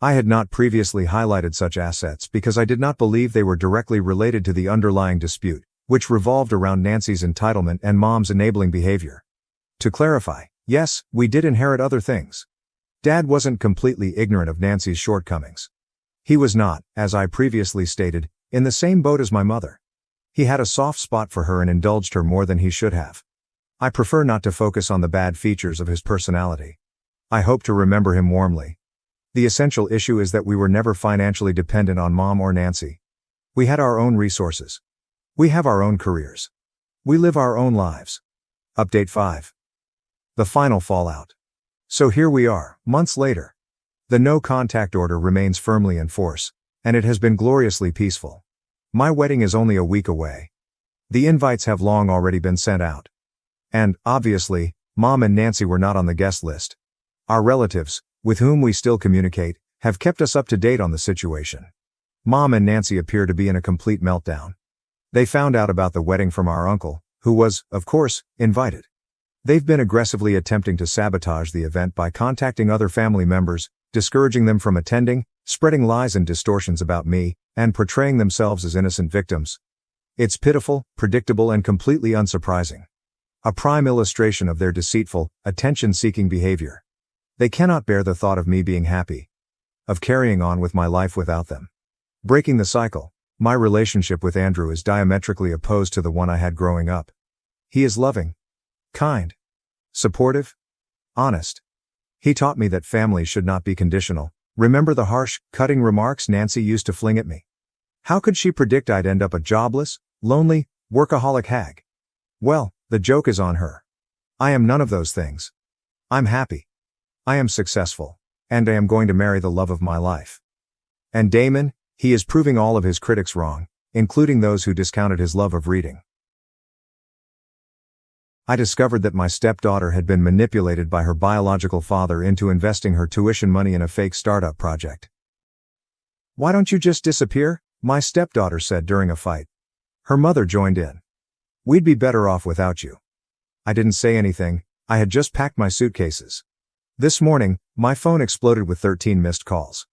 I had not previously highlighted such assets because I did not believe they were directly related to the underlying dispute, which revolved around Nancy's entitlement and Mom's enabling behavior. To clarify, yes, we did inherit other things. Dad wasn't completely ignorant of Nancy's shortcomings. He was not, as I previously stated, in the same boat as my mother. He had a soft spot for her and indulged her more than he should have. I prefer not to focus on the bad features of his personality. I hope to remember him warmly. The essential issue is that we were never financially dependent on Mom or Nancy. We had our own resources. We have our own careers. We live our own lives. Update 5. The final fallout. So here we are, months later. The no contact order remains firmly in force, and it has been gloriously peaceful. My wedding is only a week away. The invites have long already been sent out. And, obviously, Mom and Nancy were not on the guest list. Our relatives, with whom we still communicate, have kept us up to date on the situation. Mom and Nancy appear to be in a complete meltdown. They found out about the wedding from our uncle, who was, of course, invited. They've been aggressively attempting to sabotage the event by contacting other family members, discouraging them from attending, spreading lies and distortions about me, and portraying themselves as innocent victims. It's pitiful, predictable, and completely unsurprising. A prime illustration of their deceitful, attention-seeking behavior. They cannot bear the thought of me being happy. Of carrying on with my life without them. Breaking the cycle. My relationship with Andrew is diametrically opposed to the one I had growing up. He is loving, kind, supportive, honest. He taught me that family should not be conditional. Remember the harsh, cutting remarks Nancy used to fling at me? How could she predict I'd end up a jobless, lonely, workaholic hag? Well, the joke is on her. I am none of those things. I'm happy. I am successful. And I am going to marry the love of my life. And Damon, he is proving all of his critics wrong, including those who discounted his love of reading. I discovered that my stepdaughter had been manipulated by her biological father into investing her tuition money in a fake startup project. "Why don't you just disappear?" my stepdaughter said during a fight. Her mother joined in. "We'd be better off without you." I didn't say anything, I had just packed my suitcases. This morning, my phone exploded with 13 missed calls.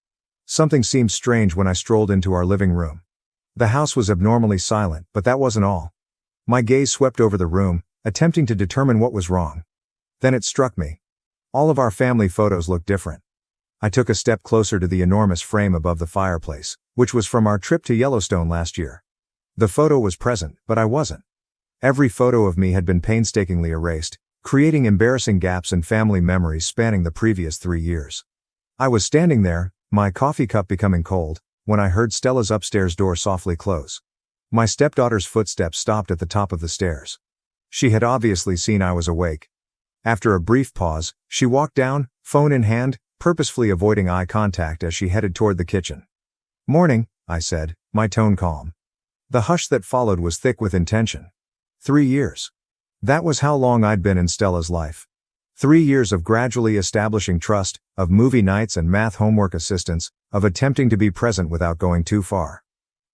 Something seemed strange when I strolled into our living room. The house was abnormally silent, but that wasn't all. My gaze swept over the room, attempting to determine what was wrong. Then it struck me. All of our family photos looked different. I took a step closer to the enormous frame above the fireplace, which was from our trip to Yellowstone last year. The photo was present, but I wasn't. Every photo of me had been painstakingly erased, creating embarrassing gaps in family memories spanning the previous 3 years. I was standing there, my coffee cup becoming cold, when I heard Stella's upstairs door softly close. My stepdaughter's footsteps stopped at the top of the stairs. She had obviously seen I was awake. After a brief pause, she walked down, phone in hand, purposefully avoiding eye contact as she headed toward the kitchen. "Morning," I said, my tone calm. The hush that followed was thick with intention. 3 years. That was how long I'd been in Stella's life. 3 years of gradually establishing trust, of movie nights and math homework assistance, of attempting to be present without going too far.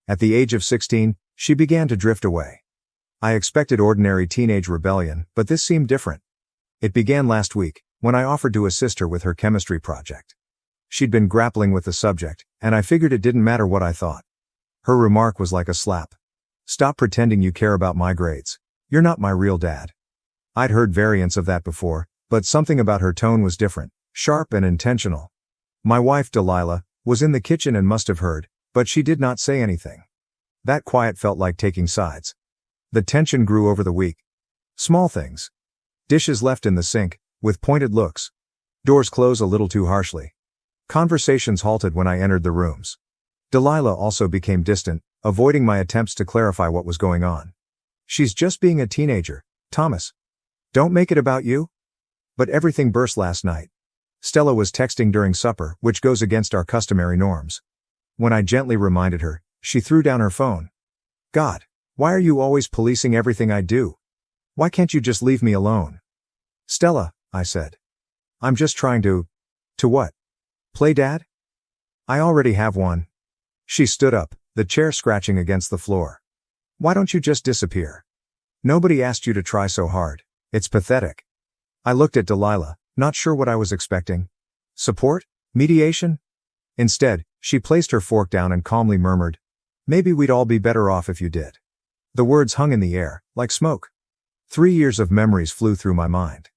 At the age of 16, she began to drift away. I expected ordinary teenage rebellion, but this seemed different. It began last week, when I offered to assist her with her chemistry project. She'd been grappling with the subject, and I figured it didn't matter what I thought. Her remark was like a slap. "Stop pretending you care about my grades. You're not my real dad." I'd heard variants of that before, but something about her tone was different, sharp and intentional. My wife, Delilah, was in the kitchen and must have heard, but she did not say anything. That quiet felt like taking sides. The tension grew over the week. Small things. Dishes left in the sink, with pointed looks. Doors close a little too harshly. Conversations halted when I entered the rooms. Delilah also became distant, avoiding my attempts to clarify what was going on. She's just being a teenager, Thomas. Don't make it about you. But everything burst last night. Stella was texting during supper, which goes against our customary norms. When I gently reminded her, she threw down her phone. God, why are you always policing everything I do? Why can't you just leave me alone? Stella, I said. I'm just trying to what? Play dad? I already have one. She stood up, the chair scratching against the floor. Why don't you just disappear? Nobody asked you to try so hard. It's pathetic. I looked at Delilah, not sure what I was expecting. Support? Mediation? Instead, she placed her fork down and calmly murmured, maybe we'd all be better off if you did. The words hung in the air, like smoke. 3 years of memories flew through my mind.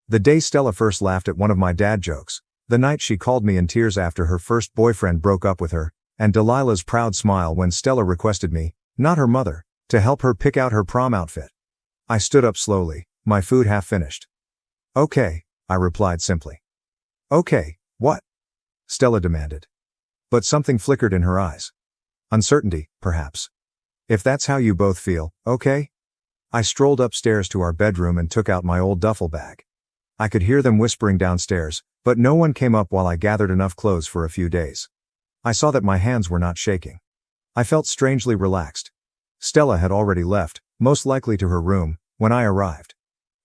The day Stella first laughed at one of my dad jokes, the night she called me in tears after her first boyfriend broke up with her, and Delilah's proud smile when Stella requested me, not her mother, to help her pick out her prom outfit. I stood up slowly, my food half finished. Okay, I replied simply. Okay, what? Stella demanded. But something flickered in her eyes. Uncertainty, perhaps. If that's how you both feel, okay? I strolled upstairs to our bedroom and took out my old duffel bag. I could hear them whispering downstairs, but no one came up while I gathered enough clothes for a few days. I saw that my hands were not shaking. I felt strangely relaxed. Stella had already left, most likely to her room, when I arrived.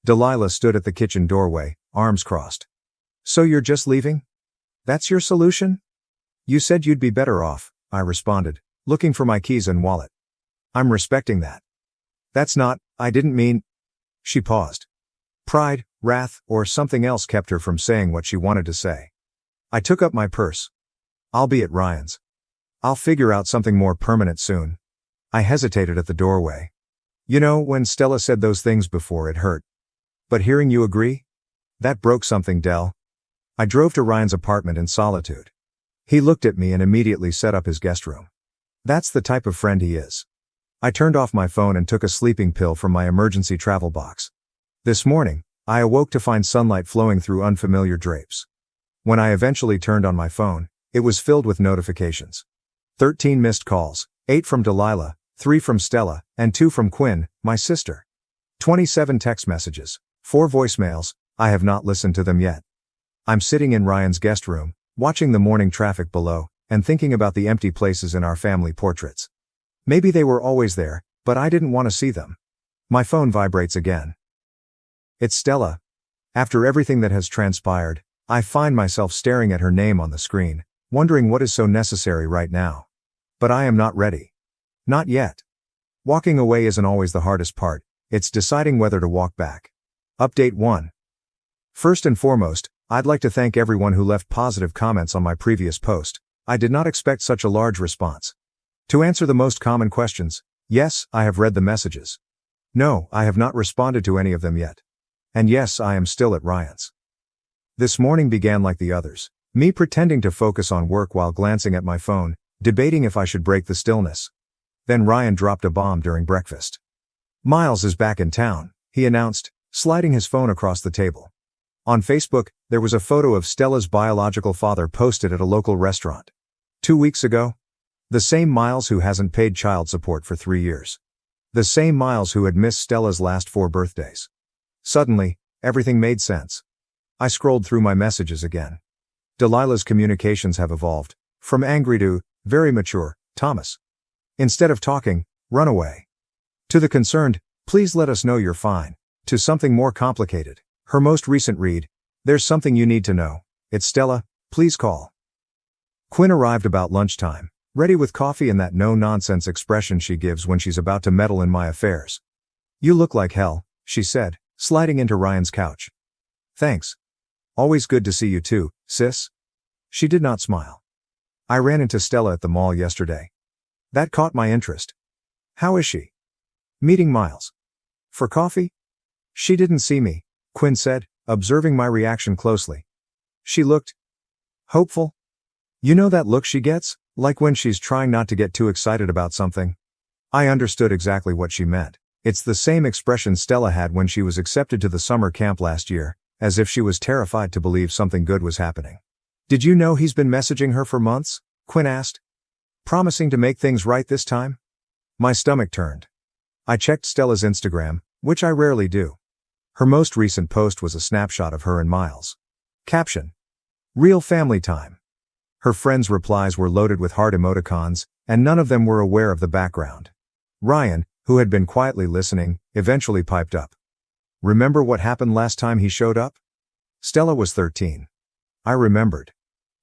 Delilah stood at the kitchen doorway, arms crossed. So you're just leaving? That's your solution? You said you'd be better off, I responded, looking for my keys and wallet. I'm respecting that. That's not, I didn't mean. She paused. Pride, wrath, or something else kept her from saying what she wanted to say. I took up my purse. I'll be at Ryan's. I'll figure out something more permanent soon. I hesitated at the doorway. You know, when Stella said those things before, it hurt. But hearing you agree? That broke something, Del. I drove to Ryan's apartment in solitude. He looked at me and immediately set up his guest room. That's the type of friend he is. I turned off my phone and took a sleeping pill from my emergency travel box. This morning, I awoke to find sunlight flowing through unfamiliar drapes. When I eventually turned on my phone, it was filled with notifications. 13 missed calls, 8 from Delilah, 3 from Stella, and 2 from Quinn, my sister. 27 text messages, 4 voicemails, I have not listened to them yet. I'm sitting in Ryan's guest room, watching the morning traffic below, and thinking about the empty places in our family portraits. Maybe they were always there, but I didn't want to see them. My phone vibrates again. It's Stella. After everything that has transpired, I find myself staring at her name on the screen, wondering what is so necessary right now. But I am not ready. Not yet. Walking away isn't always the hardest part, it's deciding whether to walk back. Update 1. First and foremost, I'd like to thank everyone who left positive comments on my previous post. I did not expect such a large response. To answer the most common questions, yes, I have read the messages. No, I have not responded to any of them yet. And yes, I am still at Ryan's. This morning began like the others, me pretending to focus on work while glancing at my phone, debating if I should break the stillness. Then Ryan dropped a bomb during breakfast. Miles is back in town, he announced, sliding his phone across the table. On Facebook, there was a photo of Stella's biological father posted at a local restaurant. 2 weeks ago? The same Miles who hasn't paid child support for 3 years. The same Miles who had missed Stella's last 4 birthdays. Suddenly, everything made sense. I scrolled through my messages again. Delilah's communications have evolved, from angry to, very mature, Thomas. Instead of talking, run away. To the concerned, please let us know you're fine. To something more complicated. Her most recent read, there's something you need to know. It's Stella, please call. Quinn arrived about lunchtime, ready with coffee and that no-nonsense expression she gives when she's about to meddle in my affairs. You look like hell, she said, sliding into Ryan's couch. Thanks. Always good to see you too, sis. She did not smile. I ran into Stella at the mall yesterday. That caught my interest. How is she? Meeting Miles. For coffee? She didn't see me, Quinn said, observing my reaction closely. She looked hopeful. You know that look she gets, like when she's trying not to get too excited about something? I understood exactly what she meant. It's the same expression Stella had when she was accepted to the summer camp last year, as if she was terrified to believe something good was happening. Did you know he's been messaging her for months? Quinn asked. Promising to make things right this time? My stomach turned. I checked Stella's Instagram, which I rarely do. Her most recent post was a snapshot of her and Miles. Caption: Real family time. Her friends' replies were loaded with heart emoticons, and none of them were aware of the background. Ryan, who had been quietly listening, eventually piped up. Remember what happened last time he showed up? Stella was 13. I remembered.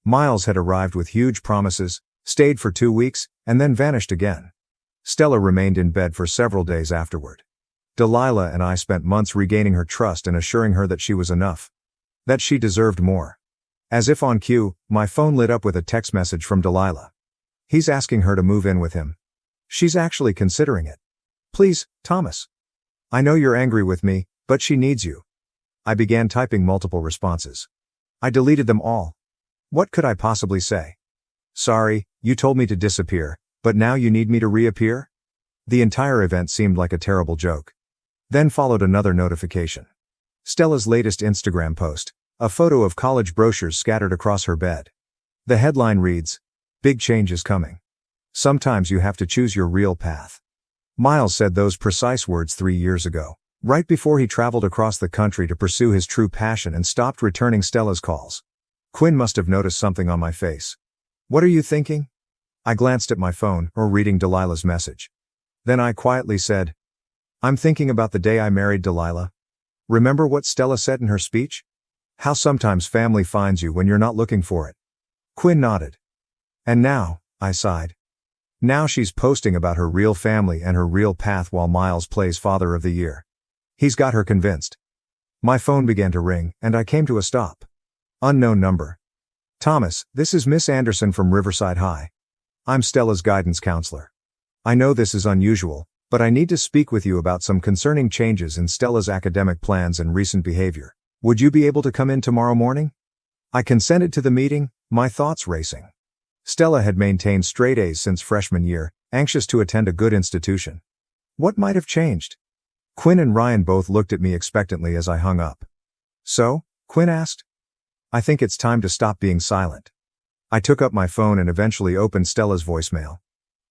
Miles had arrived with huge promises, stayed for 2 weeks, and then vanished again. Stella remained in bed for several days afterward. Delilah and I spent months regaining her trust and assuring her that she was enough. That she deserved more. As if on cue, my phone lit up with a text message from Delilah. He's asking her to move in with him. She's actually considering it. Please, Thomas. I know you're angry with me, but she needs you. I began typing multiple responses. I deleted them all. What could I possibly say? Sorry, you told me to disappear, but now you need me to reappear? The entire event seemed like a terrible joke. Then followed another notification. Stella's latest Instagram post, a photo of college brochures scattered across her bed. The headline reads, "Big change is coming. Sometimes you have to choose your real path." Miles said those precise words 3 years ago, right before he traveled across the country to pursue his true passion and stopped returning Stella's calls. Quinn must have noticed something on my face. What are you thinking? I glanced at my phone, reading Delilah's message. Then I quietly said, I'm thinking about the day I married Delilah. Remember what Stella said in her speech? How sometimes family finds you when you're not looking for it. Quinn nodded. And now, I sighed. Now she's posting about her real family and her real path while Miles plays Father of the Year. He's got her convinced. My phone began to ring, and I came to a stop. Unknown number. Thomas, this is Miss Anderson from Riverside High. I'm Stella's guidance counselor. I know this is unusual, but I need to speak with you about some concerning changes in Stella's academic plans and recent behavior. Would you be able to come in tomorrow morning? I consented to the meeting, my thoughts racing. Stella had maintained straight A's since freshman year, anxious to attend a good institution. What might have changed? Quinn and Ryan both looked at me expectantly as I hung up. So? Quinn asked. I think it's time to stop being silent. I took up my phone and eventually opened Stella's voicemail.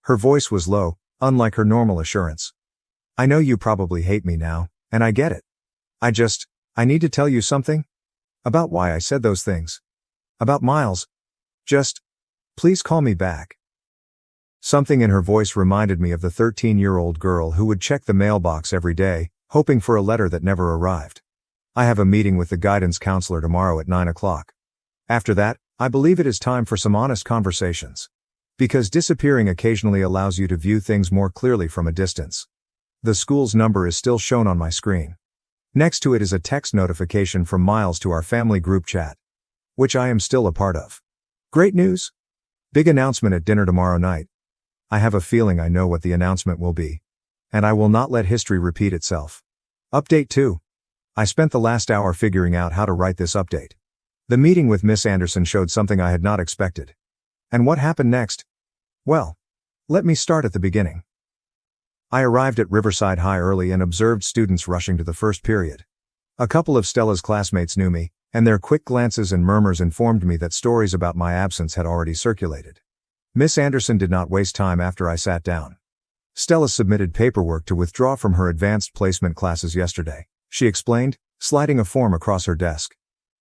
Her voice was low, unlike her normal assurance. I know you probably hate me now, and I get it. I need to tell you something. About why I said those things. About Miles. Please call me back. Something in her voice reminded me of the 13-year-old girl who would check the mailbox every day, hoping for a letter that never arrived. I have a meeting with the guidance counselor tomorrow at 9 o'clock. After that, I believe it is time for some honest conversations. Because disappearing occasionally allows you to view things more clearly from a distance. The school's number is still shown on my screen. Next to it is a text notification from Miles to our family group chat, which I am still a part of. Great news! Big announcement at dinner tomorrow night. I have a feeling I know what the announcement will be. And I will not let history repeat itself. Update 2. I spent the last hour figuring out how to write this update. The meeting with Miss Anderson showed something I had not expected. And what happened next? Well, let me start at the beginning. I arrived at Riverside High early and observed students rushing to the first period. A couple of Stella's classmates knew me, and their quick glances and murmurs informed me that stories about my absence had already circulated. Miss Anderson did not waste time after I sat down. Stella submitted paperwork to withdraw from her advanced placement classes yesterday, she explained, sliding a form across her desk.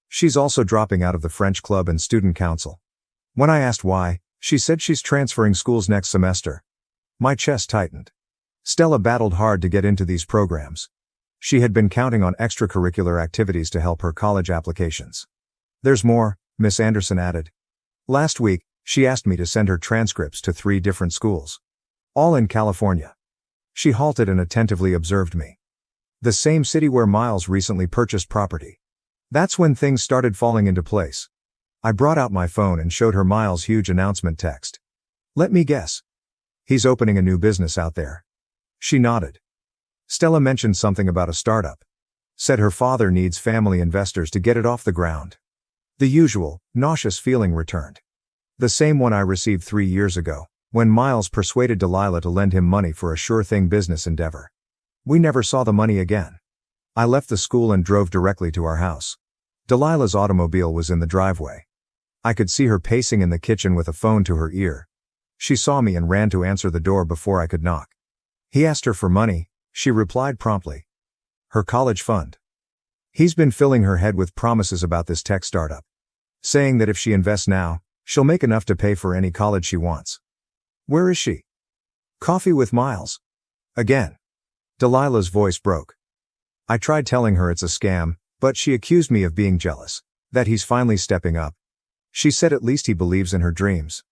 She's also dropping out of the French club and student council. When I asked why, she said she's transferring schools next semester. My chest tightened. Stella battled hard to get into these programs. She had been counting on extracurricular activities to help her college applications. There's more, Miss Anderson added. Last week, she asked me to send her transcripts to 3 different schools. All in California. She halted and attentively observed me. The same city where Miles recently purchased property. That's when things started falling into place. I brought out my phone and showed her Miles' huge announcement text. Let me guess. He's opening a new business out there. She nodded. Stella mentioned something about a startup. Said her father needs family investors to get it off the ground. The usual, nauseous feeling returned. The same one I received 3 years ago, when Miles persuaded Delilah to lend him money for a sure-thing business endeavor. We never saw the money again. I left the school and drove directly to our house. Delilah's automobile was in the driveway. I could see her pacing in the kitchen with a phone to her ear. She saw me and ran to answer the door before I could knock. He asked her for money, she replied promptly. Her college fund. He's been filling her head with promises about this tech startup, saying that if she invests now, she'll make enough to pay for any college she wants. Where is she? Coffee with Miles. Again. Delilah's voice broke. I tried telling her it's a scam, but she accused me of being jealous, that he's finally stepping up. She said at least he believes in her dreams.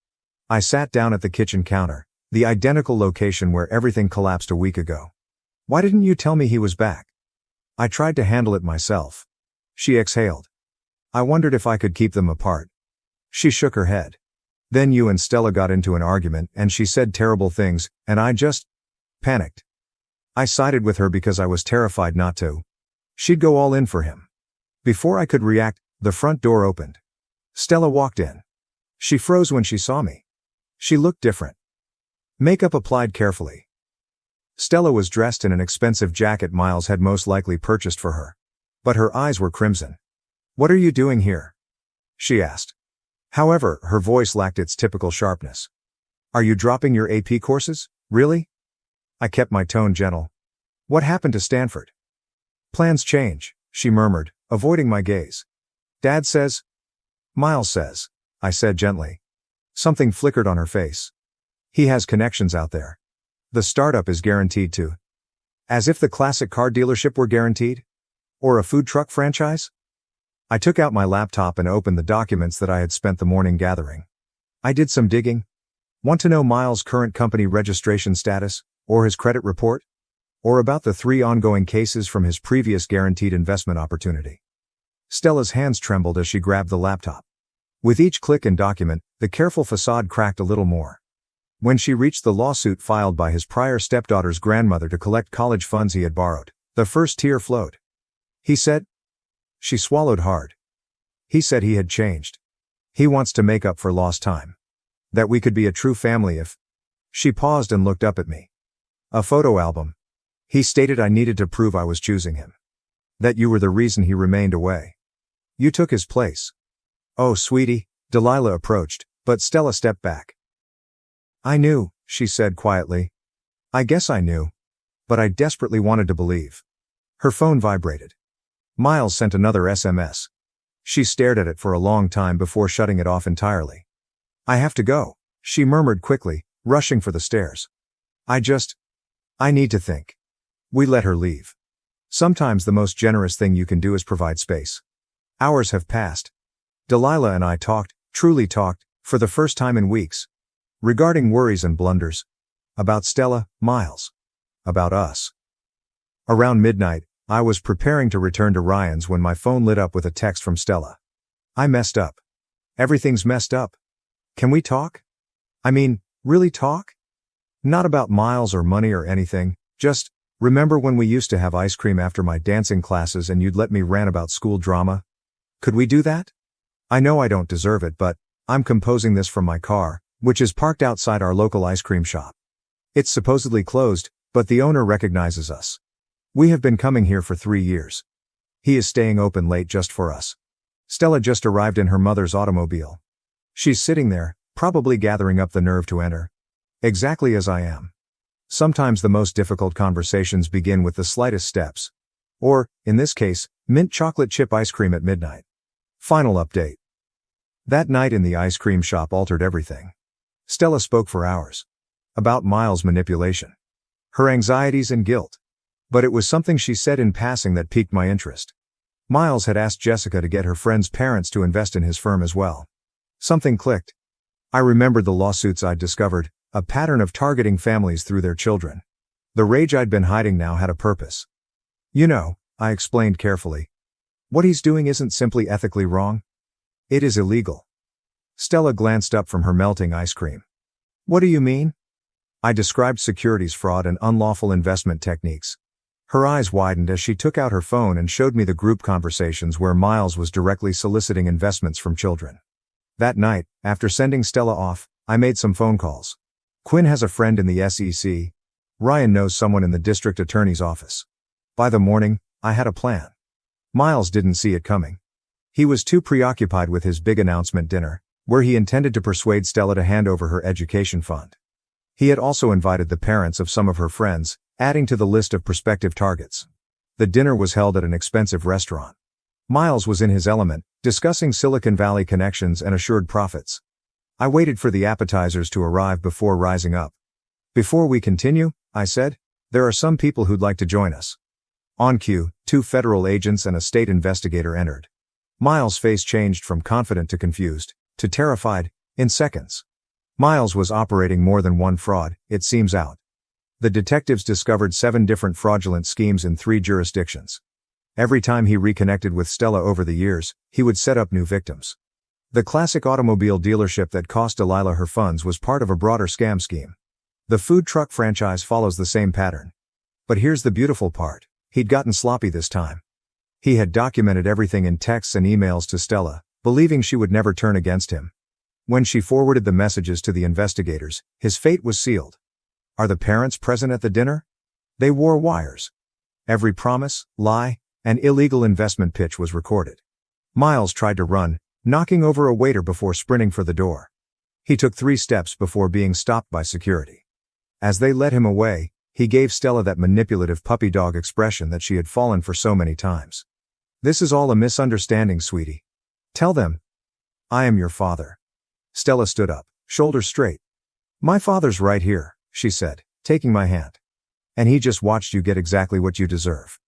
I sat down at the kitchen counter, the identical location where everything collapsed a week ago. Why didn't you tell me he was back? I tried to handle it myself. She exhaled. I wondered if I could keep them apart. She shook her head. Then you and Stella got into an argument and she said terrible things, and I just panicked. I sided with her because I was terrified not to. She'd go all in for him. Before I could react, the front door opened. Stella walked in. She froze when she saw me. She looked different. Makeup applied carefully. Stella was dressed in an expensive jacket Miles had most likely purchased for her. But her eyes were crimson. What are you doing here? She asked. However, her voice lacked its typical sharpness. Are you dropping your AP courses, really? I kept my tone gentle. What happened to Stanford? Plans change, she murmured, avoiding my gaze. Dad says. Miles says, I said gently. Something flickered on her face. He has connections out there. The startup is guaranteed to. As if the classic car dealership were guaranteed? Or a food truck franchise? I took out my laptop and opened the documents that I had spent the morning gathering. I did some digging. Want to know Miles' current company registration status, or his credit report? Or about the 3 ongoing cases from his previous guaranteed investment opportunity? Stella's hands trembled as she grabbed the laptop. With each click and document, the careful facade cracked a little more. When she reached the lawsuit filed by his prior stepdaughter's grandmother to collect college funds he had borrowed, the first tear flowed. He said. She swallowed hard. He said he had changed. He wants to make up for lost time. That we could be a true family if. She paused and looked up at me. A photo album. He stated I needed to prove I was choosing him. That you were the reason he remained away. You took his place. Oh, sweetie, Delilah approached, but Stella stepped back. I knew, she said quietly. I guess I knew. But I desperately wanted to believe. Her phone vibrated. Miles sent another SMS. She stared at it for a long time before shutting it off entirely. I have to go, she murmured quickly, rushing for the stairs. I need to think. We let her leave. Sometimes the most generous thing you can do is provide space. Hours have passed. Delilah and I talked, truly talked, for the first time in weeks. Regarding worries and blunders. About Stella, Miles. About us. Around midnight, I was preparing to return to Ryan's when my phone lit up with a text from Stella. I messed up. Everything's messed up. Can we talk? I mean, really talk? Not about Miles or money or anything, just, remember when we used to have ice cream after my dancing classes and you'd let me rant about school drama? Could we do that? I know I don't deserve it, but I'm composing this from my car, which is parked outside our local ice cream shop. It's supposedly closed, but the owner recognizes us. We have been coming here for 3 years. He is staying open late just for us. Stella just arrived in her mother's automobile. She's sitting there, probably gathering up the nerve to enter. Exactly as I am. Sometimes the most difficult conversations begin with the slightest steps. Or, in this case, mint chocolate chip ice cream at midnight. Final update. That night in the ice cream shop altered everything. Stella spoke for hours. About Miles' manipulation. Her anxieties and guilt. But it was something she said in passing that piqued my interest. Miles had asked Jessica to get her friend's parents to invest in his firm as well. Something clicked. I remembered the lawsuits I'd discovered, a pattern of targeting families through their children. The rage I'd been hiding now had a purpose. You know, I explained carefully. What he's doing isn't simply ethically wrong. It is illegal. Stella glanced up from her melting ice cream. What do you mean? I described securities fraud and unlawful investment techniques. Her eyes widened as she took out her phone and showed me the group conversations where Miles was directly soliciting investments from children. That night, after sending Stella off, I made some phone calls. Quinn has a friend in the SEC. Ryan knows someone in the district attorney's office. By the morning, I had a plan. Miles didn't see it coming. He was too preoccupied with his big announcement dinner, where he intended to persuade Stella to hand over her education fund. He had also invited the parents of some of her friends, adding to the list of prospective targets. The dinner was held at an expensive restaurant. Miles was in his element, discussing Silicon Valley connections and assured profits. I waited for the appetizers to arrive before rising up. Before we continue, I said, there are some people who'd like to join us. On cue, 2 federal agents and a state investigator entered. Miles' face changed from confident to confused, to terrified, in seconds. Miles was operating more than one fraud, it seems out. The detectives discovered 7 different fraudulent schemes in 3 jurisdictions. Every time he reconnected with Stella over the years, he would set up new victims. The classic automobile dealership that cost Delilah her funds was part of a broader scam scheme. The food truck franchise follows the same pattern. But here's the beautiful part. He'd gotten sloppy this time. He had documented everything in texts and emails to Stella, believing she would never turn against him. When she forwarded the messages to the investigators, his fate was sealed. Are the parents present at the dinner? They wore wires. Every promise, lie, and illegal investment pitch was recorded. Miles tried to run, knocking over a waiter before sprinting for the door. He took 3 steps before being stopped by security. As they led him away, he gave Stella that manipulative puppy dog expression that she had fallen for so many times. This is all a misunderstanding, sweetie. Tell them. I am your father. Stella stood up, shoulders straight. My father's right here, she said, taking my hand. And he just watched you get exactly what you deserve.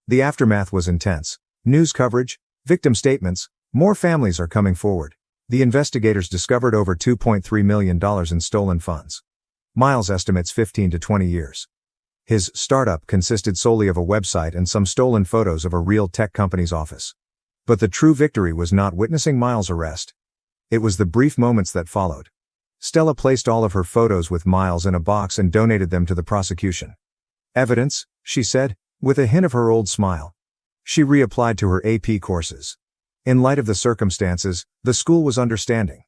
The aftermath was intense. News coverage, victim statements, more families are coming forward. The investigators discovered over $2.3 million in stolen funds. Miles estimates 15 to 20 years. His startup consisted solely of a website and some stolen photos of a real tech company's office. But the true victory was not witnessing Miles' arrest. It was the brief moments that followed. Stella placed all of her photos with Miles in a box and donated them to the prosecution. Evidence, she said, with a hint of her old smile. She reapplied to her AP courses. In light of the circumstances, the school was understanding.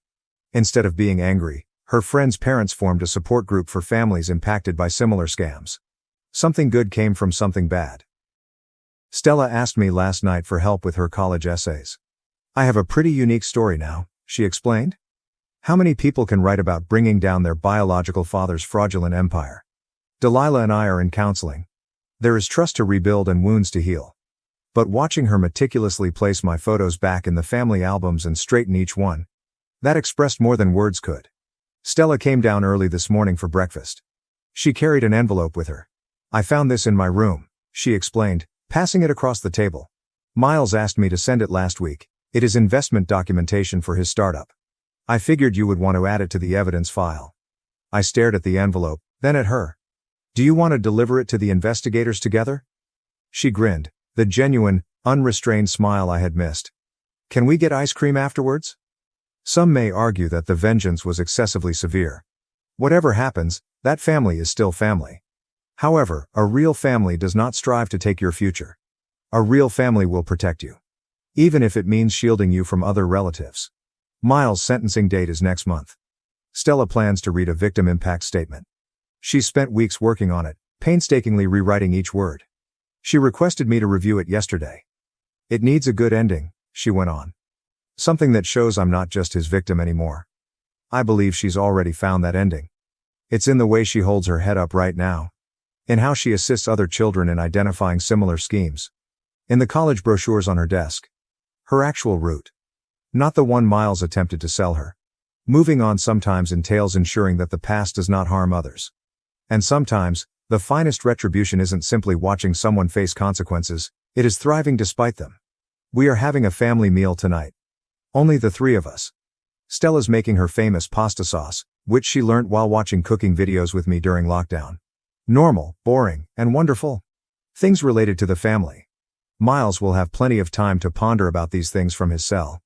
Instead of being angry, her friends' parents formed a support group for families impacted by similar scams. Something good came from something bad. Stella asked me last night for help with her college essays. I have a pretty unique story now, she explained. How many people can write about bringing down their biological father's fraudulent empire? Delilah and I are in counseling. There is trust to rebuild and wounds to heal. But watching her meticulously place my photos back in the family albums and straighten each one, that expressed more than words could. Stella came down early this morning for breakfast. She carried an envelope with her. I found this in my room, she explained, passing it across the table. Miles asked me to send it last week. It is investment documentation for his startup. I figured you would want to add it to the evidence file. I stared at the envelope, then at her. Do you want to deliver it to the investigators together? She grinned, the genuine, unrestrained smile I had missed. Can we get ice cream afterwards? Some may argue that the vengeance was excessively severe. Whatever happens, that family is still family. However, a real family does not strive to take your future. A real family will protect you. Even if it means shielding you from other relatives. Miles' sentencing date is next month. Stella plans to read a victim impact statement. She spent weeks working on it, painstakingly rewriting each word. She requested me to review it yesterday. It needs a good ending, she went on. Something that shows I'm not just his victim anymore. I believe she's already found that ending. It's in the way she holds her head up right now. In how she assists other children in identifying similar schemes. In the college brochures on her desk. Her actual route. Not the one Miles attempted to sell her. Moving on sometimes entails ensuring that the past does not harm others. And sometimes, the finest retribution isn't simply watching someone face consequences, it is thriving despite them. We are having a family meal tonight. Only the 3 of us. Stella's making her famous pasta sauce, which she learnt while watching cooking videos with me during lockdown. Normal, boring, and wonderful. Things related to the family. Miles will have plenty of time to ponder about these things from his cell.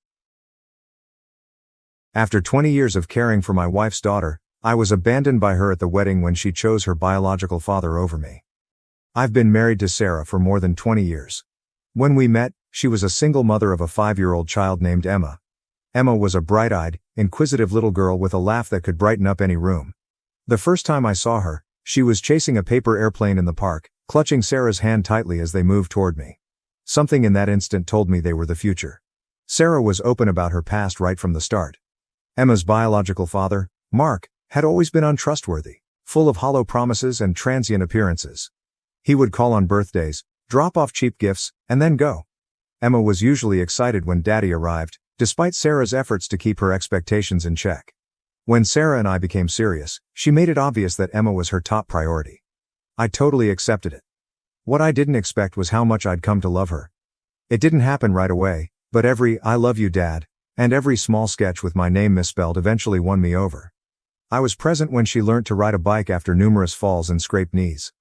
After 20 years of caring for my wife's daughter, I was abandoned by her at the wedding when she chose her biological father over me. I've been married to Sarah for more than 20 years. When we met, she was a single mother of a 5-year-old child named Emma. Emma was a bright-eyed, inquisitive little girl with a laugh that could brighten up any room. The first time I saw her, she was chasing a paper airplane in the park, clutching Sarah's hand tightly as they moved toward me. Something in that instant told me they were the future. Sarah was open about her past right from the start. Emma's biological father, Mark, had always been untrustworthy, full of hollow promises and transient appearances. He would call on birthdays, drop off cheap gifts, and then go. Emma was usually excited when Daddy arrived, despite Sarah's efforts to keep her expectations in check. When Sarah and I became serious, she made it obvious that Emma was her top priority. I totally accepted it. What I didn't expect was how much I'd come to love her. It didn't happen right away, but every "I love you, Dad," and every small sketch with my name misspelled eventually won me over. I was present when she learnt to ride a bike after numerous falls and scraped knees.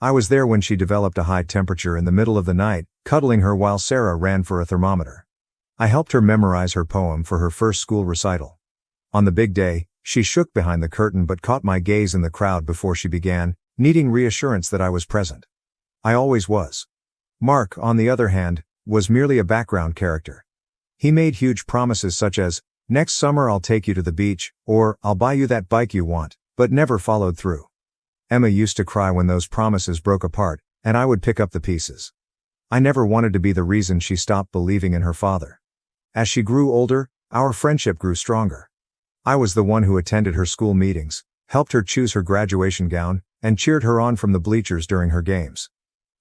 I was there when she developed a high temperature in the middle of the night, cuddling her while Sarah ran for a thermometer. I helped her memorize her poem for her first school recital. On the big day, she shook behind the curtain but caught my gaze in the crowd before she began, needing reassurance that I was present. I always was. Mark, on the other hand, was merely a background character. He made huge promises such as, "Next summer I'll take you to the beach," or "I'll buy you that bike you want," but never followed through. Emma used to cry when those promises broke apart, and I would pick up the pieces. I never wanted to be the reason she stopped believing in her father. As she grew older, our friendship grew stronger. I was the one who attended her school meetings, helped her choose her graduation gown, and cheered her on from the bleachers during her games.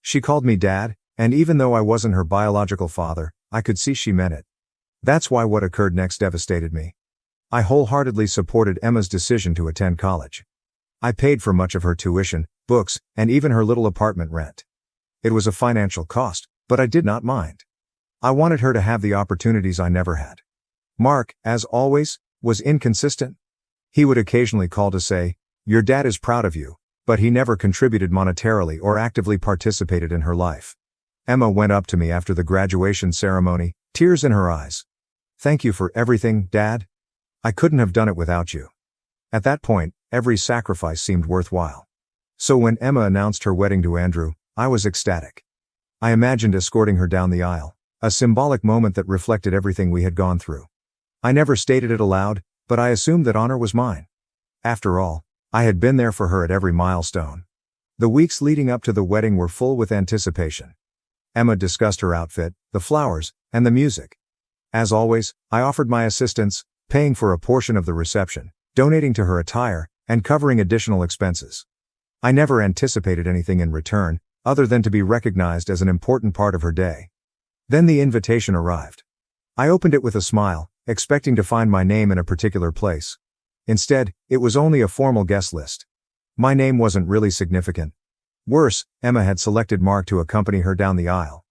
She called me Dad, and even though I wasn't her biological father, I could see she meant it. That's why what occurred next devastated me. I wholeheartedly supported Emma's decision to attend college. I paid for much of her tuition, books, and even her little apartment rent. It was a financial cost, but I did not mind. I wanted her to have the opportunities I never had. Mark, as always, was inconsistent. He would occasionally call to say, "Your dad is proud of you," but he never contributed monetarily or actively participated in her life. Emma went up to me after the graduation ceremony, tears in her eyes. "Thank you for everything, Dad. I couldn't have done it without you." At that point, every sacrifice seemed worthwhile. So when Emma announced her wedding to Andrew, I was ecstatic. I imagined escorting her down the aisle, a symbolic moment that reflected everything we had gone through. I never stated it aloud, but I assumed that honor was mine. After all, I had been there for her at every milestone. The weeks leading up to the wedding were full with anticipation. Emma discussed her outfit, the flowers, and the music. As always, I offered my assistance, paying for a portion of the reception, donating to her attire, and covering additional expenses. I never anticipated anything in return, other than to be recognized as an important part of her day. Then the invitation arrived. I opened it with a smile, expecting to find my name in a particular place. Instead, it was only a formal guest list. My name wasn't really significant. Worse, Emma had selected Mark to accompany her down the aisle.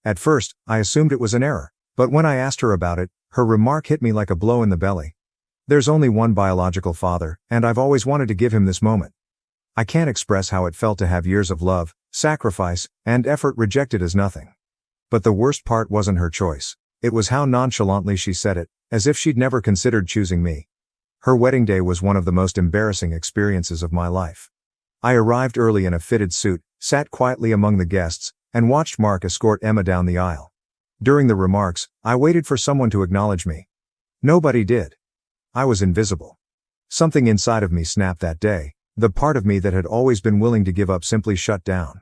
At first, I assumed it was an error, but when I asked her about it, her remark hit me like a blow in the belly. "There's only one biological father, and I've always wanted to give him this moment." I can't express how it felt to have years of love, sacrifice, and effort rejected as nothing. But the worst part wasn't her choice. It was how nonchalantly she said it, as if she'd never considered choosing me. Her wedding day was one of the most embarrassing experiences of my life. I arrived early in a fitted suit, sat quietly among the guests, and watched Mark escort Emma down the aisle. During the remarks, I waited for someone to acknowledge me. Nobody did. I was invisible. Something inside of me snapped that day. The part of me that had always been willing to give up simply shut down.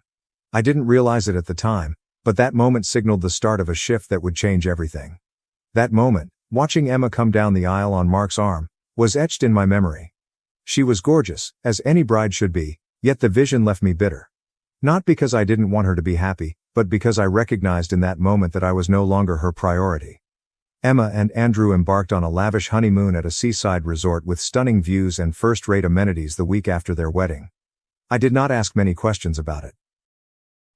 I didn't realize it at the time, but that moment signaled the start of a shift that would change everything. That moment, watching Emma come down the aisle on Mark's arm, was etched in my memory. She was gorgeous, as any bride should be, yet the vision left me bitter. Not because I didn't want her to be happy, but because I recognized in that moment that I was no longer her priority. Emma and Andrew embarked on a lavish honeymoon at a seaside resort with stunning views and first-rate amenities the week after their wedding. I did not ask many questions about it.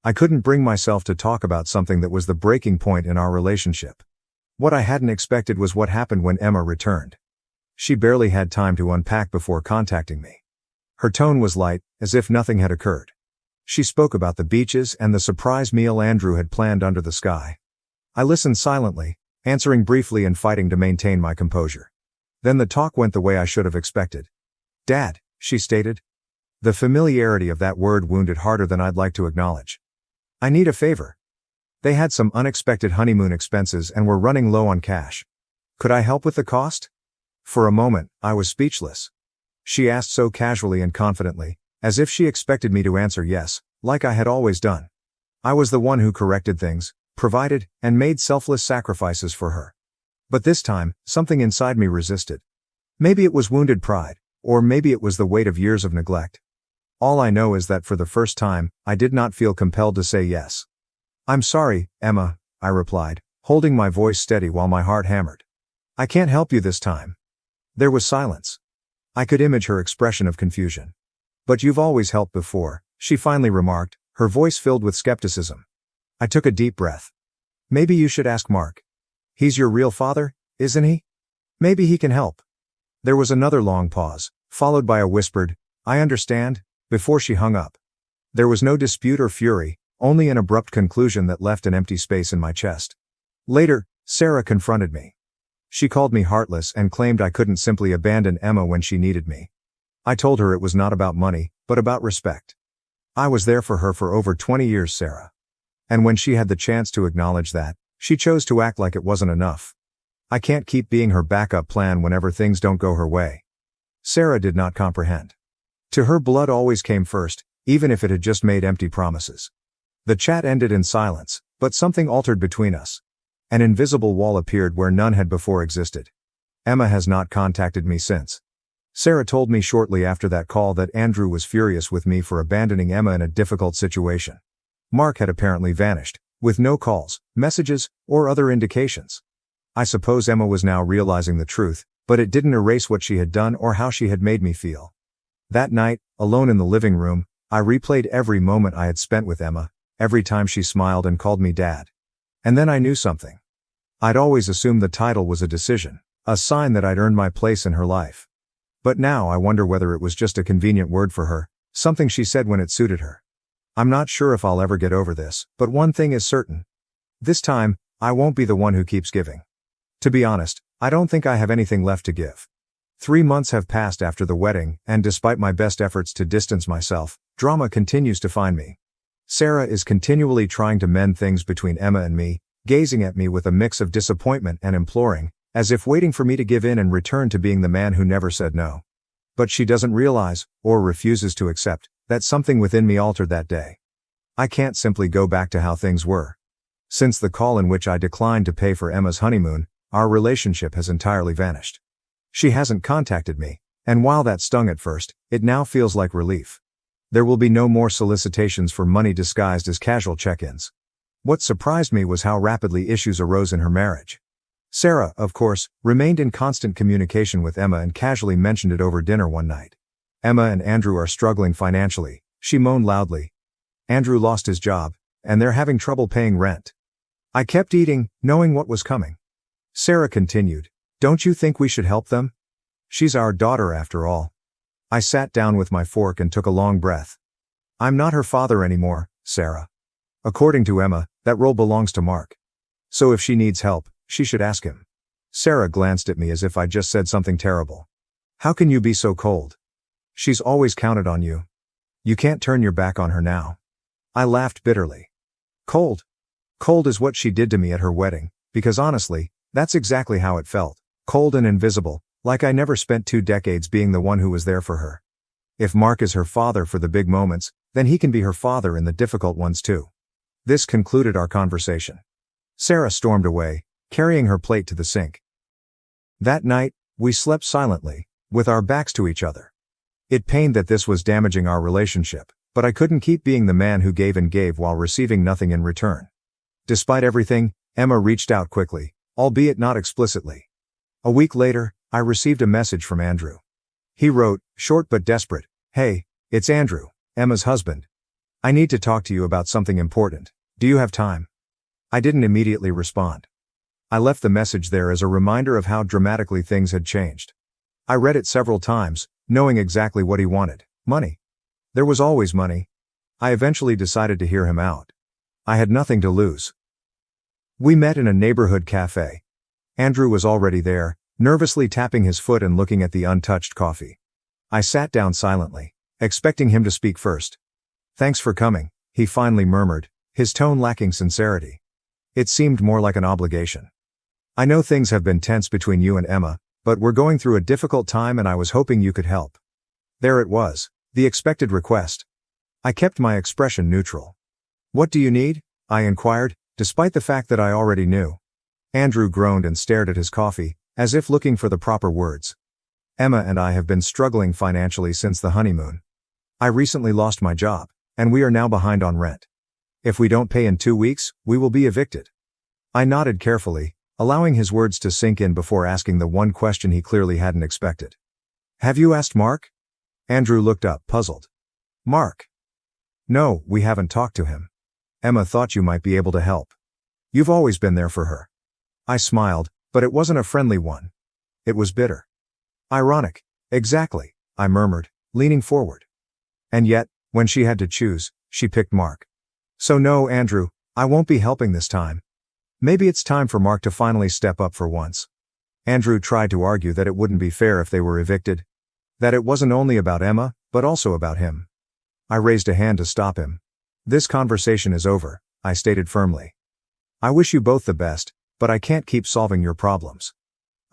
I couldn't bring myself to talk about something that was the breaking point in our relationship. What I hadn't expected was what happened when Emma returned. She barely had time to unpack before contacting me. Her tone was light, as if nothing had occurred. She spoke about the beaches and the surprise meal Andrew had planned under the sky. I listened silently, answering briefly and fighting to maintain my composure. Then the talk went the way I should have expected. "Dad," she stated. The familiarity of that word wounded harder than I'd like to acknowledge. "I need a favor." They had some unexpected honeymoon expenses and were running low on cash. Could I help with the cost? For a moment, I was speechless. She asked so casually and confidently, as if she expected me to answer yes, like I had always done. I was the one who corrected things, provided, and made selfless sacrifices for her. But this time, something inside me resisted. Maybe it was wounded pride, or maybe it was the weight of years of neglect. All I know is that for the first time, I did not feel compelled to say yes. "I'm sorry, Emma," I replied, holding my voice steady while my heart hammered. "I can't help you this time." There was silence. I could image her expression of confusion. "But you've always helped before," she finally remarked, her voice filled with skepticism. I took a deep breath. "Maybe you should ask Mark. He's your real father, isn't he? Maybe he can help." There was another long pause, followed by a whispered, "I understand," before she hung up. There was no dispute or fury, only an abrupt conclusion that left an empty space in my chest. Later, Sarah confronted me. She called me heartless and claimed I couldn't simply abandon Emma when she needed me. I told her it was not about money, but about respect. I was there for her for over 20 years, Sarah. And when she had the chance to acknowledge that, she chose to act like it wasn't enough. I can't keep being her backup plan whenever things don't go her way. Sarah did not comprehend. To her, blood always came first, even if it had just made empty promises. The chat ended in silence, but something altered between us. An invisible wall appeared where none had before existed. Emma has not contacted me since. Sarah told me shortly after that call that Andrew was furious with me for abandoning Emma in a difficult situation. Mark had apparently vanished, with no calls, messages, or other indications. I suppose Emma was now realizing the truth, but it didn't erase what she had done or how she had made me feel. That night, alone in the living room, I replayed every moment I had spent with Emma, every time she smiled and called me Dad. And then I knew something. I'd always assumed the title was a decision, a sign that I'd earned my place in her life. But now I wonder whether it was just a convenient word for her, something she said when it suited her. I'm not sure if I'll ever get over this, but one thing is certain. This time, I won't be the one who keeps giving. To be honest, I don't think I have anything left to give. 3 months have passed after the wedding, and despite my best efforts to distance myself, drama continues to find me. Sarah is continually trying to mend things between Emma and me, gazing at me with a mix of disappointment and imploring, as if waiting for me to give in and return to being the man who never said no. But she doesn't realize, or refuses to accept, that something within me altered that day. I can't simply go back to how things were. Since the call in which I declined to pay for Emma's honeymoon, our relationship has entirely vanished. She hasn't contacted me, and while that stung at first, it now feels like relief. There will be no more solicitations for money disguised as casual check-ins. What surprised me was how rapidly issues arose in her marriage. Sarah, of course, remained in constant communication with Emma and casually mentioned it over dinner one night. "Emma and Andrew are struggling financially," she moaned loudly. "Andrew lost his job, and they're having trouble paying rent." I kept eating, knowing what was coming. Sarah continued, "Don't you think we should help them? She's our daughter after all." I sat down with my fork and took a long breath. "I'm not her father anymore, Sarah. According to Emma, that role belongs to Mark. So if she needs help, she should ask him." Sarah glanced at me as if I'd just said something terrible. "How can you be so cold? She's always counted on you. You can't turn your back on her now." I laughed bitterly. Cold? Cold is what she did to me at her wedding, because honestly, that's exactly how it felt. Cold and invisible, like I never spent 2 decades being the one who was there for her. If Mark is her father for the big moments, then he can be her father in the difficult ones too. This concluded our conversation. Sarah stormed away, carrying her plate to the sink. That night, we slept silently, with our backs to each other. It pained that this was damaging our relationship, but I couldn't keep being the man who gave and gave while receiving nothing in return. Despite everything, Emma reached out quickly, albeit not explicitly. A week later, I received a message from Andrew. He wrote, short but desperate, "Hey, it's Andrew, Emma's husband. I need to talk to you about something important. Do you have time?" I didn't immediately respond. I left the message there as a reminder of how dramatically things had changed. I read it several times, knowing exactly what he wanted: money. There was always money. I eventually decided to hear him out. I had nothing to lose. We met in a neighborhood cafe. Andrew was already there, nervously tapping his foot and looking at the untouched coffee. I sat down silently, expecting him to speak first. "Thanks for coming," he finally murmured, his tone lacking sincerity. It seemed more like an obligation. I know things have been tense between you and Emma, but we're going through a difficult time and I was hoping you could help. There it was, the expected request. I kept my expression neutral. What do you need? I inquired, despite the fact that I already knew. Andrew groaned and stared at his coffee, as if looking for the proper words. Emma and I have been struggling financially since the honeymoon. I recently lost my job, and we are now behind on rent. If we don't pay in 2 weeks, we will be evicted. I nodded carefully, allowing his words to sink in before asking the one question he clearly hadn't expected. Have you asked Mark? Andrew looked up, puzzled. Mark? No, we haven't talked to him. Emma thought you might be able to help. You've always been there for her. I smiled, but it wasn't a friendly one. It was bitter. Ironic. Exactly, I murmured, leaning forward. And yet, when she had to choose, she picked Mark. So no, Andrew, I won't be helping this time. Maybe it's time for Mark to finally step up for once. Andrew tried to argue that it wouldn't be fair if they were evicted. That it wasn't only about Emma, but also about him. I raised a hand to stop him. This conversation is over, I stated firmly. I wish you both the best, but I can't keep solving your problems.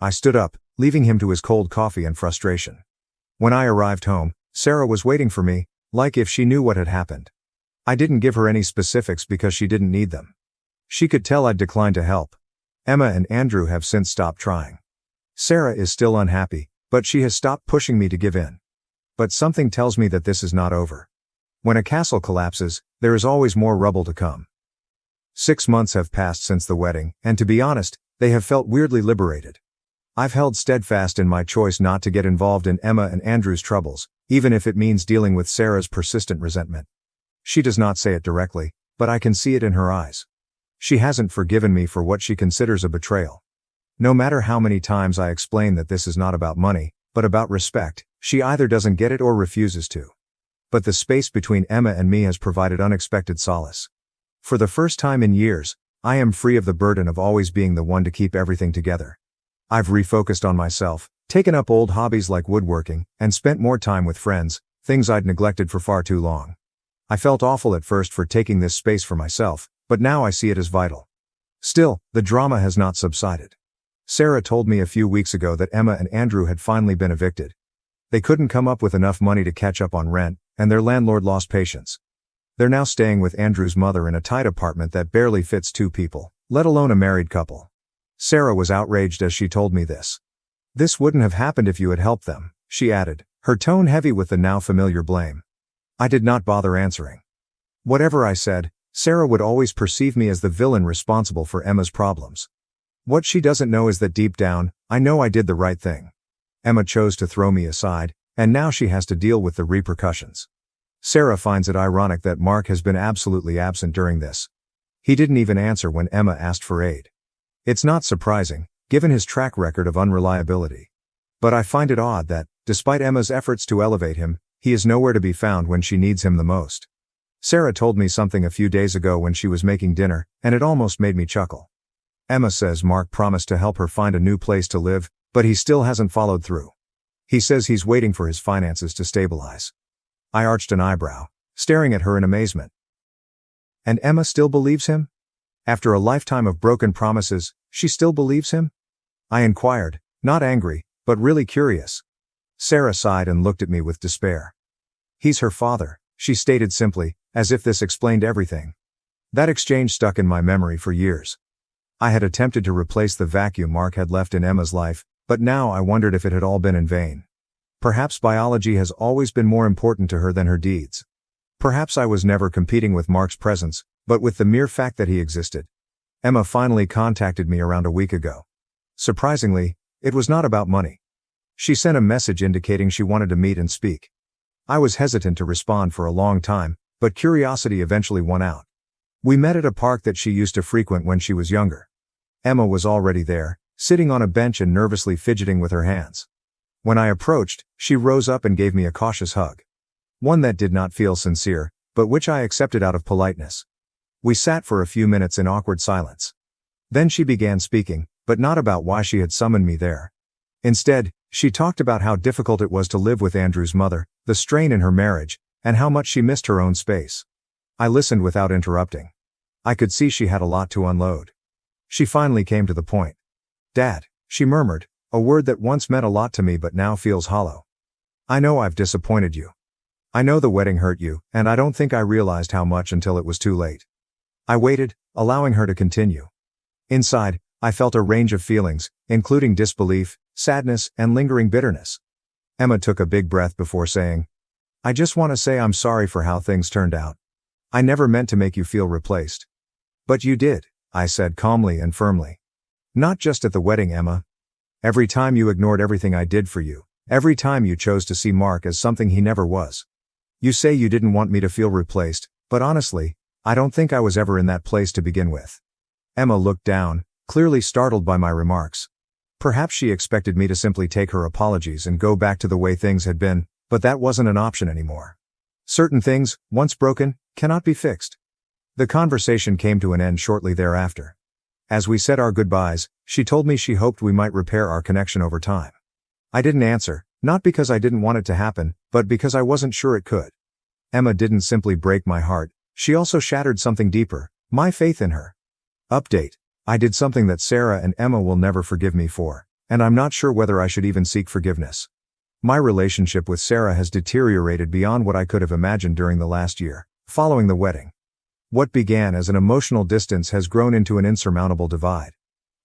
I stood up, leaving him to his cold coffee and frustration. When I arrived home, Sarah was waiting for me, like if she knew what had happened. I didn't give her any specifics because she didn't need them. She could tell I'd declined to help. Emma and Andrew have since stopped trying. Sarah is still unhappy, but she has stopped pushing me to give in. But something tells me that this is not over. When a castle collapses, there is always more rubble to come. 6 months have passed since the wedding, and to be honest, they have felt weirdly liberated. I've held steadfast in my choice not to get involved in Emma and Andrew's troubles, even if it means dealing with Sarah's persistent resentment. She does not say it directly, but I can see it in her eyes. She hasn't forgiven me for what she considers a betrayal. No matter how many times I explain that this is not about money, but about respect, she either doesn't get it or refuses to. But the space between Emma and me has provided unexpected solace. For the first time in years, I am free of the burden of always being the one to keep everything together. I've refocused on myself, taken up old hobbies like woodworking, and spent more time with friends, things I'd neglected for far too long. I felt awful at first for taking this space for myself, but now I see it as vital. Still, the drama has not subsided. Sarah told me a few weeks ago that Emma and Andrew had finally been evicted. They couldn't come up with enough money to catch up on rent, and their landlord lost patience. They're now staying with Andrew's mother in a tight apartment that barely fits 2 people, let alone a married couple. Sarah was outraged as she told me this. This wouldn't have happened if you had helped them, she added, her tone heavy with the now familiar blame. I did not bother answering. Whatever I said, Sarah would always perceive me as the villain responsible for Emma's problems. What she doesn't know is that deep down, I know I did the right thing. Emma chose to throw me aside, and now she has to deal with the repercussions. Sarah finds it ironic that Mark has been absolutely absent during this. He didn't even answer when Emma asked for aid. It's not surprising, given his track record of unreliability. But I find it odd that, despite Emma's efforts to elevate him, he is nowhere to be found when she needs him the most. Sarah told me something a few days ago when she was making dinner, and it almost made me chuckle. Emma says Mark promised to help her find a new place to live, but he still hasn't followed through. He says he's waiting for his finances to stabilize. I arched an eyebrow, staring at her in amazement. And Emma still believes him? After a lifetime of broken promises, she still believes him? I inquired, not angry, but really curious. Sarah sighed and looked at me with despair. He's her father, she stated simply, as if this explained everything. That exchange stuck in my memory for years. I had attempted to replace the vacuum Mark had left in Emma's life, but now I wondered if it had all been in vain. Perhaps biology has always been more important to her than her deeds. Perhaps I was never competing with Mark's presence, but with the mere fact that he existed. Emma finally contacted me around a week ago. Surprisingly, it was not about money. She sent a message indicating she wanted to meet and speak. I was hesitant to respond for a long time, but curiosity eventually won out. We met at a park that she used to frequent when she was younger. Emma was already there, sitting on a bench and nervously fidgeting with her hands. When I approached, she rose up and gave me a cautious hug. One that did not feel sincere, but which I accepted out of politeness. We sat for a few minutes in awkward silence. Then she began speaking, but not about why she had summoned me there. Instead, she talked about how difficult it was to live with Andrew's mother, the strain in her marriage, and how much she missed her own space. I listened without interrupting. I could see she had a lot to unload. She finally came to the point. Dad, she murmured, a word that once meant a lot to me but now feels hollow. I know I've disappointed you. I know the wedding hurt you, and I don't think I realized how much until it was too late. I waited, allowing her to continue. Inside, I felt a range of feelings, including disbelief, sadness, and lingering bitterness. Emma took a big breath before saying, I just want to say I'm sorry for how things turned out. I never meant to make you feel replaced. But you did, I said calmly and firmly. Not just at the wedding, Emma. Every time you ignored everything I did for you. Every time you chose to see Mark as something he never was. You say you didn't want me to feel replaced, but honestly, I don't think I was ever in that place to begin with. Emma looked down, clearly startled by my remarks. Perhaps she expected me to simply take her apologies and go back to the way things had been, but that wasn't an option anymore. Certain things, once broken, cannot be fixed. The conversation came to an end shortly thereafter. As we said our goodbyes, she told me she hoped we might repair our connection over time. I didn't answer, not because I didn't want it to happen, but because I wasn't sure it could. Emma didn't simply break my heart, she also shattered something deeper, my faith in her. Update. I did something that Sarah and Emma will never forgive me for, and I'm not sure whether I should even seek forgiveness. My relationship with Sarah has deteriorated beyond what I could have imagined during the last year, following the wedding. What began as an emotional distance has grown into an insurmountable divide.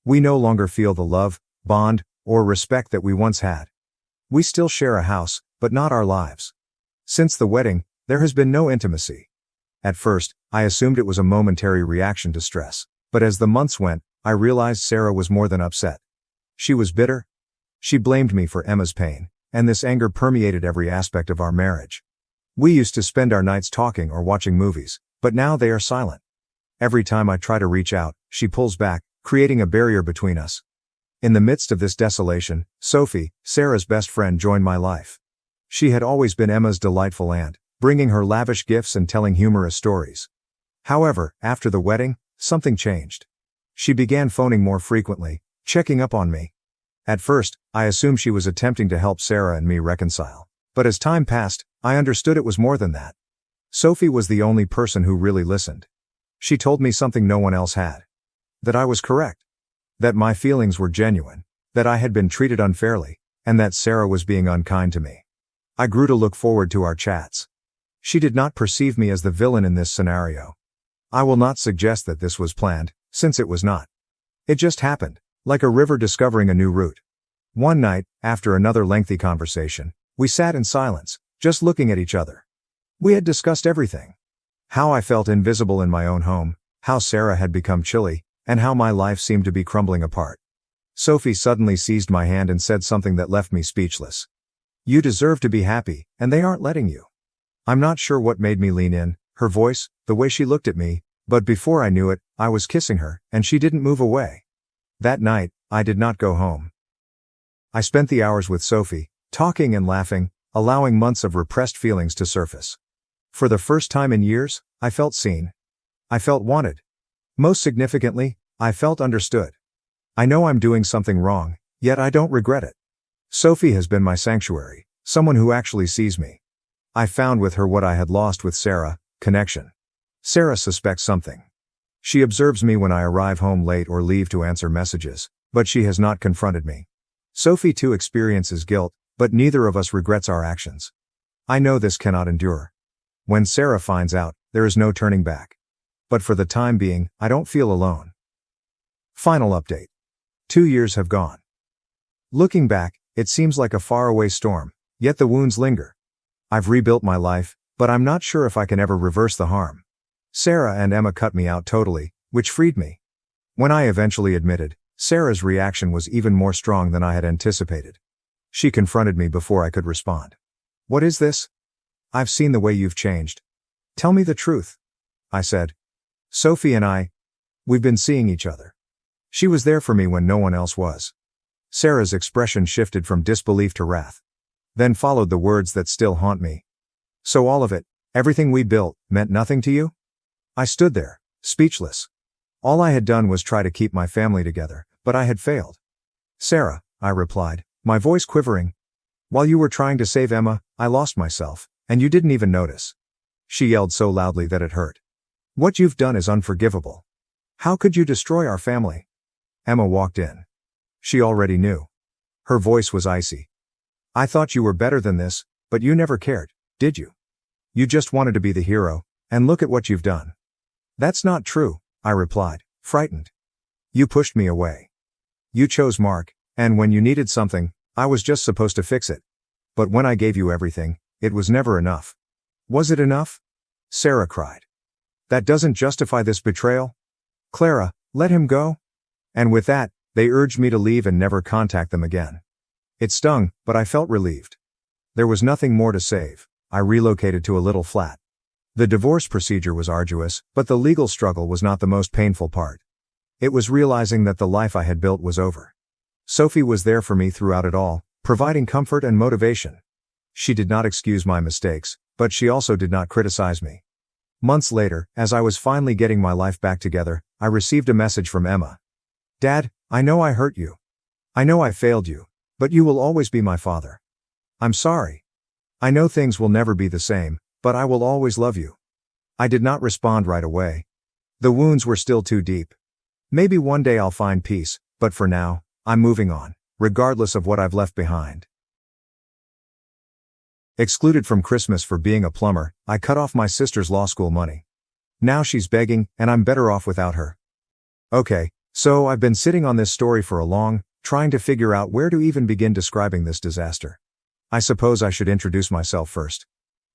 We no longer feel the love, bond, or respect that we once had. We still share a house, but not our lives. Since the wedding, there has been no intimacy. At first, I assumed it was a momentary reaction to stress, but as the months went, I realized Sarah was more than upset. She was bitter. She blamed me for Emma's pain, and this anger permeated every aspect of our marriage. We used to spend our nights talking or watching movies, but now they are silent. Every time I try to reach out, she pulls back, creating a barrier between us. In the midst of this desolation, Sophie, Sarah's best friend, joined my life. She had always been Emma's delightful aunt, bringing her lavish gifts and telling humorous stories. However, after the wedding, something changed. She began phoning more frequently, checking up on me. At first, I assumed she was attempting to help Sarah and me reconcile. But as time passed, I understood it was more than that. Sophie was the only person who really listened. She told me something no one else had. That I was correct. That my feelings were genuine. That I had been treated unfairly. And that Sarah was being unkind to me. I grew to look forward to our chats. She did not perceive me as the villain in this scenario. I will not suggest that this was planned, since it was not. It just happened, like a river discovering a new route. One night, after another lengthy conversation, we sat in silence, just looking at each other. We had discussed everything. How I felt invisible in my own home, how Sarah had become chilly, and how my life seemed to be crumbling apart. Sophie suddenly seized my hand and said something that left me speechless. You deserve to be happy, and they aren't letting you. I'm not sure what made me lean in, her voice, the way she looked at me, but before I knew it, I was kissing her, and she didn't move away. That night, I did not go home. I spent the hours with Sophie, talking and laughing, allowing months of repressed feelings to surface. For the first time in years, I felt seen. I felt wanted. Most significantly, I felt understood. I know I'm doing something wrong, yet I don't regret it. Sophie has been my sanctuary, someone who actually sees me. I found with her what I had lost with Sarah, connection. Sarah suspects something. She observes me when I arrive home late or leave to answer messages, but she has not confronted me. Sophie too experiences guilt, but neither of us regrets our actions. I know this cannot endure. When Sarah finds out, there is no turning back. But for the time being, I don't feel alone. Final update. 2 years have gone. Looking back, it seems like a faraway storm, yet the wounds linger. I've rebuilt my life, but I'm not sure if I can ever reverse the harm. Sarah and Emma cut me out totally, which freed me. When I eventually admitted, Sarah's reaction was even more strong than I had anticipated. She confronted me before I could respond. What is this? I've seen the way you've changed. Tell me the truth. I said. Sophie and we've been seeing each other. She was there for me when no one else was. Sarah's expression shifted from disbelief to wrath. Then followed the words that still haunt me. So all of it, everything we built, meant nothing to you? I stood there, speechless. All I had done was try to keep my family together, but I had failed. Sarah, I replied, my voice quivering. While you were trying to save Emma, I lost myself, and you didn't even notice. She yelled so loudly that it hurt. What you've done is unforgivable. How could you destroy our family? Emma walked in. She already knew. Her voice was icy. I thought you were better than this, but you never cared, did you? You just wanted to be the hero, and look at what you've done. That's not true, I replied, frightened. You pushed me away. You chose Mark, and when you needed something, I was just supposed to fix it. But when I gave you everything, it was never enough. Was it enough? Sarah cried. That doesn't justify this betrayal. Clara, let him go. And with that, they urged me to leave and never contact them again. It stung, but I felt relieved. There was nothing more to save. I relocated to a little flat. The divorce procedure was arduous, but the legal struggle was not the most painful part. It was realizing that the life I had built was over. Sophie was there for me throughout it all, providing comfort and motivation. She did not excuse my mistakes, but she also did not criticize me. Months later, as I was finally getting my life back together, I received a message from Emma. Dad, I know I hurt you. I know I failed you, but you will always be my father. I'm sorry. I know things will never be the same, but I will always love you. I did not respond right away. The wounds were still too deep. Maybe one day I'll find peace, but for now, I'm moving on, regardless of what I've left behind. Excluded from Christmas for being a plumber, I cut off my sister's law school money. Now she's begging, and I'm better off without her. Okay, so I've been sitting on this story for a long, trying to figure out where to even begin describing this disaster. I suppose I should introduce myself first.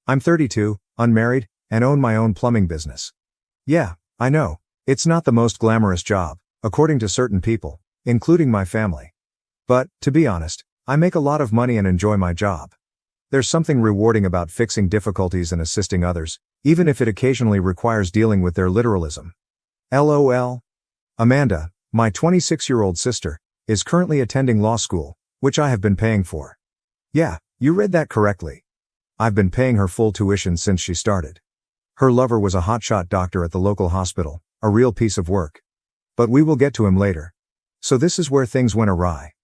I'm 32, unmarried, and own my own plumbing business. Yeah, I know, it's not the most glamorous job, according to certain people, including my family. But, to be honest, I make a lot of money and enjoy my job. There's something rewarding about fixing difficulties and assisting others, even if it occasionally requires dealing with their literalism. LOL. Amanda, my 26-year-old sister, is currently attending law school, which I have been paying for. Yeah, you read that correctly. I've been paying her full tuition since she started. Her lover was a hotshot doctor at the local hospital, a real piece of work. But we will get to him later. So this is where things went awry.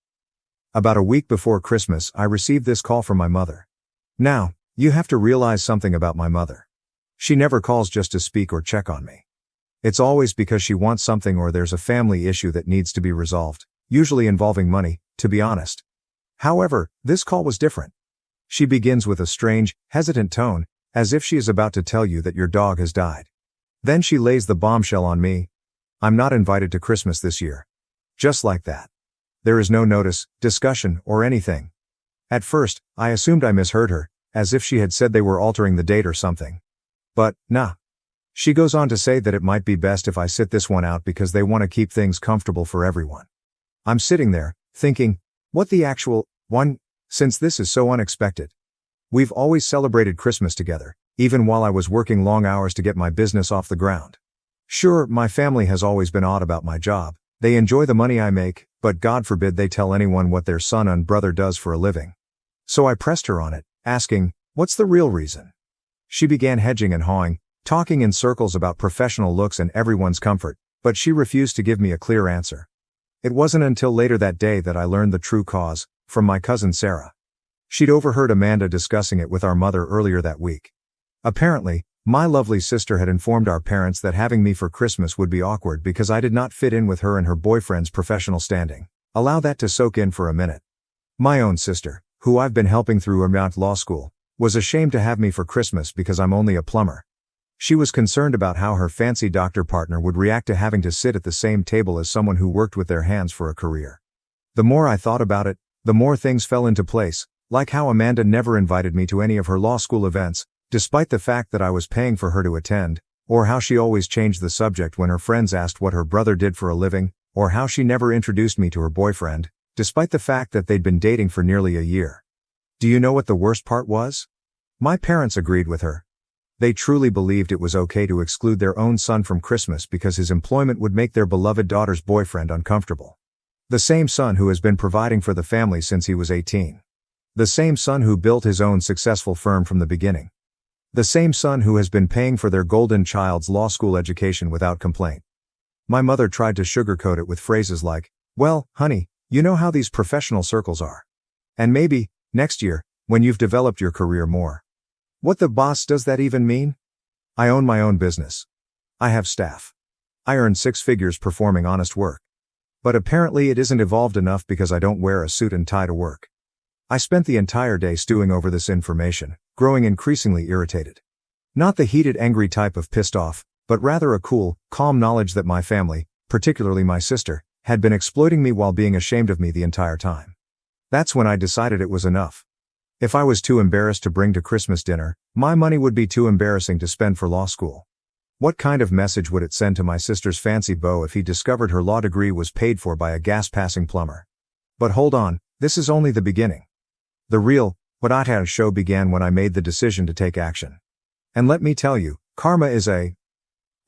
About a week before Christmas, I received this call from my mother. Now, you have to realize something about my mother. She never calls just to speak or check on me. It's always because she wants something or there's a family issue that needs to be resolved, usually involving money, to be honest. However, this call was different. She begins with a strange, hesitant tone, as if she is about to tell you that your dog has died. Then she lays the bombshell on me. I'm not invited to Christmas this year. Just like that. There is no notice, discussion, or anything. At first, I assumed I misheard her, as if she had said they were altering the date or something. But, nah. She goes on to say that it might be best if I sit this one out because they want to keep things comfortable for everyone. I'm sitting there, thinking, what the actual, one, since this is so unexpected. We've always celebrated Christmas together, even while I was working long hours to get my business off the ground. Sure, my family has always been odd about my job. They enjoy the money I make, but God forbid they tell anyone what their son and brother does for a living. So I pressed her on it, asking, what's the real reason? She began hedging and hawing, talking in circles about professional looks and everyone's comfort, but she refused to give me a clear answer. It wasn't until later that day that I learned the true cause, from my cousin Sarah. She'd overheard Amanda discussing it with our mother earlier that week. Apparently, my lovely sister had informed our parents that having me for Christmas would be awkward because I did not fit in with her and her boyfriend's professional standing. Allow that to soak in for a minute. My own sister, who I've been helping through her law school, was ashamed to have me for Christmas because I'm only a plumber. She was concerned about how her fancy doctor partner would react to having to sit at the same table as someone who worked with their hands for a career. The more I thought about it, the more things fell into place, like how Amanda never invited me to any of her law school events, despite the fact that I was paying for her to attend, or how she always changed the subject when her friends asked what her brother did for a living, or how she never introduced me to her boyfriend, despite the fact that they'd been dating for nearly a year. Do you know what the worst part was? My parents agreed with her. They truly believed it was okay to exclude their own son from Christmas because his employment would make their beloved daughter's boyfriend uncomfortable. The same son who has been providing for the family since he was 18. The same son who built his own successful firm from the beginning. The same son who has been paying for their golden child's law school education without complaint. My mother tried to sugarcoat it with phrases like, well, honey, you know how these professional circles are. And maybe, next year, when you've developed your career more. What the boss does that even mean? I own my own business. I have staff. I earn 6 figures performing honest work. But apparently it isn't evolved enough because I don't wear a suit and tie to work. I spent the entire day stewing over this information, growing increasingly irritated. Not the heated, angry type of pissed off, but rather a cool, calm knowledge that my family, particularly my sister, had been exploiting me while being ashamed of me the entire time. That's when I decided it was enough. If I was too embarrassed to bring to Christmas dinner, my money would be too embarrassing to spend for law school. What kind of message would it send to my sister's fancy beau if he discovered her law degree was paid for by a gas-passing plumber? But hold on, this is only the beginning. The real, what Aita show began when I made the decision to take action. And let me tell you, karma is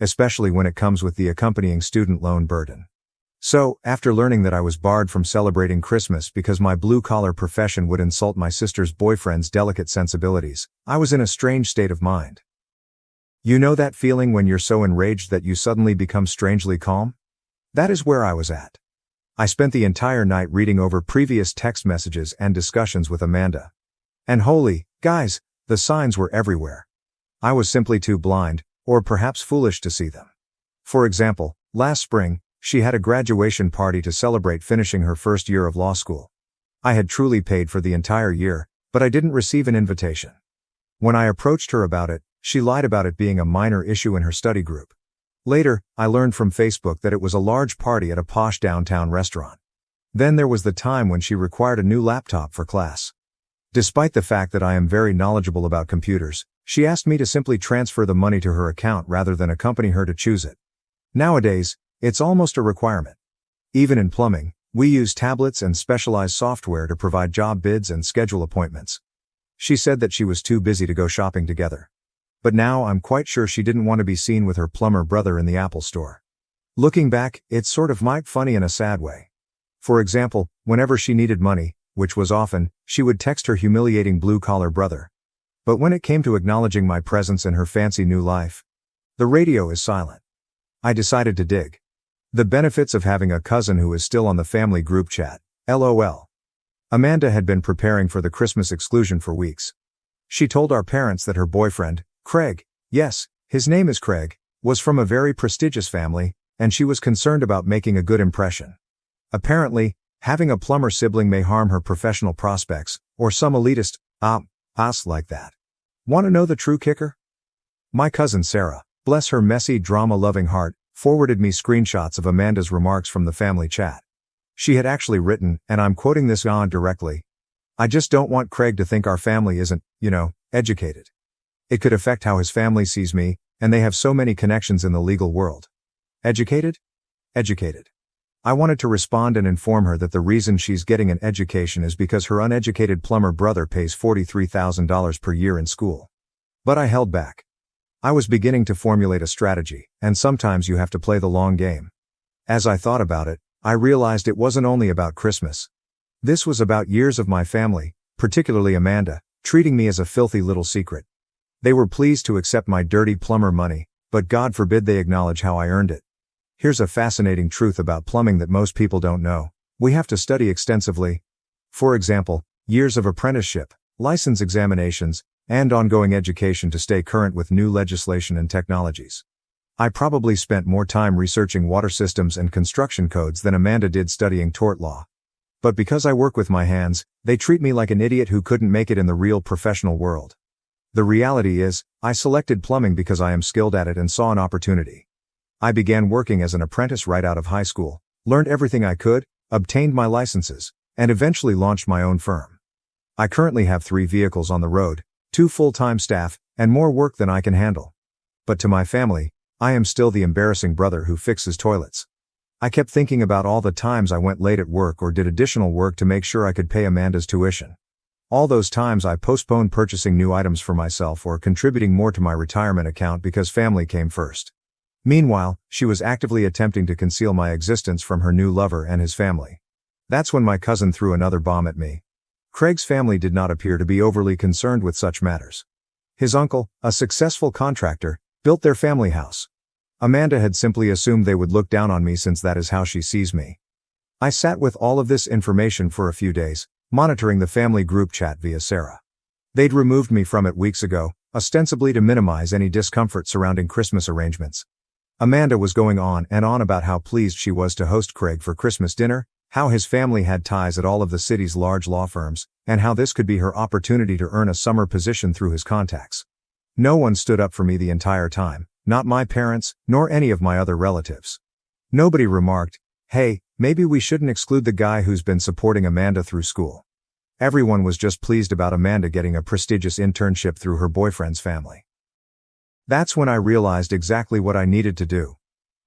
especially when it comes with the accompanying student loan burden. So, after learning that I was barred from celebrating Christmas because my blue-collar profession would insult my sister's boyfriend's delicate sensibilities, I was in a strange state of mind. You know that feeling when you're so enraged that you suddenly become strangely calm? That is where I was at. I spent the entire night reading over previous text messages and discussions with Amanda. And holy, guys, the signs were everywhere. I was simply too blind, or perhaps foolish to see them. For example, last spring, she had a graduation party to celebrate finishing her first year of law school. I had truly paid for the entire year, but I didn't receive an invitation. When I approached her about it, she lied about it being a minor issue in her study group. Later, I learned from Facebook that it was a large party at a posh downtown restaurant. Then there was the time when she required a new laptop for class. Despite the fact that I am very knowledgeable about computers, she asked me to simply transfer the money to her account rather than accompany her to choose it. Nowadays, it's almost a requirement. Even in plumbing, we use tablets and specialized software to provide job bids and schedule appointments. She said that she was too busy to go shopping together. But now I'm quite sure she didn't want to be seen with her plumber brother in the Apple store. Looking back, it's sort of funny in a sad way. For example, whenever she needed money, which was often, she would text her humiliating blue-collar brother. But when it came to acknowledging my presence in her fancy new life, the radio is silent. I decided to dig. The benefits of having a cousin who is still on the family group chat, LOL. Amanda had been preparing for the Christmas exclusion for weeks. She told our parents that her boyfriend, Craig, yes, his name is Craig, was from a very prestigious family, and she was concerned about making a good impression. Apparently, having a plumber sibling may harm her professional prospects, or some elitist, like that. Want to know the true kicker? My cousin Sarah, bless her messy, drama-loving heart, forwarded me screenshots of Amanda's remarks from the family chat. She had actually written, and I'm quoting this directly, "I just don't want Craig to think our family isn't, educated. It could affect how his family sees me, and they have so many connections in the legal world. Educated? Educated." I wanted to respond and inform her that the reason she's getting an education is because her uneducated plumber brother pays $43,000 per year in school. But I held back. I was beginning to formulate a strategy, and sometimes you have to play the long game. As I thought about it, I realized it wasn't only about Christmas. This was about years of my family, particularly Amanda, treating me as a filthy little secret. They were pleased to accept my dirty plumber money, but God forbid they acknowledge how I earned it. Here's a fascinating truth about plumbing that most people don't know. We have to study extensively. For example, years of apprenticeship, license examinations, and ongoing education to stay current with new legislation and technologies. I probably spent more time researching water systems and construction codes than Amanda did studying tort law. But because I work with my hands, they treat me like an idiot who couldn't make it in the real professional world. The reality is, I selected plumbing because I am skilled at it and saw an opportunity. I began working as an apprentice right out of high school, learned everything I could, obtained my licenses, and eventually launched my own firm. I currently have 3 vehicles on the road, 2 full-time staff, and more work than I can handle. But to my family, I am still the embarrassing brother who fixes toilets. I kept thinking about all the times I went late at work or did additional work to make sure I could pay Amanda's tuition. All those times I postponed purchasing new items for myself or contributing more to my retirement account because family came first. Meanwhile, she was actively attempting to conceal my existence from her new lover and his family. That's when my cousin threw another bomb at me. Craig's family did not appear to be overly concerned with such matters. His uncle, a successful contractor, built their family house. Amanda had simply assumed they would look down on me since that is how she sees me. I sat with all of this information for a few days, monitoring the family group chat via Sarah. They'd removed me from it weeks ago, ostensibly to minimize any discomfort surrounding Christmas arrangements. Amanda was going on and on about how pleased she was to host Craig for Christmas dinner, how his family had ties at all of the city's large law firms, and how this could be her opportunity to earn a summer position through his contacts. No one stood up for me the entire time, not my parents, nor any of my other relatives. Nobody remarked, "Hey, maybe we shouldn't exclude the guy who's been supporting Amanda through school." Everyone was just pleased about Amanda getting a prestigious internship through her boyfriend's family. That's when I realized exactly what I needed to do.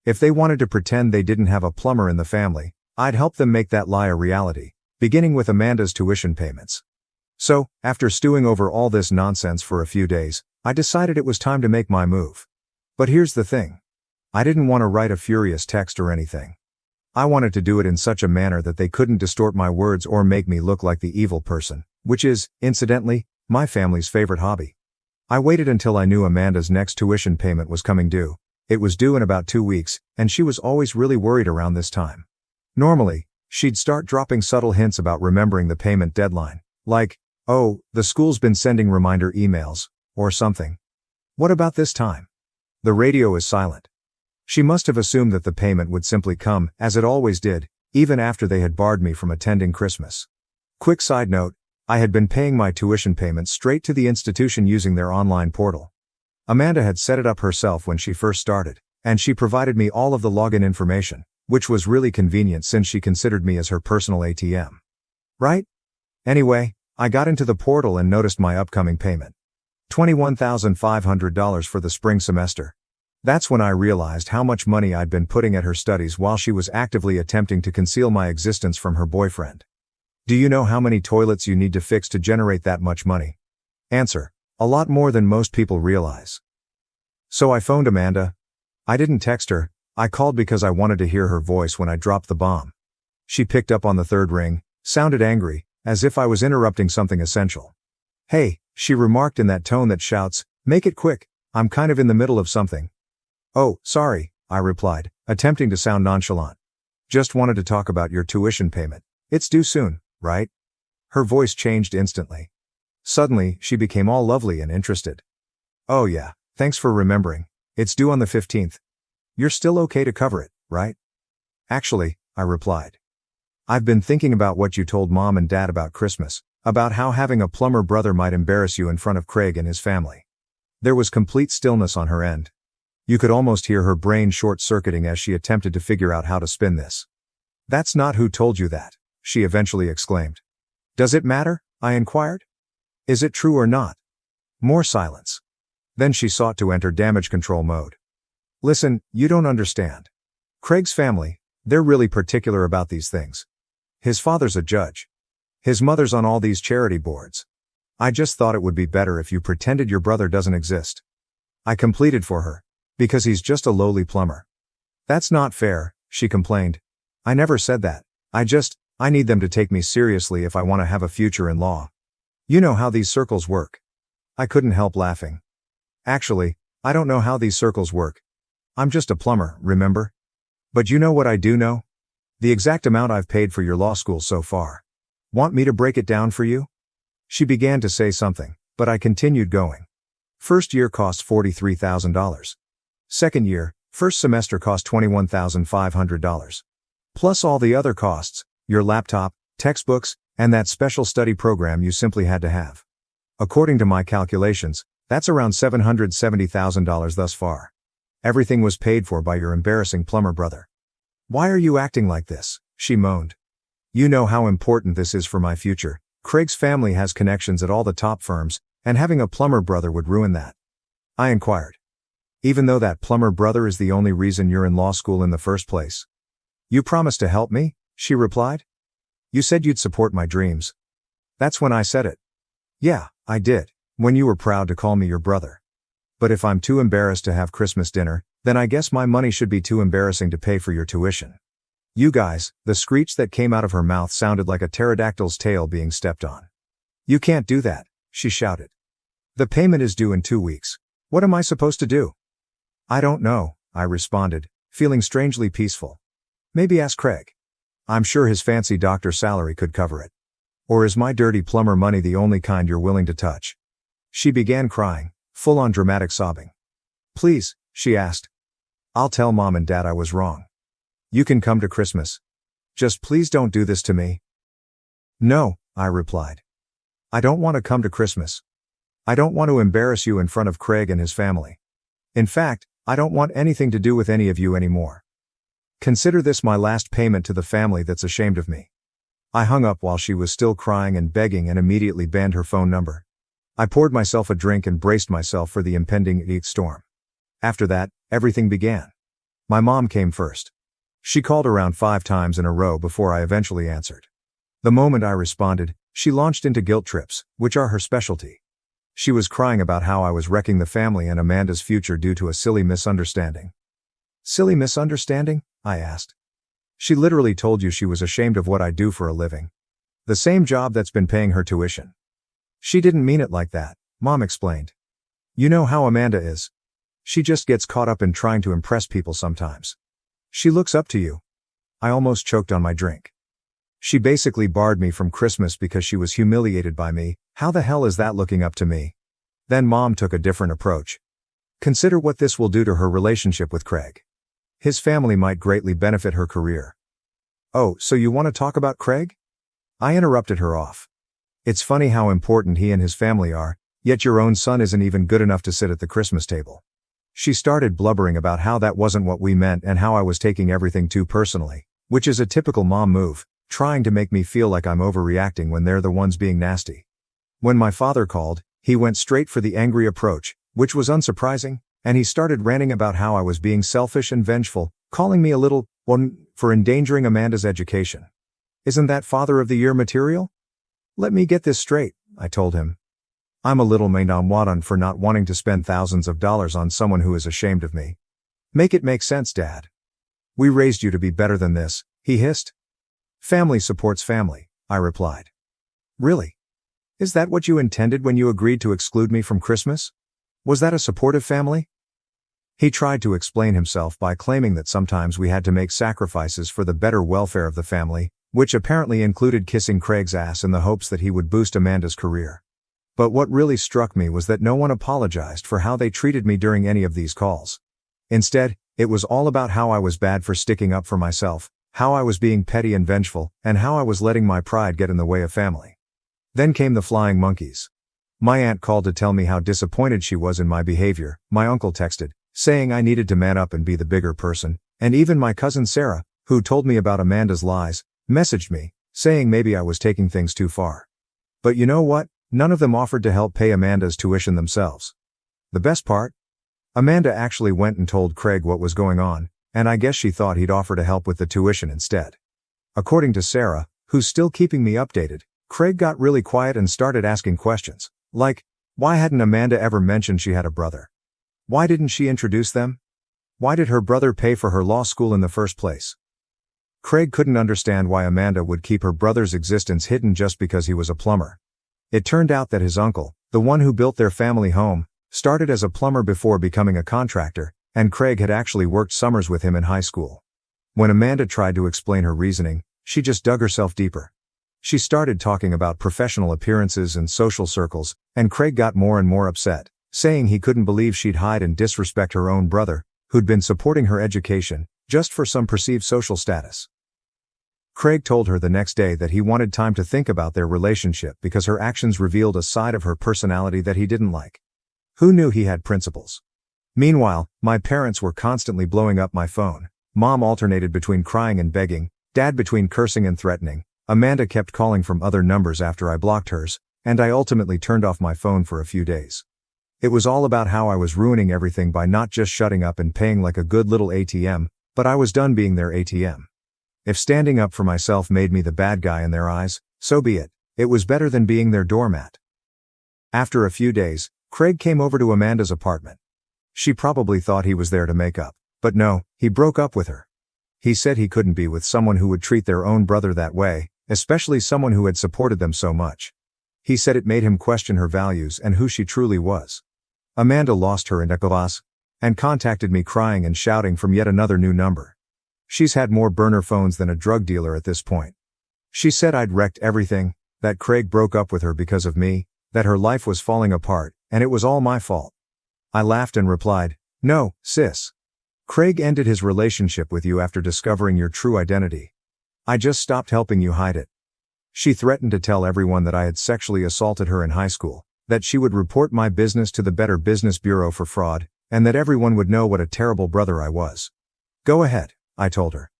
If they wanted to pretend they didn't have a plumber in the family, I'd help them make that lie a reality, beginning with Amanda's tuition payments. So, after stewing over all this nonsense for a few days, I decided it was time to make my move. But here's the thing. I didn't want to write a furious text or anything. I wanted to do it in such a manner that they couldn't distort my words or make me look like the evil person, which is, incidentally, my family's favorite hobby. I waited until I knew Amanda's next tuition payment was coming due. It was due in about 2 weeks, and she was always really worried around this time. Normally, she'd start dropping subtle hints about remembering the payment deadline, like, "Oh, the school's been sending reminder emails," or something. What about this time? The radio is silent. She must have assumed that the payment would simply come, as it always did, even after they had barred me from attending Christmas. Quick side note, I had been paying my tuition payments straight to the institution using their online portal. Amanda had set it up herself when she first started, and she provided me all of the login information, which was really convenient since she considered me as her personal ATM. Right? Anyway, I got into the portal and noticed my upcoming payment. $21,500 for the spring semester. That's when I realized how much money I'd been putting at her studies while she was actively attempting to conceal my existence from her boyfriend. Do you know how many toilets you need to fix to generate that much money? Answer: a lot more than most people realize. So I phoned Amanda. I didn't text her, I called because I wanted to hear her voice when I dropped the bomb. She picked up on the third ring, sounded angry, as if I was interrupting something essential. "Hey," she remarked in that tone that shouts, "Make it quick, I'm kind of in the middle of something." "Oh, sorry," I replied, attempting to sound nonchalant. "Just wanted to talk about your tuition payment. It's due soon, right?" Her voice changed instantly. Suddenly, she became all lovely and interested. "Oh yeah, thanks for remembering. It's due on the 15th. You're still okay to cover it, right?" "Actually," I replied. "I've been thinking about what you told Mom and Dad about Christmas, about how having a plumber brother might embarrass you in front of Craig and his family." There was complete stillness on her end. You could almost hear her brain short-circuiting as she attempted to figure out how to spin this. "That's not who told you that," she eventually exclaimed. "Does it matter?" I inquired. "Is it true or not?" More silence. Then she sought to enter damage control mode. "Listen, you don't understand. Craig's family, they're really particular about these things. His father's a judge. His mother's on all these charity boards. I just thought it would be better if you pretended your brother doesn't exist." I completed for her. "Because he's just a lowly plumber." "That's not fair," she complained. "I never said that. I need them to take me seriously if I want to have a future in law. You know how these circles work." I couldn't help laughing. "Actually, I don't know how these circles work. I'm just a plumber, remember? But you know what I do know? The exact amount I've paid for your law school so far. Want me to break it down for you?" She began to say something, but I continued going. "First year costs $43,000. Second year, first semester cost $21,500. Plus all the other costs, your laptop, textbooks, and that special study program you simply had to have. According to my calculations, that's around $770,000 thus far. Everything was paid for by your embarrassing plumber brother." "Why are you acting like this?" she moaned. "You know how important this is for my future. Craig's family has connections at all the top firms, and having a plumber brother would ruin that." I inquired. "Even though that plumber brother is the only reason you're in law school in the first place?" "You promised to help me," she replied. "You said you'd support my dreams." That's when I said it. "Yeah, I did, when you were proud to call me your brother. But if I'm too embarrassed to have Christmas dinner, then I guess my money should be too embarrassing to pay for your tuition." "You guys," the screech that came out of her mouth sounded like a pterodactyl's tail being stepped on. "You can't do that," she shouted. "The payment is due in 2 weeks. What am I supposed to do?" "I don't know," I responded, feeling strangely peaceful. "Maybe ask Craig. I'm sure his fancy doctor salary could cover it. Or is my dirty plumber money the only kind you're willing to touch?" She began crying, full-on dramatic sobbing. "Please," she asked. I'll tell Mom and Dad I was wrong. You can come to Christmas. Just please don't do this to me. No, I replied. I don't want to come to Christmas. I don't want to embarrass you in front of Craig and his family. In fact, I don't want anything to do with any of you anymore. Consider this my last payment to the family that's ashamed of me. I hung up while she was still crying and begging and immediately banned her phone number. I poured myself a drink and braced myself for the impending storm. After that, everything began. My mom came first. She called around 5 times in a row before I eventually answered. The moment I responded, she launched into guilt trips, which are her specialty. She was crying about how I was wrecking the family and Amanda's future due to a silly misunderstanding. Silly misunderstanding? I asked. She literally told you she was ashamed of what I do for a living. The same job that's been paying her tuition. She didn't mean it like that, Mom explained. You know how Amanda is. She just gets caught up in trying to impress people sometimes. She looks up to you. I almost choked on my drink. She basically barred me from Christmas because she was humiliated by me. How the hell is that looking up to me? Then Mom took a different approach. Consider what this will do to her relationship with Craig. His family might greatly benefit her career. Oh, so you want to talk about Craig? I interrupted her off. It's funny how important he and his family are, yet your own son isn't even good enough to sit at the Christmas table. She started blubbering about how that wasn't what we meant and how I was taking everything too personally, which is a typical mom move, trying to make me feel like I'm overreacting when they're the ones being nasty. When my father called, he went straight for the angry approach, which was unsurprising, and he started ranting about how I was being selfish and vengeful, calling me a little one for endangering Amanda's education. Isn't that Father of the Year material? Let me get this straight, I told him. I'm a little mainamwadan for not wanting to spend thousands of dollars on someone who is ashamed of me. Make it make sense, Dad. We raised you to be better than this, he hissed. Family supports family, I replied. Really? Is that what you intended when you agreed to exclude me from Christmas? Was that a supportive family? He tried to explain himself by claiming that sometimes we had to make sacrifices for the better welfare of the family, which apparently included kissing Craig's ass in the hopes that he would boost Amanda's career. But what really struck me was that no one apologized for how they treated me during any of these calls. Instead, it was all about how I was bad for sticking up for myself, how I was being petty and vengeful, and how I was letting my pride get in the way of family. Then came the flying monkeys. My aunt called to tell me how disappointed she was in my behavior, my uncle texted, saying I needed to man up and be the bigger person, and even my cousin Sarah, who told me about Amanda's lies, messaged me, saying maybe I was taking things too far. But you know what? None of them offered to help pay Amanda's tuition themselves. The best part? Amanda actually went and told Craig what was going on, and I guess she thought he'd offer to help with the tuition instead. According to Sarah, who's still keeping me updated, Craig got really quiet and started asking questions, like, why hadn't Amanda ever mentioned she had a brother? Why didn't she introduce them? Why did her brother pay for her law school in the first place? Craig couldn't understand why Amanda would keep her brother's existence hidden just because he was a plumber. It turned out that his uncle, the one who built their family home, started as a plumber before becoming a contractor, and Craig had actually worked summers with him in high school. When Amanda tried to explain her reasoning, she just dug herself deeper. She started talking about professional appearances and social circles, and Craig got more and more upset, saying he couldn't believe she'd hide and disrespect her own brother, who'd been supporting her education, just for some perceived social status. Craig told her the next day that he wanted time to think about their relationship because her actions revealed a side of her personality that he didn't like. Who knew he had principles? Meanwhile, my parents were constantly blowing up my phone. Mom alternated between crying and begging, Dad between cursing and threatening. Amanda kept calling from other numbers after I blocked hers, and I ultimately turned off my phone for a few days. It was all about how I was ruining everything by not just shutting up and paying like a good little ATM, but I was done being their ATM. If standing up for myself made me the bad guy in their eyes, so be it. It was better than being their doormat. After a few days, Craig came over to Amanda's apartment. She probably thought he was there to make up, but no, he broke up with her. He said he couldn't be with someone who would treat their own brother that way, especially someone who had supported them so much. He said it made him question her values and who she truly was. Amanda lost her indecavas and contacted me crying and shouting from yet another new number. She's had more burner phones than a drug dealer at this point. She said I'd wrecked everything, that Craig broke up with her because of me, that her life was falling apart, and it was all my fault. I laughed and replied, "No, sis. Craig ended his relationship with you after discovering your true identity. I just stopped helping you hide it. She threatened to tell everyone that I had sexually assaulted her in high school, that she would report my business to the Better Business Bureau for fraud, and that everyone would know what a terrible brother I was. Go ahead, I told her.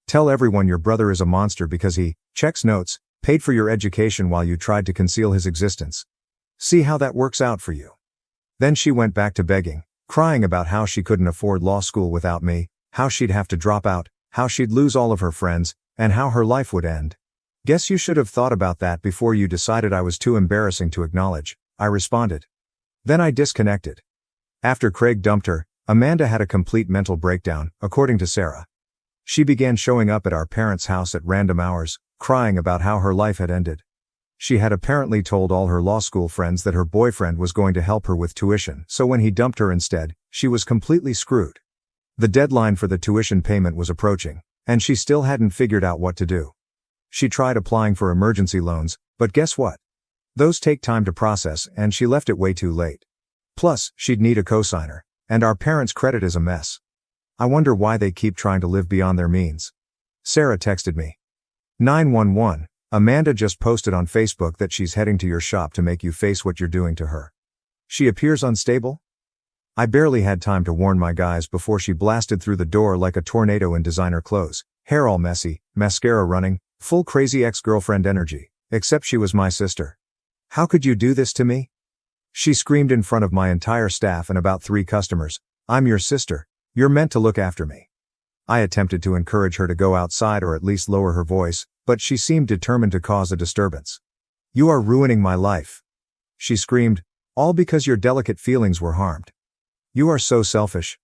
Tell everyone your brother is a monster because he checks notes, paid for your education while you tried to conceal his existence. See how that works out for you. Then she went back to begging, crying about how she couldn't afford law school without me, how she'd have to drop out, how she'd lose all of her friends, and how her life would end. Guess you should have thought about that before you decided I was too embarrassing to acknowledge, I responded. Then I disconnected. After Craig dumped her, Amanda had a complete mental breakdown, according to Sarah. She began showing up at our parents' house at random hours, crying about how her life had ended. She had apparently told all her law school friends that her boyfriend was going to help her with tuition, so when he dumped her instead, she was completely screwed. The deadline for the tuition payment was approaching, and she still hadn't figured out what to do. She tried applying for emergency loans, but guess what? Those take time to process, and she left it way too late. Plus, she'd need a cosigner, and our parents' credit is a mess. I wonder why they keep trying to live beyond their means. Sarah texted me. 911, Amanda just posted on Facebook that she's heading to your shop to make you face what you're doing to her. She appears unstable? I barely had time to warn my guys before she blasted through the door like a tornado in designer clothes, hair all messy, mascara running, full crazy ex-girlfriend energy, except she was my sister. How could you do this to me? She screamed in front of my entire staff and about 3 customers, I'm your sister, you're meant to look after me. I attempted to encourage her to go outside or at least lower her voice, but she seemed determined to cause a disturbance. You are ruining my life. She screamed, all because your delicate feelings were harmed. You are so selfish.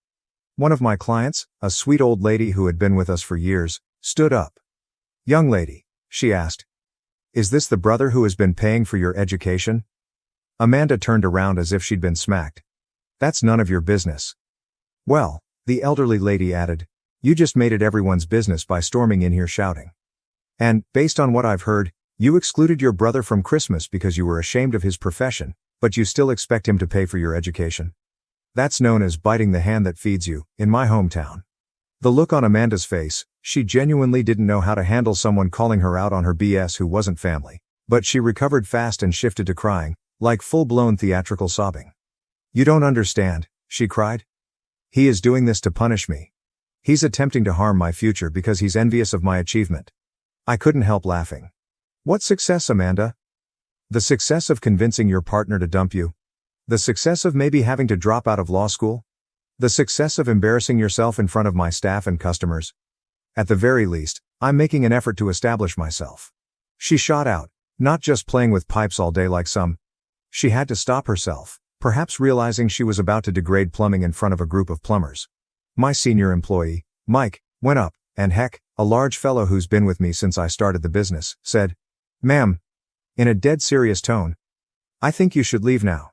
One of my clients, a sweet old lady who had been with us for years, stood up. Young lady, she asked. Is this the brother who has been paying for your education? Amanda turned around as if she'd been smacked. That's none of your business. Well, the elderly lady added, you just made it everyone's business by storming in here shouting. And, based on what I've heard, you excluded your brother from Christmas because you were ashamed of his profession, but you still expect him to pay for your education. That's known as biting the hand that feeds you, in my hometown. The look on Amanda's face, she genuinely didn't know how to handle someone calling her out on her BS who wasn't family, but she recovered fast and shifted to crying, like full-blown theatrical sobbing. You don't understand, she cried. He is doing this to punish me. He's attempting to harm my future because he's envious of my achievement. I couldn't help laughing. What success, Amanda? The success of convincing your partner to dump you? The success of maybe having to drop out of law school? The success of embarrassing yourself in front of my staff and customers? At the very least, I'm making an effort to establish myself. She shot out, not just playing with pipes all day like some. She had to stop herself, perhaps realizing she was about to degrade plumbing in front of a group of plumbers. My senior employee, Mike, went up, and heck, a large fellow who's been with me since I started the business, said, Ma'am, in a dead serious tone, I think you should leave now.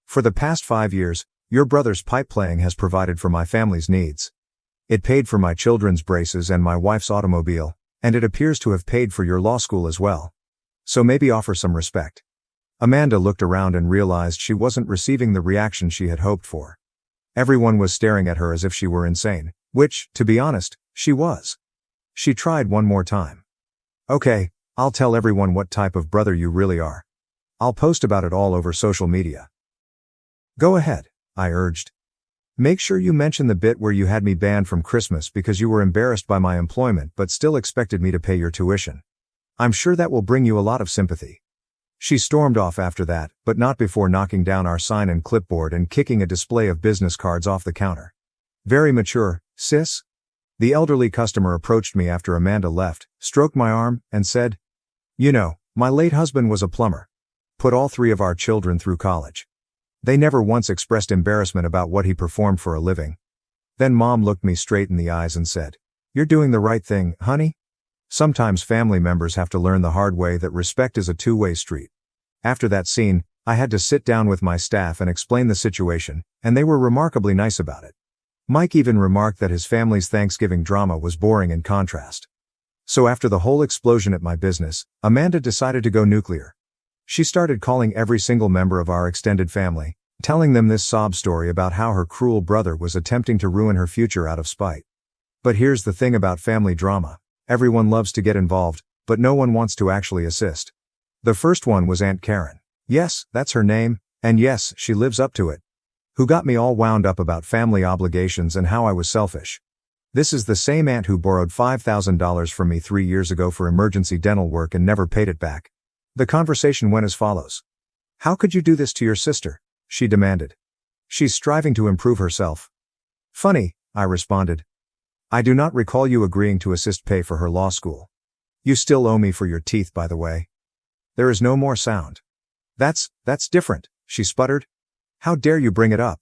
For the past 5 years, your brother's pipe playing has provided for my family's needs. It paid for my children's braces and my wife's automobile, and it appears to have paid for your law school as well. So maybe offer some respect. Amanda looked around and realized she wasn't receiving the reaction she had hoped for. Everyone was staring at her as if she were insane, which, to be honest, she was. She tried one more time. Okay, I'll tell everyone what type of brother you really are. I'll post about it all over social media. Go ahead, I urged. Make sure you mention the bit where you had me banned from Christmas because you were embarrassed by my employment but still expected me to pay your tuition. I'm sure that will bring you a lot of sympathy. She stormed off after that, but not before knocking down our sign and clipboard and kicking a display of business cards off the counter. Very mature, sis? The elderly customer approached me after Amanda left, stroked my arm, and said, You know, my late husband was a plumber. Put all 3 of our children through college. They never once expressed embarrassment about what he performed for a living. Then Mom looked me straight in the eyes and said, You're doing the right thing, honey. Sometimes family members have to learn the hard way that respect is a two-way street. After that scene, I had to sit down with my staff and explain the situation, and they were remarkably nice about it. Mike even remarked that his family's Thanksgiving drama was boring in contrast. So after the whole explosion at my business, Amanda decided to go nuclear. She started calling every single member of our extended family, telling them this sob story about how her cruel brother was attempting to ruin her future out of spite. But here's the thing about family drama. Everyone loves to get involved, but no one wants to actually assist. The first one was Aunt Karen. Yes, that's her name, and yes, she lives up to it. Who got me all wound up about family obligations and how I was selfish. This is the same aunt who borrowed $5,000 from me 3 years ago for emergency dental work and never paid it back. The conversation went as follows. "How could you do this to your sister?" she demanded. "She's striving to improve herself." "Funny," I responded. "I do not recall you agreeing to assist pay for her law school. You still owe me for your teeth, by the way." There is no more sound. That's different," she sputtered. "How dare you bring it up?"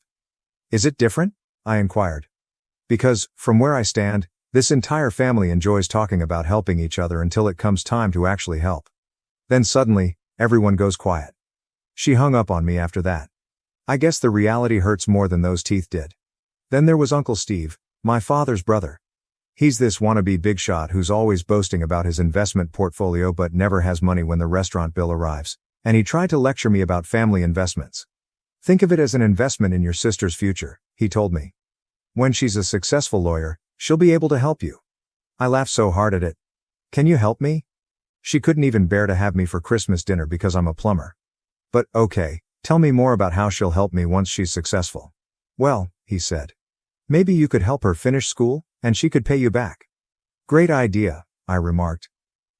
"Is it different?" I inquired. "Because, from where I stand, this entire family enjoys talking about helping each other until it comes time to actually help. Then suddenly, everyone goes quiet." She hung up on me after that. I guess the reality hurts more than those teeth did. Then there was Uncle Steve, my father's brother. He's this wannabe big shot who's always boasting about his investment portfolio but never has money when the restaurant bill arrives, and he tried to lecture me about family investments. "Think of it as an investment in your sister's future," he told me. "When she's a successful lawyer, she'll be able to help you." I laughed so hard at it. "Can you help me?" She couldn't even bear to have me for Christmas dinner because I'm a plumber. "But okay, tell me more about how she'll help me once she's successful." "Well," he said, "maybe you could help her finish school, and she could pay you back." "Great idea," I remarked.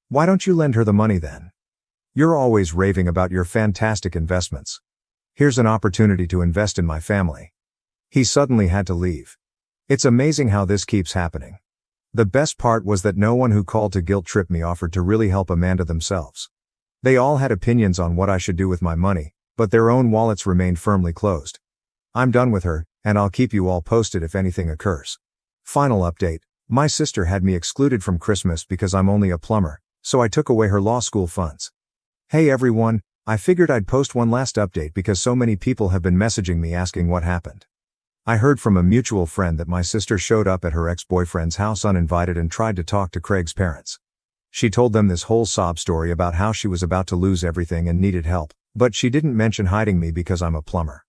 "Why don't you lend her the money then? You're always raving about your fantastic investments. Here's an opportunity to invest in my family." He suddenly had to leave. It's amazing how this keeps happening. The best part was that no one who called to guilt trip me offered to really help Amanda themselves. They all had opinions on what I should do with my money, but their own wallets remained firmly closed. I'm done with her, and I'll keep you all posted if anything occurs. Final update. My sister had me excluded from Christmas because I'm only a plumber, so I took away her law school funds. Hey everyone, I figured I'd post one last update because so many people have been messaging me asking what happened. I heard from a mutual friend that my sister showed up at her ex-boyfriend's house uninvited and tried to talk to Craig's parents. She told them this whole sob story about how she was about to lose everything and needed help, but she didn't mention hiding me because I'm a plumber.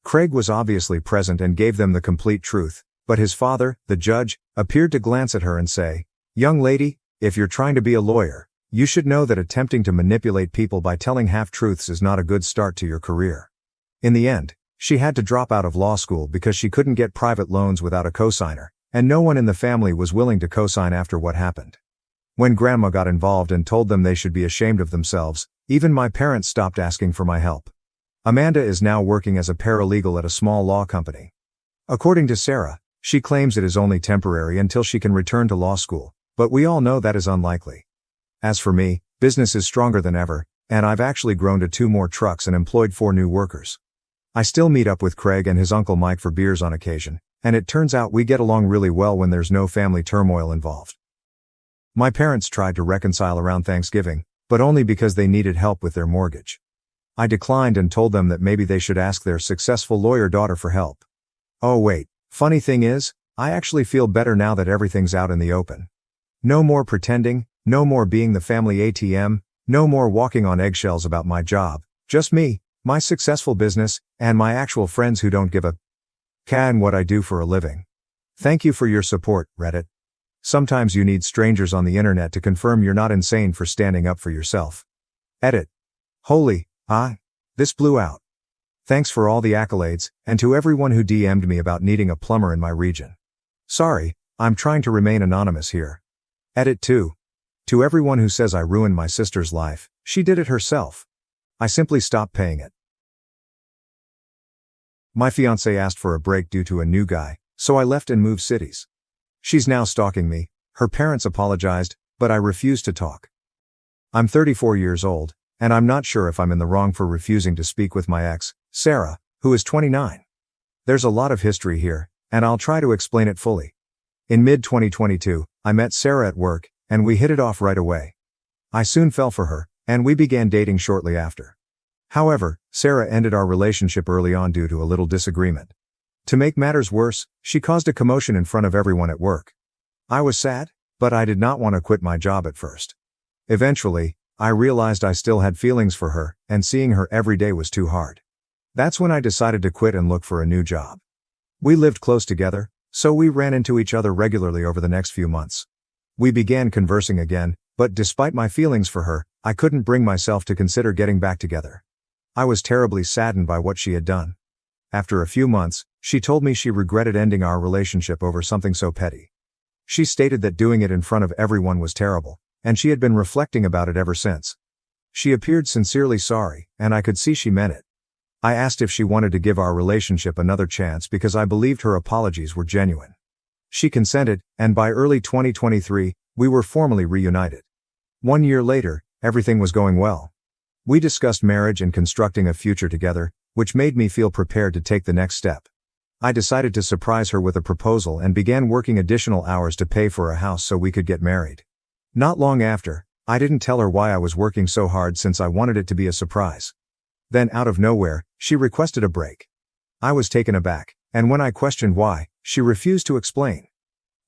Craig was obviously present and gave them the complete truth, but his father, the judge, appeared to glance at her and say, "Young lady, if you're trying to be a lawyer, you should know that attempting to manipulate people by telling half-truths is not a good start to your career." In the end, she had to drop out of law school because she couldn't get private loans without a cosigner, and no one in the family was willing to cosign after what happened. When Grandma got involved and told them they should be ashamed of themselves, even my parents stopped asking for my help. Amanda is now working as a paralegal at a small law company. According to Sarah, she claims it is only temporary until she can return to law school, but we all know that is unlikely. As for me, business is stronger than ever, and I've actually grown to 2 more trucks and employed 4 new workers. I still meet up with Craig and his uncle Mike for beers on occasion, and it turns out we get along really well when there's no family turmoil involved. My parents tried to reconcile around Thanksgiving, but only because they needed help with their mortgage. I declined and told them that maybe they should ask their successful lawyer daughter for help. Oh wait, funny thing is, I actually feel better now that everything's out in the open. No more pretending, no more being the family ATM, no more walking on eggshells about my job, just me, my successful business, and my actual friends who don't give a can what I do for a living. Thank you for your support, Reddit. Sometimes you need strangers on the internet to confirm you're not insane for standing up for yourself. Edit. Holy, this blew out. Thanks for all the accolades, and to everyone who DM'd me about needing a plumber in my region. Sorry, I'm trying to remain anonymous here. Edit 2. To everyone who says I ruined my sister's life, she did it herself. I simply stopped paying it. My fiancée asked for a break due to a new guy, so I left and moved cities. She's now stalking me. Her parents apologized, but I refused to talk. I'm 34 years old, and I'm not sure if I'm in the wrong for refusing to speak with my ex, Sarah, who is 29. There's a lot of history here, and I'll try to explain it fully. In mid-2022, I met Sarah at work, and we hit it off right away. I soon fell for her, and we began dating shortly after. However, Sarah ended our relationship early on due to a little disagreement. To make matters worse, she caused a commotion in front of everyone at work. I was sad, but I did not want to quit my job at first. Eventually, I realized I still had feelings for her, and seeing her every day was too hard. That's when I decided to quit and look for a new job. We lived close together, so we ran into each other regularly over the next few months. We began conversing again, but despite my feelings for her, I couldn't bring myself to consider getting back together. I was terribly saddened by what she had done. After a few months, she told me she regretted ending our relationship over something so petty. She stated that doing it in front of everyone was terrible, and she had been reflecting about it ever since. She appeared sincerely sorry, and I could see she meant it. I asked if she wanted to give our relationship another chance because I believed her apologies were genuine. She consented, and by early 2023, we were formally reunited. 1 year later, everything was going well. We discussed marriage and constructing a future together, which made me feel prepared to take the next step. I decided to surprise her with a proposal and began working additional hours to pay for a house so we could get married. Not long after, I didn't tell her why I was working so hard since I wanted it to be a surprise. Then out of nowhere, she requested a break. I was taken aback, and when I questioned why, she refused to explain.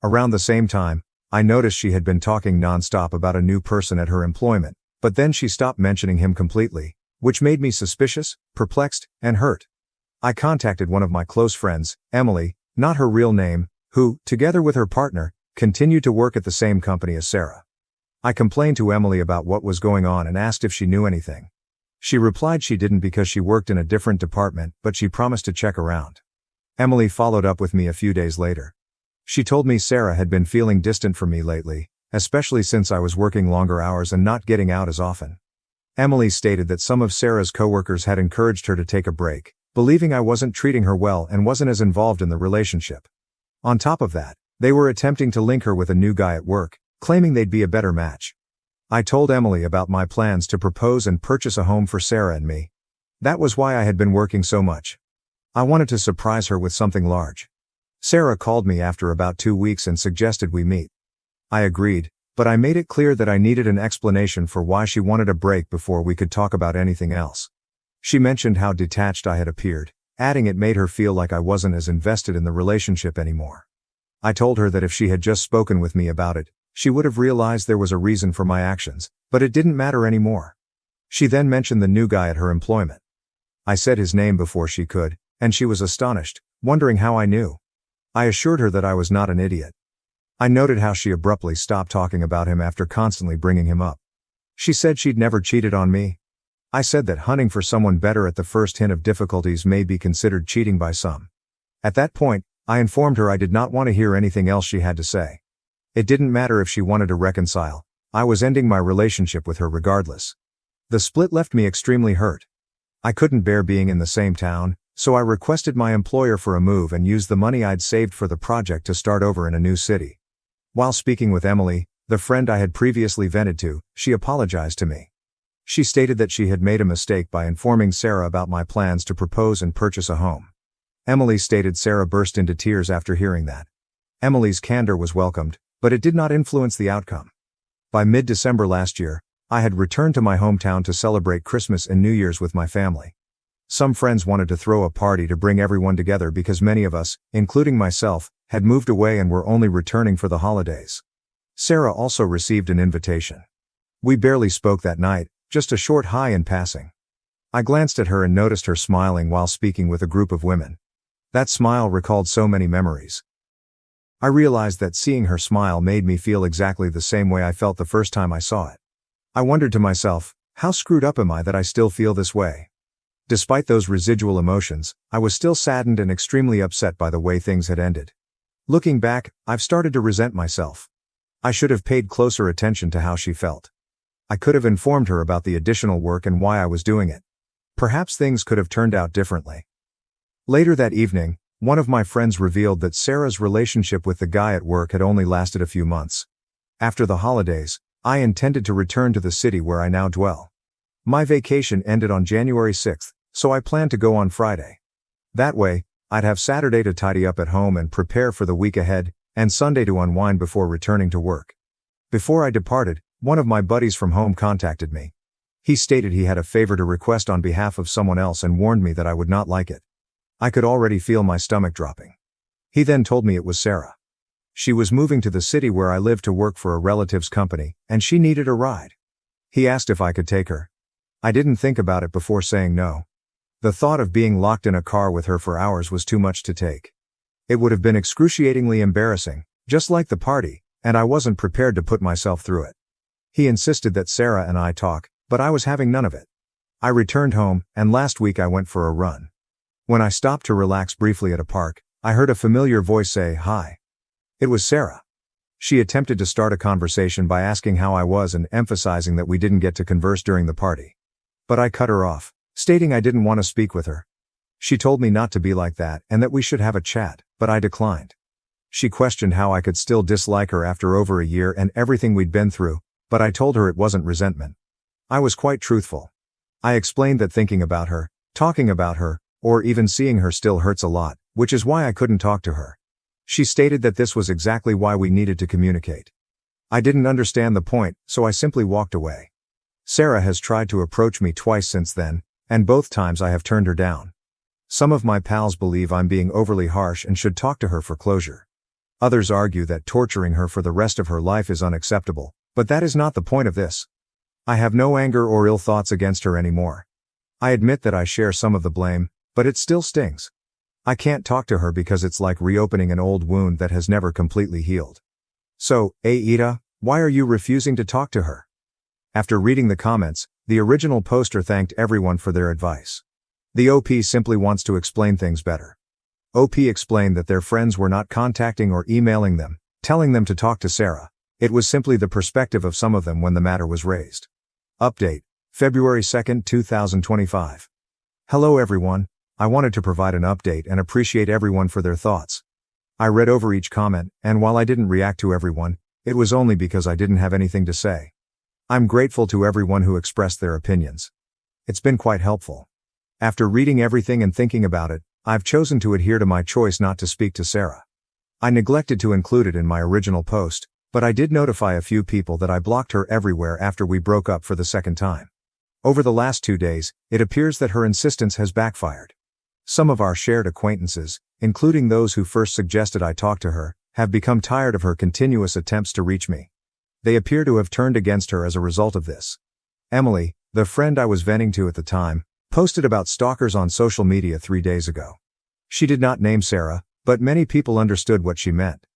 Around the same time, I noticed she had been talking nonstop about a new person at her employment, but then she stopped mentioning him completely, which made me suspicious, perplexed, and hurt. I contacted one of my close friends, Emily, not her real name, who, together with her partner, continued to work at the same company as Sarah. I complained to Emily about what was going on and asked if she knew anything. She replied she didn't because she worked in a different department, but she promised to check around. Emily followed up with me a few days later. She told me Sarah had been feeling distant from me lately, especially since I was working longer hours and not getting out as often. Emily stated that some of Sarah's coworkers had encouraged her to take a break, believing I wasn't treating her well and wasn't as involved in the relationship. On top of that, they were attempting to link her with a new guy at work, claiming they'd be a better match. I told Emily about my plans to propose and purchase a home for Sarah and me. That was why I had been working so much. I wanted to surprise her with something large. Sarah called me after about 2 weeks and suggested we meet. I agreed, but I made it clear that I needed an explanation for why she wanted a break before we could talk about anything else. She mentioned how detached I had appeared, adding it made her feel like I wasn't as invested in the relationship anymore. I told her that if she had just spoken with me about it, she would have realized there was a reason for my actions, but it didn't matter anymore. She then mentioned the new guy at her employment. I said his name before she could, and she was astonished, wondering how I knew. I assured her that I was not an idiot. I noted how she abruptly stopped talking about him after constantly bringing him up. She said she'd never cheated on me. I said that hunting for someone better at the first hint of difficulties may be considered cheating by some. At that point, I informed her I did not want to hear anything else she had to say. It didn't matter if she wanted to reconcile, I was ending my relationship with her regardless. The split left me extremely hurt. I couldn't bear being in the same town, so I requested my employer for a move and used the money I'd saved for the project to start over in a new city. While speaking with Emily, the friend I had previously vented to, she apologized to me. She stated that she had made a mistake by informing Sarah about my plans to propose and purchase a home. Emily stated Sarah burst into tears after hearing that. Emily's candor was welcomed, but it did not influence the outcome. By mid-December last year, I had returned to my hometown to celebrate Christmas and New Year's with my family. Some friends wanted to throw a party to bring everyone together because many of us, including myself, had moved away and were only returning for the holidays. Sarah also received an invitation. We barely spoke that night, just a short hi in passing. I glanced at her and noticed her smiling while speaking with a group of women. That smile recalled so many memories. I realized that seeing her smile made me feel exactly the same way I felt the first time I saw it. I wondered to myself, how screwed up am I that I still feel this way? Despite those residual emotions, I was still saddened and extremely upset by the way things had ended. Looking back, I've started to resent myself. I should have paid closer attention to how she felt. I could have informed her about the additional work and why I was doing it. Perhaps things could have turned out differently. Later that evening, one of my friends revealed that Sarah's relationship with the guy at work had only lasted a few months. After the holidays, I intended to return to the city where I now dwell. My vacation ended on January 6th, so I planned to go on Friday. That way, I'd have Saturday to tidy up at home and prepare for the week ahead, and Sunday to unwind before returning to work. Before I departed, one of my buddies from home contacted me. He stated he had a favor to request on behalf of someone else and warned me that I would not like it. I could already feel my stomach dropping. He then told me it was Sarah. She was moving to the city where I live to work for a relative's company, and she needed a ride. He asked if I could take her. I didn't think about it before saying no. The thought of being locked in a car with her for hours was too much to take. It would have been excruciatingly embarrassing, just like the party, and I wasn't prepared to put myself through it. He insisted that Sarah and I talk, but I was having none of it. I returned home, and last week I went for a run. When I stopped to relax briefly at a park, I heard a familiar voice say, "Hi." It was Sarah. She attempted to start a conversation by asking how I was and emphasizing that we didn't get to converse during the party. But I cut her off, stating I didn't want to speak with her. She told me not to be like that and that we should have a chat, but I declined. She questioned how I could still dislike her after over a year and everything we'd been through, but I told her it wasn't resentment. I was quite truthful. I explained that thinking about her, talking about her, or even seeing her still hurts a lot, which is why I couldn't talk to her. She stated that this was exactly why we needed to communicate. I didn't understand the point, so I simply walked away. Sarah has tried to approach me twice since then, and both times I have turned her down. Some of my pals believe I'm being overly harsh and should talk to her for closure. Others argue that torturing her for the rest of her life is unacceptable, but that is not the point of this. I have no anger or ill thoughts against her anymore. I admit that I share some of the blame, but it still stings. I can't talk to her because it's like reopening an old wound that has never completely healed. So, Aita, why are you refusing to talk to her? After reading the comments, the original poster thanked everyone for their advice. The OP simply wants to explain things better. OP explained that their friends were not contacting or emailing them, telling them to talk to Sarah. It was simply the perspective of some of them when the matter was raised. Update, February 2, 2025. Hello everyone, I wanted to provide an update and appreciate everyone for their thoughts. I read over each comment, and while I didn't react to everyone, it was only because I didn't have anything to say. I'm grateful to everyone who expressed their opinions. It's been quite helpful. After reading everything and thinking about it, I've chosen to adhere to my choice not to speak to Sarah. I neglected to include it in my original post, but I did notify a few people that I blocked her everywhere after we broke up for the second time. Over the last 2 days, it appears that her insistence has backfired. Some of our shared acquaintances, including those who first suggested I talk to her, have become tired of her continuous attempts to reach me. They appear to have turned against her as a result of this. Emily, the friend I was venting to at the time, posted about stalkers on social media 3 days ago. She did not name Sarah, but many people understood what she meant.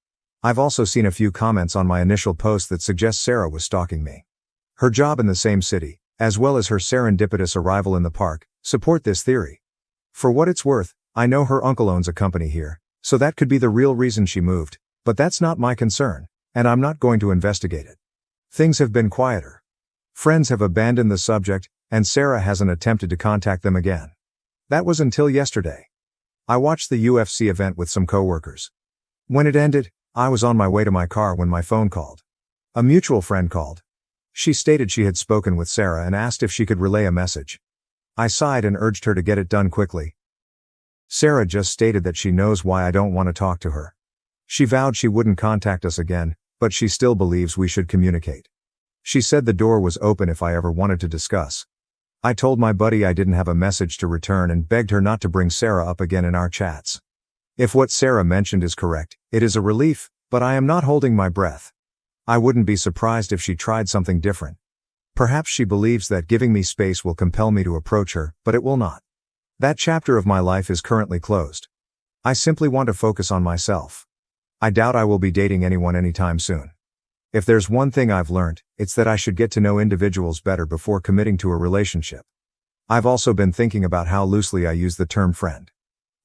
I've also seen a few comments on my initial post that suggest Sarah was stalking me. Her job in the same city, as well as her serendipitous arrival in the park, support this theory. For what it's worth, I know her uncle owns a company here, so that could be the real reason she moved, but that's not my concern, and I'm not going to investigate it. Things have been quieter. Friends have abandoned the subject, and Sarah hasn't attempted to contact them again. That was until yesterday. I watched the UFC event with some coworkers. When it ended, I was on my way to my car when my phone called. A mutual friend called. She stated she had spoken with Sarah and asked if she could relay a message. I sighed and urged her to get it done quickly. Sarah just stated that she knows why I don't want to talk to her. She vowed she wouldn't contact us again, but she still believes we should communicate. She said the door was open if I ever wanted to discuss. I told my buddy I didn't have a message to return and begged her not to bring Sarah up again in our chats. If what Sarah mentioned is correct, it is a relief, but I am not holding my breath. I wouldn't be surprised if she tried something different. Perhaps she believes that giving me space will compel me to approach her, but it will not. That chapter of my life is currently closed. I simply want to focus on myself. I doubt I will be dating anyone anytime soon. If there's one thing I've learned, it's that I should get to know individuals better before committing to a relationship. I've also been thinking about how loosely I use the term friend.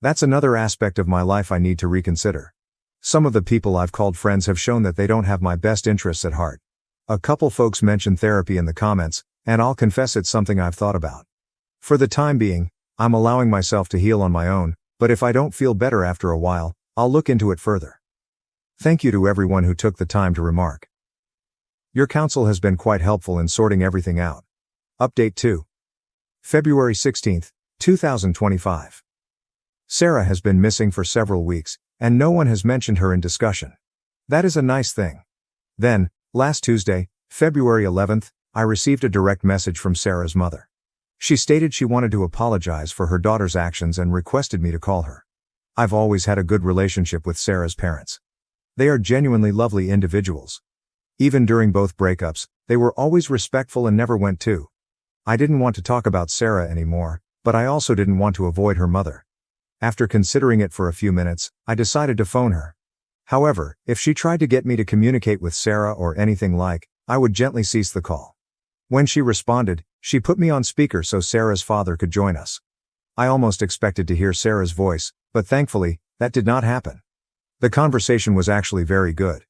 That's another aspect of my life I need to reconsider. Some of the people I've called friends have shown that they don't have my best interests at heart. A couple folks mentioned therapy in the comments, and I'll confess it's something I've thought about. For the time being, I'm allowing myself to heal on my own, but if I don't feel better after a while, I'll look into it further. Thank you to everyone who took the time to remark. Your counsel has been quite helpful in sorting everything out. Update 2. February 16, 2025. Sarah has been missing for several weeks, and no one has mentioned her in discussion. That is a nice thing. Then, last Tuesday, February 11th, I received a direct message from Sarah's mother. She stated she wanted to apologize for her daughter's actions and requested me to call her. I've always had a good relationship with Sarah's parents. They are genuinely lovely individuals. Even during both breakups, they were always respectful and never went too. I didn't want to talk about Sarah anymore, But I also didn't want to avoid her mother. After considering it for a few minutes, I decided to phone her. However, if she tried to get me to communicate with Sarah or anything like, I would gently cease the call. When she responded, she put me on speaker so Sarah's father could join us. I almost expected to hear Sarah's voice, but thankfully, that did not happen. The conversation was actually very good.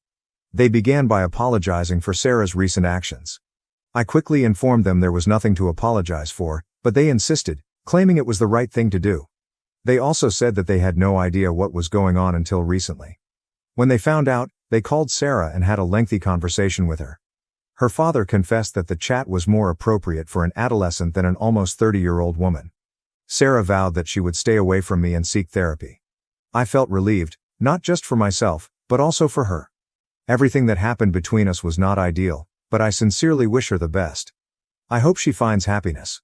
They began by apologizing for Sarah's recent actions. I quickly informed them there was nothing to apologize for, but they insisted, claiming it was the right thing to do. They also said that they had no idea what was going on until recently. When they found out, they called Sarah and had a lengthy conversation with her. Her father confessed that the chat was more appropriate for an adolescent than an almost 30-year-old woman. Sarah vowed that she would stay away from me and seek therapy. I felt relieved, not just for myself, but also for her. Everything that happened between us was not ideal, but I sincerely wish her the best. I hope she finds happiness.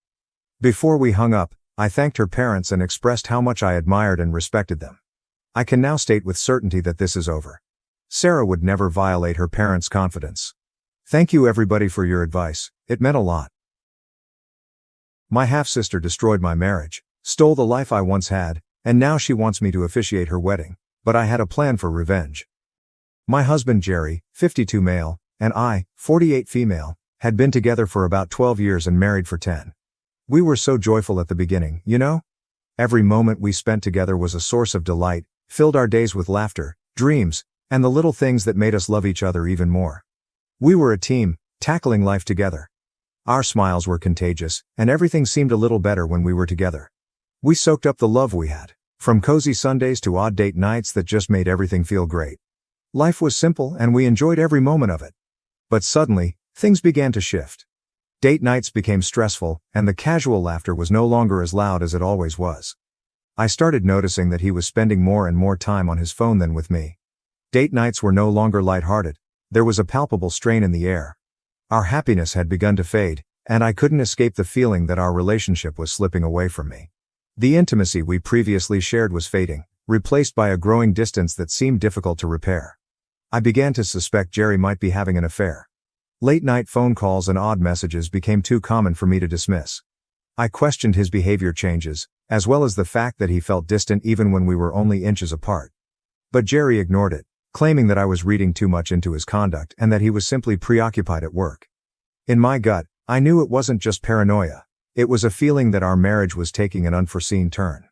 Before we hung up, I thanked her parents and expressed how much I admired and respected them. I can now state with certainty that this is over. Sarah would never violate her parents' confidence. Thank you everybody for your advice, it meant a lot. My half-sister destroyed my marriage, stole the life I once had, and now she wants me to officiate her wedding, but I had a plan for revenge. My husband Jerry, 52 male, and I, 48 female, had been together for about 12 years and married for 10. We were so joyful at the beginning, you know? Every moment we spent together was a source of delight, filled our days with laughter, dreams, and the little things that made us love each other even more. We were a team, tackling life together. Our smiles were contagious, and everything seemed a little better when we were together. We soaked up the love we had, from cozy Sundays to odd date nights that just made everything feel great. Life was simple and we enjoyed every moment of it. But suddenly, things began to shift. Date nights became stressful, and the casual laughter was no longer as loud as it always was. I started noticing that he was spending more and more time on his phone than with me. Date nights were no longer lighthearted. There was a palpable strain in the air. Our happiness had begun to fade, and I couldn't escape the feeling that our relationship was slipping away from me. The intimacy we previously shared was fading, replaced by a growing distance that seemed difficult to repair. I began to suspect Jerry might be having an affair. Late-night phone calls and odd messages became too common for me to dismiss. I questioned his behavior changes, as well as the fact that he felt distant even when we were only inches apart. But Jerry ignored it, claiming that I was reading too much into his conduct and that he was simply preoccupied at work. In my gut, I knew it wasn't just paranoia. It was a feeling that our marriage was taking an unforeseen turn.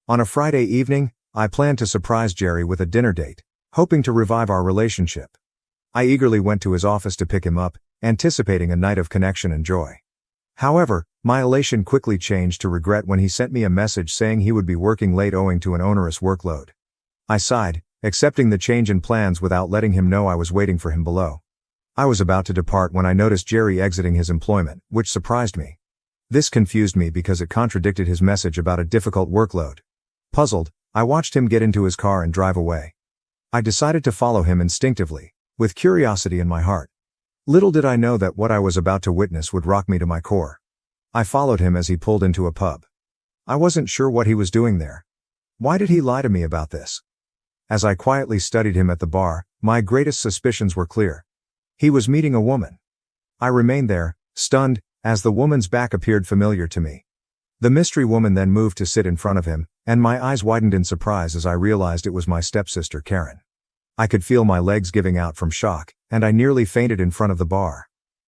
On a Friday evening, I planned to surprise Jerry with a dinner date, hoping to revive our relationship. I eagerly went to his office to pick him up, anticipating a night of connection and joy. However, my elation quickly changed to regret when he sent me a message saying he would be working late owing to an onerous workload. I sighed, accepting the change in plans without letting him know I was waiting for him below. I was about to depart when I noticed Jerry exiting his employment, which surprised me. This confused me because it contradicted his message about a difficult workload. Puzzled, I watched him get into his car and drive away. I decided to follow him instinctively, with curiosity in my heart. Little did I know that what I was about to witness would rock me to my core. I followed him as he pulled into a pub. I wasn't sure what he was doing there. Why did he lie to me about this? As I quietly studied him at the bar, my greatest suspicions were clear. He was meeting a woman. I remained there, stunned, as the woman's back appeared familiar to me. The mystery woman then moved to sit in front of him, and my eyes widened in surprise as I realized it was my stepsister Karen. I could feel my legs giving out from shock, and I nearly fainted in front of the bar.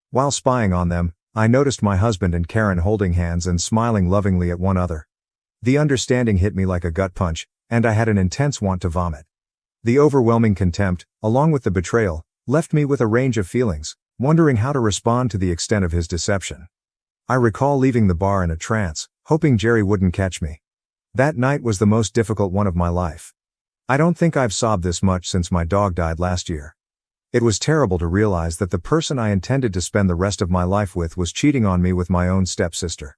While spying on them, I noticed my husband and Karen holding hands and smiling lovingly at one another. The understanding hit me like a gut punch, and I had an intense want to vomit. The overwhelming contempt, along with the betrayal, left me with a range of feelings, wondering how to respond to the extent of his deception. I recall leaving the bar in a trance, hoping Jerry wouldn't catch me. That night was the most difficult one of my life. I don't think I've sobbed this much since my dog died last year. It was terrible to realize that the person I intended to spend the rest of my life with was cheating on me with my own stepsister.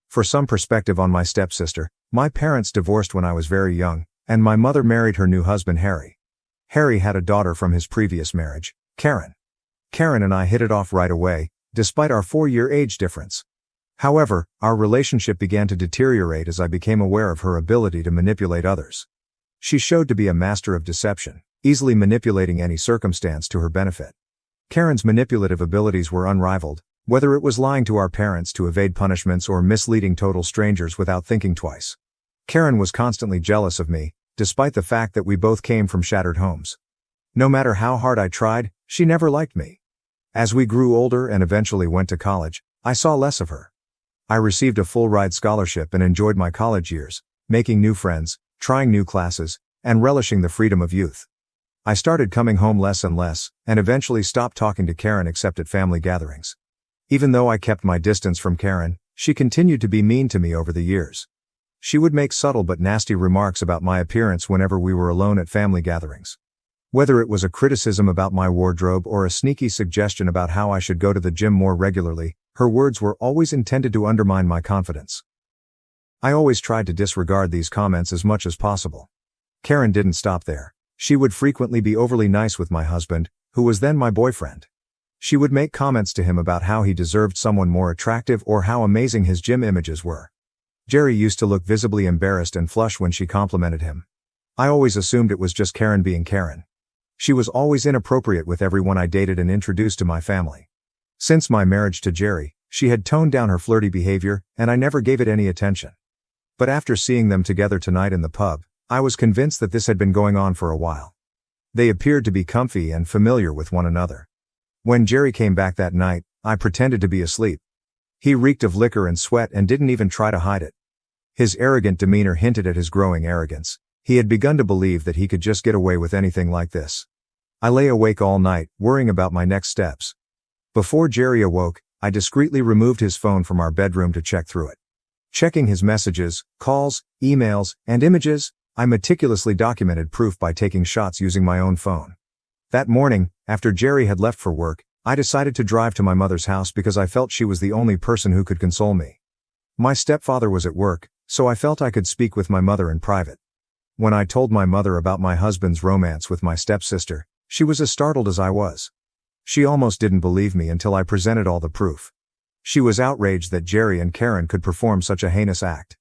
For some perspective on my stepsister, my parents divorced when I was very young, and my mother married her new husband Harry. Harry had a daughter from his previous marriage, Karen. Karen and I hit it off right away, despite our 4-year age difference. However, our relationship began to deteriorate as I became aware of her ability to manipulate others. She showed to be a master of deception, easily manipulating any circumstance to her benefit. Karen's manipulative abilities were unrivaled, Whether it was lying to our parents to evade punishments or misleading total strangers without thinking twice. Karen was constantly jealous of me, despite the fact that we both came from shattered homes. No matter how hard I tried, she never liked me. As we grew older and eventually went to college, I saw less of her. I received a full-ride scholarship and enjoyed my college years, making new friends, trying new classes, and relishing the freedom of youth. I started coming home less and less, and eventually stopped talking to Karen except at family gatherings. Even though I kept my distance from Karen, she continued to be mean to me over the years. She would make subtle but nasty remarks about my appearance whenever we were alone at family gatherings. Whether it was a criticism about my wardrobe or a sneaky suggestion about how I should go to the gym more regularly, her words were always intended to undermine my confidence. I always tried to disregard these comments as much as possible. Karen didn't stop there. She would frequently be overly nice with my husband, who was then my boyfriend. She would make comments to him about how he deserved someone more attractive or how amazing his gym images were. Jerry used to look visibly embarrassed and flush when she complimented him. I always assumed it was just Karen being Karen. She was always inappropriate with everyone I dated and introduced to my family. Since my marriage to Jerry, she had toned down her flirty behavior, and I never gave it any attention. But after seeing them together tonight in the pub, I was convinced that this had been going on for a while. They appeared to be comfy and familiar with one another. When Jerry came back that night, I pretended to be asleep. He reeked of liquor and sweat and didn't even try to hide it. His arrogant demeanor hinted at his growing arrogance. He had begun to believe that he could just get away with anything like this. I lay awake all night, worrying about my next steps. Before Jerry awoke, I discreetly removed his phone from our bedroom to check through it. Checking his messages, calls, emails, and images, I meticulously documented proof by taking shots using my own phone. That morning, after Jerry had left for work, I decided to drive to my mother's house because I felt she was the only person who could console me. My stepfather was at work, so I felt I could speak with my mother in private. When I told my mother about my husband's romance with my stepsister, she was as startled as I was. She almost didn't believe me until I presented all the proof. She was outraged that Jerry and Karen could perform such a heinous act.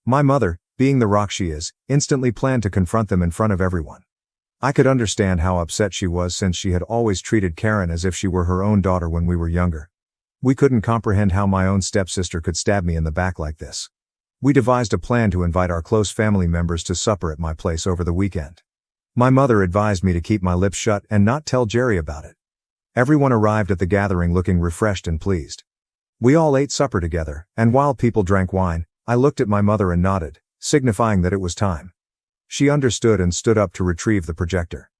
My mother, being the rock she is, instantly planned to confront them in front of everyone. I could understand how upset she was since she had always treated Karen as if she were her own daughter when we were younger. We couldn't comprehend how my own stepsister could stab me in the back like this. We devised a plan to invite our close family members to supper at my place over the weekend. My mother advised me to keep my lips shut and not tell Jerry about it. Everyone arrived at the gathering looking refreshed and pleased. We all ate supper together, and while people drank wine, I looked at my mother and nodded, signifying that it was time. She understood and stood up to retrieve the projector.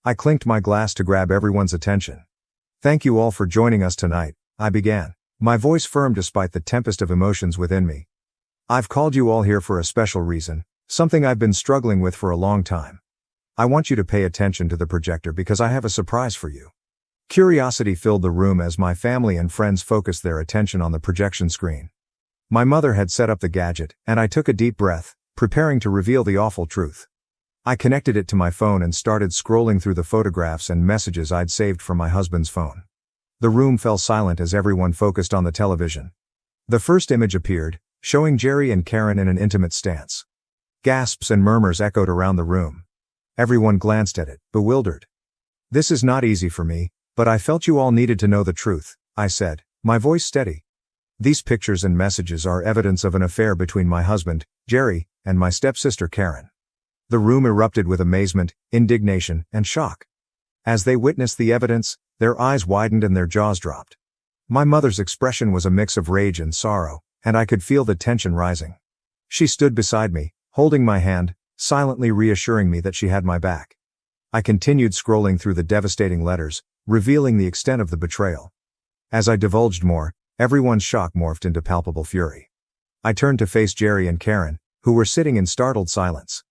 I clinked my glass to grab everyone's attention. "Thank you all for joining us tonight," I began, my voice firm despite the tempest of emotions within me. "I've called you all here for a special reason, something I've been struggling with for a long time. I want you to pay attention to the projector because I have a surprise for you." Curiosity filled the room as my family and friends focused their attention on the projection screen. My mother had set up the gadget, and I took a deep breath, preparing to reveal the awful truth. I connected it to my phone and started scrolling through the photographs and messages I'd saved from my husband's phone. The room fell silent as everyone focused on the television. The first image appeared, showing Jerry and Karen in an intimate stance. Gasps and murmurs echoed around the room. Everyone glanced at it, bewildered. "This is not easy for me, but I felt you all needed to know the truth," I said, my voice steady. "These pictures and messages are evidence of an affair between my husband, Jerry, and my stepsister Karen." The room erupted with amazement, indignation, and shock. As they witnessed the evidence, their eyes widened and their jaws dropped. My mother's expression was a mix of rage and sorrow, and I could feel the tension rising. She stood beside me, holding my hand, silently reassuring me that she had my back. I continued scrolling through the devastating letters, revealing the extent of the betrayal. As I divulged more, everyone's shock morphed into palpable fury. I turned to face Jerry and Karen, who were sitting in startled silence.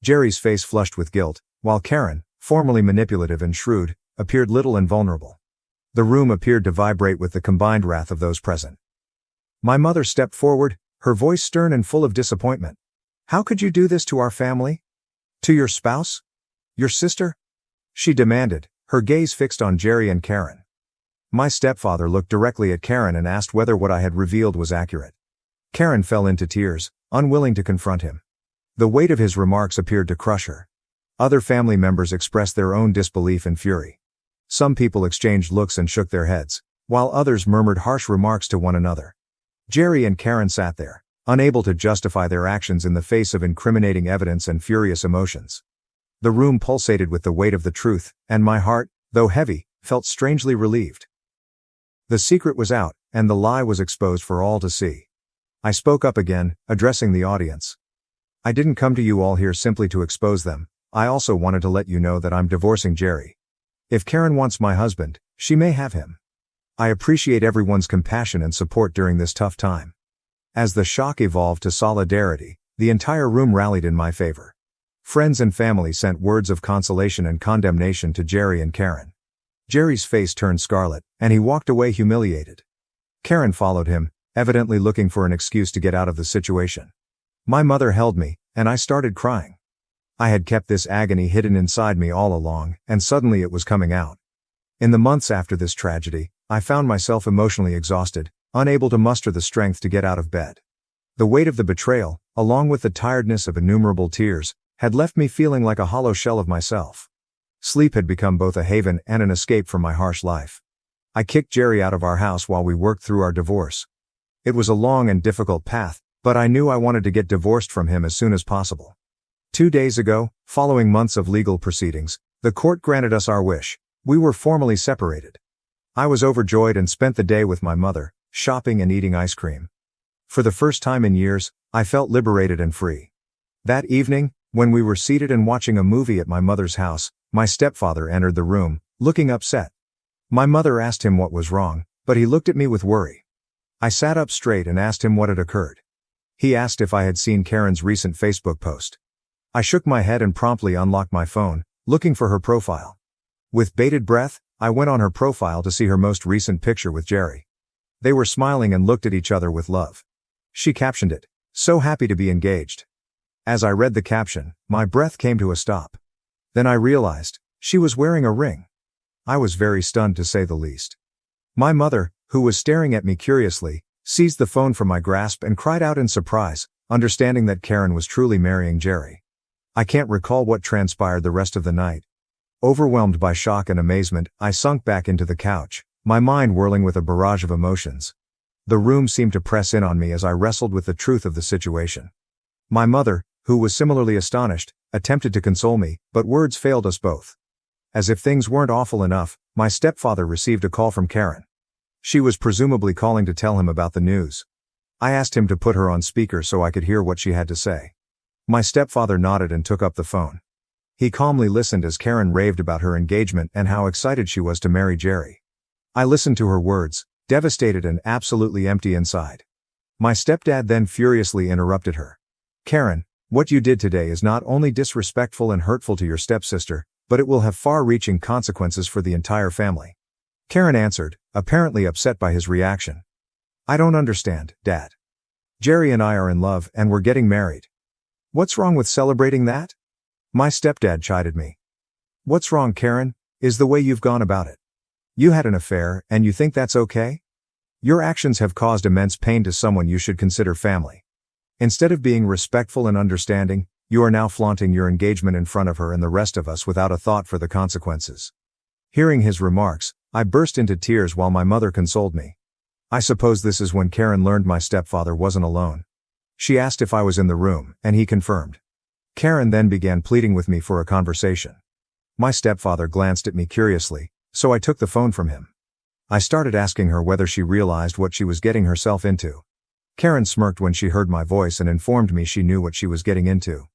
Jerry's face flushed with guilt, while Karen, formerly manipulative and shrewd, appeared little and vulnerable. The room appeared to vibrate with the combined wrath of those present. My mother stepped forward, her voice stern and full of disappointment. "How could you do this to our family? To your spouse? Your sister?" she demanded, her gaze fixed on Jerry and Karen. My stepfather looked directly at Karen and asked whether what I had revealed was accurate. Karen fell into tears, unwilling to confront him. The weight of his remarks appeared to crush her. Other family members expressed their own disbelief and fury. Some people exchanged looks and shook their heads, while others murmured harsh remarks to one another. Jerry and Karen sat there, unable to justify their actions in the face of incriminating evidence and furious emotions. The room pulsated with the weight of the truth, and my heart, though heavy, felt strangely relieved. The secret was out, and the lie was exposed for all to see. I spoke up again, addressing the audience. I didn't come to you all here simply to expose them. I also wanted to let you know that I'm divorcing Jerry. If Karen wants my husband, she may have him. I appreciate everyone's compassion and support during this tough time. As the shock evolved to solidarity, the entire room rallied in my favor. Friends and family sent words of consolation and condemnation to Jerry and Karen. Jerry's face turned scarlet, and he walked away humiliated. Karen followed him, evidently looking for an excuse to get out of the situation. My mother held me, and I started crying. I had kept this agony hidden inside me all along, and suddenly it was coming out. In the months after this tragedy, I found myself emotionally exhausted, unable to muster the strength to get out of bed. The weight of the betrayal, along with the tiredness of innumerable tears, had left me feeling like a hollow shell of myself. Sleep had become both a haven and an escape from my harsh life. I kicked Jerry out of our house while we worked through our divorce. It was a long and difficult path, but I knew I wanted to get divorced from him as soon as possible. 2 days ago, following months of legal proceedings, the court granted us our wish. We were formally separated. I was overjoyed and spent the day with my mother, shopping and eating ice cream. For the first time in years, I felt liberated and free. That evening, when we were seated and watching a movie at my mother's house, my stepfather entered the room, looking upset. My mother asked him what was wrong, but he looked at me with worry. I sat up straight and asked him what had occurred. He asked if I had seen Karen's recent Facebook post. I shook my head and promptly unlocked my phone, looking for her profile. With bated breath, I went on her profile to see her most recent picture with Jerry. They were smiling and looked at each other with love. She captioned it, "So happy to be engaged." As I read the caption, my breath came to a stop. Then I realized, she was wearing a ring. I was very stunned to say the least. My mother, who was staring at me curiously, seized the phone from my grasp and cried out in surprise, understanding that Karen was truly marrying Jerry. I can't recall what transpired the rest of the night. Overwhelmed by shock and amazement, I sunk back into the couch, my mind whirling with a barrage of emotions. The room seemed to press in on me as I wrestled with the truth of the situation. My mother, who was similarly astonished, attempted to console me, but words failed us both. As if things weren't awful enough, my stepfather received a call from Karen. She was presumably calling to tell him about the news. I asked him to put her on speaker so I could hear what she had to say. My stepfather nodded and took up the phone. He calmly listened as Karen raved about her engagement and how excited she was to marry Jerry. I listened to her words, devastated and absolutely empty inside. My stepdad then furiously interrupted her. "Karen, what you did today is not only disrespectful and hurtful to your stepsister, but it will have far-reaching consequences for the entire family." Karen answered, apparently upset by his reaction. "I don't understand, Dad. Jerry and I are in love and we're getting married. What's wrong with celebrating that?" My stepdad chided me. "What's wrong, Karen, is the way you've gone about it. You had an affair, and you think that's okay? Your actions have caused immense pain to someone you should consider family. Instead of being respectful and understanding, you are now flaunting your engagement in front of her and the rest of us without a thought for the consequences." Hearing his remarks, I burst into tears while my mother consoled me. I suppose this is when Karen learned my stepfather wasn't alone. She asked if I was in the room, and he confirmed. Karen then began pleading with me for a conversation. My stepfather glanced at me curiously, so I took the phone from him. I started asking her whether she realized what she was getting herself into. Karen smirked when she heard my voice and informed me she knew what she was getting into.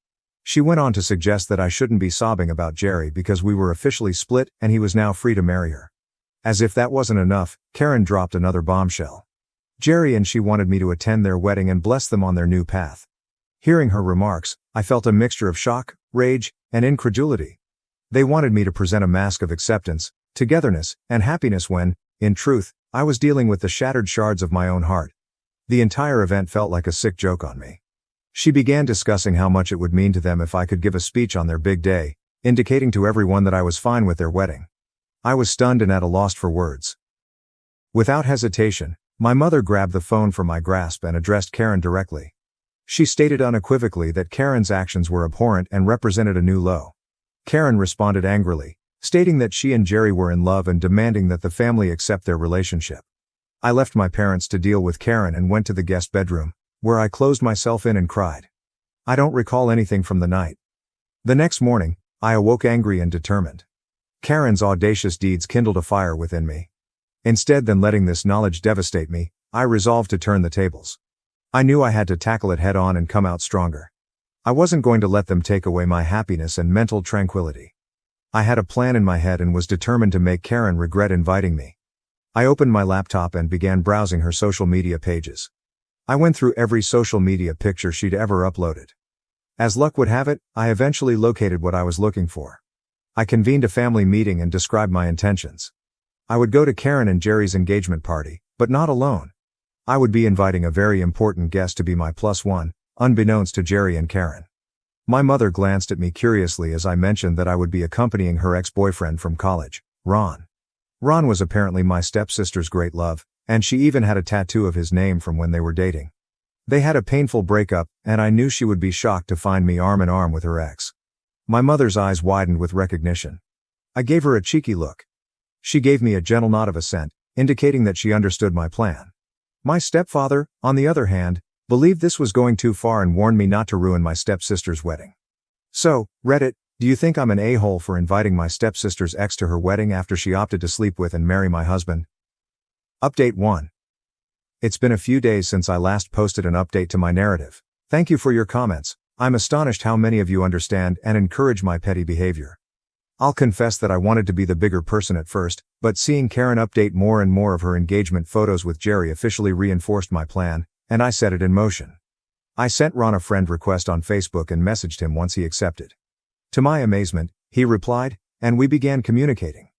She went on to suggest that I shouldn't be sobbing about Jerry because we were officially split and he was now free to marry her. As if that wasn't enough, Karen dropped another bombshell. Jerry and she wanted me to attend their wedding and bless them on their new path. Hearing her remarks, I felt a mixture of shock, rage, and incredulity. They wanted me to present a mask of acceptance, togetherness, and happiness when, in truth, I was dealing with the shattered shards of my own heart. The entire event felt like a sick joke on me. She began discussing how much it would mean to them if I could give a speech on their big day, indicating to everyone that I was fine with their wedding. I was stunned and at a loss for words. Without hesitation, my mother grabbed the phone from my grasp and addressed Karen directly. She stated unequivocally that Karen's actions were abhorrent and represented a new low. Karen responded angrily, stating that she and Jerry were in love and demanding that the family accept their relationship. I left my parents to deal with Karen and went to the guest bedroom, where I closed myself in and cried. I don't recall anything from the night. The next morning, I awoke angry and determined. Karen's audacious deeds kindled a fire within me. Instead than letting this knowledge devastate me, I resolved to turn the tables. I knew I had to tackle it head on and come out stronger. I wasn't going to let them take away my happiness and mental tranquility. I had a plan in my head and was determined to make Karen regret inviting me. I opened my laptop and began browsing her social media pages. I went through every social media picture she'd ever uploaded. As luck would have it, I eventually located what I was looking for. I convened a family meeting and described my intentions. I would go to Karen and Jerry's engagement party, but not alone. I would be inviting a very important guest to be my +1, unbeknownst to Jerry and Karen. My mother glanced at me curiously as I mentioned that I would be accompanying her ex-boyfriend from college, Ron. Ron was apparently my stepsister's great love, and she even had a tattoo of his name from when they were dating. They had a painful breakup, and I knew she would be shocked to find me arm in arm with her ex. My mother's eyes widened with recognition. I gave her a cheeky look. She gave me a gentle nod of assent, indicating that she understood my plan. My stepfather, on the other hand, believed this was going too far and warned me not to ruin my stepsister's wedding. So, Reddit, do you think I'm an a-hole for inviting my stepsister's ex to her wedding after she opted to sleep with and marry my husband? Update 1. It's been a few days since I last posted an update to my narrative. Thank you for your comments. I'm astonished how many of you understand and encourage my petty behavior. I'll confess that I wanted to be the bigger person at first, but seeing Karen update more and more of her engagement photos with Jerry officially reinforced my plan, and I set it in motion. I sent Ron a friend request on Facebook and messaged him once he accepted. To my amazement, he replied, and we began communicating.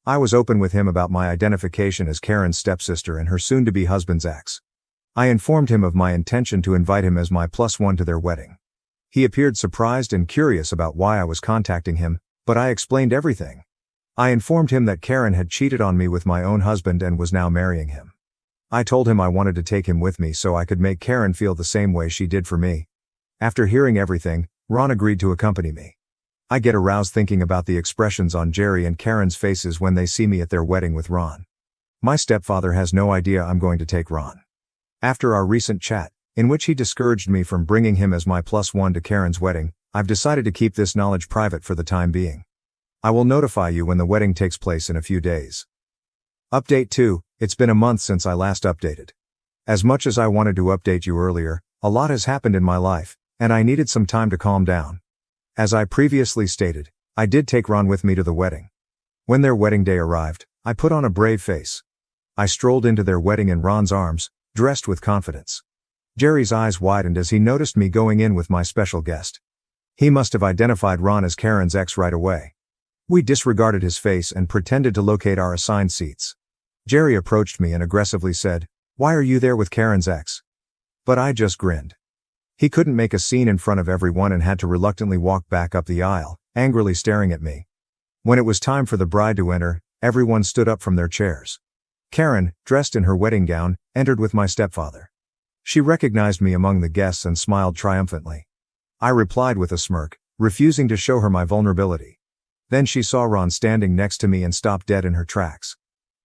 I was open with him about my identification as Karen's stepsister and her soon-to-be husband's ex. I informed him of my intention to invite him as my +1 to their wedding. He appeared surprised and curious about why I was contacting him, but I explained everything. I informed him that Karen had cheated on me with my own husband and was now marrying him. I told him I wanted to take him with me so I could make Karen feel the same way she did for me. After hearing everything, Ron agreed to accompany me. I get aroused thinking about the expressions on Jerry and Karen's faces when they see me at their wedding with Ron. My stepfather has no idea I'm going to take Ron. After our recent chat, in which he discouraged me from bringing him as my +1 to Karen's wedding, I've decided to keep this knowledge private for the time being. I will notify you when the wedding takes place in a few days. Update 2, it's been a month since I last updated. As much as I wanted to update you earlier, a lot has happened in my life, and I needed some time to calm down. As I previously stated, I did take Ron with me to the wedding. When their wedding day arrived, I put on a brave face. I strolled into their wedding in Ron's arms, dressed with confidence. Jerry's eyes widened as he noticed me going in with my special guest. He must have identified Ron as Karen's ex right away. We disregarded his face and pretended to locate our assigned seats. Jerry approached me and aggressively said, "Why are you there with Karen's ex?" But I just grinned. He couldn't make a scene in front of everyone and had to reluctantly walk back up the aisle, angrily staring at me. When it was time for the bride to enter, everyone stood up from their chairs. Karen, dressed in her wedding gown, entered with my stepfather. She recognized me among the guests and smiled triumphantly. I replied with a smirk, refusing to show her my vulnerability. Then she saw Ron standing next to me and stopped dead in her tracks.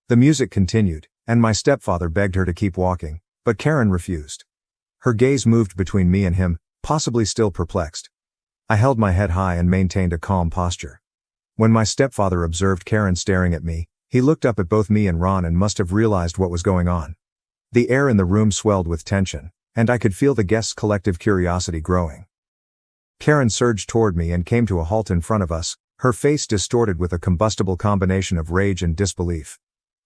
The music continued, and my stepfather begged her to keep walking, but Karen refused. Her gaze moved between me and him, possibly still perplexed. I held my head high and maintained a calm posture. When my stepfather observed Karen staring at me, he looked up at both me and Ron and must have realized what was going on. The air in the room swelled with tension, and I could feel the guests' collective curiosity growing. Karen surged toward me and came to a halt in front of us, her face distorted with a combustible combination of rage and disbelief.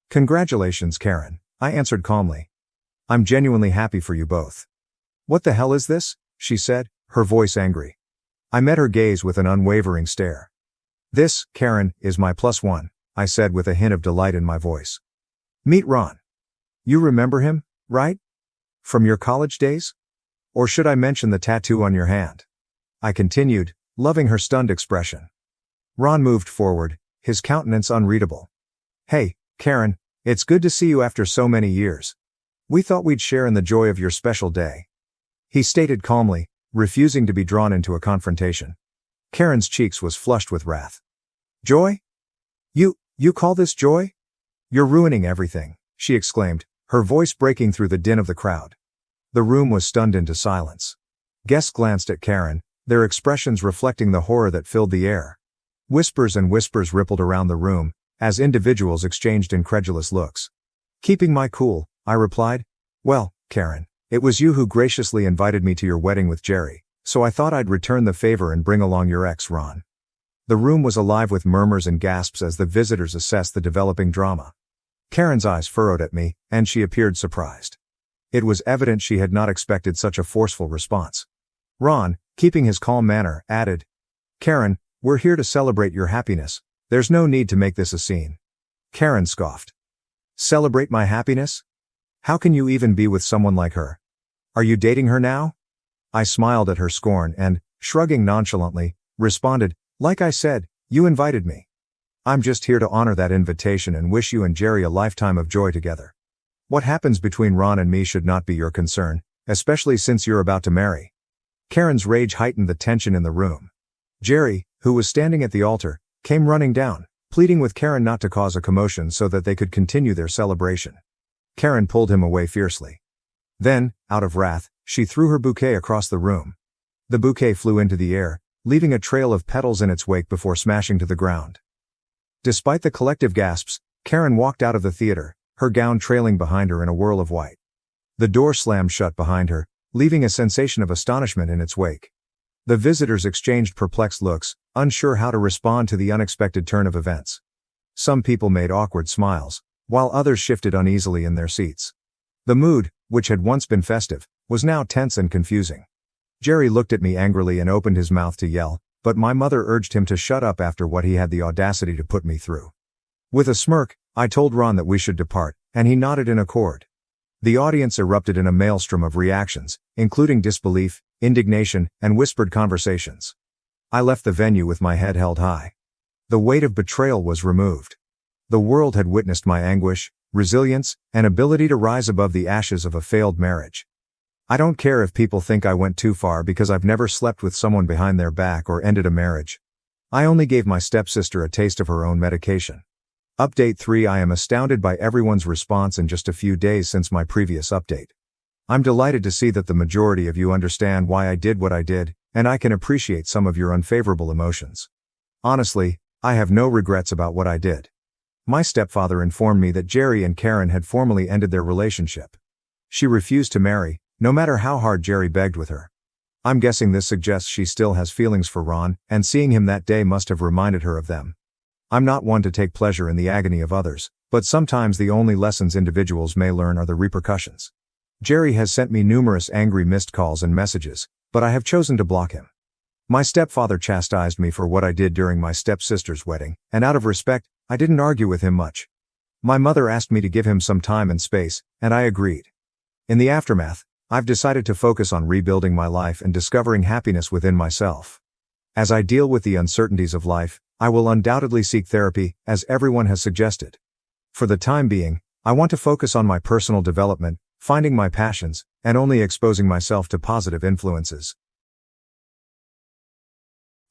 "Congratulations, Karen," I answered calmly. "I'm genuinely happy for you both." "What the hell is this?" she said, her voice angry. I met her gaze with an unwavering stare. "This, Karen, is my +1, I said with a hint of delight in my voice. "Meet Ron. You remember him, right? From your college days? Or should I mention the tattoo on your hand?" I continued, loving her stunned expression. Ron moved forward, his countenance unreadable. "Hey, Karen, it's good to see you after so many years. We thought we'd share in the joy of your special day," he stated calmly, refusing to be drawn into a confrontation. Karen's cheeks was flushed with wrath. "Joy? You call this joy? You're ruining everything, she exclaimed, her voice breaking through the din of the crowd. The room was stunned into silence. Guests glanced at Karen, their expressions reflecting the horror that filled the air. Whispers and whispers rippled around the room, as individuals exchanged incredulous looks. Keeping my cool, I replied, "Well, Karen, it was you who graciously invited me to your wedding with Jerry, so I thought I'd return the favor and bring along your ex, Ron." The room was alive with murmurs and gasps as the visitors assessed the developing drama. Karen's eyes furrowed at me, and she appeared surprised. It was evident she had not expected such a forceful response. Ron, keeping his calm manner, added, "Karen, we're here to celebrate your happiness. There's no need to make this a scene." Karen scoffed. "Celebrate my happiness? How can you even be with someone like her? Are you dating her now?" I smiled at her scorn and, shrugging nonchalantly, responded, "Like I said, you invited me. I'm just here to honor that invitation and wish you and Jerry a lifetime of joy together. What happens between Ron and me should not be your concern, especially since you're about to marry." Karen's rage heightened the tension in the room. Jerry, who was standing at the altar, came running down, pleading with Karen not to cause a commotion so that they could continue their celebration. Karen pulled him away fiercely. Then, out of wrath, she threw her bouquet across the room. The bouquet flew into the air, leaving a trail of petals in its wake before smashing to the ground. Despite the collective gasps, Karen walked out of the theater, her gown trailing behind her in a whirl of white. The door slammed shut behind her, leaving a sensation of astonishment in its wake. The visitors exchanged perplexed looks, unsure how to respond to the unexpected turn of events. Some people made awkward smiles, while others shifted uneasily in their seats. The mood, which had once been festive, was now tense and confusing. Jerry looked at me angrily and opened his mouth to yell, but my mother urged him to shut up after what he had the audacity to put me through. With a smirk, I told Ron that we should depart, and he nodded in accord. The audience erupted in a maelstrom of reactions, including disbelief, indignation, and whispered conversations. I left the venue with my head held high. The weight of betrayal was removed. The world had witnessed my anguish, resilience, and ability to rise above the ashes of a failed marriage. I don't care if people think I went too far because I've never slept with someone behind their back or ended a marriage. I only gave my stepsister a taste of her own medication. Update 3: I am astounded by everyone's response in just a few days since my previous update. I'm delighted to see that the majority of you understand why I did what I did, and I can appreciate some of your unfavorable emotions. Honestly, I have no regrets about what I did. My stepfather informed me that Jerry and Karen had formally ended their relationship. She refused to marry, no matter how hard Jerry begged with her. I'm guessing this suggests she still has feelings for Ron, and seeing him that day must have reminded her of them. I'm not one to take pleasure in the agony of others, but sometimes the only lessons individuals may learn are the repercussions. Jerry has sent me numerous angry missed calls and messages, but I have chosen to block him. My stepfather chastised me for what I did during my stepsister's wedding, and out of respect, I didn't argue with him much. My mother asked me to give him some time and space, and I agreed. In the aftermath, I've decided to focus on rebuilding my life and discovering happiness within myself. As I deal with the uncertainties of life, I will undoubtedly seek therapy, as everyone has suggested. For the time being, I want to focus on my personal development, finding my passions, and only exposing myself to positive influences.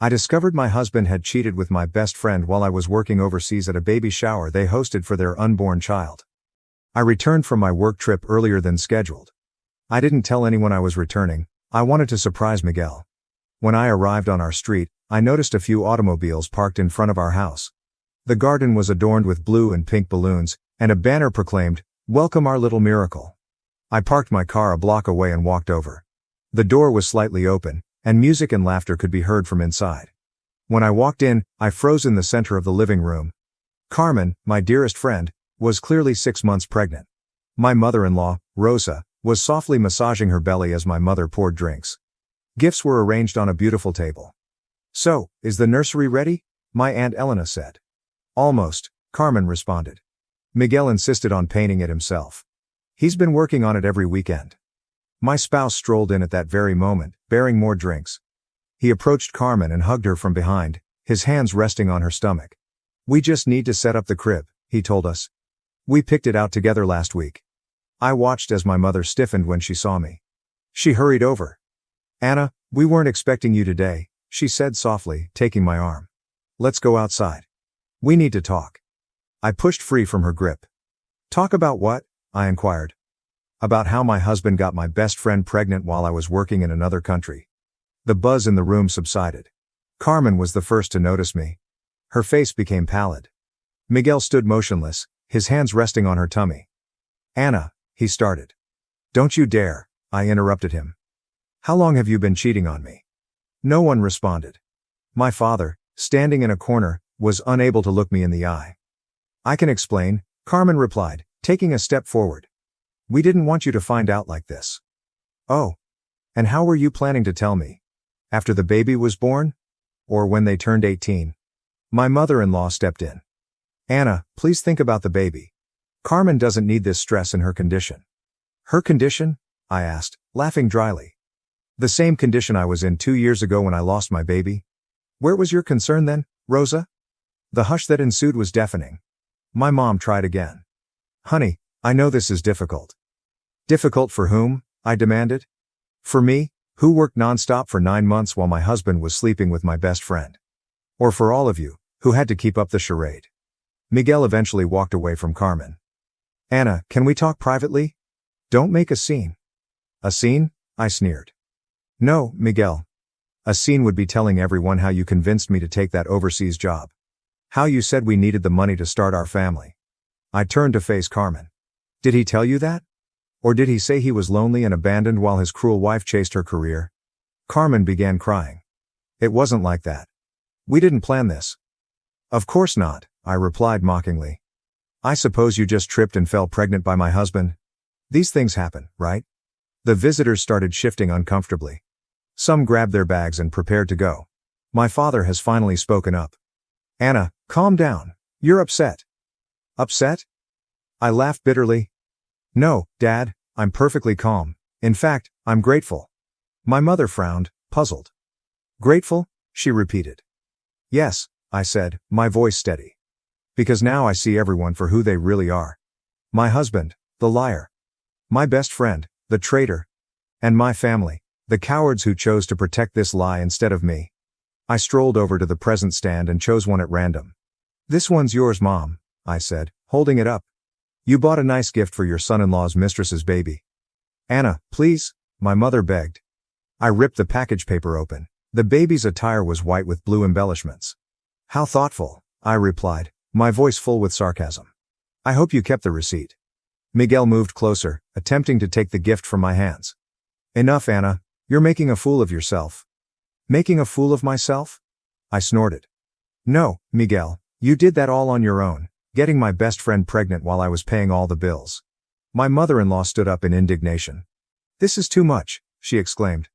I discovered my husband had cheated with my best friend while I was working overseas at a baby shower they hosted for their unborn child. I returned from my work trip earlier than scheduled. I didn't tell anyone I was returning. I wanted to surprise Miguel. When I arrived on our street, I noticed a few automobiles parked in front of our house. The garden was adorned with blue and pink balloons, and a banner proclaimed, "Welcome our little miracle." I parked my car a block away and walked over. The door was slightly open, and music and laughter could be heard from inside. When I walked in, I froze in the center of the living room. Carmen, my dearest friend, was clearly 6 months pregnant. My mother-in-law, Rosa, was softly massaging her belly as my mother poured drinks. Gifts were arranged on a beautiful table. "So, is the nursery ready?" my Aunt Elena said. "Almost," Carmen responded. Miguel insisted on painting it himself. He's been working on it every weekend. My spouse strolled in at that very moment, bearing more drinks. He approached Carmen and hugged her from behind, his hands resting on her stomach. "We just need to set up the crib," he told us. "We picked it out together last week." I watched as my mother stiffened when she saw me. She hurried over. "Anna, we weren't expecting you today," she said softly, taking my arm. "Let's go outside." We need to talk. I pushed free from her grip. Talk about what? I inquired. About how my husband got my best friend pregnant while I was working in another country. The buzz in the room subsided. Carmen was the first to notice me. Her face became pallid. Miguel stood motionless, his hands resting on her tummy. Anna, he started. Don't you dare, I interrupted him. How long have you been cheating on me? No one responded. My father, standing in a corner, was unable to look me in the eye. I can explain, Carmen replied, taking a step forward. We didn't want you to find out like this. Oh. And how were you planning to tell me? After the baby was born? Or when they turned 18? My mother-in-law stepped in. Anna, please think about the baby. Carmen doesn't need this stress in her condition. Her condition? I asked, laughing dryly. The same condition I was in 2 years ago when I lost my baby? Where was your concern then, Rosa? The hush that ensued was deafening. My mom tried again. Honey, I know this is difficult. Difficult for whom? I demanded. For me, who worked nonstop for 9 months while my husband was sleeping with my best friend. Or for all of you, who had to keep up the charade. Miguel eventually walked away from Carmen. Anna, can we talk privately? Don't make a scene. A scene? I sneered. No, Miguel. A scene would be telling everyone how you convinced me to take that overseas job. How you said we needed the money to start our family. I turned to face Carmen. Did he tell you that? Or did he say he was lonely and abandoned while his cruel wife chased her career? Carmen began crying. It wasn't like that. We didn't plan this. Of course not, I replied mockingly. I suppose you just tripped and fell pregnant by my husband? These things happen, right? The visitors started shifting uncomfortably. Some grabbed their bags and prepared to go. My father has finally spoken up. Anna, calm down. You're upset. Upset? I laughed bitterly. No, Dad, I'm perfectly calm. In fact, I'm grateful. My mother frowned, puzzled. Grateful? She repeated. Yes, I said, my voice steady. Because now I see everyone for who they really are. My husband, the liar. My best friend, the traitor. And my family, the cowards who chose to protect this lie instead of me. I strolled over to the present stand and chose one at random. This one's yours, Mom, I said, holding it up. You bought a nice gift for your son-in-law's mistress's baby. Anna, please, my mother begged. I ripped the package paper open. The baby's attire was white with blue embellishments. How thoughtful, I replied, my voice full with sarcasm. I hope you kept the receipt. Miguel moved closer, attempting to take the gift from my hands. Enough, Anna, you're making a fool of yourself. Making a fool of myself? I snorted. No, Miguel, you did that all on your own, getting my best friend pregnant while I was paying all the bills. My mother-in-law stood up in indignation. This is too much, she exclaimed.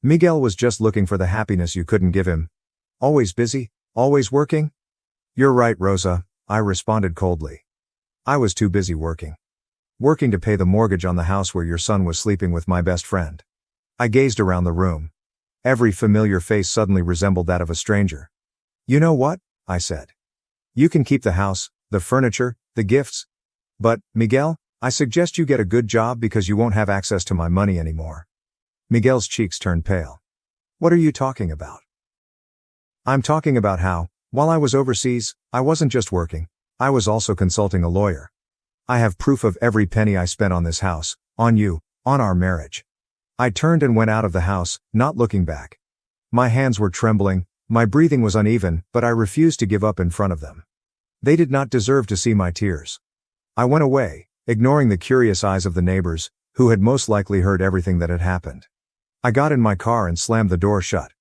Miguel was just looking for the happiness you couldn't give him. Always busy, always working? You're right, Rosa, I responded coldly. I was too busy working. Working to pay the mortgage on the house where your son was sleeping with my best friend. I gazed around the room. Every familiar face suddenly resembled that of a stranger. You know what? I said. You can keep the house, the furniture, the gifts. But, Miguel, I suggest you get a good job because you won't have access to my money anymore. Miguel's cheeks turned pale. What are you talking about? I'm talking about how, while I was overseas, I wasn't just working, I was also consulting a lawyer. I have proof of every penny I spent on this house, on you, on our marriage. I turned and went out of the house, not looking back. My hands were trembling, my breathing was uneven, but I refused to give up in front of them. They did not deserve to see my tears. I went away, ignoring the curious eyes of the neighbors, who had most likely heard everything that had happened. I got in my car and slammed the door shut.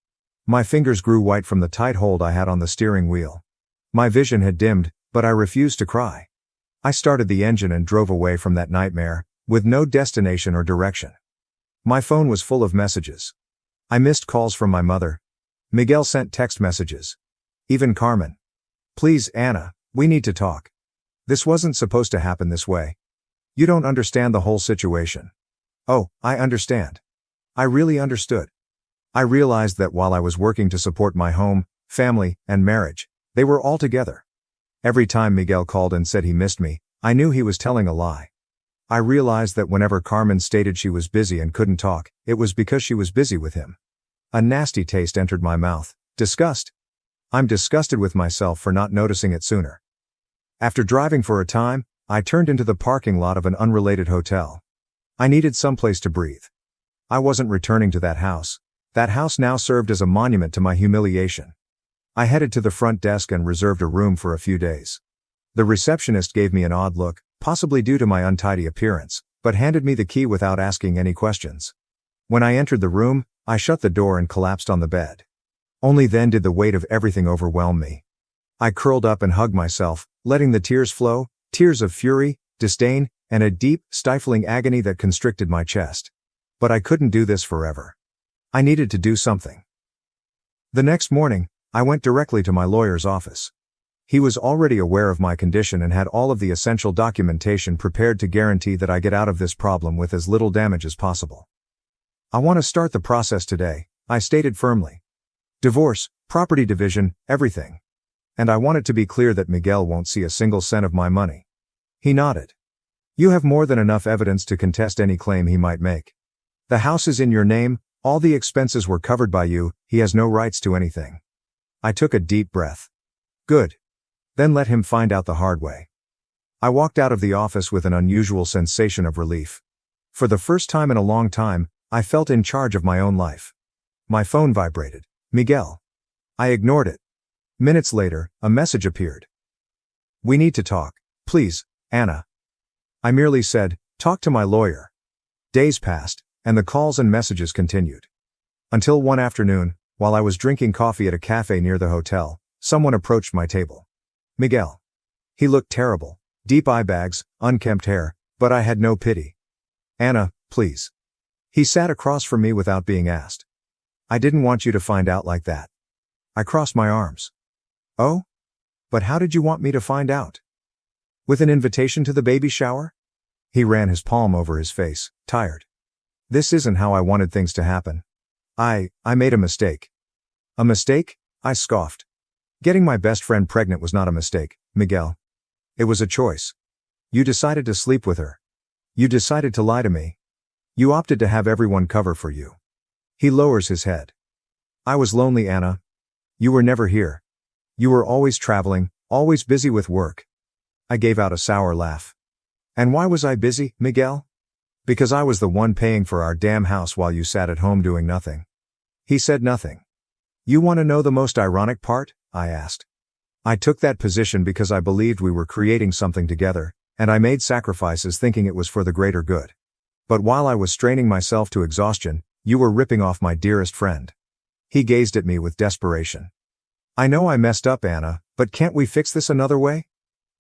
My fingers grew white from the tight hold I had on the steering wheel. My vision had dimmed, but I refused to cry. I started the engine and drove away from that nightmare, with no destination or direction. My phone was full of messages. I missed calls from my mother. Miguel sent text messages. Even Carmen. Please, Anna, we need to talk. This wasn't supposed to happen this way. You don't understand the whole situation. Oh, I understand. I really understood. I realized that while I was working to support my home, family, and marriage, they were all together. Every time Miguel called and said he missed me, I knew he was telling a lie. I realized that whenever Carmen stated she was busy and couldn't talk, it was because she was busy with him. A nasty taste entered my mouth. Disgust. I'm disgusted with myself for not noticing it sooner. After driving for a time, I turned into the parking lot of an unrelated hotel. I needed someplace to breathe. I wasn't returning to that house. That house now served as a monument to my humiliation. I headed to the front desk and reserved a room for a few days. The receptionist gave me an odd look, possibly due to my untidy appearance, but handed me the key without asking any questions. When I entered the room, I shut the door and collapsed on the bed. Only then did the weight of everything overwhelm me. I curled up and hugged myself, letting the tears flow, tears of fury, disdain, and a deep, stifling agony that constricted my chest. But I couldn't do this forever. I needed to do something. The next morning, I went directly to my lawyer's office. He was already aware of my condition and had all of the essential documentation prepared to guarantee that I get out of this problem with as little damage as possible. I want to start the process today, I stated firmly. Divorce, property division, everything. And I want it to be clear that Miguel won't see a single cent of my money. He nodded. You have more than enough evidence to contest any claim he might make. The house is in your name, all the expenses were covered by you, he has no rights to anything. I took a deep breath. Good. Then let him find out the hard way. I walked out of the office with an unusual sensation of relief. For the first time in a long time, I felt in charge of my own life. My phone vibrated. Miguel. I ignored it. Minutes later, a message appeared. We need to talk, please, Anna. I merely said, talk to my lawyer. Days passed, and the calls and messages continued. Until one afternoon, while I was drinking coffee at a cafe near the hotel, someone approached my table. Miguel. He looked terrible, deep eye bags, unkempt hair, but I had no pity. Anna, please. He sat across from me without being asked. I didn't want you to find out like that. I crossed my arms. Oh? But how did you want me to find out? With an invitation to the baby shower? He ran his palm over his face, tired. This isn't how I wanted things to happen. I made a mistake. A mistake? I scoffed. Getting my best friend pregnant was not a mistake, Miguel. It was a choice. You decided to sleep with her. You decided to lie to me. You opted to have everyone cover for you. He lowers his head. I was lonely, Anna. You were never here. You were always traveling, always busy with work. I gave out a sour laugh. And why was I busy, Miguel? Because I was the one paying for our damn house while you sat at home doing nothing. He said nothing. You want to know the most ironic part? I asked. I took that position because I believed we were creating something together, and I made sacrifices thinking it was for the greater good. But while I was straining myself to exhaustion, you were ripping off my dearest friend. He gazed at me with desperation. I know I messed up, Anna, but can't we fix this another way?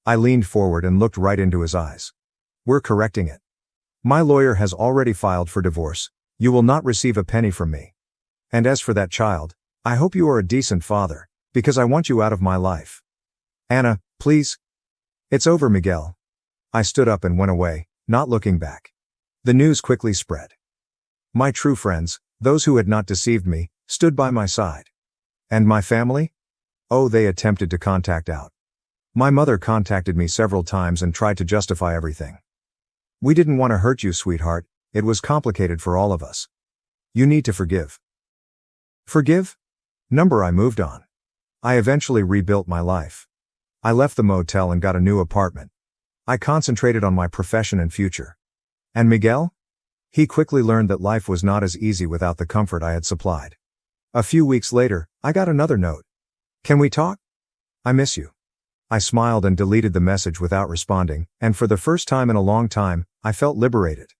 I leaned forward and looked right into his eyes. We're correcting it. My lawyer has already filed for divorce. You will not receive a penny from me. And as for that child, I hope you are a decent father, because I want you out of my life. Anna, please. It's over, Miguel. I stood up and went away, not looking back. The news quickly spread. My true friends, those who had not deceived me, stood by my side. And my family? Oh, they attempted to contact out. My mother contacted me several times and tried to justify everything. We didn't want to hurt you, sweetheart. It was complicated for all of us. You need to forgive. Forgive? I moved on. I eventually rebuilt my life. I left the motel and got a new apartment. I concentrated on my profession and future. And Miguel? He quickly learned that life was not as easy without the comfort I had supplied. A few weeks later, I got another note. Can we talk? I miss you. I smiled and deleted the message without responding, and for the first time in a long time, I felt liberated.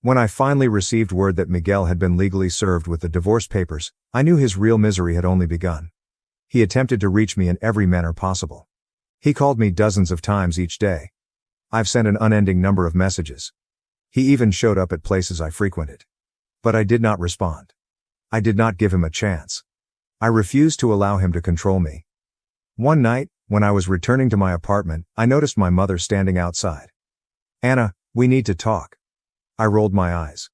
When I finally received word that Miguel had been legally served with the divorce papers, I knew his real misery had only begun. He attempted to reach me in every manner possible. He called me dozens of times each day. I've sent an unending number of messages. He even showed up at places I frequented. But I did not respond. I did not give him a chance. I refused to allow him to control me. One night, when I was returning to my apartment, I noticed my mother standing outside. Anna, we need to talk. I rolled my eyes.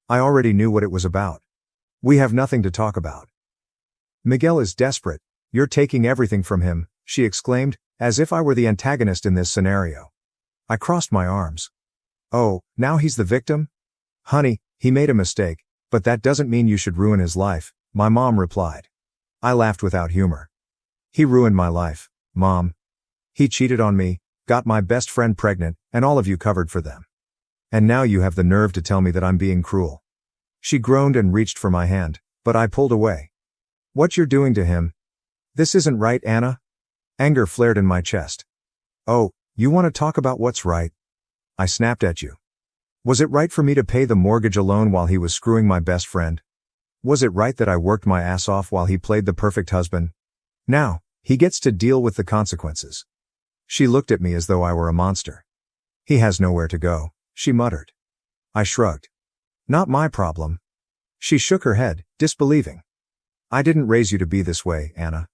I already knew what it was about. We have nothing to talk about. Miguel is desperate. You're taking everything from him, she exclaimed, as if I were the antagonist in this scenario. I crossed my arms. Oh, now he's the victim? Honey, he made a mistake, but that doesn't mean you should ruin his life, my mom replied. I laughed without humor. He ruined my life, Mom. He cheated on me, got my best friend pregnant, and all of you covered for them. And now you have the nerve to tell me that I'm being cruel. She groaned and reached for my hand, but I pulled away. What you're doing to him? This isn't right, Anna. Anger flared in my chest. Oh, you want to talk about what's right? I snapped at you. Was it right for me to pay the mortgage alone while he was screwing my best friend? Was it right that I worked my ass off while he played the perfect husband? Now, he gets to deal with the consequences. She looked at me as though I were a monster. He has nowhere to go, she muttered. I shrugged. Not my problem. She shook her head, disbelieving. I didn't raise you to be this way, Anna.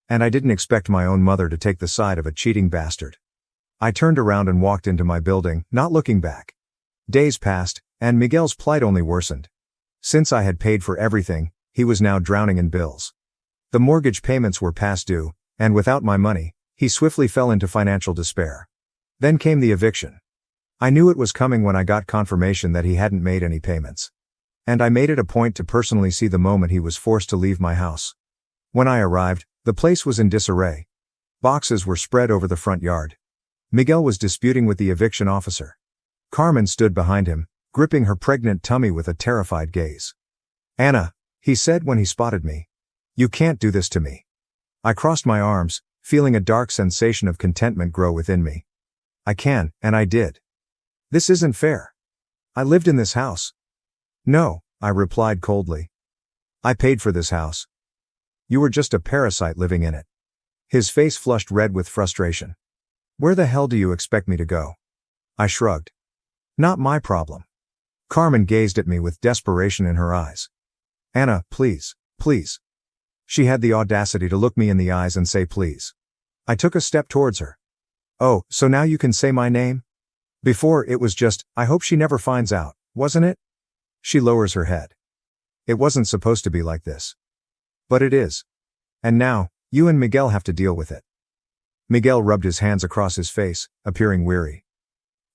And I didn't expect my own mother to take the side of a cheating bastard. I turned around and walked into my building, not looking back. Days passed, and Miguel's plight only worsened. Since I had paid for everything, he was now drowning in bills. The mortgage payments were past due, and without my money, he swiftly fell into financial despair. Then came the eviction. I knew it was coming when I got confirmation that he hadn't made any payments. And I made it a point to personally see the moment he was forced to leave my house. When I arrived, the place was in disarray. Boxes were spread over the front yard. Miguel was disputing with the eviction officer. Carmen stood behind him, gripping her pregnant tummy with a terrified gaze. Anna, he said when he spotted me. You can't do this to me. I crossed my arms, feeling a dark sensation of contentment grow within me. I can, and I did. This isn't fair. I lived in this house. No, I replied coldly. I paid for this house. You were just a parasite living in it. His face flushed red with frustration. Where the hell do you expect me to go? I shrugged. Not my problem. Carmen gazed at me with desperation in her eyes. Anna, please, please. She had the audacity to look me in the eyes and say please. I took a step towards her. Oh, so now you can say my name? Before it was just, I hope she never finds out, wasn't it? She lowers her head. It wasn't supposed to be like this. But it is. And now, you and Miguel have to deal with it. Miguel rubbed his hands across his face, appearing weary.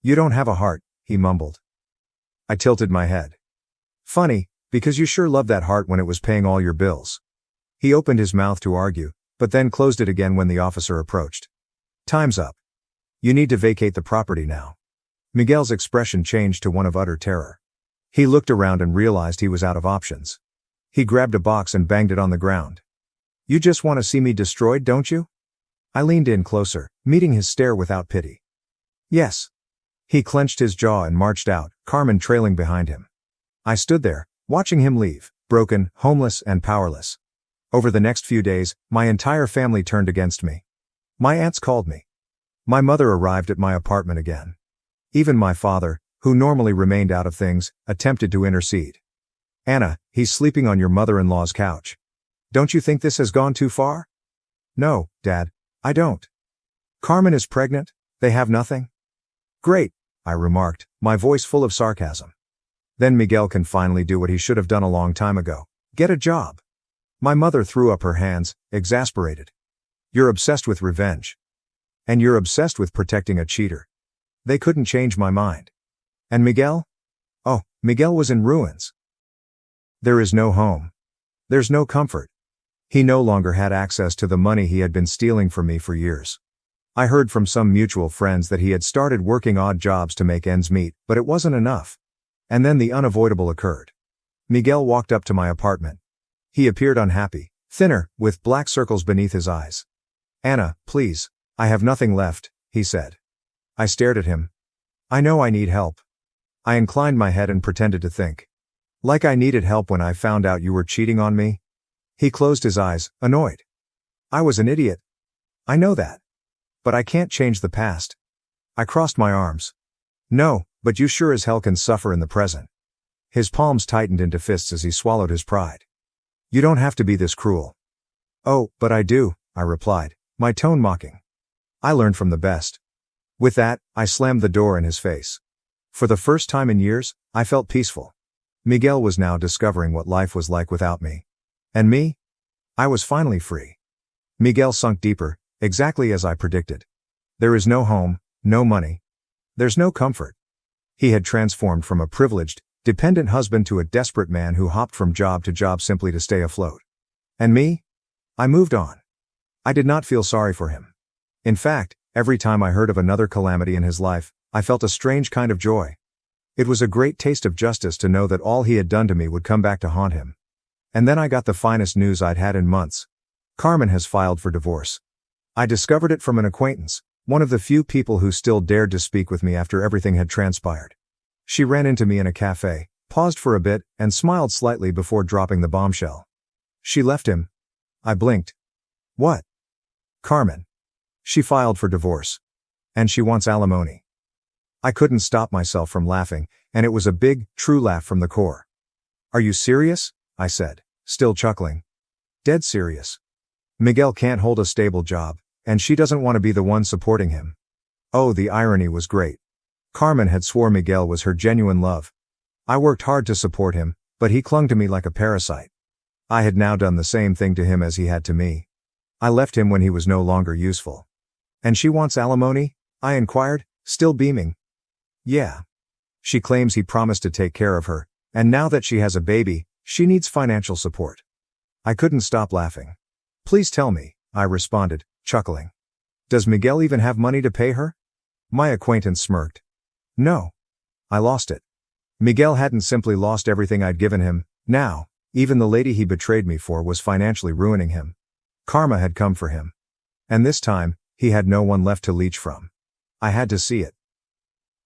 You don't have a heart, he mumbled. I tilted my head. Funny, because you sure loved that heart when it was paying all your bills. He opened his mouth to argue, but then closed it again when the officer approached. Time's up. You need to vacate the property now. Miguel's expression changed to one of utter terror. He looked around and realized he was out of options. He grabbed a box and banged it on the ground. You just want to see me destroyed, don't you? I leaned in closer, meeting his stare without pity. Yes. He clenched his jaw and marched out, Carmen trailing behind him. I stood there, watching him leave, broken, homeless, and powerless. Over the next few days, my entire family turned against me. My aunts called me. My mother arrived at my apartment again. Even my father, who normally remained out of things, attempted to intercede. Anna, he's sleeping on your mother-in-law's couch. Don't you think this has gone too far? No, Dad, I don't. Carmen is pregnant, they have nothing? Great, I remarked, my voice full of sarcasm. Then Miguel can finally do what he should have done a long time ago. Get a job. My mother threw up her hands, exasperated. You're obsessed with revenge. And you're obsessed with protecting a cheater. They couldn't change my mind. And Miguel? Oh, Miguel was in ruins. There is no home. There's no comfort. He no longer had access to the money he had been stealing from me for years. I heard from some mutual friends that he had started working odd jobs to make ends meet, but it wasn't enough. And then the unavoidable occurred. Miguel walked up to my apartment. He appeared unhappy, thinner, with black circles beneath his eyes. Anna, please, I have nothing left, he said. I stared at him. I know I need help. I inclined my head and pretended to think. Like I needed help when I found out you were cheating on me? He closed his eyes, annoyed. I was an idiot. I know that. But I can't change the past. I crossed my arms. No, but you sure as hell can suffer in the present. His palms tightened into fists as he swallowed his pride. You don't have to be this cruel. Oh, but I do, I replied, my tone mocking. I learned from the best. With that, I slammed the door in his face. For the first time in years, I felt peaceful. Miguel was now discovering what life was like without me. And me? I was finally free. Miguel sunk deeper, exactly as I predicted. There is no home, no money. There's no comfort. He had transformed from a privileged, dependent husband to a desperate man who hopped from job to job simply to stay afloat. And me? I moved on. I did not feel sorry for him. In fact, every time I heard of another calamity in his life, I felt a strange kind of joy. It was a great taste of justice to know that all he had done to me would come back to haunt him. And then I got the finest news I'd had in months. Carmen has filed for divorce. I discovered it from an acquaintance, one of the few people who still dared to speak with me after everything had transpired. She ran into me in a cafe, paused for a bit, and smiled slightly before dropping the bombshell. She left him. I blinked. What? Carmen. She filed for divorce. And she wants alimony. I couldn't stop myself from laughing, and it was a big, true laugh from the core. Are you serious? I said, still chuckling. Dead serious. Miguel can't hold a stable job, and she doesn't want to be the one supporting him. Oh, the irony was great. Carmen had swore Miguel was her genuine love. I worked hard to support him, but he clung to me like a parasite. I had now done the same thing to him as he had to me. I left him when he was no longer useful. And she wants alimony? I inquired, still beaming. Yeah. She claims he promised to take care of her, and now that she has a baby, she needs financial support. I couldn't stop laughing. Please tell me, I responded, chuckling. Does Miguel even have money to pay her? My acquaintance smirked. No. I lost it. Miguel hadn't simply lost everything I'd given him, now, even the lady he betrayed me for was financially ruining him. Karma had come for him. And this time, he had no one left to leech from. I had to see it.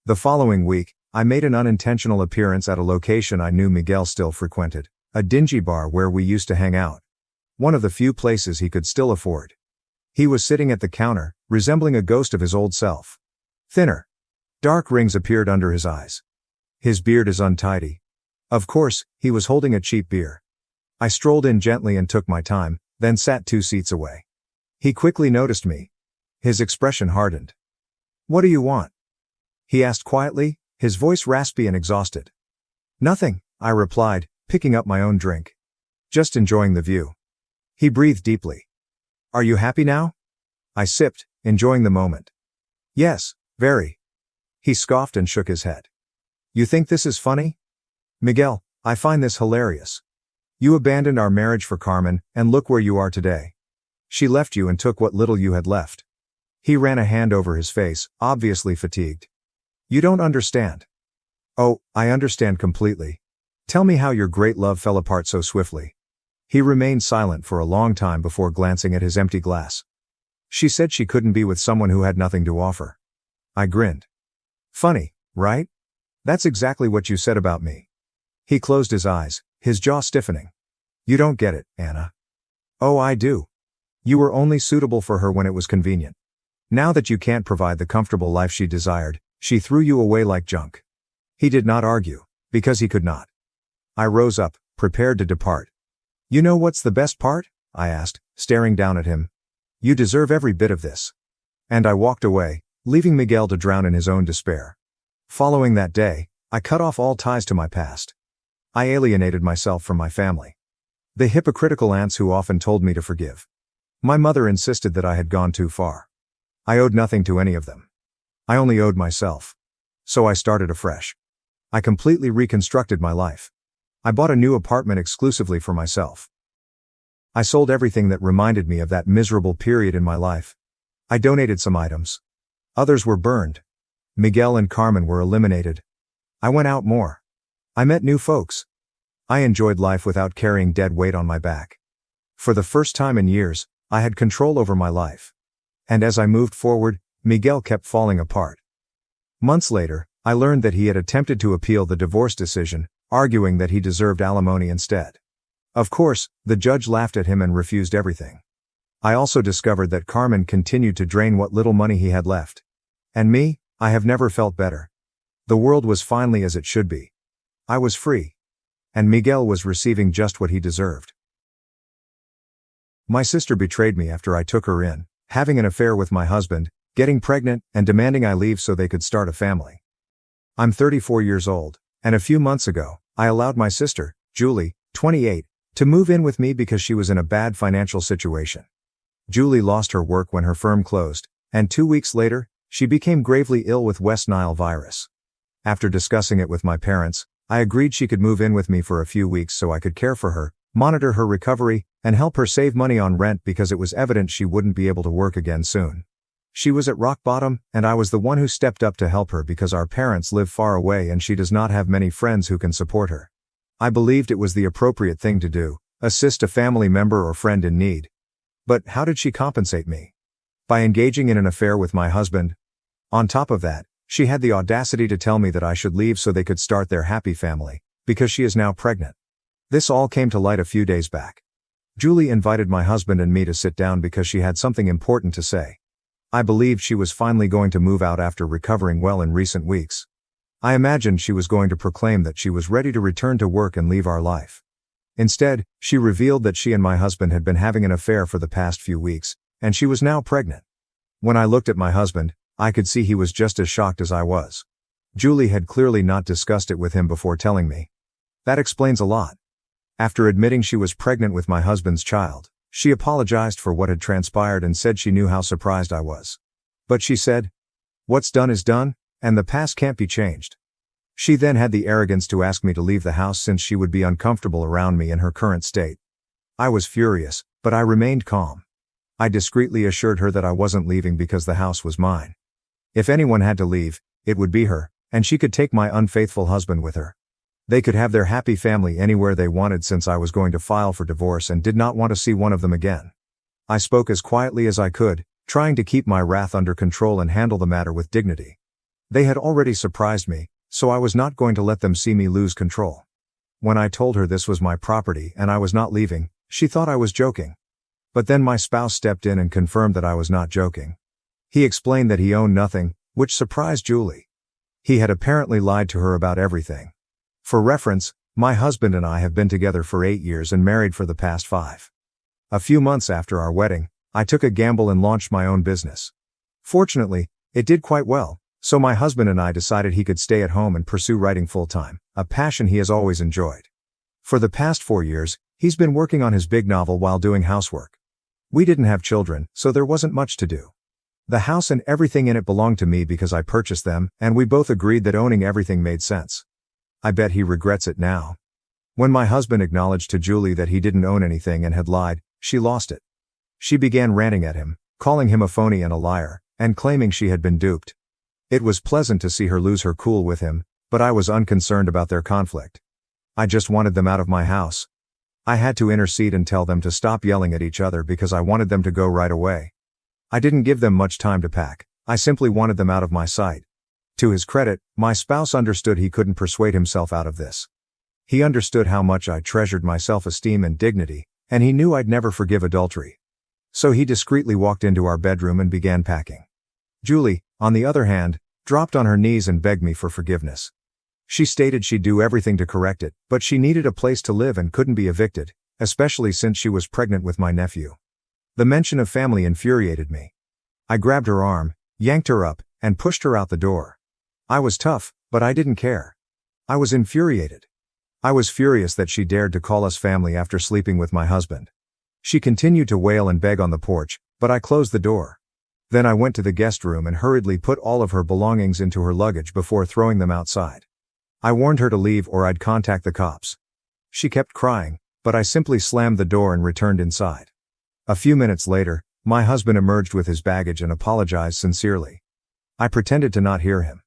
The following week, I made an unintentional appearance at a location I knew Miguel still frequented, a dingy bar where we used to hang out. One of the few places he could still afford. He was sitting at the counter, resembling a ghost of his old self. Thinner. Dark rings appeared under his eyes. His beard is untidy. Of course, he was holding a cheap beer. I strolled in gently and took my time, then sat 2 seats away. He quickly noticed me. His expression hardened. What do you want? He asked quietly, his voice raspy and exhausted. Nothing, I replied, picking up my own drink. Just enjoying the view. He breathed deeply. Are you happy now? I sipped, enjoying the moment. Yes, very. He scoffed and shook his head. You think this is funny? Miguel, I find this hilarious. You abandoned our marriage for Carmen, and look where you are today. She left you and took what little you had left. He ran a hand over his face, obviously fatigued. You don't understand. Oh, I understand completely. Tell me how your great love fell apart so swiftly. He remained silent for a long time before glancing at his empty glass. She said she couldn't be with someone who had nothing to offer. I grinned. Funny, right? That's exactly what you said about me. He closed his eyes, his jaw stiffening. You don't get it, Anna. Oh, I do. You were only suitable for her when it was convenient. Now that you can't provide the comfortable life she desired, she threw you away like junk. He did not argue, because he could not. I rose up, prepared to depart. You know what's the best part? I asked, staring down at him. You deserve every bit of this. And I walked away, leaving Miguel to drown in his own despair. Following that day, I cut off all ties to my past. I alienated myself from my family. The hypocritical aunts who often told me to forgive. My mother insisted that I had gone too far. I owed nothing to any of them. I only owed myself. So I started afresh. I completely reconstructed my life. I bought a new apartment exclusively for myself. I sold everything that reminded me of that miserable period in my life. I donated some items. Others were burned. Miguel and Carmen were eliminated. I went out more. I met new folks. I enjoyed life without carrying dead weight on my back. For the first time in years, I had control over my life. And as I moved forward, Miguel kept falling apart. Months later, I learned that he had attempted to appeal the divorce decision, arguing that he deserved alimony instead. Of course, the judge laughed at him and refused everything. I also discovered that Carmen continued to drain what little money he had left. And me, I have never felt better. The world was finally as it should be. I was free. And Miguel was receiving just what he deserved. My sister betrayed me after I took her in, having an affair with my husband, getting pregnant, and demanding I leave so they could start a family. I'm 34 years old, and a few months ago, I allowed my sister, Julie, 28, to move in with me because she was in a bad financial situation. Julie lost her work when her firm closed, and 2 weeks later, she became gravely ill with West Nile virus. After discussing it with my parents, I agreed she could move in with me for a few weeks so I could care for her, monitor her recovery, and help her save money on rent because it was evident she wouldn't be able to work again soon. She was at rock bottom, and I was the one who stepped up to help her because our parents live far away and she does not have many friends who can support her. I believed it was the appropriate thing to do, assist a family member or friend in need. But how did she compensate me? By engaging in an affair with my husband. On top of that, she had the audacity to tell me that I should leave so they could start their happy family, because she is now pregnant. This all came to light a few days back. Julie invited my husband and me to sit down because she had something important to say. I believed she was finally going to move out after recovering well in recent weeks. I imagined she was going to proclaim that she was ready to return to work and leave our life. Instead, she revealed that she and my husband had been having an affair for the past few weeks, and she was now pregnant. When I looked at my husband, I could see he was just as shocked as I was. Julie had clearly not discussed it with him before telling me. That explains a lot. After admitting she was pregnant with my husband's child, she apologized for what had transpired and said she knew how surprised I was. But she said, "What's done is done, and the past can't be changed." She then had the arrogance to ask me to leave the house since she would be uncomfortable around me in her current state. I was furious, but I remained calm. I discreetly assured her that I wasn't leaving because the house was mine. If anyone had to leave, it would be her, and she could take my unfaithful husband with her. They could have their happy family anywhere they wanted since I was going to file for divorce and did not want to see one of them again. I spoke as quietly as I could, trying to keep my wrath under control and handle the matter with dignity. They had already surprised me, so I was not going to let them see me lose control. When I told her this was my property and I was not leaving, she thought I was joking. But then my spouse stepped in and confirmed that I was not joking. He explained that he owned nothing, which surprised Julie. He had apparently lied to her about everything. For reference, my husband and I have been together for 8 years and married for the past 5. A few months after our wedding, I took a gamble and launched my own business. Fortunately, it did quite well, so my husband and I decided he could stay at home and pursue writing full-time, a passion he has always enjoyed. For the past 4 years, he's been working on his big novel while doing housework. We didn't have children, so there wasn't much to do. The house and everything in it belonged to me because I purchased them, and we both agreed that owning everything made sense. I bet he regrets it now. When my husband acknowledged to Julie that he didn't own anything and had lied, she lost it. She began ranting at him, calling him a phony and a liar, and claiming she had been duped. It was pleasant to see her lose her cool with him, but I was unconcerned about their conflict. I just wanted them out of my house. I had to intercede and tell them to stop yelling at each other because I wanted them to go right away. I didn't give them much time to pack, I simply wanted them out of my sight. To his credit, my spouse understood he couldn't persuade himself out of this. He understood how much I treasured my self-esteem and dignity, and he knew I'd never forgive adultery. So he discreetly walked into our bedroom and began packing. Julie, on the other hand, dropped on her knees and begged me for forgiveness. She stated she'd do everything to correct it, but she needed a place to live and couldn't be evicted, especially since she was pregnant with my nephew. The mention of family infuriated me. I grabbed her arm, yanked her up, and pushed her out the door. I was tough, but I didn't care. I was infuriated. I was furious that she dared to call us family after sleeping with my husband. She continued to wail and beg on the porch, but I closed the door. Then I went to the guest room and hurriedly put all of her belongings into her luggage before throwing them outside. I warned her to leave or I'd contact the cops. She kept crying, but I simply slammed the door and returned inside. A few minutes later, my husband emerged with his baggage and apologized sincerely. I pretended to not hear him.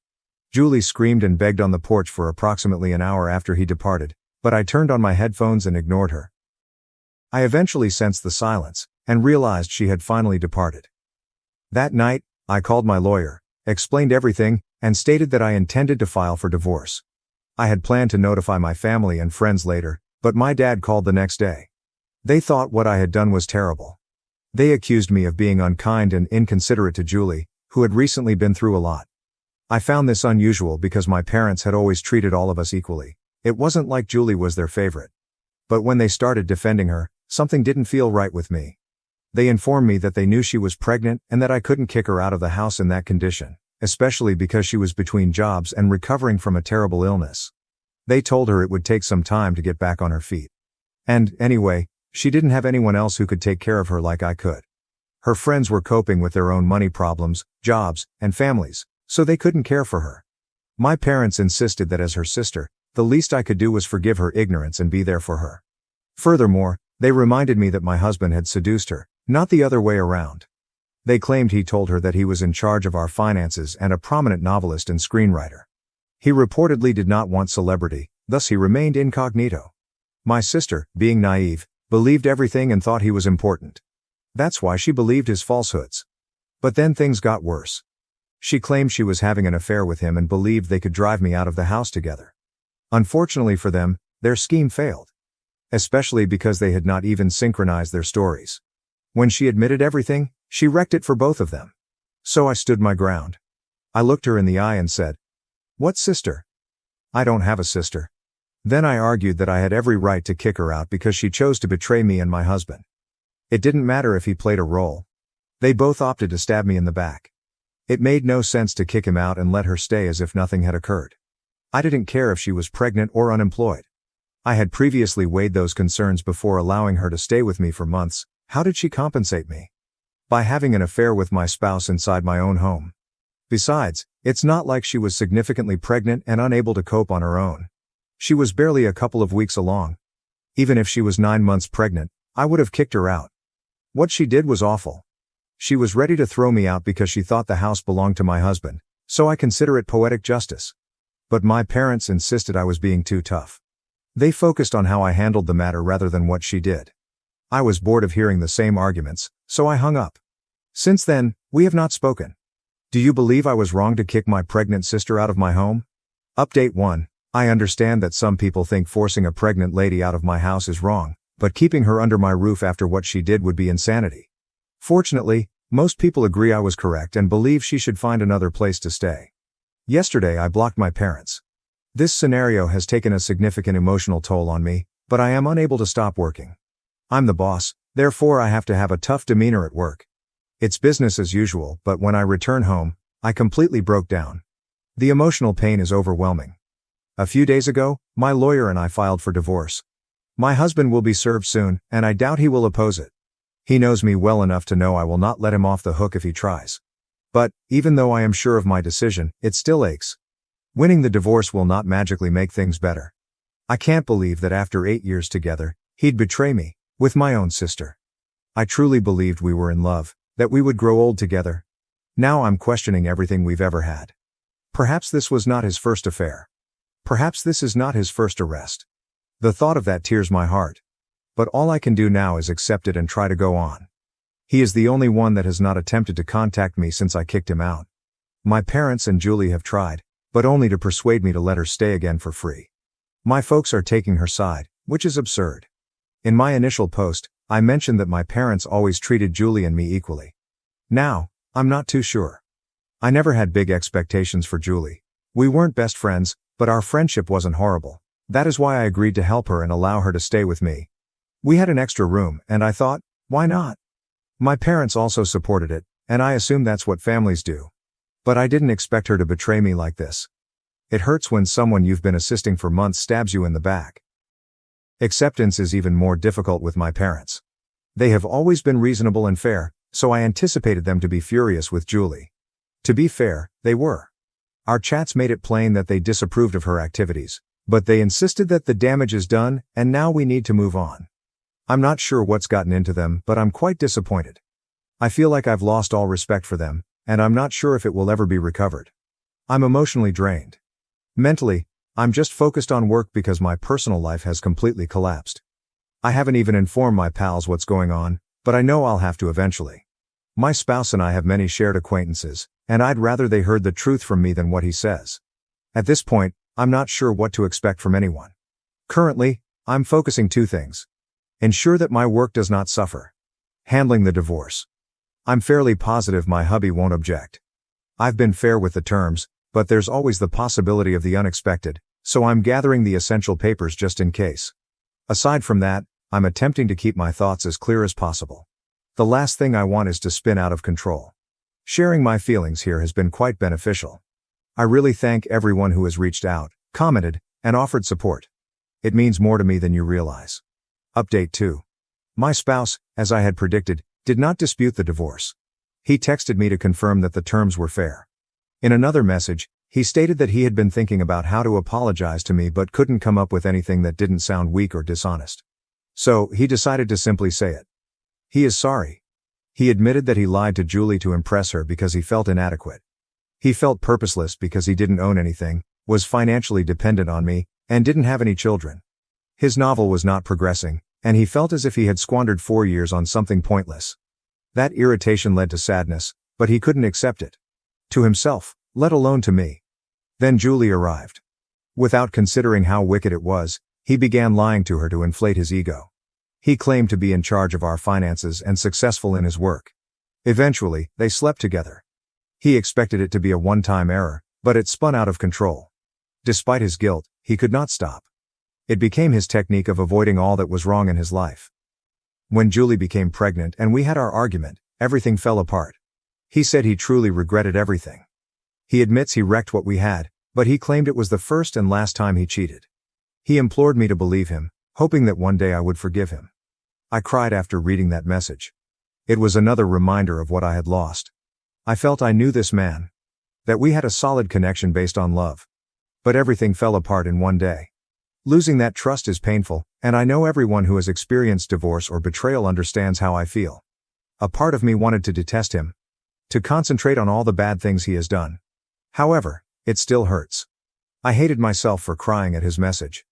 Julie screamed and begged on the porch for approximately an hour after he departed, but I turned on my headphones and ignored her. I eventually sensed the silence, and realized she had finally departed. That night, I called my lawyer, explained everything, and stated that I intended to file for divorce. I had planned to notify my family and friends later, but my dad called the next day. They thought what I had done was terrible. They accused me of being unkind and inconsiderate to Julie, who had recently been through a lot. I found this unusual because my parents had always treated all of us equally. It wasn't like Julie was their favorite. But when they started defending her, something didn't feel right with me. They informed me that they knew she was pregnant and that I couldn't kick her out of the house in that condition, especially because she was between jobs and recovering from a terrible illness. They told her it would take some time to get back on her feet. And, anyway, she didn't have anyone else who could take care of her like I could. Her friends were coping with their own money problems, jobs, and families, so they couldn't care for her. My parents insisted that as her sister, the least I could do was forgive her ignorance and be there for her. Furthermore, they reminded me that my husband had seduced her, not the other way around. They claimed he told her that he was in charge of our finances and a prominent novelist and screenwriter. He reportedly did not want celebrity, thus he remained incognito. My sister, being naive, believed everything and thought he was important. That's why she believed his falsehoods. But then things got worse. She claimed she was having an affair with him and believed they could drive me out of the house together. Unfortunately for them, their scheme failed. Especially because they had not even synchronized their stories. When she admitted everything, she wrecked it for both of them. So I stood my ground. I looked her in the eye and said, "What sister? I don't have a sister." Then I argued that I had every right to kick her out because she chose to betray me and my husband. It didn't matter if he played a role. They both opted to stab me in the back. It made no sense to kick him out and let her stay as if nothing had occurred. I didn't care if she was pregnant or unemployed. I had previously weighed those concerns before allowing her to stay with me for months. How did she compensate me? By having an affair with my spouse inside my own home. Besides, it's not like she was significantly pregnant and unable to cope on her own. She was barely a couple of weeks along. Even if she was 9 months pregnant, I would have kicked her out. What she did was awful. She was ready to throw me out because she thought the house belonged to my husband, so I consider it poetic justice. But my parents insisted I was being too tough. They focused on how I handled the matter rather than what she did. I was bored of hearing the same arguments, so I hung up. Since then, we have not spoken. Do you believe I was wrong to kick my pregnant sister out of my home? Update 1. I understand that some people think forcing a pregnant lady out of my house is wrong, but keeping her under my roof after what she did would be insanity. Fortunately, most people agree I was correct and believe she should find another place to stay. Yesterday I blocked my parents. This scenario has taken a significant emotional toll on me, but I am unable to stop working. I'm the boss, therefore I have to have a tough demeanor at work. It's business as usual, but when I return home, I completely broke down. The emotional pain is overwhelming. A few days ago, my lawyer and I filed for divorce. My husband will be served soon, and I doubt he will oppose it. He knows me well enough to know I will not let him off the hook if he tries. But, even though I am sure of my decision, it still aches. Winning the divorce will not magically make things better. I can't believe that after 8 years together, he'd betray me, with my own sister. I truly believed we were in love, that we would grow old together. Now I'm questioning everything we've ever had. Perhaps this was not his first affair. Perhaps this is not his first arrest. The thought of that tears my heart. But all I can do now is accept it and try to go on. He is the only one that has not attempted to contact me since I kicked him out. My parents and Julie have tried, but only to persuade me to let her stay again for free. My folks are taking her side, which is absurd. In my initial post, I mentioned that my parents always treated Julie and me equally. Now, I'm not too sure. I never had big expectations for Julie. We weren't best friends, but our friendship wasn't horrible. That is why I agreed to help her and allow her to stay with me. We had an extra room, and I thought, why not? My parents also supported it, and I assume that's what families do. But I didn't expect her to betray me like this. It hurts when someone you've been assisting for months stabs you in the back. Acceptance is even more difficult with my parents. They have always been reasonable and fair, so I anticipated them to be furious with Julie. To be fair, they were. Our chats made it plain that they disapproved of her activities, but they insisted that the damage is done, and now we need to move on. I'm not sure what's gotten into them, but I'm quite disappointed. I feel like I've lost all respect for them, and I'm not sure if it will ever be recovered. I'm emotionally drained. Mentally, I'm just focused on work because my personal life has completely collapsed. I haven't even informed my pals what's going on, but I know I'll have to eventually. My spouse and I have many shared acquaintances, and I'd rather they heard the truth from me than what he says. At this point, I'm not sure what to expect from anyone. Currently, I'm focusing 2 things. Ensure that my work does not suffer. Handling the divorce. I'm fairly positive my hubby won't object. I've been fair with the terms, but there's always the possibility of the unexpected, so I'm gathering the essential papers just in case. Aside from that, I'm attempting to keep my thoughts as clear as possible. The last thing I want is to spin out of control. Sharing my feelings here has been quite beneficial. I really thank everyone who has reached out, commented, and offered support. It means more to me than you realize. Update 2. My spouse, as I had predicted, did not dispute the divorce. He texted me to confirm that the terms were fair. In another message, he stated that he had been thinking about how to apologize to me but couldn't come up with anything that didn't sound weak or dishonest. So, he decided to simply say it. He is sorry. He admitted that he lied to Julie to impress her because he felt inadequate. He felt purposeless because he didn't own anything, was financially dependent on me, and didn't have any children. His novel was not progressing, and he felt as if he had squandered 4 years on something pointless. That irritation led to sadness, but he couldn't accept it. To himself, let alone to me. Then Julie arrived. Without considering how wicked it was, he began lying to her to inflate his ego. He claimed to be in charge of our finances and successful in his work. Eventually, they slept together. He expected it to be a one-time error, but it spun out of control. Despite his guilt, he could not stop. It became his technique of avoiding all that was wrong in his life. When Julie became pregnant and we had our argument, everything fell apart. He said he truly regretted everything. He admits he wrecked what we had, but he claimed it was the first and last time he cheated. He implored me to believe him, hoping that one day I would forgive him. I cried after reading that message. It was another reminder of what I had lost. I felt I knew this man. That we had a solid connection based on love. But everything fell apart in one day. Losing that trust is painful, and I know everyone who has experienced divorce or betrayal understands how I feel. A part of me wanted to detest him. To concentrate on all the bad things he has done. However, it still hurts. I hated myself for crying at his message.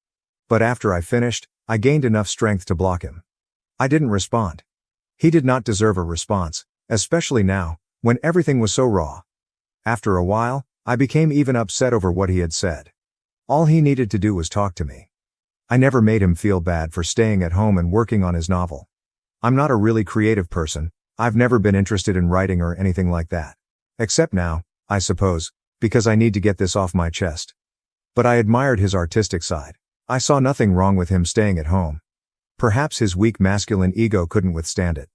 But after I finished, I gained enough strength to block him. I didn't respond. He did not deserve a response, especially now, when everything was so raw. After a while, I became even upset over what he had said. All he needed to do was talk to me. I never made him feel bad for staying at home and working on his novel. I'm not a really creative person, I've never been interested in writing or anything like that. Except now, I suppose, because I need to get this off my chest. But I admired his artistic side. I saw nothing wrong with him staying at home. Perhaps his weak masculine ego couldn't withstand it.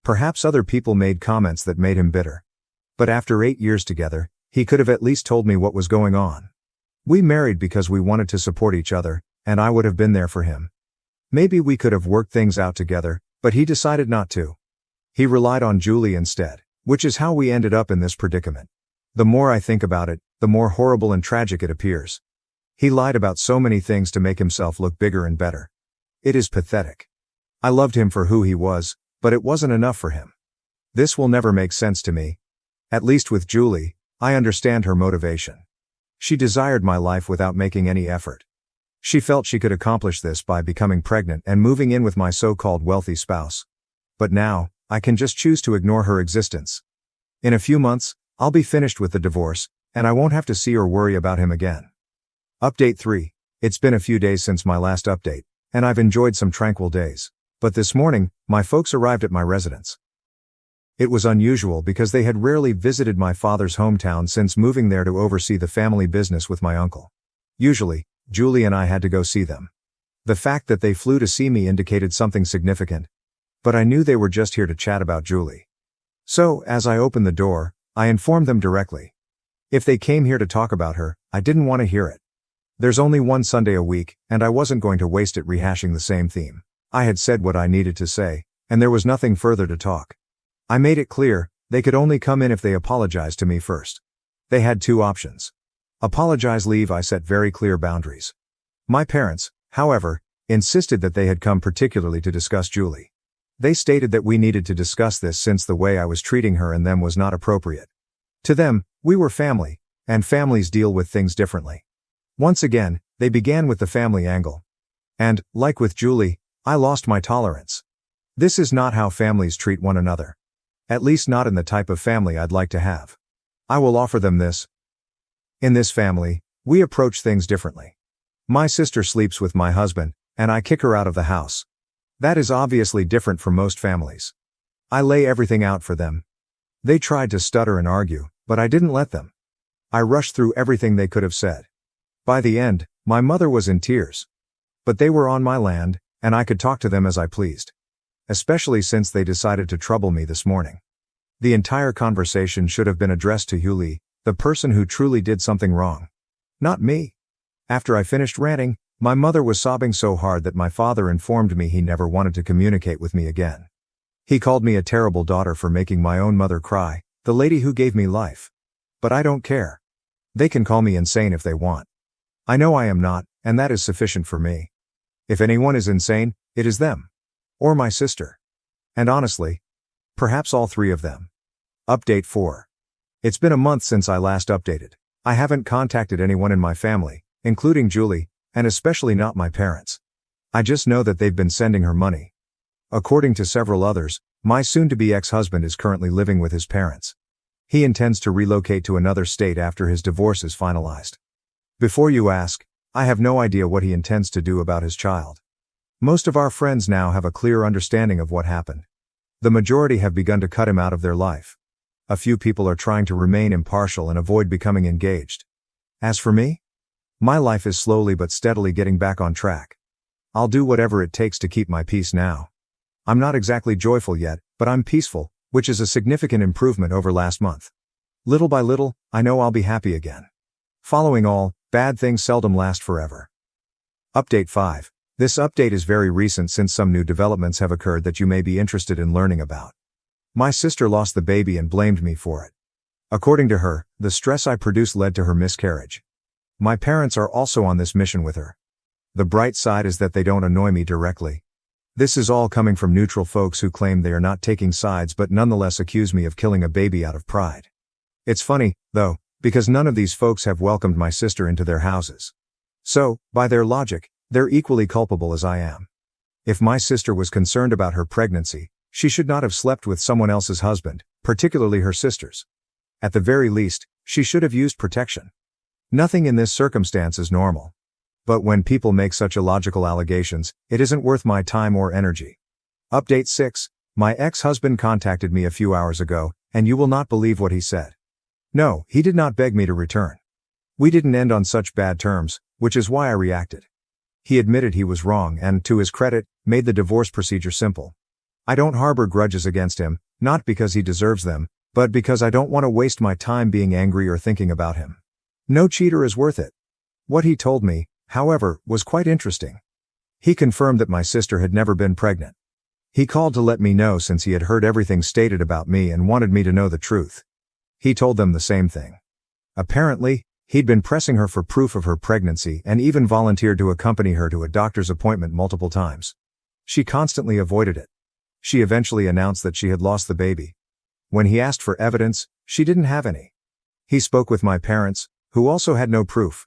Perhaps other people made comments that made him bitter. But after 8 years together, he could have at least told me what was going on. We married because we wanted to support each other, and I would have been there for him. Maybe we could have worked things out together, but he decided not to. He relied on Julie instead, which is how we ended up in this predicament. The more I think about it, the more horrible and tragic it appears. He lied about so many things to make himself look bigger and better. It is pathetic. I loved him for who he was, but it wasn't enough for him. This will never make sense to me. At least with Julie, I understand her motivation. She desired my life without making any effort. She felt she could accomplish this by becoming pregnant and moving in with my so-called wealthy spouse. But now, I can just choose to ignore her existence. In a few months, I'll be finished with the divorce, and I won't have to see or worry about him again. Update 3. It's been a few days since my last update, and I've enjoyed some tranquil days. But this morning, my folks arrived at my residence. It was unusual because they had rarely visited my father's hometown since moving there to oversee the family business with my uncle. Usually, Julie and I had to go see them. The fact that they flew to see me indicated something significant. But I knew they were just here to chat about Julie. So, as I opened the door, I informed them directly. If they came here to talk about her, I didn't want to hear it. There's only one Sunday a week, and I wasn't going to waste it rehashing the same theme. I had said what I needed to say, and there was nothing further to talk. I made it clear, they could only come in if they apologized to me first. They had 2 options. Apologize, leave. I set very clear boundaries. My parents, however, insisted that they had come particularly to discuss Julie. They stated that we needed to discuss this since the way I was treating her and them was not appropriate. To them, we were family, and families deal with things differently. Once again, they began with the family angle. And, like with Julie, I lost my tolerance. This is not how families treat one another. At least not in the type of family I'd like to have. I will offer them this. In this family, we approach things differently. My sister sleeps with my husband, and I kick her out of the house. That is obviously different from most families. I lay everything out for them. They tried to stutter and argue, but I didn't let them. I rushed through everything they could have said. By the end, my mother was in tears. But they were on my land, and I could talk to them as I pleased. Especially since they decided to trouble me this morning. The entire conversation should have been addressed to Julie, the person who truly did something wrong. Not me. After I finished ranting, my mother was sobbing so hard that my father informed me he never wanted to communicate with me again. He called me a terrible daughter for making my own mother cry, the lady who gave me life. But I don't care. They can call me insane if they want. I know I am not, and that is sufficient for me. If anyone is insane, It is them. Or my sister. And honestly, perhaps all three of them. Update 4. It's been a month since I last updated. I haven't contacted anyone in my family, including Julie, and especially not my parents. I just know that they've been sending her money. According to several others, my soon-to-be ex-husband is currently living with his parents. He intends to relocate to another state after his divorce is finalized. Before you ask, I have no idea what he intends to do about his child. Most of our friends now have a clear understanding of what happened. The majority have begun to cut him out of their life. A few people are trying to remain impartial and avoid becoming engaged. As for me, my life is slowly but steadily getting back on track. I'll do whatever it takes to keep my peace now. I'm not exactly joyful yet, but I'm peaceful, which is a significant improvement over last month. Little by little, I know I'll be happy again. Following all, bad things seldom last forever. Update 5. This update is very recent since some new developments have occurred that you may be interested in learning about. My sister lost the baby and blamed me for it. According to her, the stress I produced led to her miscarriage. My parents are also on this mission with her. The bright side is that they don't annoy me directly. This is all coming from neutral folks who claim they are not taking sides but nonetheless accuse me of killing a baby out of pride. It's funny, though, because none of these folks have welcomed my sister into their houses. So, by their logic, they're equally culpable as I am. If my sister was concerned about her pregnancy, she should not have slept with someone else's husband, particularly her sister's. At the very least, she should have used protection. Nothing in this circumstance is normal. But when people make such illogical allegations, it isn't worth my time or energy. Update 6. My ex-husband contacted me a few hours ago, and you will not believe what he said. No, he did not beg me to return. We didn't end on such bad terms, which is why I reacted. He admitted he was wrong and, to his credit, made the divorce procedure simple. I don't harbor grudges against him, not because he deserves them, but because I don't want to waste my time being angry or thinking about him. No cheater is worth it. What he told me, however, was quite interesting. He confirmed that my sister had never been pregnant. He called to let me know since he had heard everything stated about me and wanted me to know the truth. He told them the same thing. Apparently, he'd been pressing her for proof of her pregnancy and even volunteered to accompany her to a doctor's appointment multiple times. She constantly avoided it. She eventually announced that she had lost the baby. When he asked for evidence, she didn't have any. He spoke with my parents, who also had no proof.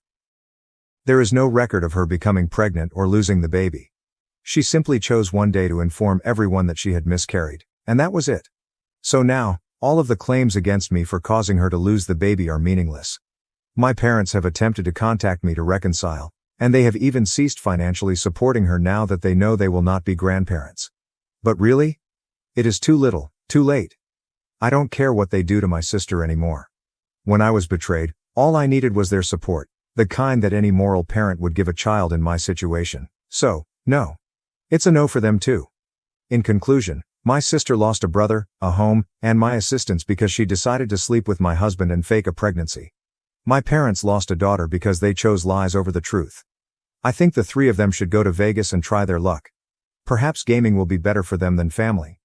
There is no record of her becoming pregnant or losing the baby. She simply chose one day to inform everyone that she had miscarried, and that was it. So now, all of the claims against me for causing her to lose the baby are meaningless. My parents have attempted to contact me to reconcile, and they have even ceased financially supporting her now that they know they will not be grandparents. But really? It is too little, too late. I don't care what they do to my sister anymore. When I was betrayed, all I needed was their support, the kind that any moral parent would give a child in my situation. So, no. It's a no for them too. In conclusion, my sister lost a brother, a home, and my assistance because she decided to sleep with my husband and fake a pregnancy. My parents lost a daughter because they chose lies over the truth. I think the three of them should go to Vegas and try their luck. Perhaps gaming will be better for them than family.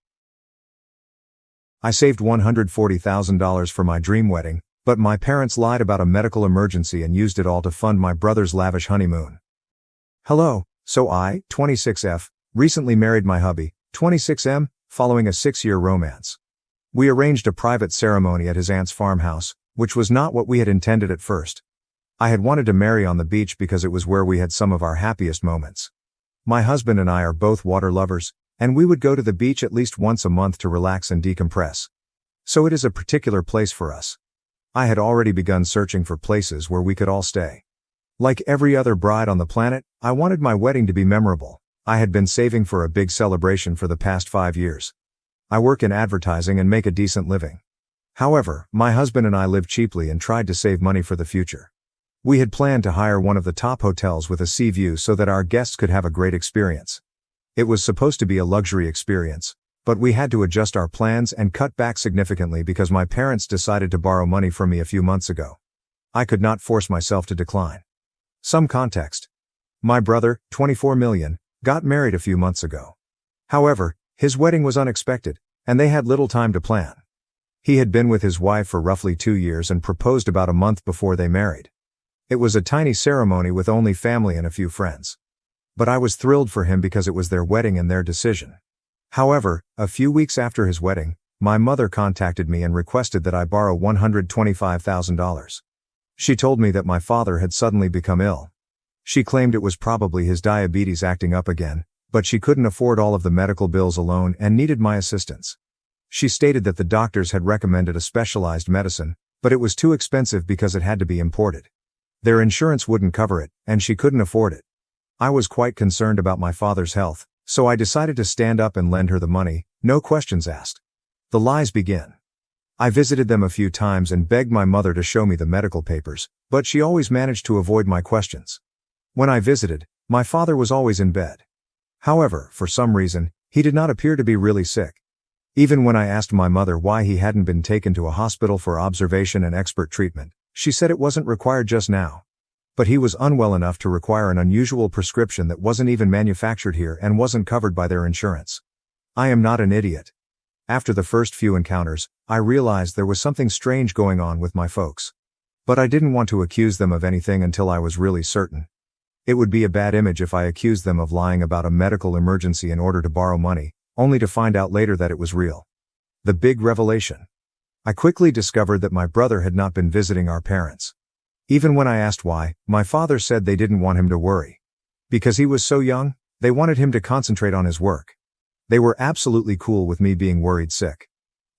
I saved $140,000 for my dream wedding, but my parents lied about a medical emergency and used it all to fund my brother's lavish honeymoon. Hello, so I, 26F, recently married my hubby, 26M, following a 6-year romance. We arranged a private ceremony at his aunt's farmhouse, which was not what we had intended at first. I had wanted to marry on the beach because it was where we had some of our happiest moments. My husband and I are both water lovers, and we would go to the beach at least once a month to relax and decompress. So it is a particular place for us. I had already begun searching for places where we could all stay. Like every other bride on the planet, I wanted my wedding to be memorable. I had been saving for a big celebration for the past 5 years. I work in advertising and make a decent living. However, my husband and I live cheaply and tried to save money for the future. We had planned to hire one of the top hotels with a sea view so that our guests could have a great experience. It was supposed to be a luxury experience, but we had to adjust our plans and cut back significantly because my parents decided to borrow money from me a few months ago. I could not force myself to decline. Some context. My brother, 24 million, got married a few months ago. However, his wedding was unexpected, and they had little time to plan. He had been with his wife for roughly 2 years and proposed about a month before they married. It was a tiny ceremony with only family and a few friends. But I was thrilled for him because it was their wedding and their decision. However, a few weeks after his wedding, my mother contacted me and requested that I borrow $125,000. She told me that my father had suddenly become ill. She claimed it was probably his diabetes acting up again, but she couldn't afford all of the medical bills alone and needed my assistance. She stated that the doctors had recommended a specialized medicine, but it was too expensive because it had to be imported. Their insurance wouldn't cover it, and she couldn't afford it. I was quite concerned about my father's health, so I decided to stand up and lend her the money, no questions asked. The lies begin. I visited them a few times and begged my mother to show me the medical papers, but she always managed to avoid my questions. When I visited, my father was always in bed. However, for some reason, he did not appear to be really sick. Even when I asked my mother why he hadn't been taken to a hospital for observation and expert treatment, she said it wasn't required just now. But he was unwell enough to require an unusual prescription that wasn't even manufactured here and wasn't covered by their insurance. I am not an idiot. After the first few encounters, I realized there was something strange going on with my folks. But I didn't want to accuse them of anything until I was really certain. It would be a bad image if I accused them of lying about a medical emergency in order to borrow money, only to find out later that it was real. The big revelation. I quickly discovered that my brother had not been visiting our parents. Even when I asked why, my father said they didn't want him to worry. Because he was so young, they wanted him to concentrate on his work. They were absolutely cool with me being worried sick.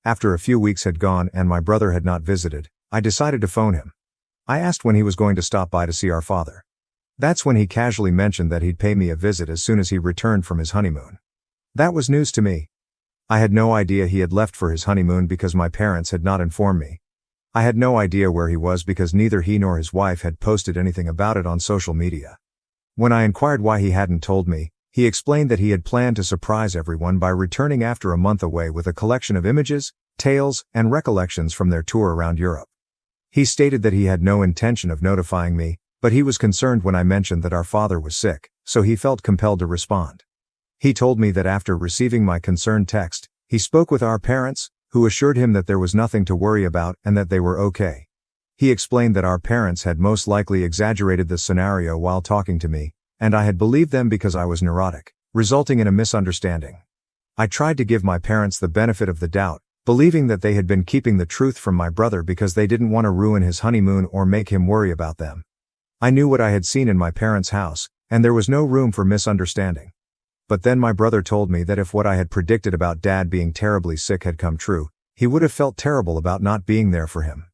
After a few weeks had gone and my brother had not visited, I decided to phone him. I asked when he was going to stop by to see our father. That's when he casually mentioned that he'd pay me a visit as soon as he returned from his honeymoon. That was news to me. I had no idea he had left for his honeymoon because my parents had not informed me. I had no idea where he was because neither he nor his wife had posted anything about it on social media. When I inquired why he hadn't told me, he explained that he had planned to surprise everyone by returning after a month away with a collection of images, tales, and recollections from their tour around Europe. He stated that he had no intention of notifying me, but he was concerned when I mentioned that our father was sick, so he felt compelled to respond. He told me that after receiving my concerned text, he spoke with our parents, who assured him that there was nothing to worry about and that they were okay. He explained that our parents had most likely exaggerated the scenario while talking to me, and I had believed them because I was neurotic, resulting in a misunderstanding. I tried to give my parents the benefit of the doubt, believing that they had been keeping the truth from my brother because they didn't want to ruin his honeymoon or make him worry about them. I knew what I had seen in my parents' house, and there was no room for misunderstanding. But then my brother told me that if what I had predicted about Dad being terribly sick had come true, he would have felt terrible about not being there for him.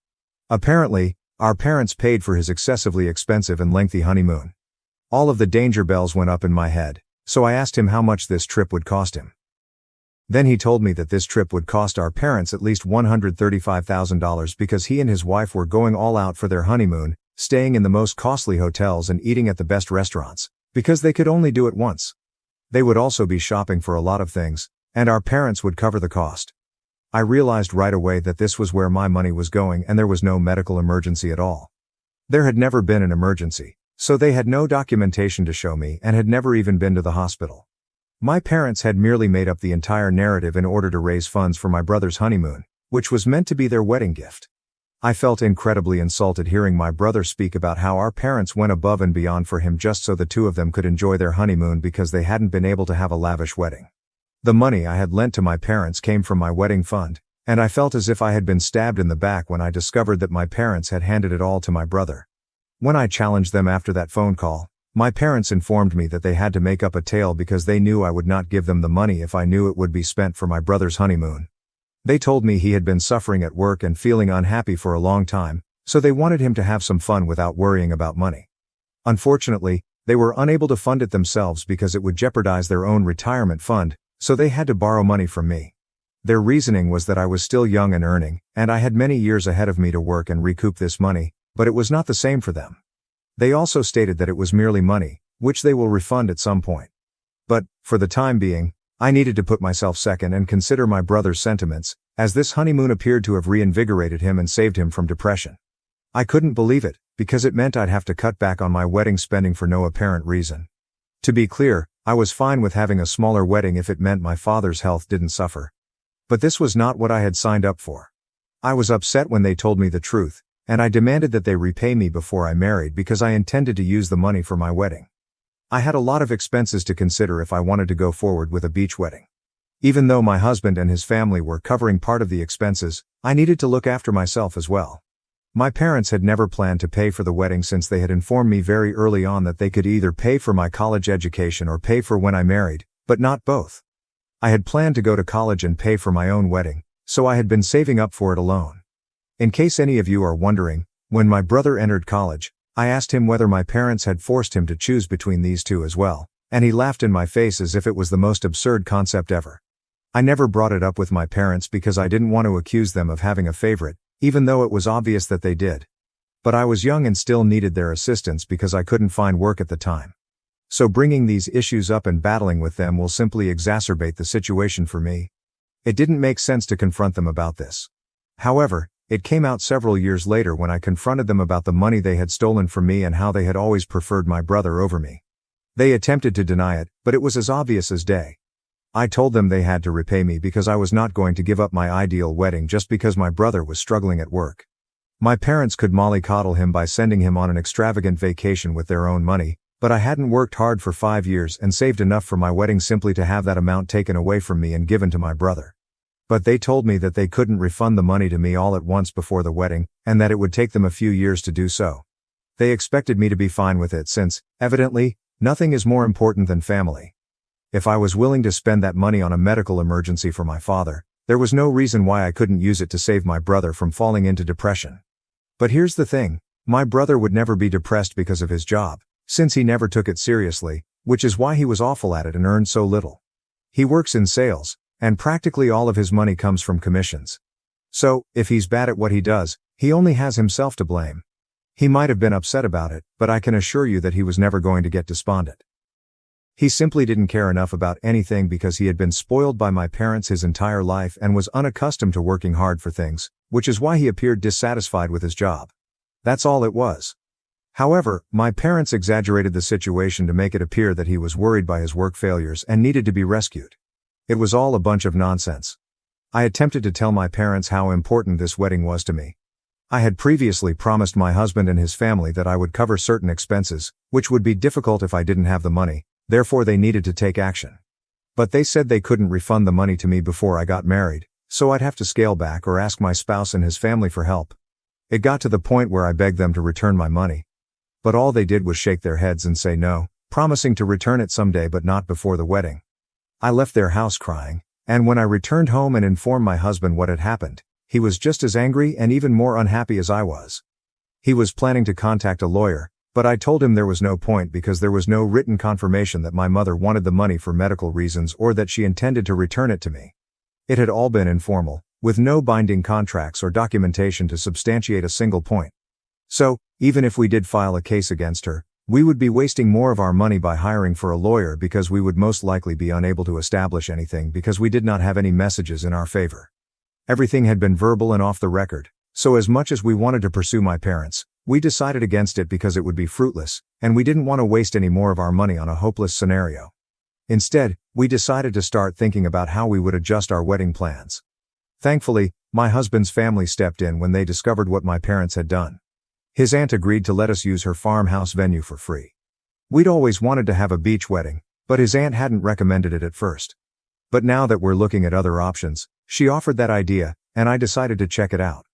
Apparently, our parents paid for his excessively expensive and lengthy honeymoon. All of the danger bells went up in my head, so I asked him how much this trip would cost him. Then he told me that this trip would cost our parents at least $135,000 because he and his wife were going all out for their honeymoon, staying in the most costly hotels and eating at the best restaurants, because they could only do it once. They would also be shopping for a lot of things, and our parents would cover the cost. I realized right away that this was where my money was going and there was no medical emergency at all. There had never been an emergency, so they had no documentation to show me and had never even been to the hospital. My parents had merely made up the entire narrative in order to raise funds for my brother's honeymoon, which was meant to be their wedding gift. I felt incredibly insulted hearing my brother speak about how our parents went above and beyond for him just so the two of them could enjoy their honeymoon because they hadn't been able to have a lavish wedding. The money I had lent to my parents came from my wedding fund, and I felt as if I had been stabbed in the back when I discovered that my parents had handed it all to my brother. When I challenged them after that phone call, my parents informed me that they had to make up a tale because they knew I would not give them the money if I knew it would be spent for my brother's honeymoon. They told me he had been suffering at work and feeling unhappy for a long time, so they wanted him to have some fun without worrying about money. Unfortunately, they were unable to fund it themselves because it would jeopardize their own retirement fund, so they had to borrow money from me. Their reasoning was that I was still young and earning, and I had many years ahead of me to work and recoup this money, but it was not the same for them. They also stated that it was merely money, which they will refund at some point. But, for the time being, I needed to put myself second and consider my brother's sentiments, as this honeymoon appeared to have reinvigorated him and saved him from depression. I couldn't believe it, because it meant I'd have to cut back on my wedding spending for no apparent reason. To be clear, I was fine with having a smaller wedding if it meant my father's health didn't suffer. But this was not what I had signed up for. I was upset when they told me the truth, and I demanded that they repay me before I married because I intended to use the money for my wedding. I had a lot of expenses to consider if I wanted to go forward with a beach wedding. Even though my husband and his family were covering part of the expenses, I needed to look after myself as well. My parents had never planned to pay for the wedding since they had informed me very early on that they could either pay for my college education or pay for when I married, but not both. I had planned to go to college and pay for my own wedding, so I had been saving up for it alone. In case any of you are wondering, when my brother entered college, I asked him whether my parents had forced him to choose between these two as well, and he laughed in my face as if it was the most absurd concept ever. I never brought it up with my parents because I didn't want to accuse them of having a favorite, even though it was obvious that they did. But I was young and still needed their assistance because I couldn't find work at the time. So bringing these issues up and battling with them will simply exacerbate the situation for me. It didn't make sense to confront them about this. However, it came out several years later when I confronted them about the money they had stolen from me and how they had always preferred my brother over me. They attempted to deny it, but it was as obvious as day. I told them they had to repay me because I was not going to give up my ideal wedding just because my brother was struggling at work. My parents could mollycoddle him by sending him on an extravagant vacation with their own money, but I hadn't worked hard for 5 years and saved enough for my wedding simply to have that amount taken away from me and given to my brother. But they told me that they couldn't refund the money to me all at once before the wedding, and that it would take them a few years to do so. They expected me to be fine with it since, evidently, nothing is more important than family. If I was willing to spend that money on a medical emergency for my father, there was no reason why I couldn't use it to save my brother from falling into depression. But here's the thing, my brother would never be depressed because of his job, since he never took it seriously, which is why he was awful at it and earned so little. He works in sales, and practically all of his money comes from commissions. So, if he's bad at what he does, he only has himself to blame. He might have been upset about it, but I can assure you that he was never going to get despondent. He simply didn't care enough about anything because he had been spoiled by my parents his entire life and was unaccustomed to working hard for things, which is why he appeared dissatisfied with his job. That's all it was. However, my parents exaggerated the situation to make it appear that he was worried by his work failures and needed to be rescued. It was all a bunch of nonsense. I attempted to tell my parents how important this wedding was to me. I had previously promised my husband and his family that I would cover certain expenses, which would be difficult if I didn't have the money. Therefore they needed to take action. But they said they couldn't refund the money to me before I got married, so I'd have to scale back or ask my spouse and his family for help. It got to the point where I begged them to return my money. But all they did was shake their heads and say no, promising to return it someday but not before the wedding. I left their house crying, and when I returned home and informed my husband what had happened, he was just as angry and even more unhappy as I was. He was planning to contact a lawyer, but I told him there was no point because there was no written confirmation that my mother wanted the money for medical reasons or that she intended to return it to me. It had all been informal, with no binding contracts or documentation to substantiate a single point. So, even if we did file a case against her, we would be wasting more of our money by hiring for a lawyer because we would most likely be unable to establish anything because we did not have any messages in our favor. Everything had been verbal and off the record, so as much as we wanted to pursue my parents, we decided against it because it would be fruitless, and we didn't want to waste any more of our money on a hopeless scenario. Instead, we decided to start thinking about how we would adjust our wedding plans. Thankfully, my husband's family stepped in when they discovered what my parents had done. His aunt agreed to let us use her farmhouse venue for free. We'd always wanted to have a beach wedding, but his aunt hadn't recommended it at first. But now that we're looking at other options, she offered that idea, and I decided to check it out.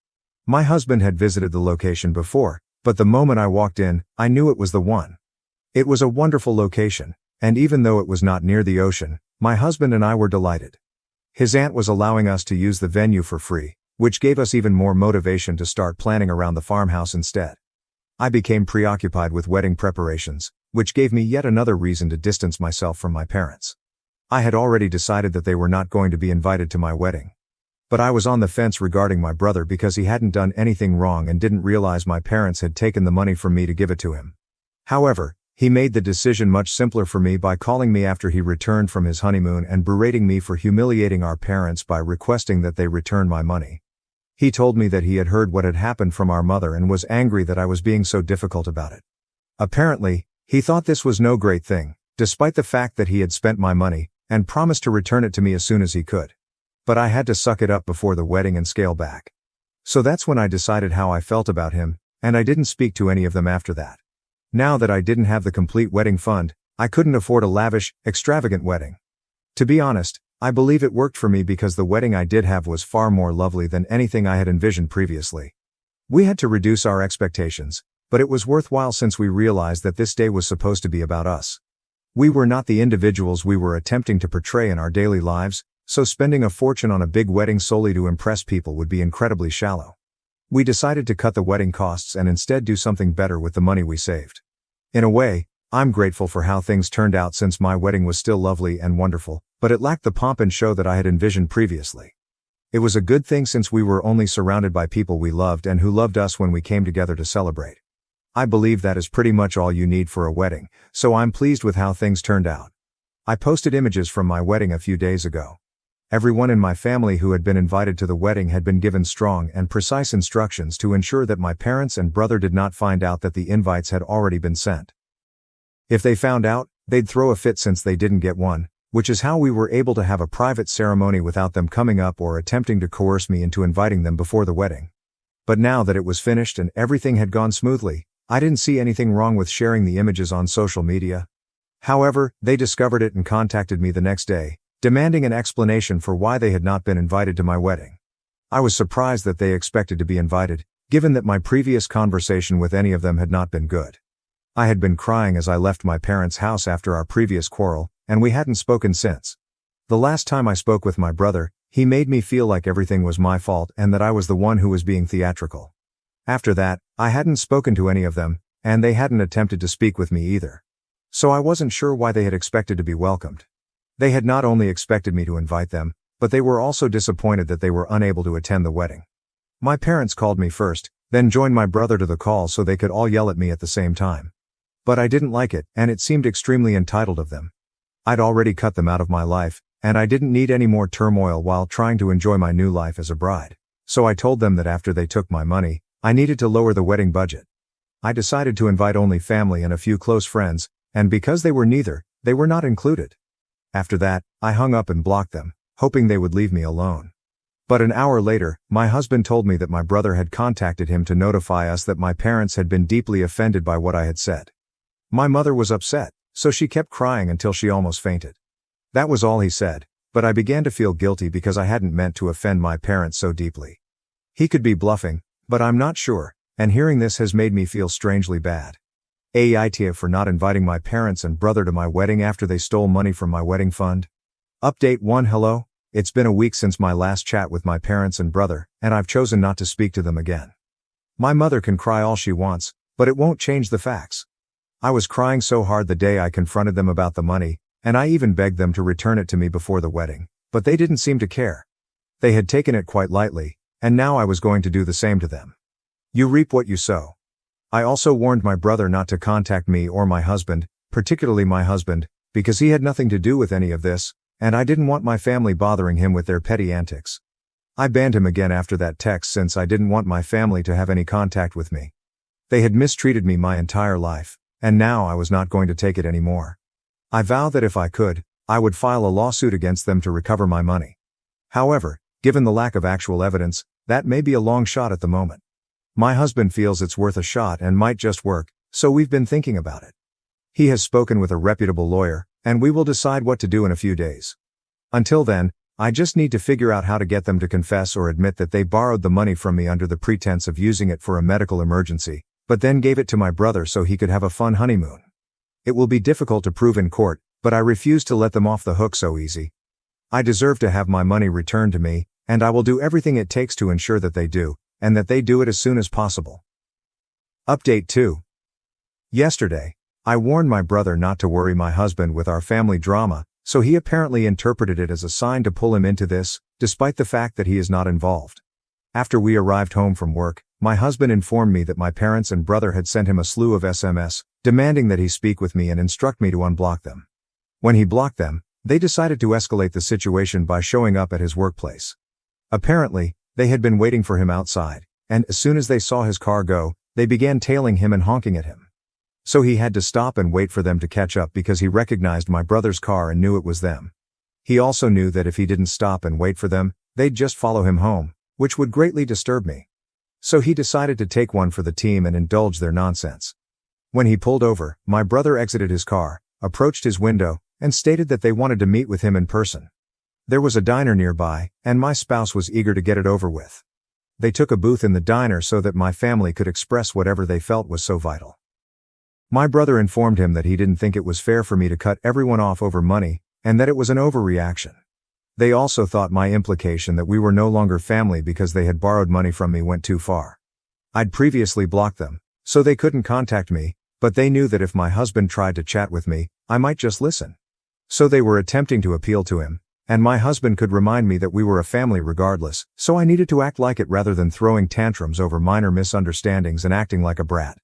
My husband had visited the location before, but the moment I walked in, I knew it was the one. It was a wonderful location, and even though it was not near the ocean, my husband and I were delighted. His aunt was allowing us to use the venue for free, which gave us even more motivation to start planning around the farmhouse instead. I became preoccupied with wedding preparations, which gave me yet another reason to distance myself from my parents. I had already decided that they were not going to be invited to my wedding. But I was on the fence regarding my brother because he hadn't done anything wrong and didn't realize my parents had taken the money from me to give it to him. However, he made the decision much simpler for me by calling me after he returned from his honeymoon and berating me for humiliating our parents by requesting that they return my money. He told me that he had heard what had happened from our mother and was angry that I was being so difficult about it. Apparently, he thought this was no great thing, despite the fact that he had spent my money, and promised to return it to me as soon as he could. But I had to suck it up before the wedding and scale back. So that's when I decided how I felt about him, and I didn't speak to any of them after that. Now that I didn't have the complete wedding fund, I couldn't afford a lavish, extravagant wedding. To be honest, I believe it worked for me because the wedding I did have was far more lovely than anything I had envisioned previously. We had to reduce our expectations, but it was worthwhile since we realized that this day was supposed to be about us. We were not the individuals we were attempting to portray in our daily lives, so spending a fortune on a big wedding solely to impress people would be incredibly shallow. We decided to cut the wedding costs and instead do something better with the money we saved. In a way, I'm grateful for how things turned out since my wedding was still lovely and wonderful, but it lacked the pomp and show that I had envisioned previously. It was a good thing since we were only surrounded by people we loved and who loved us when we came together to celebrate. I believe that is pretty much all you need for a wedding, so I'm pleased with how things turned out. I posted images from my wedding a few days ago. Everyone in my family who had been invited to the wedding had been given strong and precise instructions to ensure that my parents and brother did not find out that the invites had already been sent. If they found out, they'd throw a fit since they didn't get one, which is how we were able to have a private ceremony without them coming up or attempting to coerce me into inviting them before the wedding. But now that it was finished and everything had gone smoothly, I didn't see anything wrong with sharing the images on social media. However, they discovered it and contacted me the next day, demanding an explanation for why they had not been invited to my wedding. I was surprised that they expected to be invited, given that my previous conversation with any of them had not been good. I had been crying as I left my parents' house after our previous quarrel, and we hadn't spoken since. The last time I spoke with my brother, he made me feel like everything was my fault and that I was the one who was being theatrical. After that, I hadn't spoken to any of them, and they hadn't attempted to speak with me either. So I wasn't sure why they had expected to be welcomed. They had not only expected me to invite them, but they were also disappointed that they were unable to attend the wedding. My parents called me first, then joined my brother to the call so they could all yell at me at the same time. But I didn't like it, and it seemed extremely entitled of them. I'd already cut them out of my life, and I didn't need any more turmoil while trying to enjoy my new life as a bride. So I told them that after they took my money, I needed to lower the wedding budget. I decided to invite only family and a few close friends, and because they were neither, they were not included. After that, I hung up and blocked them, hoping they would leave me alone. But an hour later, my husband told me that my brother had contacted him to notify us that my parents had been deeply offended by what I had said. My mother was upset, so she kept crying until she almost fainted. That was all he said, but I began to feel guilty because I hadn't meant to offend my parents so deeply. He could be bluffing, but I'm not sure, and hearing this has made me feel strangely bad. Aita for not inviting my parents and brother to my wedding after they stole money from my wedding fund. Update 1. Hello, it's been a week since my last chat with my parents and brother, and I've chosen not to speak to them again. My mother can cry all she wants, but it won't change the facts. I was crying so hard the day I confronted them about the money, and I even begged them to return it to me before the wedding, but they didn't seem to care. They had taken it quite lightly, and now I was going to do the same to them. You reap what you sow. I also warned my brother not to contact me or my husband, particularly my husband, because he had nothing to do with any of this, and I didn't want my family bothering him with their petty antics. I banned him again after that text since I didn't want my family to have any contact with me. They had mistreated me my entire life, and now I was not going to take it anymore. I vowed that if I could, I would file a lawsuit against them to recover my money. However, given the lack of actual evidence, that may be a long shot at the moment. My husband feels it's worth a shot and might just work, so we've been thinking about it. He has spoken with a reputable lawyer, and we will decide what to do in a few days. Until then, I just need to figure out how to get them to confess or admit that they borrowed the money from me under the pretense of using it for a medical emergency, but then gave it to my brother so he could have a fun honeymoon. It will be difficult to prove in court, but I refuse to let them off the hook so easy. I deserve to have my money returned to me, and I will do everything it takes to ensure that they do, and that they do it as soon as possible. Update 2. Yesterday, I warned my brother not to worry my husband with our family drama, so he apparently interpreted it as a sign to pull him into this, despite the fact that he is not involved. After we arrived home from work, my husband informed me that my parents and brother had sent him a slew of SMS, demanding that he speak with me and instruct me to unblock them. When he blocked them, they decided to escalate the situation by showing up at his workplace. Apparently, they had been waiting for him outside, and as soon as they saw his car go, they began tailing him and honking at him. So he had to stop and wait for them to catch up because he recognized my brother's car and knew it was them. He also knew that if he didn't stop and wait for them, they'd just follow him home, which would greatly disturb me. So he decided to take one for the team and indulge their nonsense. When he pulled over, my brother exited his car, approached his window, and stated that they wanted to meet with him in person. There was a diner nearby, and my spouse was eager to get it over with. They took a booth in the diner so that my family could express whatever they felt was so vital. My brother informed him that he didn't think it was fair for me to cut everyone off over money, and that it was an overreaction. They also thought my implication that we were no longer family because they had borrowed money from me went too far. I'd previously blocked them, so they couldn't contact me, but they knew that if my husband tried to chat with me, I might just listen. So they were attempting to appeal to him, and my husband could remind me that we were a family regardless, so I needed to act like it rather than throwing tantrums over minor misunderstandings and acting like a brat.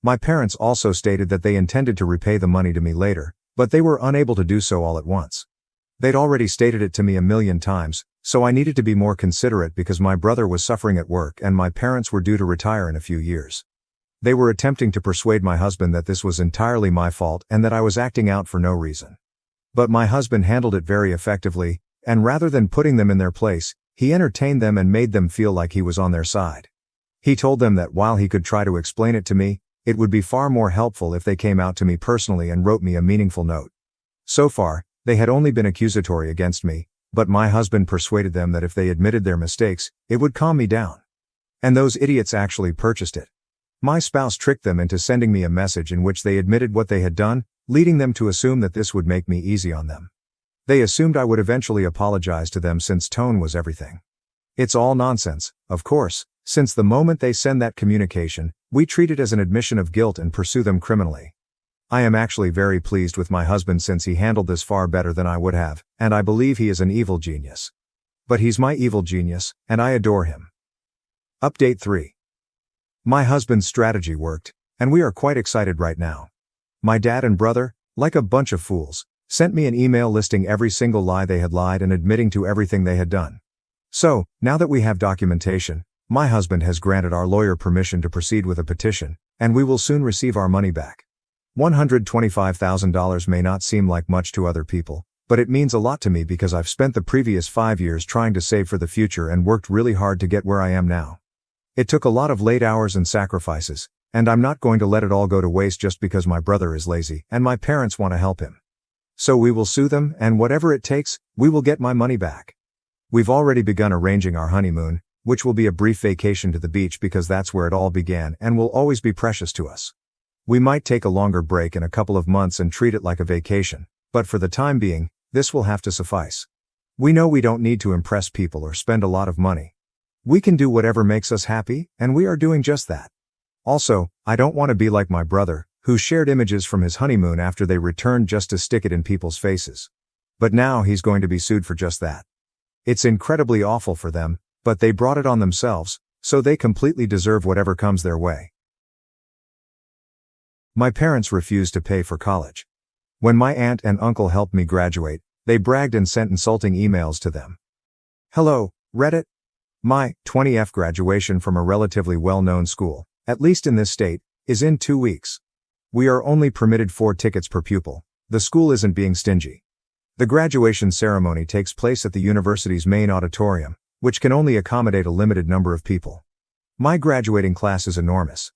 My parents also stated that they intended to repay the money to me later, but they were unable to do so all at once. They'd already stated it to me 1,000,000 times, so I needed to be more considerate because my brother was suffering at work and my parents were due to retire in a few years. They were attempting to persuade my husband that this was entirely my fault and that I was acting out for no reason. But my husband handled it very effectively, and rather than putting them in their place, he entertained them and made them feel like he was on their side. He told them that while he could try to explain it to me, it would be far more helpful if they came out to me personally and wrote me a meaningful note. So far, they had only been accusatory against me, but my husband persuaded them that if they admitted their mistakes, it would calm me down. And those idiots actually purchased it. My spouse tricked them into sending me a message in which they admitted what they had done, leading them to assume that this would make me easy on them. They assumed I would eventually apologize to them since tone was everything. It's all nonsense, of course, since the moment they send that communication, we treat it as an admission of guilt and pursue them criminally. I am actually very pleased with my husband since he handled this far better than I would have, and I believe he is an evil genius. But he's my evil genius, and I adore him. Update 3. My husband's strategy worked, and we are quite excited right now. My dad and brother, like a bunch of fools, sent me an email listing every single lie they had lied and admitting to everything they had done. So, now that we have documentation, my husband has granted our lawyer permission to proceed with a petition, and we will soon receive our money back. $125,000 may not seem like much to other people, but it means a lot to me because I've spent the previous 5 years trying to save for the future and worked really hard to get where I am now. It took a lot of late hours and sacrifices, and I'm not going to let it all go to waste just because my brother is lazy and my parents want to help him. So we will sue them, and whatever it takes, we will get my money back. We've already begun arranging our honeymoon, which will be a brief vacation to the beach because that's where it all began and will always be precious to us. We might take a longer break in a couple of months and treat it like a vacation, but for the time being, this will have to suffice. We know we don't need to impress people or spend a lot of money. We can do whatever makes us happy, and we are doing just that. Also, I don't want to be like my brother, who shared images from his honeymoon after they returned just to stick it in people's faces. But now he's going to be sued for just that. It's incredibly awful for them, but they brought it on themselves, so they completely deserve whatever comes their way. My parents refused to pay for college. When my aunt and uncle helped me graduate, they bragged and sent insulting emails to them. Hello, Reddit. My 20th graduation from a relatively well-known school, at least in this state, is in 2 weeks. We are only permitted 4 tickets per pupil. The school isn't being stingy. The graduation ceremony takes place at the university's main auditorium, which can only accommodate a limited number of people. My graduating class is enormous.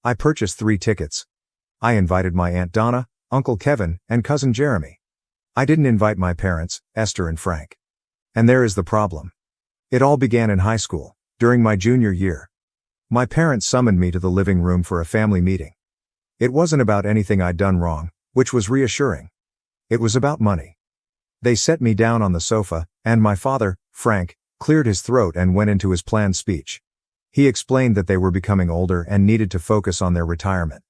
I purchased 3 tickets. I invited my Aunt Donna, Uncle Kevin, and Cousin Jeremy. I didn't invite my parents, Esther and Frank. And there is the problem. It all began in high school, during my junior year. My parents summoned me to the living room for a family meeting. It wasn't about anything I'd done wrong, which was reassuring. It was about money. They set me down on the sofa, and my father, Frank, cleared his throat and went into his planned speech. He explained that they were becoming older and needed to focus on their retirement.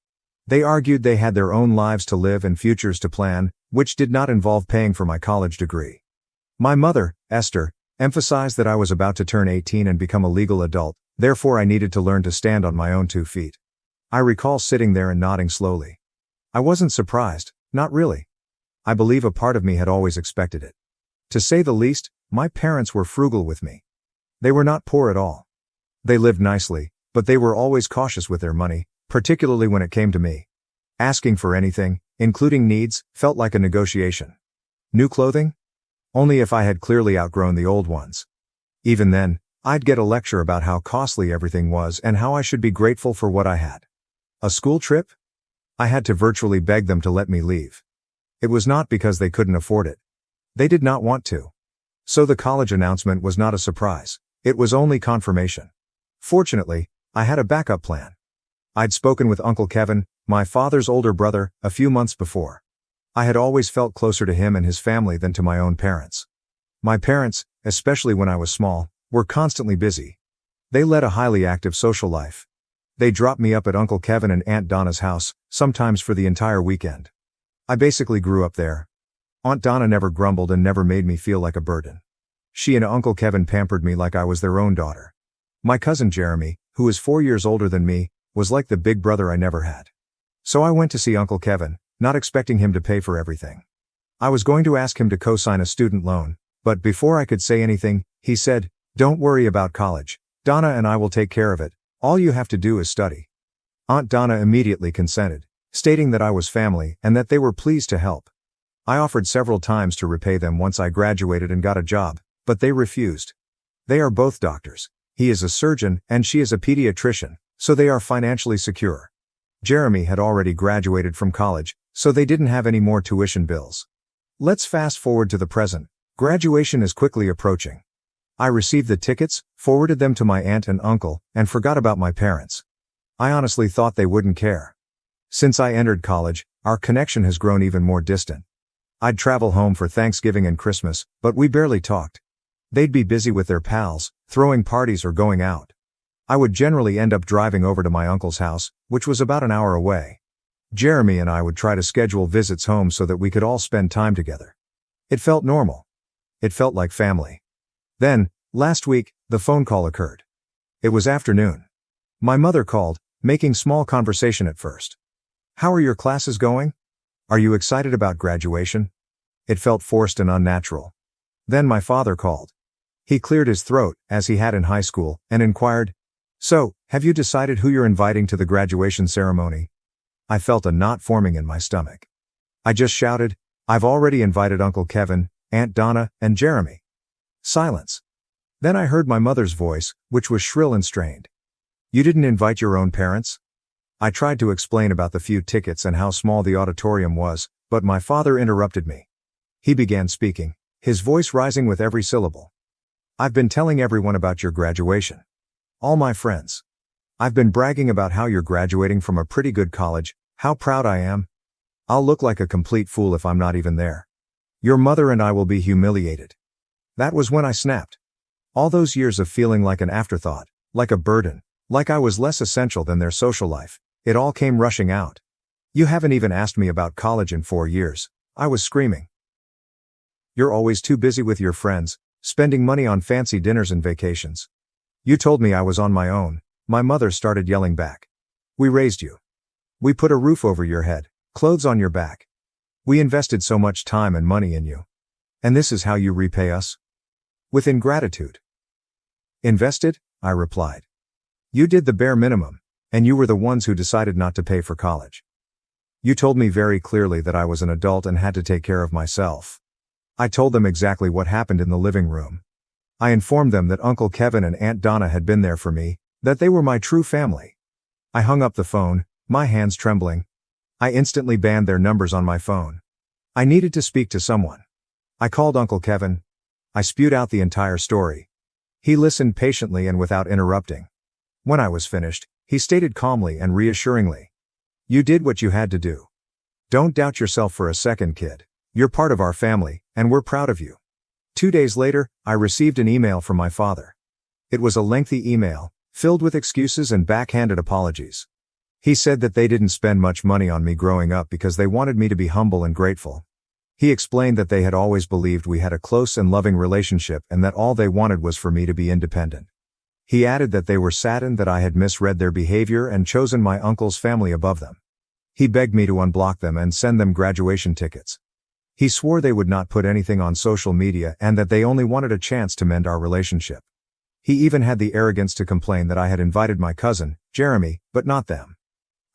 They argued they had their own lives to live and futures to plan, which did not involve paying for my college degree. My mother, Esther, emphasized that I was about to turn 18 and become a legal adult, therefore I needed to learn to stand on my own 2 feet. I recall sitting there and nodding slowly. I wasn't surprised, not really. I believe a part of me had always expected it. To say the least, my parents were frugal with me. They were not poor at all. They lived nicely, but they were always cautious with their money, particularly when it came to me. Asking for anything, including needs, felt like a negotiation. New clothing? Only if I had clearly outgrown the old ones. Even then, I'd get a lecture about how costly everything was and how I should be grateful for what I had. A school trip? I had to virtually beg them to let me leave. It was not because they couldn't afford it. They did not want to. So the college announcement was not a surprise. It was only confirmation. Fortunately, I had a backup plan. I'd spoken with Uncle Kevin, my father's older brother, a few months before. I had always felt closer to him and his family than to my own parents. My parents, especially when I was small, were constantly busy. They led a highly active social life. They dropped me up at Uncle Kevin and Aunt Donna's house, sometimes for the entire weekend. I basically grew up there. Aunt Donna never grumbled and never made me feel like a burden. She and Uncle Kevin pampered me like I was their own daughter. My cousin Jeremy, who is 4 years older than me, was like the big brother I never had. So I went to see Uncle Kevin, not expecting him to pay for everything. I was going to ask him to co-sign a student loan, but before I could say anything, he said, "Don't worry about college. Donna and I will take care of it. All you have to do is study." Aunt Donna immediately consented, stating that I was family and that they were pleased to help. I offered several times to repay them once I graduated and got a job, but they refused. They are both doctors. He is a surgeon and she is a pediatrician, so they are financially secure. Jeremy had already graduated from college, so they didn't have any more tuition bills. Let's fast forward to the present. Graduation is quickly approaching. I received the tickets, forwarded them to my aunt and uncle, and forgot about my parents. I honestly thought they wouldn't care. Since I entered college, our connection has grown even more distant. I'd travel home for Thanksgiving and Christmas, but we barely talked. They'd be busy with their pals, throwing parties or going out. I would generally end up driving over to my uncle's house, which was about an hour away. Jeremy and I would try to schedule visits home so that we could all spend time together. It felt normal. It felt like family. Then, last week, the phone call occurred. It was afternoon. My mother called, making small conversation at first. "How are your classes going? Are you excited about graduation?" It felt forced and unnatural. Then my father called. He cleared his throat, as he had in high school, and inquired, "So, have you decided who you're inviting to the graduation ceremony?" I felt a knot forming in my stomach. I just shouted, "I've already invited Uncle Kevin, Aunt Donna, and Jeremy." Silence. Then I heard my mother's voice, which was shrill and strained. "You didn't invite your own parents?" I tried to explain about the few tickets and how small the auditorium was, but my father interrupted me. He began speaking, his voice rising with every syllable. "I've been telling everyone about your graduation. All my friends. I've been bragging about how you're graduating from a pretty good college, how proud I am. I'll look like a complete fool if I'm not even there. Your mother and I will be humiliated." That was when I snapped. All those years of feeling like an afterthought, like a burden, like I was less essential than their social life, it all came rushing out. "You haven't even asked me about college in 4 years, I was screaming. "You're always too busy with your friends, spending money on fancy dinners and vacations. You told me I was on my own," my mother started yelling back. "We raised you. We put a roof over your head, clothes on your back. We invested so much time and money in you. And this is how you repay us? With ingratitude." "Invested?" I replied. "You did the bare minimum, and you were the ones who decided not to pay for college. You told me very clearly that I was an adult and had to take care of myself." I told them exactly what happened in the living room. I informed them that Uncle Kevin and Aunt Donna had been there for me, that they were my true family. I hung up the phone, my hands trembling. I instantly banned their numbers on my phone. I needed to speak to someone. I called Uncle Kevin. I spewed out the entire story. He listened patiently and without interrupting. When I was finished, he stated calmly and reassuringly, "You did what you had to do. Don't doubt yourself for a second, kid. You're part of our family, and we're proud of you." 2 days later, I received an email from my father. It was a lengthy email, filled with excuses and backhanded apologies. He said that they didn't spend much money on me growing up because they wanted me to be humble and grateful. He explained that they had always believed we had a close and loving relationship and that all they wanted was for me to be independent. He added that they were saddened that I had misread their behavior and chosen my uncle's family above them. He begged me to unblock them and send them graduation tickets. He swore they would not put anything on social media and that they only wanted a chance to mend our relationship. He even had the arrogance to complain that I had invited my cousin, Jeremy, but not them.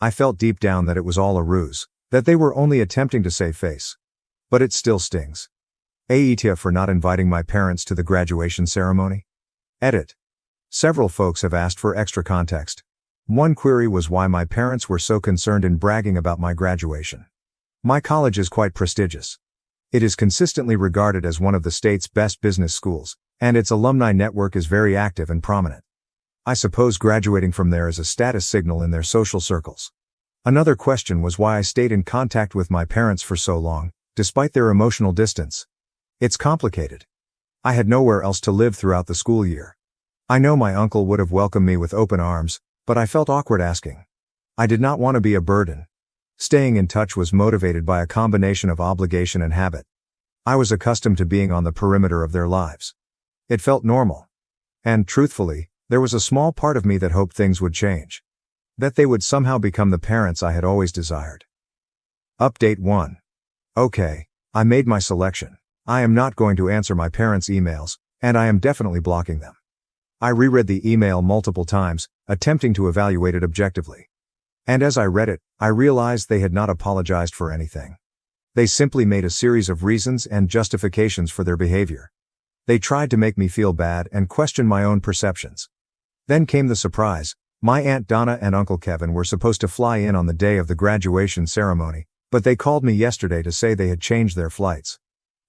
I felt deep down that it was all a ruse, that they were only attempting to save face. But it still stings. Aita for not inviting my parents to the graduation ceremony. Edit. Several folks have asked for extra context. One query was why my parents were so concerned in bragging about my graduation. My college is quite prestigious. It is consistently regarded as one of the state's best business schools, and its alumni network is very active and prominent. I suppose graduating from there is a status signal in their social circles. Another question was why I stayed in contact with my parents for so long, despite their emotional distance. It's complicated. I had nowhere else to live throughout the school year. I know my uncle would have welcomed me with open arms, but I felt awkward asking. I did not want to be a burden. Staying in touch was motivated by a combination of obligation and habit. I was accustomed to being on the perimeter of their lives. It felt normal. And, truthfully, there was a small part of me that hoped things would change. That they would somehow become the parents I had always desired. Update 1. Okay, I made my selection. I am not going to answer my parents' emails, and I am definitely blocking them. I reread the email multiple times, attempting to evaluate it objectively. And as I read it, I realized they had not apologized for anything. They simply made a series of reasons and justifications for their behavior. They tried to make me feel bad and question my own perceptions. Then came the surprise. My Aunt Donna and Uncle Kevin were supposed to fly in on the day of the graduation ceremony, but they called me yesterday to say they had changed their flights.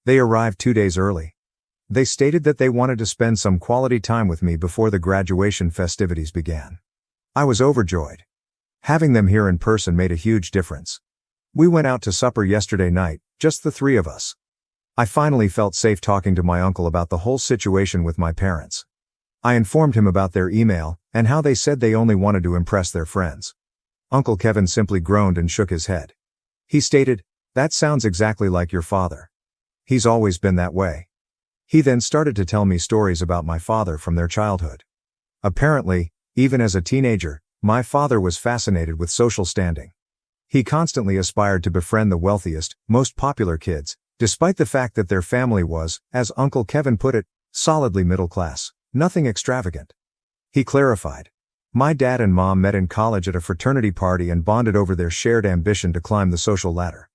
They arrived 2 days early. They stated that they wanted to spend some quality time with me before the graduation festivities began. I was overjoyed. Having them here in person made a huge difference. We went out to supper yesterday night, just the three of us. I finally felt safe talking to my uncle about the whole situation with my parents. I informed him about their email, and how they said they only wanted to impress their friends. Uncle Kevin simply groaned and shook his head. He stated, "That sounds exactly like your father. He's always been that way." He then started to tell me stories about my father from their childhood. Apparently, even as a teenager, my father was fascinated with social standing. He constantly aspired to befriend the wealthiest, most popular kids, despite the fact that their family was, as Uncle Kevin put it, solidly middle class, nothing extravagant. He clarified. My dad and mom met in college at a fraternity party and bonded over their shared ambition to climb the social ladder.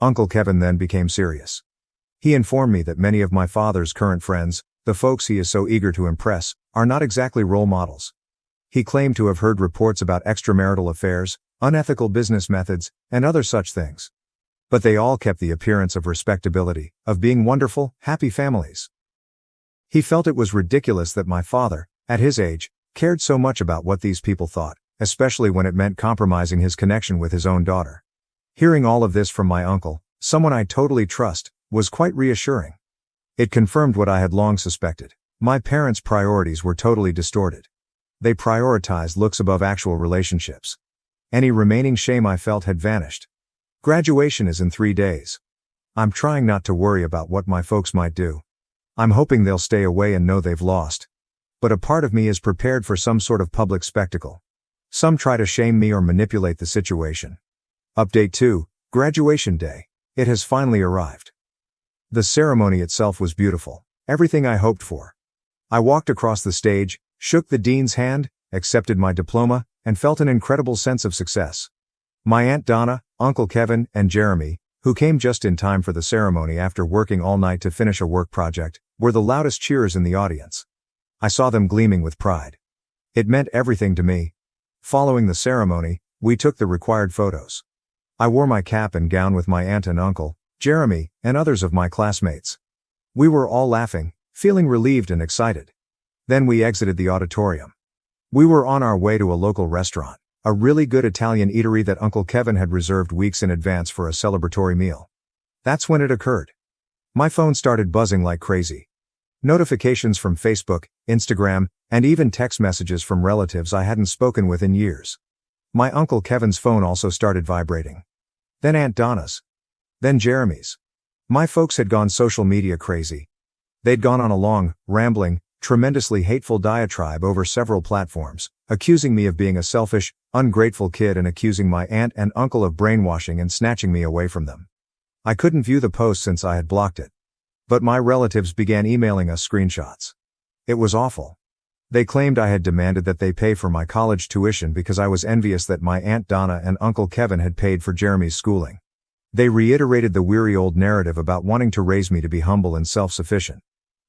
Uncle Kevin then became serious. He informed me that many of my father's current friends, the folks he is so eager to impress, are not exactly role models. He claimed to have heard reports about extramarital affairs, unethical business methods, and other such things. But they all kept the appearance of respectability, of being wonderful, happy families. He felt it was ridiculous that my father, at his age, cared so much about what these people thought, especially when it meant compromising his connection with his own daughter. Hearing all of this from my uncle, someone I totally trust, was quite reassuring. It confirmed what I had long suspected. My parents' priorities were totally distorted. They prioritized looks above actual relationships. Any remaining shame I felt had vanished. Graduation is in 3 days. I'm trying not to worry about what my folks might do. I'm hoping they'll stay away and know they've lost. But a part of me is prepared for some sort of public spectacle. Some try to shame me or manipulate the situation. Update 2, Graduation Day. It has finally arrived. The ceremony itself was beautiful. Everything I hoped for. I walked across the stage, shook the dean's hand, accepted my diploma, and felt an incredible sense of success. My Aunt Donna, Uncle Kevin, and Jeremy, who came just in time for the ceremony after working all night to finish a work project, were the loudest cheers in the audience. I saw them gleaming with pride. It meant everything to me. Following the ceremony, we took the required photos. I wore my cap and gown with my aunt and uncle, Jeremy, and others of my classmates. We were all laughing, feeling relieved and excited. Then we exited the auditorium. We were on our way to a local restaurant, a really good Italian eatery that Uncle Kevin had reserved weeks in advance for a celebratory meal. That's when it occurred. My phone started buzzing like crazy. Notifications from Facebook, Instagram, and even text messages from relatives I hadn't spoken with in years. My Uncle Kevin's phone also started vibrating. Then Aunt Donna's. Then Jeremy's. My folks had gone social media crazy. They'd gone on a long, rambling, tremendously hateful diatribe over several platforms, accusing me of being a selfish, ungrateful kid and accusing my aunt and uncle of brainwashing and snatching me away from them. I couldn't view the post since I had blocked it. But my relatives began emailing us screenshots. It was awful. They claimed I had demanded that they pay for my college tuition because I was envious that my Aunt Donna and Uncle Kevin had paid for Jeremy's schooling. They reiterated the weary old narrative about wanting to raise me to be humble and self-sufficient.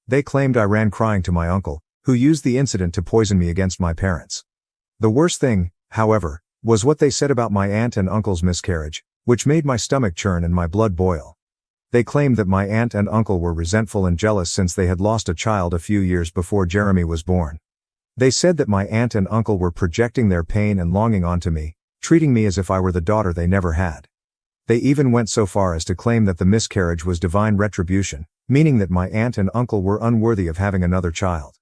They claimed I ran crying to my uncle, who used the incident to poison me against my parents. The worst thing, however, was what they said about my aunt and uncle's miscarriage, which made my stomach churn and my blood boil. They claimed that my aunt and uncle were resentful and jealous since they had lost a child a few years before Jeremy was born. They said that my aunt and uncle were projecting their pain and longing onto me, treating me as if I were the daughter they never had. They even went so far as to claim that the miscarriage was divine retribution, meaning that my aunt and uncle were unworthy of having another child.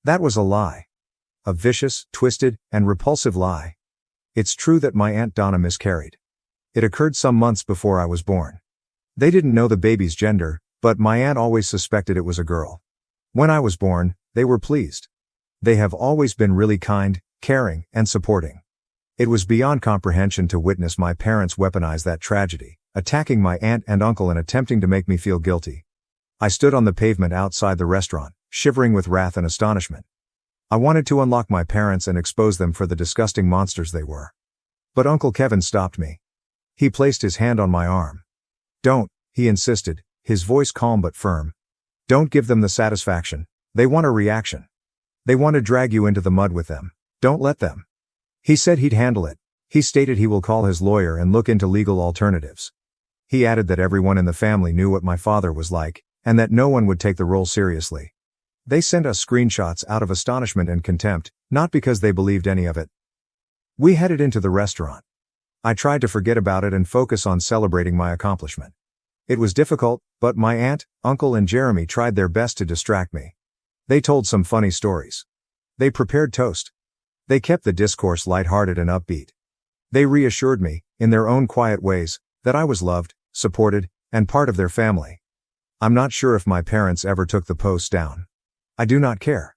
That was a lie. A vicious, twisted, and repulsive lie. It's true that my Aunt Donna miscarried. It occurred some months before I was born. They didn't know the baby's gender, but my aunt always suspected it was a girl. When I was born, they were pleased. They have always been really kind, caring, and supporting. It was beyond comprehension to witness my parents weaponize that tragedy, attacking my aunt and uncle and attempting to make me feel guilty. I stood on the pavement outside the restaurant, shivering with wrath and astonishment. I wanted to unlock my parents and expose them for the disgusting monsters they were. But Uncle Kevin stopped me. He placed his hand on my arm. "Don't," he insisted, his voice calm but firm. "Don't give them the satisfaction. They want a reaction. They want to drag you into the mud with them. Don't let them." He said he'd handle it. He stated he will call his lawyer and look into legal alternatives. He added that everyone in the family knew what my father was like, and that no one would take the role seriously. They sent us screenshots out of astonishment and contempt, not because they believed any of it. We headed into the restaurant. I tried to forget about it and focus on celebrating my accomplishment. It was difficult, but my aunt, uncle, and Jeremy tried their best to distract me. They told some funny stories. They prepared toast. They kept the discourse lighthearted and upbeat. They reassured me, in their own quiet ways, that I was loved, supported, and part of their family. I'm not sure if my parents ever took the post down. I do not care.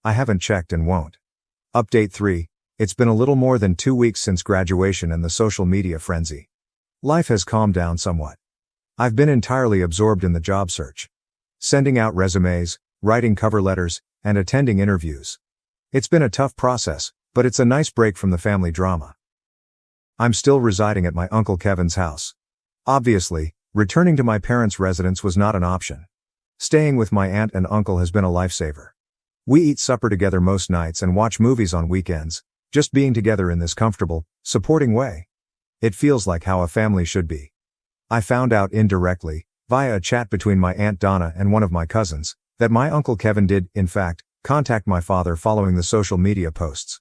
I haven't checked and won't. Update 3. It's been a little more than 2 weeks since graduation and the social media frenzy. Life has calmed down somewhat. I've been entirely absorbed in the job search. Sending out resumes, writing cover letters, and attending interviews. It's been a tough process, but it's a nice break from the family drama. I'm still residing at my Uncle Kevin's house. Obviously, returning to my parents' residence was not an option. Staying with my aunt and uncle has been a lifesaver. We eat supper together most nights and watch movies on weekends, just being together in this comfortable, supporting way. It feels like how a family should be. I found out indirectly, via a chat between my Aunt Donna and one of my cousins, that my Uncle Kevin did, in fact, contact my father following the social media posts.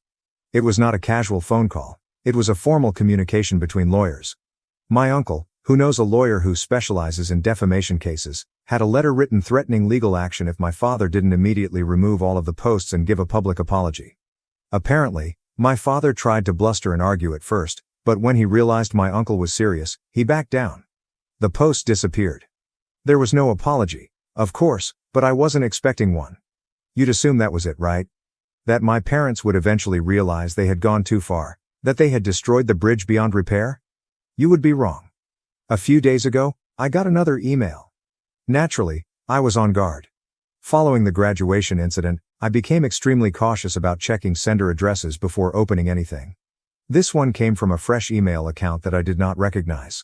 It was not a casual phone call. It was a formal communication between lawyers. My uncle, who knows a lawyer who specializes in defamation cases, had a letter written threatening legal action if my father didn't immediately remove all of the posts and give a public apology. Apparently, my father tried to bluster and argue at first, but when he realized my uncle was serious, he backed down. The post disappeared. There was no apology, of course, but I wasn't expecting one. You'd assume that was it, right? That my parents would eventually realize they had gone too far, that they had destroyed the bridge beyond repair? You would be wrong. A few days ago, I got another email. Naturally, I was on guard. Following the graduation incident, I became extremely cautious about checking sender addresses before opening anything. This one came from a fresh email account that I did not recognize.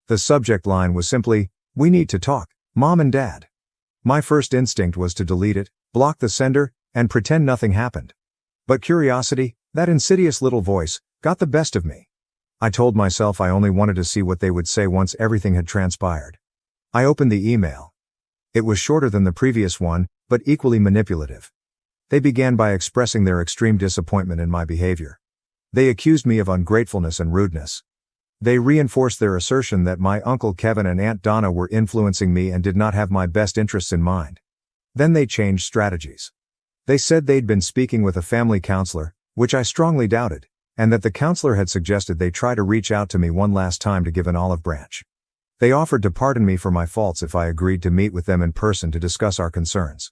The subject line was simply, "We need to talk, Mom and Dad." My first instinct was to delete it, block the sender, and pretend nothing happened. But curiosity, that insidious little voice, got the best of me. I told myself I only wanted to see what they would say once everything had transpired. I opened the email. It was shorter than the previous one, but equally manipulative. They began by expressing their extreme disappointment in my behavior. They accused me of ungratefulness and rudeness. They reinforced their assertion that my Uncle Kevin and Aunt Donna were influencing me and did not have my best interests in mind. Then they changed strategies. They said they'd been speaking with a family counselor, which I strongly doubted, and that the counselor had suggested they try to reach out to me one last time to give an olive branch. They offered to pardon me for my faults if I agreed to meet with them in person to discuss our concerns.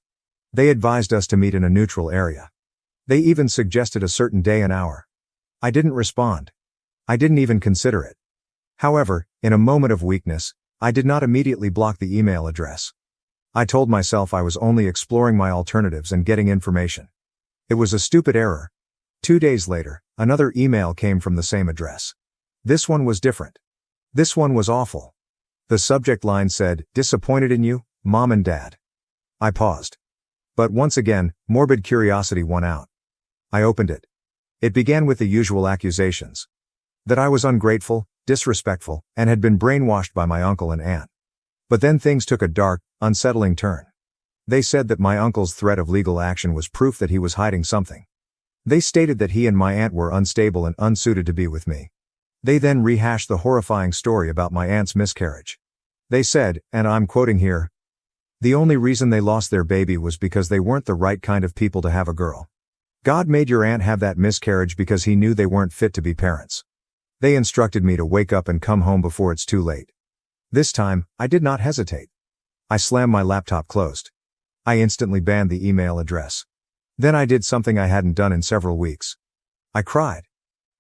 They advised us to meet in a neutral area. They even suggested a certain day and hour. I didn't respond. I didn't even consider it. However, in a moment of weakness, I did not immediately block the email address. I told myself I was only exploring my alternatives and getting information. It was a stupid error. 2 days later, another email came from the same address. This one was different. This one was awful. The subject line said, "Disappointed in you, Mom and Dad." I paused. But once again, morbid curiosity won out. I opened it. It began with the usual accusations. That I was ungrateful, disrespectful, and had been brainwashed by my uncle and aunt. But then things took a dark, unsettling turn. They said that my uncle's threat of legal action was proof that he was hiding something. They stated that he and my aunt were unstable and unsuited to be with me. They then rehashed the horrifying story about my aunt's miscarriage. They said, and I'm quoting here, "The only reason they lost their baby was because they weren't the right kind of people to have a girl. God made your aunt have that miscarriage because he knew they weren't fit to be parents. They instructed me to wake up and come home before it's too late." This time, I did not hesitate. I slammed my laptop closed. I instantly banned the email address. Then I did something I hadn't done in several weeks. I cried.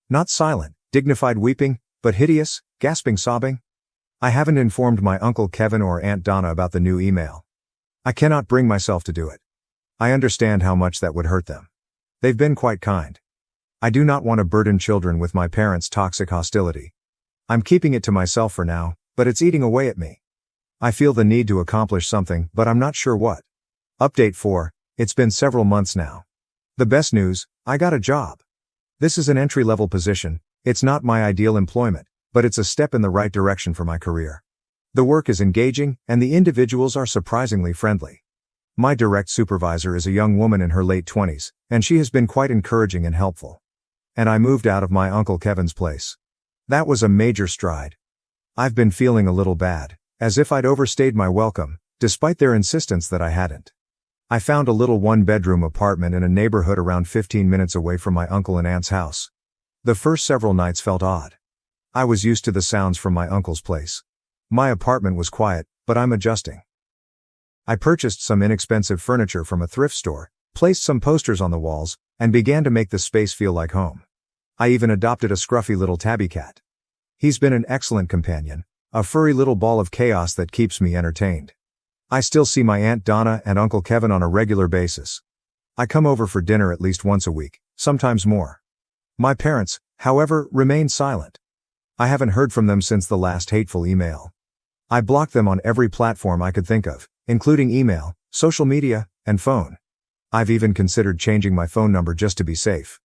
Not silent, dignified weeping, but hideous, gasping sobbing. I haven't informed my Uncle Kevin or Aunt Donna about the new email. I cannot bring myself to do it. I understand how much that would hurt them. They've been quite kind. I do not want to burden children with my parents' toxic hostility. I'm keeping it to myself for now, but it's eating away at me. I feel the need to accomplish something, but I'm not sure what. Update 4, it's been several months now. The best news, I got a job. This is an entry-level position, it's not my ideal employment, but it's a step in the right direction for my career. The work is engaging, and the individuals are surprisingly friendly. My direct supervisor is a young woman in her late 20s, and she has been quite encouraging and helpful. And I moved out of my Uncle Kevin's place. That was a major stride. I've been feeling a little bad, as if I'd overstayed my welcome, despite their insistence that I hadn't. I found a little one-bedroom apartment in a neighborhood around 15 minutes away from my uncle and aunt's house. The first several nights felt odd. I was used to the sounds from my uncle's place. My apartment was quiet, but I'm adjusting. I purchased some inexpensive furniture from a thrift store, placed some posters on the walls, and began to make the space feel like home. I even adopted a scruffy little tabby cat. He's been an excellent companion, a furry little ball of chaos that keeps me entertained. I still see my Aunt Donna and Uncle Kevin on a regular basis. I come over for dinner at least once a week, sometimes more. My parents, however, remain silent. I haven't heard from them since the last hateful email. I blocked them on every platform I could think of, including email, social media, and phone. I've even considered changing my phone number just to be safe.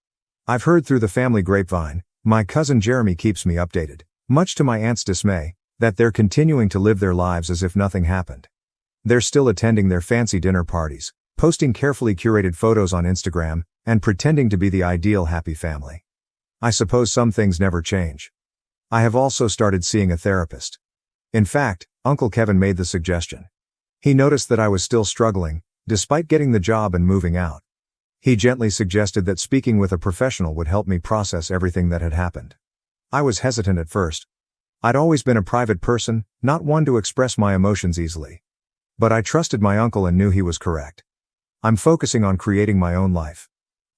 I've heard through the family grapevine, my cousin Jeremy keeps me updated, much to my aunt's dismay, that they're continuing to live their lives as if nothing happened. They're still attending their fancy dinner parties, posting carefully curated photos on Instagram, and pretending to be the ideal happy family. I suppose some things never change. I have also started seeing a therapist. In fact, Uncle Kevin made the suggestion. He noticed that I was still struggling, despite getting the job and moving out. He gently suggested that speaking with a professional would help me process everything that had happened. I was hesitant at first. I'd always been a private person, not one to express my emotions easily. But I trusted my uncle and knew he was correct. I'm focusing on creating my own life.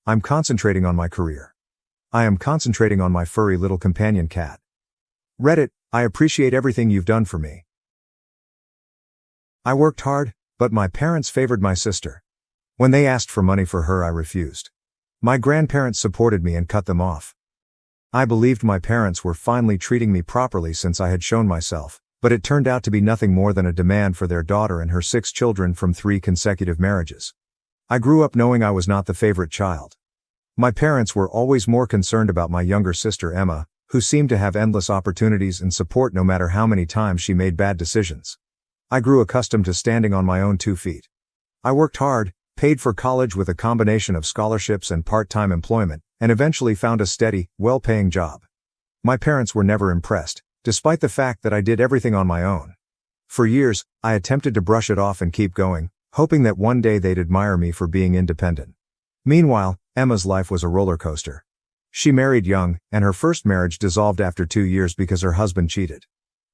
I'm concentrating on my career. I am concentrating on my furry little companion cat. Reddit, I appreciate everything you've done for me. I worked hard, but my parents favored my sister. When they asked for money for her, I refused. My grandparents supported me and cut them off. I believed my parents were finally treating me properly since I had shown myself, but it turned out to be nothing more than a demand for their daughter and her 6 children from 3 consecutive marriages. I grew up knowing I was not the favorite child. My parents were always more concerned about my younger sister Emma, who seemed to have endless opportunities and support no matter how many times she made bad decisions. I grew accustomed to standing on my own 2 feet. I worked hard, paid for college with a combination of scholarships and part-time employment, and eventually found a steady, well-paying job. My parents were never impressed, despite the fact that I did everything on my own. For years, I attempted to brush it off and keep going, hoping that one day they'd admire me for being independent. Meanwhile, Emma's life was a roller coaster. She married young, and her first marriage dissolved after 2 years because her husband cheated.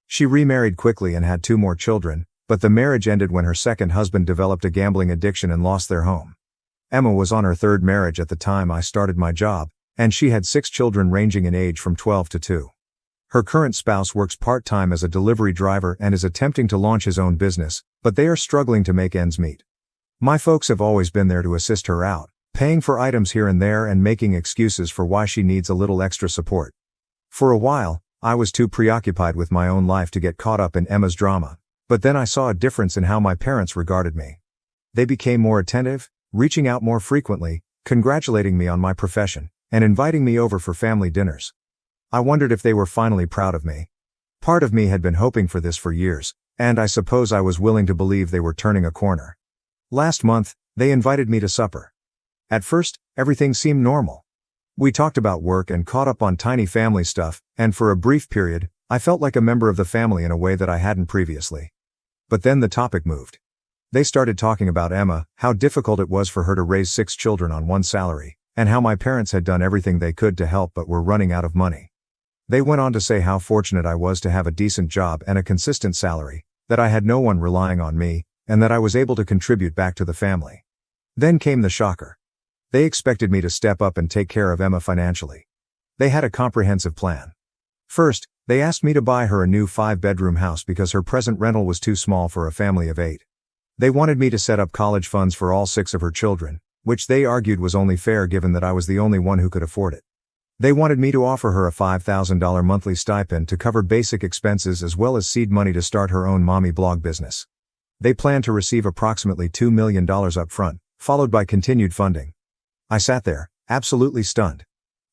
She remarried quickly and had 2 more children, but the marriage ended when her second husband developed a gambling addiction and lost their home. Emma was on her 3rd marriage at the time I started my job, and she had 6 children ranging in age from 12 to 2. Her current spouse works part-time as a delivery driver and is attempting to launch his own business, but they are struggling to make ends meet. My folks have always been there to assist her out, paying for items here and there and making excuses for why she needs a little extra support. For a while, I was too preoccupied with my own life to get caught up in Emma's drama, but then I saw a difference in how my parents regarded me. They became more attentive, reaching out more frequently, congratulating me on my profession, and inviting me over for family dinners. I wondered if they were finally proud of me. Part of me had been hoping for this for years, and I suppose I was willing to believe they were turning a corner. Last month, they invited me to supper. At first, everything seemed normal. We talked about work and caught up on tiny family stuff, and for a brief period, I felt like a member of the family in a way that I hadn't previously. But then the topic moved. They started talking about Emma, how difficult it was for her to raise 6 children on one salary, and how my parents had done everything they could to help but were running out of money. They went on to say how fortunate I was to have a decent job and a consistent salary, that I had no one relying on me, and that I was able to contribute back to the family. Then came the shocker. They expected me to step up and take care of Emma financially. They had a comprehensive plan. First, they asked me to buy her a new 5-bedroom house because her present rental was too small for a family of 8. They wanted me to set up college funds for all 6 of her children, which they argued was only fair given that I was the only one who could afford it. They wanted me to offer her a $5,000 monthly stipend to cover basic expenses as well as seed money to start her own mommy blog business. They planned to receive approximately $2 million up front, followed by continued funding. I sat there, absolutely stunned.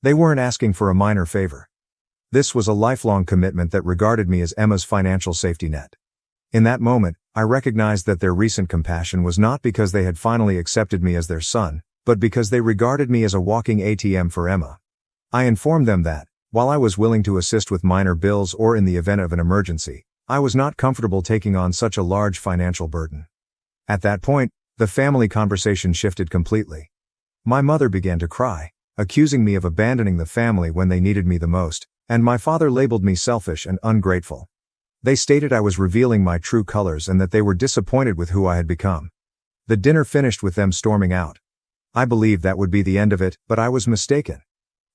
They weren't asking for a minor favor. This was a lifelong commitment that regarded me as Emma's financial safety net. In that moment, I recognized that their recent compassion was not because they had finally accepted me as their son, but because they regarded me as a walking ATM for Emma. I informed them that, while I was willing to assist with minor bills or in the event of an emergency, I was not comfortable taking on such a large financial burden. At that point, the family conversation shifted completely. My mother began to cry, accusing me of abandoning the family when they needed me the most, and my father labeled me selfish and ungrateful. They stated I was revealing my true colors and that they were disappointed with who I had become. The dinner finished with them storming out. I believed that would be the end of it, but I was mistaken.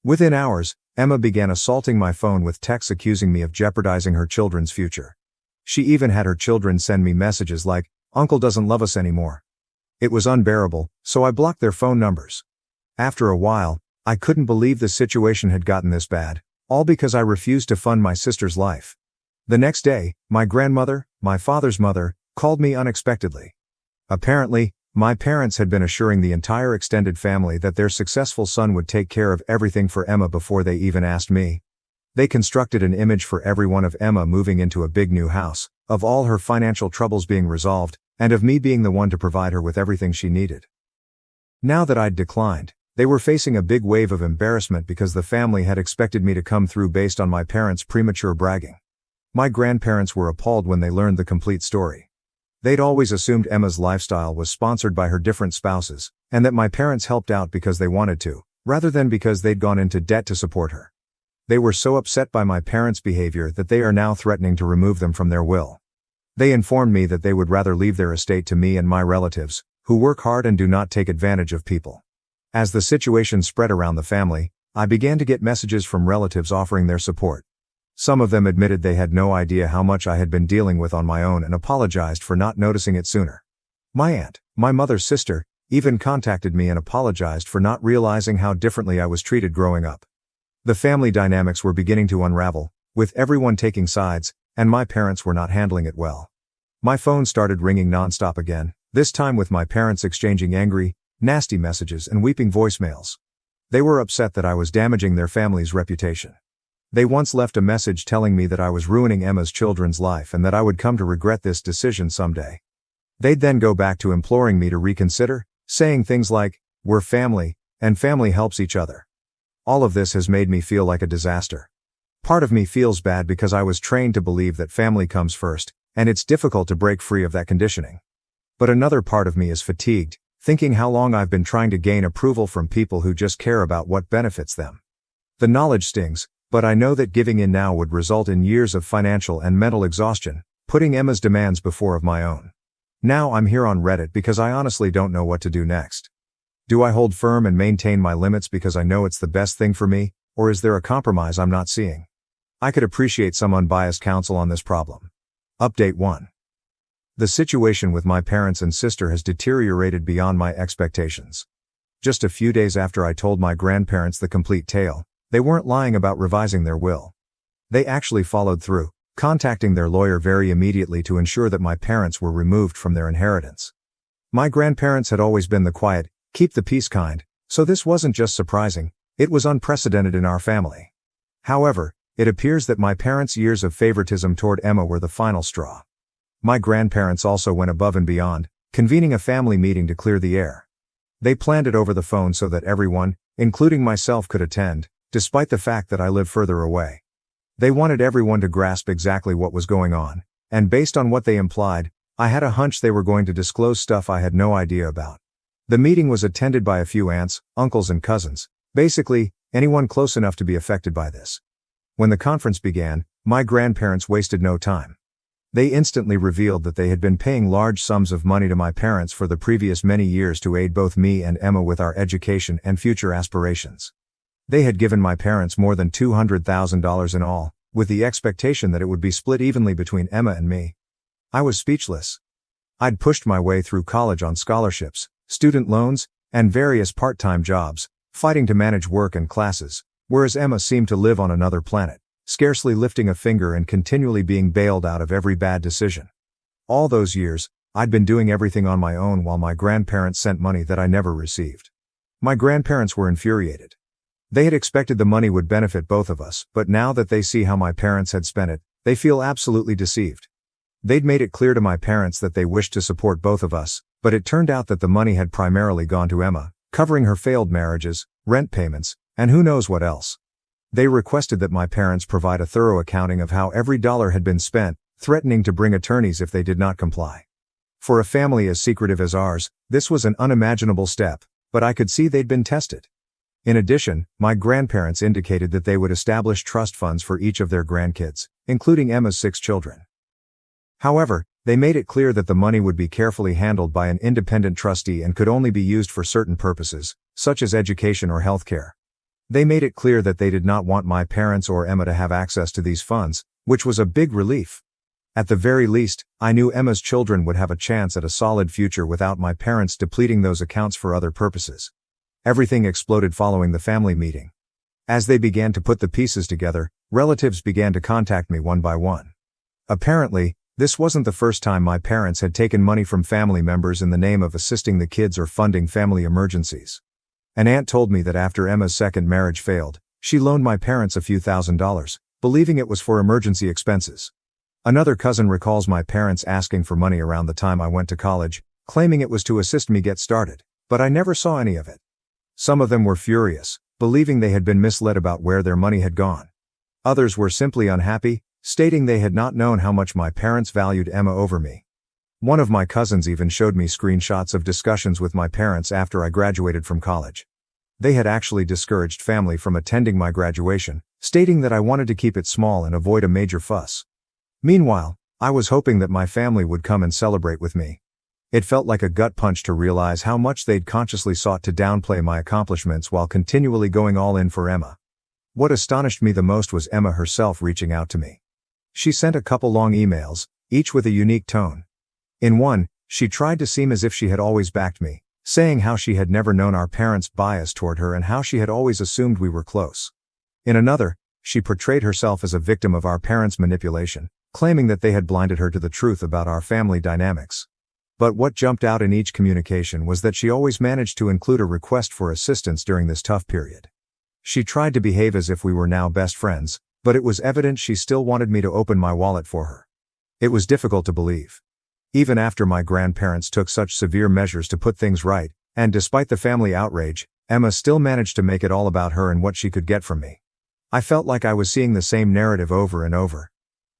Within hours, Emma began assaulting my phone with texts accusing me of jeopardizing her children's future. She even had her children send me messages like, "Uncle doesn't love us anymore." It was unbearable, so I blocked their phone numbers. After a while, I couldn't believe the situation had gotten this bad, all because I refused to fund my sister's life. The next day, my grandmother, my father's mother, called me unexpectedly. Apparently, my parents had been assuring the entire extended family that their successful son would take care of everything for Emma before they even asked me. They constructed an image for everyone of Emma moving into a big new house, of all her financial troubles being resolved, and of me being the one to provide her with everything she needed. Now that I'd declined, they were facing a big wave of embarrassment because the family had expected me to come through based on my parents' premature bragging. My grandparents were appalled when they learned the complete story. They'd always assumed Emma's lifestyle was sponsored by her different spouses, and that my parents helped out because they wanted to, rather than because they'd gone into debt to support her. They were so upset by my parents' behavior that they are now threatening to remove them from their will. They informed me that they would rather leave their estate to me and my relatives, who work hard and do not take advantage of people. As the situation spread around the family, I began to get messages from relatives offering their support. Some of them admitted they had no idea how much I had been dealing with on my own and apologized for not noticing it sooner. My aunt, my mother's sister, even contacted me and apologized for not realizing how differently I was treated growing up. The family dynamics were beginning to unravel, with everyone taking sides, and my parents were not handling it well. My phone started ringing nonstop again, this time with my parents exchanging angry, nasty messages and weeping voicemails. They were upset that I was damaging their family's reputation. They once left a message telling me that I was ruining Emma's children's life and that I would come to regret this decision someday. They'd then go back to imploring me to reconsider, saying things like, "We're family, and family helps each other." All of this has made me feel like a disaster. Part of me feels bad because I was trained to believe that family comes first, and it's difficult to break free of that conditioning. But another part of me is fatigued, thinking how long I've been trying to gain approval from people who just care about what benefits them. The knowledge stings, but I know that giving in now would result in years of financial and mental exhaustion, putting Emma's demands before of my own. Now I'm here on Reddit because I honestly don't know what to do next. Do I hold firm and maintain my limits because I know it's the best thing for me, or is there a compromise I'm not seeing? I could appreciate some unbiased counsel on this problem. Update 1. The situation with my parents and sister has deteriorated beyond my expectations. Just a few days after I told my grandparents the complete tale, they weren't lying about revising their will. They actually followed through, contacting their lawyer very immediately to ensure that my parents were removed from their inheritance. My grandparents had always been the quiet, keep the peace kind, so this wasn't just surprising, it was unprecedented in our family. However, it appears that my parents' years of favoritism toward Emma were the final straw. My grandparents also went above and beyond, convening a family meeting to clear the air. They planned it over the phone so that everyone, including myself, could attend, despite the fact that I live further away. They wanted everyone to grasp exactly what was going on, and based on what they implied, I had a hunch they were going to disclose stuff I had no idea about. The meeting was attended by a few aunts, uncles and cousins, basically, anyone close enough to be affected by this. When the conference began, my grandparents wasted no time. They instantly revealed that they had been paying large sums of money to my parents for the previous many years to aid both me and Emma with our education and future aspirations. They had given my parents more than $200,000 in all, with the expectation that it would be split evenly between Emma and me. I was speechless. I'd pushed my way through college on scholarships, student loans, and various part-time jobs, fighting to manage work and classes, whereas Emma seemed to live on another planet, scarcely lifting a finger and continually being bailed out of every bad decision. All those years, I'd been doing everything on my own while my grandparents sent money that I never received. My grandparents were infuriated. They had expected the money would benefit both of us, but now that they see how my parents had spent it, they feel absolutely deceived. They'd made it clear to my parents that they wished to support both of us, but it turned out that the money had primarily gone to Emma, covering her failed marriages, rent payments, and who knows what else. They requested that my parents provide a thorough accounting of how every dollar had been spent, threatening to bring attorneys if they did not comply. For a family as secretive as ours, this was an unimaginable step, but I could see they'd been tested. In addition, my grandparents indicated that they would establish trust funds for each of their grandkids, including Emma's 6 children. However, they made it clear that the money would be carefully handled by an independent trustee and could only be used for certain purposes, such as education or healthcare. They made it clear that they did not want my parents or Emma to have access to these funds, which was a big relief. At the very least, I knew Emma's children would have a chance at a solid future without my parents depleting those accounts for other purposes. Everything exploded following the family meeting. As they began to put the pieces together, relatives began to contact me one by one. Apparently, this wasn't the first time my parents had taken money from family members in the name of assisting the kids or funding family emergencies. An aunt told me that after Emma's second marriage failed, she loaned my parents a few $1,000s, believing it was for emergency expenses. Another cousin recalls my parents asking for money around the time I went to college, claiming it was to assist me get started, but I never saw any of it. Some of them were furious, believing they had been misled about where their money had gone. Others were simply unhappy, stating they had not known how much my parents valued Emma over me. One of my cousins even showed me screenshots of discussions with my parents after I graduated from college. They had actually discouraged family from attending my graduation, stating that I wanted to keep it small and avoid a major fuss. Meanwhile, I was hoping that my family would come and celebrate with me. It felt like a gut punch to realize how much they'd consciously sought to downplay my accomplishments while continually going all in for Emma. What astonished me the most was Emma herself reaching out to me. She sent a couple long emails, each with a unique tone. In one, she tried to seem as if she had always backed me, saying how she had never known our parents' bias toward her and how she had always assumed we were close. In another, she portrayed herself as a victim of our parents' manipulation, claiming that they had blinded her to the truth about our family dynamics. But what jumped out in each communication was that she always managed to include a request for assistance during this tough period. She tried to behave as if we were now best friends, but it was evident she still wanted me to open my wallet for her. It was difficult to believe. Even after my grandparents took such severe measures to put things right, and despite the family outrage, Emma still managed to make it all about her and what she could get from me. I felt like I was seeing the same narrative over and over.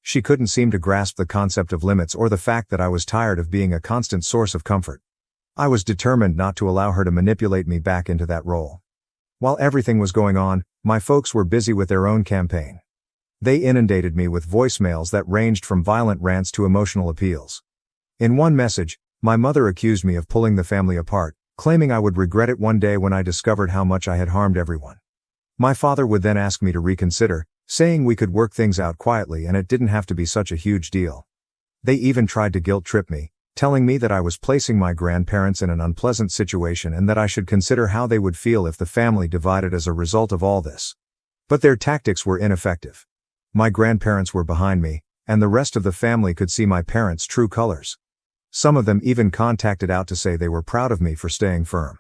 She couldn't seem to grasp the concept of limits or the fact that I was tired of being a constant source of comfort. I was determined not to allow her to manipulate me back into that role. While everything was going on, my folks were busy with their own campaign. They inundated me with voicemails that ranged from violent rants to emotional appeals. In one message, my mother accused me of pulling the family apart, claiming I would regret it one day when I discovered how much I had harmed everyone. My father would then ask me to reconsider, saying we could work things out quietly and it didn't have to be such a huge deal. They even tried to guilt-trip me, telling me that I was placing my grandparents in an unpleasant situation and that I should consider how they would feel if the family divided as a result of all this. But their tactics were ineffective. My grandparents were behind me, and the rest of the family could see my parents' true colors. Some of them even contacted out to say they were proud of me for staying firm.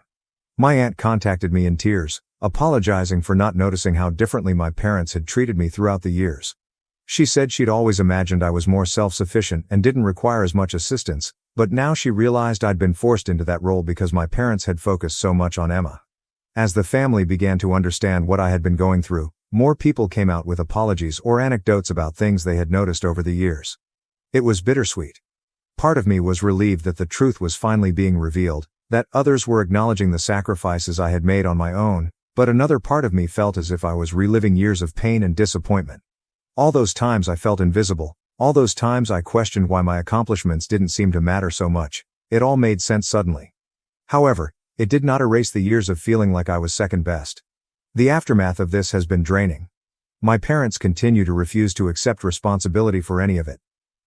My aunt contacted me in tears, apologizing for not noticing how differently my parents had treated me throughout the years. She said she'd always imagined I was more self-sufficient and didn't require as much assistance, but now she realized I'd been forced into that role because my parents had focused so much on Emma. As the family began to understand what I had been going through, more people came out with apologies or anecdotes about things they had noticed over the years. It was bittersweet. Part of me was relieved that the truth was finally being revealed, that others were acknowledging the sacrifices I had made on my own, but another part of me felt as if I was reliving years of pain and disappointment. All those times I felt invisible, all those times I questioned why my accomplishments didn't seem to matter so much, it all made sense suddenly. However, it did not erase the years of feeling like I was second best. The aftermath of this has been draining. My parents continue to refuse to accept responsibility for any of it.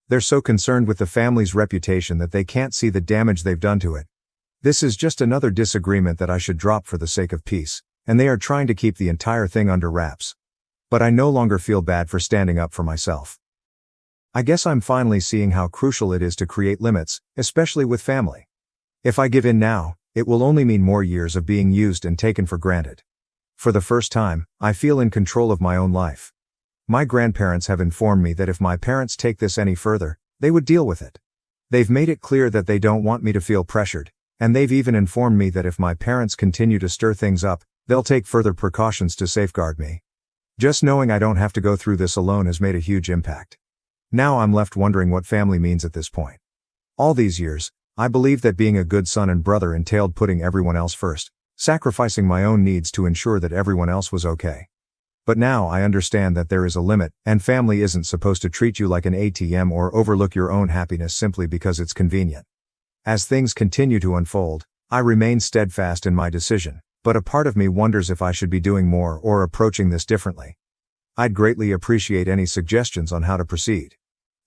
They're so concerned with the family's reputation that they can't see the damage they've done to it. This is just another disagreement that I should drop for the sake of peace, and they are trying to keep the entire thing under wraps. But I no longer feel bad for standing up for myself. I guess I'm finally seeing how crucial it is to create limits, especially with family. If I give in now, it will only mean more years of being used and taken for granted. For the first time, I feel in control of my own life. My grandparents have informed me that if my parents take this any further, they would deal with it. They've made it clear that they don't want me to feel pressured, and they've even informed me that if my parents continue to stir things up, they'll take further precautions to safeguard me. Just knowing I don't have to go through this alone has made a huge impact. Now I'm left wondering what family means at this point. All these years, I believed that being a good son and brother entailed putting everyone else first, sacrificing my own needs to ensure that everyone else was okay. But now I understand that there is a limit, and family isn't supposed to treat you like an ATM or overlook your own happiness simply because it's convenient. As things continue to unfold, I remain steadfast in my decision, but a part of me wonders if I should be doing more or approaching this differently. I'd greatly appreciate any suggestions on how to proceed.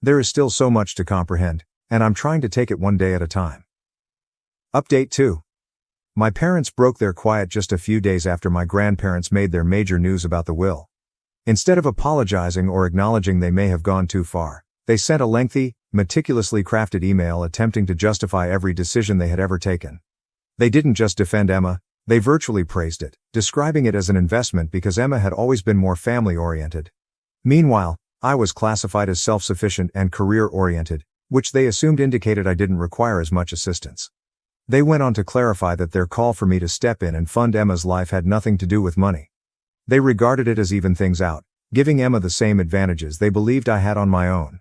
There is still so much to comprehend, and I'm trying to take it one day at a time. Update 2. My parents broke their quiet just a few days after my grandparents made their major news about the will. Instead of apologizing or acknowledging they may have gone too far, they sent a lengthy, meticulously crafted email attempting to justify every decision they had ever taken. They didn't just defend Emma, they virtually praised it, describing it as an investment because Emma had always been more family-oriented. Meanwhile, I was classified as self-sufficient and career-oriented, which they assumed indicated I didn't require as much assistance. They went on to clarify that their call for me to step in and fund Emma's life had nothing to do with money. They regarded it as even things out, giving Emma the same advantages they believed I had on my own.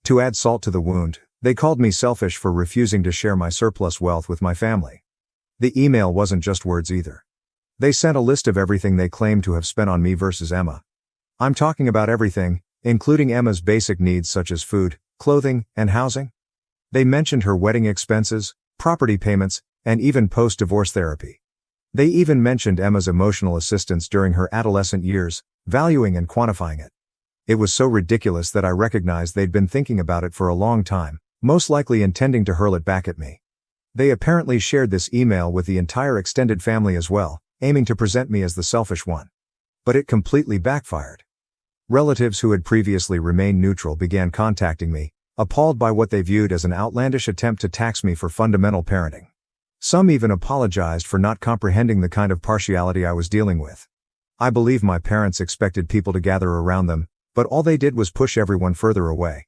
To add salt to the wound, they called me selfish for refusing to share my surplus wealth with my family. The email wasn't just words either. They sent a list of everything they claimed to have spent on me versus Emma. I'm talking about everything, including Emma's basic needs such as food, clothing, and housing. They mentioned her wedding expenses, property payments, and even post-divorce therapy. They even mentioned Emma's emotional assistance during her adolescent years, valuing and quantifying it. It was so ridiculous that I recognized they'd been thinking about it for a long time, most likely intending to hurl it back at me. They apparently shared this email with the entire extended family as well, aiming to present me as the selfish one. But it completely backfired. Relatives who had previously remained neutral began contacting me, appalled by what they viewed as an outlandish attempt to tax me for fundamental parenting. Some even apologized for not comprehending the kind of partiality I was dealing with. I believe my parents expected people to gather around them, but all they did was push everyone further away.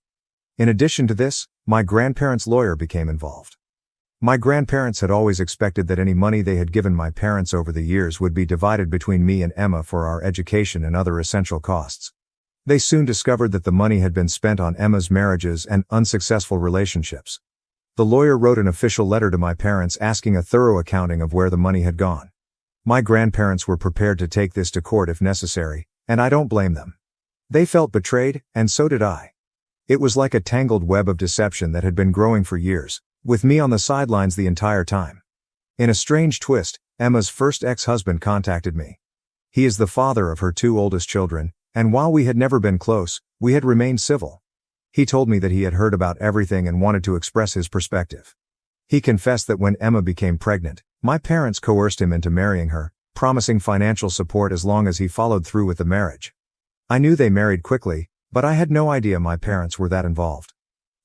In addition to this, my grandparents' lawyer became involved. My grandparents had always expected that any money they had given my parents over the years would be divided between me and Emma for our education and other essential costs. They soon discovered that the money had been spent on Emma's marriages and unsuccessful relationships. The lawyer wrote an official letter to my parents asking a thorough accounting of where the money had gone. My grandparents were prepared to take this to court if necessary, and I don't blame them. They felt betrayed, and so did I. It was like a tangled web of deception that had been growing for years, with me on the sidelines the entire time. In a strange twist, Emma's first ex-husband contacted me. He is the father of her 2 oldest children, and while we had never been close, we had remained civil. He told me that he had heard about everything and wanted to express his perspective. He confessed that when Emma became pregnant, my parents coerced him into marrying her, promising financial support as long as he followed through with the marriage. I knew they married quickly, but I had no idea my parents were that involved.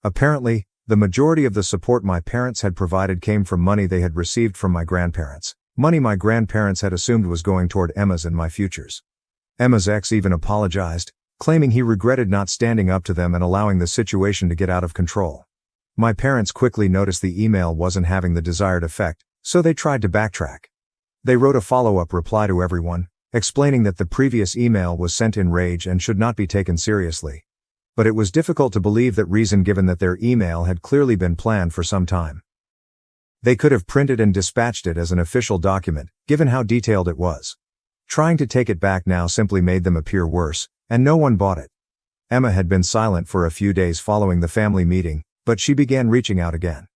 Apparently, the majority of the support my parents had provided came from money they had received from my grandparents, Money my grandparents had assumed was going toward Emma's and my futures. Emma's ex even apologized, claiming he regretted not standing up to them and allowing the situation to get out of control. My parents quickly noticed the email wasn't having the desired effect, so they tried to backtrack. They wrote a follow-up reply to everyone, explaining that the previous email was sent in rage and should not be taken seriously. But it was difficult to believe that reason given that their email had clearly been planned for some time. They could have printed and dispatched it as an official document, given how detailed it was. Trying to take it back now simply made them appear worse, and no one bought it. Emma had been silent for a few days following the family meeting, but she began reaching out again.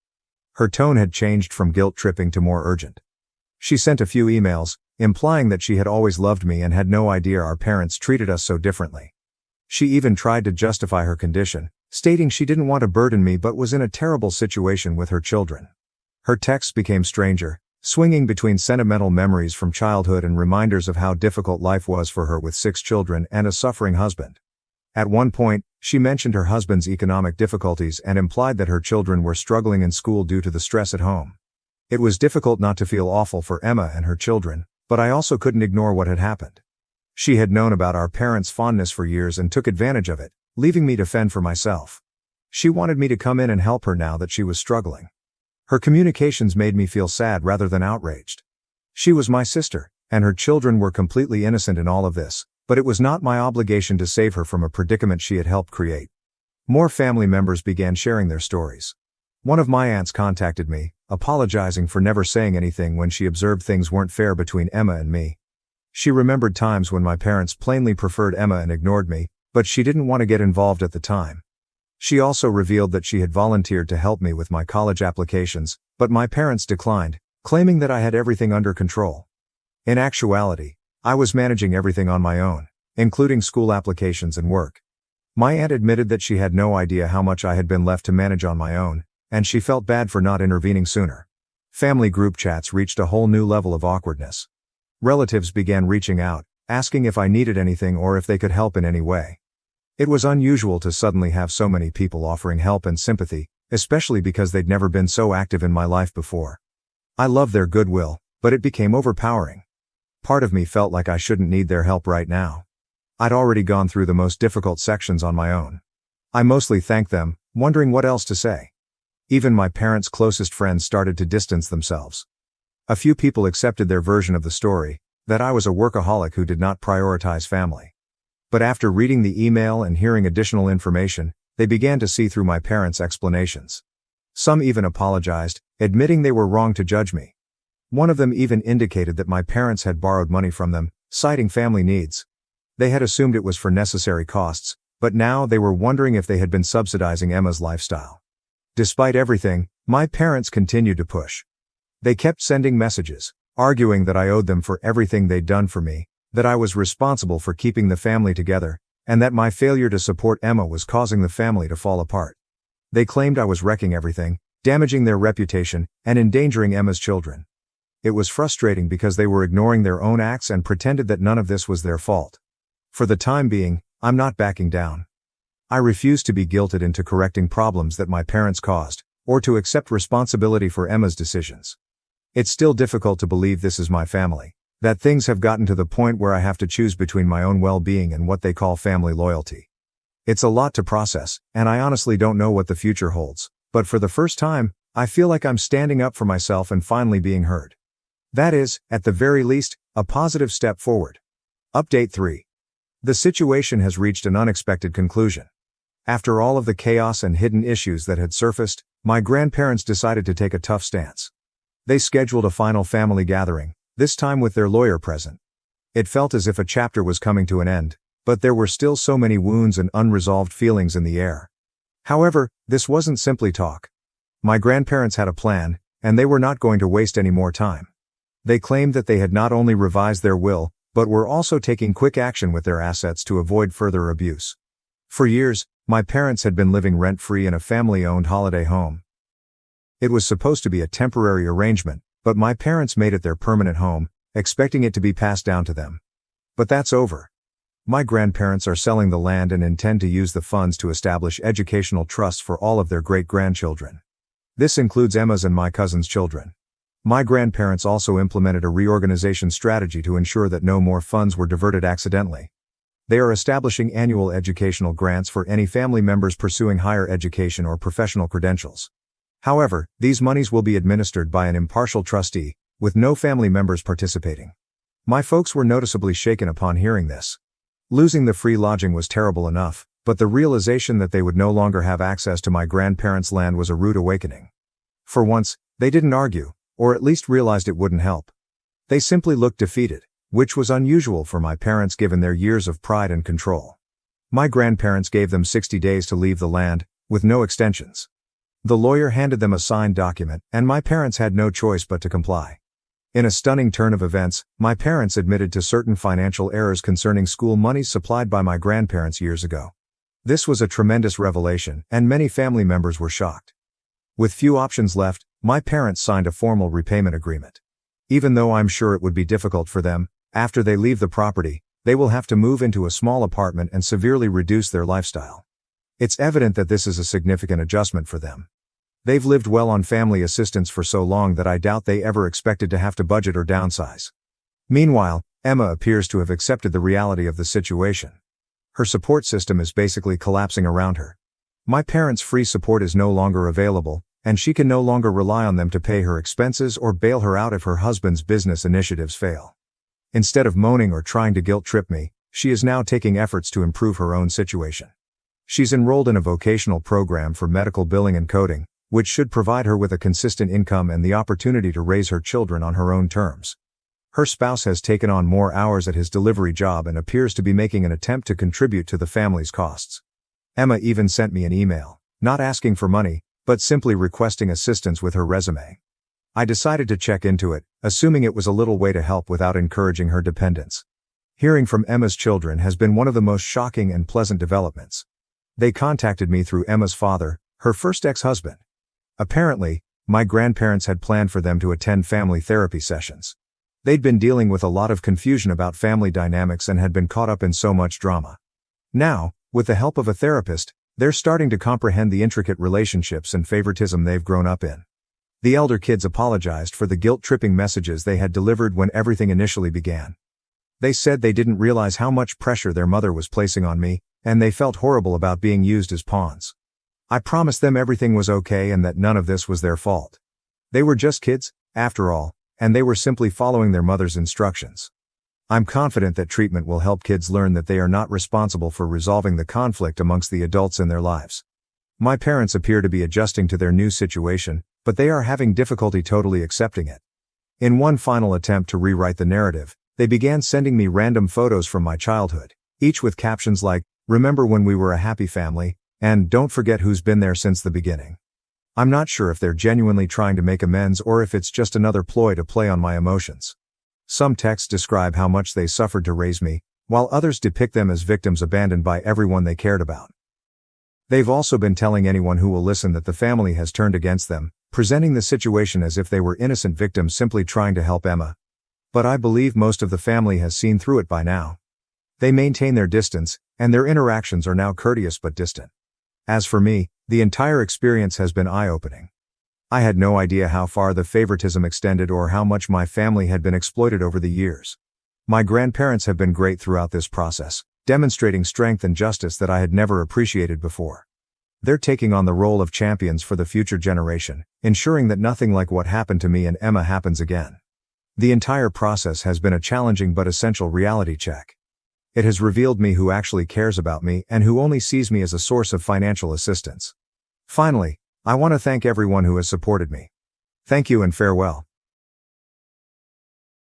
Her tone had changed from guilt-tripping to more urgent. She sent a few emails, implying that she had always loved me and had no idea our parents treated us so differently. She even tried to justify her condition, stating she didn't want to burden me but was in a terrible situation with her children. Her texts became stranger, swinging between sentimental memories from childhood and reminders of how difficult life was for her with 6 children and a suffering husband. At one point, she mentioned her husband's economic difficulties and implied that her children were struggling in school due to the stress at home. It was difficult not to feel awful for Emma and her children, but I also couldn't ignore what had happened. She had known about our parents' fondness for years and took advantage of it, leaving me to fend for myself. She wanted me to come in and help her now that she was struggling. Her communications made me feel sad rather than outraged. She was my sister, and her children were completely innocent in all of this, but it was not my obligation to save her from a predicament she had helped create. More family members began sharing their stories. One of my aunts contacted me, apologizing for never saying anything when she observed things weren't fair between Emma and me. She remembered times when my parents plainly preferred Emma and ignored me, but she didn't want to get involved at the time. She also revealed that she had volunteered to help me with my college applications, but my parents declined, claiming that I had everything under control. In actuality, I was managing everything on my own, including school applications and work. My aunt admitted that she had no idea how much I had been left to manage on my own, and she felt bad for not intervening sooner. Family group chats reached a whole new level of awkwardness. Relatives began reaching out, asking if I needed anything or if they could help in any way. It was unusual to suddenly have so many people offering help and sympathy, especially because they'd never been so active in my life before. I loved their goodwill, but it became overpowering. Part of me felt like I shouldn't need their help right now. I'd already gone through the most difficult sections on my own. I mostly thanked them, wondering what else to say. Even my parents' closest friends started to distance themselves. A few people accepted their version of the story, that I was a workaholic who did not prioritize family. But after reading the email and hearing additional information, they began to see through my parents' explanations. Some even apologized, admitting they were wrong to judge me. One of them even indicated that my parents had borrowed money from them, citing family needs. They had assumed it was for necessary costs, but now they were wondering if they had been subsidizing Emma's lifestyle. Despite everything, my parents continued to push. They kept sending messages, arguing that I owed them for everything they'd done for me, that I was responsible for keeping the family together, and that my failure to support Emma was causing the family to fall apart. They claimed I was wrecking everything, damaging their reputation, and endangering Emma's children. It was frustrating because they were ignoring their own acts and pretended that none of this was their fault. For the time being, I'm not backing down. I refuse to be guilted into correcting problems that my parents caused, or to accept responsibility for Emma's decisions. It's still difficult to believe this is my family, that things have gotten to the point where I have to choose between my own well-being and what they call family loyalty. It's a lot to process, and I honestly don't know what the future holds, but for the first time, I feel like I'm standing up for myself and finally being heard. That is, at the very least, a positive step forward. Update 3. The situation has reached an unexpected conclusion. After all of the chaos and hidden issues that had surfaced, my grandparents decided to take a tough stance. They scheduled a final family gathering, this time with their lawyer present. It felt as if a chapter was coming to an end, but there were still so many wounds and unresolved feelings in the air. However, this wasn't simply talk. My grandparents had a plan, and they were not going to waste any more time. They claimed that they had not only revised their will, but were also taking quick action with their assets to avoid further abuse. For years, my parents had been living rent-free in a family-owned holiday home. It was supposed to be a temporary arrangement, but my parents made it their permanent home, expecting it to be passed down to them. But that's over. My grandparents are selling the land and intend to use the funds to establish educational trusts for all of their great-grandchildren. This includes Emma's and my cousin's children. My grandparents also implemented a reorganization strategy to ensure that no more funds were diverted accidentally. They are establishing annual educational grants for any family members pursuing higher education or professional credentials. However, these monies will be administered by an impartial trustee, with no family members participating. My folks were noticeably shaken upon hearing this. Losing the free lodging was terrible enough, but the realization that they would no longer have access to my grandparents' land was a rude awakening. For once, they didn't argue, or at least realized it wouldn't help. They simply looked defeated, which was unusual for my parents given their years of pride and control. My grandparents gave them 60 days to leave the land, with no extensions. The lawyer handed them a signed document, and my parents had no choice but to comply. In a stunning turn of events, my parents admitted to certain financial errors concerning school monies supplied by my grandparents years ago. This was a tremendous revelation, and many family members were shocked. With few options left, my parents signed a formal repayment agreement. Even though I'm sure it would be difficult for them, after they leave the property, they will have to move into a small apartment and severely reduce their lifestyle. It's evident that this is a significant adjustment for them. They've lived well on family assistance for so long that I doubt they ever expected to have to budget or downsize. Meanwhile, Emma appears to have accepted the reality of the situation. Her support system is basically collapsing around her. My parents' free support is no longer available, and she can no longer rely on them to pay her expenses or bail her out if her husband's business initiatives fail. Instead of moaning or trying to guilt-trip me, she is now taking efforts to improve her own situation. She's enrolled in a vocational program for medical billing and coding, which should provide her with a consistent income and the opportunity to raise her children on her own terms. Her spouse has taken on more hours at his delivery job and appears to be making an attempt to contribute to the family's costs. Emma even sent me an email, not asking for money, but simply requesting assistance with her resume. I decided to check into it, assuming it was a little way to help without encouraging her dependence. Hearing from Emma's children has been one of the most shocking and pleasant developments. They contacted me through Emma's father, her first ex-husband. Apparently, my grandparents had planned for them to attend family therapy sessions. They'd been dealing with a lot of confusion about family dynamics and had been caught up in so much drama. Now, with the help of a therapist, they're starting to comprehend the intricate relationships and favoritism they've grown up in. The elder kids apologized for the guilt-tripping messages they had delivered when everything initially began. They said they didn't realize how much pressure their mother was placing on me, and they felt horrible about being used as pawns. I promised them everything was okay and that none of this was their fault. They were just kids, after all, and they were simply following their mother's instructions. I'm confident that treatment will help kids learn that they are not responsible for resolving the conflict amongst the adults in their lives. My parents appear to be adjusting to their new situation, but they are having difficulty totally accepting it. In one final attempt to rewrite the narrative, they began sending me random photos from my childhood, each with captions like, "Remember when we were a happy family," and "Don't forget who's been there since the beginning." I'm not sure if they're genuinely trying to make amends or if it's just another ploy to play on my emotions. Some texts describe how much they suffered to raise me, while others depict them as victims abandoned by everyone they cared about. They've also been telling anyone who will listen that the family has turned against them, presenting the situation as if they were innocent victims simply trying to help Emma. But I believe most of the family has seen through it by now. They maintain their distance, and their interactions are now courteous but distant. As for me, the entire experience has been eye-opening. I had no idea how far the favoritism extended or how much my family had been exploited over the years. My grandparents have been great throughout this process, demonstrating strength and justice that I had never appreciated before. They're taking on the role of champions for the future generation, ensuring that nothing like what happened to me and Emma happens again. The entire process has been a challenging but essential reality check. It has revealed me who actually cares about me and who only sees me as a source of financial assistance. Finally, I want to thank everyone who has supported me. Thank you and farewell.